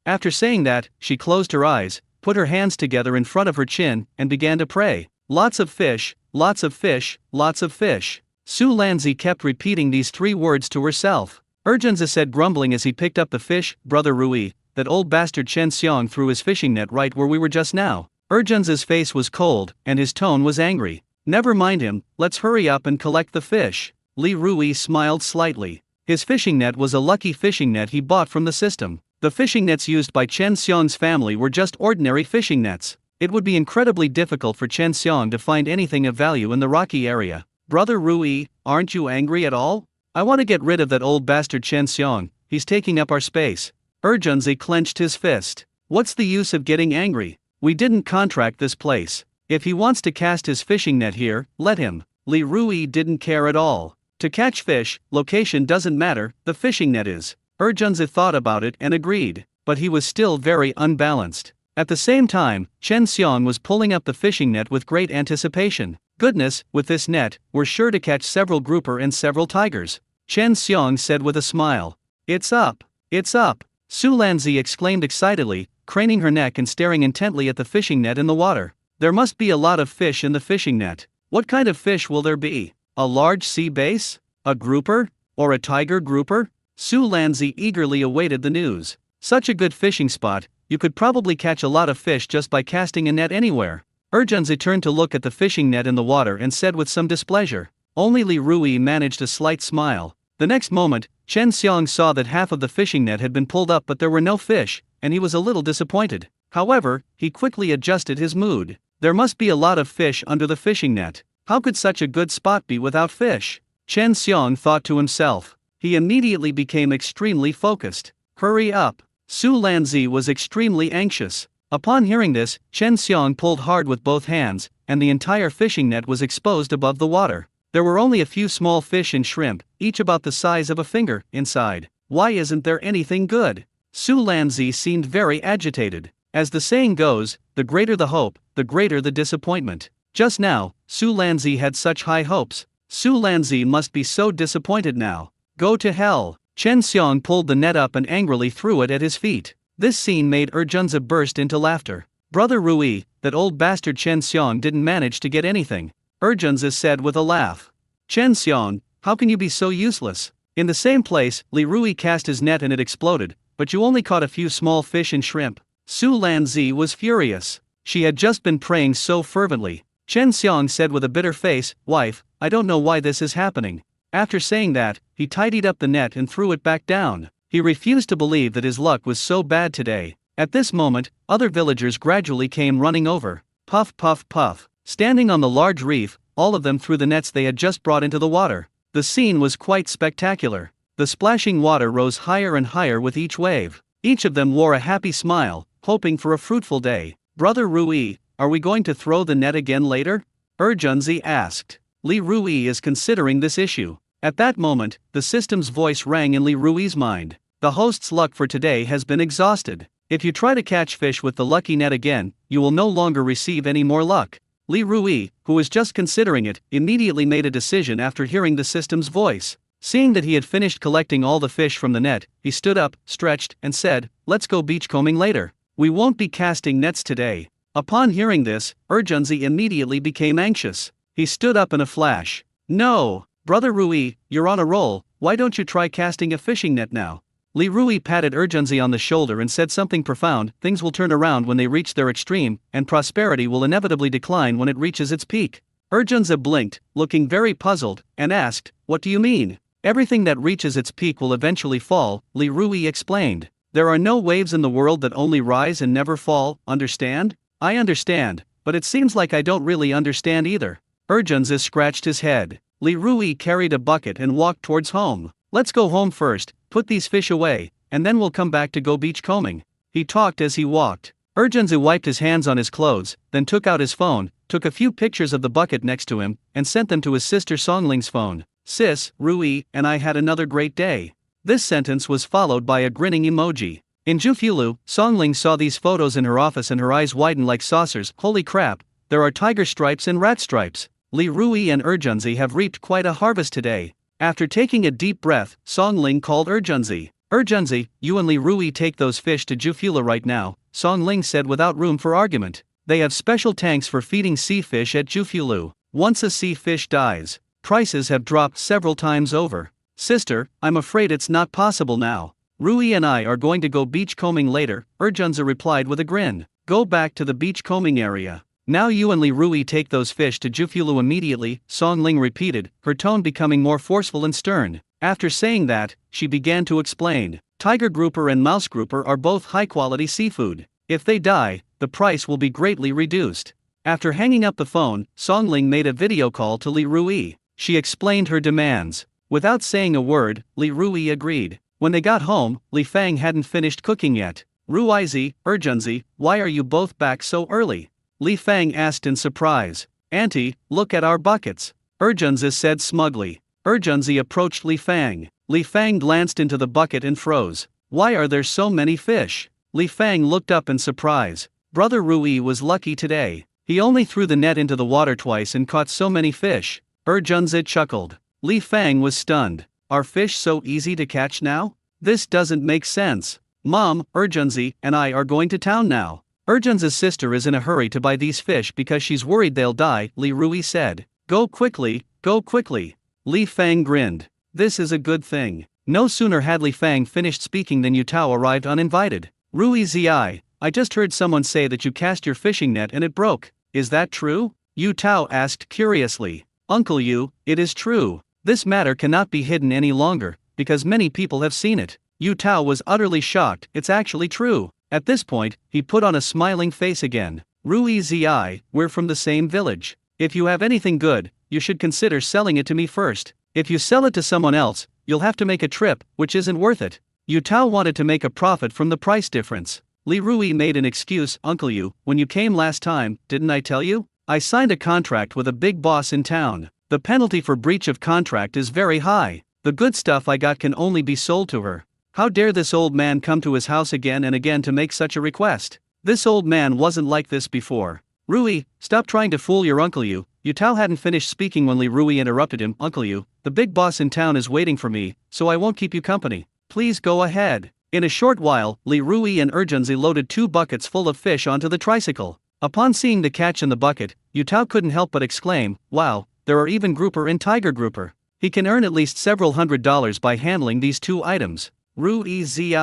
After saying that, she closed her eyes, put her hands together in front of her chin, and began to pray. Lots of fish, lots of fish, lots of fish. Su Lanzi kept repeating these 3 words to herself. Urgenza said, grumbling as he picked up the fish. Brother Rui, that old bastard Chen Xiong threw his fishing net right where we were just now. Urgenza's face was cold, and his tone was angry. Never mind him, let's hurry up and collect the fish. Li Rui smiled slightly. His fishing net was a lucky fishing net he bought from the system. The fishing nets used by Chen Xiong's family were just ordinary fishing nets. It would be incredibly difficult for Chen Xiong to find anything of value in the rocky area. Brother Rui, aren't you angry at all? I want to get rid of that old bastard Chen Xiong, he's taking up our space. Urgenzi clenched his fist. What's the use of getting angry? We didn't contract this place. If he wants to cast his fishing net here, let him. Li Rui didn't care at all. To catch fish, location doesn't matter, the fishing net is. Urgenzi thought about it and agreed, but he was still very unbalanced. At the same time, Chen Xiong was pulling up the fishing net with great anticipation. Goodness, with this net, we're sure to catch several grouper and several tigers. Chen Xiong said with a smile. It's up! It's up! Su Lanzi exclaimed excitedly, craning her neck and staring intently at the fishing net in the water. There must be a lot of fish in the fishing net. What kind of fish will there be? A large sea bass? A grouper? Or a tiger grouper? Su Lanzi eagerly awaited the news. Such a good fishing spot, you could probably catch a lot of fish just by casting a net anywhere. Urgenzi turned to look at the fishing net in the water and said with some displeasure. Only Li Rui managed a slight smile. The next moment, Chen Xiong saw that half of the fishing net had been pulled up but there were no fish, and he was a little disappointed. However, he quickly adjusted his mood. There must be a lot of fish under the fishing net. How could such a good spot be without fish? Chen Xiong thought to himself. He immediately became extremely focused. Hurry up! Su Lanzi was extremely anxious. Upon hearing this, Chen Xiong pulled hard with both hands, and the entire fishing net was exposed above the water. There were only a few small fish and shrimp, each about the size of a finger, inside. Why isn't there anything good? Su Lanzi seemed very agitated. As the saying goes, the greater the hope, the greater the disappointment. Just now, Su Lanzi had such high hopes. Su Lanzi must be so disappointed now. Go to hell! Chen Xiong pulled the net up and angrily threw it at his feet. This scene made Urgenza burst into laughter. Brother Rui, that old bastard Chen Xiong didn't manage to get anything. Urgenza said with a laugh. Chen Xiong, how can you be so useless? In the same place, Li Rui cast his net and it exploded, but you only caught a few small fish and shrimp. Su Lanzi was furious. She had just been praying so fervently. Chen Xiong said with a bitter face, Wife, I don't know why this is happening. After saying that, he tidied up the net and threw it back down. He refused to believe that his luck was so bad today. At this moment, other villagers gradually came running over. Puff puff puff. Standing on the large reef, all of them threw the nets they had just brought into the water. The scene was quite spectacular. The splashing water rose higher and higher with each wave. Each of them wore a happy smile, hoping for a fruitful day. Brother Rui, are we going to throw the net again later? Urgenzi asked. Li Rui is considering this issue. At that moment, the system's voice rang in Li Rui's mind. The host's luck for today has been exhausted. If you try to catch fish with the lucky net again, you will no longer receive any more luck. Li Rui, who was just considering it, immediately made a decision after hearing the system's voice. Seeing that he had finished collecting all the fish from the net, he stood up, stretched, and said, Let's go beachcombing later. We won't be casting nets today. Upon hearing this, Urgenzi immediately became anxious. He stood up in a flash. No! Brother Rui, you're on a roll, why don't you try casting a fishing net now? Li Rui patted Urgenzi on the shoulder and said something profound. Things will turn around when they reach their extreme, and prosperity will inevitably decline when it reaches its peak. Urgenzi blinked, looking very puzzled, and asked, What do you mean? Everything that reaches its peak will eventually fall, Li Rui explained. There are no waves in the world that only rise and never fall, understand? I understand, but it seems like I don't really understand either. Urgenzi scratched his head. Li Rui carried a bucket and walked towards home. Let's go home first, put these fish away, and then we'll come back to go beachcombing. He talked as he walked. Urgenzi wiped his hands on his clothes, then took out his phone, took a few pictures of the bucket next to him, and sent them to his sister Songling's phone. Sis, Rui, and I had another great day. This sentence was followed by a grinning emoji. In Jufulu, Songling saw these photos in her office and her eyes widened like saucers. Holy crap, there are tiger stripes and rat stripes. Li Rui and Urgenzi have reaped quite a harvest today. After taking a deep breath, Songling called Urgenzi. Urgenzi, you and Li Rui take those fish to Jufula right now, Songling said without room for argument. They have special tanks for feeding sea fish at Jufulu. Once a sea fish dies, prices have dropped several times over. Sister, I'm afraid it's not possible now. Rui and I are going to go beachcombing later, Urjunza replied with a grin. Go back to the beachcombing area. Now you and Li Rui take those fish to Jufulu immediately, Song Ling repeated, her tone becoming more forceful and stern. After saying that, she began to explain. Tiger grouper and mouse grouper are both high-quality seafood. If they die, the price will be greatly reduced. After hanging up the phone, Song Ling made a video call to Li Rui. She explained her demands. Without saying a word, Li Rui agreed. When they got home, Li Fang hadn't finished cooking yet. Ruizi, Urjunzi, why are you both back so early? Li Fang asked in surprise. Auntie, look at our buckets, Urjunzi said smugly. Urjunzi approached Li Fang. Li Fang glanced into the bucket and froze. Why are there so many fish? Li Fang looked up in surprise. Brother Rui was lucky today. He only threw the net into the water twice and caught so many fish. Urjunzi chuckled. Li Fang was stunned. Are fish so easy to catch now? This doesn't make sense. Mom, Urjunzi and I are going to town now. Urjunzi's sister is in a hurry to buy these fish because she's worried they'll die, Li Rui said. Go quickly, go quickly. Li Fang grinned. This is a good thing. No sooner had Li Fang finished speaking than Yutao arrived uninvited. Rui Zi, I just heard someone say that you cast your fishing net and it broke. Is that true? Yutao asked curiously. Uncle Yu, it is true. This matter cannot be hidden any longer, because many people have seen it. Yutao was utterly shocked. It's actually true. At this point, he put on a smiling face again. Rui Zi, we're from the same village. If you have anything good, you should consider selling it to me first. If you sell it to someone else, you'll have to make a trip, which isn't worth it. Yutao wanted to make a profit from the price difference. Li Rui made an excuse. Uncle Yu, when you came last time, didn't I tell you? I signed a contract with a big boss in town. The penalty for breach of contract is very high. The good stuff I got can only be sold to her. How dare this old man come to his house again and again to make such a request? This old man wasn't like this before. Rui, stop trying to fool your Uncle Yu. Yutao hadn't finished speaking when Li Rui interrupted him. Uncle Yu, the big boss in town is waiting for me, so I won't keep you company. Please go ahead. In a short while, Li Rui and Urjunzi loaded 2 buckets full of fish onto the tricycle. Upon seeing the catch in the bucket, Yutao couldn't help but exclaim, wow, there are even grouper and tiger grouper. He can earn at least several $100s by handling these 2 items. Rui Zi.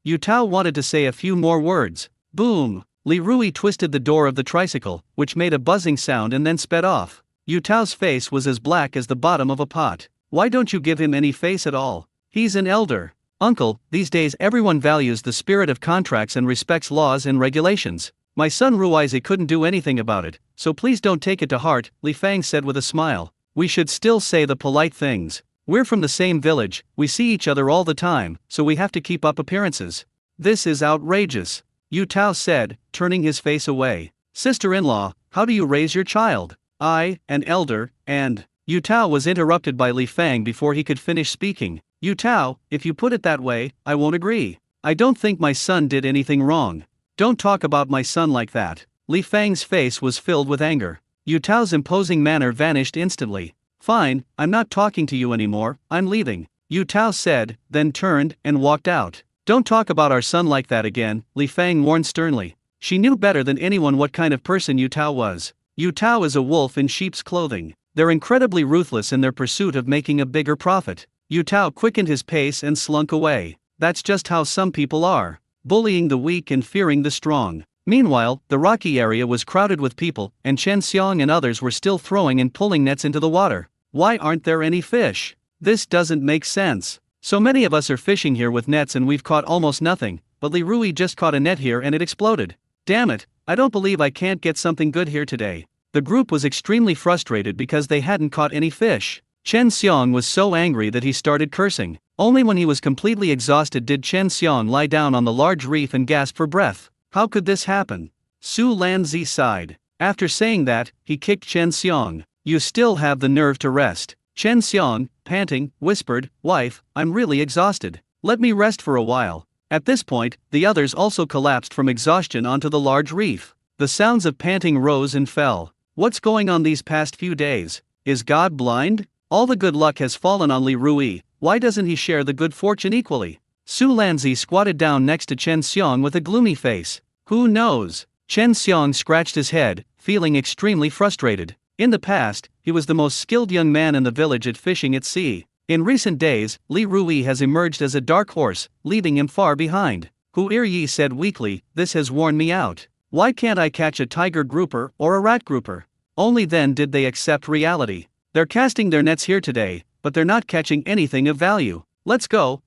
Yutao wanted to say a few more words. Boom! Li Rui twisted the door of the tricycle, which made a buzzing sound and then sped off. Yutao's face was as black as the bottom of a pot. Why don't you give him any face at all? He's an elder. Uncle, these days everyone values the spirit of contracts and respects laws and regulations. My son Ruizi couldn't do anything about it, so please don't take it to heart, Li Fang said with a smile. We should still say the polite things. We're from the same village, we see each other all the time, so we have to keep up appearances. This is outrageous, Yutao said, turning his face away. Sister-in-law, how do you raise your child? I, an elder, and… Yutao was interrupted by Li Fang before he could finish speaking. Yutao, if you put it that way, I won't agree. I don't think my son did anything wrong. Don't talk about my son like that. Li Fang's face was filled with anger. Yutao's imposing manner vanished instantly. Fine, I'm not talking to you anymore, I'm leaving, Yutao said, then turned and walked out. Don't talk about our son like that again, Li Fang warned sternly. She knew better than anyone what kind of person Yutao was. Yutao is a wolf in sheep's clothing. They're incredibly ruthless in their pursuit of making a bigger profit. Yutao quickened his pace and slunk away. That's just how some people are. Bullying the weak and fearing the strong. Meanwhile, the rocky area was crowded with people, and Chen Xiang and others were still throwing and pulling nets into the water. Why aren't there any fish? This doesn't make sense. So many of us are fishing here with nets and we've caught almost nothing, but Li Rui just caught a net here and it exploded. Damn it, I don't believe I can't get something good here today. The group was extremely frustrated because they hadn't caught any fish. Chen Xiang was so angry that he started cursing. Only when he was completely exhausted did Chen Xiang lie down on the large reef and gasp for breath. How could this happen? Su Lanzi sighed. After saying that, he kicked Chen Xiang. You still have the nerve to rest. Chen Xiang, panting, whispered, Wife, I'm really exhausted. Let me rest for a while. At this point, the others also collapsed from exhaustion onto the large reef. The sounds of panting rose and fell. What's going on these past few days? Is God blind? All the good luck has fallen on Li Rui. Why doesn't he share the good fortune equally? Su Lanzi squatted down next to Chen Xiang with a gloomy face. Who knows? Chen Xiang scratched his head, feeling extremely frustrated. In the past, he was the most skilled young man in the village at fishing at sea. In recent days, Li Rui has emerged as a dark horse, leaving him far behind. Hu Yi said weakly, "This has worn me out. Why can't I catch a tiger grouper or a rat grouper?" Only then did they accept reality. They're casting their nets here today, but they're not catching anything of value. Let's go,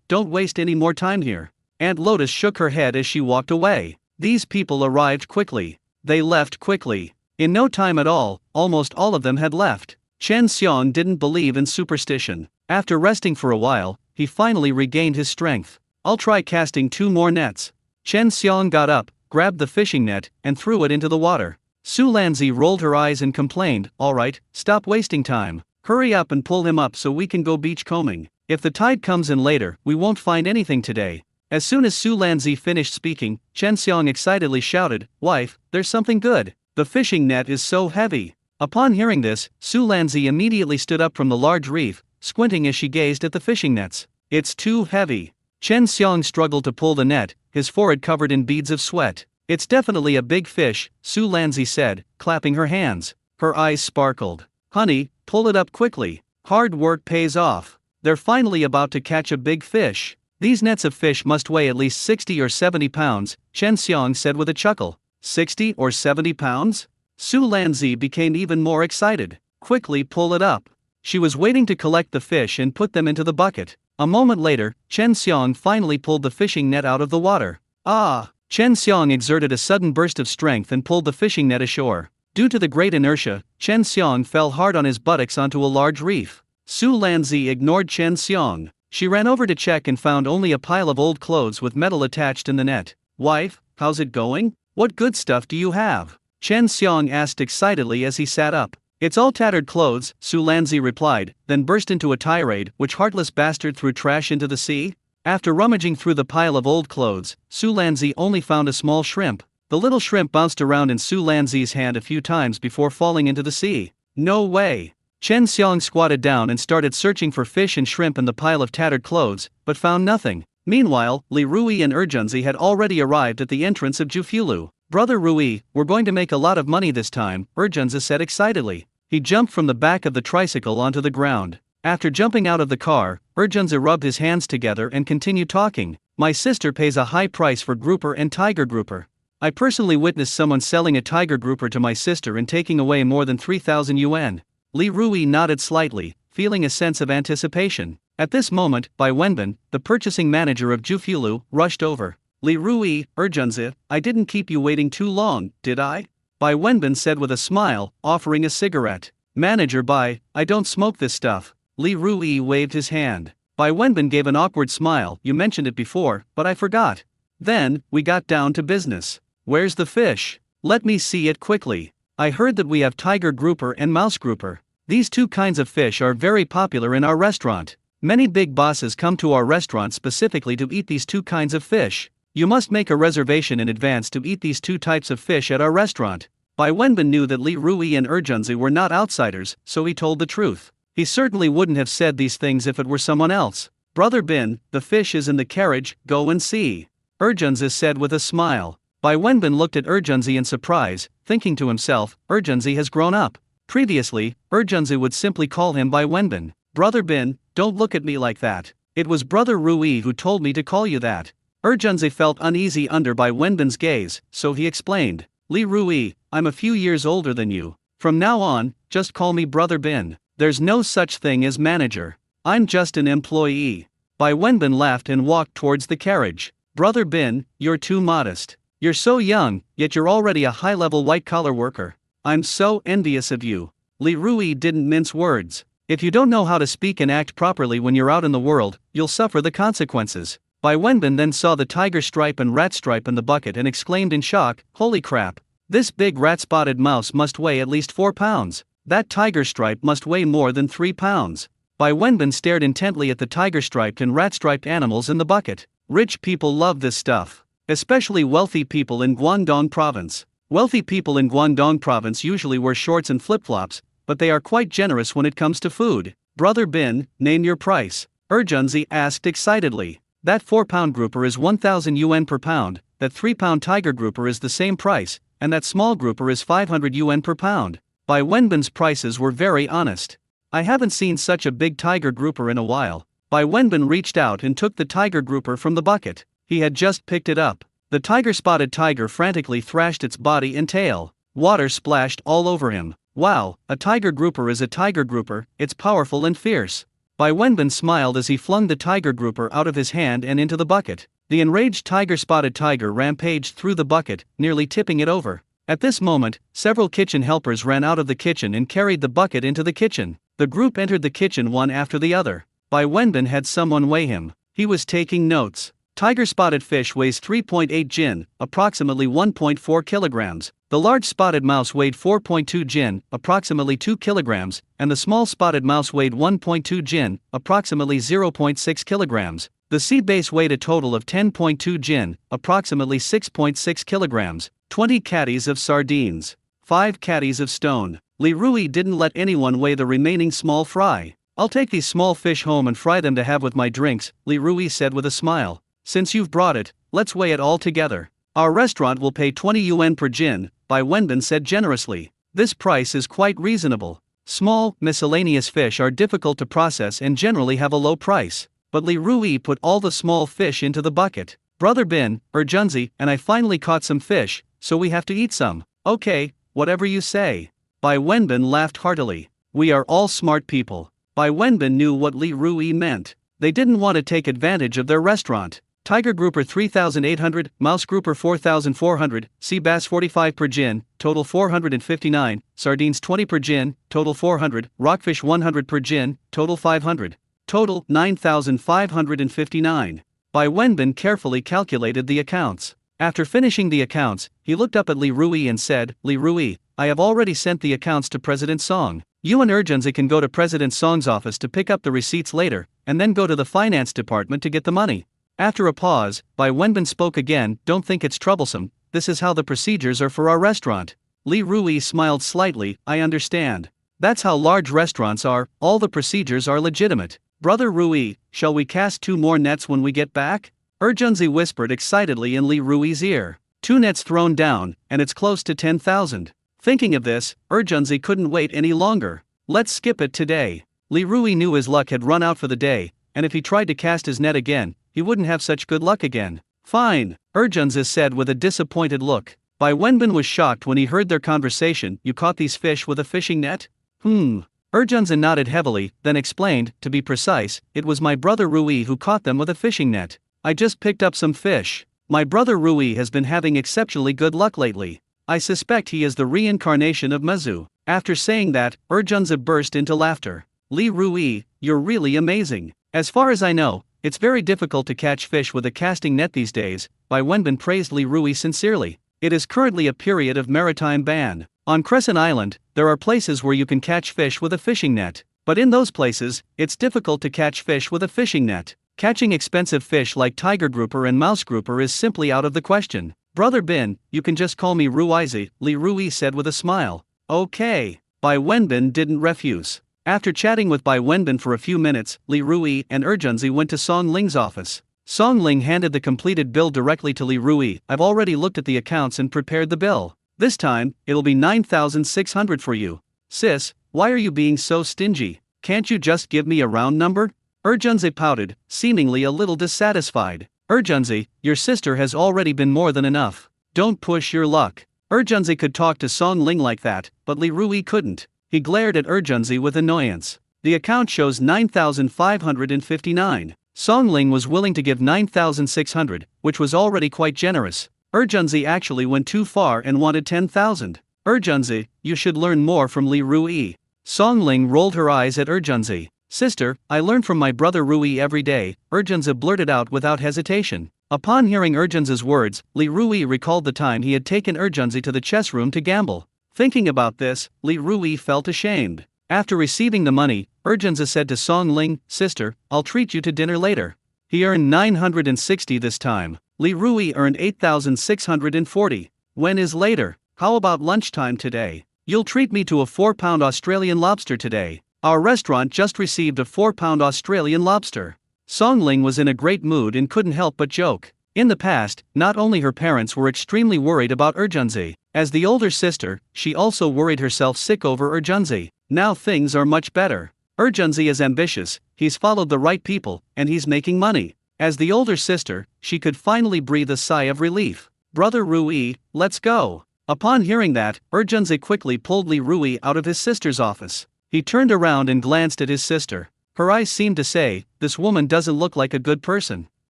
don't waste any more time here. Aunt Lotus shook her head as she walked away. These people arrived quickly. They left quickly. In no time at all, almost all of them had left. Chen Xiong didn't believe in superstition. After resting for a while, he finally regained his strength. "I'll try casting 2 more nets." Chen Xiong got up, grabbed the fishing net, and threw it into the water. Su Lanzi rolled her eyes and complained, "Alright, stop wasting time. Hurry up and pull him up so we can go beach combing. If the tide comes in later, we won't find anything today." As soon as Su Lanzi finished speaking, Chen Xiong excitedly shouted, "Wife, there's something good. The fishing net is so heavy." Upon hearing this, Su Lanzi immediately stood up from the large reef, squinting as she gazed at the fishing nets. "It's too heavy." Chen Xiong struggled to pull the net, his forehead covered in beads of sweat. "It's definitely a big fish," Su Lanzi said, clapping her hands. Her eyes sparkled. "Honey, pull it up quickly. Hard work pays off. They're finally about to catch a big fish. These nets of fish must weigh at least 60 or 70 pounds, Chen Xiong said with a chuckle. 60 or 70 pounds? Su Lanzi became even more excited. "Quickly pull it up." She was waiting to collect the fish and put them into the bucket. A moment later, Chen Xiong finally pulled the fishing net out of the water. "Ah!" Chen Xiong exerted a sudden burst of strength and pulled the fishing net ashore. Due to the great inertia, Chen Xiong fell hard on his buttocks onto a large reef. Su Lanzi ignored Chen Xiong. She ran over to check and found only a pile of old clothes with metal attached in the net. "Wife, how's it going? What good stuff do you have?" Chen Xiong asked excitedly as he sat up. "It's all tattered clothes," Su Lanzi replied, then burst into a tirade. "Which heartless bastard threw trash into the sea?" After rummaging through the pile of old clothes, Su Lanzi only found a small shrimp. The little shrimp bounced around in Su Lanzi's hand a few times before falling into the sea. "No way!" Chen Xiong squatted down and started searching for fish and shrimp in the pile of tattered clothes, but found nothing. Meanwhile, Li Rui and Erjunzi had already arrived at the entrance of Jufulu. "Brother Rui, we're going to make a lot of money this time," Erjunzi said excitedly. He jumped from the back of the tricycle onto the ground. After jumping out of the car, Erjunzi rubbed his hands together and continued talking. "My sister pays a high price for grouper and tiger grouper. I personally witnessed someone selling a tiger grouper to my sister and taking away more than 3,000 yuan. Li Rui nodded slightly, feeling a sense of anticipation. At this moment, Bai Wenbin, the purchasing manager of Jufulu, rushed over. "Li Rui, Erjunzi, I didn't keep you waiting too long, did I?" Bai Wenbin said with a smile, offering a cigarette. "Manager Bai, I don't smoke this stuff." Li Rui waved his hand. Bai Wenbin gave an awkward smile. "You mentioned it before, but I forgot." Then, we got down to business. "Where's the fish? Let me see it quickly. I heard that we have tiger grouper and mouse grouper. These 2 kinds of fish are very popular in our restaurant. Many big bosses come to our restaurant specifically to eat these 2 kinds of fish. You must make a reservation in advance to eat these 2 types of fish at our restaurant." Bai Wenbin knew that Li Rui and Erjunzi were not outsiders, so he told the truth. He certainly wouldn't have said these things if it were someone else. "Brother Bin, the fish is in the carriage, go and see," Erjunzi said with a smile. Bai Wenbin looked at Erjunzi in surprise, thinking to himself, Erjunzi has grown up. Previously, Erjunzi would simply call him Bai Wenbin. "Brother Bin, don't look at me like that. It was Brother Rui who told me to call you that." Erjunzi felt uneasy under Bai Wenbin's gaze, so he explained. "Li Rui, I'm a few years older than you. From now on, just call me Brother Bin. There's no such thing as manager. I'm just an employee." Bai Wenbin laughed and walked towards the carriage. "Brother Bin, you're too modest. You're so young, yet you're already a high-level white-collar worker. I'm so envious of you." Li Rui didn't mince words. "If you don't know how to speak and act properly when you're out in the world, you'll suffer the consequences." Bai Wenbin then saw the tiger stripe and rat stripe in the bucket and exclaimed in shock, "Holy crap! This big rat-spotted mouse must weigh at least 4 pounds. That tiger stripe must weigh more than 3 pounds. Bai Wenbin stared intently at the tiger-striped and rat-striped animals in the bucket. Rich people love this stuff. Especially wealthy people in Guangdong province. Wealthy people in Guangdong province usually wear shorts and flip-flops, but they are quite generous when it comes to food. "Brother Bin, name your price," Erjunzi asked excitedly. "That 4-pound grouper is 1,000 yuan per pound, that 3-pound tiger grouper is the same price, and that small grouper is 500 yuan per pound." Bai Wenbin's prices were very honest. I haven't seen such a big tiger grouper in a while. Bai Wenbin reached out and took the tiger grouper from the bucket. He had just picked it up. The tiger-spotted tiger frantically thrashed its body and tail. Water splashed all over him. Wow, a tiger grouper is a tiger grouper, it's powerful and fierce. Bai Wenbin smiled as he flung the tiger grouper out of his hand and into the bucket. The enraged tiger-spotted tiger rampaged through the bucket, nearly tipping it over. At this moment, several kitchen helpers ran out of the kitchen and carried the bucket into the kitchen. The group entered the kitchen one after the other. Bai Wenbin had someone weigh him. He was taking notes. Tiger-spotted fish weighs 3.8 jin, approximately 1.4 kilograms. The large spotted mouse weighed 4.2 jin, approximately 2 kilograms, and the small spotted mouse weighed 1.2 jin, approximately 0.6 kilograms. The sea bass weighed a total of 10.2 jin, approximately 6.6 kilograms, 20 caddies of sardines, 5 caddies of stone. Li Rui didn't let anyone weigh the remaining small fry. I'll take these small fish home and fry them to have with my drinks, Li Rui said with a smile. Since you've brought it, let's weigh it all together. Our restaurant will pay 20 yuan per jin, Bai Wenbin said generously. This price is quite reasonable. Small, miscellaneous fish are difficult to process and generally have a low price. But Li Rui put all the small fish into the bucket. Brother Bin, Junzi, and I finally caught some fish, so we have to eat some. Okay, whatever you say. Bai Wenbin laughed heartily. We are all smart people. Bai Wenbin knew what Li Rui meant. They didn't want to take advantage of their restaurant. Tiger grouper 3,800, mouse grouper 4,400, sea bass 45 per jin, total 459, sardines 20 per jin, total 400, rockfish 100 per jin, total 500. Total 9,559. Bai Wenbin carefully calculated the accounts. After finishing the accounts, he looked up at Li Rui and said, Li Rui, I have already sent the accounts to President Song. You and Junzi can go to President Song's office to pick up the receipts later, and then go to the finance department to get the money. After a pause, Bai Wenbin spoke again, don't think it's troublesome, this is how the procedures are for our restaurant. Li Rui smiled slightly, I understand. That's how large restaurants are, all the procedures are legitimate. Brother Rui, shall we cast 2 more nets when we get back? Junzi whispered excitedly in Li Rui's ear. 2 nets thrown down, and it's close to 10,000. Thinking of this, Junzi couldn't wait any longer. Let's skip it today. Li Rui knew his luck had run out for the day, and if he tried to cast his net again, he wouldn't have such good luck again. Fine, Junzi said with a disappointed look. Bai Wenbin was shocked when he heard their conversation. You caught these fish with a fishing net? Junzi nodded heavily, then explained, to be precise, it was my brother Rui who caught them with a fishing net. I just picked up some fish. My brother Rui has been having exceptionally good luck lately. I suspect he is the reincarnation of Mazu. After saying that, Junzi burst into laughter. Li Rui, you're really amazing. As far as I know, it's very difficult to catch fish with a casting net these days. Bai Wenbin praised Li Rui sincerely. It is currently a period of maritime ban. On Crescent Island, there are places where you can catch fish with a fishing net. But in those places, it's difficult to catch fish with a fishing net. Catching expensive fish like tiger grouper and mouse grouper is simply out of the question. Brother Bin, you can just call me Ruizi, Li Rui said with a smile. Okay. Bai Wenbin didn't refuse. After chatting with Bai Wenbin for a few minutes, Li Rui and Junzi went to Song Ling's office. Song Ling handed the completed bill directly to Li Rui. I've already looked at the accounts and prepared the bill. This time, it'll be 9,600 for you. Sis, why are you being so stingy? Can't you just give me a round number? Junzi pouted, seemingly a little dissatisfied. Junzi, your sister has already been more than enough. Don't push your luck. Junzi could talk to Song Ling like that, but Li Rui couldn't. He glared at Junzi with annoyance. The account shows 9,559. Song Ling was willing to give 9,600, which was already quite generous. Junzi actually went too far and wanted 10,000. Junzi, you should learn more from Li Rui. Song Ling rolled her eyes at Junzi. Sister, I learn from my brother Rui every day, Junzi blurted out without hesitation. Upon hearing Junzi's words, Li Rui recalled the time he had taken Junzi to the chess room to gamble. Thinking about this, Li Rui felt ashamed. After receiving the money, Junzi said to Song Ling, Sister, I'll treat you to dinner later. He earned 960 this time. Li Rui earned 8,640. When is later? How about lunchtime today? You'll treat me to a 4-pound Australian lobster today. Our restaurant just received a 4-pound Australian lobster. Song Ling was in a great mood and couldn't help but joke. In the past, not only her parents were extremely worried about Junzi. As the older sister, she also worried herself sick over Junzi. Now things are much better. Erjunzi is ambitious, he's followed the right people, and he's making money. As the older sister, she could finally breathe a sigh of relief. Brother Rui, let's go. Upon hearing that, Erjunzi quickly pulled Li Rui out of his sister's office. He turned around and glanced at his sister. Her eyes seemed to say, this woman doesn't look like a good person.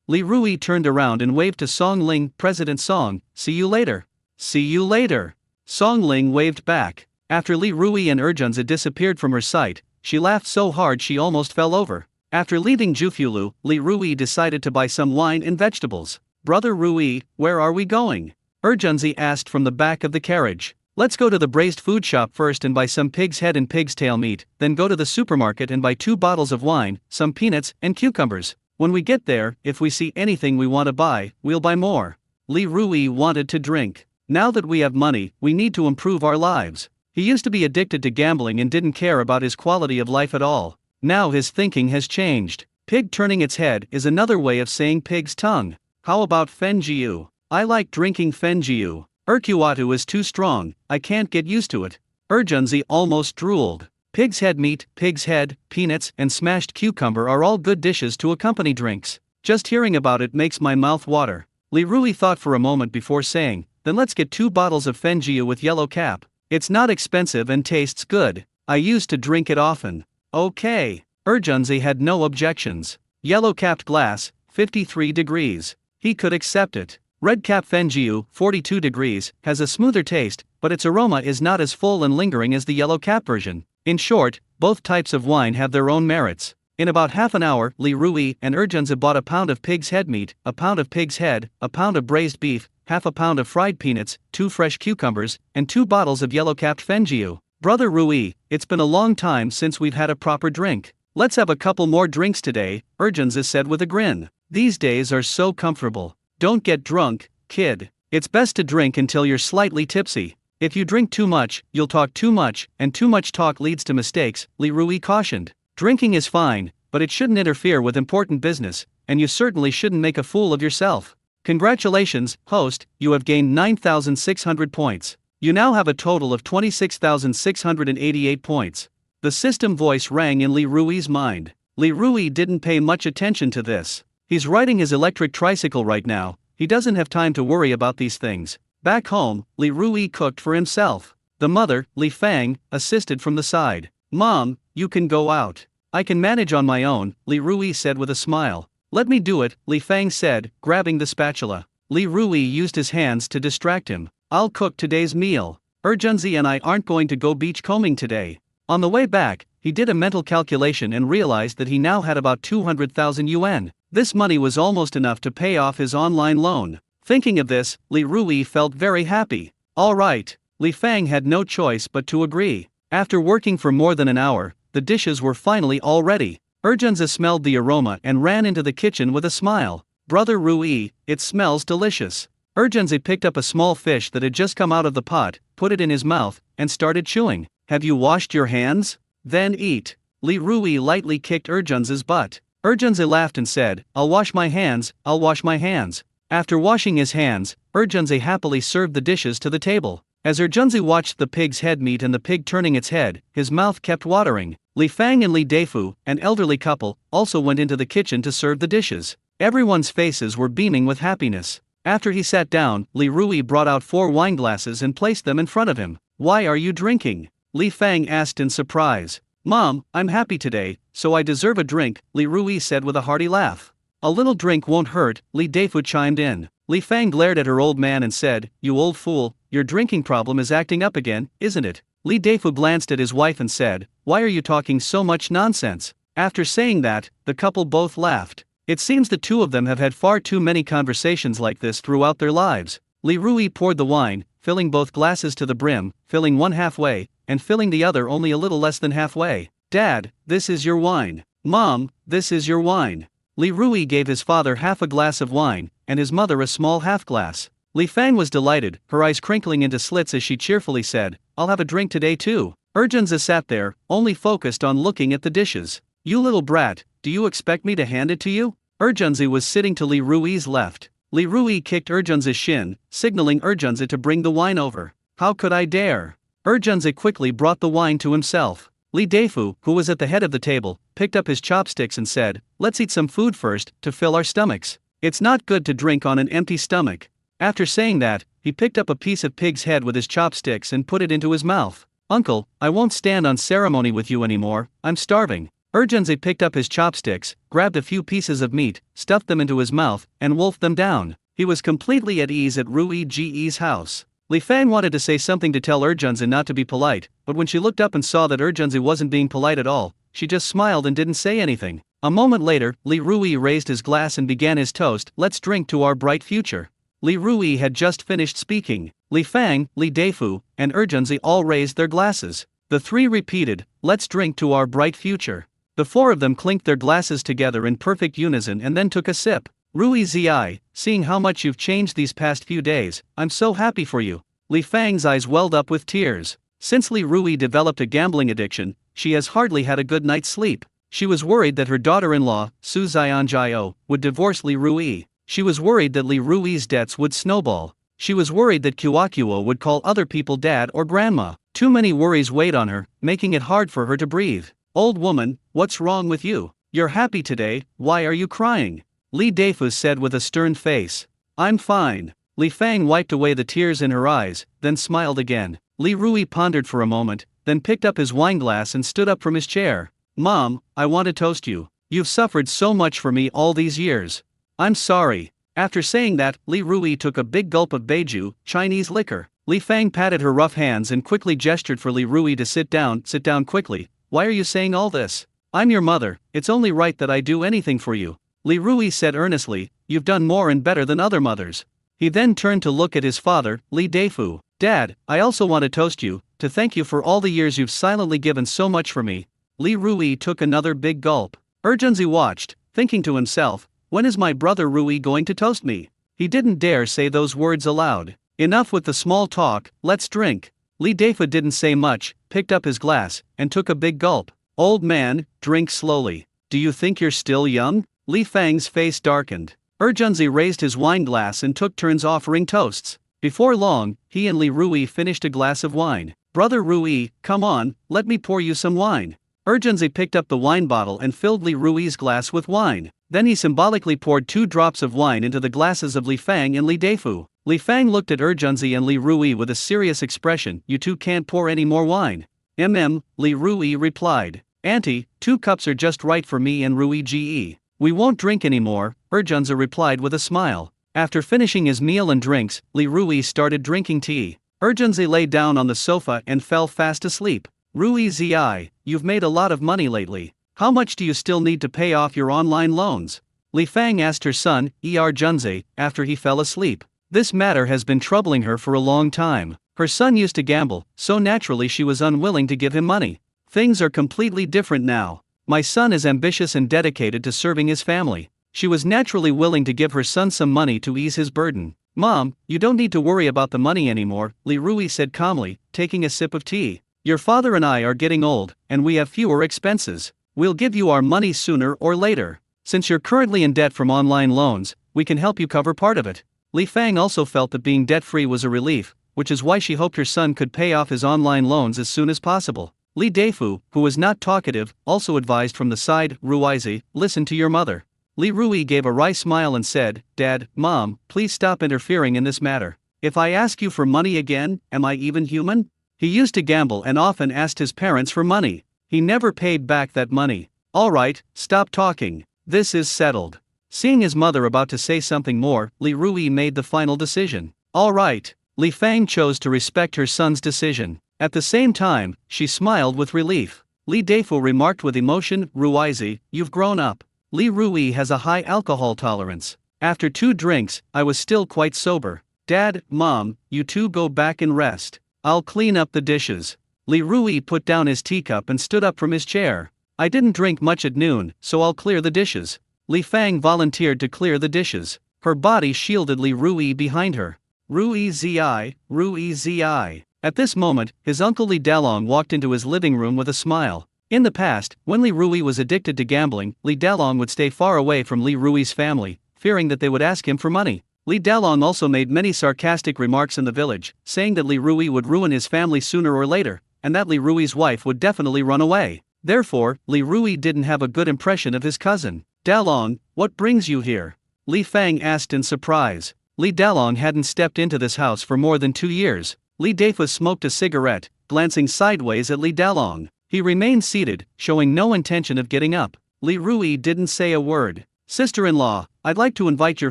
Li Rui turned around and waved to Song Ling, President Song, see you later. See you later. Song Ling waved back. After Li Rui and Erjunzi disappeared from her sight, she laughed so hard she almost fell over. After leaving Jufulu, Li Rui decided to buy some wine and vegetables. Brother Rui, where are we going? Erjunzi asked from the back of the carriage. Let's go to the braised food shop first and buy some pig's head and pig's tail meat, then go to the supermarket and buy 2 bottles of wine, some peanuts, and cucumbers. When we get there, if we see anything we want to buy, we'll buy more. Li Rui wanted to drink. Now that we have money, we need to improve our lives. He used to be addicted to gambling and didn't care about his quality of life at all. Now his thinking has changed. Pig turning its head is another way of saying pig's tongue. How about Fenjiu? I like drinking Fenjiu. Urkuatu is too strong, I can't get used to it. Erjunzi almost drooled. Pig's head meat, pig's head, peanuts, and smashed cucumber are all good dishes to accompany drinks. Just hearing about it makes my mouth water. Li Rui thought for a moment before saying, then let's get 2 bottles of Fenjiu with yellow cap. It's not expensive and tastes good. I used to drink it often. Okay. Erjunzi had no objections. Yellow-capped glass, 53 degrees. He could accept it. Red-cap Fenjiu, 42 degrees, has a smoother taste, but its aroma is not as full and lingering as the yellow-cap version. In short, both types of wine have their own merits. In about half an hour, Li Rui and Erjunzi bought a pound of pig's head meat, a pound of pig's head, a pound of braised beef, half a pound of fried peanuts, 2 fresh cucumbers, and 2 bottles of yellow-capped Fenjiu. Brother Rui, it's been a long time since we've had a proper drink. Let's have a couple more drinks today, Erjunzi said with a grin. These days are so comfortable. Don't get drunk, kid. It's best to drink until you're slightly tipsy. If you drink too much, you'll talk too much, and too much talk leads to mistakes, Li Rui cautioned. Drinking is fine, but it shouldn't interfere with important business, and you certainly shouldn't make a fool of yourself. Congratulations, host, you have gained 9,600 points. You now have a total of 26,688 points. The system voice rang in Li Rui's mind. Li Rui didn't pay much attention to this. He's riding his electric tricycle right now, he doesn't have time to worry about these things. Back home, Li Rui cooked for himself. The mother, Li Fang, assisted from the side. Mom, you can go out. I can manage on my own, Li Rui said with a smile. Let me do it, Li Fang said, grabbing the spatula. Li Rui used his hands to distract him. I'll cook today's meal. Erjunzi and I aren't going to go beachcombing today. On the way back, he did a mental calculation and realized that he now had about 200,000 yuan. This money was almost enough to pay off his online loan. Thinking of this, Li Rui felt very happy. All right. Li Fang had no choice but to agree. After working for more than an hour, the dishes were finally all ready. Erjunzi smelled the aroma and ran into the kitchen with a smile. Brother Rui, it smells delicious. Erjunzi picked up a small fish that had just come out of the pot, put it in his mouth, and started chewing. Have you washed your hands? Then eat. Li Rui lightly kicked Erjunzi's butt. Erjunzi laughed and said, I'll wash my hands, I'll wash my hands. After washing his hands, Erjunzi happily served the dishes to the table. As Erjunzi watched the pig's head meat and the pig turning its head, his mouth kept watering. Li Fang and Li Deifu, an elderly couple, also went into the kitchen to serve the dishes. Everyone's faces were beaming with happiness. After he sat down, Li Rui brought out 4 wine glasses and placed them in front of him. Why are you drinking? Li Fang asked in surprise. Mom, I'm happy today, so I deserve a drink, Li Rui said with a hearty laugh. A little drink won't hurt, Li Deifu chimed in. Li Fang glared at her old man and said, You old fool, your drinking problem is acting up again, isn't it? Li Deifu glanced at his wife and said, Why are you talking so much nonsense? After saying that, the couple both laughed. It seems the two of them have had far too many conversations like this throughout their lives. Li Rui poured the wine, filling both glasses to the brim, filling one halfway, and filling the other only a little less than halfway. Dad, this is your wine. Mom, this is your wine. Li Rui gave his father half a glass of wine, and his mother a small half glass. Li Fang was delighted, her eyes crinkling into slits as she cheerfully said, I'll have a drink today too. Erjunzi sat there, only focused on looking at the dishes. You little brat, do you expect me to hand it to you? Erjunzi was sitting to Li Rui's left. Li Rui kicked Erjunzi's shin, signaling Erjunzi to bring the wine over. How could I dare? Erjunzi quickly brought the wine to himself. Li Deifu, who was at the head of the table, picked up his chopsticks and said, "Let's eat some food first, to fill our stomachs. It's not good to drink on an empty stomach." After saying that, he picked up a piece of pig's head with his chopsticks and put it into his mouth. "Uncle, I won't stand on ceremony with you anymore, I'm starving." Urgenzi picked up his chopsticks, grabbed a few pieces of meat, stuffed them into his mouth, and wolfed them down. He was completely at ease at Rui Ge's house. Li Fang wanted to say something to tell Urgenzi not to be polite, but when she looked up and saw that Urgenzi wasn't being polite at all, she just smiled and didn't say anything. A moment later, Li Rui raised his glass and began his toast, "Let's drink to our bright future." Li Rui had just finished speaking. Li Fang, Li Deifu, and Urgenzi all raised their glasses. The three repeated, "Let's drink to our bright future." The four of them clinked their glasses together in perfect unison and then took a sip. "Rui Zi, seeing how much you've changed these past few days, I'm so happy for you." Li Fang's eyes welled up with tears. Since Li Rui developed a gambling addiction, she has hardly had a good night's sleep. She was worried that her daughter-in-law, Su Xianjiao, would divorce Li Rui. She was worried that Li Rui's debts would snowball. She was worried that Kuakuo would call other people dad or grandma. Too many worries weighed on her, making it hard for her to breathe. "Old woman, what's wrong with you? You're happy today, why are you crying?" Li Deifu said with a stern face. "I'm fine." Li Fang wiped away the tears in her eyes, then smiled again. Li Rui pondered for a moment, then picked up his wineglass and stood up from his chair. "Mom, I want to toast you. You've suffered so much for me all these years. I'm sorry." After saying that, Li Rui took a big gulp of Beiju, Chinese liquor. Li Fang patted her rough hands and quickly gestured for Li Rui to sit down quickly. "Why are you saying all this? I'm your mother, it's only right that I do anything for you." Li Rui said earnestly, "You've done more and better than other mothers." He then turned to look at his father, Li Deifu. "Dad, I also want to toast you, to thank you for all the years you've silently given so much for me." Li Rui took another big gulp. Urgenzi watched, thinking to himself, "When is my brother Rui going to toast me?" He didn't dare say those words aloud. "Enough with the small talk, let's drink." Li Deifu didn't say much, picked up his glass, and took a big gulp. "Old man, drink slowly. Do you think you're still young?" Li Fang's face darkened. Urgenzi raised his wine glass and took turns offering toasts. Before long, he and Li Rui finished a glass of wine. "Brother Rui, come on, let me pour you some wine." Urgenzi picked up the wine bottle and filled Li Rui's glass with wine. Then he symbolically poured 2 drops of wine into the glasses of Li Fang and Li Deifu. Li Fang looked at Urgenzi and Li Rui with a serious expression. "You two can't pour any more wine." Li Rui replied. "Auntie, 2 cups are just right for me and Rui Ge. We won't drink anymore," Urgenzi replied with a smile. After finishing his meal and drinks, Li Rui started drinking tea. Urgenzi lay down on the sofa and fell fast asleep. "Rui Zi, you've made a lot of money lately. How much do you still need to pay off your online loans?" Li Fang asked her son, Junzi, after he fell asleep. This matter has been troubling her for a long time. Her son used to gamble, so naturally she was unwilling to give him money. "Things are completely different now. My son is ambitious and dedicated to serving his family." She was naturally willing to give her son some money to ease his burden. "Mom, you don't need to worry about the money anymore," Li Rui said calmly, taking a sip of tea. "Your father and I are getting old, and we have fewer expenses. We'll give you our money sooner or later. Since you're currently in debt from online loans, we can help you cover part of it." Li Fang also felt that being debt-free was a relief, which is why she hoped her son could pay off his online loans as soon as possible. Li Deifu, who was not talkative, also advised from the side, "Ruizi, listen to your mother." Li Rui gave a wry smile and said, "Dad, Mom, please stop interfering in this matter. If I ask you for money again, am I even human?" He used to gamble and often asked his parents for money. He never paid back that money. "All right, stop talking. This is settled." Seeing his mother about to say something more, Li Rui made the final decision. "All right." Li Fang chose to respect her son's decision. At the same time, she smiled with relief. Li Deifu remarked with emotion, "Ruizi, you've grown up." Li Rui has a high alcohol tolerance. "After 2 drinks, I was still quite sober." "Dad, Mom, you two go back and rest. I'll clean up the dishes." Li Rui put down his teacup and stood up from his chair. "I didn't drink much at noon, so I'll clear the dishes." Li Fang volunteered to clear the dishes. Her body shielded Li Rui behind her. "Rui Zi, Rui Zi." At this moment, his uncle Li Dalong walked into his living room with a smile. In the past, when Li Rui was addicted to gambling, Li Dalong would stay far away from Li Rui's family, fearing that they would ask him for money. Li Dalong also made many sarcastic remarks in the village, saying that Li Rui would ruin his family sooner or later, and that Li Rui's wife would definitely run away. Therefore, Li Rui didn't have a good impression of his cousin. Dalong, what brings you here? Li Fang asked in surprise. Li Dalong hadn't stepped into this house for more than 2 years. Li Deifu smoked a cigarette, glancing sideways at Li Dalong. He remained seated, showing no intention of getting up. Li Rui didn't say a word. Sister-in-law, I'd like to invite your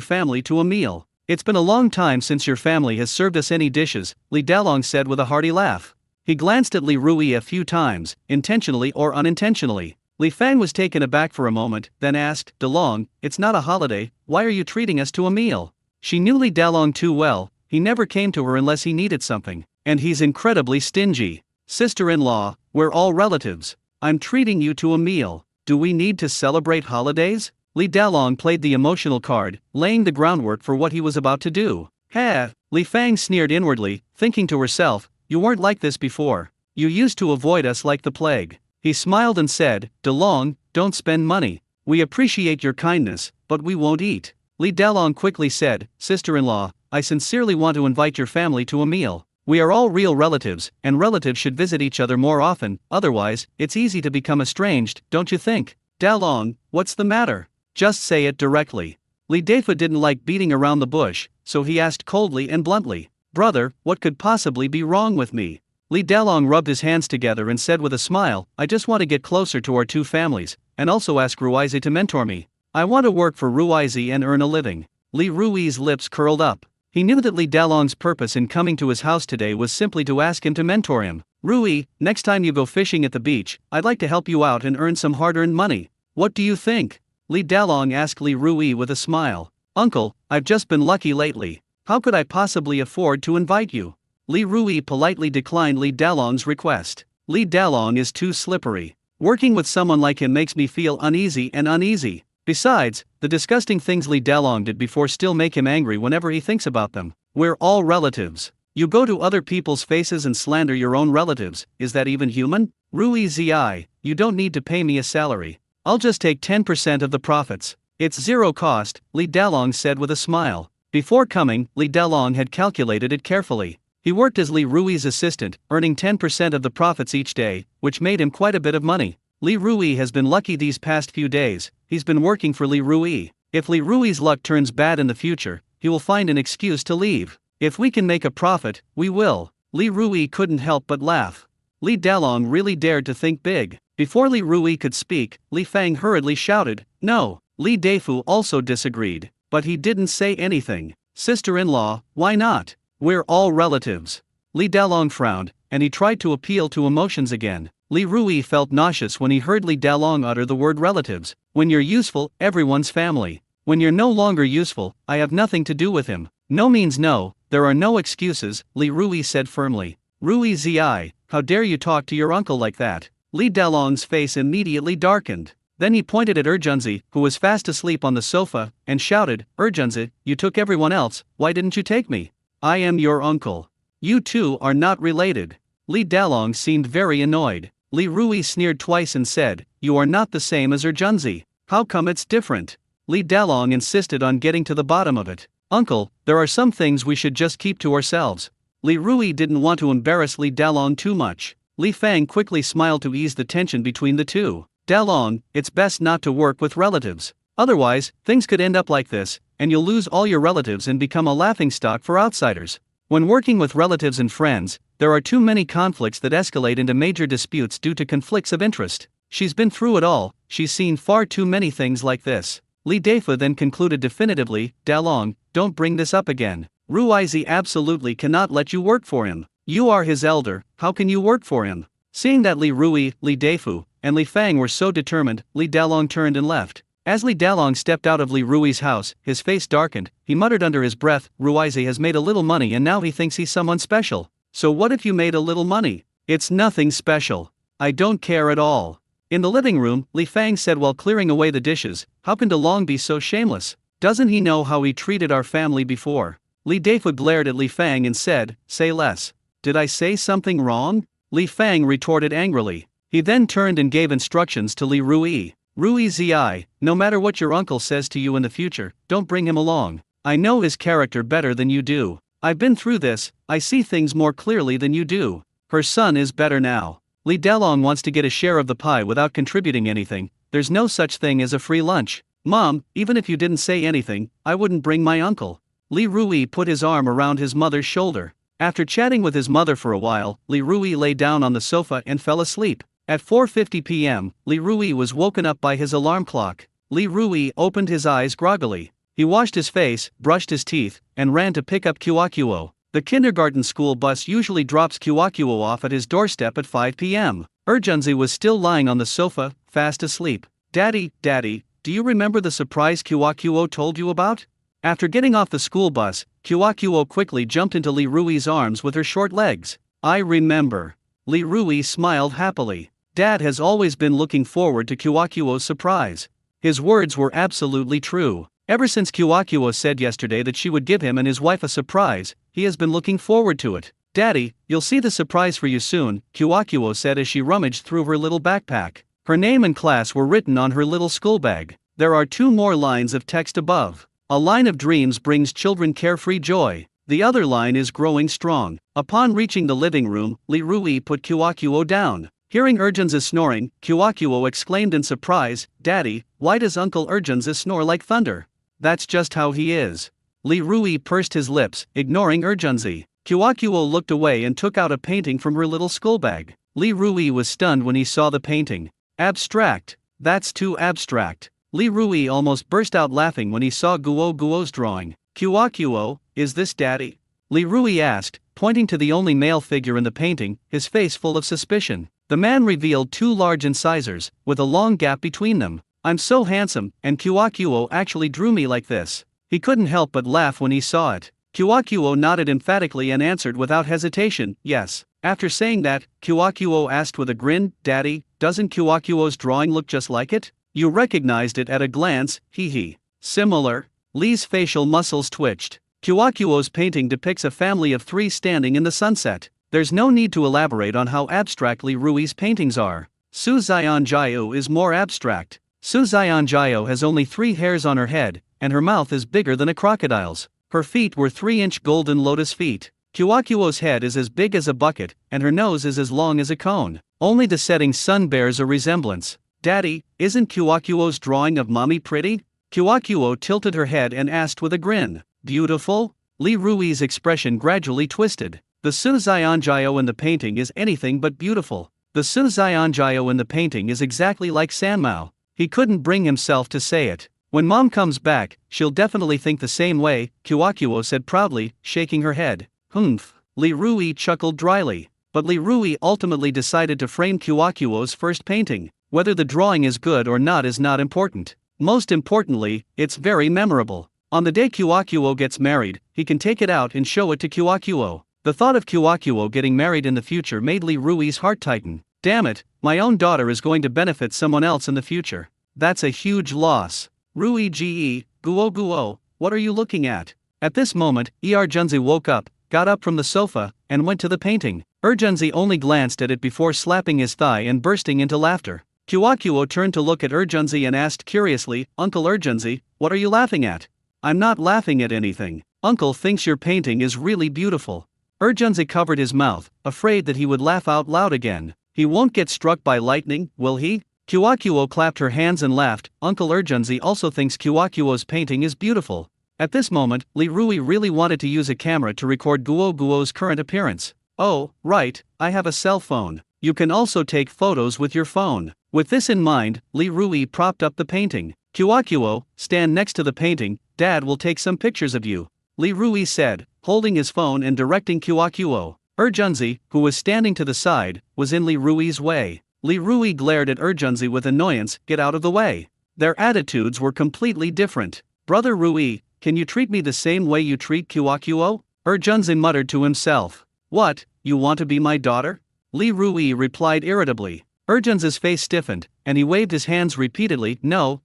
family to a meal. It's been a long time since your family has served us any dishes, Li Dalong said with a hearty laugh. He glanced at Li Rui a few times, intentionally or unintentionally. Li Fang was taken aback for a moment, then asked, Dalong, it's not a holiday, why are you treating us to a meal? She knew Li Dalong too well, he never came to her unless he needed something, and he's incredibly stingy. Sister-in-law, we're all relatives. I'm treating you to a meal. Do we need to celebrate holidays? Li Dalong played the emotional card, laying the groundwork for what he was about to do. Ha! Li Fang sneered inwardly, thinking to herself, you weren't like this before. You used to avoid us like the plague. He smiled and said, Dalong, don't spend money. We appreciate your kindness, but we won't eat. Li Dalong quickly said, Sister-in-law, I sincerely want to invite your family to a meal. We are all real relatives, and relatives should visit each other more often, otherwise, it's easy to become estranged, don't you think? Dalong, what's the matter? Just say it directly. Li Deifu didn't like beating around the bush, so he asked coldly and bluntly, Brother, what could possibly be wrong with me? Li Dalong rubbed his hands together and said with a smile, I just want to get closer to our two families, and also ask Ruizi to mentor me. I want to work for Ruizi and earn a living. Li Rui's lips curled up. He knew that Li Dalong's purpose in coming to his house today was simply to ask him to mentor him. Rui, next time you go fishing at the beach, I'd like to help you out and earn some hard-earned money. What do you think? Li Dalong asked Li Rui with a smile. Uncle, I've just been lucky lately. How could I possibly afford to invite you? Li Rui politely declined Li Dalong's request. Li Dalong is too slippery. Working with someone like him makes me feel uneasy and uneasy. Besides, the disgusting things Li Dalong did before still make him angry whenever he thinks about them. We're all relatives. You go to other people's faces and slander your own relatives, is that even human? Rui Zi, you don't need to pay me a salary. I'll just take 10% of the profits. It's zero cost, Li Dalong said with a smile. Before coming, Li Dalong had calculated it carefully. He worked as Li Rui's assistant, earning 10% of the profits each day, which made him quite a bit of money. Li Rui has been lucky these past few days, he's been working for Li Rui. If Li Rui's luck turns bad in the future, he will find an excuse to leave. If we can make a profit, we will. Li Rui couldn't help but laugh. Li Dalong really dared to think big. Before Li Rui could speak, Li Fang hurriedly shouted, no. Li Deifu also disagreed, but he didn't say anything. Sister-in-law, why not? We're all relatives. Li Dalong frowned, and he tried to appeal to emotions again. Li Rui felt nauseous when he heard Li Dalong utter the word relatives. When you're useful, everyone's family. When you're no longer useful, I have nothing to do with him. No means no, there are no excuses, Li Rui said firmly. Rui Zi, how dare you talk to your uncle like that? Li Dalong's face immediately darkened. Then he pointed at Urjunzi, who was fast asleep on the sofa, and shouted, Urjunzi, you took everyone else, why didn't you take me? I am your uncle. You two are not related. Li Dalong seemed very annoyed. Li Rui sneered twice and said, you are not the same as Urjunzi. How come it's different? Li Dalong insisted on getting to the bottom of it. Uncle, there are some things we should just keep to ourselves. Li Rui didn't want to embarrass Li Dalong too much. Li Fang quickly smiled to ease the tension between the two. Dalong, it's best not to work with relatives. Otherwise, things could end up like this, and you'll lose all your relatives and become a laughingstock for outsiders. When working with relatives and friends, there are too many conflicts that escalate into major disputes due to conflicts of interest. She's been through it all, she's seen far too many things like this. Li Deifu then concluded definitively, Dalong, don't bring this up again. Ruizi absolutely cannot let you work for him. You are his elder, how can you work for him? Seeing that Li Rui, Li Deifu, and Li Fang were so determined, Li Dalong turned and left. As Li Dalong stepped out of Li Rui's house, his face darkened. He muttered under his breath, Ruizi has made a little money and now he thinks he's someone special. So what if you made a little money? It's nothing special. I don't care at all. In the living room, Li Fang said while clearing away the dishes, how can Dalong be so shameless? Doesn't he know how he treated our family before? Li Deifu glared at Li Fang and said, say less. Did I say something wrong? Li Fang retorted angrily. He then turned and gave instructions to Li Rui. Rui Zi, no matter what your uncle says to you in the future, don't bring him along. I know his character better than you do. I've been through this, I see things more clearly than you do. Her son is better now. Lee Delong wants to get a share of the pie without contributing anything. There's no such thing as a free lunch. Mom, even if you didn't say anything, I wouldn't bring my uncle. Lee Rui put his arm around his mother's shoulder. After chatting with his mother for a while, Lee Rui lay down on the sofa and fell asleep. At 4:50 p.m., Lee Rui was woken up by his alarm clock. Lee Rui opened his eyes groggily. He washed his face, brushed his teeth, and ran to pick up Kyokuo. The kindergarten school bus usually drops Kyokuo off at his doorstep at 5 p.m. Urgenzi was still lying on the sofa, fast asleep. Daddy, do you remember the surprise Kyokuo told you about? After getting off the school bus, Kyokuo quickly jumped into Lee Rui's arms with her short legs. I remember. Lee Rui smiled happily. Dad has always been looking forward to Kyokuo's surprise. His words were absolutely true. Ever since Kyokuo said yesterday that she would give him and his wife a surprise, he has been looking forward to it. Daddy, you'll see the surprise for you soon, Kyokuo said as she rummaged through her little backpack. Her name and class were written on her little school bag. There are 2 more lines of text above. A line of dreams brings children carefree joy. The other line is growing strong. Upon reaching the living room, Lee Rui put Kyokuo down. Hearing Urgenzi snoring, Kyokuo exclaimed in surprise, Daddy, why does Uncle Urgenzi snore like thunder? That's just how he is. Lee Rui pursed his lips, ignoring Urgenzi. Kyokuo looked away and took out a painting from her little school bag. Lee Rui was stunned when he saw the painting. Abstract. That's too abstract. Lee Rui almost burst out laughing when he saw Guo's drawing. Kyokuo, is this Daddy? Lee Rui asked, pointing to the only male figure in the painting, his face full of suspicion. The man revealed 2 large incisors, with a long gap between them. I'm so handsome, and Kyokuo actually drew me like this. He couldn't help but laugh when he saw it. Kyokuo nodded emphatically and answered without hesitation, yes. After saying that, Kyokuo asked with a grin, Daddy, doesn't Kyokuo's drawing look just like it? You recognized it at a glance, hee. Similar? Lee's facial muscles twitched. Kyokuo's painting depicts a family of 3 standing in the sunset. There's no need to elaborate on how abstract Lee Rui's paintings are. Su Xianjiao is more abstract. Su Xianjiao has only 3 hairs on her head, and her mouth is bigger than a crocodile's. Her feet were 3-inch golden lotus feet. Kyokuo's head is as big as a bucket, and her nose is as long as a cone. Only the setting sun bears a resemblance. Daddy, isn't Kyokuo's drawing of mommy pretty? Kyokuo tilted her head and asked with a grin. Beautiful? Lee Rui's expression gradually twisted. The Su Xianjiao in the painting is anything but beautiful. The Su Xianjiao in the painting is exactly like Sanmao. He couldn't bring himself to say it. When Mom comes back, she'll definitely think the same way, Kyokuo said proudly, shaking her head. Humph. Lee Rui chuckled dryly. But Lee Rui ultimately decided to frame Kyokuo's first painting. Whether the drawing is good or not is not important. Most importantly, it's very memorable. On the day Kyokuo gets married, he can take it out and show it to Kyokuo. The thought of Kyokuo getting married in the future made Lee Rui's heart tighten. Damn it, my own daughter is going to benefit someone else in the future. That's a huge loss. Rui Ge, Guo, what are you looking at? At this moment, Urgenzi woke up, got up from the sofa, and went to the painting. Urgenzi only glanced at it before slapping his thigh and bursting into laughter. Kyokuo turned to look at Urgenzi and asked curiously, Uncle Urgenzi, what are you laughing at? I'm not laughing at anything. Uncle thinks your painting is really beautiful. Urgenzi covered his mouth, afraid that he would laugh out loud again. He won't get struck by lightning, will he? Kyokuo clapped her hands and laughed. Uncle Urgenzi also thinks Kyokuo's painting is beautiful. At this moment, Lee Rui really wanted to use a camera to record Guo's current appearance. Oh, right, I have a cell phone. You can also take photos with your phone. With this in mind, Lee Rui propped up the painting. Kyokuo, stand next to the painting, Dad will take some pictures of you. Lee Rui said, holding his phone and directing Kyokuo. Urgenzi, who was standing to the side, was in Lee Rui's way. Lee Rui glared at Urgenzi with annoyance, get out of the way. Their attitudes were completely different. Brother Rui, can you treat me the same way you treat Kyokuo? Urgenzi muttered to himself. What, you want to be my daughter? Lee Rui replied irritably. Urgenzi's face stiffened, and he waved his hands repeatedly, no.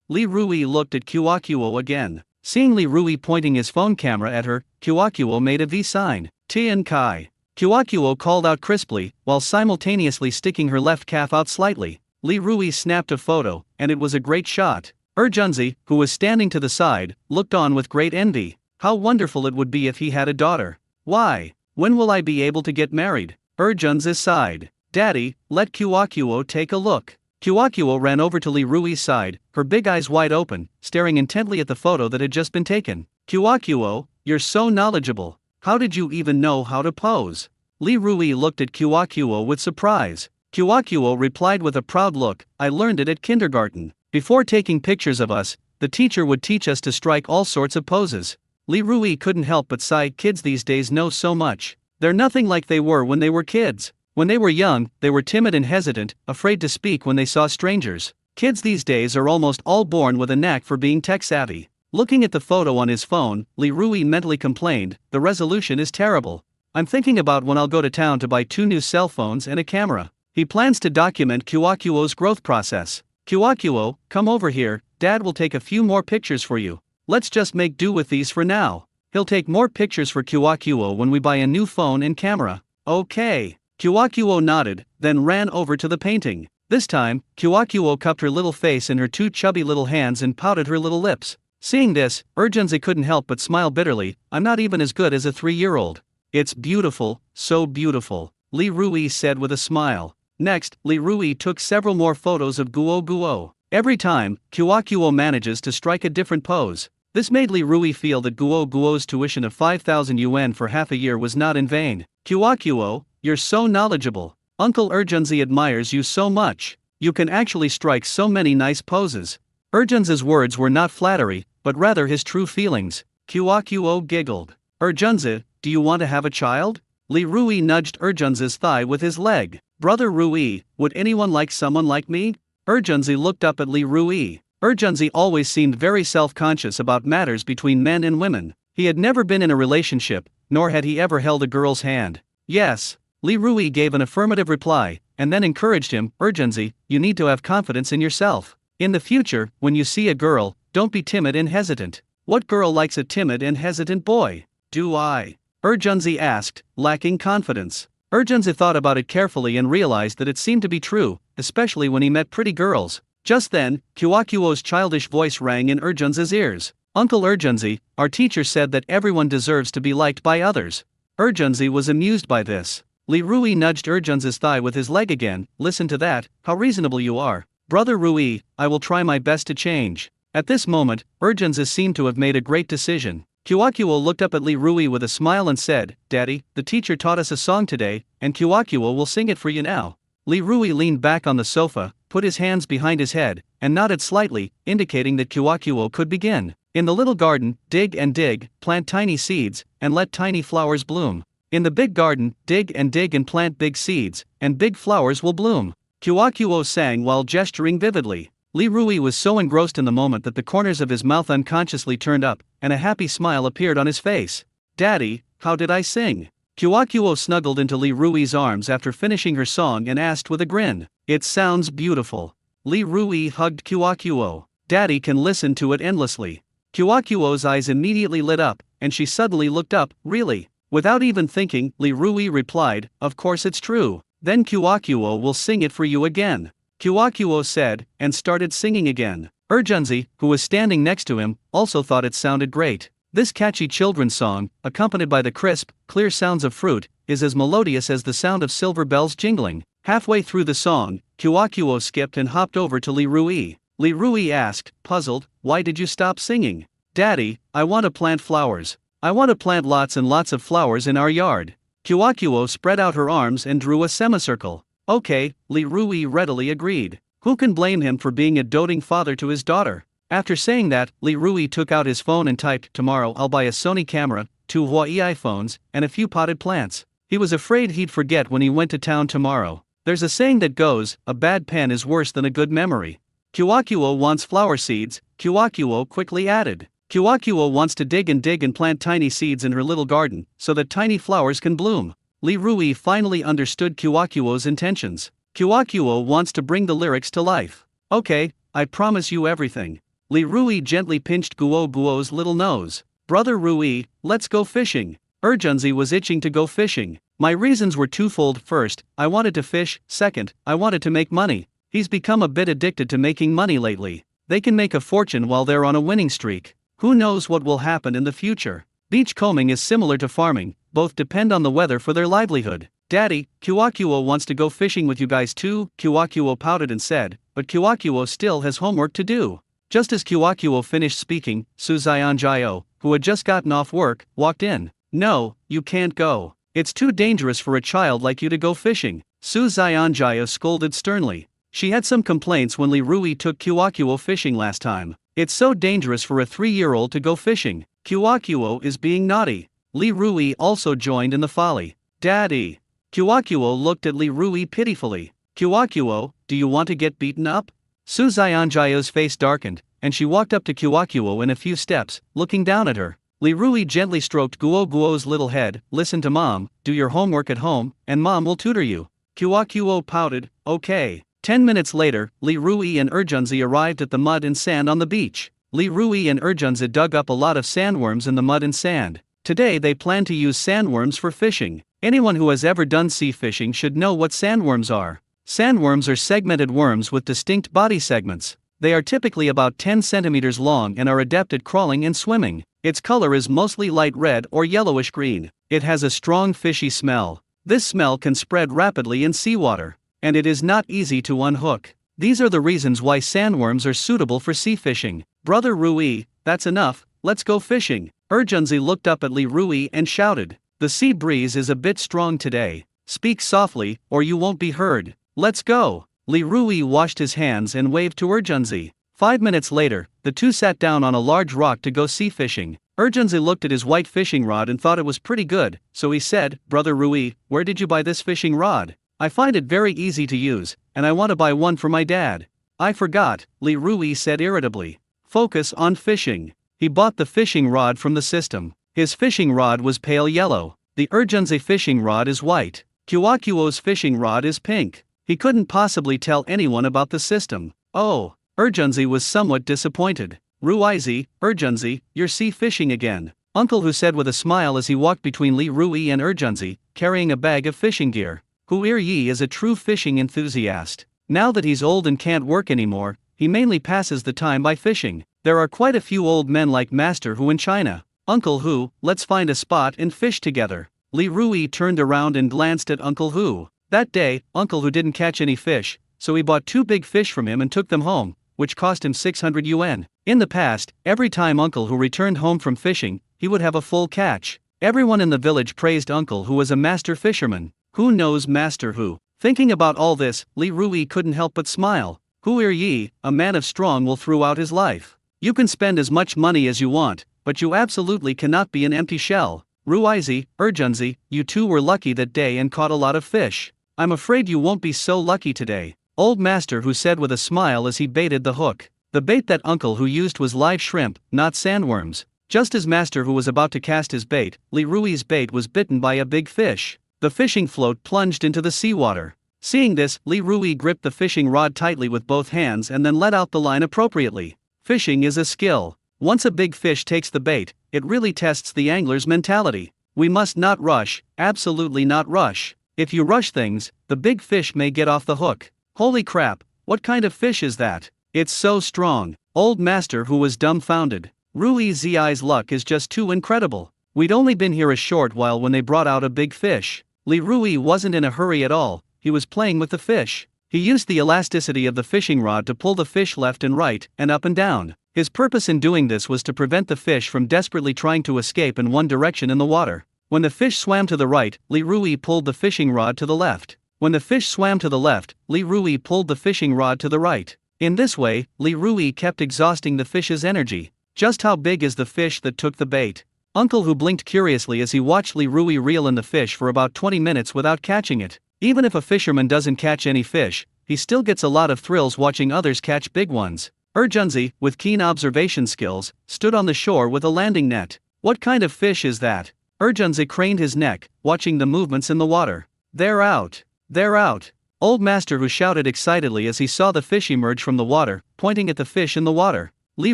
Lee Rui looked at Kyokuo again. Seeing Lee Rui pointing his phone camera at her, Kyokuo made a V sign. Tian Kai. Kyokuo called out crisply, while simultaneously sticking her left calf out slightly. Lee Rui snapped a photo, and it was a great shot. Urgenzi, who was standing to the side, looked on with great envy. How wonderful it would be if he had a daughter. Why When will I be able to get married? Urjunzi sighed. Daddy, let Kyokuo take a look. Kyokuo ran over to Li Rui's side, her big eyes wide open, staring intently at the photo that had just been taken. Kyokuo, you're so knowledgeable. How did you even know how to pose? Li Rui looked at Kyokuo with surprise. Kyokuo replied with a proud look, I learned it at kindergarten. Before taking pictures of us, the teacher would teach us to strike all sorts of poses. Li Rui couldn't help but sigh. Kids these days know so much. They're nothing like they were when they were kids. When they were young, they were timid and hesitant, afraid to speak when they saw strangers. Kids these days are almost all born with a knack for being tech-savvy. Looking at the photo on his phone, Li Rui mentally complained, the resolution is terrible. I'm thinking about when I'll go to town to buy 2 new cell phones and a camera. He plans to document Kyokuo's growth process. Kyokuo, come over here, Dad will take a few more pictures for you. Let's just make do with these for now. He'll take more pictures for Kyokuo when we buy a new phone and camera. Okay. Kyokuo nodded, then ran over to the painting. This time, Kyokuo cupped her little face in her 2 chubby little hands and pouted her little lips. Seeing this, Urjunzi couldn't help but smile bitterly. I'm not even as good as a 3-year-old. It's beautiful, so beautiful, Li Rui said with a smile. Next, Li Rui took several more photos of Guo. Every time, Kyokuo manages to strike a different pose. This made Li Rui feel that Guo's tuition of 5,000 yuan for half a year was not in vain. Kyokuo, you're so knowledgeable. Uncle Urjunzi admires you so much. You can actually strike so many nice poses. Urjunzi's words were not flattery, but rather his true feelings. Kyokuo giggled. Urjunzi, do you want to have a child? Li Rui nudged Urjunzi's thigh with his leg. Brother Rui, would anyone like someone like me? Urjunzi looked up at Li Rui. Urjunzi always seemed very self-conscious about matters between men and women. He had never been in a relationship, nor had he ever held a girl's hand. Yes. Li Rui gave an affirmative reply, and then encouraged him, Urjunzi, you need to have confidence in yourself. In the future, when you see a girl, don't be timid and hesitant. What girl likes a timid and hesitant boy? Do I? Urjunzi asked, lacking confidence. Urjunzi thought about it carefully and realized that it seemed to be true, especially when he met pretty girls. Just then, Kyokuo's childish voice rang in Urjunzi's ears. Uncle Urjunzi, our teacher said that everyone deserves to be liked by others. Urjunzi was amused by this. Li Rui nudged Urjunzi's thigh with his leg again. Listen to that, how reasonable you are. Brother Rui, I will try my best to change. At this moment, Urjunzi seemed to have made a great decision. Kyokuo looked up at Li Rui with a smile and said, Daddy, the teacher taught us a song today, and Kyokuo will sing it for you now. Li Rui leaned back on the sofa, put his hands behind his head, and nodded slightly, indicating that Kyokuo could begin. In the little garden, dig and dig, plant tiny seeds, and let tiny flowers bloom. In the big garden, dig and plant big seeds, and big flowers will bloom. Kyokuo sang while gesturing vividly. Li Rui was so engrossed in the moment that the corners of his mouth unconsciously turned up, and a happy smile appeared on his face. Daddy, how did I sing? Kyokuo snuggled into Li Rui's arms after finishing her song and asked with a grin. It sounds beautiful. Li Rui hugged Kyokuo. Daddy can listen to it endlessly. Kyokuo's eyes immediately lit up, and she suddenly looked up. Really? Without even thinking, Li Rui replied, of course it's true. Then Kyokuo will sing it for you again. Kyokuo said, and started singing again. Urjunzi, who was standing next to him, also thought it sounded great. This catchy children's song, accompanied by the crisp, clear sounds of fruit, is as melodious as the sound of silver bells jingling. Halfway through the song, Kyokuo skipped and hopped over to Li Rui. Li Rui asked, puzzled, why did you stop singing? Daddy, I want to plant flowers. I want to plant lots and lots of flowers in our yard. Kyokuo spread out her arms and drew a semicircle. Okay, Li Rui readily agreed. Who can blame him for being a doting father to his daughter? After saying that, Li Rui took out his phone and typed, tomorrow I'll buy a Sony camera, 2 Huawei iPhones, and a few potted plants. He was afraid he'd forget when he went to town tomorrow. There's a saying that goes, a bad pen is worse than a good memory. Kyokuo wants flower seeds, Kyokuo quickly added. Kyokuo wants to dig and plant tiny seeds in her little garden, so that tiny flowers can bloom. Li Rui finally understood Kyokuo's intentions. Kyokuo wants to bring the lyrics to life. Okay, I promise you everything. Li Rui gently pinched Guo's little nose. Brother Rui, let's go fishing. Urjunzi was itching to go fishing. My reasons were twofold. First, I wanted to fish. Second, I wanted to make money. He's become a bit addicted to making money lately. They can make a fortune while they're on a winning streak. Who knows what will happen in the future? Beachcombing is similar to farming. both depend on the weather for their livelihood. Daddy, Kiwakuo wants to go fishing with you guys too, Kiwakuo pouted and said, but Kiwakuo still has homework to do. Just as Kiwakuo finished speaking, Suzayanjayo, who had just gotten off work, walked in. No, you can't go. It's too dangerous for a child like you to go fishing, Suzayanjayo scolded sternly. She had some complaints when Li Rui took Kiwakuo fishing last time. It's so dangerous for a 3-year-old to go fishing. Kiwakuo is being naughty. Li Rui also joined in the folly. Daddy. Kiwakuo looked at Li Rui pitifully. Kiwakuo, do you want to get beaten up? Suzayanjayo's face darkened, and she walked up to Kiwakuo in a few steps, looking down at her. Li Rui gently stroked Guo's little head. Listen to mom, do your homework at home, and mom will tutor you. Kiwakuo pouted, okay. 10 minutes later, Li Rui and Urgenzi arrived at the mud and sand on the beach. Li Rui and Urgenzi dug up a lot of sandworms in the mud and sand. Today they plan to use sandworms for fishing. Anyone who has ever done sea fishing should know what sandworms are. Sandworms are segmented worms with distinct body segments. They are typically about 10 centimeters long and are adept at crawling and swimming. Its color is mostly light red or yellowish green. It has a strong fishy smell. This smell can spread rapidly in seawater, and it is not easy to unhook. These are the reasons why sandworms are suitable for sea fishing. Brother Rui, that's enough, let's go fishing. Urgenzi looked up at Li Rui and shouted. The sea breeze is a bit strong today. Speak softly, or you won't be heard. Let's go. Li Rui washed his hands and waved to Urgenzi. 5 minutes later, the two sat down on a large rock to go sea fishing. Urgenzi looked at his white fishing rod and thought it was pretty good, so he said, Brother Rui, where did you buy this fishing rod? I find it very easy to use, and I want to buy one for my dad. I forgot, Li Rui said irritably. Focus on fishing. He bought the fishing rod from the system. His fishing rod was pale yellow. The Urgenzi fishing rod is white. Kiwakuo's fishing rod is pink. He couldn't possibly tell anyone about the system. Oh, Urgenzi was somewhat disappointed. Ruizi, Urgenzi, you're sea fishing again, Uncle Hu said with a smile as he walked between Li Rui and Urgenzi, carrying a bag of fishing gear. Hu Yi is a true fishing enthusiast. Now that he's old and can't work anymore, he mainly passes the time by fishing. There are quite a few old men like Master Hu in China. Uncle Hu, let's find a spot and fish together. Li Rui turned around and glanced at Uncle Hu. That day, Uncle Hu didn't catch any fish, so he bought 2 big fish from him and took them home, which cost him 600 yuan. In the past, every time Uncle Hu returned home from fishing, he would have a full catch. Everyone in the village praised Uncle Hu as a master fisherman. Who knows Master Hu? Thinking about all this, Li Rui couldn't help but smile. Hu Yi, a man of strong will throughout his life. You can spend as much money as you want, but you absolutely cannot be an empty shell. Ruizi, Urgenzi, you two were lucky that day and caught a lot of fish. I'm afraid you won't be so lucky today, Old Master Hu said with a smile as he baited the hook. The bait that Uncle Hu used was live shrimp, not sandworms. Just as Master Hu was about to cast his bait, Li Rui's bait was bitten by a big fish. The fishing float plunged into the seawater. Seeing this, Li Rui gripped the fishing rod tightly with both hands and then let out the line appropriately. Fishing is a skill. Once a big fish takes the bait, it really tests the angler's mentality. We must not rush, absolutely not rush. If you rush things, the big fish may get off the hook. Holy crap, what kind of fish is that? It's so strong. Old Master Hu was dumbfounded. Rui Zi's luck is just too incredible. We'd only been here a short while when they brought out a big fish. Li Rui wasn't in a hurry at all, he was playing with the fish. He used the elasticity of the fishing rod to pull the fish left and right, and up and down. His purpose in doing this was to prevent the fish from desperately trying to escape in one direction in the water. When the fish swam to the right, Li Rui pulled the fishing rod to the left. When the fish swam to the left, Li Rui pulled the fishing rod to the right. In this way, Li Rui kept exhausting the fish's energy. Just how big is the fish that took the bait? Uncle Hu blinked curiously as he watched Li Rui reel in the fish for about 20 minutes without catching it. Even if a fisherman doesn't catch any fish, he still gets a lot of thrills watching others catch big ones. Urgenzi, with keen observation skills, stood on the shore with a landing net. What kind of fish is that? Urgenzi craned his neck, watching the movements in the water. They're out! They're out! Old Master Hu shouted excitedly as he saw the fish emerge from the water, pointing at the fish in the water. Li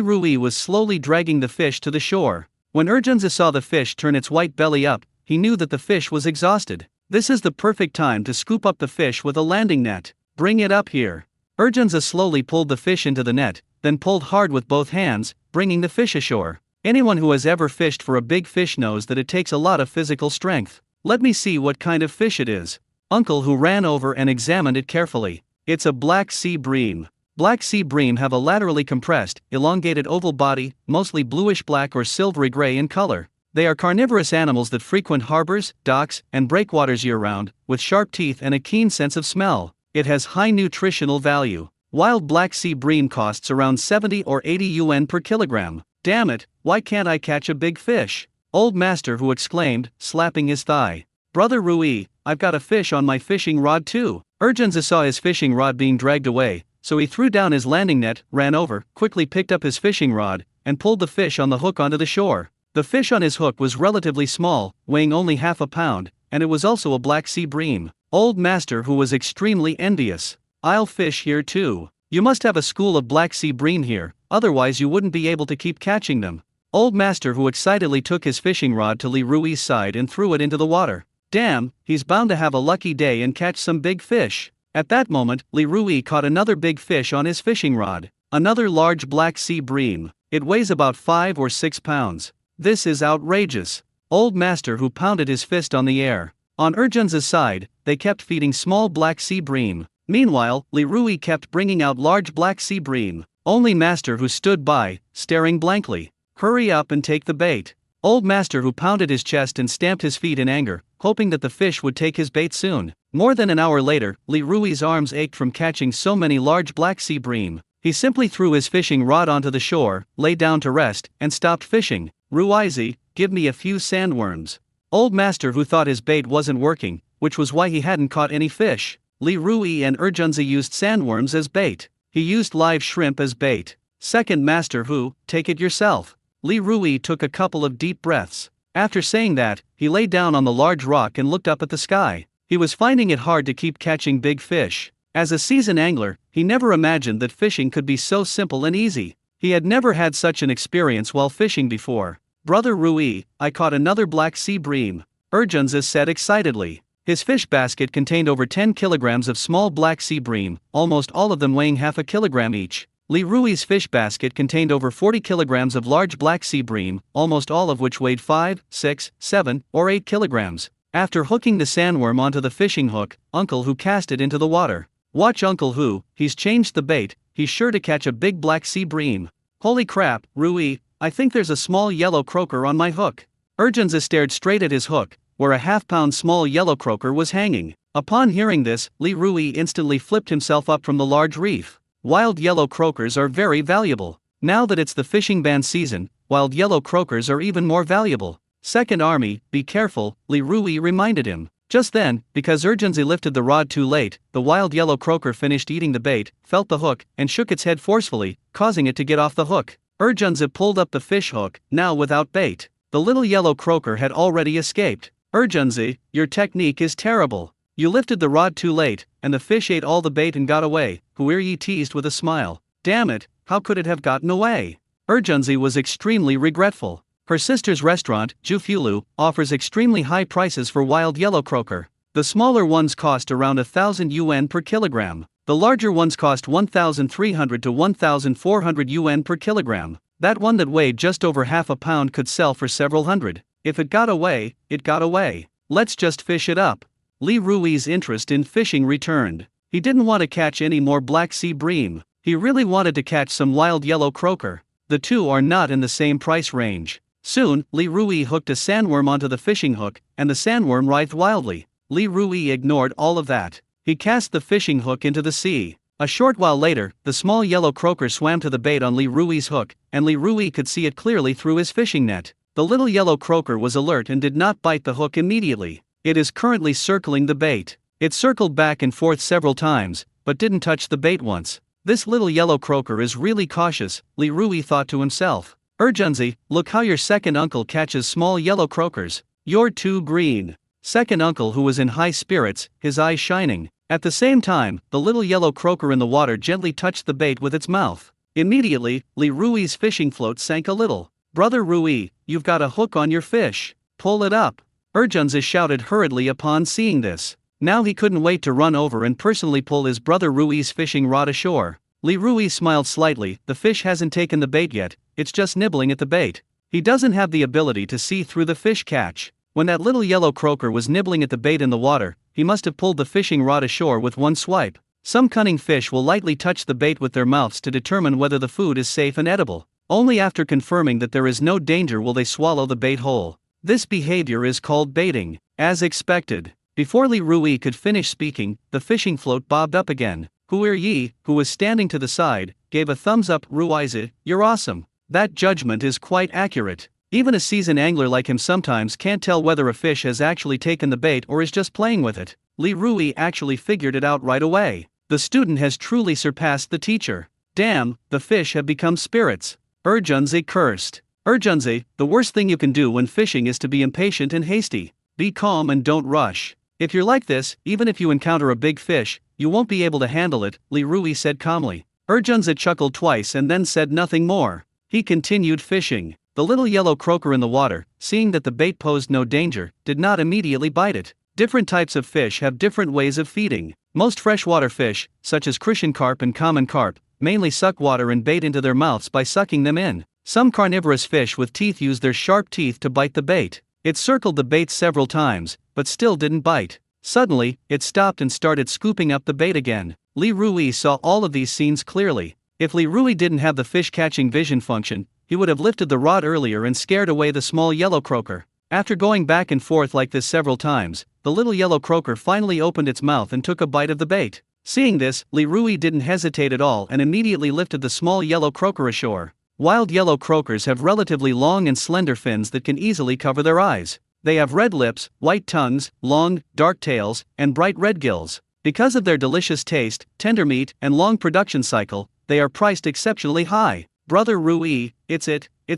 Rui was slowly dragging the fish to the shore. When Urgenzi saw the fish turn its white belly up, he knew that the fish was exhausted. This is the perfect time to scoop up the fish with a landing net. Bring it up here. Urgenzi slowly pulled the fish into the net, then pulled hard with both hands, bringing the fish ashore. Anyone who has ever fished for a big fish knows that it takes a lot of physical strength. Let me see what kind of fish it is. Uncle Who ran over and examined it carefully. It's a black sea bream. Black sea bream have a laterally compressed, elongated oval body, mostly bluish black or silvery gray in color. They are carnivorous animals that frequent harbors, docks, and breakwaters year-round, with sharp teeth and a keen sense of smell. It has high nutritional value. Wild black sea bream costs around 70 or 80 yuan per kilogram. Damn it, why can't I catch a big fish? Old Master Who exclaimed, slapping his thigh. Brother Rui, I've got a fish on my fishing rod too. Urgenza saw his fishing rod being dragged away, so he threw down his landing net, ran over, quickly picked up his fishing rod, and pulled the fish on the hook onto the shore. The fish on his hook was relatively small, weighing only half a pound, and it was also a black sea bream. Old Master Who was extremely envious. I'll fish here too. You must have a school of black sea bream here, otherwise you wouldn't be able to keep catching them. Old Master Who excitedly took his fishing rod to Li Rui's side and threw it into the water. Damn, he's bound to have a lucky day and catch some big fish. At that moment, Li Rui caught another big fish on his fishing rod. Another large black sea bream. It weighs about 5 or 6 pounds. This is outrageous. Old Master Who pounded his fist on the air. On Urgenza's side, they kept feeding small black sea bream. Meanwhile, Li Rui kept bringing out large black sea bream. Only Master Who stood by, staring blankly. Hurry up and take the bait. Old Master Who pounded his chest and stamped his feet in anger, hoping that the fish would take his bait soon. More than an hour later, Li Rui's arms ached from catching so many large black sea bream. He simply threw his fishing rod onto the shore, lay down to rest, and stopped fishing. Ruizi, give me a few sandworms. Old Master Who thought his bait wasn't working, which was why he hadn't caught any fish. Li Rui and Urgenza used sandworms as bait. He used live shrimp as bait. Second Master Who, take it yourself. Li Rui took a couple of deep breaths. After saying that, he lay down on the large rock and looked up at the sky. He was finding it hard to keep catching big fish. As a seasoned angler, he never imagined that fishing could be so simple and easy. He had never had such an experience while fishing before. Brother Rui, I caught another black sea bream. Urgenza said excitedly. His fish basket contained over 10 kilograms of small black sea bream, almost all of them weighing half a kilogram each. Li Rui's fish basket contained over 40 kilograms of large black sea bream, almost all of which weighed 5, 6, 7, or 8 kilograms. After hooking the sandworm onto the fishing hook, Uncle Who cast it into the water. Watch Uncle Who, he's changed the bait, he's sure to catch a big black sea bream. Holy crap, Rui, I think there's a small yellow croaker on my hook. Urgenza stared straight at his hook, where a half-pound small yellow croaker was hanging. Upon hearing this, Li Rui instantly flipped himself up from the large reef. Wild yellow croakers are very valuable. Now that it's the fishing ban season, wild yellow croakers are even more valuable. Second Army, be careful, Li Rui reminded him. Just then, because Urgenza lifted the rod too late, the wild yellow croaker finished eating the bait, felt the hook, and shook its head forcefully, causing it to get off the hook. Urgenza pulled up the fish hook, now without bait. The little yellow croaker had already escaped. Urgenza, your technique is terrible. You lifted the rod too late, and the fish ate all the bait and got away, Huiryi teased with a smile. Damn it, how could it have gotten away? Urgenza was extremely regretful. Her sister's restaurant, Jufulu, offers extremely high prices for wild yellow croaker. The smaller ones cost around 1,000 yuan per kilogram. The larger ones cost 1,300 to 1,400 yuan per kilogram. That one that weighed just over half a pound could sell for several hundred. If it got away, it got away. Let's just fish it up. Li Rui's interest in fishing returned. He didn't want to catch any more black sea bream. He really wanted to catch some wild yellow croaker. The two are not in the same price range. Soon, Li Rui hooked a sandworm onto the fishing hook, and the sandworm writhed wildly. Li Rui ignored all of that. He cast the fishing hook into the sea. A short while later, the small yellow croaker swam to the bait on Li Rui's hook, and Li Rui could see it clearly through his fishing net. The little yellow croaker was alert and did not bite the hook immediately. It is currently circling the bait. It circled back and forth several times, but didn't touch the bait once. This little yellow croaker is really cautious, Li Rui thought to himself. Urgenza, look how your second uncle catches small yellow croakers. You're too green. Second Uncle Who was in high spirits, his eyes shining. At the same time, the little yellow croaker in the water gently touched the bait with its mouth. Immediately, Li Rui's fishing float sank a little. Brother Rui, you've got a hook on your fish. Pull it up. Urgenza shouted hurriedly upon seeing this. Now he couldn't wait to run over and personally pull his brother Rui's fishing rod ashore. Li Rui smiled slightly. The fish hasn't taken the bait yet, it's just nibbling at the bait. He doesn't have the ability to see through the fish catch. When that little yellow croaker was nibbling at the bait in the water, he must have pulled the fishing rod ashore with one swipe. Some cunning fish will lightly touch the bait with their mouths to determine whether the food is safe and edible. Only after confirming that there is no danger will they swallow the bait whole. This behavior is called baiting. As expected, before Li Rui could finish speaking, the fishing float bobbed up again. Huir Yi, who was standing to the side, gave a thumbs up. Ruizi, you're awesome. That judgment is quite accurate. Even a seasoned angler like him sometimes can't tell whether a fish has actually taken the bait or is just playing with it. Li Rui actually figured it out right away. The student has truly surpassed the teacher. Damn, the fish have become spirits. Urjunzi cursed. Urjunzi, the worst thing you can do when fishing is to be impatient and hasty. Be calm and don't rush. If you're like this, even if you encounter a big fish, you won't be able to handle it, Li Rui said calmly. Urjunzi chuckled twice and then said nothing more. He continued fishing. The little yellow croaker in the water, seeing that the bait posed no danger, did not immediately bite it. Different types of fish have different ways of feeding. Most freshwater fish, such as Crucian carp and common carp, mainly suck water and bait into their mouths by sucking them in. Some carnivorous fish with teeth use their sharp teeth to bite the bait. It circled the bait several times, but still didn't bite. Suddenly, it stopped and started scooping up the bait again. Li Rui saw all of these scenes clearly. If Li Rui didn't have the fish-catching vision function, he would have lifted the rod earlier and scared away the small yellow croaker. After going back and forth like this several times, the little yellow croaker finally opened its mouth and took a bite of the bait. Seeing this, Li Rui didn't hesitate at all and immediately lifted the small yellow croaker ashore. Wild yellow croakers have relatively long and slender fins that can easily cover their eyes. They have red lips, white tongues, long, dark tails, and bright red gills. Because of their delicious taste, tender meat, and long production cycle, they are priced exceptionally high. Brother Rui, it's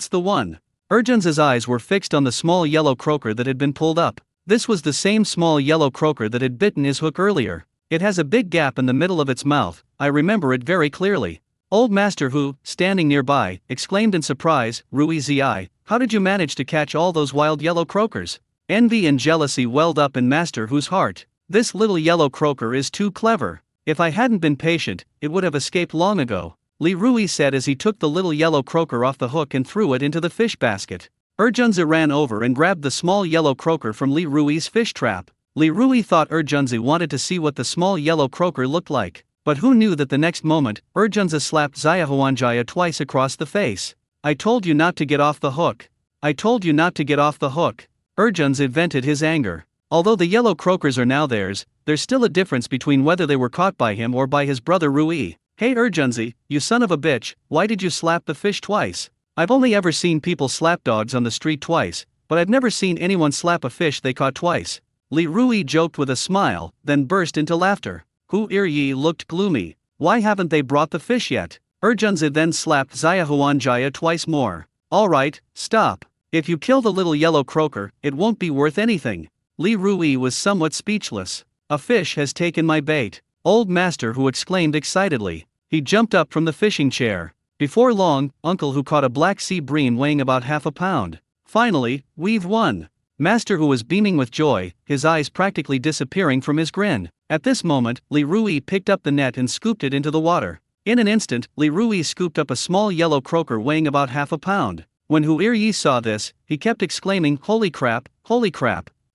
the one. Urjun's eyes were fixed on the small yellow croaker that had been pulled up. This was the same small yellow croaker that had bitten his hook earlier. It has a big gap in the middle of its mouth, I remember it very clearly. Old Master Hu, standing nearby, exclaimed in surprise, Rui Zi, how did you manage to catch all those wild yellow croakers? Envy and jealousy welled up in Master Hu's heart. This little yellow croaker is too clever. If I hadn't been patient, it would have escaped long ago, Li Rui said as he took the little yellow croaker off the hook and threw it into the fish basket. Urjunzi ran over and grabbed the small yellow croaker from Li Rui's fish trap. Li Rui thought Urjunzi wanted to see what the small yellow croaker looked like, but who knew that the next moment, Urjunzi slapped Xiahuanjia twice across the face. I told you not to get off the hook. I told you not to get off the hook. Urjunzi vented his anger. Although the yellow croakers are now theirs, there's still a difference between whether they were caught by him or by his brother Rui. Hey Urjunzi, you son of a bitch, why did you slap the fish twice? I've only ever seen people slap dogs on the street twice, but I've never seen anyone slap a fish they caught twice. Li Rui joked with a smile, then burst into laughter. Huir Yi looked gloomy. Why haven't they brought the fish yet? Urjunzi then slapped Xiahuanjia twice more. Alright, stop. If you kill the little yellow croaker, it won't be worth anything. Li Rui was somewhat speechless. A fish has taken my bait. Old Master Hu exclaimed excitedly. He jumped up from the fishing chair. Before long, Uncle Hu caught a black sea bream weighing about half a pound. Finally, we've won. Master Hu was beaming with joy, his eyes practically disappearing from his grin. At this moment, Li Rui picked up the net and scooped it into the water. In an instant, Li Rui scooped up a small yellow croaker weighing about half a pound. When Huir Yi saw this, he kept exclaiming, holy crap,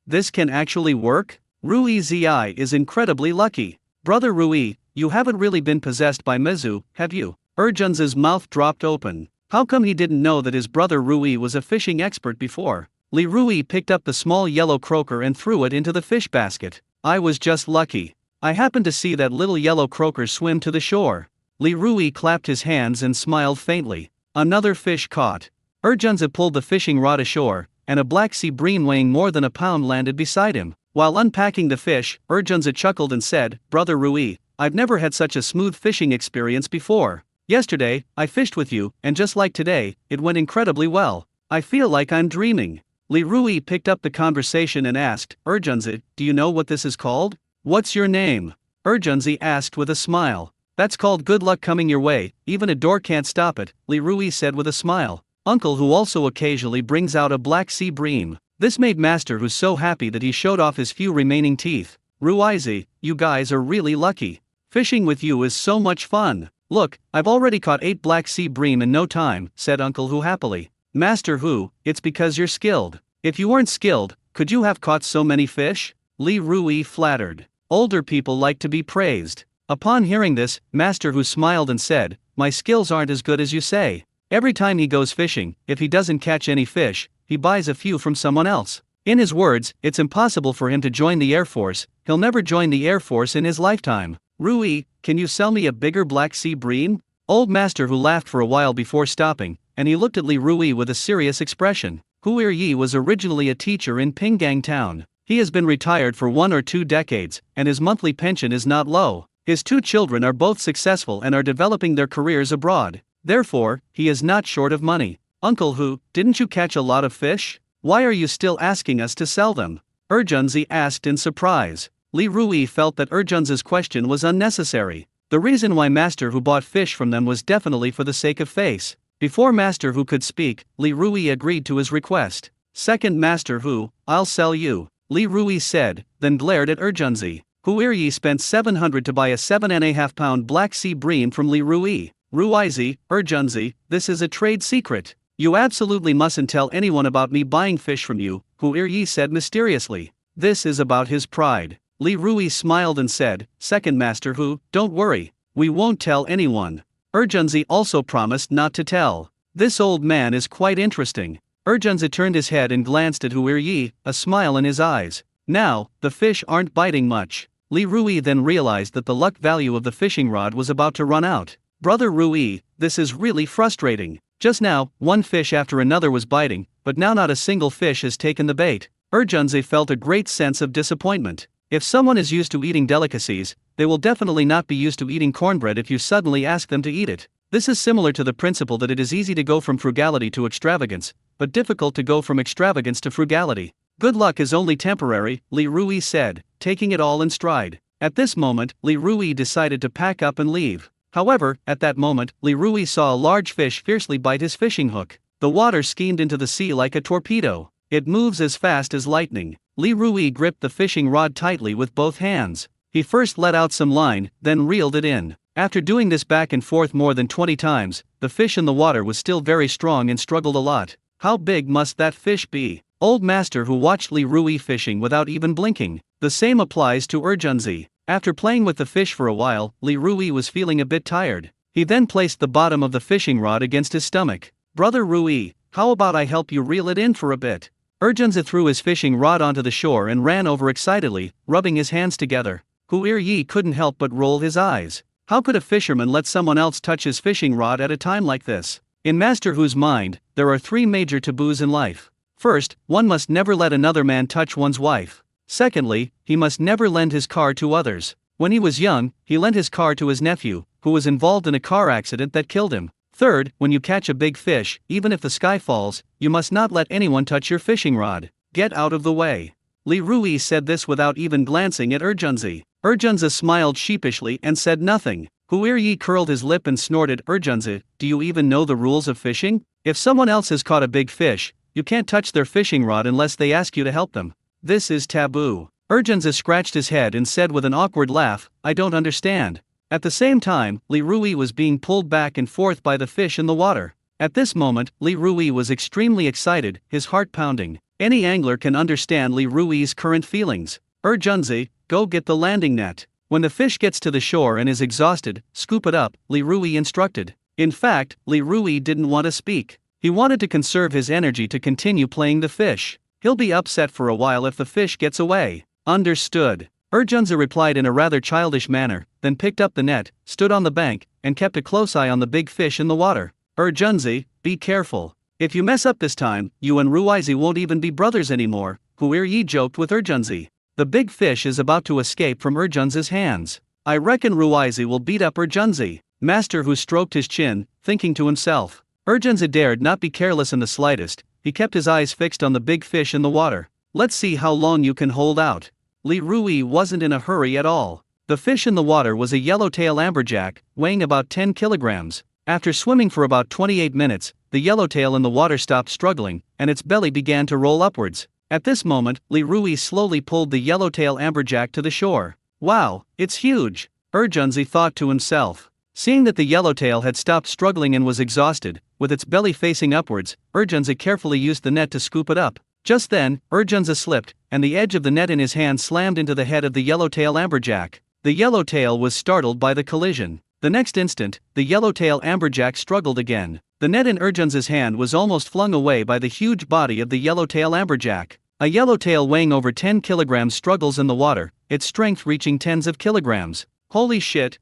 this can actually work? Rui Zi is incredibly lucky. Brother Rui, you haven't really been possessed by Mezu, have you? Urjun's mouth dropped open. How come he didn't know that his brother Rui was a fishing expert before? Li Rui picked up the small yellow croaker and threw it into the fish basket. I was just lucky. I happened to see that little yellow croaker swim to the shore. Li Rui clapped his hands and smiled faintly. Another fish caught. Urjunzi pulled the fishing rod ashore, and a black sea bream weighing more than a pound landed beside him. While unpacking the fish, Urjunzi chuckled and said, Brother Rui, I've never had such a smooth fishing experience before. Yesterday, I fished with you, and just like today, it went incredibly well. I feel like I'm dreaming. Li Rui picked up the conversation and asked, Urjunzi, do you know what this is called? What's your name? Urjunzi asked with a smile. That's called good luck coming your way, even a door can't stop it, Li Rui said with a smile. Uncle Hu also occasionally brings out a black sea bream. This made Master Hu so happy that he showed off his few remaining teeth. Ruizi, you guys are really lucky. Fishing with you is so much fun. Look, I've already caught 8 black sea bream in no time, said Uncle Hu happily. Master Hu, it's because you're skilled. If you weren't skilled, could you have caught so many fish? Li Rui flattered. Older people like to be praised. Upon hearing this, Master Hu smiled and said, my skills aren't as good as you say. Every time he goes fishing, if he doesn't catch any fish, he buys a few from someone else. In his words, it's impossible for him to join the Air Force, he'll never join the Air Force in his lifetime. Rui, can you sell me a bigger Black Sea bream? Old Master Hu laughed for a while before stopping, and he looked at Li Rui with a serious expression. Hu Yi was originally a teacher in Pinggang Town. He has been retired for 1 or 2 decades, and his monthly pension is not low. His 2 children are both successful and are developing their careers abroad. Therefore, he is not short of money. Uncle Hu, didn't you catch a lot of fish? Why are you still asking us to sell them? Urgenzi asked in surprise. Li Rui felt that Urgenzi's question was unnecessary. The reason why Master Hu bought fish from them was definitely for the sake of face. Before Master Hu could speak, Li Rui agreed to his request. Second Master Hu, I'll sell you, Li Rui said, then glared at Urgenzi. Hu Yi spent 700 to buy a 7.5 pound Black Sea bream from Li Rui. Ruizi, Urgenzi, this is a trade secret. You absolutely mustn't tell anyone about me buying fish from you, Hu Yi said mysteriously. This is about his pride. Li Rui smiled and said, Second Master Hu, don't worry, we won't tell anyone. Urgenzi also promised not to tell. This old man is quite interesting. Urgenzi turned his head and glanced at Hu Yi, a smile in his eyes. Now, the fish aren't biting much. Li Rui then realized that the luck value of the fishing rod was about to run out. Brother Rui, this is really frustrating. Just now, one fish after another was biting, but now not a single fish has taken the bait. Urgenzi felt a great sense of disappointment. If someone is used to eating delicacies, they will definitely not be used to eating cornbread if you suddenly ask them to eat it. This is similar to the principle that it is easy to go from frugality to extravagance, but difficult to go from extravagance to frugality. Good luck is only temporary, Li Rui said, taking it all in stride. At this moment, Li Rui decided to pack up and leave. However, at that moment, Li Rui saw a large fish fiercely bite his fishing hook. The water skimmed into the sea like a torpedo. It moves as fast as lightning. Li Rui gripped the fishing rod tightly with both hands. He first let out some line, then reeled it in. After doing this back and forth more than 20 times, the fish in the water was still very strong and struggled a lot. How big must that fish be? Old Master Hu watched Li Rui fishing without even blinking. The same applies to Urgenzi. After playing with the fish for a while, Li Rui was feeling a bit tired. He then placed the bottom of the fishing rod against his stomach. Brother Rui, how about I help you reel it in for a bit? Urgenzi threw his fishing rod onto the shore and ran over excitedly, rubbing his hands together. Hu Yi couldn't help but roll his eyes. How could a fisherman let someone else touch his fishing rod at a time like this? In Master Hu's mind, there are 3 major taboos in life. First, one must never let another man touch one's wife. Secondly, he must never lend his car to others. When he was young, he lent his car to his nephew, who was involved in a car accident that killed him. Third, when you catch a big fish, even if the sky falls, you must not let anyone touch your fishing rod. Get out of the way. Li Rui said this without even glancing at Urgenzi. Urgenzi smiled sheepishly and said nothing. Hu Yi curled his lip and snorted, Urgenzi, do you even know the rules of fishing? If someone else has caught a big fish, you can't touch their fishing rod unless they ask you to help them. This is taboo. Urgenzi scratched his head and said with an awkward laugh, I don't understand. At the same time, Li Rui was being pulled back and forth by the fish in the water. At this moment, Li Rui was extremely excited, his heart pounding. Any angler can understand Li Rui's current feelings. Urgenzi, go get the landing net. When the fish gets to the shore and is exhausted, scoop it up, Li Rui instructed. In fact, Li Rui didn't want to speak. He wanted to conserve his energy to continue playing the fish. He'll be upset for a while if the fish gets away. Understood. Urgenzi replied in a rather childish manner, then picked up the net, stood on the bank, and kept a close eye on the big fish in the water. Urgenzi, be careful. If you mess up this time, you and Ruizi won't even be brothers anymore, Hu Yi joked with Urgenzi. The big fish is about to escape from Urgenzi's hands. I reckon Ruizi will beat up Urgenzi. Master Hu stroked his chin, thinking to himself. Urgenzi dared not be careless in the slightest. He kept his eyes fixed on the big fish in the water. Let's see how long you can hold out. Li Rui wasn't in a hurry at all. The fish in the water was a yellowtail amberjack, weighing about 10 kilograms. After swimming for about 28 minutes, the yellowtail in the water stopped struggling, and its belly began to roll upwards. At this moment, Li Rui slowly pulled the yellowtail amberjack to the shore. Wow, it's huge, Urgenzi thought to himself. Seeing that the yellowtail had stopped struggling and was exhausted, with its belly facing upwards, Urgenza carefully used the net to scoop it up. Just then, Urgenza slipped, and the edge of the net in his hand slammed into the head of the yellowtail amberjack. The yellowtail was startled by the collision. The next instant, the yellowtail amberjack struggled again. The net in Urgenza's hand was almost flung away by the huge body of the yellowtail amberjack. A yellowtail weighing over 10 kilograms struggles in the water, its strength reaching tens of kilograms. Holy shit,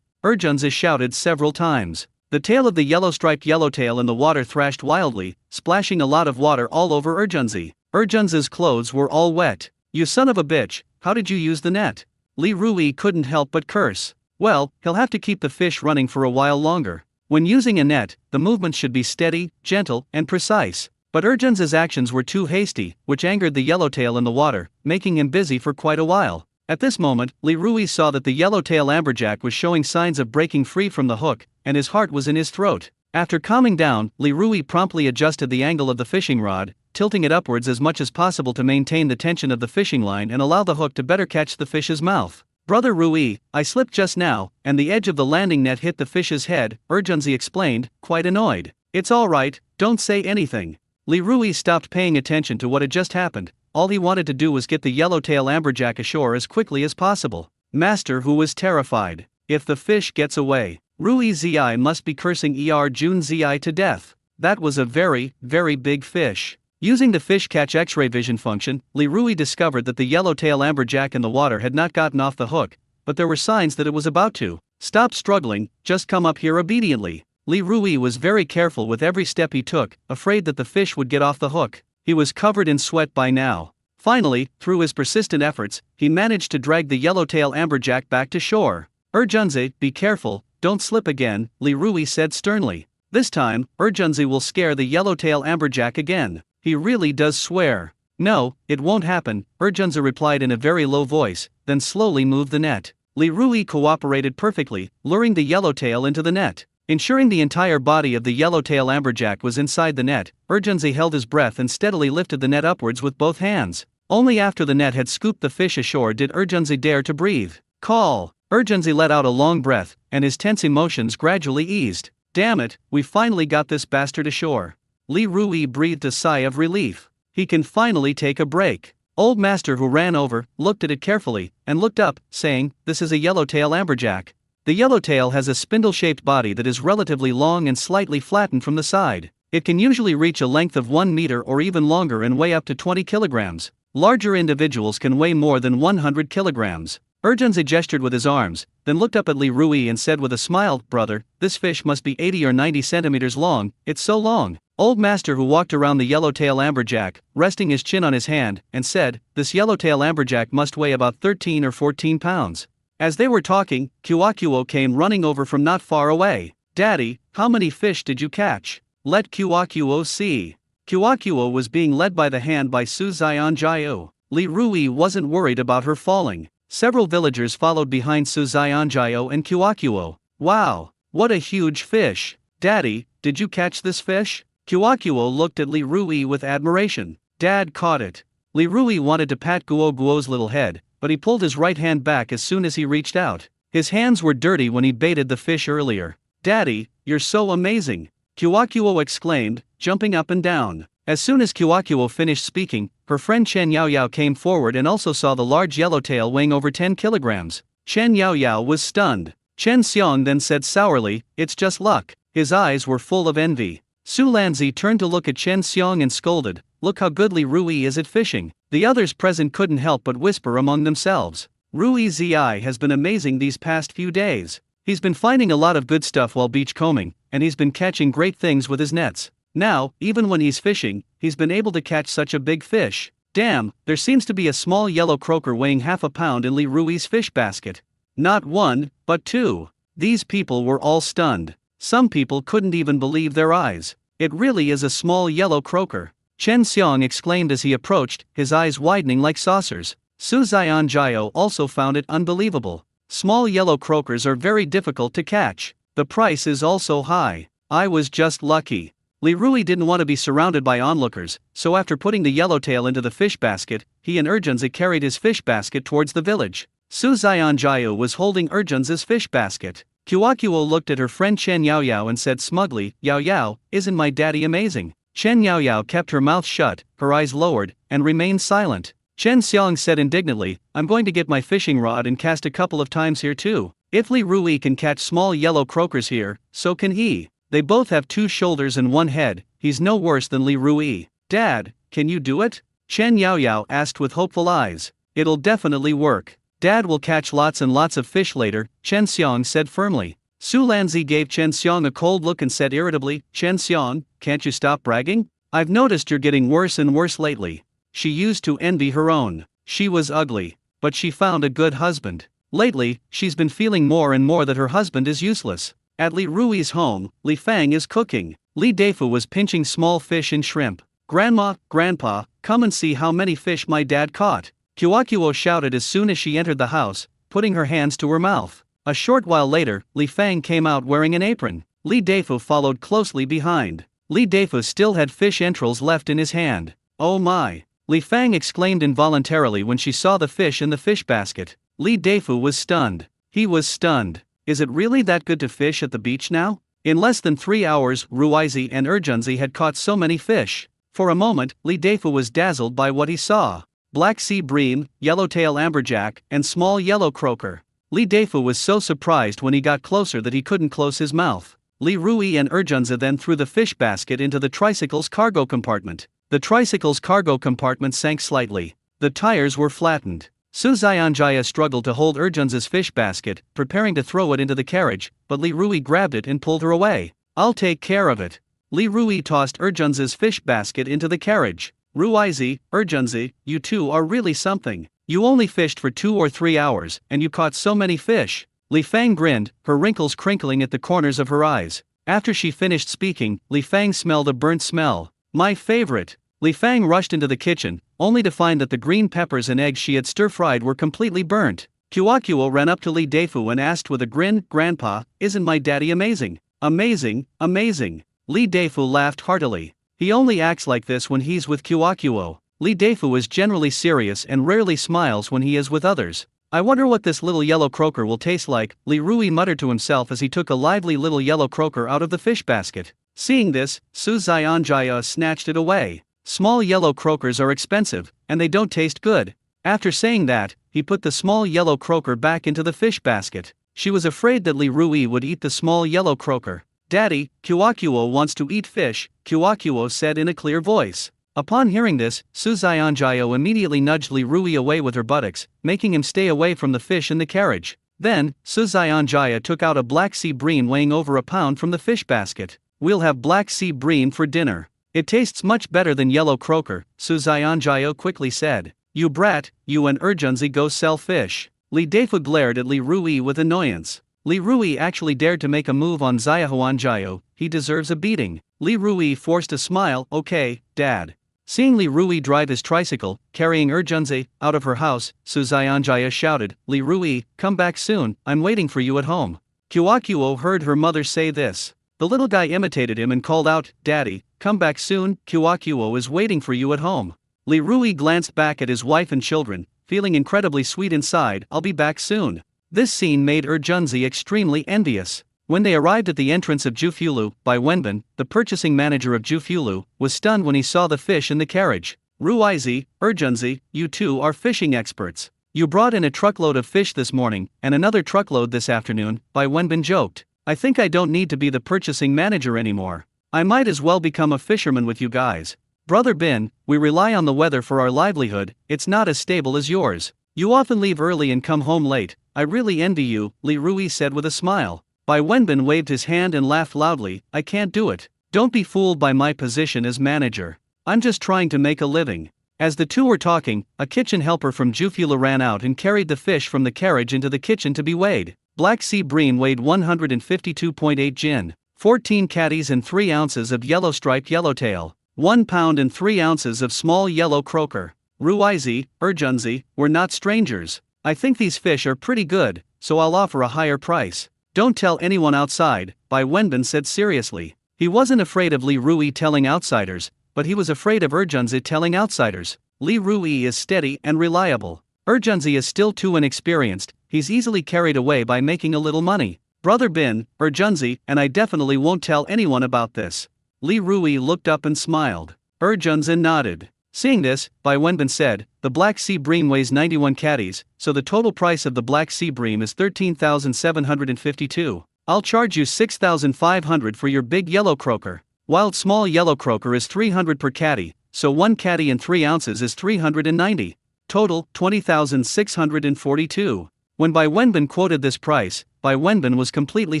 Urgenza shouted several times. The tail of the yellow-striped yellowtail in the water thrashed wildly, splashing a lot of water all over Urgenza. Urgenza's clothes were all wet. You son of a bitch, how did you use the net? Li Rui couldn't help but curse. Well, he'll have to keep the fish running for a while longer. When using a net, the movement should be steady, gentle, and precise. But Urgenza's actions were too hasty, which angered the yellowtail in the water, making him busy for quite a while. At this moment, Li Rui saw that the yellowtail amberjack was showing signs of breaking free from the hook, and his heart was in his throat. After calming down, Li Rui promptly adjusted the angle of the fishing rod, tilting it upwards as much as possible to maintain the tension of the fishing line and allow the hook to better catch the fish's mouth. Brother Rui, I slipped just now, and the edge of the landing net hit the fish's head, Urgenza explained, quite annoyed. It's alright, don't say anything. Li Rui stopped paying attention to what had just happened. All he wanted to do was get the yellowtail amberjack ashore as quickly as possible. Master Hu was terrified. If the fish gets away, Rui Zi must be cursing Jun Zi to death. That was a very, very big fish. Using the fish catch X-ray vision function, Li Rui discovered that the yellowtail amberjack in the water had not gotten off the hook, but there were signs that it was about to. Stop struggling, just come up here obediently. Li Rui was very careful with every step he took, afraid that the fish would get off the hook. He was covered in sweat by now. Finally, through his persistent efforts, he managed to drag the yellowtail amberjack back to shore. Urgenza, be careful, don't slip again, Li Rui said sternly. This time, Urgenza will scare the yellowtail amberjack again. He really does swear. No, it won't happen, Urgenza replied in a very low voice, then slowly moved the net. Li Rui cooperated perfectly, luring the yellowtail into the net. Ensuring the entire body of the yellowtail amberjack was inside the net, Urgenza held his breath and steadily lifted the net upwards with both hands. Only after the net had scooped the fish ashore did Urgenza dare to breathe. Call! Urgenza let out a long breath, and his tense emotions gradually eased. Damn it, we finally got this bastard ashore. Li Rui breathed a sigh of relief. He can finally take a break. Old Master Hu ran over, looked at it carefully, and looked up, saying, "This is a yellowtail amberjack." The yellowtail has a spindle-shaped body that is relatively long and slightly flattened from the side. It can usually reach a length of 1 meter or even longer and weigh up to 20 kilograms. Larger individuals can weigh more than 100 kilograms. Urgenza gestured with his arms, then looked up at Li Rui and said with a smile, "Brother, this fish must be 80 or 90 centimeters long, it's so long." Old Master Hu walked around the yellowtail amberjack, resting his chin on his hand, and said, "This yellowtail amberjack must weigh about 13 or 14 pounds. As they were talking, Kiwakuo came running over from not far away. "Daddy, how many fish did you catch? Let Kiwakuo see." Kiwakuo was being led by the hand by Su Zionjiao. Li Rui wasn't worried about her falling. Several villagers followed behind Su Zionjiao and Kiwakuo. "Wow, what a huge fish. Daddy, did you catch this fish?" Kiwakuo looked at Li Rui with admiration. "Dad caught it." Li Rui wanted to pat Guo Guo's little head, but he pulled his right hand back as soon as he reached out. His hands were dirty when he baited the fish earlier. "Daddy, you're so amazing!" Kiwakuo exclaimed, jumping up and down. As soon as Kiwakuo finished speaking, her friend Chen Yaoyao came forward and also saw the large yellowtail weighing over 10 kilograms. Chen Yaoyao was stunned. Chen Xiong then said sourly, "It's just luck." His eyes were full of envy. Su Lanzi turned to look at Chen Xiong and scolded, "Look how good Li Rui is at fishing." The others present couldn't help but whisper among themselves. "Rui Zi has been amazing these past few days. He's been finding a lot of good stuff while beach combing, and he's been catching great things with his nets. Now, even when he's fishing, he's been able to catch such a big fish. Damn, there seems to be a small yellow croaker weighing half a pound in Li Rui's fish basket." Not one, but two. These people were all stunned. Some people couldn't even believe their eyes. "It really is a small yellow croaker," Chen Xiong exclaimed as he approached, his eyes widening like saucers. Su Zionjiao also found it unbelievable. Small yellow croakers are very difficult to catch. The price is also high. "I was just lucky." Li Rui didn't want to be surrounded by onlookers, so after putting the yellowtail into the fish basket, he and Urgenza carried his fish basket towards the village. Su Zionjiao was holding Urgenza's fish basket. Qiuaqiu looked at her friend Chen Yaoyao and said smugly, "Yao Yao, isn't my daddy amazing?" Chen Yaoyao kept her mouth shut, her eyes lowered, and remained silent. Chen Xiang said indignantly, "I'm going to get my fishing rod and cast a couple of times here too. If Li Rui can catch small yellow croakers here, so can he. They both have 2 shoulders and 1 head, he's no worse than Li Rui." "Dad, can you do it?" Chen Yaoyao asked with hopeful eyes. "It'll definitely work. Dad will catch lots and lots of fish later," Chen Xiang said firmly. Su Lanzi gave Chen Xiang a cold look and said irritably, "Chen Xiang, can't you stop bragging? I've noticed you're getting worse and worse lately." She used to envy her own. She was ugly, but she found a good husband. Lately, she's been feeling more and more that her husband is useless. At Li Rui's home, Li Fang is cooking. Li Deifu was pinching small fish and shrimp. "Grandma, Grandpa, come and see how many fish my dad caught," Qiuaqiu shouted as soon as she entered the house, putting her hands to her mouth. A short while later, Li Fang came out wearing an apron. Li Deifu followed closely behind. Li Deifu still had fish entrails left in his hand. "Oh my!" Li Fang exclaimed involuntarily when she saw the fish in the fish basket. Li Deifu was stunned. He was stunned. Is it really that good to fish at the beach now? In less than 3 hours, Ruizi and Erjunzi had caught so many fish. For a moment, Li Deifu was dazzled by what he saw. Black sea bream, yellowtail amberjack, and small yellow croaker. Li Deifu was so surprised when he got closer that he couldn't close his mouth. Li Rui and Erjunzi then threw the fish basket into the tricycle's cargo compartment. The tricycle's cargo compartment sank slightly. The tires were flattened. Su Xianjia struggled to hold Erjunzi's fish basket, preparing to throw it into the carriage, but Li Rui grabbed it and pulled her away. "I'll take care of it." Li Rui tossed Erjunzi's fish basket into the carriage. "Ruizi, Erjunzi, you two are really something. You only fished for 2 or 3 hours, and you caught so many fish." Li Fang grinned, her wrinkles crinkling at the corners of her eyes. After she finished speaking, Li Fang smelled a burnt smell. "My favorite." Li Fang rushed into the kitchen, only to find that the green peppers and eggs she had stir-fried were completely burnt. Qiuaqiu ran up to Li Deifu and asked with a grin, "Grandpa, isn't my daddy amazing?" "Amazing, amazing." Li Deifu laughed heartily. He only acts like this when he's with Qiuaqiu. Li Deifu is generally serious and rarely smiles when he is with others. "I wonder what this little yellow croaker will taste like," Li Rui muttered to himself as he took a lively little yellow croaker out of the fish basket. Seeing this, Su Xianjia snatched it away. "Small yellow croakers are expensive, and they don't taste good." After saying that, he put the small yellow croaker back into the fish basket. She was afraid that Li Rui would eat the small yellow croaker. "Daddy, Qiuaqiu wants to eat fish," Qiuaqiu said in a clear voice. Upon hearing this, Su Xianjia immediately nudged Li Rui away with her buttocks, making him stay away from the fish in the carriage. Then, Su Xianjia took out a black sea bream weighing over a pound from the fish basket. "We'll have black sea bream for dinner. It tastes much better than yellow croaker," Su Xianjia quickly said. "You brat, you and Erjunzi go sell fish." Li Deifu glared at Li Rui with annoyance. Li Rui actually dared to make a move on Xiaohuanjiao, he deserves a beating. Li Rui forced a smile, "Okay, Dad." Seeing Li Rui drive his tricycle, carrying Erjunzi, out of her house, Su Xianjia shouted, "Li Rui, come back soon, I'm waiting for you at home." Qiuaqiu heard her mother say this. The little guy imitated him and called out, "Daddy, come back soon, Qiuaqiu is waiting for you at home." Li Rui glanced back at his wife and children, feeling incredibly sweet inside, "I'll be back soon." This scene made Erjunzi extremely envious. When they arrived at the entrance of Jufulu, Bai Wenbin, the purchasing manager of Jufulu, was stunned when he saw the fish in the carriage. "Ruizi, Erjunzi, you two are fishing experts. You brought in a truckload of fish this morning, and another truckload this afternoon," Bai Wenbin joked. "I think I don't need to be the purchasing manager anymore. I might as well become a fisherman with you guys. Brother Bin, we rely on the weather for our livelihood, it's not as stable as yours. You often leave early and come home late, I really envy you," Li Rui said with a smile. Bai Wenbin waved his hand and laughed loudly, "I can't do it. Don't be fooled by my position as manager. I'm just trying to make a living." As the two were talking, a kitchen helper from Jufula ran out and carried the fish from the carriage into the kitchen to be weighed. Black sea bream weighed 152.8 jin, 14 catties and 3 ounces of yellow-striped yellowtail, 1 pound and 3 ounces of small yellow croaker. Ruizi, Erjunzi, we're not strangers. I think these fish are pretty good, so I'll offer a higher price. "Don't tell anyone outside," Bai Wenbin said seriously. He wasn't afraid of Li Rui telling outsiders, but he was afraid of Erjunzi telling outsiders. Li Rui is steady and reliable. Erjunzi is still too inexperienced, he's easily carried away by making a little money. Brother Bin, Urgenzi, and I definitely won't tell anyone about this. Li Rui looked up and smiled. Urgenzi nodded. Seeing this, Bai Wenbin said, the Black Sea Bream weighs 91 caddies, so the total price of the Black Sea Bream is 13,752. I'll charge you 6,500 for your big yellow croaker. Wild small yellow croaker is 300 per caddy, so 1 caddy and 3 ounces is 390. Total, 20,642. When Bai Wenbin quoted this price, Bai Wenbin was completely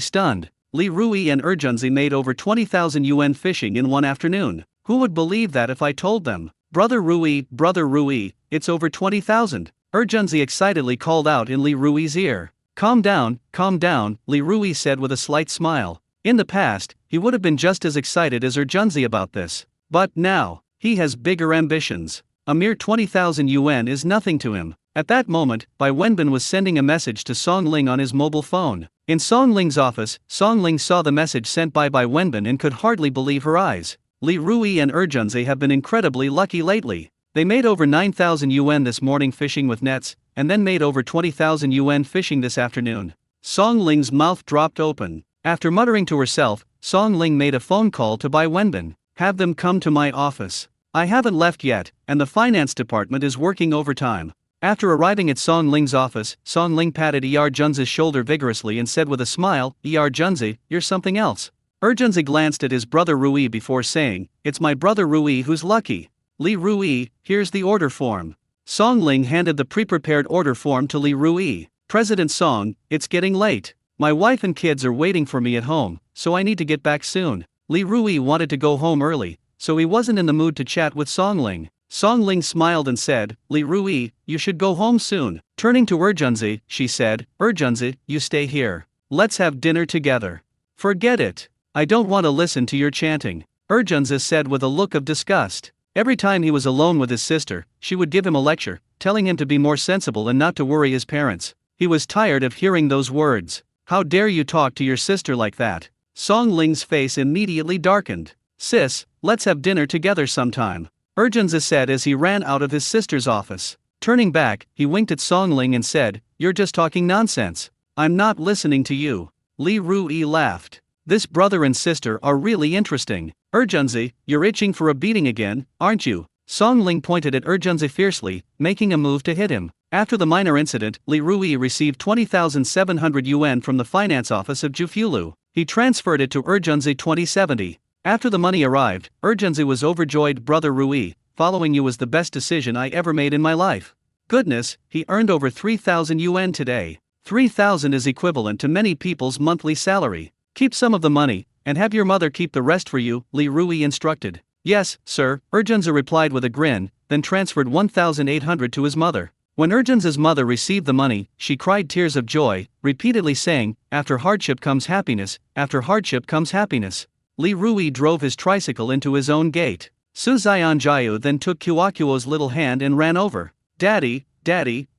stunned. Li Rui and Urgenzi made over 20,000 yuan fishing in one afternoon. Who would believe that if I told them? Brother Rui, it's over 20,000. Urgenzi excitedly called out in Li Rui's ear. Calm down, Li Rui said with a slight smile. In the past, he would have been just as excited as Urgenzi about this. But now, he has bigger ambitions. A mere 20,000 yuan is nothing to him. At that moment, Bai Wenbin was sending a message to Song Ling on his mobile phone. In Song Ling's office, Song Ling saw the message sent by Bai Wenbin and could hardly believe her eyes. Li Rui and Urgenzi have been incredibly lucky lately. They made over 9,000 yuan this morning fishing with nets, and then made over 20,000 yuan fishing this afternoon. Song Ling's mouth dropped open. After muttering to herself, Song Ling made a phone call to Bai Wenbin. Have them come to my office. I haven't left yet, and the finance department is working overtime. After arriving at Song Ling's office, Song Ling patted Junzi's shoulder vigorously and said with a smile, Junzi, you're something else. Urgenzi glanced at his brother Rui before saying, it's my brother Rui who's lucky. Li Rui, here's the order form. Song Ling handed the pre-prepared order form to Li Rui. President Song, it's getting late. My wife and kids are waiting for me at home, so I need to get back soon. Li Rui wanted to go home early, so he wasn't in the mood to chat with Song Ling. Song Ling smiled and said, Li Rui, you should go home soon. Turning to Urgenzi, she said, Urgenzi, you stay here. Let's have dinner together. Forget it. I don't want to listen to your chanting. Urgenzi said with a look of disgust. Every time he was alone with his sister, she would give him a lecture, telling him to be more sensible and not to worry his parents. He was tired of hearing those words. How dare you talk to your sister like that? Song Ling's face immediately darkened. Sis, let's have dinner together sometime. Urgenzi said as he ran out of his sister's office. Turning back, he winked at Song Ling and said, you're just talking nonsense. I'm not listening to you. Li Rui laughed. This brother and sister are really interesting. Urgenzi, you're itching for a beating again, aren't you? Song Ling pointed at Urgenzi fiercely, making a move to hit him. After the minor incident, Li Rui received 20,700 yuan from the finance office of Jufulu. He transferred it to Urgenzi 2070. After the money arrived, Urgenzi was overjoyed. Brother Rui, following you was the best decision I ever made in my life. Goodness, he earned over 3,000 yuan today. 3,000 is equivalent to many people's monthly salary. Keep some of the money, and have your mother keep the rest for you, Li Rui instructed. Yes, sir, Urgenzi replied with a grin, then transferred 1,800 to his mother. When Urgenzi's mother received the money, she cried tears of joy, repeatedly saying, after hardship comes happiness, after hardship comes happiness. Li Rui drove his tricycle into his own gate. Su Xianjiao then took Kuokuo's little hand and ran over. Daddy,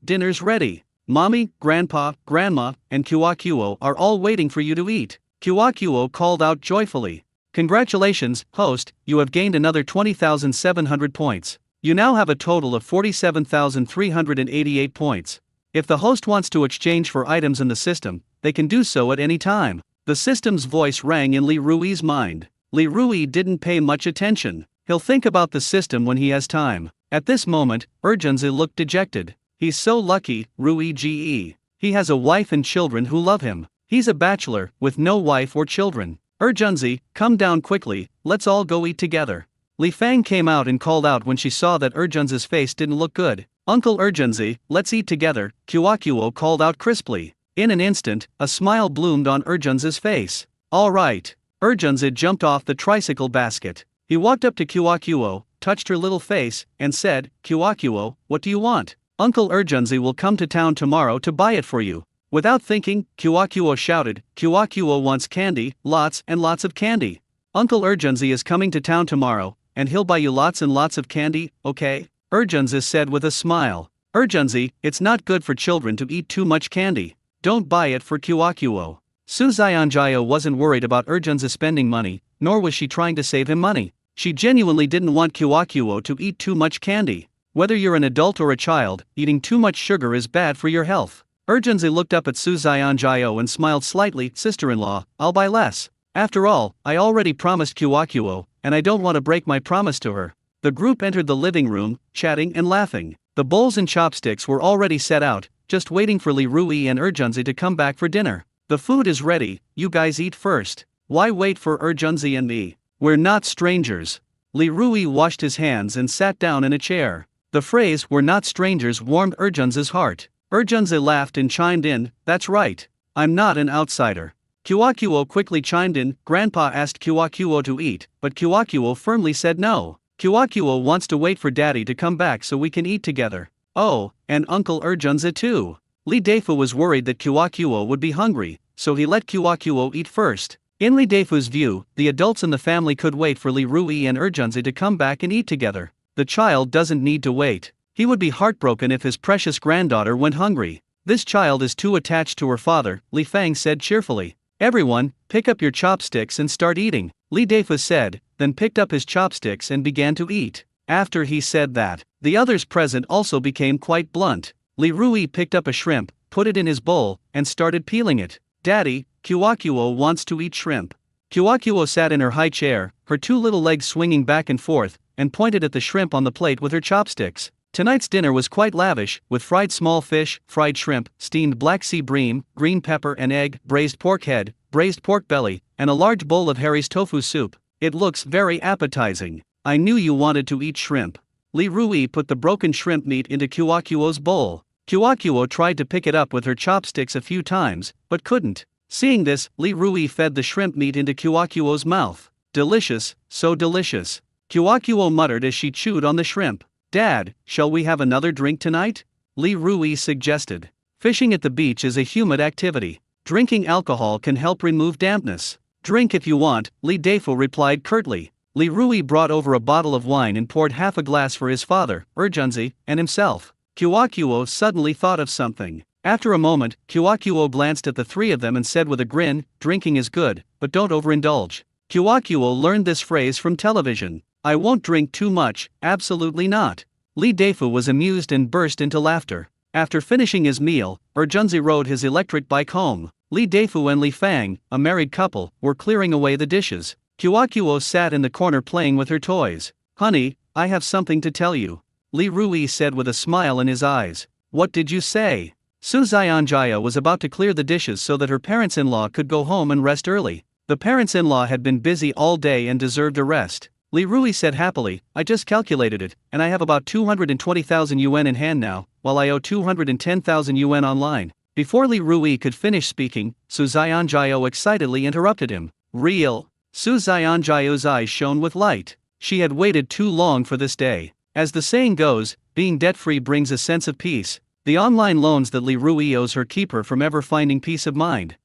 dinner's ready. Mommy, Grandpa, Grandma, and Kuokuo are all waiting for you to eat. Kuokuo called out joyfully. Congratulations, host, you have gained another 20,700 points. You now have a total of 47,388 points. If the host wants to exchange for items in the system, they can do so at any time. The system's voice rang in Li Rui's mind. Li Rui didn't pay much attention. He'll think about the system when he has time. At this moment, Urgenzi looked dejected. He's so lucky, Rui Ge. He has a wife and children who love him. He's a bachelor, with no wife or children. Urgenzi, come down quickly, let's all go eat together. Li Fang came out and called out when she saw that Urgenzi's face didn't look good. Uncle Urgenzi, let's eat together, Kuokuo called out crisply. In an instant, a smile bloomed on Urgenzi's face. All right. Urgenzi jumped off the tricycle basket. He walked up to Kuokuo, touched her little face, and said, Kuokuo, what do you want? Uncle Urgenzi will come to town tomorrow to buy it for you. Without thinking, Kuokuo shouted, Kuokuo wants candy, lots and lots of candy. Uncle Urgenzi is coming to town tomorrow, and he'll buy you lots and lots of candy, okay? Urgenzi said with a smile. Urgenzi, it's not good for children to eat too much candy. Don't buy it for Kuokuo. Su Xianjiao wasn't worried about Urgenzi spending money, nor was she trying to save him money. She genuinely didn't want Kuokuo to eat too much candy. Whether you're an adult or a child, eating too much sugar is bad for your health. Urgenzi looked up at Su Xianjiao and smiled slightly. Sister-in-law, I'll buy less. After all, I already promised Kiwakuo, and I don't want to break my promise to her. The group entered the living room, chatting and laughing. The bowls and chopsticks were already set out, just waiting for Li Rui and Urgenzi to come back for dinner. The food is ready, you guys eat first. Why wait for Urgenzi and me? We're not strangers. Li Rui washed his hands and sat down in a chair. The phrase, we're not strangers, warmed Urgenzi's heart. Urgenzi laughed and chimed in, that's right. I'm not an outsider. Kiwakuo quickly chimed in. Grandpa asked Kiwakuo to eat, but Kiwakuo firmly said no. Kiwakuo wants to wait for Daddy to come back so we can eat together. Oh, and Uncle Urgenzi too. Li Deifu was worried that Kiwakuo would be hungry, so he let Kiwakuo eat first. In Li Deifu's view, the adults in the family could wait for Li Rui and Urgenzi to come back and eat together. The child doesn't need to wait. He would be heartbroken if his precious granddaughter went hungry. This child is too attached to her father, Li Fang said cheerfully. Everyone, pick up your chopsticks and start eating, Li Deifu said, then picked up his chopsticks and began to eat. After he said that, the others present also became quite blunt. Li Rui picked up a shrimp, put it in his bowl, and started peeling it. Daddy, Kiwakuo wants to eat shrimp. Kiwakuo sat in her high chair, her two little legs swinging back and forth, and pointed at the shrimp on the plate with her chopsticks. Tonight's dinner was quite lavish, with fried small fish, fried shrimp, steamed black sea bream, green pepper and egg, braised pork head, braised pork belly, and a large bowl of Harry's tofu soup. It looks very appetizing. I knew you wanted to eat shrimp. Li Rui put the broken shrimp meat into Kiwakuo's bowl. Kiwakuo tried to pick it up with her chopsticks a few times, but couldn't. Seeing this, Li Rui fed the shrimp meat into Kiwakuo's mouth. Delicious, so delicious. Kiwakuo muttered as she chewed on the shrimp. Dad, shall we have another drink tonight? Li Rui suggested. Fishing at the beach is a humid activity. Drinking alcohol can help remove dampness. Drink if you want, Li Deifu replied curtly. Li Rui brought over a bottle of wine and poured half a glass for his father, Urgenzi, and himself. Kiwakuo suddenly thought of something. After a moment, Kiwakuo glanced at the three of them and said with a grin, drinking is good, but don't overindulge. Kiwakuo learned this phrase from television. I won't drink too much, absolutely not. Li Deifu was amused and burst into laughter. After finishing his meal, Urgenzi rode his electric bike home. Li Deifu and Li Fang, a married couple, were clearing away the dishes. Kiwakuo sat in the corner playing with her toys. Honey, I have something to tell you. Li Rui said with a smile in his eyes. What did you say? Su Xianjia was about to clear the dishes so that her parents-in-law could go home and rest early. The parents-in-law had been busy all day and deserved a rest. Li Rui said happily, I just calculated it, and I have about 220,000 yuan in hand now, while I owe 210,000 yuan online. Before Li Rui could finish speaking, Su Xianjiao excitedly interrupted him. Real. Su Xianjiao's eyes shone with light. She had waited too long for this day. As the saying goes, being debt-free brings a sense of peace. The online loans that Li Rui owes her keep her from ever finding peace of mind.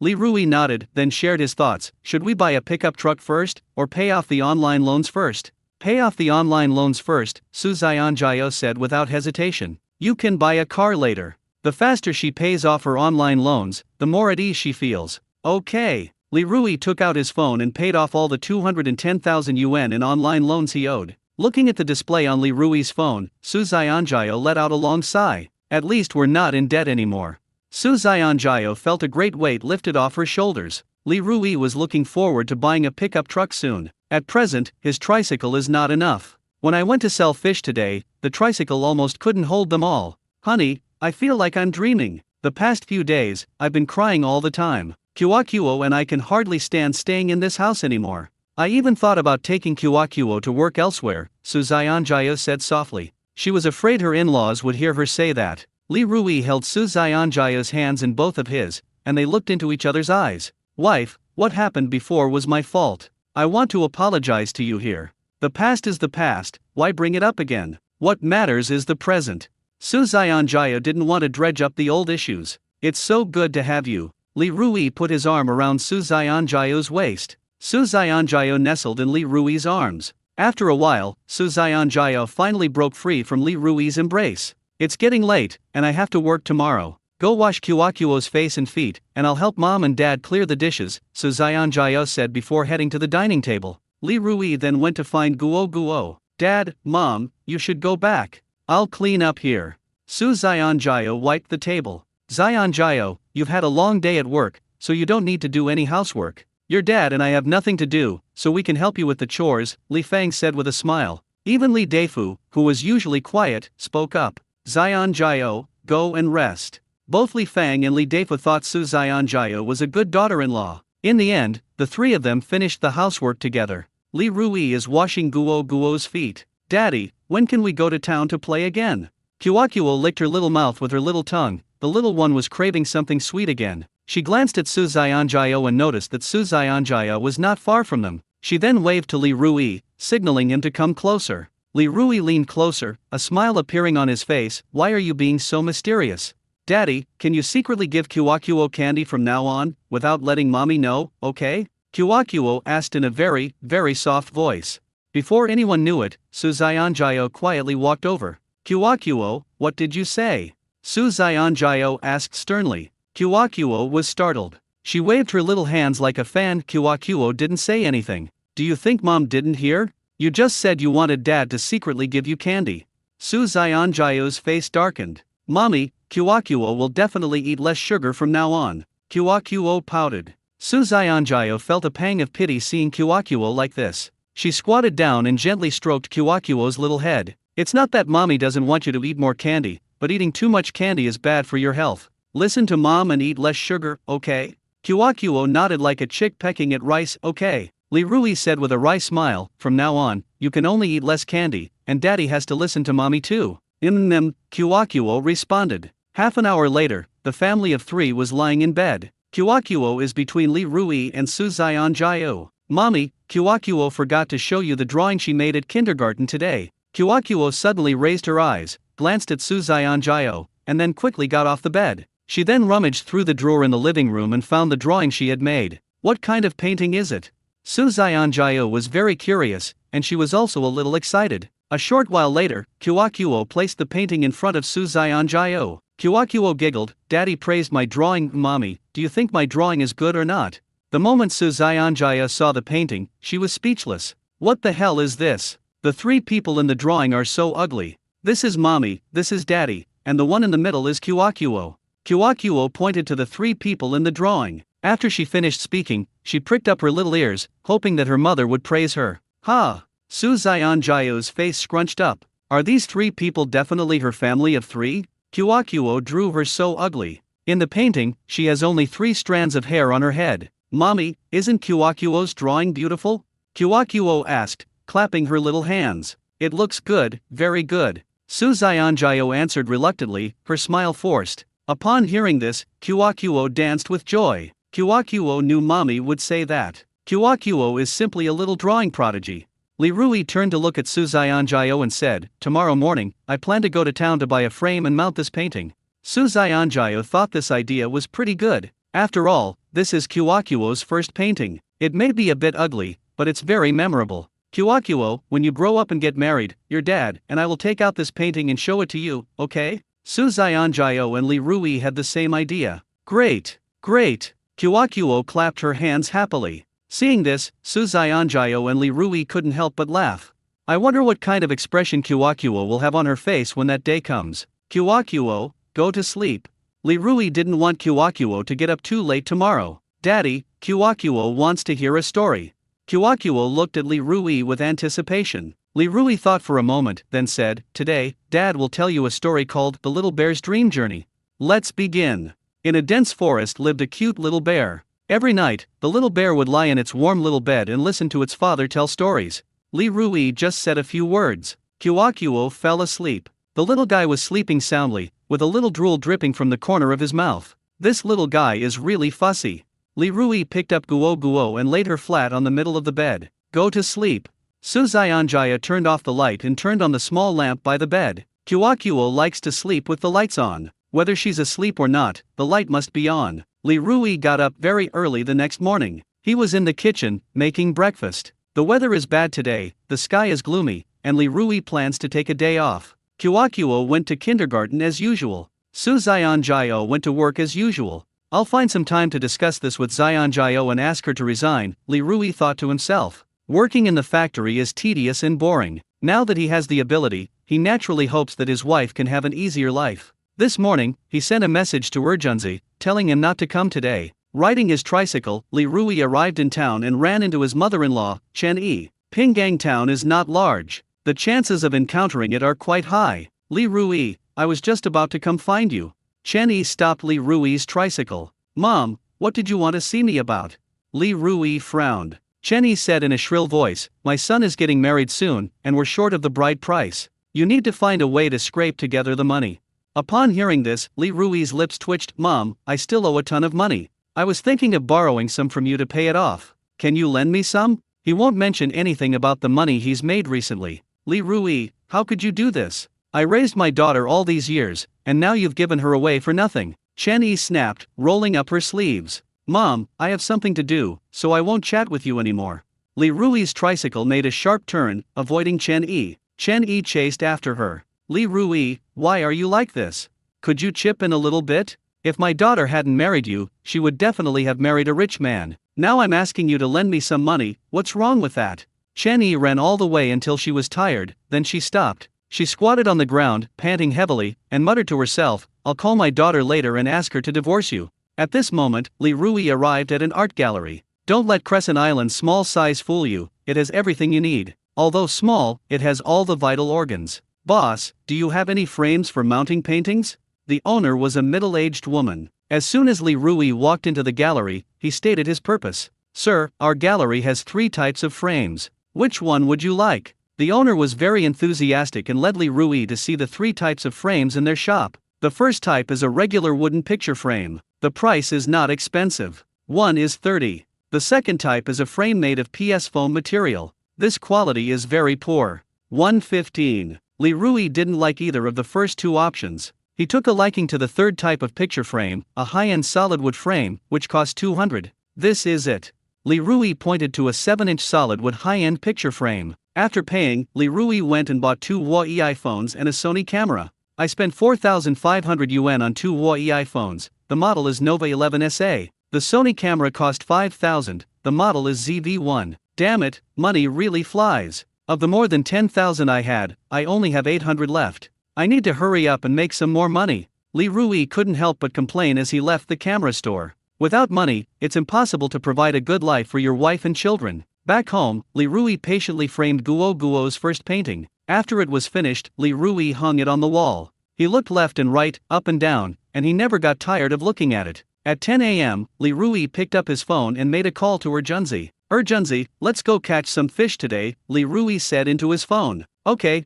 Li Rui nodded, then shared his thoughts. Should we buy a pickup truck first, or pay off the online loans first? Pay off the online loans first, Su Xianjiao said without hesitation. You can buy a car later. The faster she pays off her online loans, the more at ease she feels. Okay. Li Rui took out his phone and paid off all the 210,000 yuan in online loans he owed. Looking at the display on Li Rui's phone, Su Xianjiao let out a long sigh. At least we're not in debt anymore. Su Xianjiao felt a great weight lifted off her shoulders. Li Rui was looking forward to buying a pickup truck soon. At present, his tricycle is not enough. When I went to sell fish today, the tricycle almost couldn't hold them all. Honey, I feel like I'm dreaming. The past few days, I've been crying all the time. Kiwakuo and I can hardly stand staying in this house anymore. I even thought about taking Kiwakuo to work elsewhere, Su Xianjiao said softly. She was afraid her in-laws would hear her say that. Li Rui held Su Xianjiao's hands in both of his, and they looked into each other's eyes. Wife, what happened before was my fault. I want to apologize to you here. The past is the past, why bring it up again? What matters is the present. Su Xianjiao didn't want to dredge up the old issues. It's so good to have you. Li Rui put his arm around Su Xianjiao's waist. Su Xianjiao nestled in Li Rui's arms. After a while, Su Xianjiao finally broke free from Li Rui's embrace. It's getting late, and I have to work tomorrow. Go wash Kiwakuo's face and feet, and I'll help Mom and Dad clear the dishes, Su Xianjiao said before heading to the dining table. Li Rui then went to find Guo Guo. Dad, Mom, you should go back. I'll clean up here. Su Zionjio wiped the table. Zionjio, you've had a long day at work, so you don't need to do any housework. Your dad and I have nothing to do, so we can help you with the chores, Li Fang said with a smile. Even Li Deifu, who was usually quiet, spoke up. Zionjio, go and rest. Both Li Fang and Li Deifu thought Su Zionjio was a good daughter-in-law. In the end, the three of them finished the housework together. Li Rui is washing Guo Guo's feet. Daddy, when can we go to town to play again? Kuakuo licked her little mouth with her little tongue. The little one was craving something sweet again. She glanced at Su Zionjio and noticed that Su Zionjio was not far from them. She then waved to Li Rui, signaling him to come closer. Li Rui leaned closer, a smile appearing on his face. Why are you being so mysterious? Daddy, can you secretly give Kuakuo candy from now on, without letting mommy know, okay? Kuakuo asked in a very, very soft voice. Before anyone knew it, Su Zionjio quietly walked over. Kuakuo, what did you say? Su Zionjio asked sternly. Kuakuo was startled. She waved her little hands like a fan. Kuakuo didn't say anything. Do you think mom didn't hear? You just said you wanted dad to secretly give you candy. Su Zionjio's face darkened. Mommy, Kuakuo will definitely eat less sugar from now on. Kuakuo pouted. Su Zionjio felt a pang of pity seeing Kuakuo like this. She squatted down and gently stroked Kuakuo's little head. It's not that mommy doesn't want you to eat more candy, but eating too much candy is bad for your health. Listen to mom and eat less sugar, okay? Kuakuo nodded like a chick pecking at rice. Okay. Li Rui said with a wry smile, from now on, you can only eat less candy, and daddy has to listen to mommy too. Kuakuo responded. Half an hour later, the family of three was lying in bed. Kuakuo is between Li Rui and Su Zionjio. Mommy, Kuakuo forgot to show you the drawing she made at kindergarten today. Kuakuo suddenly raised her eyes, glanced at Su Zionjio, and then quickly got off the bed. She then rummaged through the drawer in the living room and found the drawing she had made. What kind of painting is it? Su Zionjio was very curious, and she was also a little excited. A short while later, Kuakuo placed the painting in front of Su Zionjio. Kuakuo giggled. Daddy praised my drawing. Mommy, do you think my drawing is good or not? The moment Su Zionjio saw the painting, she was speechless. What the hell is this? The three people in the drawing are so ugly. This is mommy, this is daddy, and the one in the middle is Kuakuo. Kuakuo pointed to the three people in the drawing. After she finished speaking, she pricked up her little ears, hoping that her mother would praise her. Ha! Su Zionjio's face scrunched up. Are these three people definitely her family of three? Kuakuo drew her so ugly. In the painting, she has only 3 strands of hair on her head. Mommy, isn't Kuakuo's drawing beautiful? Kuakuo asked, clapping her little hands. It looks good, very good. Su Zionjio answered reluctantly, her smile forced. Upon hearing this, Kuakuo danced with joy. Kuakuo knew mommy would say that. Kuakuo is simply a little drawing prodigy. Li Rui turned to look at Su Zionjio and said, tomorrow morning, I plan to go to town to buy a frame and mount this painting. Su Zionjio thought this idea was pretty good. After all, this is Kuakuo's first painting. It may be a bit ugly, but it's very memorable. Kuakuo, when you grow up and get married, your dad and I will take out this painting and show it to you, okay? Su Zionjio and Li Rui had the same idea. Great, great. Kuakuo clapped her hands happily. Seeing this, Su Zionjio and Li Rui couldn't help but laugh. I wonder what kind of expression Kuakuo will have on her face when that day comes. Kuakuo, go to sleep. Li Rui didn't want Kuakuo to get up too late tomorrow. Daddy, Kuakuo wants to hear a story. Kuakuo looked at Li Rui with anticipation. Li Rui thought for a moment, then said, today, Dad will tell you a story called The Little Bear's Dream Journey. Let's begin. In a dense forest lived a cute little bear. Every night, the little bear would lie in its warm little bed and listen to its father tell stories. Li Rui just said a few words. Kuakuo fell asleep. The little guy was sleeping soundly, with a little drool dripping from the corner of his mouth. This little guy is really fussy. Li Rui picked up Guo and laid her flat on the middle of the bed. Go to sleep. Su Zionjia turned off the light and turned on the small lamp by the bed. Kuakuo likes to sleep with the lights on. Whether she's asleep or not, the light must be on. Li Rui got up very early the next morning. He was in the kitchen, making breakfast. The weather is bad today, the sky is gloomy, and Li Rui plans to take a day off. Kuakuo went to kindergarten as usual. Su Zionjio went to work as usual. I'll find some time to discuss this with Zionjio and ask her to resign, Li Rui thought to himself. Working in the factory is tedious and boring. Now that he has the ability, he naturally hopes that his wife can have an easier life. This morning, he sent a message to Urgenzi, telling him not to come today. Riding his tricycle, Li Rui arrived in town and ran into his mother-in-law, Chen Yi. Pinggang town is not large. The chances of encountering it are quite high. Li Rui, I was just about to come find you. Chen Yi stopped Li Rui's tricycle. Mom, what did you want to see me about? Li Rui frowned. Chen Yi said in a shrill voice, my son is getting married soon, and we're short of the bride price. You need to find a way to scrape together the money. Upon hearing this, Li Rui's lips twitched. Mom, I still owe a ton of money. I was thinking of borrowing some from you to pay it off. Can you lend me some? He won't mention anything about the money he's made recently. Li Rui, how could you do this? I raised my daughter all these years, and now you've given her away for nothing. Chen Yi snapped, rolling up her sleeves. Mom, I have something to do, so I won't chat with you anymore. Li Rui's tricycle made a sharp turn, avoiding Chen Yi. Chen Yi chased after her. Li Rui, why are you like this? Could you chip in a little bit? If my daughter hadn't married you, she would definitely have married a rich man. Now I'm asking you to lend me some money, what's wrong with that? Chen Yi ran all the way until she was tired, then she stopped. She squatted on the ground, panting heavily, and muttered to herself, I'll call my daughter later and ask her to divorce you. At this moment, Li Rui arrived at an art gallery. Don't let Crescent Island's small size fool you, it has everything you need. Although small, it has all the vital organs. Boss, do you have any frames for mounting paintings? The owner was a middle-aged woman. As soon as Li Rui walked into the gallery, he stated his purpose. Sir, our gallery has 3 types of frames. Which one would you like? The owner was very enthusiastic and led Li Rui to see the 3 types of frames in their shop. The first type is a regular wooden picture frame. The price is not expensive. One is 30. The second type is a frame made of PS foam material. This quality is very poor. 115. Li Rui didn't like either of the first 2 options. He took a liking to the third type of picture frame, a high-end solid wood frame, which cost 200. This is it. Li Rui pointed to a 7-inch solid wood high-end picture frame. After paying, Li Rui went and bought 2 Huawei phones and a Sony camera. I spent 4,500 yuan on 2 Huawei phones. The model is Nova 11SA. The Sony camera cost 5,000. The model is ZV-1. Damn it, money really flies. Of the more than 10,000 I had, I only have 800 left. I need to hurry up and make some more money. Li Rui couldn't help but complain as he left the camera store. Without money, it's impossible to provide a good life for your wife and children. Back home, Li Rui patiently framed Guo Guo's first painting. After it was finished, Li Rui hung it on the wall. He looked left and right, up and down, and he never got tired of looking at it. At 10 a.m., Li Rui picked up his phone and made a call to Urgenzi. Urgenzi, let's go catch some fish today, Li Rui said into his phone. Okay,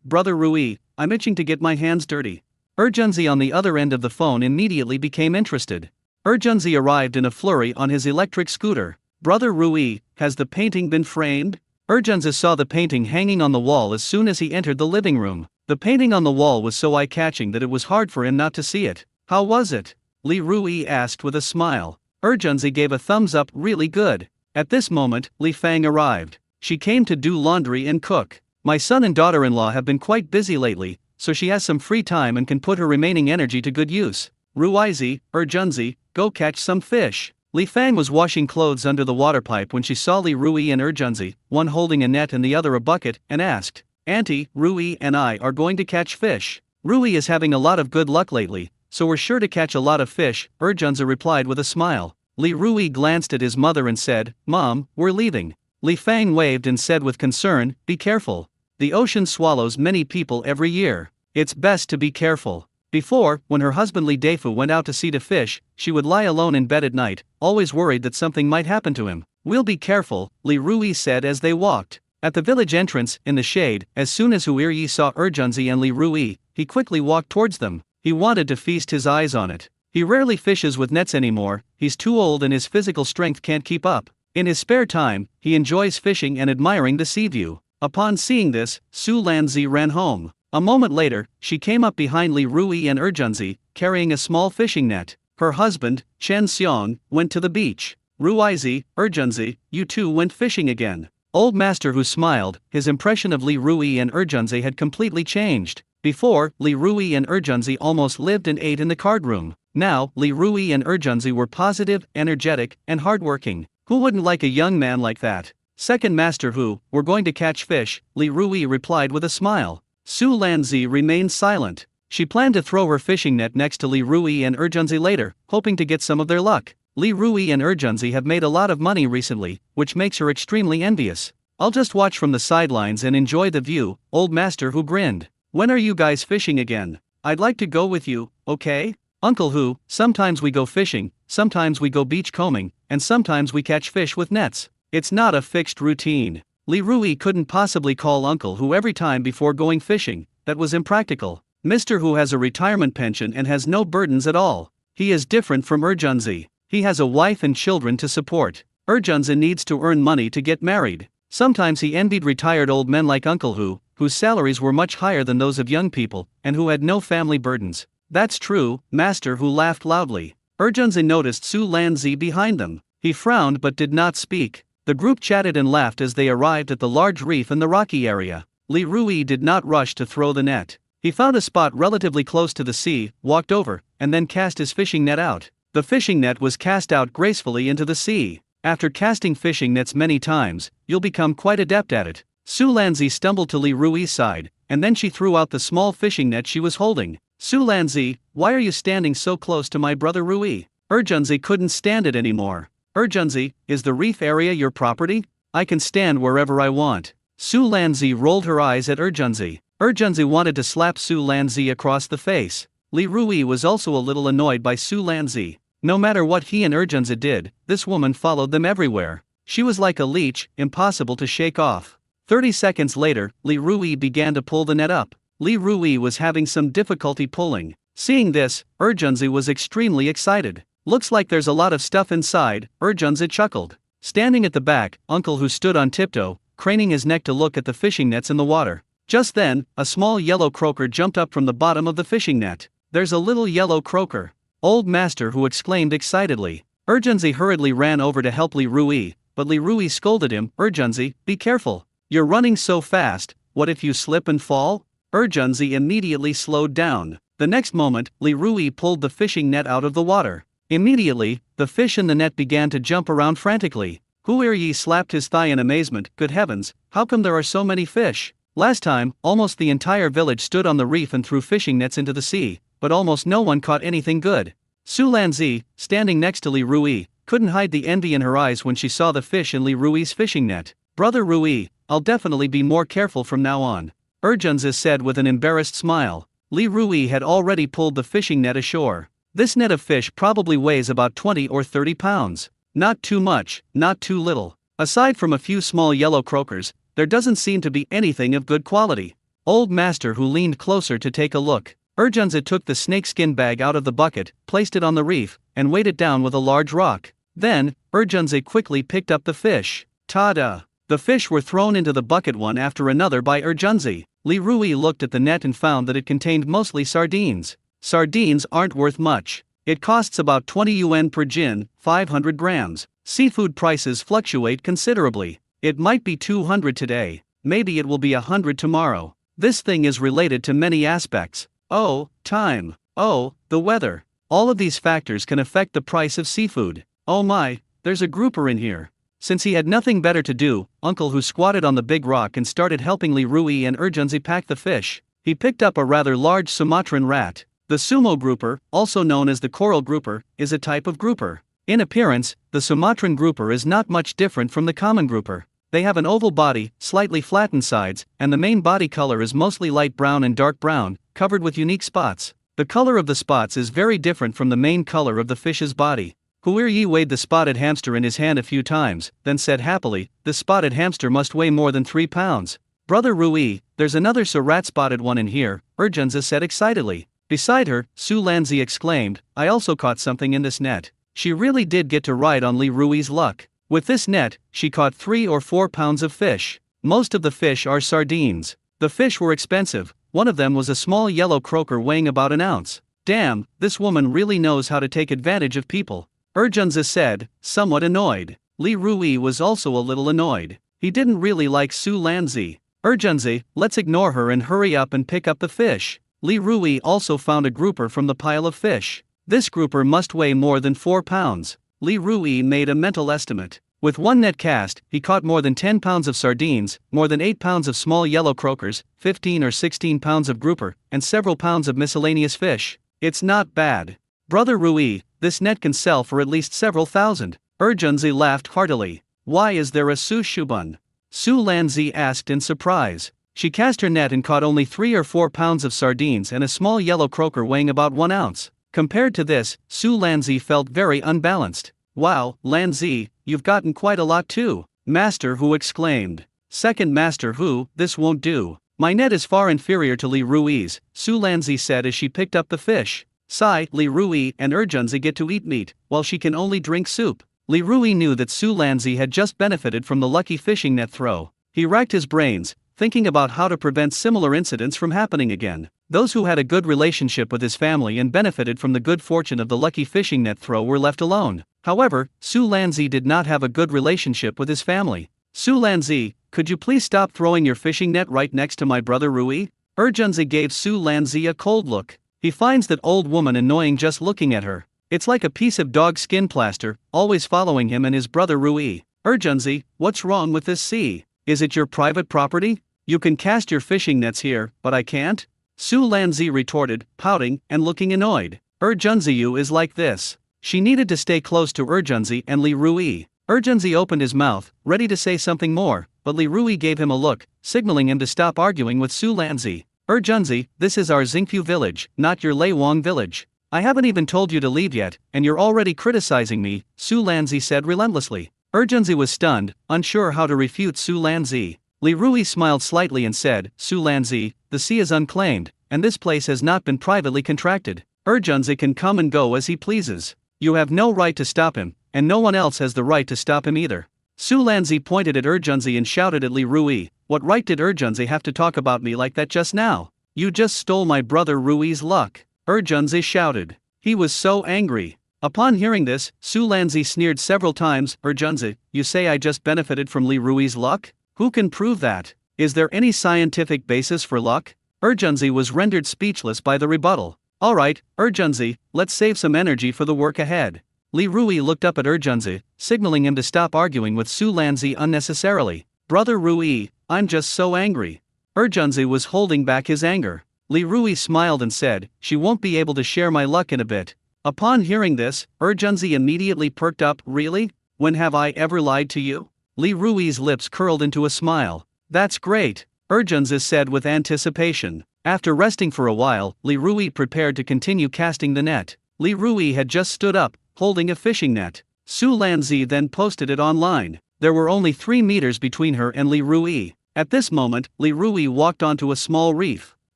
brother Rui, I'm itching to get my hands dirty. Urgenzi on the other end of the phone immediately became interested. Urgenzi arrived in a flurry on his electric scooter. Brother Rui, has the painting been framed? Urgenzi saw the painting hanging on the wall as soon as he entered the living room. The painting on the wall was so eye-catching that it was hard for him not to see it. How was it? Li Rui asked with a smile. Urgenzi gave a thumbs up, really good. At this moment, Li Fang arrived. She came to do laundry and cook. My son and daughter-in-law have been quite busy lately, so she has some free time and can put her remaining energy to good use. Ruizi, Urgenzi, go catch some fish. Li Fang was washing clothes under the water pipe when she saw Li Rui and Urgenzi, one holding a net and the other a bucket, and asked, Auntie, Rui and I are going to catch fish. Rui is having a lot of good luck lately, so we're sure to catch a lot of fish, Urgenzi replied with a smile. Li Rui glanced at his mother and said, Mom, we're leaving. Li Fang waved and said with concern, be careful. The ocean swallows many people every year. It's best to be careful. Before, when her husband Li Deifu went out to sea to fish, she would lie alone in bed at night, always worried that something might happen to him. We'll be careful, Li Rui said as they walked. At the village entrance, in the shade, as soon as Huiryi saw Urgenzi and Li Rui, he quickly walked towards them. He wanted to feast his eyes on it. He rarely fishes with nets anymore, he's too old and his physical strength can't keep up. In his spare time, he enjoys fishing and admiring the sea view. Upon seeing this, Su Lanzi ran home. A moment later, she came up behind Li Rui and Urgenzi, carrying a small fishing net. Her husband, Chen Xiong, went to the beach. Ruizi, Urgenzi, you two went fishing again. Old Master Hu smiled, his impression of Li Rui and Urgenzi had completely changed. Before, Li Rui and Urgenzi almost lived and ate in the card room. Now, Li Rui and Urgenzi were positive, energetic, and hardworking. Who wouldn't like a young man like that? Second Master Hu, we're going to catch fish, Li Rui replied with a smile. Su Lanzi remained silent. She planned to throw her fishing net next to Li Rui and Urgenzi later, hoping to get some of their luck. Li Rui and Urgenzi have made a lot of money recently, which makes her extremely envious. I'll just watch from the sidelines and enjoy the view, Old Master Hu grinned. When are you guys fishing again? I'd like to go with you, okay? Uncle Hu, sometimes we go fishing, sometimes we go beach combing, and sometimes we catch fish with nets. It's not a fixed routine. Li Rui couldn't possibly call Uncle Hu every time before going fishing, that was impractical. Mr. Hu has a retirement pension and has no burdens at all. He is different from Urgenzi. He has a wife and children to support. Urgenzi needs to earn money to get married. Sometimes he envied retired old men like Uncle Hu, whose salaries were much higher than those of young people, and who had no family burdens. That's true, Master Hu laughed loudly. Urgenzi noticed Su Lanzi behind them. He frowned but did not speak. The group chatted and laughed as they arrived at the large reef in the rocky area. Li Rui did not rush to throw the net. He found a spot relatively close to the sea, walked over, and then cast his fishing net out. The fishing net was cast out gracefully into the sea. After casting fishing nets many times, you'll become quite adept at it. Su Lanzi stumbled to Li Rui's side, and then she threw out the small fishing net she was holding. Su Lanzi, why are you standing so close to my brother Rui? Urgenzi couldn't stand it anymore. Urgenzi, is the reef area your property? I can stand wherever I want. Su Lanzi rolled her eyes at Urgenzi. Urgenzi wanted to slap Su Lanzi across the face. Li Rui was also a little annoyed by Su Lanzi. No matter what he and Urgenzi did, this woman followed them everywhere. She was like a leech, impossible to shake off. 30 seconds later, Li Rui began to pull the net up. Li Rui was having some difficulty pulling. Seeing this, Urgenzi was extremely excited. Looks like there's a lot of stuff inside, Urgenzi chuckled. Standing at the back, Uncle Hu stood on tiptoe, craning his neck to look at the fishing nets in the water. Just then, a small yellow croaker jumped up from the bottom of the fishing net. There's a little yellow croaker. Old Master Hu exclaimed excitedly. Urgenzi hurriedly ran over to help Li Rui, but Li Rui scolded him. Urgenzi, be careful. You're running so fast, what if you slip and fall? Urgenzi immediately slowed down. The next moment, Li Rui pulled the fishing net out of the water. Immediately, the fish in the net began to jump around frantically. Hu Yi slapped his thigh in amazement. Good heavens, how come there are so many fish? Last time, almost the entire village stood on the reef and threw fishing nets into the sea, but almost no one caught anything good. Su Lanzi, standing next to Li Rui, couldn't hide the envy in her eyes when she saw the fish in Li Rui's fishing net. Brother Rui, I'll definitely be more careful from now on, Urgenzi said with an embarrassed smile. Li Rui had already pulled the fishing net ashore. This net of fish probably weighs about 20 or 30 pounds. Not too much, not too little. Aside from a few small yellow croakers, there doesn't seem to be anything of good quality. Old Master Hu leaned closer to take a look. Urgenzi took the snakeskin bag out of the bucket, placed it on the reef, and weighed it down with a large rock. Then, Urgenzi quickly picked up the fish. Ta-da! The fish were thrown into the bucket one after another by Urgenzi. Li Rui looked at the net and found that it contained mostly sardines. Sardines aren't worth much. It costs about 20 yuan per jin, 500 grams. Seafood prices fluctuate considerably. It might be 200 today, maybe it will be 100 tomorrow. This thing is related to many aspects. Oh, time. Oh, the weather. All of these factors can affect the price of seafood. Oh my, there's a grouper in here. Since he had nothing better to do, Uncle Hu squatted on the big rock and started helping Li Rui and Urgenzi pack the fish. He picked up a rather large Sumatran rat. The sumo grouper, also known as the coral grouper, is a type of grouper. In appearance, the Sumatran grouper is not much different from the common grouper. They have an oval body, slightly flattened sides, and the main body color is mostly light brown and dark brown, covered with unique spots. The color of the spots is very different from the main color of the fish's body. Hu Yi weighed the spotted hamster in his hand a few times, then said happily, "This spotted hamster must weigh more than 3 pounds. Brother Rui, there's another rat-spotted one in here," Urgenzi said excitedly. Beside her, Su Lanzi exclaimed, "I also caught something in this net." She really did get to ride on Li Rui's luck. With this net, she caught 3 or 4 pounds of fish. Most of the fish are sardines. The fish were expensive. One of them was a small yellow croaker weighing about an ounce. Damn, this woman really knows how to take advantage of people, Urgenzi said, somewhat annoyed. Li Rui was also a little annoyed. He didn't really like Su Lanzi. Urgenzi, let's ignore her and hurry up and pick up the fish. Li Rui also found a grouper from the pile of fish. This grouper must weigh more than 4 pounds. Li Rui made a mental estimate. With one net cast, he caught more than 10 pounds of sardines, more than 8 pounds of small yellow croakers, 15 or 16 pounds of grouper, and several pounds of miscellaneous fish. It's not bad. Brother Rui, this net can sell for at least several thousand. Urgenzi laughed heartily. Why is there a Su Shubun? Su Lanzi asked in surprise. She cast her net and caught only 3 or 4 pounds of sardines and a small yellow croaker weighing about 1 ounce. Compared to this, Su Lanzi felt very unbalanced. Wow, Lanzi, you've gotten quite a lot too. Master Hu exclaimed. Second Master Hu, this won't do. My net is far inferior to Li Rui's, Su Lanzi said as she picked up the fish. Sai, Li Rui and Urgenzi get to eat meat, while she can only drink soup. Li Rui knew that Su Lanzi had just benefited from the lucky fishing net throw. He racked his brains, thinking about how to prevent similar incidents from happening again. Those who had a good relationship with his family and benefited from the good fortune of the lucky fishing net throw were left alone. However, Su Lanzi did not have a good relationship with his family. Su Lanzi, could you please stop throwing your fishing net right next to my brother Rui? Urgenzi gave Su Lanzi a cold look. He finds that old woman annoying just looking at her. It's like a piece of dog skin plaster, always following him and his brother Rui. Urgenzi, what's wrong with this sea? Is it your private property? You can cast your fishing nets here, but I can't? Su Lanzi retorted, pouting and looking annoyed. Urgenziu is like this. She needed to stay close to Urgenzi and Li Rui. Urgenzi opened his mouth, ready to say something more, but Li Rui gave him a look, signaling him to stop arguing with Su Lanzi. Urgenzi, this is our Xingfu village, not your Leiwang village. I haven't even told you to leave yet, and you're already criticizing me, Su Lanzi said relentlessly. Urgenzi was stunned, unsure how to refute Su Lanzi. Li Rui smiled slightly and said, Su Lanzi, the sea is unclaimed, and this place has not been privately contracted. Urgenzi can come and go as he pleases. You have no right to stop him, and no one else has the right to stop him either. Su Lanzi pointed at Urgenzi and shouted at Li Rui, what right did Urgenzi have to talk about me like that just now? You just stole my brother Rui's luck. Urgenzi shouted. He was so angry. Upon hearing this, Su Lanzi sneered several times. Urgenzi, you say I just benefited from Li Rui's luck? Who can prove that? Is there any scientific basis for luck? Urgenzi was rendered speechless by the rebuttal. Alright, Urgenzi, let's save some energy for the work ahead. Li Rui looked up at Urgenzi, signaling him to stop arguing with Su Lanzi unnecessarily. Brother Rui, I'm just so angry. Urgenzi was holding back his anger. Li Rui smiled and said, she won't be able to share my luck in a bit. Upon hearing this, Urgenzi immediately perked up. Really? When have I ever lied to you? Li Rui's lips curled into a smile. That's great, Urgenzi said with anticipation. After resting for a while, Li Rui prepared to continue casting the net. Li Rui had just stood up, holding a fishing net. Su Lanzi then posted it online. There were only 3 meters between her and Li Rui. At this moment, Li Rui walked onto a small reef.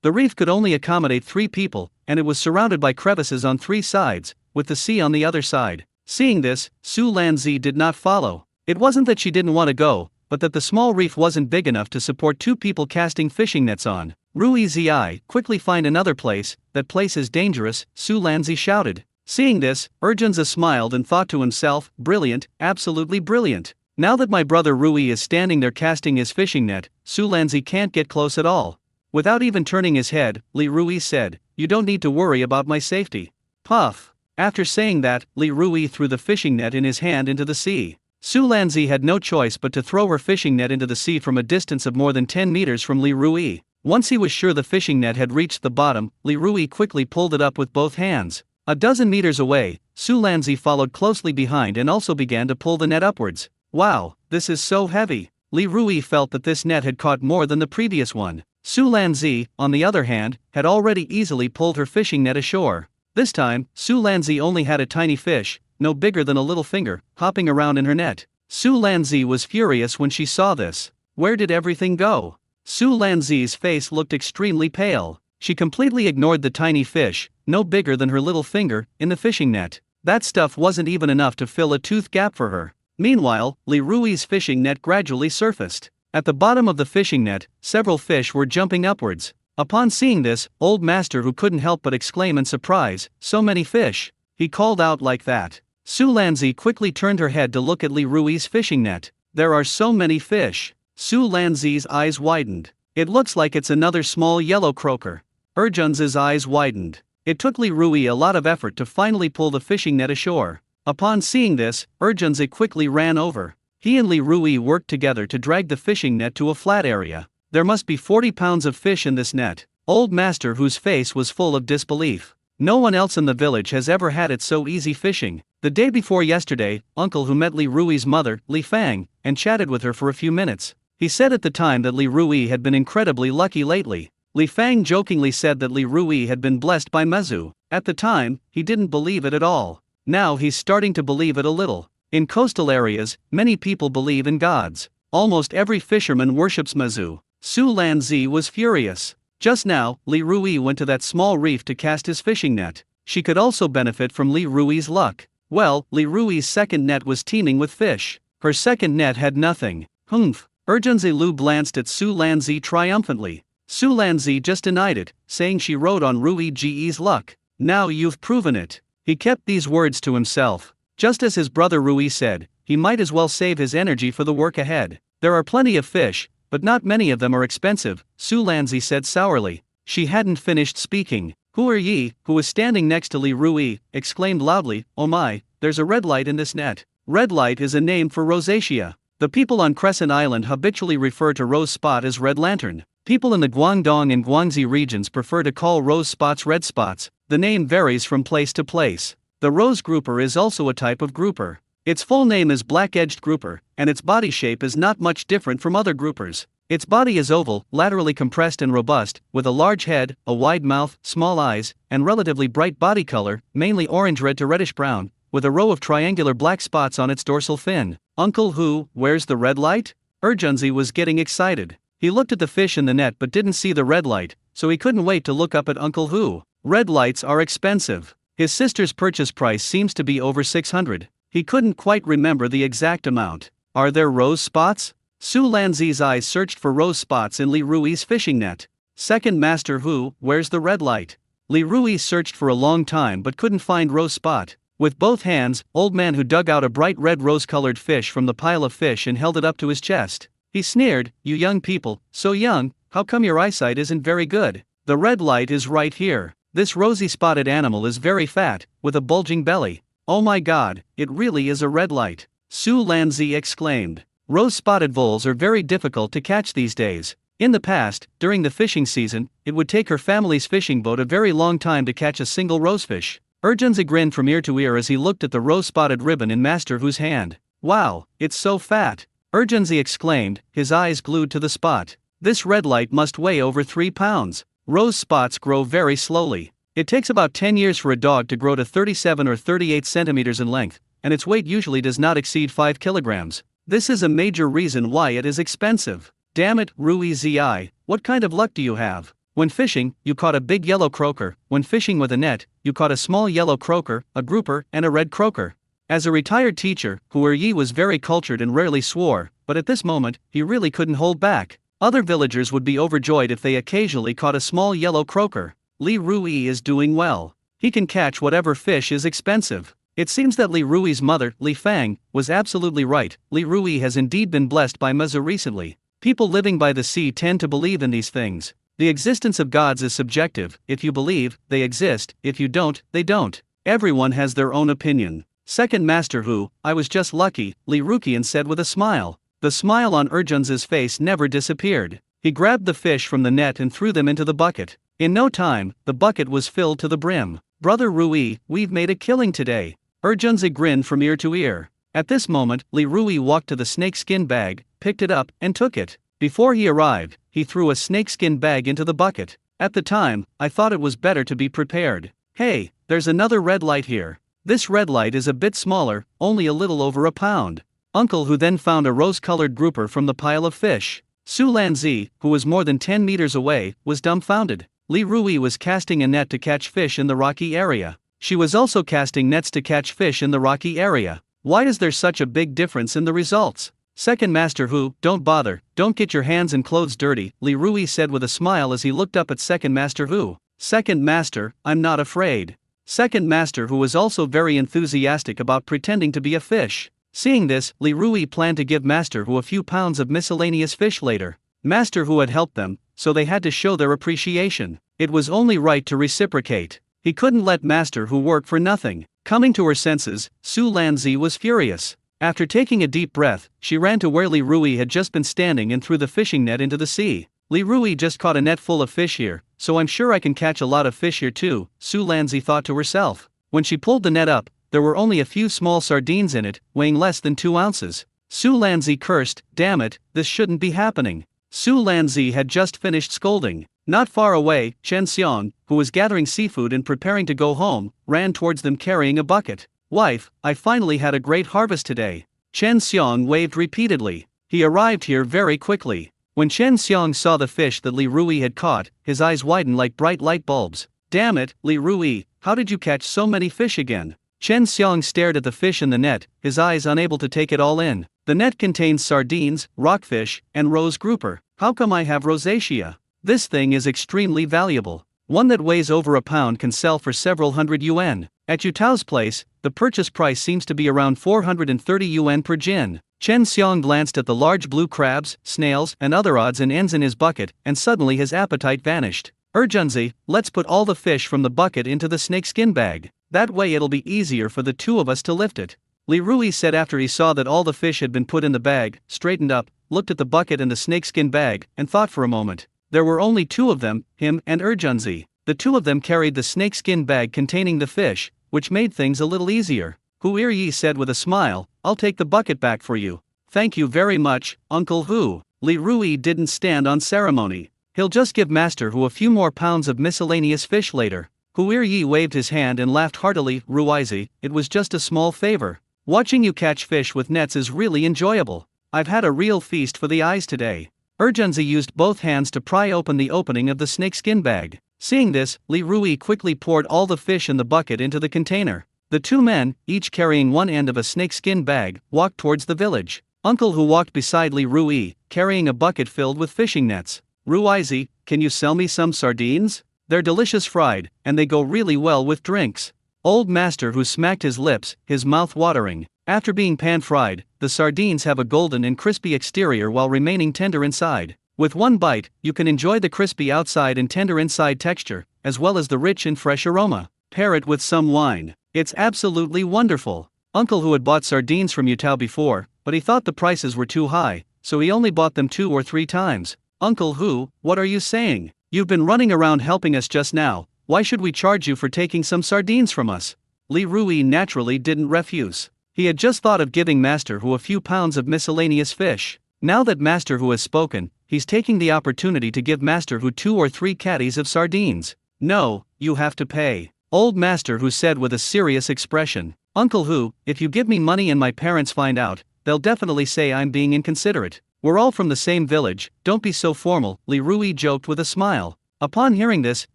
The reef could only accommodate 3 people, and it was surrounded by crevices on 3 sides, with the sea on the other side. Seeing this, Su Lanzi did not follow. It wasn't that she didn't want to go, but that the small reef wasn't big enough to support 2 people casting fishing nets on. Rui Zi, quickly find another place, that place is dangerous, Su Lanzi shouted. Seeing this, Urgenzi smiled and thought to himself, brilliant, absolutely brilliant. Now that my brother Rui is standing there casting his fishing net, Su Lanzi can't get close at all. Without even turning his head, Li Rui said, you don't need to worry about my safety. Puff. After saying that, Li Rui threw the fishing net in his hand into the sea. Su Lanzi had no choice but to throw her fishing net into the sea from a distance of more than 10 meters from Li Rui. Once he was sure the fishing net had reached the bottom, Li Rui quickly pulled it up with both hands. A dozen meters away, Su Lanzi followed closely behind and also began to pull the net upwards. Wow, this is so heavy. Li Rui felt that this net had caught more than the previous one. Su Lanzi, on the other hand, had already easily pulled her fishing net ashore. This time, Su Lanzi only had a tiny fish, no bigger than a little finger, hopping around in her net. Su Lanzi was furious when she saw this. Where did everything go? Su Lanzi's face looked extremely pale. She completely ignored the tiny fish, no bigger than her little finger, in the fishing net. That stuff wasn't even enough to fill a tooth gap for her. Meanwhile, Li Rui's fishing net gradually surfaced. At the bottom of the fishing net, several fish were jumping upwards. Upon seeing this, Old Master Hu couldn't help but exclaim in surprise, so many fish. He called out like that. Su Lanzi quickly turned her head to look at Li Rui's fishing net. There are so many fish. Su Lanzi's eyes widened. It looks like it's another small yellow croaker. Urgenzi's eyes widened. It took Li Rui a lot of effort to finally pull the fishing net ashore. Upon seeing this, Urgenzi quickly ran over. He and Li Rui worked together to drag the fishing net to a flat area. There must be 40 pounds of fish in this net. Old Master Hu's face was full of disbelief. No one else in the village has ever had it so easy fishing. The day before yesterday, Uncle Hu met Li Rui's mother, Li Fang, and chatted with her for a few minutes. He said at the time that Li Rui had been incredibly lucky lately. Li Fang jokingly said that Li Rui had been blessed by Mezu. At the time, he didn't believe it at all. Now he's starting to believe it a little. In coastal areas, many people believe in gods. Almost every fisherman worships Mezu. Su Lanzi was furious. Just now, Li Rui went to that small reef to cast his fishing net. She could also benefit from Li Rui's luck. Well, Li Rui's second net was teeming with fish. Her second net had nothing. Humph. Urgenzi Lu glanced at Su Lanzi triumphantly. Su Lanzi just denied it, saying she rode on Rui Ge's luck. Now you've proven it. He kept these words to himself. Just as his brother Rui said, he might as well save his energy for the work ahead. There are plenty of fish, but not many of them are expensive, Su Lanzi said sourly. She hadn't finished speaking. Hu Yi, who was standing next to Li Rui, exclaimed loudly, "Oh my, there's a red light in this net." Red light is a name for rosacea. The people on Crescent Island habitually refer to rose spot as red lantern. People in the Guangdong and Guangxi regions prefer to call rose spots red spots. The name varies from place to place. The rose grouper is also a type of grouper. Its full name is black-edged grouper, and its body shape is not much different from other groupers. Its body is oval, laterally compressed and robust, with a large head, a wide mouth, small eyes, and relatively bright body color, mainly orange-red to reddish-brown, with a row of triangular black spots on its dorsal fin. Uncle Hu, where's the red light? Urgenzi was getting excited. He looked at the fish in the net but didn't see the red light, so he couldn't wait to look up at Uncle Hu. Red lights are expensive. His sister's purchase price seems to be over 600. He couldn't quite remember the exact amount. Are there rose spots? Su Lanzi's eyes searched for rose spots in Li Rui's fishing net. Second Master Hu, where's the red light? Li Rui searched for a long time but couldn't find rose spot. With both hands, Old Man Hu dug out a bright red rose-colored fish from the pile of fish and held it up to his chest. He sneered, "You young people, so young, how come your eyesight isn't very good? The red light is right here. This rosy-spotted animal is very fat, with a bulging belly. Oh my god, it really is a red light," Su Lanzi exclaimed. Rose-spotted voles are very difficult to catch these days. In the past, during the fishing season, it would take her family's fishing boat a very long time to catch a single rosefish. Urgenzi grinned from ear to ear as he looked at the rose-spotted ribbon in Master Hu's hand. "Wow, it's so fat," Urgenzi exclaimed, his eyes glued to the spot. "This red light must weigh over 3 pounds. Rose spots grow very slowly. It takes about 10 years for a dog to grow to 37 or 38 centimeters in length, and its weight usually does not exceed 5 kilograms. This is a major reason why it is expensive. Damn it, Rui Zi, what kind of luck do you have? When fishing, you caught a big yellow croaker. When fishing with a net, you caught a small yellow croaker, a grouper, and a red croaker." As a retired teacher, Hu Yi was very cultured and rarely swore, but at this moment, he really couldn't hold back. Other villagers would be overjoyed if they occasionally caught a small yellow croaker. Li Rui is doing well. He can catch whatever fish is expensive. It seems that Li Rui's mother, Li Fang, was absolutely right. Li Rui has indeed been blessed by Mezu recently. People living by the sea tend to believe in these things. The existence of gods is subjective. If you believe, they exist. If you don't, they don't. Everyone has their own opinion. Second Master Hu, I was just lucky, Li Ruqian said with a smile. The smile on Urgenzi's face never disappeared. He grabbed the fish from the net and threw them into the bucket. In no time, the bucket was filled to the brim. "Brother Rui, we've made a killing today." Urgenzi grinned from ear to ear. At this moment, Li Rui walked to the snakeskin bag, picked it up, and took it. Before he arrived, he threw a snakeskin bag into the bucket. "At the time, I thought it was better to be prepared. Hey, there's another red light here. This red light is a bit smaller, only a little over a pound." Uncle Hu then found a rose-colored grouper from the pile of fish. Su Lanzi, who was more than 10 meters away, was dumbfounded. Li Rui was casting a net to catch fish in the rocky area. She was also casting nets to catch fish in the rocky area. Why is there such a big difference in the results? Second Master Hu, don't bother, don't get your hands and clothes dirty, Li Rui said with a smile as he looked up at Second Master Hu. "Second Master, I'm not afraid." Second Master Hu was also very enthusiastic about pretending to be a fish. Seeing this, Li Rui planned to give Master Hu a few pounds of miscellaneous fish later. Master Hu had helped them, so they had to show their appreciation. It was only right to reciprocate. He couldn't let Master Hu work for nothing. Coming to her senses, Su Lanzi was furious. After taking a deep breath, she ran to where Li Rui had just been standing and threw the fishing net into the sea. Li Rui just caught a net full of fish here, so I'm sure I can catch a lot of fish here too, Su Lanzi thought to herself. When she pulled the net up, there were only a few small sardines in it, weighing less than 2 ounces. Su Lanzi cursed, damn it, this shouldn't be happening. Su Lanzi had just finished scolding. Not far away, Chen Xiong, who was gathering seafood and preparing to go home, ran towards them carrying a bucket. Wife, I finally had a great harvest today. Chen Xiong waved repeatedly. He arrived here very quickly. When Chen Xiong saw the fish that Li Rui had caught, his eyes widened like bright light bulbs. Damn it, Li Rui, how did you catch so many fish again? Chen Xiong stared at the fish in the net, his eyes unable to take it all in. The net contains sardines, rockfish, and rose grouper. How come I have rosacea? This thing is extremely valuable. One that weighs over a pound can sell for several hundred yuan. At Yutao's place, the purchase price seems to be around 430 yuan per jin. Chen Xiong glanced at the large blue crabs, snails, and other odds and ends in his bucket, and suddenly his appetite vanished. Urgenzi, let's put all the fish from the bucket into the snakeskin bag. That way it'll be easier for the two of us to lift it. Li Rui said after he saw that all the fish had been put in the bag, straightened up, looked at the bucket and the snakeskin bag, and thought for a moment. There were only 2 of them, him and Urgenzi. The 2 of them carried the snakeskin bag containing the fish, which made things a little easier. Hu Yi said with a smile, I'll take the bucket back for you. Thank you very much, Uncle Hu. Li Rui didn't stand on ceremony. He'll just give Master Hu a few more pounds of miscellaneous fish later. Hu Yi waved his hand and laughed heartily. Ruizi, it was just a small favor. Watching you catch fish with nets is really enjoyable. I've had a real feast for the eyes today. Urgenzi used both hands to pry open the opening of the snakeskin bag. Seeing this, Li Rui quickly poured all the fish in the bucket into the container. The 2 men, each carrying one end of a snakeskin bag, walked towards the village. Uncle Hu walked beside Li Rui, carrying a bucket filled with fishing nets. Ruizi, can you sell me some sardines? They're delicious fried, and they go really well with drinks. Old Master Hu smacked his lips, his mouth watering. After being pan-fried, the sardines have a golden and crispy exterior while remaining tender inside. With one bite, you can enjoy the crispy outside and tender inside texture, as well as the rich and fresh aroma. Pair it with some wine. It's absolutely wonderful. Uncle Hu had bought sardines from Yutao before, but he thought the prices were too high, so he only bought them 2 or 3 times. Uncle Hu, what are you saying? You've been running around helping us just now, why should we charge you for taking some sardines from us? Li Rui naturally didn't refuse. He had just thought of giving Master Hu a few pounds of miscellaneous fish. Now that Master Hu has spoken, he's taking the opportunity to give Master Hu 2 or 3 caddies of sardines. No, you have to pay. Old Master Hu said with a serious expression. Uncle Hu, if you give me money and my parents find out, they'll definitely say I'm being inconsiderate. We're all from the same village, don't be so formal, Li Rui joked with a smile. Upon hearing this,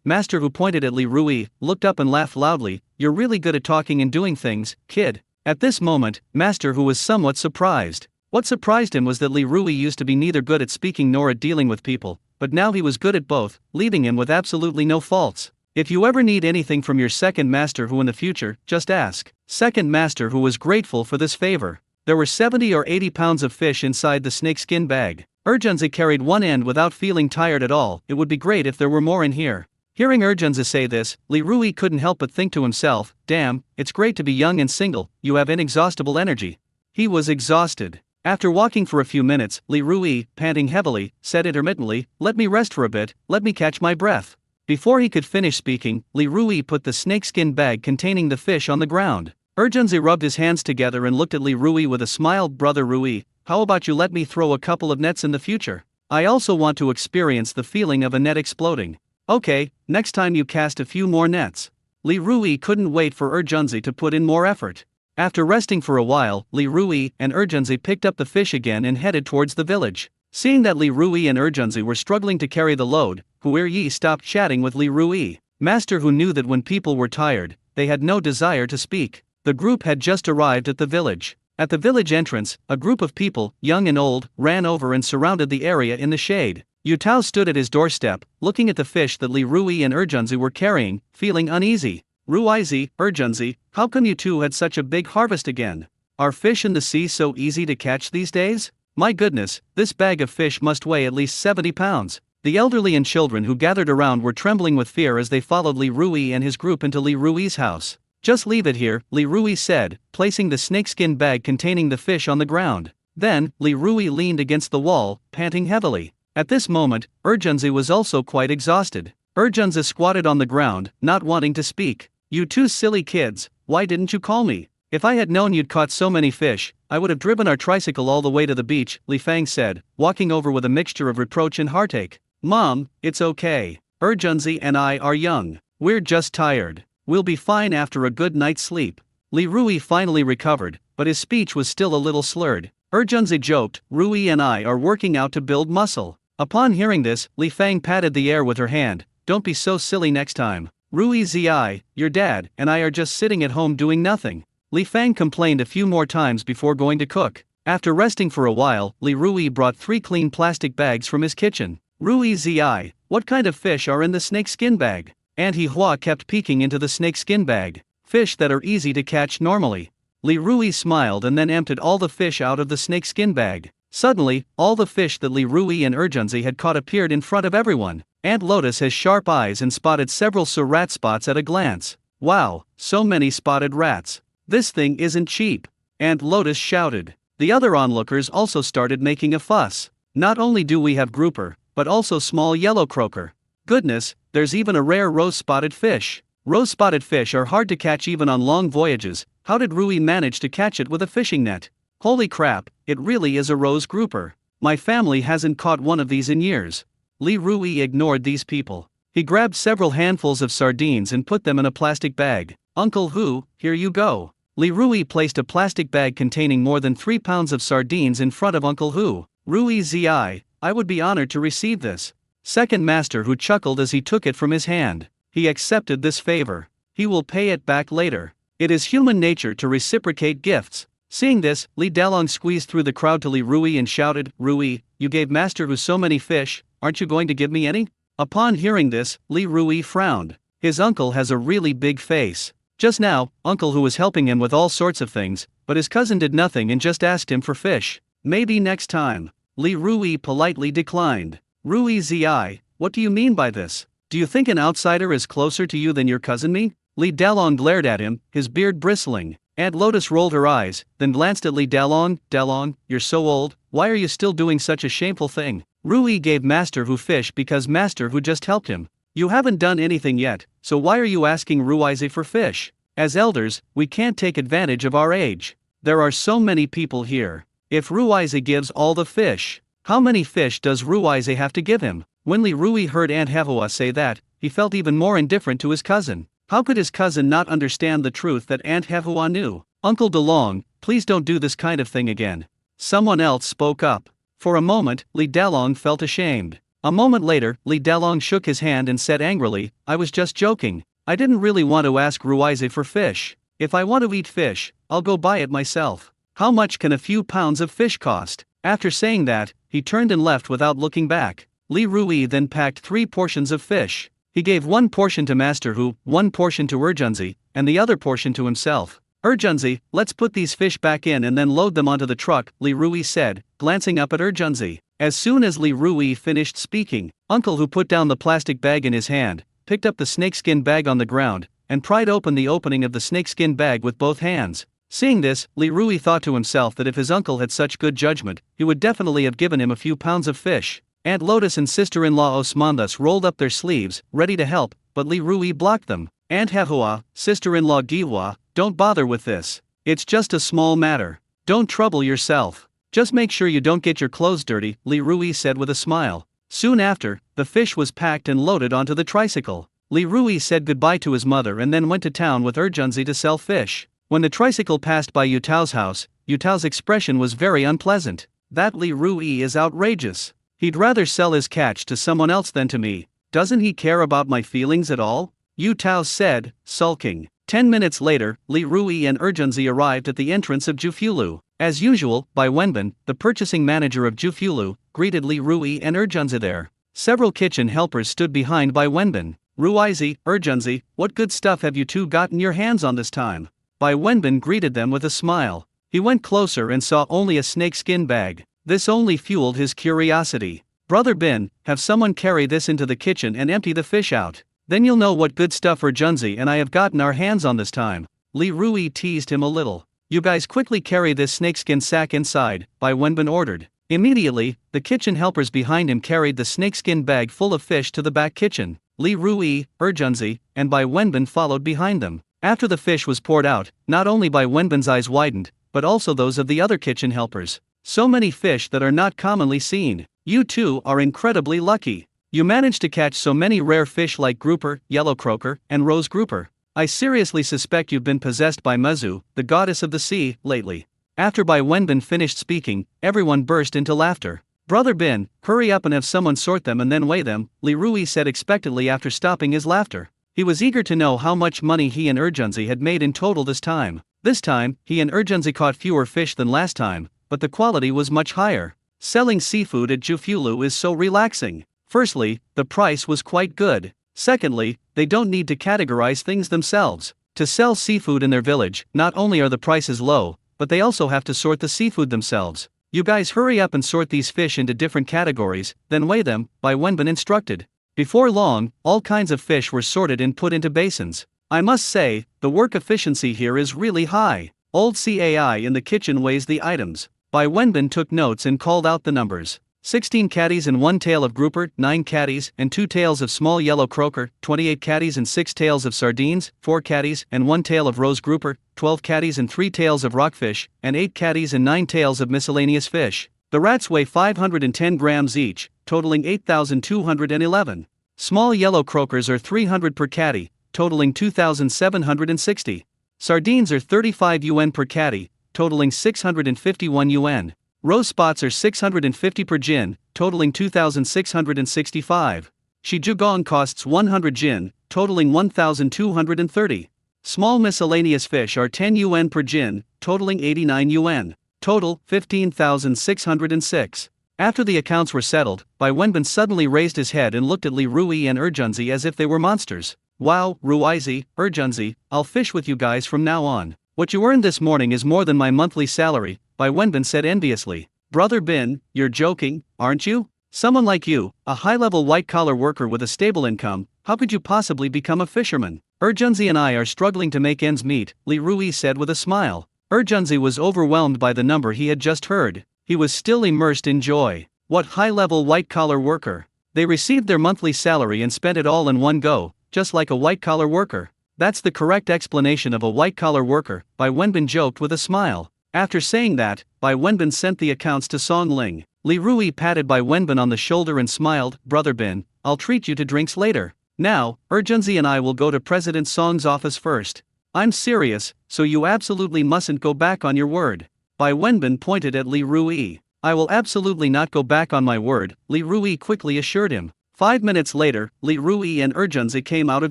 Master Hu pointed at Li Rui, looked up and laughed loudly. You're really good at talking and doing things, kid. At this moment, Master Hu was somewhat surprised. What surprised him was that Li Rui used to be neither good at speaking nor at dealing with people, but now he was good at both, leaving him with absolutely no faults. If you ever need anything from your second Master Hu in the future, just ask. Second Master Hu was grateful for this favor. There were 70 or 80 pounds of fish inside the snakeskin bag. Urgenzi carried one end without feeling tired at all. It would be great if there were more in here. Hearing Urgenzi say this, Li Rui couldn't help but think to himself, damn, it's great to be young and single, you have inexhaustible energy. He was exhausted. After walking for a few minutes, Li Rui, panting heavily, said intermittently, let me rest for a bit, let me catch my breath. Before he could finish speaking, Li Rui put the snakeskin bag containing the fish on the ground. Urgenzi rubbed his hands together and looked at Li Rui with a smile. Brother Rui, how about you let me throw a couple of nets in the future? I also want to experience the feeling of a net exploding. Okay, next time you cast a few more nets. Li Rui couldn't wait for Urgenzi to put in more effort. After resting for a while, Li Rui and Urgenzi picked up the fish again and headed towards the village. Seeing that Li Rui and Urgenzi were struggling to carry the load, Hu Yi stopped chatting with Li Rui. Master Hu knew that when people were tired, they had no desire to speak. The group had just arrived at the village. At the village entrance, a group of people, young and old, ran over and surrounded the area in the shade. Yutao stood at his doorstep, looking at the fish that Li Rui and Urgenzi were carrying, feeling uneasy. Ruizi, Urgenzi, how come you two had such a big harvest again? Are fish in the sea so easy to catch these days? My goodness, this bag of fish must weigh at least 70 pounds. The elderly and children who gathered around were trembling with fear as they followed Li Rui and his group into Li Rui's house. Just leave it here, Li Rui said, placing the snakeskin bag containing the fish on the ground. Then, Li Rui leaned against the wall, panting heavily. At this moment, Urgenzi was also quite exhausted. Urgenzi squatted on the ground, not wanting to speak. You two silly kids, why didn't you call me? If I had known you'd caught so many fish, I would have driven our tricycle all the way to the beach, Li Fang said, walking over with a mixture of reproach and heartache. Mom, it's okay. Urgenzi and I are young. We're just tired. We'll be fine after a good night's sleep. Li Rui finally recovered, but his speech was still a little slurred. Urgenzi joked, Rui and I are working out to build muscle. Upon hearing this, Li Fang patted the air with her hand. Don't be so silly next time. Rui Zi, your dad, and I are just sitting at home doing nothing. Li Fang complained a few more times before going to cook. After resting for a while, Li Rui brought 3 clean plastic bags from his kitchen. Rui Zi, what kind of fish are in the snakeskin bag? And He Hua kept peeking into the snakeskin bag. Fish that are easy to catch normally. Li Rui smiled and then emptied all the fish out of the snakeskin bag. Suddenly, all the fish that Li Rui and Urgenzi had caught appeared in front of everyone. Aunt Lotus has sharp eyes and spotted several rat spots at a glance. Wow, so many spotted rats. This thing isn't cheap. Aunt Lotus shouted. The other onlookers also started making a fuss. Not only do we have grouper, but also small yellow croaker. Goodness, there's even a rare rose-spotted fish. Rose-spotted fish are hard to catch even on long voyages. How did Rui manage to catch it with a fishing net? Holy crap, it really is a rose grouper. My family hasn't caught one of these in years. Li Rui ignored these people. He grabbed several handfuls of sardines and put them in a plastic bag. Uncle Hu, here you go. Li Rui placed a plastic bag containing more than 3 pounds of sardines in front of Uncle Hu. Rui Zi, I would be honored to receive this. Second Master Hu chuckled as he took it from his hand. He accepted this favor. He will pay it back later. It is human nature to reciprocate gifts. Seeing this, Li Dalong squeezed through the crowd to Li Rui and shouted, Rui, you gave Master Hu so many fish, aren't you going to give me any? Upon hearing this, Li Rui frowned. His uncle has a really big face. Just now, Uncle Hu was helping him with all sorts of things, but his cousin did nothing and just asked him for fish. Maybe next time. Li Rui politely declined. Rui Zi, what do you mean by this? Do you think an outsider is closer to you than your cousin me? Li Dalong glared at him, his beard bristling. Aunt Lotus rolled her eyes, then glanced at Li Dalong. Dalong, you're so old, why are you still doing such a shameful thing? Rui gave Master Hu fish because Master Hu just helped him. You haven't done anything yet, so why are you asking Ruize for fish? As elders, we can't take advantage of our age. There are so many people here. If Ruize gives all the fish, how many fish does Ruize have to give him? When Li Rui heard Aunt Hehua say that, he felt even more indifferent to his cousin. How could his cousin not understand the truth that Aunt Hehua knew? Uncle Dalong, please don't do this kind of thing again. Someone else spoke up. For a moment, Li Dalong felt ashamed. A moment later, Li Dalong shook his hand and said angrily, I was just joking. I didn't really want to ask Ruize for fish. If I want to eat fish, I'll go buy it myself. How much can a few pounds of fish cost? After saying that, he turned and left without looking back. Li Rui then packed 3 portions of fish. He gave 1 portion to Master Hu, 1 portion to Urgenzi, and the other portion to himself. Urgenzi, let's put these fish back in and then load them onto the truck, Li Rui said, glancing up at Urgenzi. As soon as Li Rui finished speaking, Uncle Hu put down the plastic bag in his hand, picked up the snakeskin bag on the ground, and pried open the opening of the snakeskin bag with both hands. Seeing this, Li Rui thought to himself that if his uncle had such good judgment, he would definitely have given him a few pounds of fish. Aunt Lotus and sister-in-law Osman thus rolled up their sleeves, ready to help, but Li Rui blocked them. Aunt Hehua, sister-in-law Gihua, don't bother with this. It's just a small matter. Don't trouble yourself. Just make sure you don't get your clothes dirty, Li Rui said with a smile. Soon after, the fish was packed and loaded onto the tricycle. Li Rui said goodbye to his mother and then went to town with Urgenzi to sell fish. When the tricycle passed by Yutao's house, Yutao's expression was very unpleasant. That Li Rui is outrageous. He'd rather sell his catch to someone else than to me. Doesn't he care about my feelings at all? Yutao said, sulking. 10 minutes later, Li Rui and Urgenzi arrived at the entrance of Jufulu. As usual, Bai Wenbin, the purchasing manager of Jufulu, greeted Li Rui and Urgenzi there. Several kitchen helpers stood behind Bai Wenbin. Ruize, Urgenzi, what good stuff have you two gotten your hands on this time? Bai Wenbin greeted them with a smile. He went closer and saw only a snakeskin bag. This only fueled his curiosity. Brother Bin, have someone carry this into the kitchen and empty the fish out. Then you'll know what good stuff Urgenzi and I have gotten our hands on this time. Li Rui teased him a little. You guys quickly carry this snakeskin sack inside, Bai Wenbin ordered. Immediately, the kitchen helpers behind him carried the snakeskin bag full of fish to the back kitchen. Li Rui, Urgenzi, and Bai Wenbin followed behind them. After the fish was poured out, not only Bai Wenbin's eyes widened, but also those of the other kitchen helpers. So many fish that are not commonly seen. You two are incredibly lucky. You managed to catch so many rare fish like grouper, yellow croaker, and rose grouper. I seriously suspect you've been possessed by Mazu, the goddess of the sea, lately. After Bai Wenbin finished speaking, everyone burst into laughter. Brother Bin, hurry up and have someone sort them and then weigh them, Li Rui said expectantly after stopping his laughter. He was eager to know how much money he and Urgenzi had made in total this time. This time, he and Urgenzi caught fewer fish than last time, but the quality was much higher. Selling seafood at Jufulu is so relaxing. Firstly, the price was quite good. Secondly, they don't need to categorize things themselves. To sell seafood in their village, not only are the prices low, but they also have to sort the seafood themselves. You guys hurry up and sort these fish into different categories, then weigh them, Bai Wenbin instructed. Before long, all kinds of fish were sorted and put into basins. I must say, the work efficiency here is really high. Old CAI in the kitchen weighs the items. Bai Wenbin took notes and called out the numbers. 16 catties and 1 tail of grouper, 9 catties and 2 tails of small yellow croaker, 28 catties and 6 tails of sardines, 4 catties and 1 tail of rose grouper, 12 catties and 3 tails of rockfish, and 8 catties and 9 tails of miscellaneous fish. The rats weigh 510 grams each, totaling 8,211. Small yellow croakers are 300 per catty, totaling 2,760. Sardines are 35 yuan per catty, totaling 651 yuan. Rose spots are 650 per jin, totaling 2,665. Shijugong costs 100 jin, totaling 1,230. Small miscellaneous fish are 10 yuan per jin, totaling 89 yuan. Total, 15,606. After the accounts were settled, Bai Wenbin suddenly raised his head and looked at Li Rui and Urgenzi as if they were monsters. Wow, Ruizi, Urgenzi, I'll fish with you guys from now on. What you earned this morning is more than my monthly salary, Bai Wenbin said enviously. Brother Bin, you're joking, aren't you? Someone like you, a high-level white-collar worker with a stable income, how could you possibly become a fisherman? Urgenzi and I are struggling to make ends meet, Li Rui said with a smile. Urgenzi was overwhelmed by the number he had just heard. He was still immersed in joy. What high-level white-collar worker? They received their monthly salary and spent it all in one go, just like a white-collar worker. That's the correct explanation of a white-collar worker, Bai Wenbin joked with a smile. After saying that, Bai Wenbin sent the accounts to Song Ling. Li Rui patted Bai Wenbin on the shoulder and smiled, Brother Bin, I'll treat you to drinks later. Now, Urgenzi and I will go to President Song's office first. I'm serious, so you absolutely mustn't go back on your word. Bai Wenbin pointed at Li Rui. I will absolutely not go back on my word, Li Rui quickly assured him. 5 minutes later, Li Rui and Urgenzi came out of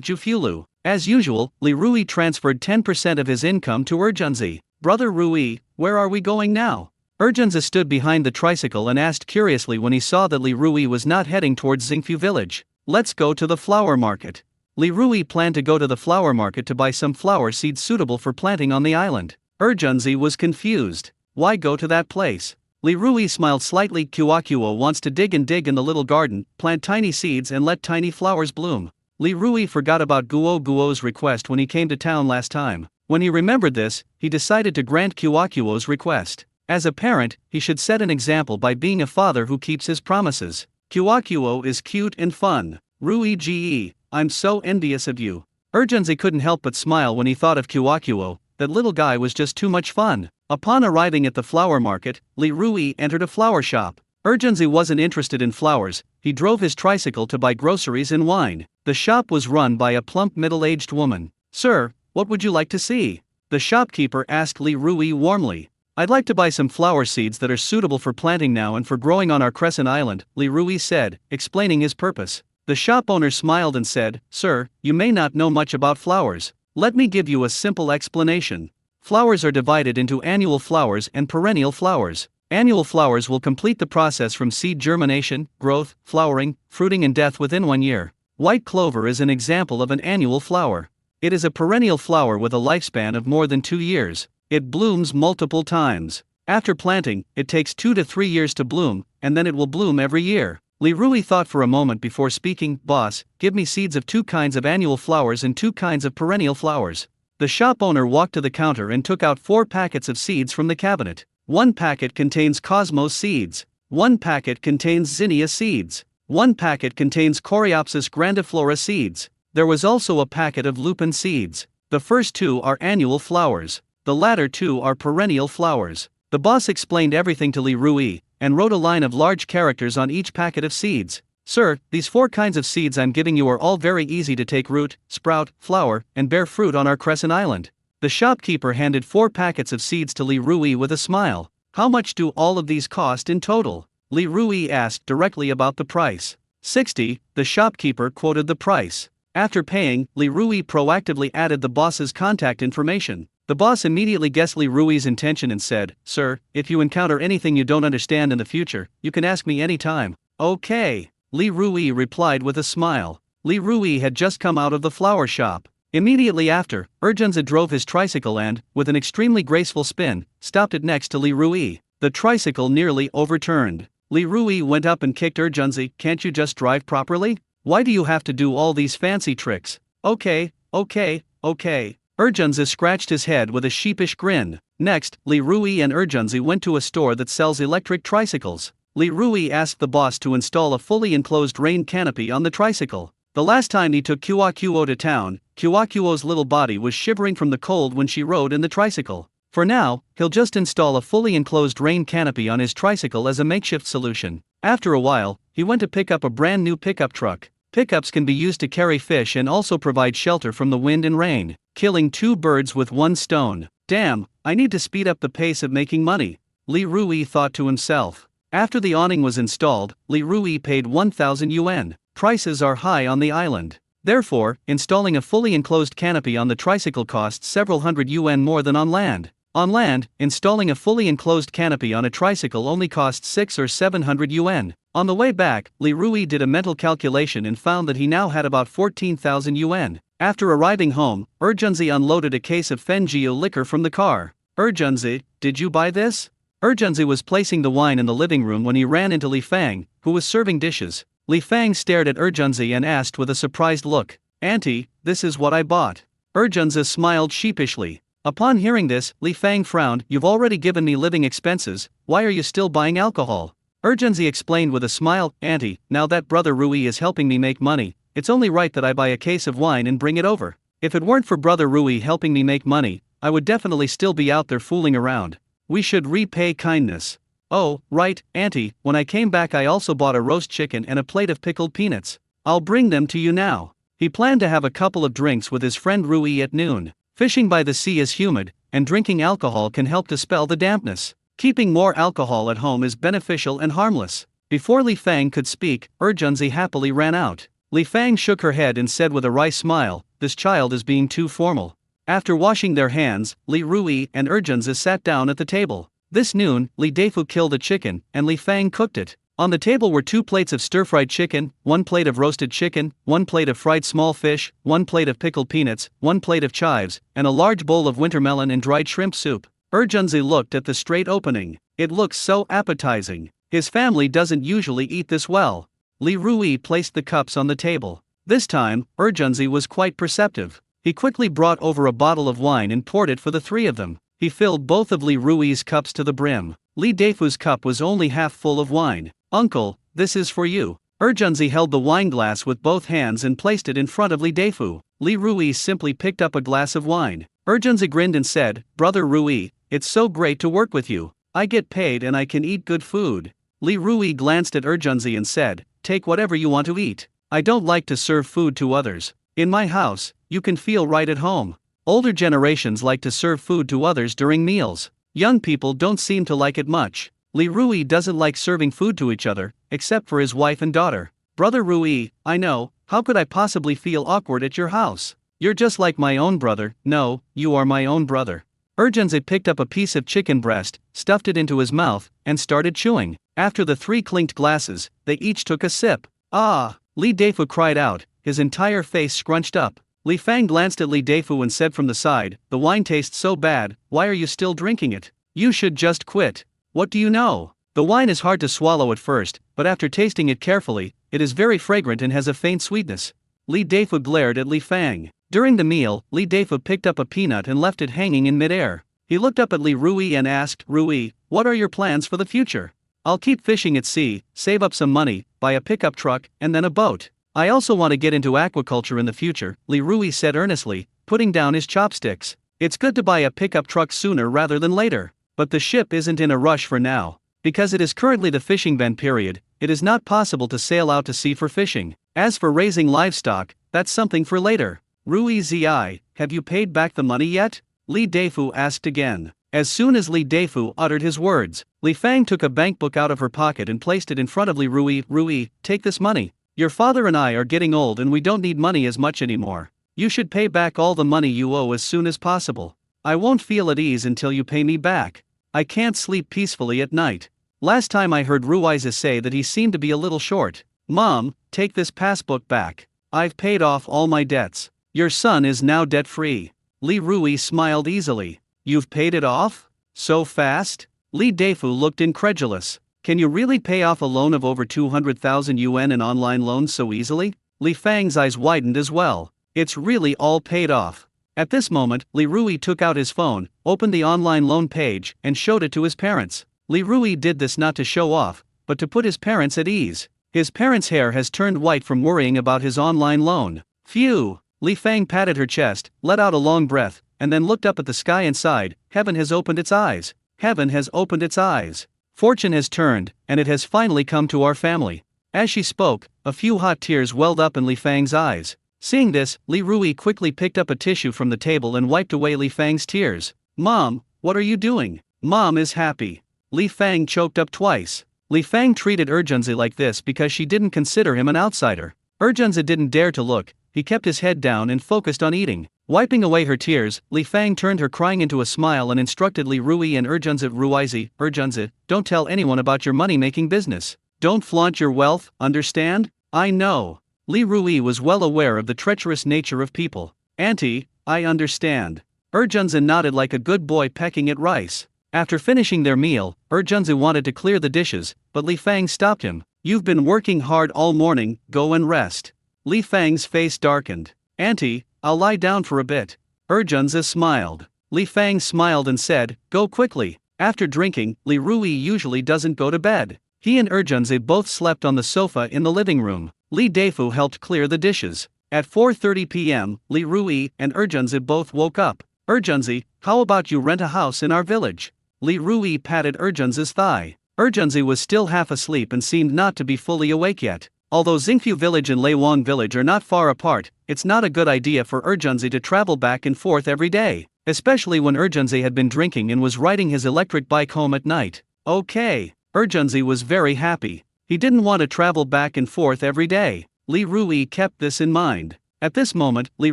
Jufulu. As usual, Li Rui transferred 10% of his income to Urgenzi. Brother Rui, where are we going now? Urgenzi stood behind the tricycle and asked curiously when he saw that Li Rui was not heading towards Xingfu village. Let's go to the flower market. Li Rui planned to go to the flower market to buy some flower seeds suitable for planting on the island. Urgenzi was confused. Why go to that place? Li Rui smiled slightly. Kuakuo wants to dig in the little garden, plant tiny seeds and let tiny flowers bloom. Li Rui forgot about Guo's request when he came to town last time. When he remembered this, he decided to grant Kuakuo's request. As a parent, he should set an example by being a father who keeps his promises. Kuakuo is cute and fun. Rui Ge, I'm so envious of you. Urgenzi couldn't help but smile when he thought of Kuakuo. That little guy was just too much fun. Upon arriving at the flower market, Li Rui entered a flower shop. Urgenzi wasn't interested in flowers, he drove his tricycle to buy groceries and wine. The shop was run by a plump middle-aged woman. Sir, what would you like to see? The shopkeeper asked Li Rui warmly. I'd like to buy some flower seeds that are suitable for planting now and for growing on our crescent island, Li Rui said, explaining his purpose. The shop owner smiled and said, Sir, you may not know much about flowers. Let me give you a simple explanation. Flowers are divided into annual flowers and perennial flowers. Annual flowers will complete the process from seed germination, growth, flowering, fruiting and death within 1 year. White clover is an example of an annual flower. It is a perennial flower with a lifespan of more than 2 years. It blooms multiple times. After planting, it takes 2 to 3 years to bloom, and then it will bloom every year. Li Rui thought for a moment before speaking. Boss, give me seeds of 2 kinds of annual flowers and 2 kinds of perennial flowers. The shop owner walked to the counter and took out 4 packets of seeds from the cabinet. 1 packet contains cosmos seeds. 1 packet contains zinnia seeds. 1 packet contains Coreopsis grandiflora seeds. There was also a packet of lupin seeds. The first 2 are annual flowers. The latter 2 are perennial flowers. The boss explained everything to Li Rui, and wrote a line of large characters on each packet of seeds. Sir, these 4 kinds of seeds I'm giving you are all very easy to take root, sprout, flower, and bear fruit on our Crescent Island. The shopkeeper handed 4 packets of seeds to Li Rui with a smile. How much do all of these cost in total? Li Rui asked directly about the price. 60, the shopkeeper quoted the price. After paying, Li Rui proactively added the boss's contact information. The boss immediately guessed Li Rui's intention and said, Sir, if you encounter anything you don't understand in the future, you can ask me anytime. Okay, Li Rui replied with a smile. Li Rui had just come out of the flower shop. Immediately after, Urgenza drove his tricycle and, with an extremely graceful spin, stopped it next to Li Rui. The tricycle nearly overturned. Li Rui went up and kicked Urgenza. Can't you just drive properly? Why do you have to do all these fancy tricks? Okay. Urgenza scratched his head with a sheepish grin. Next, Li Rui and Urgenza went to a store that sells electric tricycles. Li Rui asked the boss to install a fully enclosed rain canopy on the tricycle. The last time he took Kuakuo to town, Kuakuo's little body was shivering from the cold when she rode in the tricycle. For now, he'll just install a fully enclosed rain canopy on his tricycle as a makeshift solution. After a while, he went to pick up a brand new pickup truck. Pickups can be used to carry fish and also provide shelter from the wind and rain, killing 2 birds with 1 stone. Damn, I need to speed up the pace of making money, Li Rui thought to himself. After the awning was installed, Li Rui paid 1,000 yuan. Prices are high on the island. Therefore, installing a fully enclosed canopy on the tricycle costs several hundred yuan more than on land. On land, installing a fully enclosed canopy on a tricycle only costs 600 or 700 yuan. On the way back, Li Rui did a mental calculation and found that he now had about 14,000 yuan. After arriving home, Urgenza unloaded a case of Fenjiu liquor from the car. Urgenza, did you buy this? Urgenza was placing the wine in the living room when he ran into Li Fang, who was serving dishes. Li Fang stared at Urgenza and asked with a surprised look, Auntie, this is what I bought. Urgenza smiled sheepishly. Upon hearing this, Li Fang frowned. You've already given me living expenses, why are you still buying alcohol? Urgenza explained with a smile, Auntie, now that Brother Rui is helping me make money, it's only right that I buy a case of wine and bring it over. If it weren't for Brother Rui helping me make money, I would definitely still be out there fooling around. We should repay kindness. Oh, right, Auntie, when I came back I also bought a roast chicken and a plate of pickled peanuts. I'll bring them to you now. He planned to have a couple of drinks with his friend Rui at noon. Fishing by the sea is humid, and drinking alcohol can help dispel the dampness. Keeping more alcohol at home is beneficial and harmless. Before Li Fang could speak, Urgenza happily ran out. Li Fang shook her head and said with a wry smile, this child is being too formal. After washing their hands, Li Rui and Urgenza sat down at the table. This noon, Li Deifu killed a chicken, and Li Fang cooked it. On the table were 2 plates of stir-fried chicken, 1 plate of roasted chicken, 1 plate of fried small fish, 1 plate of pickled peanuts, 1 plate of chives, and a large bowl of winter melon and dried shrimp soup. Urgenza looked at the straight opening. It looks so appetizing. His family doesn't usually eat this well. Li Rui placed the cups on the table. This time, Urgenza was quite perceptive. He quickly brought over a bottle of wine and poured it for the 3 of them. He filled both of Li Rui's cups to the brim. Li Deifu's cup was only half full of wine. Uncle, this is for you. Urgenza held the wine glass with both hands and placed it in front of Li Deifu. Li Rui simply picked up a glass of wine. Urgenza grinned and said, Brother Rui, it's so great to work with you. I get paid and I can eat good food. Li Rui glanced at Urgenza and said, take whatever you want to eat. I don't like to serve food to others. In my house, you can feel right at home. Older generations like to serve food to others during meals. Young people don't seem to like it much. Li Rui doesn't like serving food to each other, except for his wife and daughter. Brother Rui, I know, how could I possibly feel awkward at your house? You're just like my own brother. No, you are my own brother. Urgenza picked up a piece of chicken breast, stuffed it into his mouth, and started chewing. After the 3 clinked glasses, they each took a sip. Ah! Li Deifu cried out, his entire face scrunched up. Li Fang glanced at Li Deifu and said from the side, the wine tastes so bad, why are you still drinking it? You should just quit. What do you know? The wine is hard to swallow at first, but after tasting it carefully, it is very fragrant and has a faint sweetness. Li Deifu glared at Li Fang. During the meal, Li Deifu picked up a peanut and left it hanging in midair. He looked up at Li Rui and asked, Rui, what are your plans for the future? I'll keep fishing at sea, save up some money, buy a pickup truck, and then a boat. I also want to get into aquaculture in the future, Li Rui said earnestly, putting down his chopsticks. It's good to buy a pickup truck sooner rather than later. But the ship isn't in a rush for now. Because it is currently the fishing ban period, it is not possible to sail out to sea for fishing. As for raising livestock, that's something for later. Rui Zi, have you paid back the money yet? Li Deifu asked again. As soon as Li Deifu uttered his words, Li Fang took a bankbook out of her pocket and placed it in front of Li Rui. Rui, take this money. Your father and I are getting old and we don't need money as much anymore. You should pay back all the money you owe as soon as possible. I won't feel at ease until you pay me back. I can't sleep peacefully at night. Last time I heard Ruiza say that he seemed to be a little short. Mom, take this passbook back. I've paid off all my debts. Your son is now debt-free. Li Rui smiled easily. You've paid it off? So fast? Li Deifu looked incredulous. Can you really pay off a loan of over 200,000 yuan in online loans so easily? Li Fang's eyes widened as well. It's really all paid off. At this moment, Li Rui took out his phone, opened the online loan page, and showed it to his parents. Li Rui did this not to show off, but to put his parents at ease. His parents' hair has turned white from worrying about his online loan. Phew! Li Fang patted her chest, let out a long breath, and then looked up at the sky and sighed. Heaven has opened its eyes. Heaven has opened its eyes. Fortune has turned, and it has finally come to our family. As she spoke, a few hot tears welled up in Li Fang's eyes. Seeing this, Li Rui quickly picked up a tissue from the table and wiped away Li Fang's tears. Mom, what are you doing? Mom is happy. Li Fang choked up twice. Li Fang treated Erjunzi like this because she didn't consider him an outsider. Erjunzi didn't dare to look, he kept his head down and focused on eating. Wiping away her tears, Li Fang turned her crying into a smile and instructed Li Rui and Erjunzi. Ruizi, Erjunzi, don't tell anyone about your money-making business. Don't flaunt your wealth, understand? I know. Li Rui was well aware of the treacherous nature of people. Auntie, I understand. Erjunzi nodded like a good boy pecking at rice. After finishing their meal, Erjunzi wanted to clear the dishes, but Li Fang stopped him. You've been working hard all morning, go and rest. Li Fang's face darkened. Auntie, I'll lie down for a bit. Erjunzi smiled. Li Fang smiled and said, go quickly. After drinking, Li Rui usually doesn't go to bed. He and Erjunzi both slept on the sofa in the living room. Li Deifu helped clear the dishes. At 4:30 p.m., Li Rui and Erjunzi both woke up. Erjunzi, how about you rent a house in our village? Li Rui patted Erjunzi's thigh. Erjunzi was still half asleep and seemed not to be fully awake yet. Although Xingfu village and Leiwang village are not far apart, it's not a good idea for Erjunzi to travel back and forth every day, especially when Erjunzi had been drinking and was riding his electric bike home at night. Okay. Erjunzi was very happy. He didn't want to travel back and forth every day. Li Rui kept this in mind. At this moment, Li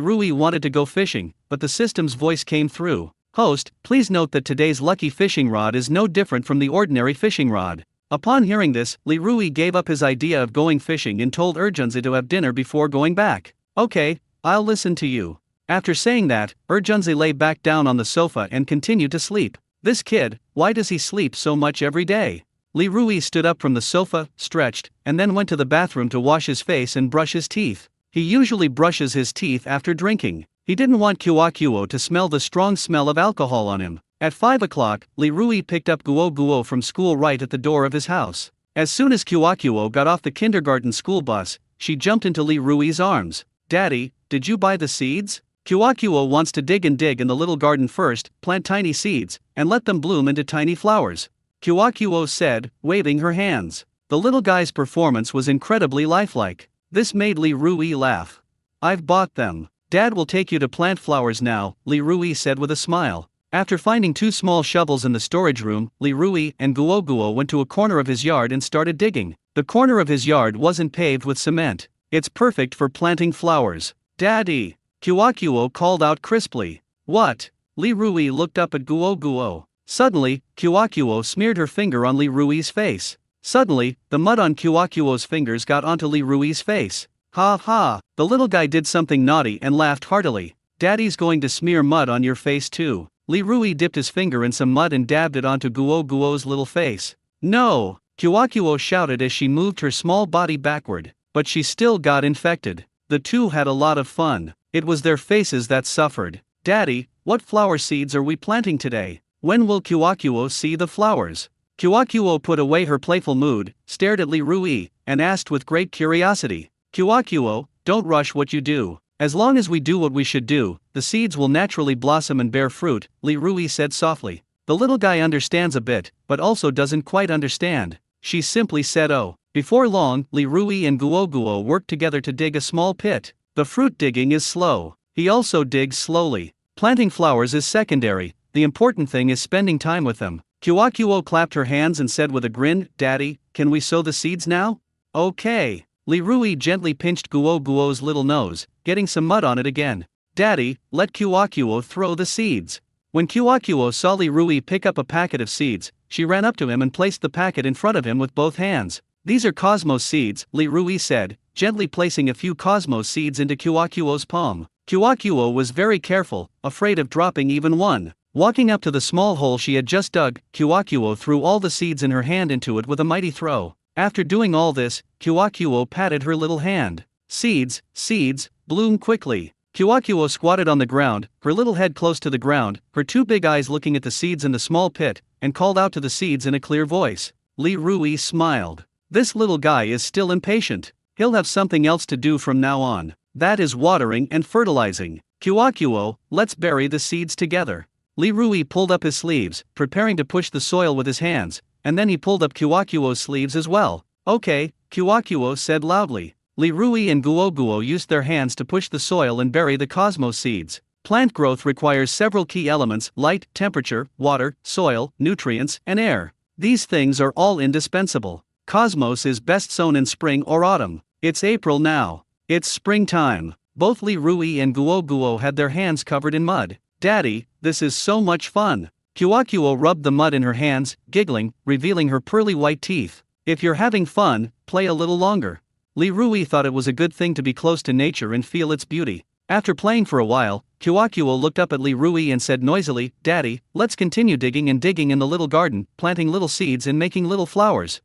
Rui wanted to go fishing, but the system's voice came through. Host, please note that today's lucky fishing rod is no different from the ordinary fishing rod. Upon hearing this, Li Rui gave up his idea of going fishing and told Erjunzi to have dinner before going back. Okay, I'll listen to you. After saying that, Erjunzi lay back down on the sofa and continued to sleep. This kid, why does he sleep so much every day? Li Rui stood up from the sofa, stretched, and then went to the bathroom to wash his face and brush his teeth. He usually brushes his teeth after drinking. He didn't want Guo to smell the strong smell of alcohol on him. At 5 o'clock, Li Rui picked up Guo from school right at the door of his house. As soon as Guo got off the kindergarten school bus, she jumped into Li Rui's arms. Daddy, did you buy the seeds? Guo wants to dig in the little garden first, plant tiny seeds, and let them bloom into tiny flowers. Guo said, waving her hands. The little guy's performance was incredibly lifelike. This made Li Rui laugh. I've bought them. Dad will take you to plant flowers now, Li Rui said with a smile. After finding 2 small shovels in the storage room, Li Rui and Guo went to a corner of his yard and started digging. The corner of his yard wasn't paved with cement. It's perfect for planting flowers. Daddy! Guo called out crisply. What? Li Rui looked up at Guo. Suddenly, Guo smeared her finger on Li Rui's face. Suddenly, the mud on Guo's fingers got onto Li Rui's face. Ha ha, the little guy did something naughty and laughed heartily. Daddy's going to smear mud on your face too. Li Rui dipped his finger in some mud and dabbed it onto Guo's little face. No! Guo shouted as she moved her small body backward, but she still got infected. The two had a lot of fun. It was their faces that suffered. "Daddy, what flower seeds are we planting today? When will Kyokuo see the flowers?" Kyokuo put away her playful mood, stared at Li Rui, and asked with great curiosity. "Kyokuo, don't rush what you do. As long as we do what we should do, the seeds will naturally blossom and bear fruit," Li Rui said softly. The little guy understands a bit, but also doesn't quite understand. She simply said oh. Before long, Li Rui and Guoguo worked together to dig a small pit. The fruit digging is slow. He also digs slowly. Planting flowers is secondary, the important thing is spending time with them. Kyokuo clapped her hands and said with a grin, "Daddy, can we sow the seeds now?" "Okay." Li Rui gently pinched Guoguo's little nose, getting some mud on it again. "Daddy, let Kyokuo throw the seeds." When Kyokuo saw Li Rui pick up a packet of seeds, she ran up to him and placed the packet in front of him with both hands. "These are cosmos seeds," Li Rui said, gently placing a few cosmos seeds into Kyokuo's palm. Kyokuo was very careful, afraid of dropping even one. Walking up to the small hole she had just dug, Kyokuo threw all the seeds in her hand into it with a mighty throw. After doing all this, Kyokuo patted her little hand. "Seeds, seeds, bloom quickly." Kyokuo squatted on the ground, her little head close to the ground, her two big eyes looking at the seeds in the small pit, and called out to the seeds in a clear voice. Li Rui smiled. This little guy is still impatient. He'll have something else to do from now on. That is watering and fertilizing. "Kyokuo, let's bury the seeds together." Li Rui pulled up his sleeves, preparing to push the soil with his hands, and then he pulled up Kyokuo's sleeves as well. "Okay," Kyokuo said loudly. Li Rui and Guoguo used their hands to push the soil and bury the cosmos seeds. Plant growth requires several key elements: light, temperature, water, soil, nutrients, and air. These things are all indispensable. Cosmos is best sown in spring or autumn. It's April now. It's springtime. Both Li Rui and Guoguo had their hands covered in mud. "Daddy, this is so much fun." Kyokuo rubbed the mud in her hands, giggling, revealing her pearly white teeth. "If you're having fun, play a little longer." Li Rui thought it was a good thing to be close to nature and feel its beauty. After playing for a while, Kyokuo looked up at Li Rui and said noisily, "Daddy, let's continue digging and digging in the little garden, planting little seeds and making little flowers."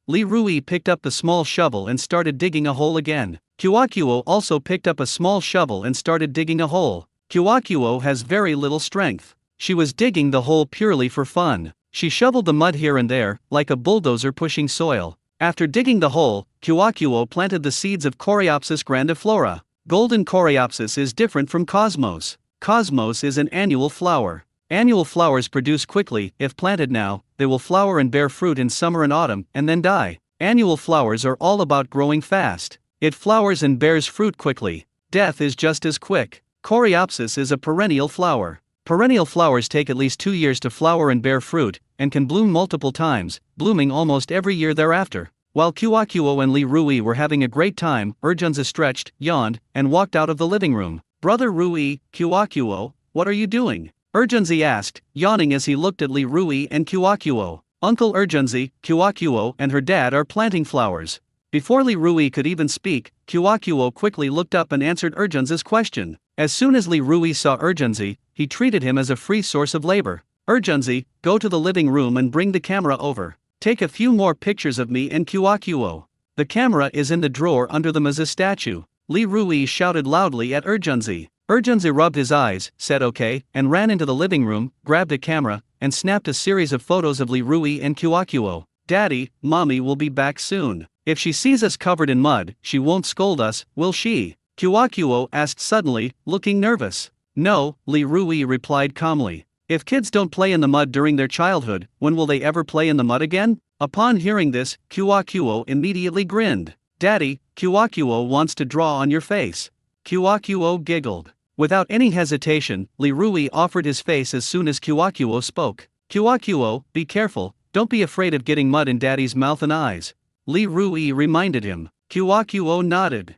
Li Rui picked up the small shovel and started digging a hole again. Kyokuo also picked up a small shovel and started digging a hole. Kyokuo has very little strength. She was digging the hole purely for fun. She shoveled the mud here and there, like a bulldozer pushing soil. After digging the hole, Kyokuo planted the seeds of Coreopsis grandiflora. Golden Coreopsis is different from Cosmos. Cosmos is an annual flower. Annual flowers produce quickly. If planted now, they will flower and bear fruit in summer and autumn, and then die. Annual flowers are all about growing fast. It flowers and bears fruit quickly. Death is just as quick. Coreopsis is a perennial flower. Perennial flowers take at least 2 years to flower and bear fruit, and can bloom multiple times, blooming almost every year thereafter. While Kyokuo and Li Rui were having a great time, Urjunza stretched, yawned, and walked out of the living room. "Brother Rui, Kyokuo, what are you doing?" Urjunzi asked, yawning as he looked at Li Rui and Kyokuo. "Uncle Urjunzi, Kyokuo and her dad are planting flowers." Before Li Rui could even speak, Kyokuo quickly looked up and answered Urjunza's question. As soon as Li Rui saw Urjunzi, he treated him as a free source of labor. "Urjunzi, go to the living room and bring the camera over. Take a few more pictures of me and Kyokuo. The camera is in the drawer under the Maza statue." Li Rui shouted loudly at Urjunzi. Urjunzi rubbed his eyes, said okay, and ran into the living room, grabbed a camera, and snapped a series of photos of Li Rui and Kyokuo. "Daddy, Mommy will be back soon. If she sees us covered in mud, she won't scold us, will she?" Kyokuo asked suddenly, looking nervous. "No," Li Rui replied calmly. "If kids don't play in the mud during their childhood, when will they ever play in the mud again?" Upon hearing this, Kyokuo immediately grinned. "Daddy, Kyokuo wants to draw on your face." Kyokuo giggled. Without any hesitation, Li Rui offered his face as soon as Kyokuo spoke. "Kyokuo, be careful, don't be afraid of getting mud in Daddy's mouth and eyes," Li Rui reminded him. Kyokuo nodded.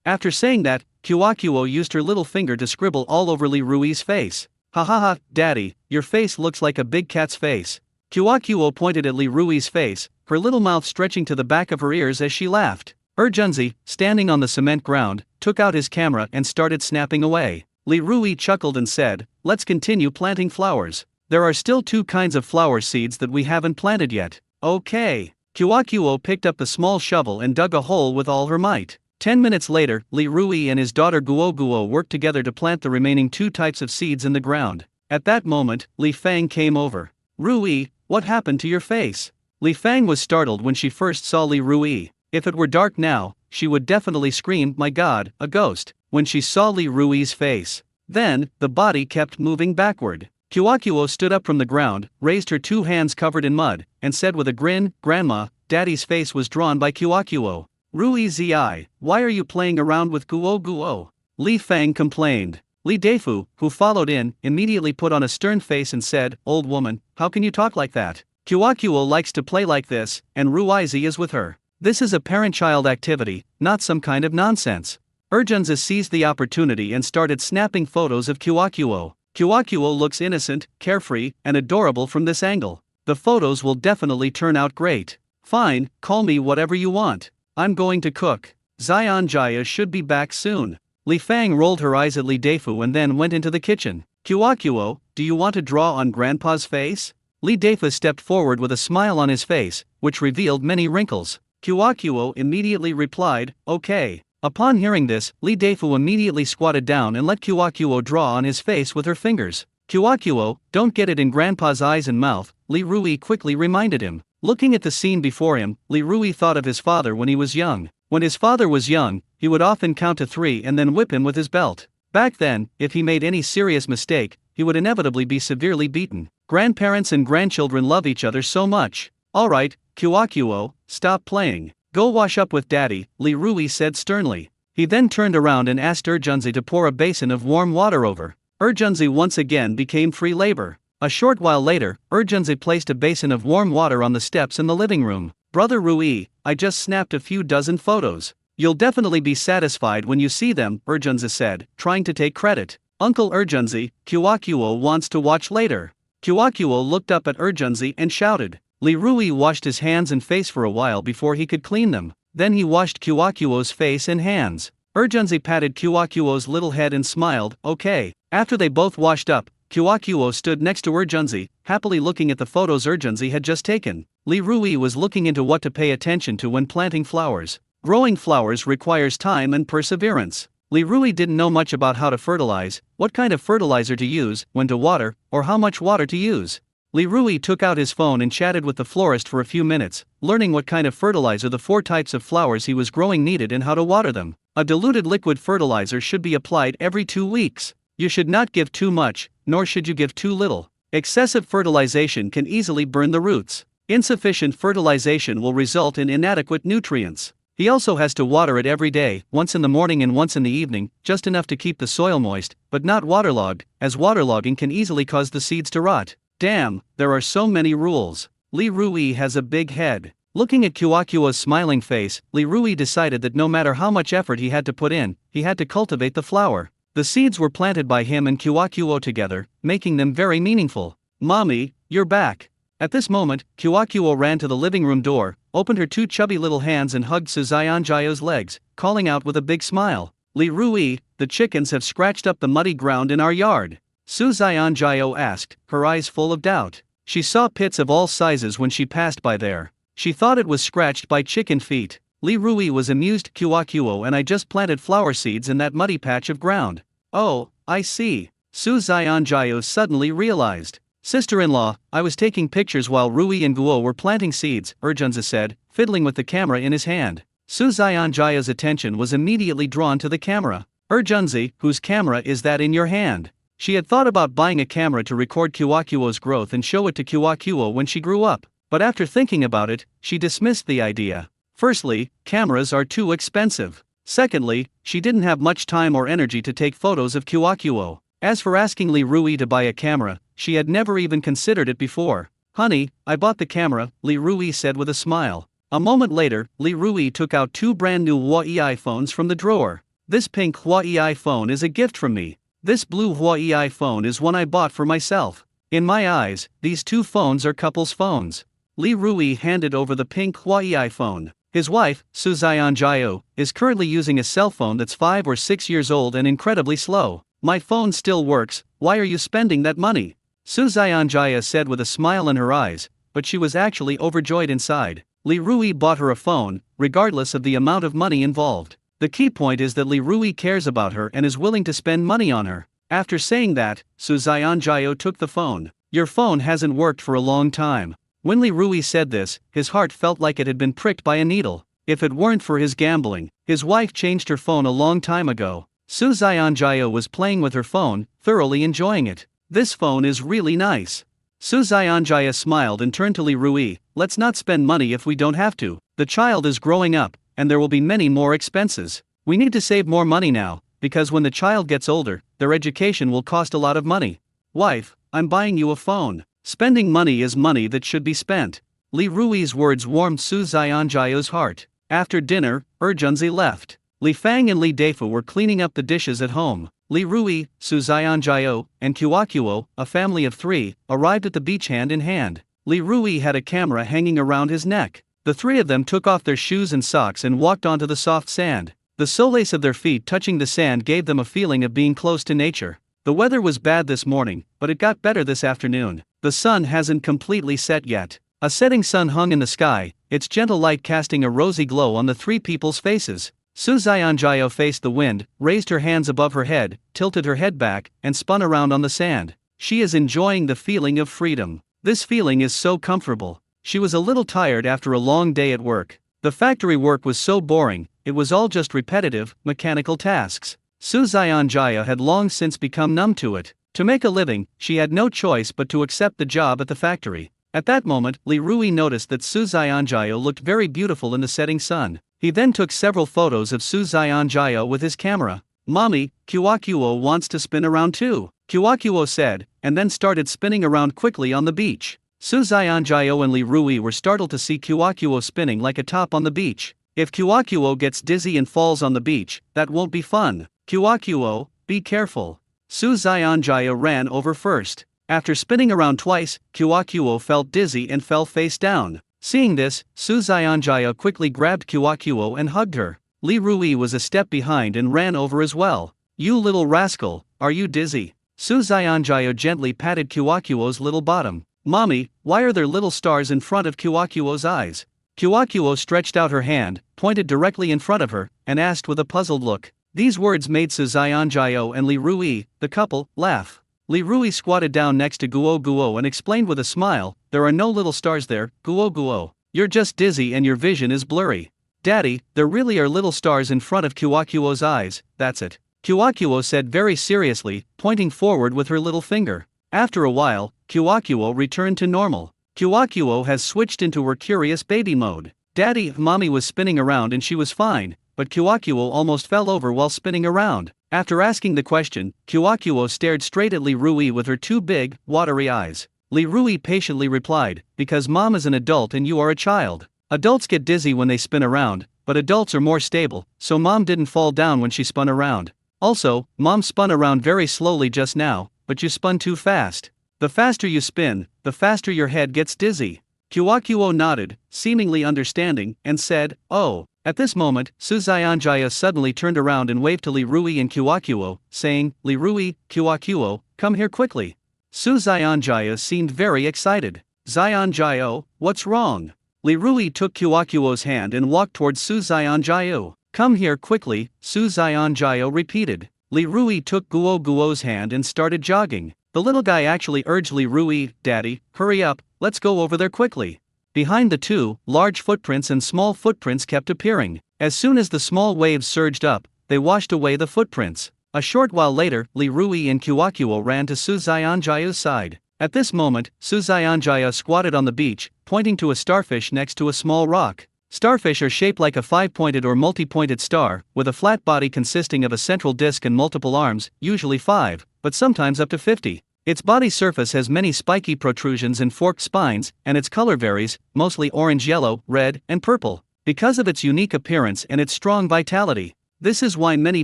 After saying that, Kyokuo used her little finger to scribble all over Li Rui's face. "Ha ha ha, Daddy, your face looks like a big cat's face." Kyokuo pointed at Li Rui's face, her little mouth stretching to the back of her ears as she laughed. Urjunzi, standing on the cement ground, took out his camera and started snapping away. Li Rui chuckled and said, "Let's continue planting flowers. There are still 2 kinds of flower seeds that we haven't planted yet." "Okay." Kyokuo picked up the small shovel and dug a hole with all her might. 10 minutes later, Li Rui and his daughter Guo Guo worked together to plant the remaining 2 types of seeds in the ground. At that moment, Li Fang came over. Rui, what happened to your face? Li Fang was startled when she first saw Li Rui. If it were dark now, she would definitely scream, "My God, a ghost," when she saw Li Rui's face. Then, the body kept moving backward. Kuakuo stood up from the ground, raised her 2 hands covered in mud, and said with a grin, "Grandma, Daddy's face was drawn by Kuakuo." "Rui Zi, why are you playing around with Guo Guo?" Li Fang complained. Li Deifu, who followed in, immediately put on a stern face and said, "Old woman, how can you talk like that? Kuakuo likes to play like this, and Rui Zi is with her. This is a parent-child activity, not some kind of nonsense." Urgenza seized the opportunity and started snapping photos of Kuakuo. Kuakuo looks innocent, carefree, and adorable from this angle. The photos will definitely turn out great. "Fine, call me whatever you want. I'm going to cook. Zion Jaya should be back soon." Li Fang rolled her eyes at Li Deifu and then went into the kitchen. "Kuakuo, do you want to draw on Grandpa's face?" Li Deifu stepped forward with a smile on his face, which revealed many wrinkles. Kuakuo immediately replied, "Okay." Upon hearing this, Li Deifu immediately squatted down and let Kuakuo draw on his face with her fingers. "Kuakuo, don't get it in Grandpa's eyes and mouth," Li Rui quickly reminded him. Looking at the scene before him, Li Rui thought of his father when he was young. When his father was young, he would often count to 3 and then whip him with his belt. Back then, if he made any serious mistake, he would inevitably be severely beaten. Grandparents and grandchildren love each other so much. "Alright, Kuakuo, stop playing. Go wash up with Daddy," Li Rui said sternly. He then turned around and asked Urgenzi to pour a basin of warm water over. Urgenzi once again became free labor. A short while later, Urgenzi placed a basin of warm water on the steps in the living room. "Brother Rui, I just snapped a few dozen photos. You'll definitely be satisfied when you see them," Urgenzi said, trying to take credit. "Uncle Urgenzi, Kuakuo wants to watch later." Kuakuo looked up at Urgenzi and shouted. Li Rui washed his hands and face for a while before he could clean them. Then he washed Kuakuo's face and hands. Urgenzi patted Kuakuo's little head and smiled, "Okay." After they both washed up, Kuakuo stood next to Urgenzi, happily looking at the photos Urgenzi had just taken. Li Rui was looking into what to pay attention to when planting flowers. Growing flowers requires time and perseverance. Li Rui didn't know much about how to fertilize, what kind of fertilizer to use, when to water, or how much water to use. Li Rui took out his phone and chatted with the florist for a few minutes, learning what kind of fertilizer the 4 types of flowers he was growing needed and how to water them. A diluted liquid fertilizer should be applied every 2 weeks. You should not give too much, nor should you give too little. Excessive fertilization can easily burn the roots. Insufficient fertilization will result in inadequate nutrients. He also has to water it every day, once in the morning and once in the evening, just enough to keep the soil moist, but not waterlogged, as waterlogging can easily cause the seeds to rot. Damn, there are so many rules. Li Rui has a big head. Looking at Kuakuo's smiling face, Li Rui decided that no matter how much effort he had to put in, he had to cultivate the flower. The seeds were planted by him and Kuakuo together, making them very meaningful. "Mommy, you're back." At this moment, Kuakuo ran to the living room door, opened her 2 chubby little hands and hugged Suzayan Jayo's legs, calling out with a big smile, "Li Rui, the chickens have scratched up the muddy ground in our yard." Suzayan Jayo asked, her eyes full of doubt. She saw pits of all sizes when she passed by there. She thought it was scratched by chicken feet. Li Rui was amused. "Kuakuo and I just planted flower seeds in that muddy patch of ground." "Oh, I see." Suzayan Jayo suddenly realized. "Sister-in-law, I was taking pictures while Rui and Guo were planting seeds," Urgenza said, fiddling with the camera in his hand. Suzayan Jayo's attention was immediately drawn to the camera. "Urgenzi, whose camera is that in your hand?" She had thought about buying a camera to record Kuakuo's growth and show it to Kuakuo when she grew up, but after thinking about it, she dismissed the idea. Firstly, cameras are too expensive. Secondly, she didn't have much time or energy to take photos of Kuakuo. As for asking Li Rui to buy a camera, she had never even considered it before. "Honey, I bought the camera," Li Rui said with a smile. A moment later, Li Rui took out 2 brand new Huawei phones from the drawer. "This pink Huawei phone is a gift from me. This blue Huawei phone is one I bought for myself. In my eyes, these 2 phones are couples' phones." Li Rui handed over the pink Huawei phone. His wife, Suzayan Jayo, is currently using a cell phone that's 5 or 6 years old and incredibly slow. "My phone still works, why are you spending that money?" Suzayan Jaya said with a smile in her eyes, but she was actually overjoyed inside. Li Rui bought her a phone, regardless of the amount of money involved. The key point is that Li Rui cares about her and is willing to spend money on her. After saying that, Su Xianjiao took the phone. Your phone hasn't worked for a long time. When Li Rui said this, his heart felt like it had been pricked by a needle. If it weren't for his gambling, his wife changed her phone a long time ago. Su Xianjiao was playing with her phone, thoroughly enjoying it. This phone is really nice. Su Xianjiao smiled and turned to Li Rui. Let's not spend money if we don't have to. The child is growing up, and there will be many more expenses. We need to save more money now, because when the child gets older, their education will cost a lot of money. Wife, I'm buying you a phone. Spending money is money that should be spent. Li Rui's words warmed Su Xianjiao's heart. After dinner, Junzi left. Li Fang and Li Deifu were cleaning up the dishes at home. Li Rui, Su Xianjiao, and Kuo, a family of 3, arrived at the beach hand in hand. Li Rui had a camera hanging around his neck. The 3 of them took off their shoes and socks and walked onto the soft sand. The soles of their feet touching the sand gave them a feeling of being close to nature. The weather was bad this morning, but it got better this afternoon. The sun hasn't completely set yet. A setting sun hung in the sky, its gentle light casting a rosy glow on the 3 people's faces. Su Xianjiao faced the wind, raised her hands above her head, tilted her head back, and spun around on the sand. She is enjoying the feeling of freedom. This feeling is so comfortable. She was a little tired after a long day at work. The factory work was so boring, it was all just repetitive, mechanical tasks. Su Xianjiao had long since become numb to it. To make a living, she had no choice but to accept the job at the factory. At that moment, Li Rui noticed that Su Xianjiao looked very beautiful in the setting sun. He then took several photos of Su Xianjiao with his camera. Mommy, Kuo wants to spin around too, Kuo said, and then started spinning around quickly on the beach. Su Xianjiao and Li Rui were startled to see Kuo spinning like a top on the beach. If Kuo gets dizzy and falls on the beach, that won't be fun. Kuo, be careful. Su Xianjiao ran over first. After spinning around twice, Kuo felt dizzy and fell face down. Seeing this, Su Xianjiao quickly grabbed Kuo and hugged her. Li Rui was a step behind and ran over as well. You little rascal, are you dizzy? Su Xianjiao gently patted Kuo's little bottom. Mommy, why are there little stars in front of Kuo's eyes? Kuo stretched out her hand, pointed directly in front of her, and asked with a puzzled look. These words made Su Xianjiao and Li Rui, the couple, laugh. Li Rui squatted down next to Guo and explained with a smile, there are no little stars there, Guo. You're just dizzy and your vision is blurry. Daddy, there really are little stars in front of Kuo's eyes, that's it. Kuo said very seriously, pointing forward with her little finger. After a while, Kuo returned to normal. Kuo has switched into her curious baby mode. Daddy, Mommy was spinning around and she was fine, but Kuo almost fell over while spinning around. After asking the question, Kuo stared straight at Li Rui with her 2 big, watery eyes. Li Rui patiently replied, because Mom is an adult and you are a child. Adults get dizzy when they spin around, but adults are more stable, so Mom didn't fall down when she spun around. Also, Mom spun around very slowly just now, but you spun too fast. The faster you spin, the faster your head gets dizzy. Kuo nodded, seemingly understanding, and said, oh. At this moment, Su Xianjiao suddenly turned around and waved to Li Rui and Kuo, saying, Li Rui, Kuo, come here quickly. Su Xianjiao seemed very excited. Xianjiao, what's wrong? Li Rui took Kuo's hand and walked towards Su Xianjiao. Come here quickly, Su Xianjiao repeated. Li Rui took Guo's hand and started jogging. The little guy actually urged Li Rui, Daddy, hurry up, let's go over there quickly. Behind the 2, large footprints and small footprints kept appearing. As soon as the small waves surged up, they washed away the footprints. A short while later, Li Rui and Kuo ran to Su Xianjiao's side. At this moment, Su Xianjiao squatted on the beach, pointing to a starfish next to a small rock. Starfish are shaped like a 5-pointed or multi-pointed star, with a flat body consisting of a central disc and multiple arms, usually 5, but sometimes up to 50. Its body surface has many spiky protrusions and forked spines, and its color varies, mostly orange-yellow, red, and purple. Because of its unique appearance and its strong vitality, this is why many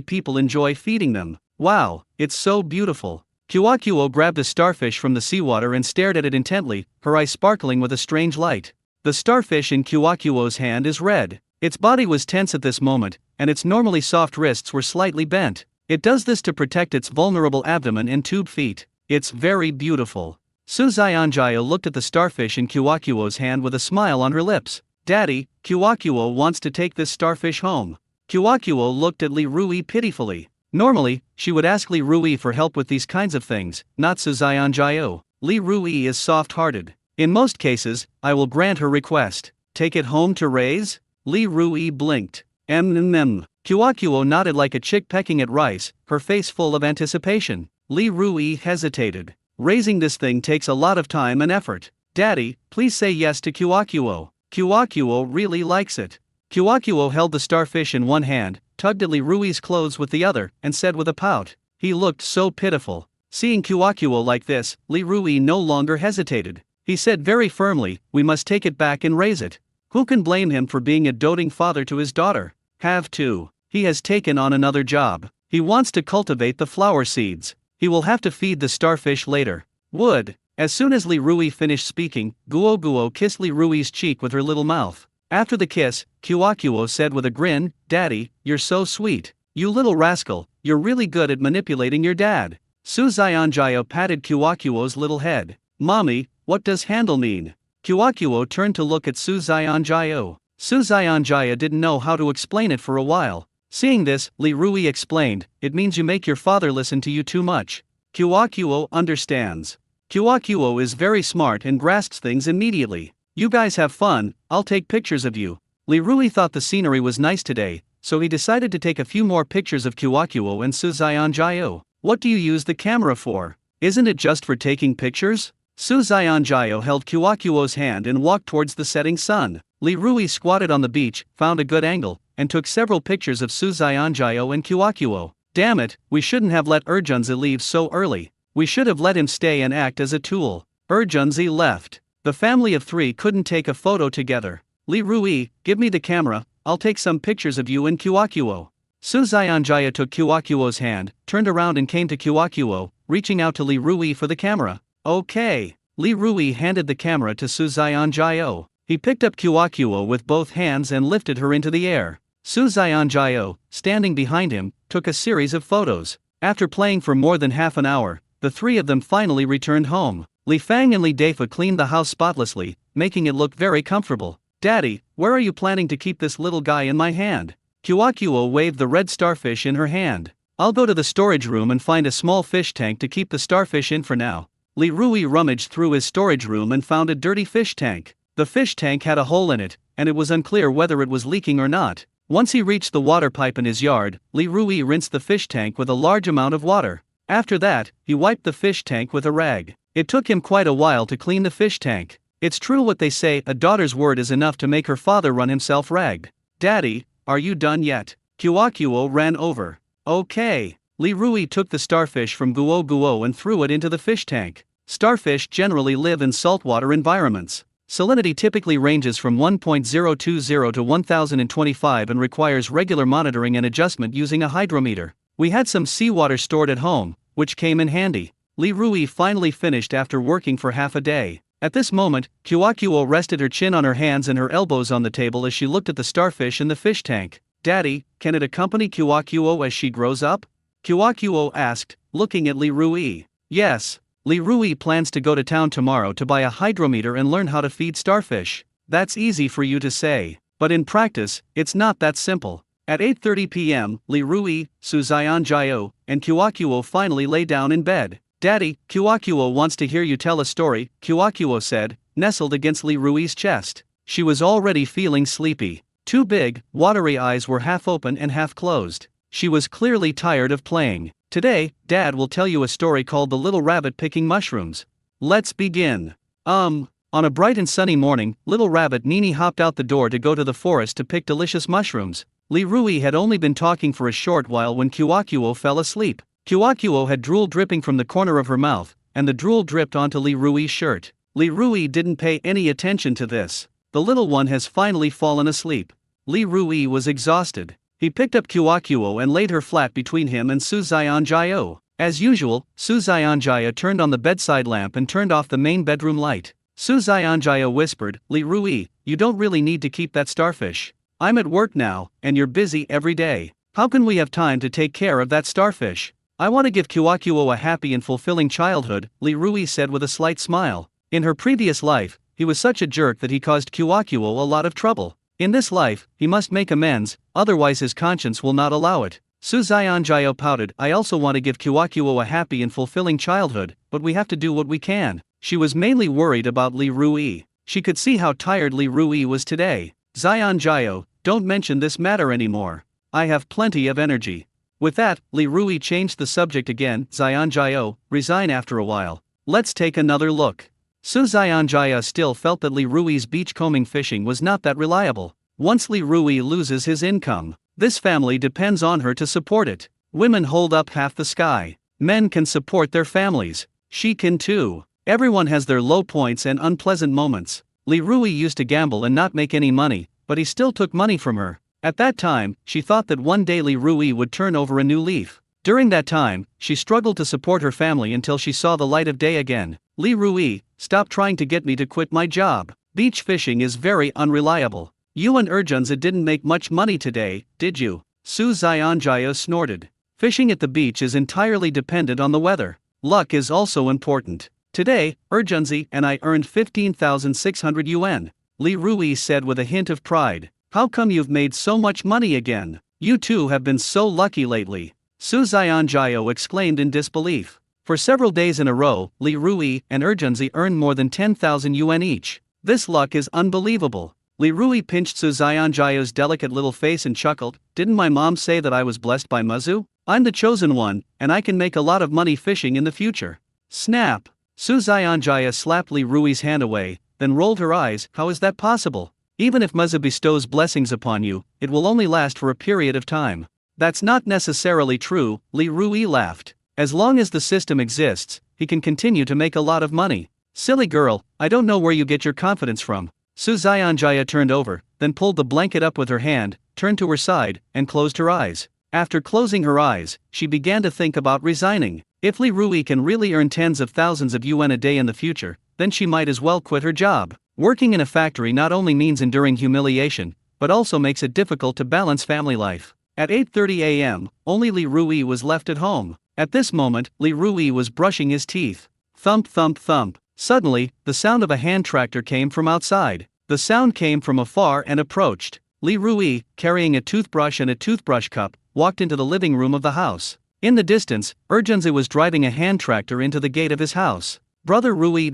people enjoy feeding them. Wow, it's so beautiful. Kuo grabbed a starfish from the seawater and stared at it intently, her eyes sparkling with a strange light. The starfish in Kuo's hand is red. Its body was tense at this moment, and its normally soft wrists were slightly bent. It does this to protect its vulnerable abdomen and tube feet. It's very beautiful. Su Xianjiao looked at the starfish in Kuo's hand with a smile on her lips. Daddy, Kuo wants to take this starfish home. Kyokuo looked at Li Rui pitifully. Normally, she would ask Li Rui for help with these kinds of things, not Suzayanjayo. Li Rui is soft-hearted. In most cases, I will grant her request. Take it home to raise? Li Rui blinked. Kyokuo nodded like a chick pecking at rice, her face full of anticipation. Li Rui hesitated. Raising this thing takes a lot of time and effort. Daddy, please say yes to Kyokuo. Kyokuo really likes it. Kyokuo held the starfish in one hand, tugged at Li Rui's clothes with the other, and said with a pout. He looked so pitiful. Seeing Kyokuo like this, Li Rui no longer hesitated. He said very firmly, we must take it back and raise it. Who can blame him for being a doting father to his daughter? Have to. He has taken on another job. He wants to cultivate the flower seeds. He will have to feed the starfish later. Would. As soon as Li Rui finished speaking, Guo kissed Li Rui's cheek with her little mouth. After the kiss, Kyokuo said with a grin, Daddy, you're so sweet. You little rascal, you're really good at manipulating your dad. Suzayanjayo patted Kyokuo's little head. Mommy, what does handle mean? Kyokuo turned to look at Suzayanjayo. Suzayanjaya didn't know how to explain it for a while. Seeing this, Li Rui explained, it means you make your father listen to you too much. Kyokuo understands. Kyokuo is very smart and grasps things immediately. You guys have fun, I'll take pictures of you. Li Rui thought the scenery was nice today, so he decided to take a few more pictures of Kyokuo and Suzayanjayo. What do you use the camera for? Isn't it just for taking pictures? Suzayanjayo held Kyokuo's hand and walked towards the setting sun. Li Rui squatted on the beach, found a good angle, and took several pictures of Suzayanjayo and Kyokuo. Damn it, we shouldn't have let Urjunzi leave so early. We should have let him stay and act as a tool. Urjunzi left. The family of three couldn't take a photo together. Li Rui, give me the camera, I'll take some pictures of you and Kyokuo. Suzayanjaya took Kyokuo's hand, turned around and came to Kyokuo, reaching out to Li Rui for the camera. Okay. Li Rui handed the camera to Suzayanjayo. He picked up Kyokuo with both hands and lifted her into the air. Suzayanjayo, standing behind him, took a series of photos. After playing for more than half an hour, the three of them finally returned home. Li Fang and Li Deifa cleaned the house spotlessly, making it look very comfortable. Daddy, where are you planning to keep this little guy in my hand? Kyokuo waved the red starfish in her hand. I'll go to the storage room and find a small fish tank to keep the starfish in for now. Li Rui rummaged through his storage room and found a dirty fish tank. The fish tank had a hole in it, and it was unclear whether it was leaking or not. Once he reached the water pipe in his yard, Li Rui rinsed the fish tank with a large amount of water. After that, he wiped the fish tank with a rag. It took him quite a while to clean the fish tank. It's true what they say, a daughter's word is enough to make her father run himself ragged. Daddy, are you done yet? Kyokuo ran over. Okay. Li Rui took the starfish from Guo and threw it into the fish tank. Starfish generally live in saltwater environments. Salinity typically ranges from 1.020 to 1025 and requires regular monitoring and adjustment using a hydrometer. We had some seawater stored at home, which came in handy. Li Rui finally finished after working for half a day. At this moment, Kyokuo rested her chin on her hands and her elbows on the table as she looked at the starfish in the fish tank. Daddy, can it accompany Kyokuo as she grows up? Kyokuo asked, looking at Li Rui. Yes. Li Rui plans to go to town tomorrow to buy a hydrometer and learn how to feed starfish. That's easy for you to say, but in practice, it's not that simple. At 8:30 p.m., Li Rui, Suzayanjayo, and Kyokuo finally lay down in bed. Daddy, Kyokuo wants to hear you tell a story, Kyokuo said, nestled against Li Rui's chest. She was already feeling sleepy. Two big, watery eyes were half open and half closed. She was clearly tired of playing. Today, Dad will tell you a story called The Little Rabbit Picking Mushrooms. Let's begin. On a bright and sunny morning, little rabbit Nini hopped out the door to go to the forest to pick delicious mushrooms. Li Rui had only been talking for a short while when Kyokuo fell asleep. Kyokuo had drool dripping from the corner of her mouth, and the drool dripped onto Li Rui's shirt. Li Rui didn't pay any attention to this. The little one has finally fallen asleep. Li Rui was exhausted. He picked up Kyokuo and laid her flat between him and Suzayanjayo. As usual, Suzayanjaya turned on the bedside lamp and turned off the main bedroom light. Suzayanjaya whispered, Li Rui, you don't really need to keep that starfish. I'm at work now, and you're busy every day. How can we have time to take care of that starfish? I want to give Kyokuo a happy and fulfilling childhood, Li Rui said with a slight smile. In her previous life, he was such a jerk that he caused Kyokuo a lot of trouble. In this life, he must make amends, otherwise his conscience will not allow it. Su Xianjiao pouted, I also want to give Kuo a happy and fulfilling childhood, but we have to do what we can. She was mainly worried about Li Rui. She could see how tired Li Rui was today. Xianjiao, don't mention this matter anymore. I have plenty of energy. With that, Li Rui changed the subject again. Xianjiao, resign after a while. Let's take another look. Su Xianjia still felt that Li Rui's beachcombing fishing was not that reliable. Once Li Rui loses his income, this family depends on her to support it. Women hold up half the sky. Men can support their families. She can too. Everyone has their low points and unpleasant moments. Li Rui used to gamble and not make any money, but he still took money from her. At that time, she thought that one day Li Rui would turn over a new leaf. During that time, she struggled to support her family until she saw the light of day again. Li Rui, stop trying to get me to quit my job. Beach fishing is very unreliable. You and Urjunza didn't make much money today, did you? Su Xianjiao snorted. Fishing at the beach is entirely dependent on the weather. Luck is also important. Today, Urjunzi and I earned 15,600 yuan. Li Rui said with a hint of pride. How come you've made so much money again? You two have been so lucky lately. Su Xianjiao exclaimed in disbelief. For several days in a row, Li Rui and Urjunzi earned more than 10,000 yuan each. This luck is unbelievable. Li Rui pinched Su Xianjiao's delicate little face and chuckled. Didn't my mom say that I was blessed by Muzu? I'm the chosen one, and I can make a lot of money fishing in the future. Snap! Su Xianjia slapped Li Rui's hand away, then rolled her eyes. How is that possible? Even if Muzu bestows blessings upon you, it will only last for a period of time. That's not necessarily true, Li Rui laughed. As long as the system exists, he can continue to make a lot of money. Silly girl, I don't know where you get your confidence from. Su Xianjia turned over, then pulled the blanket up with her hand, turned to her side, and closed her eyes. After closing her eyes, she began to think about resigning. If Li Rui can really earn tens of thousands of yuan a day in the future, then she might as well quit her job. Working in a factory not only means enduring humiliation, but also makes it difficult to balance family life. At 8:30 a.m., only Li Rui was left at home. At this moment, Li Rui was brushing his teeth. Thump thump thump. Suddenly, the sound of a hand tractor came from outside. The sound came from afar and approached. Li Rui, carrying a toothbrush and a toothbrush cup, walked into the living room of the house. In the distance, Urjunzi was driving a hand tractor into the gate of his house. Brother Rui,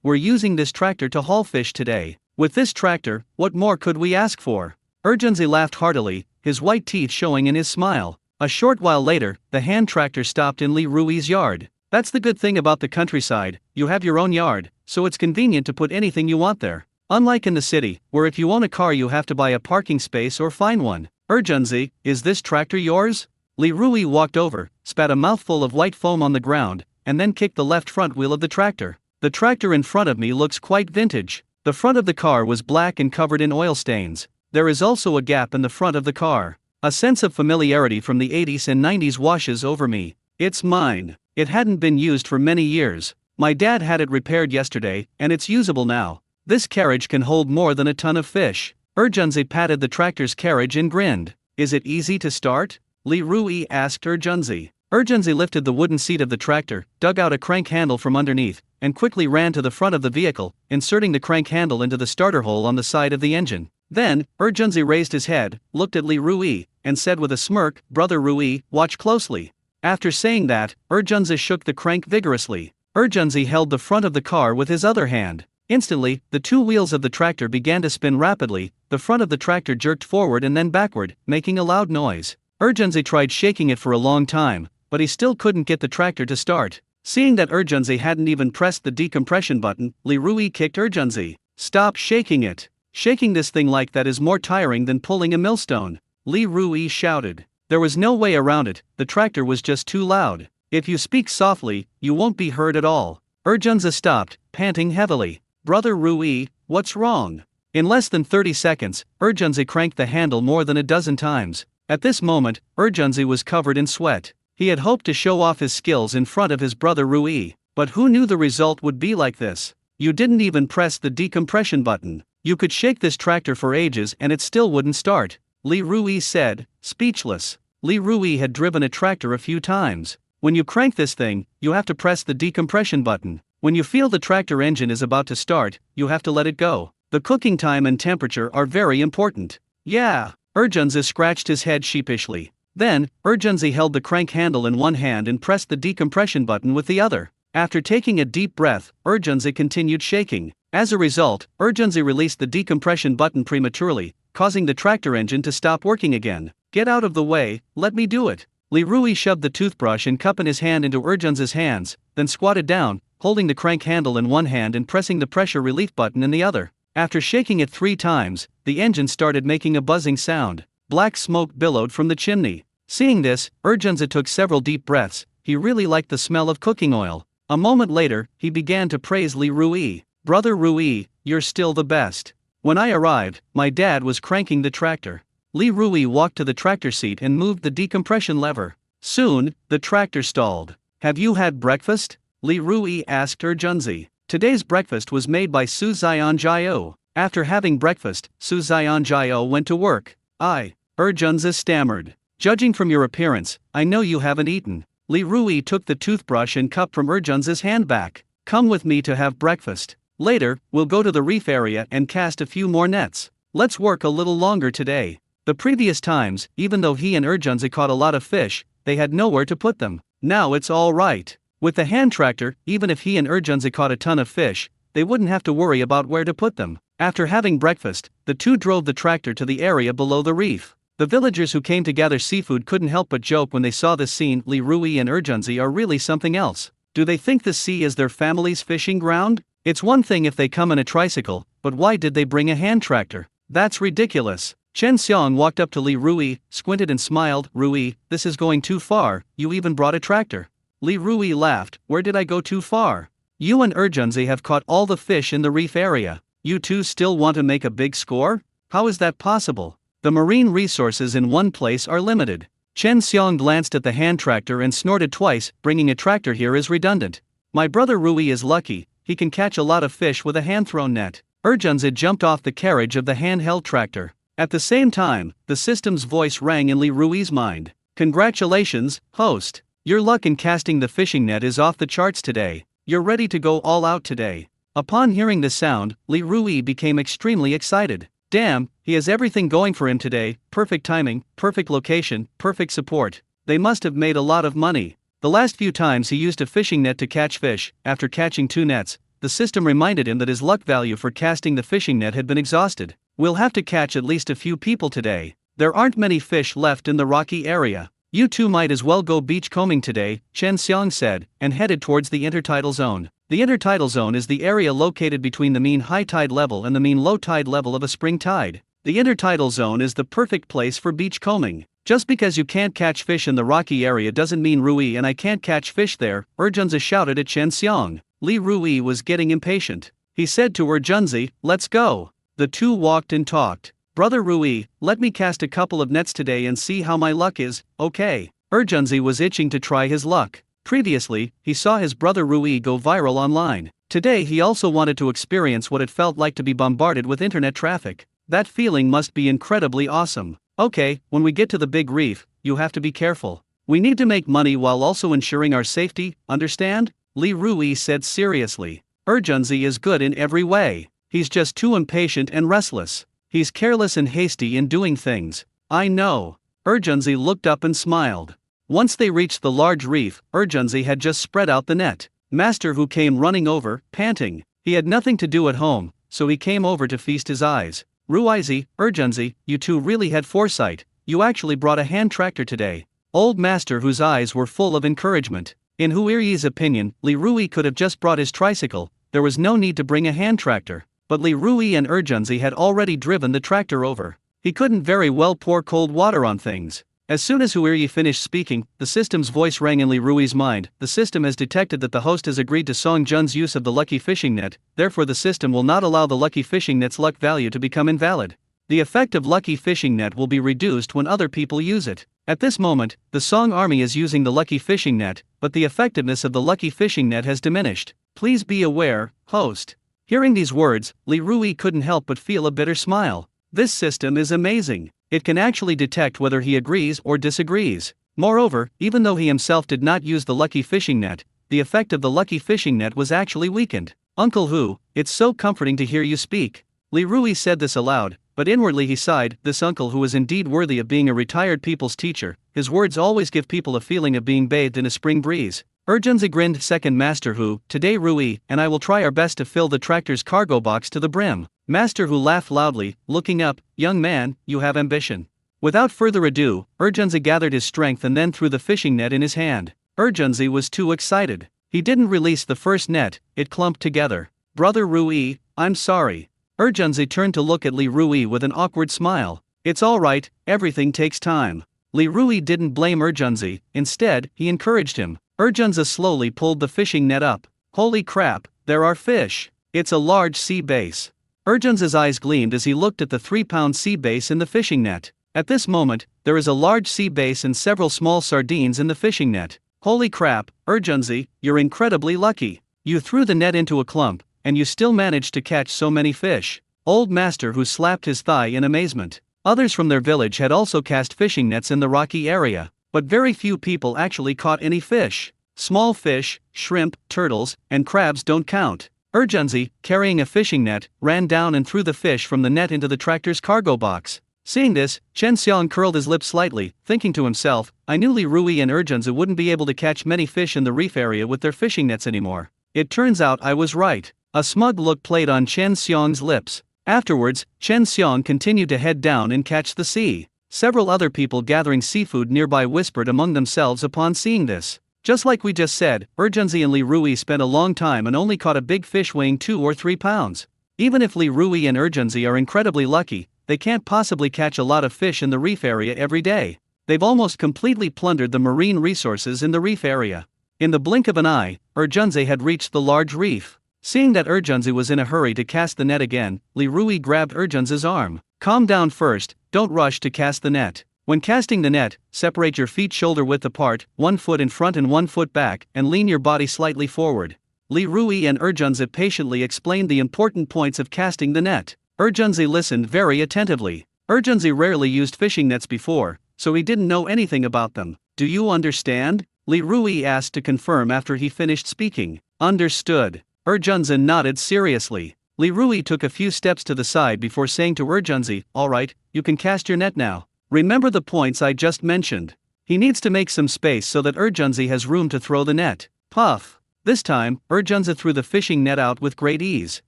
we're using this tractor to haul fish today. With this tractor, what more could we ask for? Urjunzi laughed heartily, his white teeth showing in his smile. A short while later, the hand tractor stopped in Li Rui's yard. That's the good thing about the countryside, you have your own yard, so it's convenient to put anything you want there. Unlike in the city, where if you own a car you have to buy a parking space or find one. Urjunzi, is this tractor yours? Li Rui walked over, spat a mouthful of white foam on the ground, and then kicked the left front wheel of the tractor. The tractor in front of me looks quite vintage. The front of the car was black and covered in oil stains. There is also a gap in the front of the car. A sense of familiarity from the 80s and 90s washes over me. It's mine. It hadn't been used for many years. My dad had it repaired yesterday, and it's usable now. This carriage can hold more than a ton of fish. Urjunzi patted the tractor's carriage and grinned. Is it easy to start? Li Rui asked Urjunzi. Urjunzi lifted the wooden seat of the tractor, dug out a crank handle from underneath, and quickly ran to the front of the vehicle, inserting the crank handle into the starter hole on the side of the engine. Then, Urjunzi raised his head, looked at Li Rui, and said with a smirk, Brother Rui, watch closely. After saying that, Urjunzi shook the crank vigorously. Urjunzi held the front of the car with his other hand. Instantly, the two wheels of the tractor began to spin rapidly. The front of the tractor jerked forward and then backward, making a loud noise. Urjunzi tried shaking it for a long time, but he still couldn't get the tractor to start. Seeing that Urjunzi hadn't even pressed the decompression button, Li Rui kicked Urjunzi. Stop shaking it. Shaking this thing like that is more tiring than pulling a millstone. Li Rui shouted. There was no way around it, the tractor was just too loud. If you speak softly, you won't be heard at all. Urjunzi stopped, panting heavily. Brother Rui, what's wrong? In less than 30 seconds, Urjunzi cranked the handle more than a dozen times. At this moment, Urjunzi was covered in sweat. He had hoped to show off his skills in front of his brother Rui, but who knew the result would be like this? You didn't even press the decompression button. You could shake this tractor for ages and it still wouldn't start. Li Rui said, speechless. Li Rui had driven a tractor a few times. When you crank this thing, you have to press the decompression button. When you feel the tractor engine is about to start, you have to let it go. The cooking time and temperature are very important. Yeah. Urgenzi scratched his head sheepishly. Then, Urgenzi held the crank handle in one hand and pressed the decompression button with the other. After taking a deep breath, Urgenzi continued shaking. As a result, Urgenzi released the decompression button prematurely, causing the tractor engine to stop working again. Get out of the way, let me do it. Li Rui shoved the toothbrush and cup in his hand into Urgenzi's hands, then squatted down, holding the crank handle in one hand and pressing the pressure relief button in the other. After shaking it 3 times, the engine started making a buzzing sound. Black smoke billowed from the chimney. Seeing this, Urgenzi took several deep breaths. He really liked the smell of cooking oil. A moment later, he began to praise Li Rui. Brother Rui, you're still the best. When I arrived, my dad was cranking the tractor. Li Rui walked to the tractor seat and moved the decompression lever. Soon, the tractor stalled. Have you had breakfast? Li Rui asked Urgenzi. Today's breakfast was made by Su Xianjiao. After having breakfast, Su Xianjiao went to work. Urgenzi stammered. Judging from your appearance, I know you haven't eaten. Li Rui took the toothbrush and cup from Urgenzi's hand back. Come with me to have breakfast. Later, we'll go to the reef area and cast a few more nets. Let's work a little longer today. The previous times, even though he and Urgenzi caught a lot of fish, they had nowhere to put them. Now it's all right. With the hand tractor, even if he and Urgenzi caught a ton of fish, they wouldn't have to worry about where to put them. After having breakfast, the two drove the tractor to the area below the reef. The villagers who came to gather seafood couldn't help but joke when they saw this scene. Li Rui and Urgenzi are really something else. Do they think the sea is their family's fishing ground? It's one thing if they come in a tricycle, but why did they bring a hand tractor? That's ridiculous. Chen Xiang walked up to Li Rui, squinted and smiled. Rui, this is going too far, you even brought a tractor. Li Rui laughed. Where did I go too far? You and Urgenzi have caught all the fish in the reef area. You two still want to make a big score? How is that possible? The marine resources in one place are limited. Chen Xiang glanced at the hand tractor and snorted twice. Bringing a tractor here is redundant. My brother Rui is lucky. He can catch a lot of fish with a hand-thrown net. Urgenzi jumped off the carriage of the handheld tractor. At the same time, the system's voice rang in Li Rui's mind. Congratulations, host. Your luck in casting the fishing net is off the charts today. You're ready to go all out today. Upon hearing the sound, Li Rui became extremely excited. Damn, he has everything going for him today. Perfect timing, perfect location, perfect support. They must have made a lot of money. The last few times he used a fishing net to catch fish, after catching 2 nets, the system reminded him that his luck value for casting the fishing net had been exhausted. We'll have to catch at least a few people today. There aren't many fish left in the rocky area. You two might as well go beachcombing today, Chen Xiang said, and headed towards the intertidal zone. The intertidal zone is the area located between the mean high tide level and the mean low tide level of a spring tide. The intertidal zone is the perfect place for beachcombing. Just because you can't catch fish in the rocky area doesn't mean Rui and I can't catch fish there, Urgenzi shouted at Chen Xiang. Li Rui was getting impatient. He said to Urgenzi, let's go. The two walked and talked. Brother Rui, let me cast a couple of nets today and see how my luck is, okay? Urgenzi was itching to try his luck. Previously, he saw his brother Rui go viral online. Today he also wanted to experience what it felt like to be bombarded with internet traffic. That feeling must be incredibly awesome. Okay, when we get to the big reef, you have to be careful. We need to make money while also ensuring our safety, understand? Li Rui said seriously. Urgenzi is good in every way. He's just too impatient and restless. He's careless and hasty in doing things. I know. Urgenzi looked up and smiled. Once they reached the large reef, Urgenzi had just spread out the net. Master Hu came running over, panting. He had nothing to do at home, so he came over to feast his eyes. Ruizi, Urgenzi, you two really had foresight. You actually brought a hand tractor today. Old Master Hu's eyes were full of encouragement. In Huiri's opinion, Li Rui could have just brought his tricycle. There was no need to bring a hand tractor. But Li Rui and Urgenzi had already driven the tractor over. He couldn't very well pour cold water on things. As soon as Huiri finished speaking, the system's voice rang in Li Rui's mind. The system has detected that the host has agreed to Song Jun's use of the lucky fishing net, therefore the system will not allow the lucky fishing net's luck value to become invalid. The effect of lucky fishing net will be reduced when other people use it. At this moment, the Song army is using the lucky fishing net, but the effectiveness of the lucky fishing net has diminished. Please be aware, host. Hearing these words, Li Rui couldn't help but feel a bitter smile. This system is amazing. It can actually detect whether he agrees or disagrees. Moreover, even though he himself did not use the lucky fishing net, the effect of the lucky fishing net was actually weakened. Uncle Hu, it's so comforting to hear you speak. Li Rui said this aloud, but inwardly he sighed. This uncle who is indeed worthy of being a retired people's teacher, his words always give people a feeling of being bathed in a spring breeze. Urgenzi grinned. Second Master Hu, today Rui and I will try our best to fill the tractor's cargo box to the brim. Master Hu laughed loudly, looking up. Young man, you have ambition. Without further ado, Urgenzi gathered his strength and then threw the fishing net in his hand. Urgenzi was too excited. He didn't release the first net, it clumped together. Brother Rui, I'm sorry. Urgenzi turned to look at Li Rui with an awkward smile. It's alright, everything takes time. Li Rui didn't blame Urgenzi, instead, he encouraged him. Urgenzi slowly pulled the fishing net up. Holy crap, there are fish. It's a large sea bass. Urgenzi's eyes gleamed as he looked at the 3-pound sea bass in the fishing net. At this moment, there is a large sea bass and several small sardines in the fishing net. Holy crap, Urgenzi, you're incredibly lucky. You threw the net into a clump, and you still managed to catch so many fish. Old Master Hu slapped his thigh in amazement. Others from their village had also cast fishing nets in the rocky area, but very few people actually caught any fish. Small fish, shrimp, turtles, and crabs don't count. Urgenzi, carrying a fishing net, ran down and threw the fish from the net into the tractor's cargo box. Seeing this, Chen Xiang curled his lips slightly, thinking to himself, I knew Li Rui and Urgenzi wouldn't be able to catch many fish in the reef area with their fishing nets anymore. It turns out I was right. A smug look played on Chen Xiang's lips. Afterwards, Chen Xiang continued to head down and catch the sea. Several other people gathering seafood nearby whispered among themselves upon seeing this. Just like we just said, Urgenzi and Li Rui spent a long time and only caught a big fish weighing 2 or 3 pounds. Even if Li Rui and Urgenzi are incredibly lucky, they can't possibly catch a lot of fish in the reef area every day. They've almost completely plundered the marine resources in the reef area. In the blink of an eye, Urgenzi had reached the large reef. Seeing that Urgenzi was in a hurry to cast the net again, Li Rui grabbed Urgenzi's arm. Calm down first, don't rush to cast the net. When casting the net, separate your feet shoulder width apart, 1 foot in front and 1 foot back, and lean your body slightly forward. Li Rui and Urgenzi patiently explained the important points of casting the net. Urgenzi listened very attentively. Urgenzi rarely used fishing nets before, so he didn't know anything about them. Do you understand? Li Rui asked to confirm after he finished speaking. Understood. Urgenzi nodded seriously. Li Rui took a few steps to the side before saying to Urgenzi, alright, you can cast your net now. Remember the points I just mentioned. He needs to make some space so that Urgenzi has room to throw the net. Puff. This time, Urgenzi threw the fishing net out with great ease.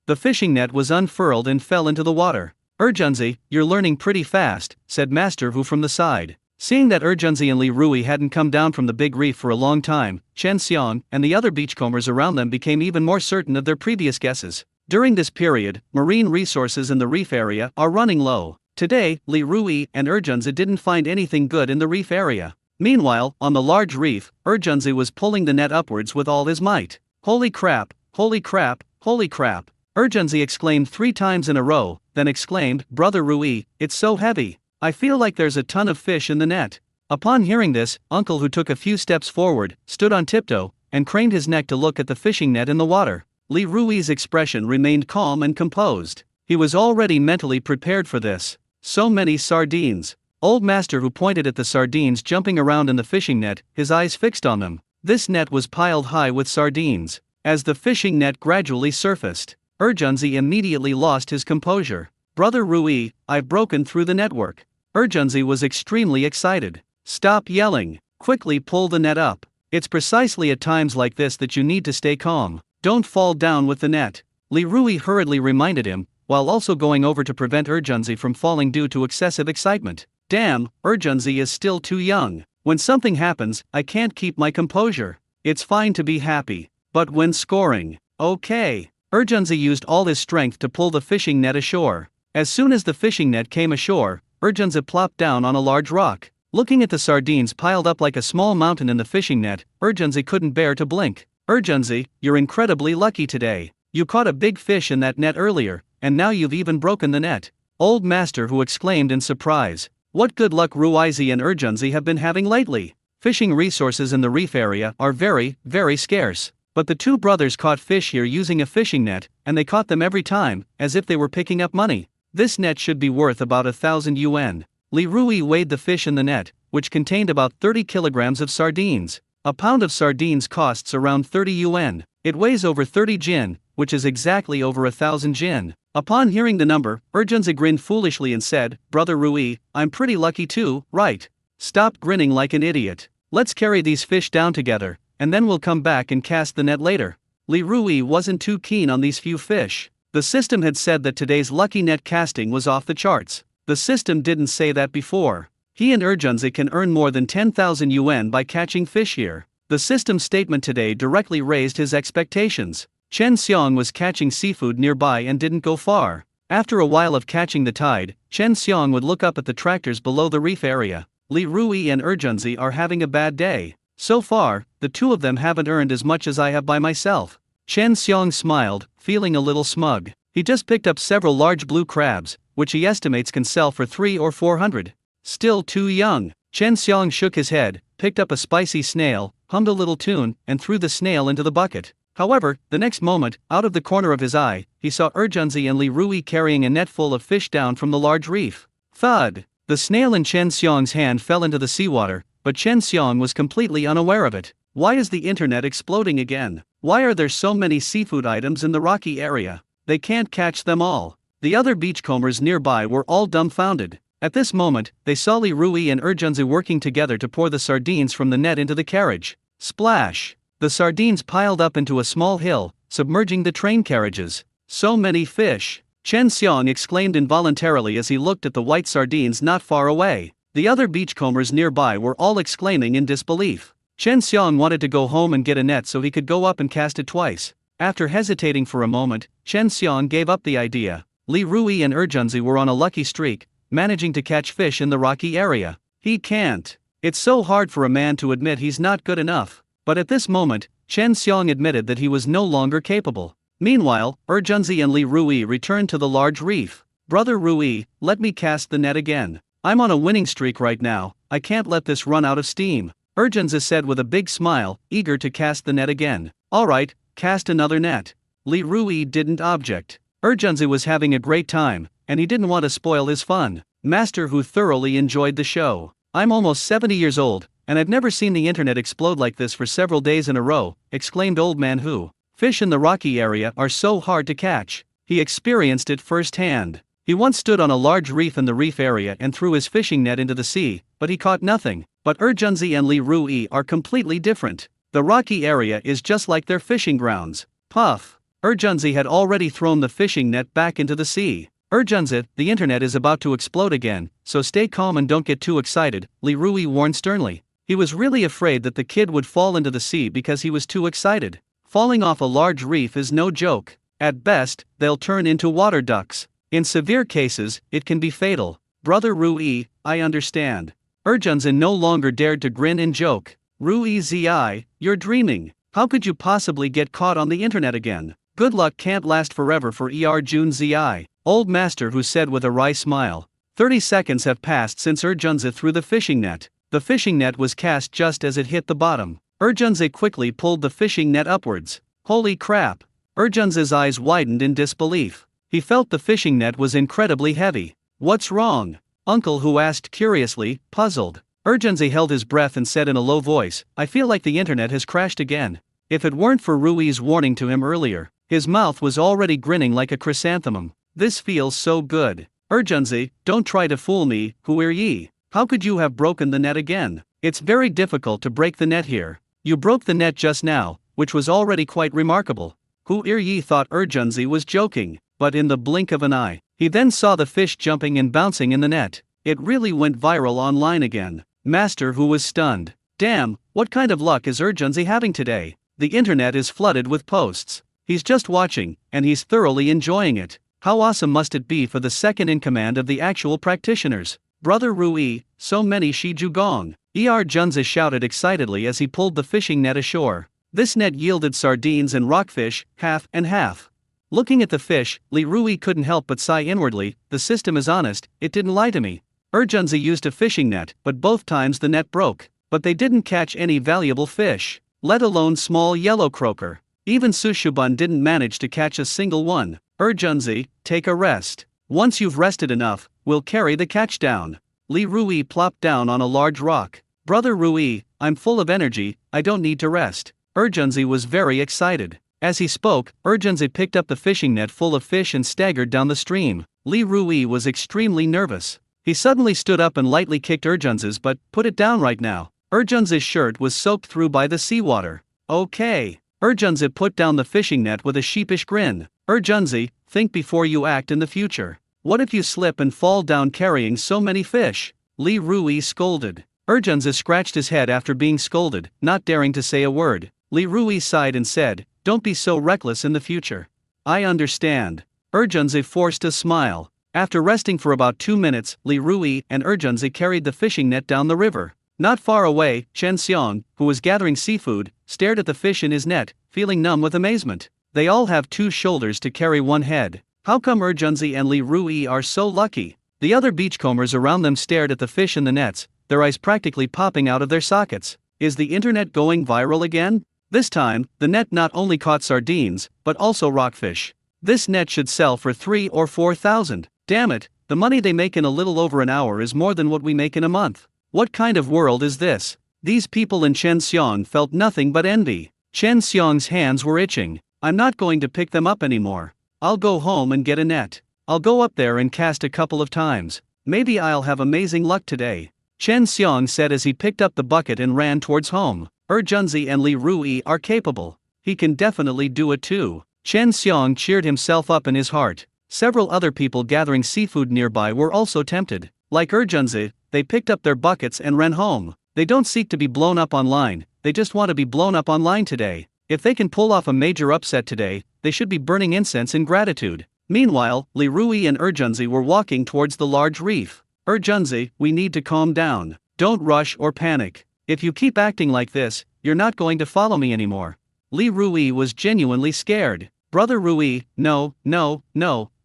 The fishing net was unfurled and fell into the water. Urgenzi, you're learning pretty fast, said Master Hu from the side. Seeing that Urgenzi and Li Rui hadn't come down from the big reef for a long time, Chen Xiang and the other beachcombers around them became even more certain of their previous guesses. During this period, marine resources in the reef area are running low. Today, Li Rui and Urgenzi didn't find anything good in the reef area. Meanwhile, on the large reef, Urgenzi was pulling the net upwards with all his might. Holy crap, holy crap, holy crap. Urgenzi exclaimed 3 times in a row, then exclaimed, Brother Rui, it's so heavy. I feel like there's a ton of fish in the net. Upon hearing this, Uncle Hu took a few steps forward, stood on tiptoe, and craned his neck to look at the fishing net in the water. Li Rui's expression remained calm and composed. He was already mentally prepared for this. So many sardines. Old Master Hu pointed at the sardines jumping around in the fishing net, his eyes fixed on them. This net was piled high with sardines. As the fishing net gradually surfaced, Urgenzi immediately lost his composure. Brother Rui, I've broken through the network. Urgenzi was extremely excited. Stop yelling. Quickly pull the net up. It's precisely at times like this that you need to stay calm. Don't fall down with the net. Li Rui hurriedly reminded him, while also going over to prevent Urgenzi from falling due to excessive excitement. Damn, Urgenzi is still too young. When something happens, I can't keep my composure. It's fine to be happy. But when scoring, okay. Urgenzi used all his strength to pull the fishing net ashore. As soon as the fishing net came ashore, Urgenzi plopped down on a large rock. Looking at the sardines piled up like a small mountain in the fishing net, Urgenzi couldn't bear to blink. Urgenzi, you're incredibly lucky today. You caught a big fish in that net earlier, and now you've even broken the net. Old Master Hu exclaimed in surprise. What good luck Ruizi and Urgenzi have been having lately. Fishing resources in the reef area are very, very scarce. But the 2 brothers caught fish here using a fishing net, and they caught them every time, as if they were picking up money. This net should be worth about 1,000 yuan. Li Rui weighed the fish in the net, which contained about 30 kilograms of sardines. A pound of sardines costs around 30 yuan. It weighs over 30 jin, which is exactly over 1,000 jin. Upon hearing the number, Urgenzi grinned foolishly and said, "Brother Rui, I'm pretty lucky too, right? Stop grinning like an idiot. Let's carry these fish down together, and then we'll come back and cast the net later." Li Rui wasn't too keen on these few fish. The system had said that today's lucky net casting was off the charts. The system didn't say that before. He and Urgenzi can earn more than 10,000 yuan by catching fish here. The system's statement today directly raised his expectations. Chen Xiong was catching seafood nearby and didn't go far. After a while of catching the tide, Chen Xiong would look up at the tractors below the reef area. Li Rui and Urgenzi are having a bad day. So far, the two of them haven't earned as much as I have by myself. Chen Xiong smiled, feeling a little smug. He just picked up several large blue crabs, which he estimates can sell for 300 or 400. Still too young. Chen Xiong shook his head, picked up a spicy snail, hummed a little tune, and threw the snail into the bucket. However, the next moment, out of the corner of his eye, he saw Urgenzi and Li Rui carrying a net full of fish down from the large reef. Thud! The snail in Chen Xiong's hand fell into the seawater, but Chen Xiong was completely unaware of it. Why is the internet exploding again? Why are there so many seafood items in the rocky area? They can't catch them all. The other beachcombers nearby were all dumbfounded. At this moment, they saw Li Rui and Urgenzi working together to pour the sardines from the net into the carriage. Splash! The sardines piled up into a small hill, submerging the train carriages. So many fish! Chen Xiong exclaimed involuntarily as he looked at the white sardines not far away. The other beachcombers nearby were all exclaiming in disbelief. Chen Xiong wanted to go home and get a net so he could go up and cast it twice. After hesitating for a moment, Chen Xiong gave up the idea. Li Rui and Urgenzi were on a lucky streak, managing to catch fish in the rocky area. He can't. It's so hard for a man to admit he's not good enough. But at this moment, Chen Xiong admitted that he was no longer capable. Meanwhile, Urgenzi and Li Rui returned to the large reef. "Brother Rui, let me cast the net again. I'm on a winning streak right now, I can't let this run out of steam," Urgenzi said with a big smile, eager to cast the net again. "Alright, cast another net." Li Rui didn't object. Urgenzi was having a great time, and he didn't want to spoil his fun. Master Hu thoroughly enjoyed the show. "I'm almost 70 years old, and I've never seen the internet explode like this for several days in a row," exclaimed Old Man Hu. Fish in the rocky area are so hard to catch. He experienced it firsthand. He once stood on a large reef in the reef area and threw his fishing net into the sea, but he caught nothing. But Urgenzi and Li Rui are completely different. The rocky area is just like their fishing grounds. Puff! Urgenzi had already thrown the fishing net back into the sea. "Urgenzi, the internet is about to explode again, so stay calm and don't get too excited," Li Rui warned sternly. He was really afraid that the kid would fall into the sea because he was too excited. Falling off a large reef is no joke. At best, they'll turn into water ducks. In severe cases, it can be fatal. "Brother Rui, I understand." Urgenzi no longer dared to grin and joke. "Rui Zi, you're dreaming. How could you possibly get caught on the internet again? Good luck can't last forever for Jun Zi," Old Master Hu said with a wry smile. 30 seconds have passed since Urgenzi threw the fishing net. The fishing net was cast just as it hit the bottom. Urgenzi quickly pulled the fishing net upwards. Holy crap! Urgenzi's eyes widened in disbelief. He felt the fishing net was incredibly heavy. "What's wrong?" Uncle Hu asked curiously, puzzled. Urgenzi held his breath and said in a low voice, "I feel like the internet has crashed again." If it weren't for Rui's warning to him earlier, his mouth was already grinning like a chrysanthemum. "This feels so good." "Urgenzi, don't try to fool me, Huir Yi. How could you have broken the net again? It's very difficult to break the net here. You broke the net just now, which was already quite remarkable." Huir Yi thought Urgenzi was joking, but in the blink of an eye, he then saw the fish jumping and bouncing in the net. It really went viral online again. Master Hu was stunned. Damn, what kind of luck is Urgenzi having today? The internet is flooded with posts. He's just watching, and he's thoroughly enjoying it. How awesome must it be for the second in command of the actual practitioners? "Brother Rui, so many Shijugong," Junzi shouted excitedly as he pulled the fishing net ashore. This net yielded sardines and rockfish, half and half. Looking at the fish, Li Rui couldn't help but sigh inwardly. "The system is honest, it didn't lie to me." Urgenzi used a fishing net, but both times the net broke. But they didn't catch any valuable fish, let alone small yellow croaker. Even Sushubun didn't manage to catch a single one. "Urgenzi, take a rest. Once you've rested enough, we'll carry the catch down." Li Rui plopped down on a large rock. "Brother Rui, I'm full of energy, I don't need to rest." Urgenzi was very excited. As he spoke, Urgenzi picked up the fishing net full of fish and staggered down the stream. Li Rui was extremely nervous. He suddenly stood up and lightly kicked Urgenzi's butt. Put it down right now. Urgenzi's shirt was soaked through by the seawater. Okay. Urgenzi put down the fishing net with a sheepish grin. Urgenzi, think before you act in the future. What if you slip and fall down carrying so many fish? Li Rui scolded. Urgenzi scratched his head after being scolded, not daring to say a word. Li Rui sighed and said, "Don't be so reckless in the future." "I understand." Urgenzi forced a smile. After resting for about 2 minutes, Li Rui and Urgenzi carried the fishing net down the river. Not far away, Chen Xiong, who was gathering seafood, stared at the fish in his net, feeling numb with amazement. They all have 2 shoulders to carry 1 head. How come Urgenzi and Li Rui are so lucky? The other beachcombers around them stared at the fish in the nets, their eyes practically popping out of their sockets. Is the internet going viral again? This time, the net not only caught sardines, but also rockfish. This net should sell for 3 or 4,000. Damn it, the money they make in a little over an hour is more than what we make in a month. What kind of world is this? These people in Chen Xiong felt nothing but envy. Chen Xiong's hands were itching. I'm not going to pick them up anymore. I'll go home and get a net. I'll go up there and cast a couple of times. Maybe I'll have amazing luck today. Chen Xiong said as he picked up the bucket and ran towards home. Urgenzi and Li Rui are capable. He can definitely do it too. Chen Xiong cheered himself up in his heart. Several other people gathering seafood nearby were also tempted. Like Urgenzi, they picked up their buckets and ran home. They don't seek to be blown up online, they just want to be blown up online today. If they can pull off a major upset today, they should be burning incense in gratitude. Meanwhile, Li Rui and Urgenzi were walking towards the large reef. Urgenzi, we need to calm down. Don't rush or panic. If you keep acting like this, you're not going to follow me anymore. Li Rui was genuinely scared. Brother Rui, no,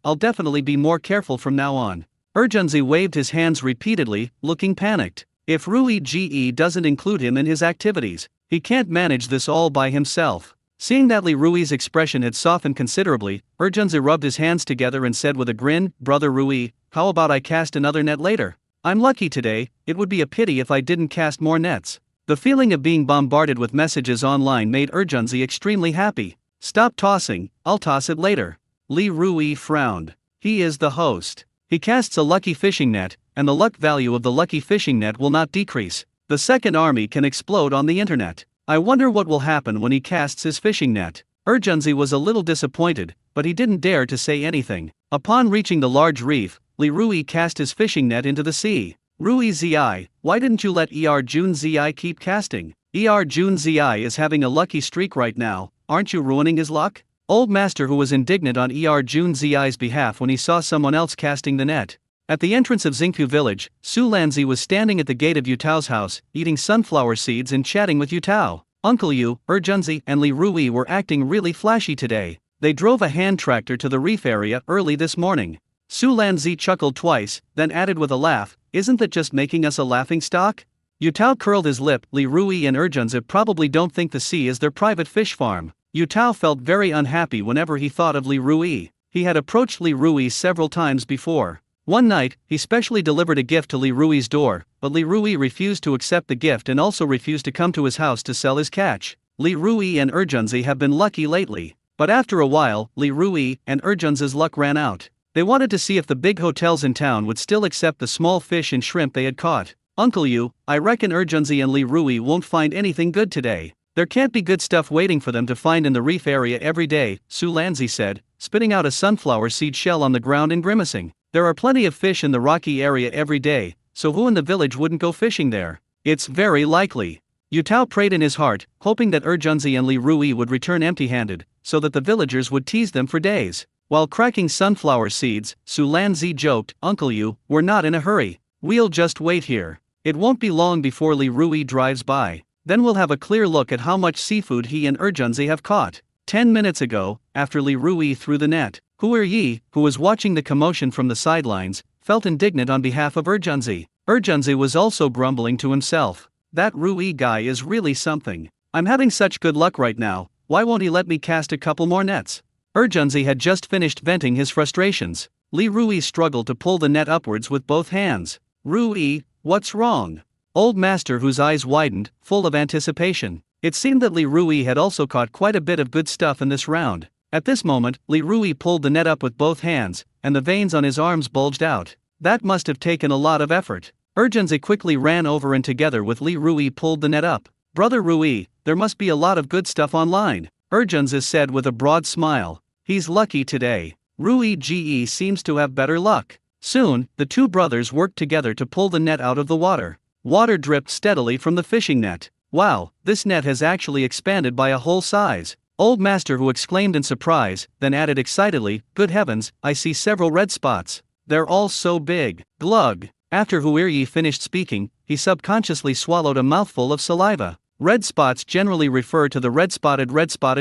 I'll definitely be more careful from now on. Urgenzi waved his hands repeatedly, looking panicked. If Rui Ge doesn't include him in his activities, he can't manage this all by himself. Seeing that Li Rui's expression had softened considerably, Urgenzi rubbed his hands together and said with a grin, Brother Rui, how about I cast another net later? I'm lucky today, it would be a pity if I didn't cast more nets. The feeling of being bombarded with messages online made Urgenzi extremely happy. Stop tossing, I'll toss it later. Li Rui frowned. He is the host. He casts a lucky fishing net, and the luck value of the lucky fishing net will not decrease. The second army can explode on the internet. I wonder what will happen when he casts his fishing net. Urgenzi was a little disappointed, but he didn't dare to say anything. Upon reaching the large reef, Li Rui cast his fishing net into the sea. Rui Zi, why didn't you let Jun Zi keep casting? Jun Zi is having a lucky streak right now, aren't you ruining his luck? Old Master who was indignant on Jun Zi's behalf when he saw someone else casting the net. At the entrance of Xingfu village, Su Lanzi was standing at the gate of Yutao's house, eating sunflower seeds and chatting with Yutao. Uncle Yu, Urgenzi, and Li Rui were acting really flashy today. They drove a hand tractor to the reef area early this morning. Su Lanzi chuckled twice, then added with a laugh, isn't that just making us a laughing stock? Yutao curled his lip. Li Rui and Urgenzi probably don't think the sea is their private fish farm. Yutao felt very unhappy whenever he thought of Li Rui. He had approached Li Rui several times before. One night, he specially delivered a gift to Li Rui's door, but Li Rui refused to accept the gift and also refused to come to his house to sell his catch. Li Rui and Urgenzi have been lucky lately, but after a while, Li Rui and Urgenzi's luck ran out. They wanted to see if the big hotels in town would still accept the small fish and shrimp they had caught. Uncle Yu, I reckon Urgenzi and Li Rui won't find anything good today. There can't be good stuff waiting for them to find in the reef area every day, Su Lanzi said, spitting out a sunflower seed shell on the ground and grimacing. There are plenty of fish in the rocky area every day, so who in the village wouldn't go fishing there? It's very likely. Yutao prayed in his heart, hoping that Urgenzi and Li Rui would return empty-handed, so that the villagers would tease them for days. While cracking sunflower seeds, Su Lanzi joked, Uncle Yu, we're not in a hurry. We'll just wait here. It won't be long before Li Rui drives by. Then we'll have a clear look at how much seafood he and Urgenzi have caught. 10 minutes ago, after Li Rui threw the net, Huer Yi, who was watching the commotion from the sidelines, felt indignant on behalf of Urgenzi. Urgenzi was also grumbling to himself. That Rui guy is really something. I'm having such good luck right now, why won't he let me cast a couple more nets? Urgenzi had just finished venting his frustrations. Li Rui struggled to pull the net upwards with both hands. Rui, what's wrong? Old Master whose eyes widened, full of anticipation. It seemed that Li Rui had also caught quite a bit of good stuff in this round. At this moment, Li Rui pulled the net up with both hands, and the veins on his arms bulged out. That must have taken a lot of effort. Urgenzi quickly ran over and together with Li Rui pulled the net up. Brother Rui, there must be a lot of good stuff online, Urgenzi said with a broad smile. He's lucky today. Rui Ge seems to have better luck. Soon, the two brothers worked together to pull the net out of the water. Water dripped steadily from the fishing net. Wow, this net has actually expanded by a whole size. Old Master Hu exclaimed in surprise, then added excitedly, good heavens, I see several red spots. They're all so big. Glug. After Huiryi finished speaking, he subconsciously swallowed a mouthful of saliva. Red spots generally refer to the red-spotted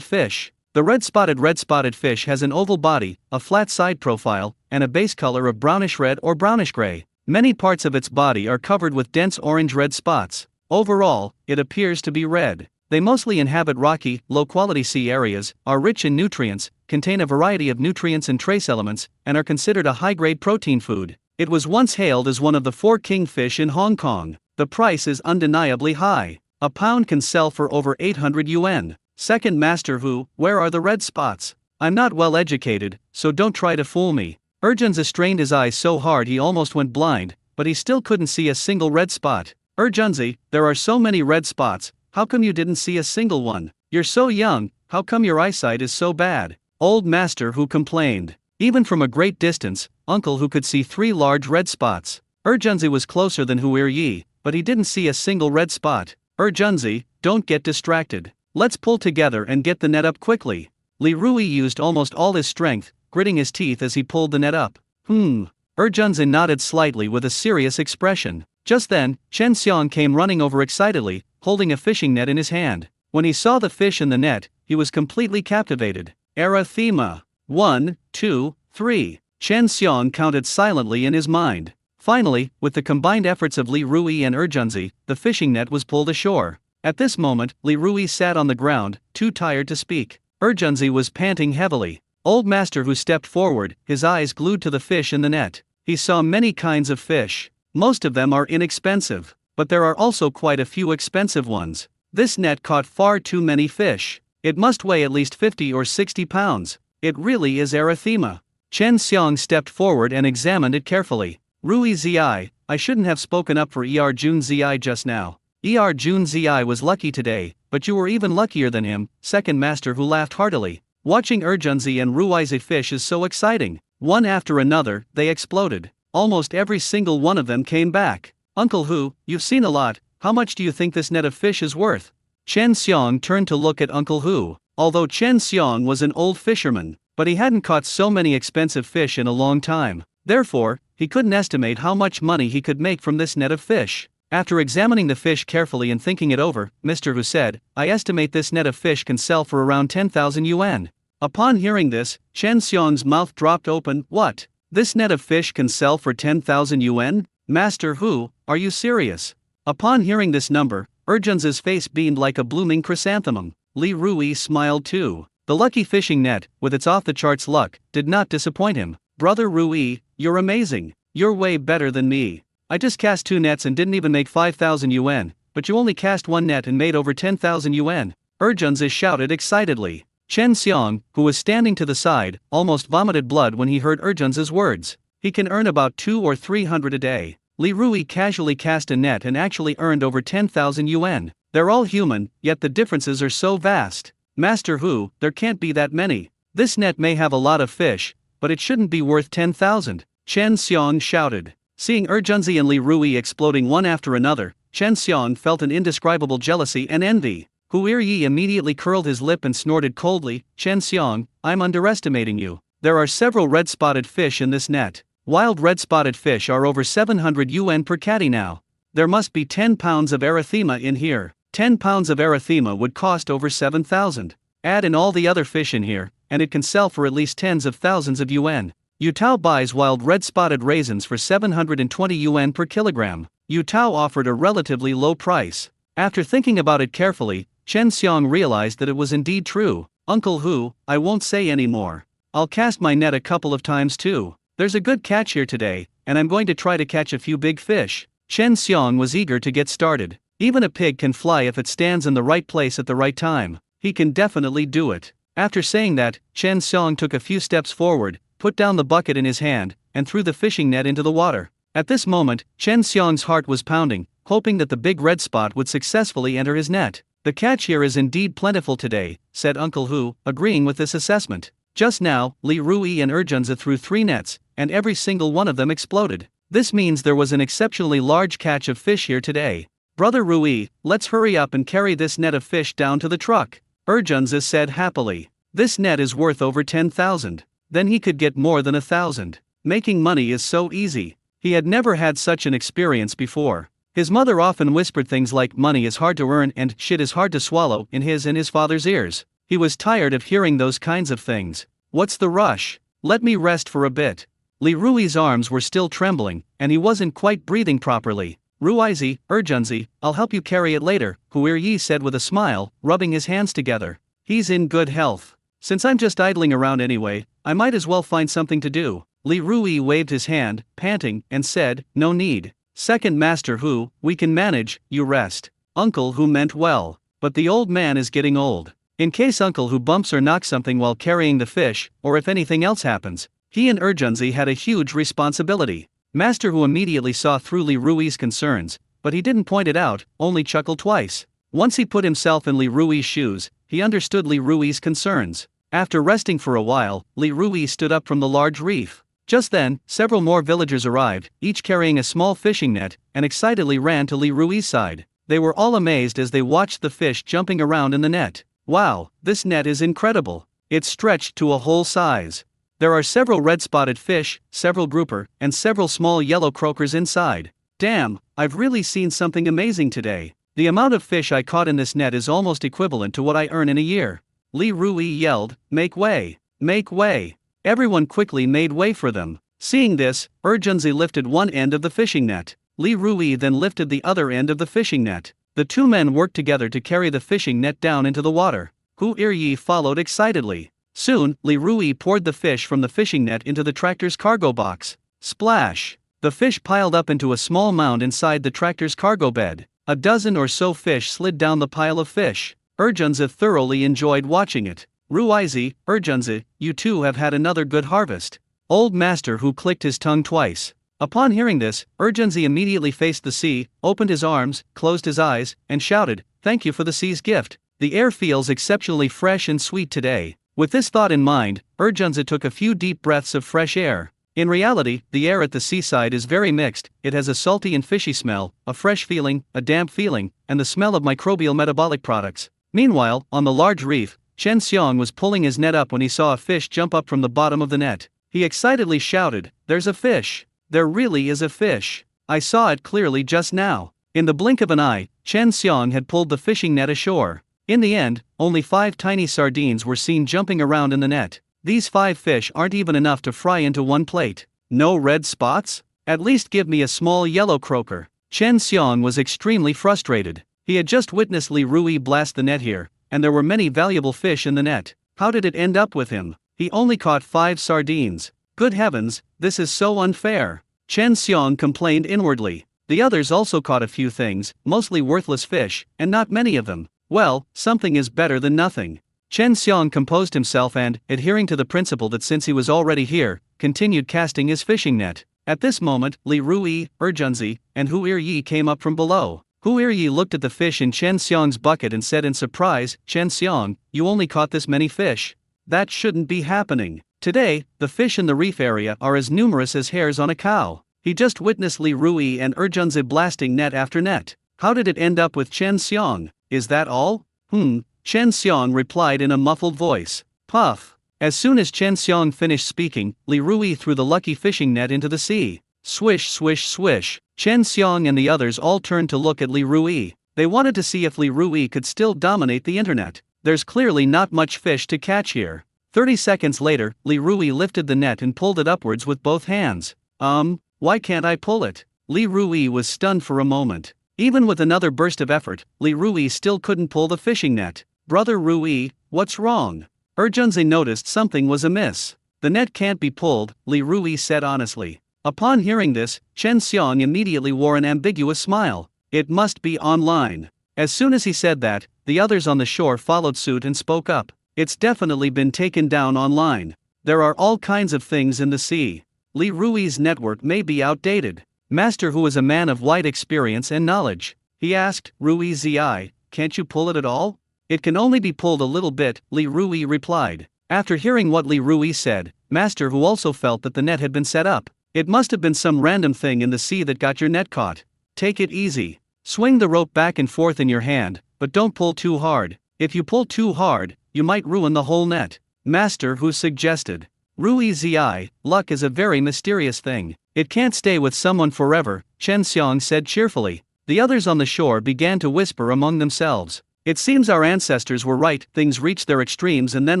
fish. The red-spotted fish has an oval body, a flat side profile, and a base color of brownish-red or brownish-gray. Many parts of its body are covered with dense orange-red spots. Overall, it appears to be red. They mostly inhabit rocky, low-quality sea areas, are rich in nutrients, contain a variety of nutrients and trace elements, and are considered a high-grade protein food. It was once hailed as one of the 4 kingfish in Hong Kong. The price is undeniably high. A pound can sell for over 800 yuan. Second Master Hu, where are the red spots? I'm not well educated, so don't try to fool me. Urgenzi strained his eyes so hard he almost went blind, but he still couldn't see a single red spot. Urgenzi, there are so many red spots, how come you didn't see a single one? You're so young, how come your eyesight is so bad? Old Master Hu complained. Even from a great distance, Uncle Hu could see 3 large red spots. Urgenzi was closer than Huiryi, but he didn't see a single red spot. Urgenzi, don't get distracted. Let's pull together and get the net up quickly. Li Rui used almost all his strength, gritting his teeth as he pulled the net up. Urgenzi nodded slightly with a serious expression. Just then, Chen Xiang came running over excitedly, holding a fishing net in his hand. When he saw the fish in the net, he was completely captivated. Erythema. 1, 2, 3. Chen Xiang counted silently in his mind. Finally, with the combined efforts of Li Rui and Urgenzi, the fishing net was pulled ashore. At this moment, Li Rui sat on the ground, too tired to speak. Urgenzi was panting heavily. Old Master Hu stepped forward, his eyes glued to the fish in the net. He saw many kinds of fish. Most of them are inexpensive, but there are also quite a few expensive ones. This net caught far too many fish. It must weigh at least 50 or 60 pounds. It really is erythema. Chen Xiang stepped forward and examined it carefully. Rui Zi, I shouldn't have spoken up for Jun Zi just now. Jun Zi was lucky today, but you were even luckier than him, Second Master Hu laughed heartily. Watching Urgenzi and Ruizi fish is so exciting. One after another, they exploded. Almost every single one of them came back. Uncle Hu, you've seen a lot, how much do you think this net of fish is worth? Chen Xiang turned to look at Uncle Hu. Although Chen Xiang was an old fisherman, but he hadn't caught so many expensive fish in a long time. Therefore, he couldn't estimate how much money he could make from this net of fish. After examining the fish carefully and thinking it over, Mr. Hu said, I estimate this net of fish can sell for around 10,000 yuan. Upon hearing this, Chen Xiang's mouth dropped open. What? This net of fish can sell for 10,000 yuan? Master Hu, are you serious? Upon hearing this number, Urgenzi's face beamed like a blooming chrysanthemum. Li Rui smiled too. The lucky fishing net, with its off-the-charts luck, did not disappoint him. Brother Rui, you're amazing. You're way better than me. I just cast 2 nets and didn't even make 5,000 yuan, but you only cast 1 net and made over 10,000 yuan. Urgenzi shouted excitedly. Chen Xiang, who was standing to the side, almost vomited blood when he heard Urgenzi's words. He can earn about 200 or 300 a day. Li Rui casually cast a net and actually earned over 10,000 yuan. They're all human, yet the differences are so vast. Master Hu, there can't be that many. This net may have a lot of fish, but it shouldn't be worth 10,000. Chen Xiang shouted. Seeing Urgenzi and Li Rui exploding one after another, Chen Xiang felt an indescribable jealousy and envy. Huiryi immediately curled his lip and snorted coldly, Chen Xiang, I'm underestimating you. There are several red-spotted fish in this net. Wild red-spotted fish are over 700 yuan per catty now. There must be 10 pounds of erythema in here. 10 pounds of erythema would cost over 7,000. Add in all the other fish in here, and it can sell for at least tens of thousands of yuan. Yutao buys wild red-spotted raisins for 720 yuan per kilogram. Yutao offered a relatively low price. After thinking about it carefully, Chen Xiang realized that it was indeed true. Uncle Hu, I won't say any more. I'll cast my net a couple of times too. There's a good catch here today, and I'm going to try to catch a few big fish. Chen Xiang was eager to get started. Even a pig can fly if it stands in the right place at the right time. He can definitely do it. After saying that, Chen Xiong took a few steps forward, put down the bucket in his hand, and threw the fishing net into the water. At this moment, Chen Xiong's heart was pounding, hoping that the big red spot would successfully enter his net. The catch here is indeed plentiful today, said Uncle Hu, agreeing with this assessment. Just now, Li Rui and Erjunzi threw 3 nets, and every single one of them exploded. This means there was an exceptionally large catch of fish here today. Brother Rui, let's hurry up and carry this net of fish down to the truck, Erjunzi said happily. This net is worth over 10,000. Then he could get more than 1,000. Making money is so easy. He had never had such an experience before. His mother often whispered things like money is hard to earn and shit is hard to swallow in his and his father's ears. He was tired of hearing those kinds of things. What's the rush? Let me rest for a bit. Li Rui's arms were still trembling, and he wasn't quite breathing properly. Ruizi, Erjunzi, I'll help you carry it later, Huir Yi said with a smile, rubbing his hands together. He's in good health. Since I'm just idling around anyway, I might as well find something to do. Li Rui waved his hand, panting, and said, no need. Second Master Hu, we can manage, you rest. Uncle Hu meant well, but the old man is getting old. In case Uncle Hu bumps or knocks something while carrying the fish, or if anything else happens, he and Erjunzi had a huge responsibility. Master Hu immediately saw through Li Rui's concerns, but he didn't point it out, only chuckled twice. Once he put himself in Li Rui's shoes, he understood Li Rui's concerns. After resting for a while, Li Rui stood up from the large reef. Just then, several more villagers arrived, each carrying a small fishing net, and excitedly ran to Li Rui's side. They were all amazed as they watched the fish jumping around in the net. Wow, this net is incredible. It's stretched to a whole size. There are several red-spotted fish, several grouper, and several small yellow croakers inside. Damn, I've really seen something amazing today. The amount of fish I caught in this net is almost equivalent to what I earn in a year. Li Rui yelled, make way! Make way! Everyone quickly made way for them. Seeing this, Erjunzi lifted one end of the fishing net. Li Rui then lifted the other end of the fishing net. The two men worked together to carry the fishing net down into the water. Hu Yi followed excitedly. Soon, Li Rui poured the fish from the fishing net into the tractor's cargo box. Splash! The fish piled up into a small mound inside the tractor's cargo bed. A dozen or so fish slid down the pile of fish. Erjunzi thoroughly enjoyed watching it. Ruizi, Erjunzi, you two have had another good harvest. Old Master Hu clicked his tongue twice. Upon hearing this, Erjunzi immediately faced the sea, opened his arms, closed his eyes, and shouted, thank you for the sea's gift. The air feels exceptionally fresh and sweet today. With this thought in mind, Erjunzi took a few deep breaths of fresh air. In reality, the air at the seaside is very mixed. It has a salty and fishy smell, a fresh feeling, a damp feeling, and the smell of microbial metabolic products. Meanwhile, on the large reef, Chen Xiong was pulling his net up when he saw a fish jump up from the bottom of the net. He excitedly shouted, there's a fish! There really is a fish! I saw it clearly just now. In the blink of an eye, Chen Xiong had pulled the fishing net ashore. In the end, only 5 tiny sardines were seen jumping around in the net. These 5 fish aren't even enough to fry into one plate. No red spots? At least give me a small yellow croaker. Chen Xiong was extremely frustrated. He had just witnessed Li Rui blast the net here, and there were many valuable fish in the net. How did it end up with him? He only caught 5 sardines. Good heavens, this is so unfair. Chen Xiong complained inwardly. The others also caught a few things, mostly worthless fish, and not many of them. Well, something is better than nothing. Chen Xiong composed himself and, adhering to the principle that since he was already here, continued casting his fishing net. At this moment, Li Rui, Erjunzi, and Hu Yi came up from below. Hu Yi looked at the fish in Chen Xiong's bucket and said in surprise, Chen Xiong, you only caught this many fish? That shouldn't be happening. Today, the fish in the reef area are as numerous as hairs on a cow. He just witnessed Li Rui and Erjunzi blasting net after net. How did it end up with Chen Xiong? Is that all? Chen Xiong replied in a muffled voice. Puff. As soon as Chen Xiong finished speaking, Li Rui threw the lucky fishing net into the sea. Swish swish swish. Chen Xiong and the others all turned to look at Li Rui. They wanted to see if Li Rui could still dominate the internet. There's clearly not much fish to catch here. 30 seconds later, Li Rui lifted the net and pulled it upwards with both hands. Why can't I pull it? Li Rui was stunned for a moment. Even with another burst of effort, Li Rui still couldn't pull the fishing net. Brother Rui, what's wrong? Erjunzi noticed something was amiss. The net can't be pulled, Li Rui said honestly. Upon hearing this, Chen Xiong immediately wore an ambiguous smile. It must be online. As soon as he said that, the others on the shore followed suit and spoke up. It's definitely been taken down online. There are all kinds of things in the sea. Li Rui's network may be outdated. Master, who was a man of wide experience and knowledge, he asked, Rui Zi, can't you pull it at all? It can only be pulled a little bit, Li Rui replied. After hearing what Li Rui said, Master, who also felt that the net had been set up. It must have been some random thing in the sea that got your net caught. Take it easy. Swing the rope back and forth in your hand, but don't pull too hard. If you pull too hard, you might ruin the whole net. Master, who suggested. Rui Zi, luck is a very mysterious thing. It can't stay with someone forever, Chen Xiang said cheerfully. The others on the shore began to whisper among themselves. It seems our ancestors were right, things reach their extremes and then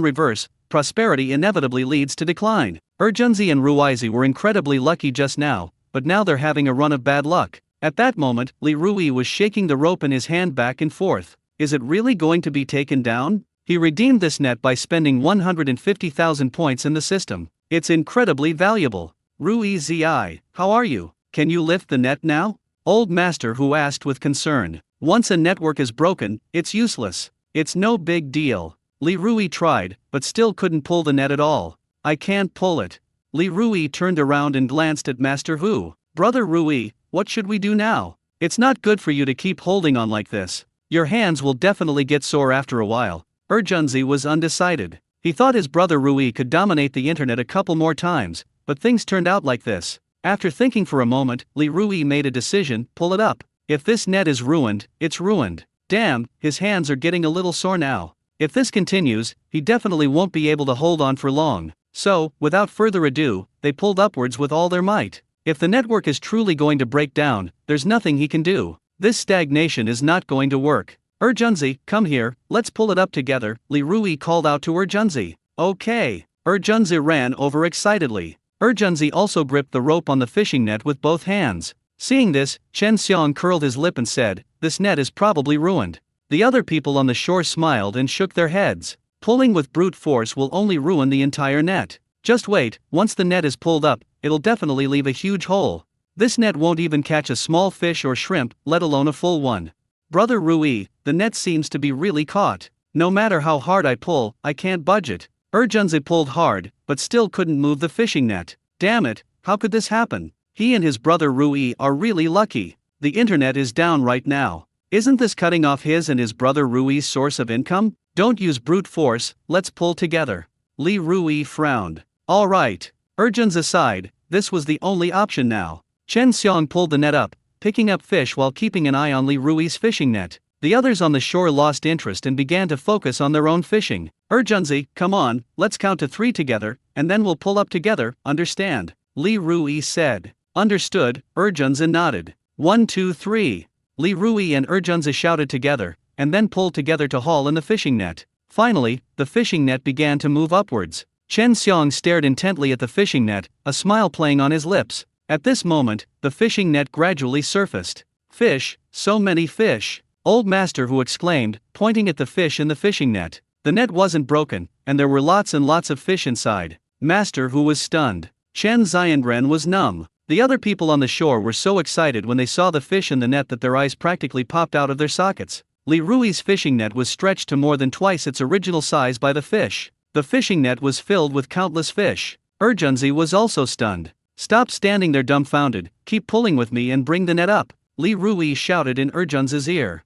reverse, prosperity inevitably leads to decline. Urgenzi and Ruizi were incredibly lucky just now, but now they're having a run of bad luck. At that moment, Li Rui was shaking the rope in his hand back and forth. Is it really going to be taken down? He redeemed this net by spending 150,000 points in the system. It's incredibly valuable. Rui Zi, how are you? Can you lift the net now? Old Master, who asked with concern. Once a network is broken, it's useless. It's no big deal. Li Rui tried, but still couldn't pull the net at all. I can't pull it. Li Rui turned around and glanced at Master Hu. Brother Rui, what should we do now? It's not good for you to keep holding on like this. Your hands will definitely get sore after a while. Urgenzi was undecided. He thought his brother Rui could dominate the internet a couple more times, but things turned out like this. After thinking for a moment, Li Rui made a decision, pull it up. If this net is ruined, it's ruined. Damn, his hands are getting a little sore now. If this continues, he definitely won't be able to hold on for long. So, without further ado, they pulled upwards with all their might. If the network is truly going to break down, there's nothing he can do. This stagnation is not going to work. Urgenzi, come here, let's pull it up together, Li Rui called out to Urgenzi. Okay. Urgenzi ran over excitedly. Urgenzi also gripped the rope on the fishing net with both hands. Seeing this, Chen Xiang curled his lip and said, this net is probably ruined. The other people on the shore smiled and shook their heads. Pulling with brute force will only ruin the entire net. Just wait, once the net is pulled up, it'll definitely leave a huge hole. This net won't even catch a small fish or shrimp, let alone a full one. Brother Rui, the net seems to be really caught. No matter how hard I pull, I can't budge it. Urgenzi pulled hard, but still couldn't move the fishing net. Damn it, how could this happen? He and his brother Rui are really lucky. The internet is down right now. Isn't this cutting off his and his brother Rui's source of income? Don't use brute force, let's pull together. Li Rui frowned. Alright. Urgenzi sighed, this was the only option now. Chen Xiang pulled the net up, picking up fish while keeping an eye on Li Rui's fishing net. The others on the shore lost interest and began to focus on their own fishing. Urgenzi, come on, let's count to 3 together, and then we'll pull up together, understand? Li Rui said. Understood, Urgenzi nodded. 1, 2, 3. Li Rui and Urgenzi shouted together, and then pulled together to haul in the fishing net. Finally, the fishing net began to move upwards. Chen Xiang stared intently at the fishing net, a smile playing on his lips. At this moment, the fishing net gradually surfaced. Fish, so many fish. Old Master Hu exclaimed, pointing at the fish in the fishing net. The net wasn't broken, and there were lots and lots of fish inside. Master Hu was stunned. Chen Xiangren was numb. The other people on the shore were so excited when they saw the fish in the net that their eyes practically popped out of their sockets. Li Rui's fishing net was stretched to more than twice its original size by the fish. The fishing net was filled with countless fish. Urgenzi was also stunned. Stop standing there dumbfounded, keep pulling with me and bring the net up, Li Rui shouted in Urgenzi's ear.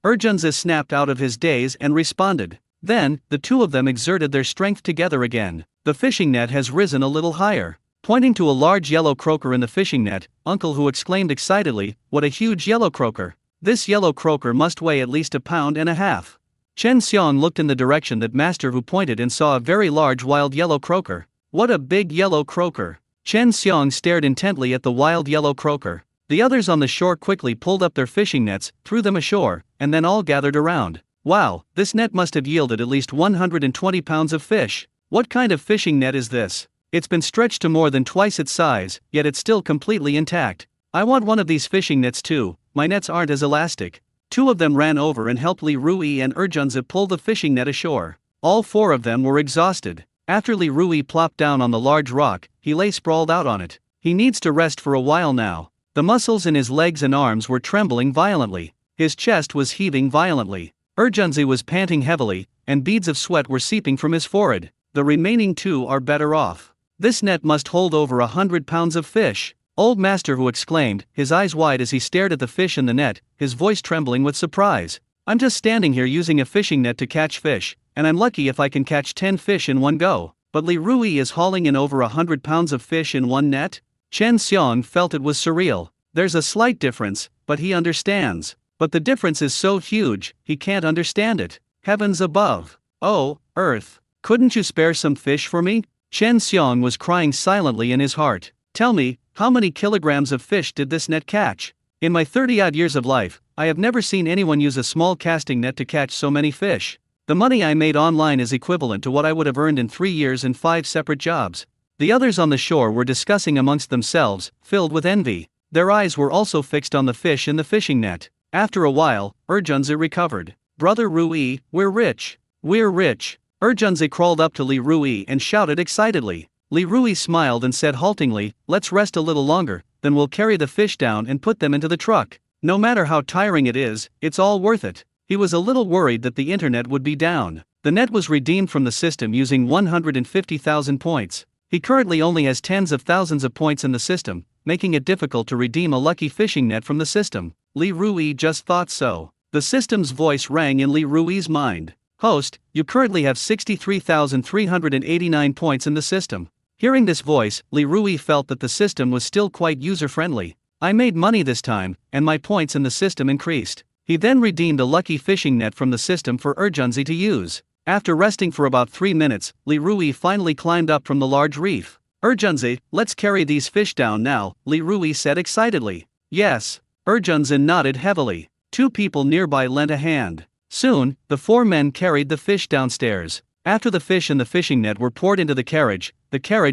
Urgenzi snapped out of his daze and responded. Then, the two of them exerted their strength together again. The fishing net has risen a little higher. Pointing to a large yellow croaker in the fishing net, Uncle Hu exclaimed excitedly, what a huge yellow croaker. This yellow croaker must weigh at least 1.5 pounds. Chen Xiang looked in the direction that Master Hu pointed and saw a very large wild yellow croaker. What a big yellow croaker. Chen Xiang stared intently at the wild yellow croaker. The others on the shore quickly pulled up their fishing nets, threw them ashore, and then all gathered around. Wow, this net must have yielded at least 120 pounds of fish. What kind of fishing net is this? It's been stretched to more than twice its size, yet it's still completely intact. I want one of these fishing nets too, my nets aren't as elastic. 2 of them ran over and helped Li Rui and Urgenzi pull the fishing net ashore. All 4 of them were exhausted. After Li Rui plopped down on the large rock, he lay sprawled out on it. He needs to rest for a while now. The muscles in his legs and arms were trembling violently. His chest was heaving violently. Urgenzi was panting heavily, and beads of sweat were seeping from his forehead. The remaining two are better off. This net must hold over 100 pounds of fish. Old Master Hu exclaimed, his eyes wide as he stared at the fish in the net, his voice trembling with surprise. I'm just standing here using a fishing net to catch fish, and I'm lucky if I can catch 10 fish in one go. But Li Rui is hauling in over 100 pounds of fish in one net? Chen Xiong felt it was surreal. There's a slight difference, but he understands. But the difference is so huge, he can't understand it. Heavens above. Oh, Earth. Couldn't you spare some fish for me? Chen Xiong was crying silently in his heart. Tell me, how many kilograms of fish did this net catch? In my 30-odd years of life, I have never seen anyone use a small casting net to catch so many fish. The money I made online is equivalent to what I would have earned in 3 years in 5 separate jobs. The others on the shore were discussing amongst themselves, filled with envy. Their eyes were also fixed on the fish in the fishing net. After a while, Urgenzi recovered. Brother Rui, we're rich. We're rich. Urgenzi crawled up to Li Rui and shouted excitedly. Li Rui smiled and said haltingly, let's rest a little longer, then we'll carry the fish down and put them into the truck. No matter how tiring it is, it's all worth it. He was a little worried that the internet would be down. The net was redeemed from the system using 150,000 points. He currently only has tens of thousands of points in the system, making it difficult to redeem a lucky fishing net from the system. Li Rui just thought so. The system's voice rang in Li Rui's mind. Host, you currently have 63,389 points in the system. Hearing this voice, Li Rui felt that the system was still quite user-friendly. I made money this time, and my points in the system increased. He then redeemed a lucky fishing net from the system for Urgenzi to use. After resting for about 3 minutes, Li Rui finally climbed up from the large reef. Urgenzi, let's carry these fish down now, Li Rui said excitedly. Yes. Urgenzi nodded heavily. 2 people nearby lent a hand. Soon, the 4 men carried the fish downstairs. After the fish and the fishing net were poured into the carriage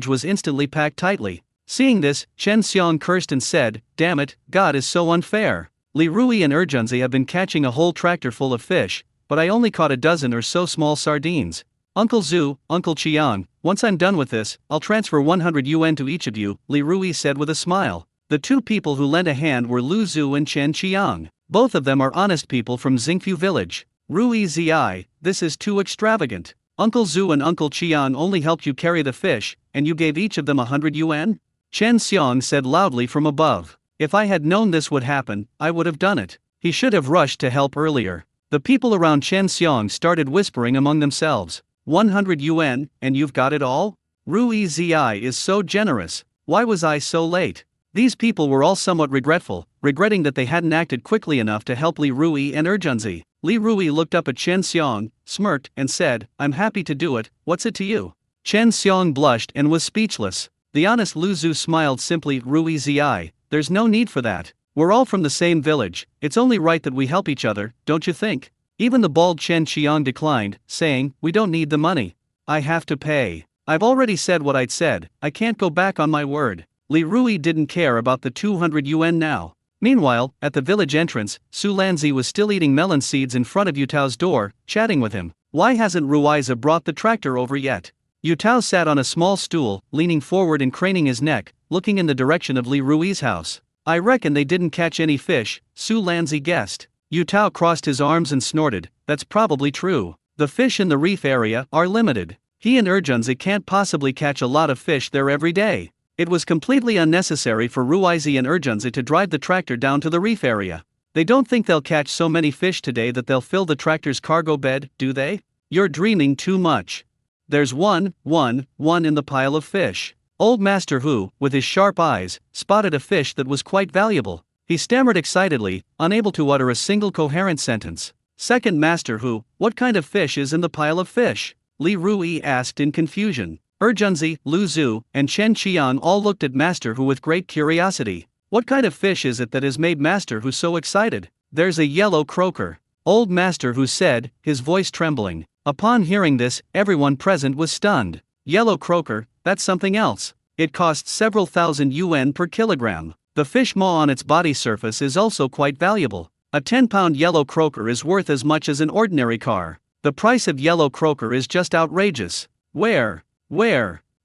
was instantly packed tightly. Seeing this, Chen Xiong cursed and said, damn it, God is so unfair. Li Rui and Urgenzi have been catching a whole tractor full of fish, but I only caught a dozen or so small sardines. Uncle Zhu, Uncle Qiang, once I'm done with this, I'll transfer 100 yuan to each of you, Li Rui said with a smile. The 2 people who lent a hand were Lu Zhu and Chen Qiang. Both of them are honest people from Xingfu village. Rui Zi, this is too extravagant. Uncle Zhu and Uncle Qiang only helped you carry the fish, and you gave each of them 100 yuan? Chen Xiong said loudly from above. If I had known this would happen, I would have done it. He should have rushed to help earlier. The people around Chen Xiong started whispering among themselves. 100 yuan, and you've got it all? Rui Zi is so generous. Why was I so late? These people were all somewhat regretful, regretting that they hadn't acted quickly enough to help Li Rui and Urgenzi. Li Rui looked up at Chen Xiong, smirked, and said, I'm happy to do it, what's it to you? Chen Xiong blushed and was speechless. The honest Lu Zhu smiled simply, Rui Zi, there's no need for that. We're all from the same village, it's only right that we help each other, don't you think? Even the bald Chen Qiang declined, saying, we don't need the money. I have to pay. I've already said what I'd said, I can't go back on my word. Li Rui didn't care about the 200 yuan now. Meanwhile, at the village entrance, Su Lanzi was still eating melon seeds in front of Yutao's door, chatting with him. Why hasn't Ruiza brought the tractor over yet? Yutao sat on a small stool, leaning forward and craning his neck, looking in the direction of Li Rui's house. I reckon they didn't catch any fish, Su Lanzi guessed. Yutao crossed his arms and snorted, that's probably true. The fish in the reef area are limited. He and Urgenzi can't possibly catch a lot of fish there every day. It was completely unnecessary for Ruizi and Urgenzi to drive the tractor down to the reef area. They don't think they'll catch so many fish today that they'll fill the tractor's cargo bed, do they? You're dreaming too much. There's one in the pile of fish. Old Master Hu, with his sharp eyes, spotted a fish that was quite valuable. He stammered excitedly, unable to utter a single coherent sentence. Second Master Hu, what kind of fish is in the pile of fish? Li Rui asked in confusion. Urgenzi, Lu Zhu, and Chen Qian all looked at Master Hu with great curiosity. What kind of fish is it that has made Master Hu so excited? There's a yellow croaker. Old Master Hu said, his voice trembling. Upon hearing this, everyone present was stunned. Yellow croaker, that's something else. It costs several thousand yuan per kilogram. The fish maw on its body surface is also quite valuable. A 10-pound yellow croaker is worth as much as an ordinary car. The price of yellow croaker is just outrageous. Where?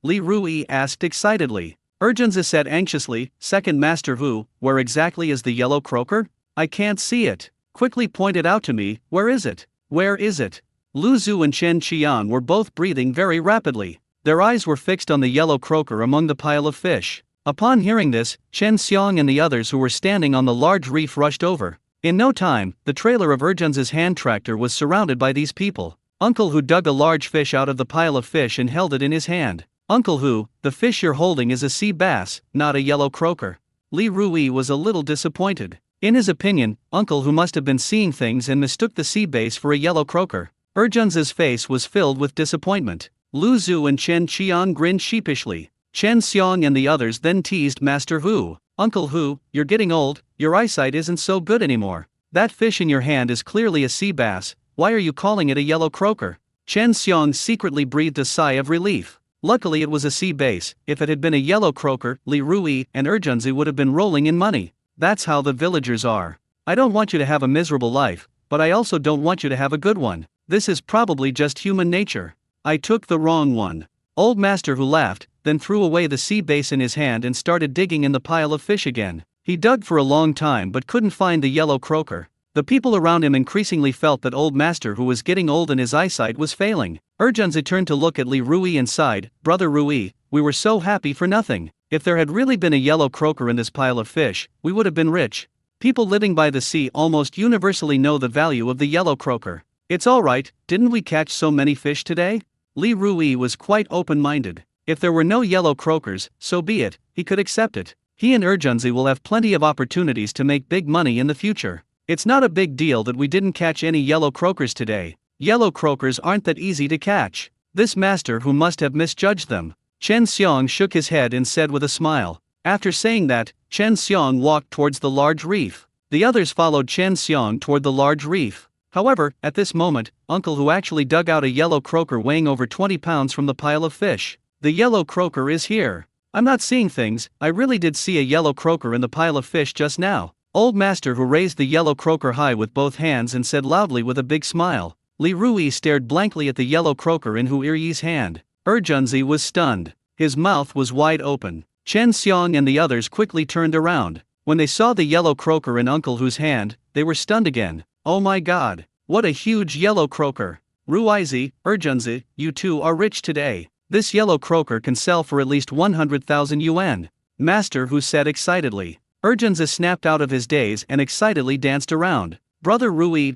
Li Rui asked excitedly. Urgenza said anxiously. Second Master Hu, where exactly is the yellow croaker? I can't see it. Quickly point it out to me. Where is it? Where is it? Lu Zhu and Chen Qian were both breathing very rapidly. Their eyes were fixed on the yellow croaker among the pile of fish. Upon hearing this, Chen Xiang and the others who were standing on the large reef rushed over. In no time, the trailer of Urgenza's hand tractor was surrounded by these people. Uncle Hu dug a large fish out of the pile of fish and held it in his hand. Uncle Hu, the fish you're holding is a sea bass, not a yellow croaker. Li Rui was a little disappointed. In his opinion, Uncle Hu must have been seeing things and mistook the sea bass for a yellow croaker. Urgenza's face was filled with disappointment. Lu Zhu and Chen Qiang grinned sheepishly. Chen Xiang and the others then teased Master Hu. Uncle Hu, you're getting old, your eyesight isn't so good anymore. That fish in your hand is clearly a sea bass, why are you calling it a yellow croaker? Chen Xiang secretly breathed a sigh of relief. Luckily it was a sea bass. If it had been a yellow croaker, Li Rui and Urgenzi would have been rolling in money. That's how the villagers are. I don't want you to have a miserable life, but I also don't want you to have a good one. This is probably just human nature. I took the wrong one. Old Master Hu laughed, then threw away the sea bass in his hand and started digging in the pile of fish again. He dug for a long time but couldn't find the yellow croaker. The people around him increasingly felt that Old Master Hu was getting old and his eyesight was failing. Urgenzi turned to look at Li Rui and sighed. Brother Rui, we were so happy for nothing. If there had really been a yellow croaker in this pile of fish, we would have been rich. People living by the sea almost universally know the value of the yellow croaker. It's alright, didn't we catch so many fish today? Li Rui was quite open-minded. If there were no yellow croakers, so be it, he could accept it. He and Urgenzi will have plenty of opportunities to make big money in the future. It's not a big deal that we didn't catch any yellow croakers today. Yellow croakers aren't that easy to catch. This Master Hu must have misjudged them. Chen Xiang shook his head and said with a smile. After saying that, Chen Xiang walked towards the large reef. The others followed Chen Xiang toward the large reef. However, at this moment, Uncle Hu actually dug out a yellow croaker weighing over 20 pounds from the pile of fish. The yellow croaker is here. I'm not seeing things, I really did see a yellow croaker in the pile of fish just now. Old Master Hu raised the yellow croaker high with both hands and said loudly with a big smile. Li Rui stared blankly at the yellow croaker in Hu Yi's hand. Urgenzi was stunned. His mouth was wide open. Chen Xiang and the others quickly turned around. When they saw the yellow croaker in Uncle Hu's hand, they were stunned again. Oh my god, what a huge yellow croaker. Ruizi, Urgenzi, you two are rich today. This yellow croaker can sell for at least 100,000 yuan. Master Hu said excitedly. Urgenzi snapped out of his daze and excitedly danced around. Brother Rui,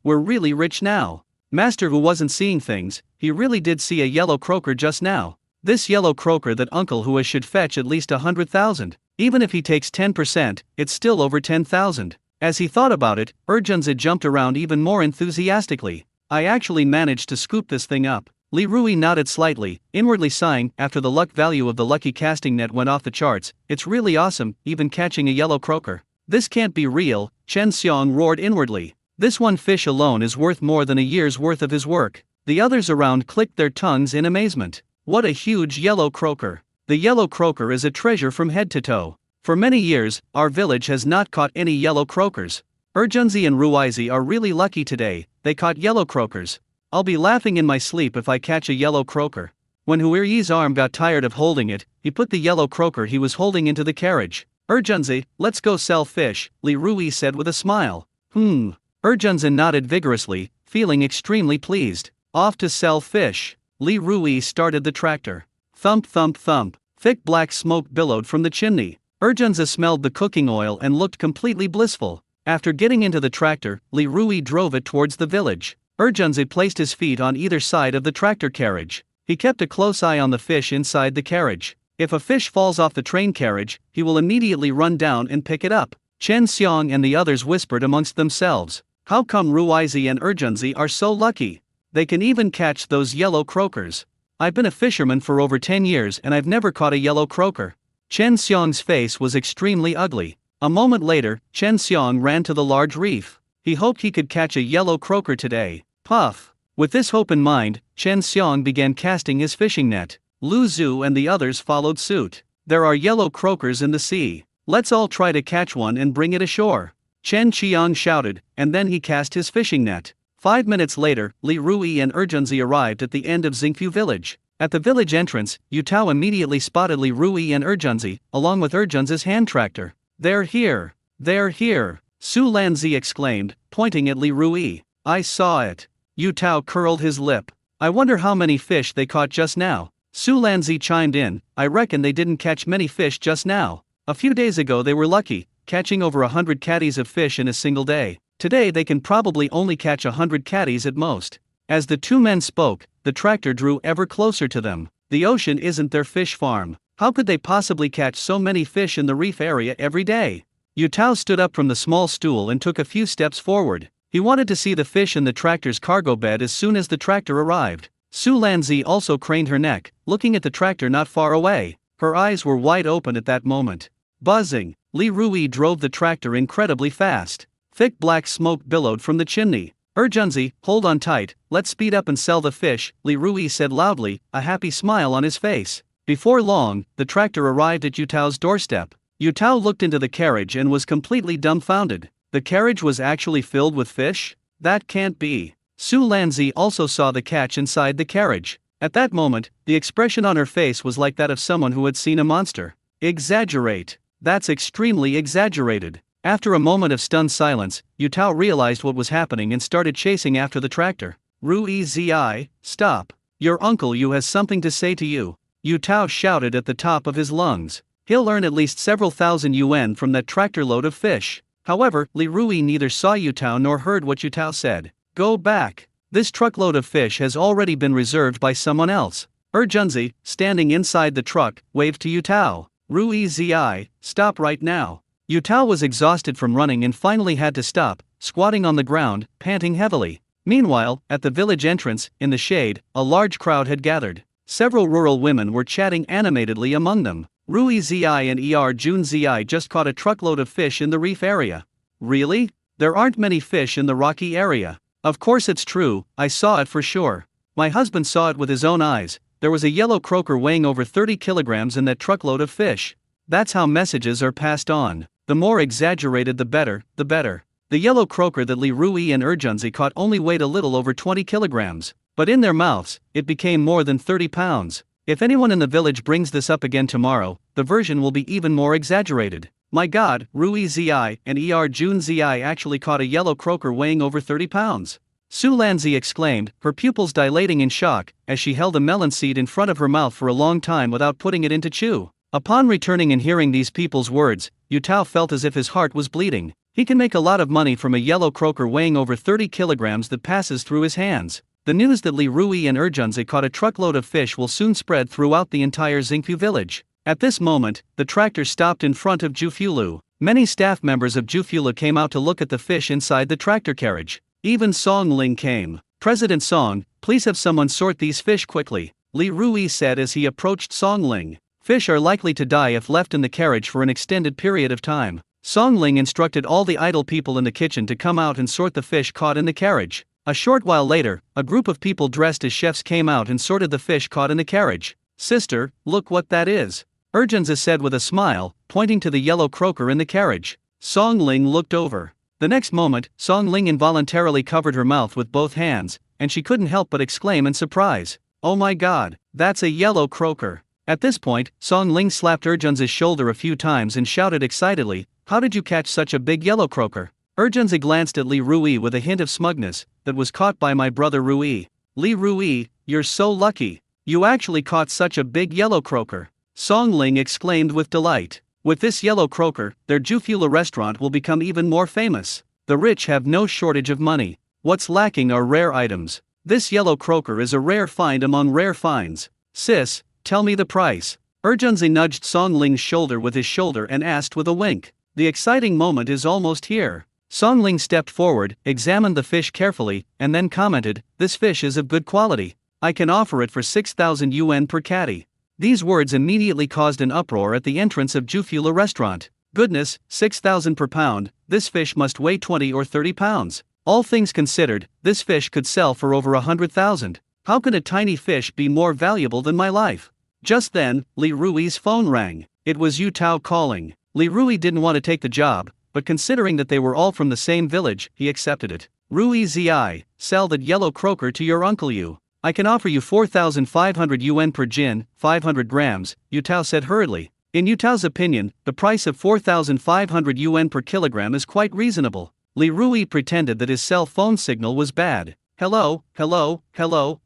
we're really rich now. Master Hu wasn't seeing things, he really did see a yellow croaker just now. This yellow croaker that Uncle Hu should fetch at least 100,000. Even if he takes 10%, it's still over 10,000. As he thought about it, Urgenzi jumped around even more enthusiastically. I actually managed to scoop this thing up. Li Rui nodded slightly, inwardly sighing. After the luck value of the lucky casting net went off the charts, it's really awesome, even catching a yellow croaker. This can't be real, Chen Xiang roared inwardly. This one fish alone is worth more than a year's worth of his work. The others around clicked their tongues in amazement. What a huge yellow croaker. The yellow croaker is a treasure from head to toe. For many years, our village has not caught any yellow croakers. Urgenzi and Ruizi are really lucky today, they caught yellow croakers. I'll be laughing in my sleep if I catch a yellow croaker. When Hu Yi's arm got tired of holding it, he put the yellow croaker he was holding into the carriage. Urgenzi, let's go sell fish, Li Rui said with a smile. Urgenzi nodded vigorously, feeling extremely pleased. Off to sell fish. Li Rui started the tractor. Thump thump thump. Thick black smoke billowed from the chimney. Urgenzi smelled the cooking oil and looked completely blissful. After getting into the tractor, Li Rui drove it towards the village. Urgenzi placed his feet on either side of the tractor carriage. He kept a close eye on the fish inside the carriage. If a fish falls off the train carriage, he will immediately run down and pick it up. Chen Xiang and the others whispered amongst themselves. How come Ruizi and Urgenzi are so lucky? They can even catch those yellow croakers. I've been a fisherman for over 10 years and I've never caught a yellow croaker. Chen Xiang's face was extremely ugly. A moment later, Chen Xiang ran to the large reef. He hoped he could catch a yellow croaker today. Puff! With this hope in mind, Chen Xiang began casting his fishing net. Lu Zhu and the others followed suit. There are yellow croakers in the sea. Let's all try to catch one and bring it ashore. Chen Qiang shouted, and then he cast his fishing net. 5 minutes later, Li Rui and Urgenzi arrived at the end of Xingfu village. At the village entrance, Yutao immediately spotted Li Rui and Urgenzi, along with Urgenzi's hand tractor. "They're here! They're here!" Su Lanzi exclaimed, pointing at Li Rui. "I saw it." Yutao curled his lip. "I wonder how many fish they caught just now." Su Lanzi chimed in, "I reckon they didn't catch many fish just now. A few days ago they were lucky, catching over 100 catties of fish in a single day. Today they can probably only catch 100 catties at most." As the two men spoke, the tractor drew ever closer to them. The ocean isn't their fish farm. How could they possibly catch so many fish in the reef area every day? Yutao stood up from the small stool and took a few steps forward. He wanted to see the fish in the tractor's cargo bed as soon as the tractor arrived. Su Lanzi also craned her neck, looking at the tractor not far away. Her eyes were wide open at that moment. Buzzing, Li Rui drove the tractor incredibly fast. Thick black smoke billowed from the chimney. "Urgenzi, hold on tight, let's speed up and sell the fish," Li Rui said loudly, a happy smile on his face. Before long, the tractor arrived at Yutao's doorstep. Yutao looked into the carriage and was completely dumbfounded. The carriage was actually filled with fish? That can't be. Su Lanzi also saw the catch inside the carriage. At that moment, the expression on her face was like that of someone who had seen a monster. Exaggerate. That's extremely exaggerated. After a moment of stunned silence, Yutao realized what was happening and started chasing after the tractor. "Rui Zi, stop. Your uncle Yu has something to say to you," Yutao shouted at the top of his lungs. "He'll earn at least several thousand yuan from that tractor load of fish." However, Li Rui neither saw Yutao nor heard what Yutao said. "Go back. This truckload of fish has already been reserved by someone else." Urgenzi, standing inside the truck, waved to Yutao. "Rui Zi, stop right now." Yutao was exhausted from running and finally had to stop, squatting on the ground, panting heavily. Meanwhile, at the village entrance, in the shade, a large crowd had gathered. Several rural women were chatting animatedly among them. "Rui Zi and Jun Zi just caught a truckload of fish in the reef area." "Really? There aren't many fish in the rocky area." "Of course it's true, I saw it for sure. My husband saw it with his own eyes. There was a yellow croaker weighing over 30 kilograms in that truckload of fish." That's how messages are passed on. The more exaggerated the better, the better. The yellow croaker that Li Rui and Urgenzi caught only weighed a little over 20 kilograms, but in their mouths, it became more than 30 pounds. If anyone in the village brings this up again tomorrow, the version will be even more exaggerated. "My god, Rui Zi and Jun Zi actually caught a yellow croaker weighing over 30 pounds. Su Lanzi exclaimed, her pupils dilating in shock, as she held a melon seed in front of her mouth for a long time without putting it into chew. Upon returning and hearing these people's words, Yutao felt as if his heart was bleeding. He can make a lot of money from a yellow croaker weighing over 30 kilograms that passes through his hands. The news that Li Rui and Urgenzi caught a truckload of fish will soon spread throughout the entire Xingfu village. At this moment, the tractor stopped in front of Jufulu. Many staff members of Jufulu came out to look at the fish inside the tractor carriage. Even Song Ling came. "President Song, please have someone sort these fish quickly," Li Rui said as he approached Song Ling. "Fish are likely to die if left in the carriage for an extended period of time." Song Ling instructed all the idle people in the kitchen to come out and sort the fish caught in the carriage. A short while later, a group of people dressed as chefs came out and sorted the fish caught in the carriage. "Sister, look what that is," Urgenzi said with a smile, pointing to the yellow croaker in the carriage. Song Ling looked over. The next moment, Song Ling involuntarily covered her mouth with both hands, and she couldn't help but exclaim in surprise, "Oh my god, that's a yellow croaker." At this point, Song Ling slapped Urgenzi's shoulder a few times and shouted excitedly, "How did you catch such a big yellow croaker?" Urgenzi glanced at Li Rui with a hint of smugness. "That was caught by my brother Rui." "Li Rui, you're so lucky. You actually caught such a big yellow croaker," Song Ling exclaimed with delight. "With this yellow croaker, their Jufula restaurant will become even more famous. The rich have no shortage of money. What's lacking are rare items. This yellow croaker is a rare find among rare finds. Sis, tell me the price." Urgenzi nudged Song Ling's shoulder with his shoulder and asked with a wink. "The exciting moment is almost here." Song Ling stepped forward, examined the fish carefully, and then commented, "This fish is of good quality. I can offer it for 6,000 yuan per catty." These words immediately caused an uproar at the entrance of Jufula restaurant. "Goodness, 6,000 per pound, this fish must weigh 20 or 30 pounds. All things considered, this fish could sell for over 100,000. How can a tiny fish be more valuable than my life?" Just then, Li Rui's phone rang. It was Yutao calling. Li Rui didn't want to take the job, but considering that they were all from the same village, he accepted it. "Rui Zi, sell that yellow croaker to your uncle Yu. I can offer you 4,500 yuan per jin, 500 grams, Yu Tao said hurriedly. In Yu Tao's opinion, the price of 4,500 yuan per kilogram is quite reasonable. Li Rui pretended that his cell phone signal was bad. Hello,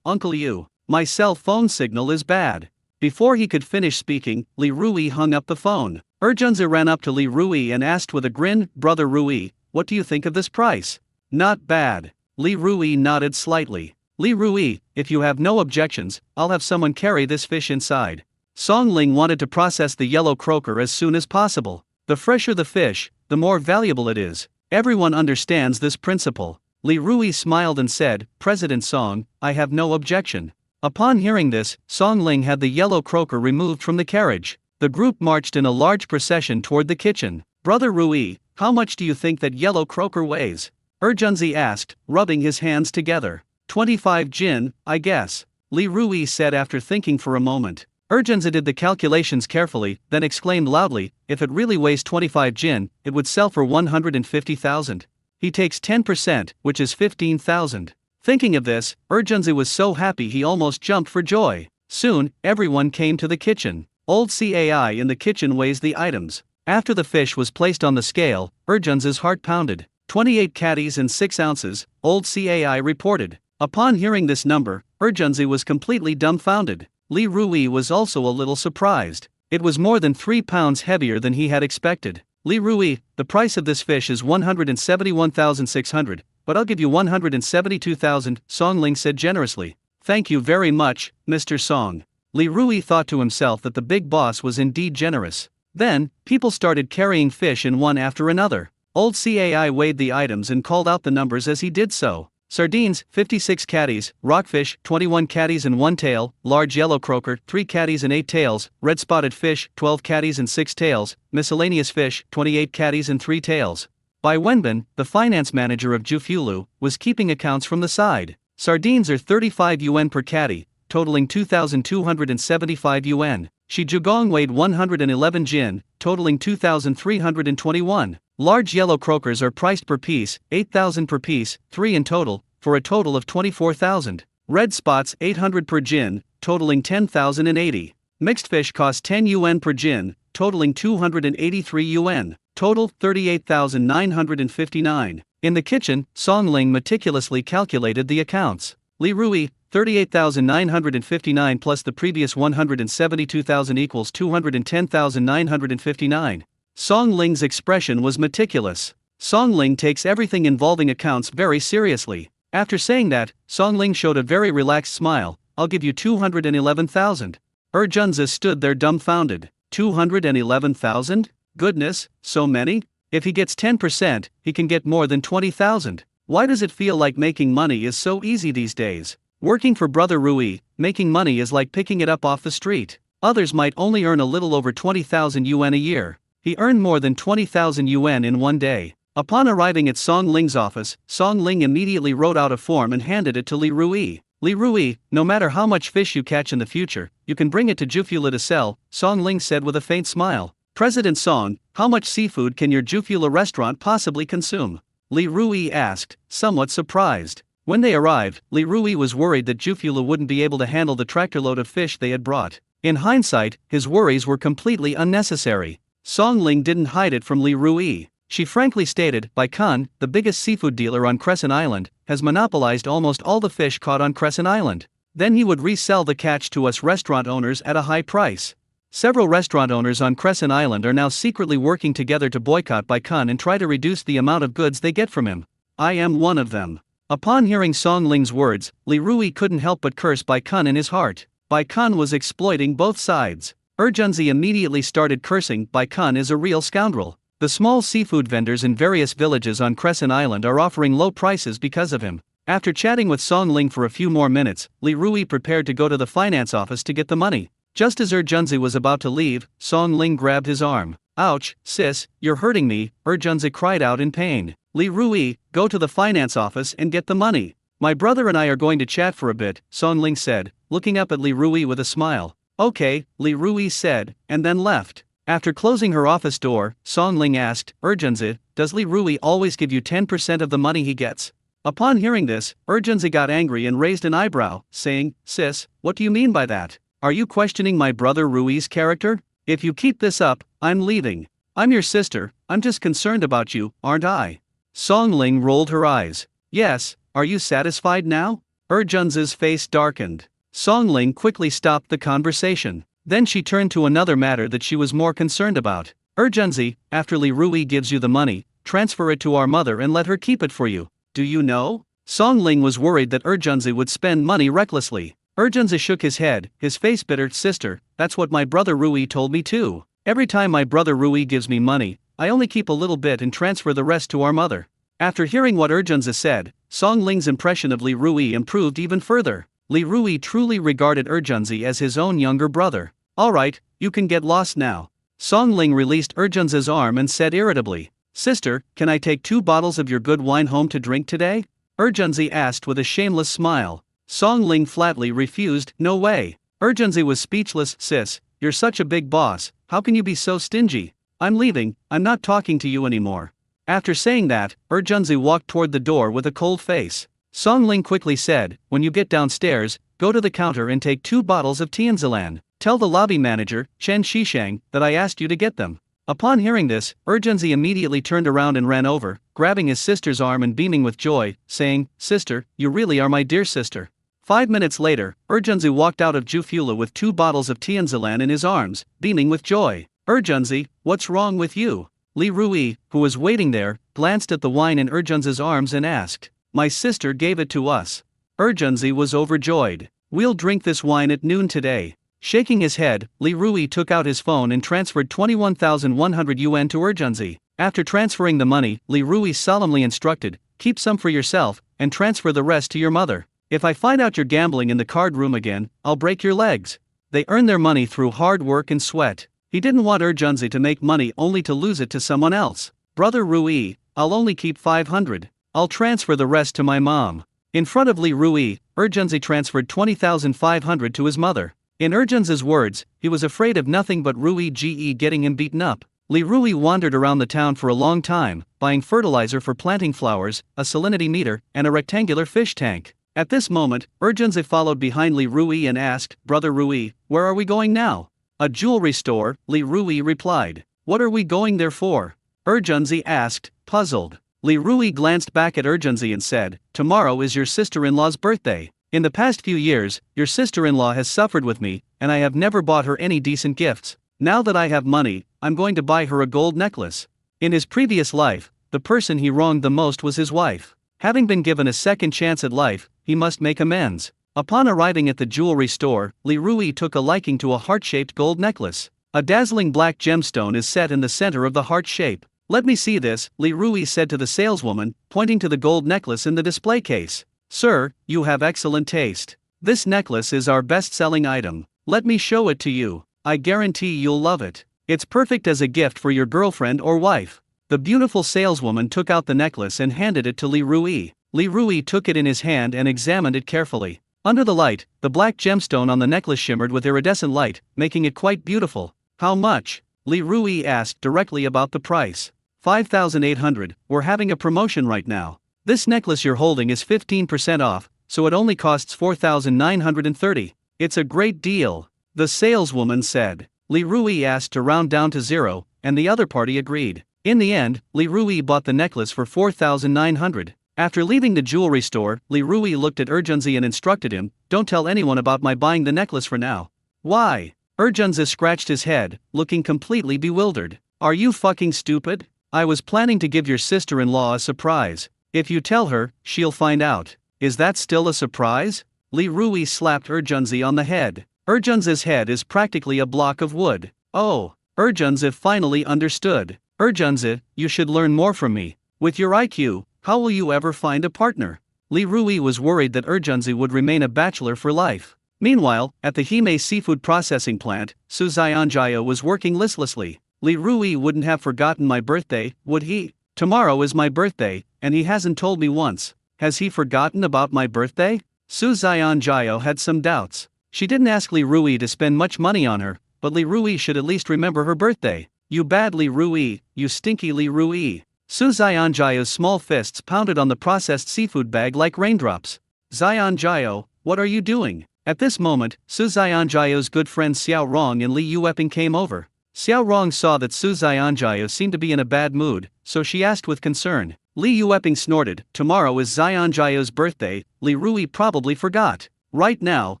Uncle Yu. My cell phone signal is bad. Before he could finish speaking, Li Rui hung up the phone. Junzi ran up to Li Rui and asked with a grin, Brother Rui, what do you think of this price? Not bad. Li Rui nodded slightly. Li Rui, if you have no objections, I'll have someone carry this fish inside. Song Ling wanted to process the yellow croaker as soon as possible. The fresher the fish, the more valuable it is. Everyone understands this principle. Li Rui smiled and said, President Song, I have no objection. Upon hearing this, Song Ling had the yellow croaker removed from the carriage. The group marched in a large procession toward the kitchen. Brother Rui, how much do you think that yellow croaker weighs? Junzi asked, rubbing his hands together. 25 jin, I guess. Li Rui said after thinking for a moment. Junzi did the calculations carefully, then exclaimed loudly, if it really weighs 25 jin, it would sell for 150,000. He takes 10%, which is 15,000. Thinking of this, Junzi was so happy he almost jumped for joy. Soon, everyone came to the kitchen. Old Cai in the kitchen weighs the items. After the fish was placed on the scale, Junzi's heart pounded. 28 catties and 6 ounces, Old Cai reported. Upon hearing this number, Junzi was completely dumbfounded. Li Rui was also a little surprised. It was more than 3 pounds heavier than he had expected. Li Rui, the price of this fish is 171,600, but I'll give you 172,000, Song Ling said generously. Thank you very much, Mr. Song. Li Rui thought to himself that the big boss was indeed generous. Then, people started carrying fish in one after another. Old Cai weighed the items and called out the numbers as he did so. Sardines, 56 catties, rockfish, 21 catties and 1 tail, large yellow croaker, 3 catties and 8 tails, red spotted fish, 12 catties and 6 tails, miscellaneous fish, 28 catties and 3 tails. Bai Wenbin, the finance manager of Jufulu, was keeping accounts from the side. Sardines are 35 yuan per catty, totaling 2,275 yuan. Shi Zhugong weighed 111 jin, totaling 2,321. Large yellow croakers are priced per piece, 8,000 per piece, 3 in total, for a total of 24,000. Red spots 800 per jin, totaling 10,080. Mixed fish cost 10 yuan per jin, totaling 283 yuan. Total 38,959. In the kitchen, Song Ling meticulously calculated the accounts. Li Rui, 38,959 plus the previous 172,000 equals 210,959. Song Ling's expression was meticulous. Song Ling takes everything involving accounts very seriously. After saying that, Song Ling showed a very relaxed smile. I'll give you 211,000. Junzi stood there dumbfounded. 211,000? Goodness, so many? If he gets 10%, he can get more than 20,000. Why does it feel like making money is so easy these days? Working for Brother Rui, making money is like picking it up off the street. Others might only earn a little over 20,000 yuan a year. He earned more than 20,000 yuan in one day. Upon arriving at Song Ling's office, Song Ling immediately wrote out a form and handed it to Li Rui. Li Rui, no matter how much fish you catch in the future, you can bring it to Jufula to sell, Song Ling said with a faint smile. President Song, how much seafood can your Jufula restaurant possibly consume? Li Rui asked, somewhat surprised. When they arrived, Li Rui was worried that Jufula wouldn't be able to handle the tractor load of fish they had brought. In hindsight, his worries were completely unnecessary. Song Ling didn't hide it from Li Rui. She frankly stated, Bai Kun, the biggest seafood dealer on Crescent Island, has monopolized almost all the fish caught on Crescent Island. Then he would resell the catch to us restaurant owners at a high price. Several restaurant owners on Crescent Island are now secretly working together to boycott Bai Kun and try to reduce the amount of goods they get from him. I am one of them. Upon hearing Song Ling's words, Li Rui couldn't help but curse Bai Kun in his heart. Bai Kun was exploiting both sides. Junzi immediately started cursing Bai Kun is a real scoundrel. The small seafood vendors in various villages on Crescent Island are offering low prices because of him. After chatting with Song Ling for a few more minutes, Li Rui prepared to go to the finance office to get the money. Just as Junzi was about to leave, Song Ling grabbed his arm. Ouch, sis, you're hurting me, Junzi cried out in pain. Li Rui, go to the finance office and get the money. My brother and I are going to chat for a bit, Song Ling said, looking up at Li Rui with a smile. Okay, Li Rui said, and then left. After closing her office door, Song Ling asked, Junzi, does Li Rui always give you 10% of the money he gets? Upon hearing this, Urgenzi got angry and raised an eyebrow, saying, "Sis, what do you mean by that? Are you questioning my brother Rui's character? If you keep this up, I'm leaving. I'm your sister, I'm just concerned about you, aren't I?" Song Ling rolled her eyes. "Yes, are you satisfied now?" Urgenzi's face darkened. Song Ling quickly stopped the conversation. Then she turned to another matter that she was more concerned about. "Urgenzi, after Li Rui gives you the money, transfer it to our mother and let her keep it for you. Do you know?" Song Ling was worried that Urgenzi would spend money recklessly. Urgenzi shook his head, his face bitter. "Sister, that's what my brother Rui told me too. Every time my brother Rui gives me money, I only keep a little bit and transfer the rest to our mother." After hearing what Urgenzi said, Song Ling's impression of Li Rui improved even further. Li Rui truly regarded Urgenzi as his own younger brother. "Alright, you can get lost now." Song Ling released Urgenzi's arm and said irritably, "Sister, can I take 2 bottles of your good wine home to drink today?" Urgenzi asked with a shameless smile. Song Ling flatly refused, "No way." Urgenzi was speechless. "Sis, you're such a big boss, how can you be so stingy? I'm leaving, I'm not talking to you anymore." After saying that, Urgenzi walked toward the door with a cold face. Song Ling quickly said, "When you get downstairs, go to the counter and take 2 bottles of Tianzilan. Tell the lobby manager, Chen Shishang, that I asked you to get them." Upon hearing this, Urgenzi immediately turned around and ran over, grabbing his sister's arm and beaming with joy, saying, "Sister, you really are my dear sister." 5 minutes later, Urgenzi walked out of Jufula with 2 bottles of Tianzilan in his arms, beaming with joy. "Urgenzi, what's wrong with you?" Li Rui, who was waiting there, glanced at the wine in Urgenzi's arms and asked, "My sister gave it to us." Urgenzi was overjoyed. "We'll drink this wine at noon today." Shaking his head, Li Rui took out his phone and transferred 21,100 yuan to Urgenzi. After transferring the money, Li Rui solemnly instructed, "Keep some for yourself, and transfer the rest to your mother. If I find out you're gambling in the card room again, I'll break your legs." They earned their money through hard work and sweat. He didn't want Urgenzi to make money only to lose it to someone else. "Brother Rui, I'll only keep 500. I'll transfer the rest to my mom." In front of Li Rui, Urgenzi transferred 20,500 to his mother. In Urgenzi's words, he was afraid of nothing but Rui Ge getting him beaten up. Li Rui wandered around the town for a long time, buying fertilizer for planting flowers, a salinity meter, and a rectangular fish tank. At this moment, Urgenzi followed behind Li Rui and asked, "Brother Rui, where are we going now?" "A jewelry store," Li Rui replied. "What are we going there for?" Urgenzi asked, puzzled. Li Rui glanced back at Urgenzi and said, "Tomorrow is your sister-in-law's birthday. In the past few years, your sister-in-law has suffered with me, and I have never bought her any decent gifts. Now that I have money, I'm going to buy her a gold necklace." In his previous life, the person he wronged the most was his wife. Having been given a second chance at life, he must make amends. Upon arriving at the jewelry store, Li Rui took a liking to a heart-shaped gold necklace. A dazzling black gemstone is set in the center of the heart shape. "Let me see this," Li Rui said to the saleswoman, pointing to the gold necklace in the display case. "Sir, you have excellent taste. This necklace is our best-selling item. Let me show it to you. I guarantee you'll love it. It's perfect as a gift for your girlfriend or wife." The beautiful saleswoman took out the necklace and handed it to Li Rui. Li Rui took it in his hand and examined it carefully. Under the light, the black gemstone on the necklace shimmered with iridescent light, making it quite beautiful. "How much?" Li Rui asked directly about the price. 5,800, we're having a promotion right now. This necklace you're holding is 15% off, so it only costs 4,930. It's a great deal, the saleswoman said. Li Rui asked to round down to 0, and the other party agreed. In the end, Li Rui bought the necklace for 4,900. After leaving the jewelry store, Li Rui looked at Urgenzi and instructed him, "Don't tell anyone about my buying the necklace for now." "Why?" Urgenzi scratched his head, looking completely bewildered. "Are you fucking stupid? I was planning to give your sister-in-law a surprise. If you tell her, she'll find out." "Is that still a surprise?" Li Rui slapped Urgenzi on the head. Urgenzi's head is practically a block of wood. "Oh." Urgenzi finally understood. "Urgenzi, you should learn more from me. With your IQ, how will you ever find a partner?" Li Rui was worried that Urgenzi would remain a bachelor for life. Meanwhile, at the Hime seafood processing plant, Su Xianjiao was working listlessly. "Li Rui wouldn't have forgotten my birthday, would he? Tomorrow is my birthday, and he hasn't told me once. Has he forgotten about my birthday?" Su Xianjiao had some doubts. She didn't ask Li Rui to spend much money on her, but Li Rui should at least remember her birthday. "You bad Li Rui, you stinky Li Rui." Su Xianjiao's small fists pounded on the processed seafood bag like raindrops. Xianjiao, what are you doing? At this moment, Su Xianjiao's good friends Xiao Rong and Li Yueping came over. Xiao Rong saw that Su Xianjiao seemed to be in a bad mood, so she asked with concern. Li Yueping snorted, tomorrow is Xianjiao's birthday, Li Rui probably forgot. Right now,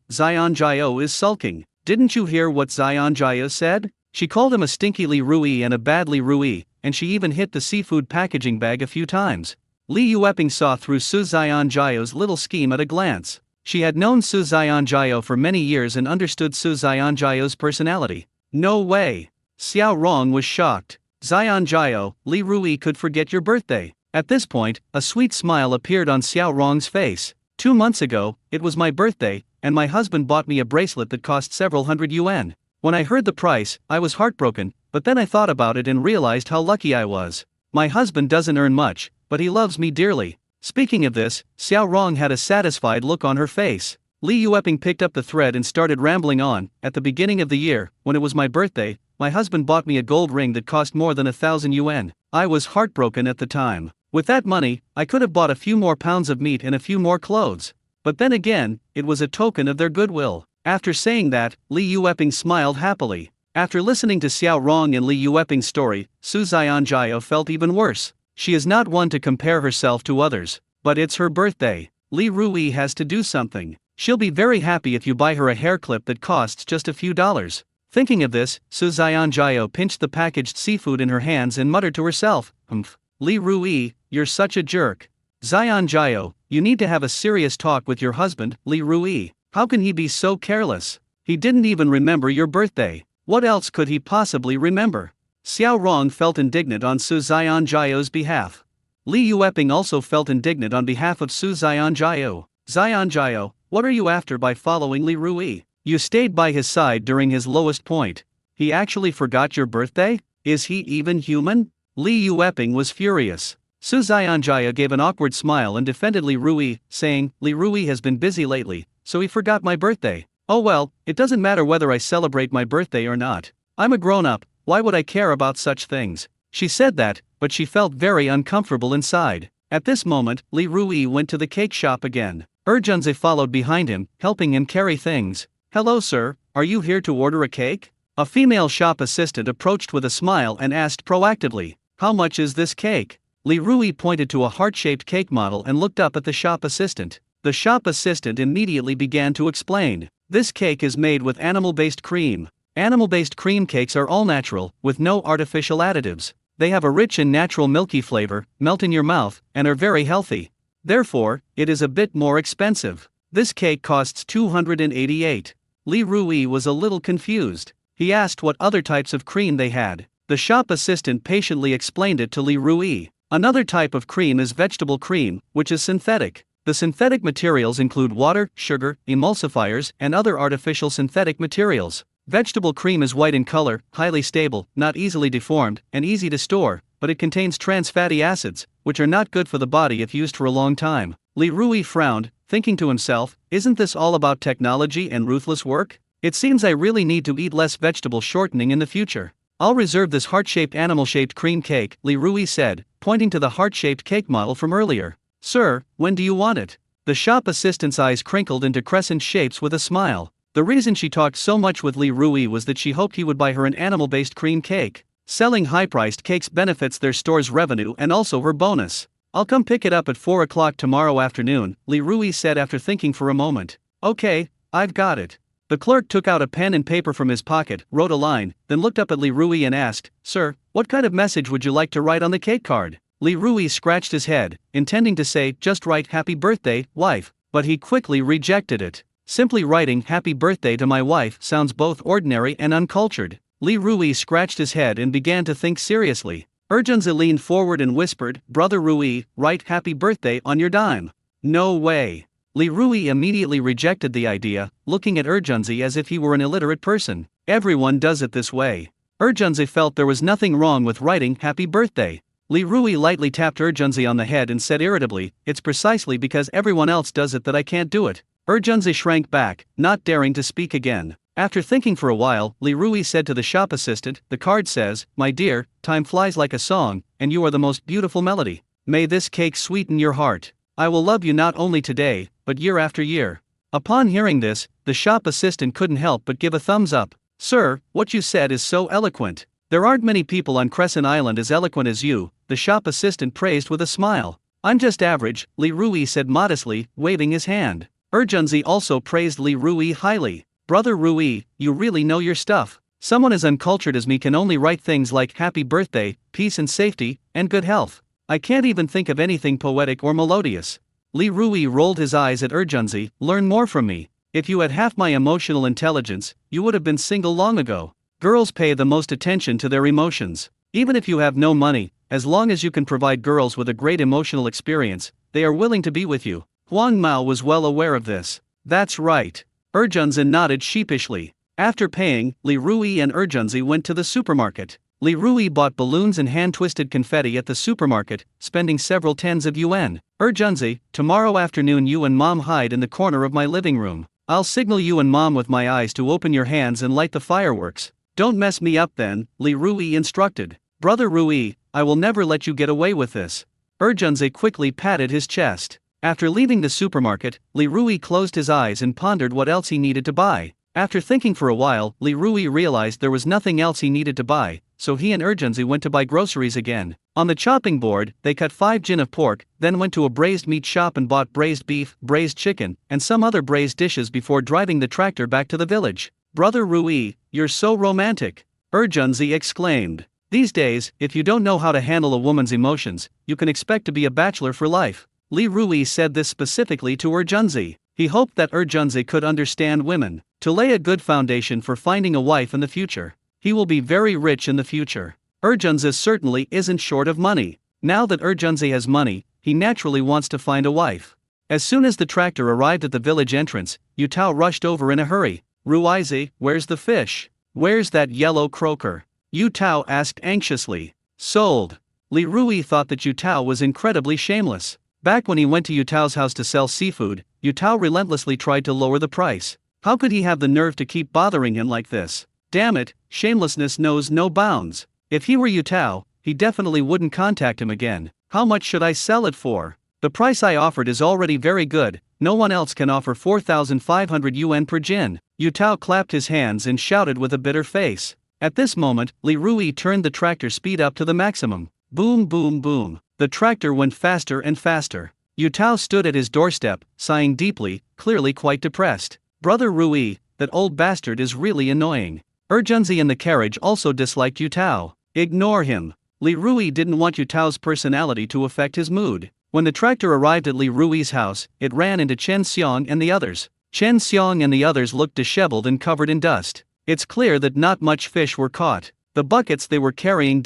Xianjiao is sulking. Didn't you hear what Xianjiao said? She called him a stinky Li Rui and a bad Li Rui, and she even hit the seafood packaging bag a few times. Li Yueping saw through Su Xianjiao's little scheme at a glance. She had known Su Xianjiao for many years and understood Su Xianjiao's personality. No way! Xiao Rong was shocked. Xianjiao, Li Rui could forget your birthday. At this point, a sweet smile appeared on Xiao Rong's face. 2 months ago, it was my birthday, and my husband bought me a bracelet that cost several hundred yuan. When I heard the price, I was heartbroken, but then I thought about it and realized how lucky I was. My husband doesn't earn much, but he loves me dearly. Speaking of this, Xiao Rong had a satisfied look on her face. Li Yueping picked up the thread and started rambling on. At the beginning of the year, when it was my birthday, my husband bought me a gold ring that cost more than 1,000 yuan. I was heartbroken at the time. With that money, I could have bought a few more pounds of meat and a few more clothes. But then again, it was a token of their goodwill. After saying that, Li Yueping smiled happily. After listening to Xiao Rong and Li Yueping's story, Su Xianjiao felt even worse. She is not one to compare herself to others, but it's her birthday. Li Rui has to do something. She'll be very happy if you buy her a hair clip that costs just a few dollars. Thinking of this, Su Xianjiao pinched the packaged seafood in her hands and muttered to herself, "Humph. Li Rui, you're such a jerk. Xianjiao, you need to have a serious talk with your husband, Li Rui. How can he be so careless? He didn't even remember your birthday. What else could he possibly remember?" Xiao Rong felt indignant on Su Xianjiao's behalf. Li Yueping also felt indignant on behalf of Su Xianjiao. Xianjiao, what are you after by following Li Rui? You stayed by his side during his lowest point. He actually forgot your birthday? Is he even human? Li Yueping was furious. Su Xianjiao gave an awkward smile and defended Li Rui, saying, Li Rui has been busy lately, so he forgot my birthday. Oh well, it doesn't matter whether I celebrate my birthday or not. I'm a grown-up, why would I care about such things? She said that, but she felt very uncomfortable inside. At this moment, Li Rui went to the cake shop again. Junzi followed behind him, helping him carry things. Hello sir, are you here to order a cake? A female shop assistant approached with a smile and asked proactively, how much is this cake? Li Rui pointed to a heart-shaped cake model and looked up at the shop assistant. The shop assistant immediately began to explain. This cake is made with animal-based cream. Animal-based cream cakes are all natural, with no artificial additives. They have a rich and natural milky flavor, melt in your mouth, and are very healthy. Therefore, it is a bit more expensive. This cake costs 288. Li Rui was a little confused. He asked what other types of cream they had. The shop assistant patiently explained it to Li Rui. Another type of cream is vegetable cream, which is synthetic. The synthetic materials include water, sugar, emulsifiers, and other artificial synthetic materials. Vegetable cream is white in color, highly stable, not easily deformed, and easy to store, but it contains trans fatty acids, which are not good for the body if used for a long time. Li Rui frowned, thinking to himself, isn't this all about technology and ruthless work? It seems I really need to eat less vegetable shortening in the future. I'll reserve this heart-shaped animal-shaped cream cake, Li Rui said, pointing to the heart-shaped cake model from earlier. Sir, when do you want it? The shop assistant's eyes crinkled into crescent shapes with a smile. The reason she talked so much with Li Rui was that she hoped he would buy her an animal-based cream cake. Selling high-priced cakes benefits their store's revenue and also her bonus. I'll come pick it up at 4 o'clock tomorrow afternoon, Li Rui said after thinking for a moment. Okay, I've got it. The clerk took out a pen and paper from his pocket, wrote a line, then looked up at Li Rui and asked, Sir, what kind of message would you like to write on the cake card? Li Rui scratched his head, intending to say, just write happy birthday, wife, but he quickly rejected it. Simply writing happy birthday to my wife sounds both ordinary and uncultured. Li Rui scratched his head and began to think seriously. Junzi leaned forward and whispered, Brother Rui, write happy birthday on your dime. No way. Li Rui immediately rejected the idea, looking at Junzi as if he were an illiterate person. Everyone does it this way. Junzi felt there was nothing wrong with writing happy birthday. Li Rui lightly tapped Junzi on the head and said irritably, it's precisely because everyone else does it that I can't do it. Junzi shrank back, not daring to speak again. After thinking for a while, Li Rui said to the shop assistant, "The card says, 'My dear, time flies like a song, and you are the most beautiful melody. May this cake sweeten your heart. I will love you not only today, but year after year.'" Upon hearing this, the shop assistant couldn't help but give a thumbs up. "Sir, what you said is so eloquent. There aren't many people on Crescent Island as eloquent as you," the shop assistant praised with a smile. "I'm just average," Li Rui said modestly, waving his hand. Urgenzi also praised Li Rui highly. "Brother Rui, you really know your stuff. Someone as uncultured as me can only write things like happy birthday, peace and safety, and good health. I can't even think of anything poetic or melodious." Li Rui rolled his eyes at Urgenzi. "Learn more from me. If you had half my emotional intelligence, you would have been single long ago. Girls pay the most attention to their emotions. Even if you have no money, as long as you can provide girls with a great emotional experience, they are willing to be with you." Huang Mao was well aware of this. "That's right." Urgenzi nodded sheepishly. After paying, Li Rui and Urgenzi went to the supermarket. Li Rui bought balloons and hand-twisted confetti at the supermarket, spending several tens of yuan. "Urgenzi, tomorrow afternoon you and Mom hide in the corner of my living room. I'll signal you and Mom with my eyes to open your hands and light the fireworks. Don't mess me up then," Li Rui instructed. "Brother Rui, I will never let you get away with this." Urgenzi quickly patted his chest. After leaving the supermarket, Li Rui closed his eyes and pondered what else he needed to buy. After thinking for a while, Li Rui realized there was nothing else he needed to buy, so he and Urgenzi went to buy groceries again. On the chopping board, they cut 5 jin of pork, then went to a braised meat shop and bought braised beef, braised chicken, and some other braised dishes before driving the tractor back to the village. "Brother Rui, you're so romantic," Urgenzi exclaimed. "These days, if you don't know how to handle a woman's emotions, you can expect to be a bachelor for life." Li Rui said this specifically to Urgenzi. He hoped that Urgenzi could understand women. To lay a good foundation for finding a wife in the future. He will be very rich in the future. Urgenzi certainly isn't short of money. Now that Urgenzi has money, he naturally wants to find a wife. As soon as the tractor arrived at the village entrance, Yutao rushed over in a hurry. "Ruizi, where's the fish? Where's that yellow croaker?" Yutao asked anxiously. "Sold." Li Rui thought that Yutao was incredibly shameless. Back when he went to Yutao's house to sell seafood, Yutao relentlessly tried to lower the price. How could he have the nerve to keep bothering him like this? Damn it, shamelessness knows no bounds. If he were Yutao, he definitely wouldn't contact him again. "How much should I sell it for? The price I offered is already very good, no one else can offer 4,500 yuan per jin." Yutao clapped his hands and shouted with a bitter face. At this moment, Li Rui turned the tractor speed up to the maximum. Boom boom boom. The tractor went faster and faster. Yutao stood at his doorstep, sighing deeply, clearly quite depressed. "Brother Rui, that old bastard is really annoying." Urgenzi in the carriage also disliked Yutao. "Ignore him." Li Rui didn't want Yutao's personality to affect his mood. When the tractor arrived at Li Rui's house, it ran into Chen Xiong and the others. Chen Xiong and the others looked disheveled and covered in dust. It's clear that not much fish were caught. The buckets they were carrying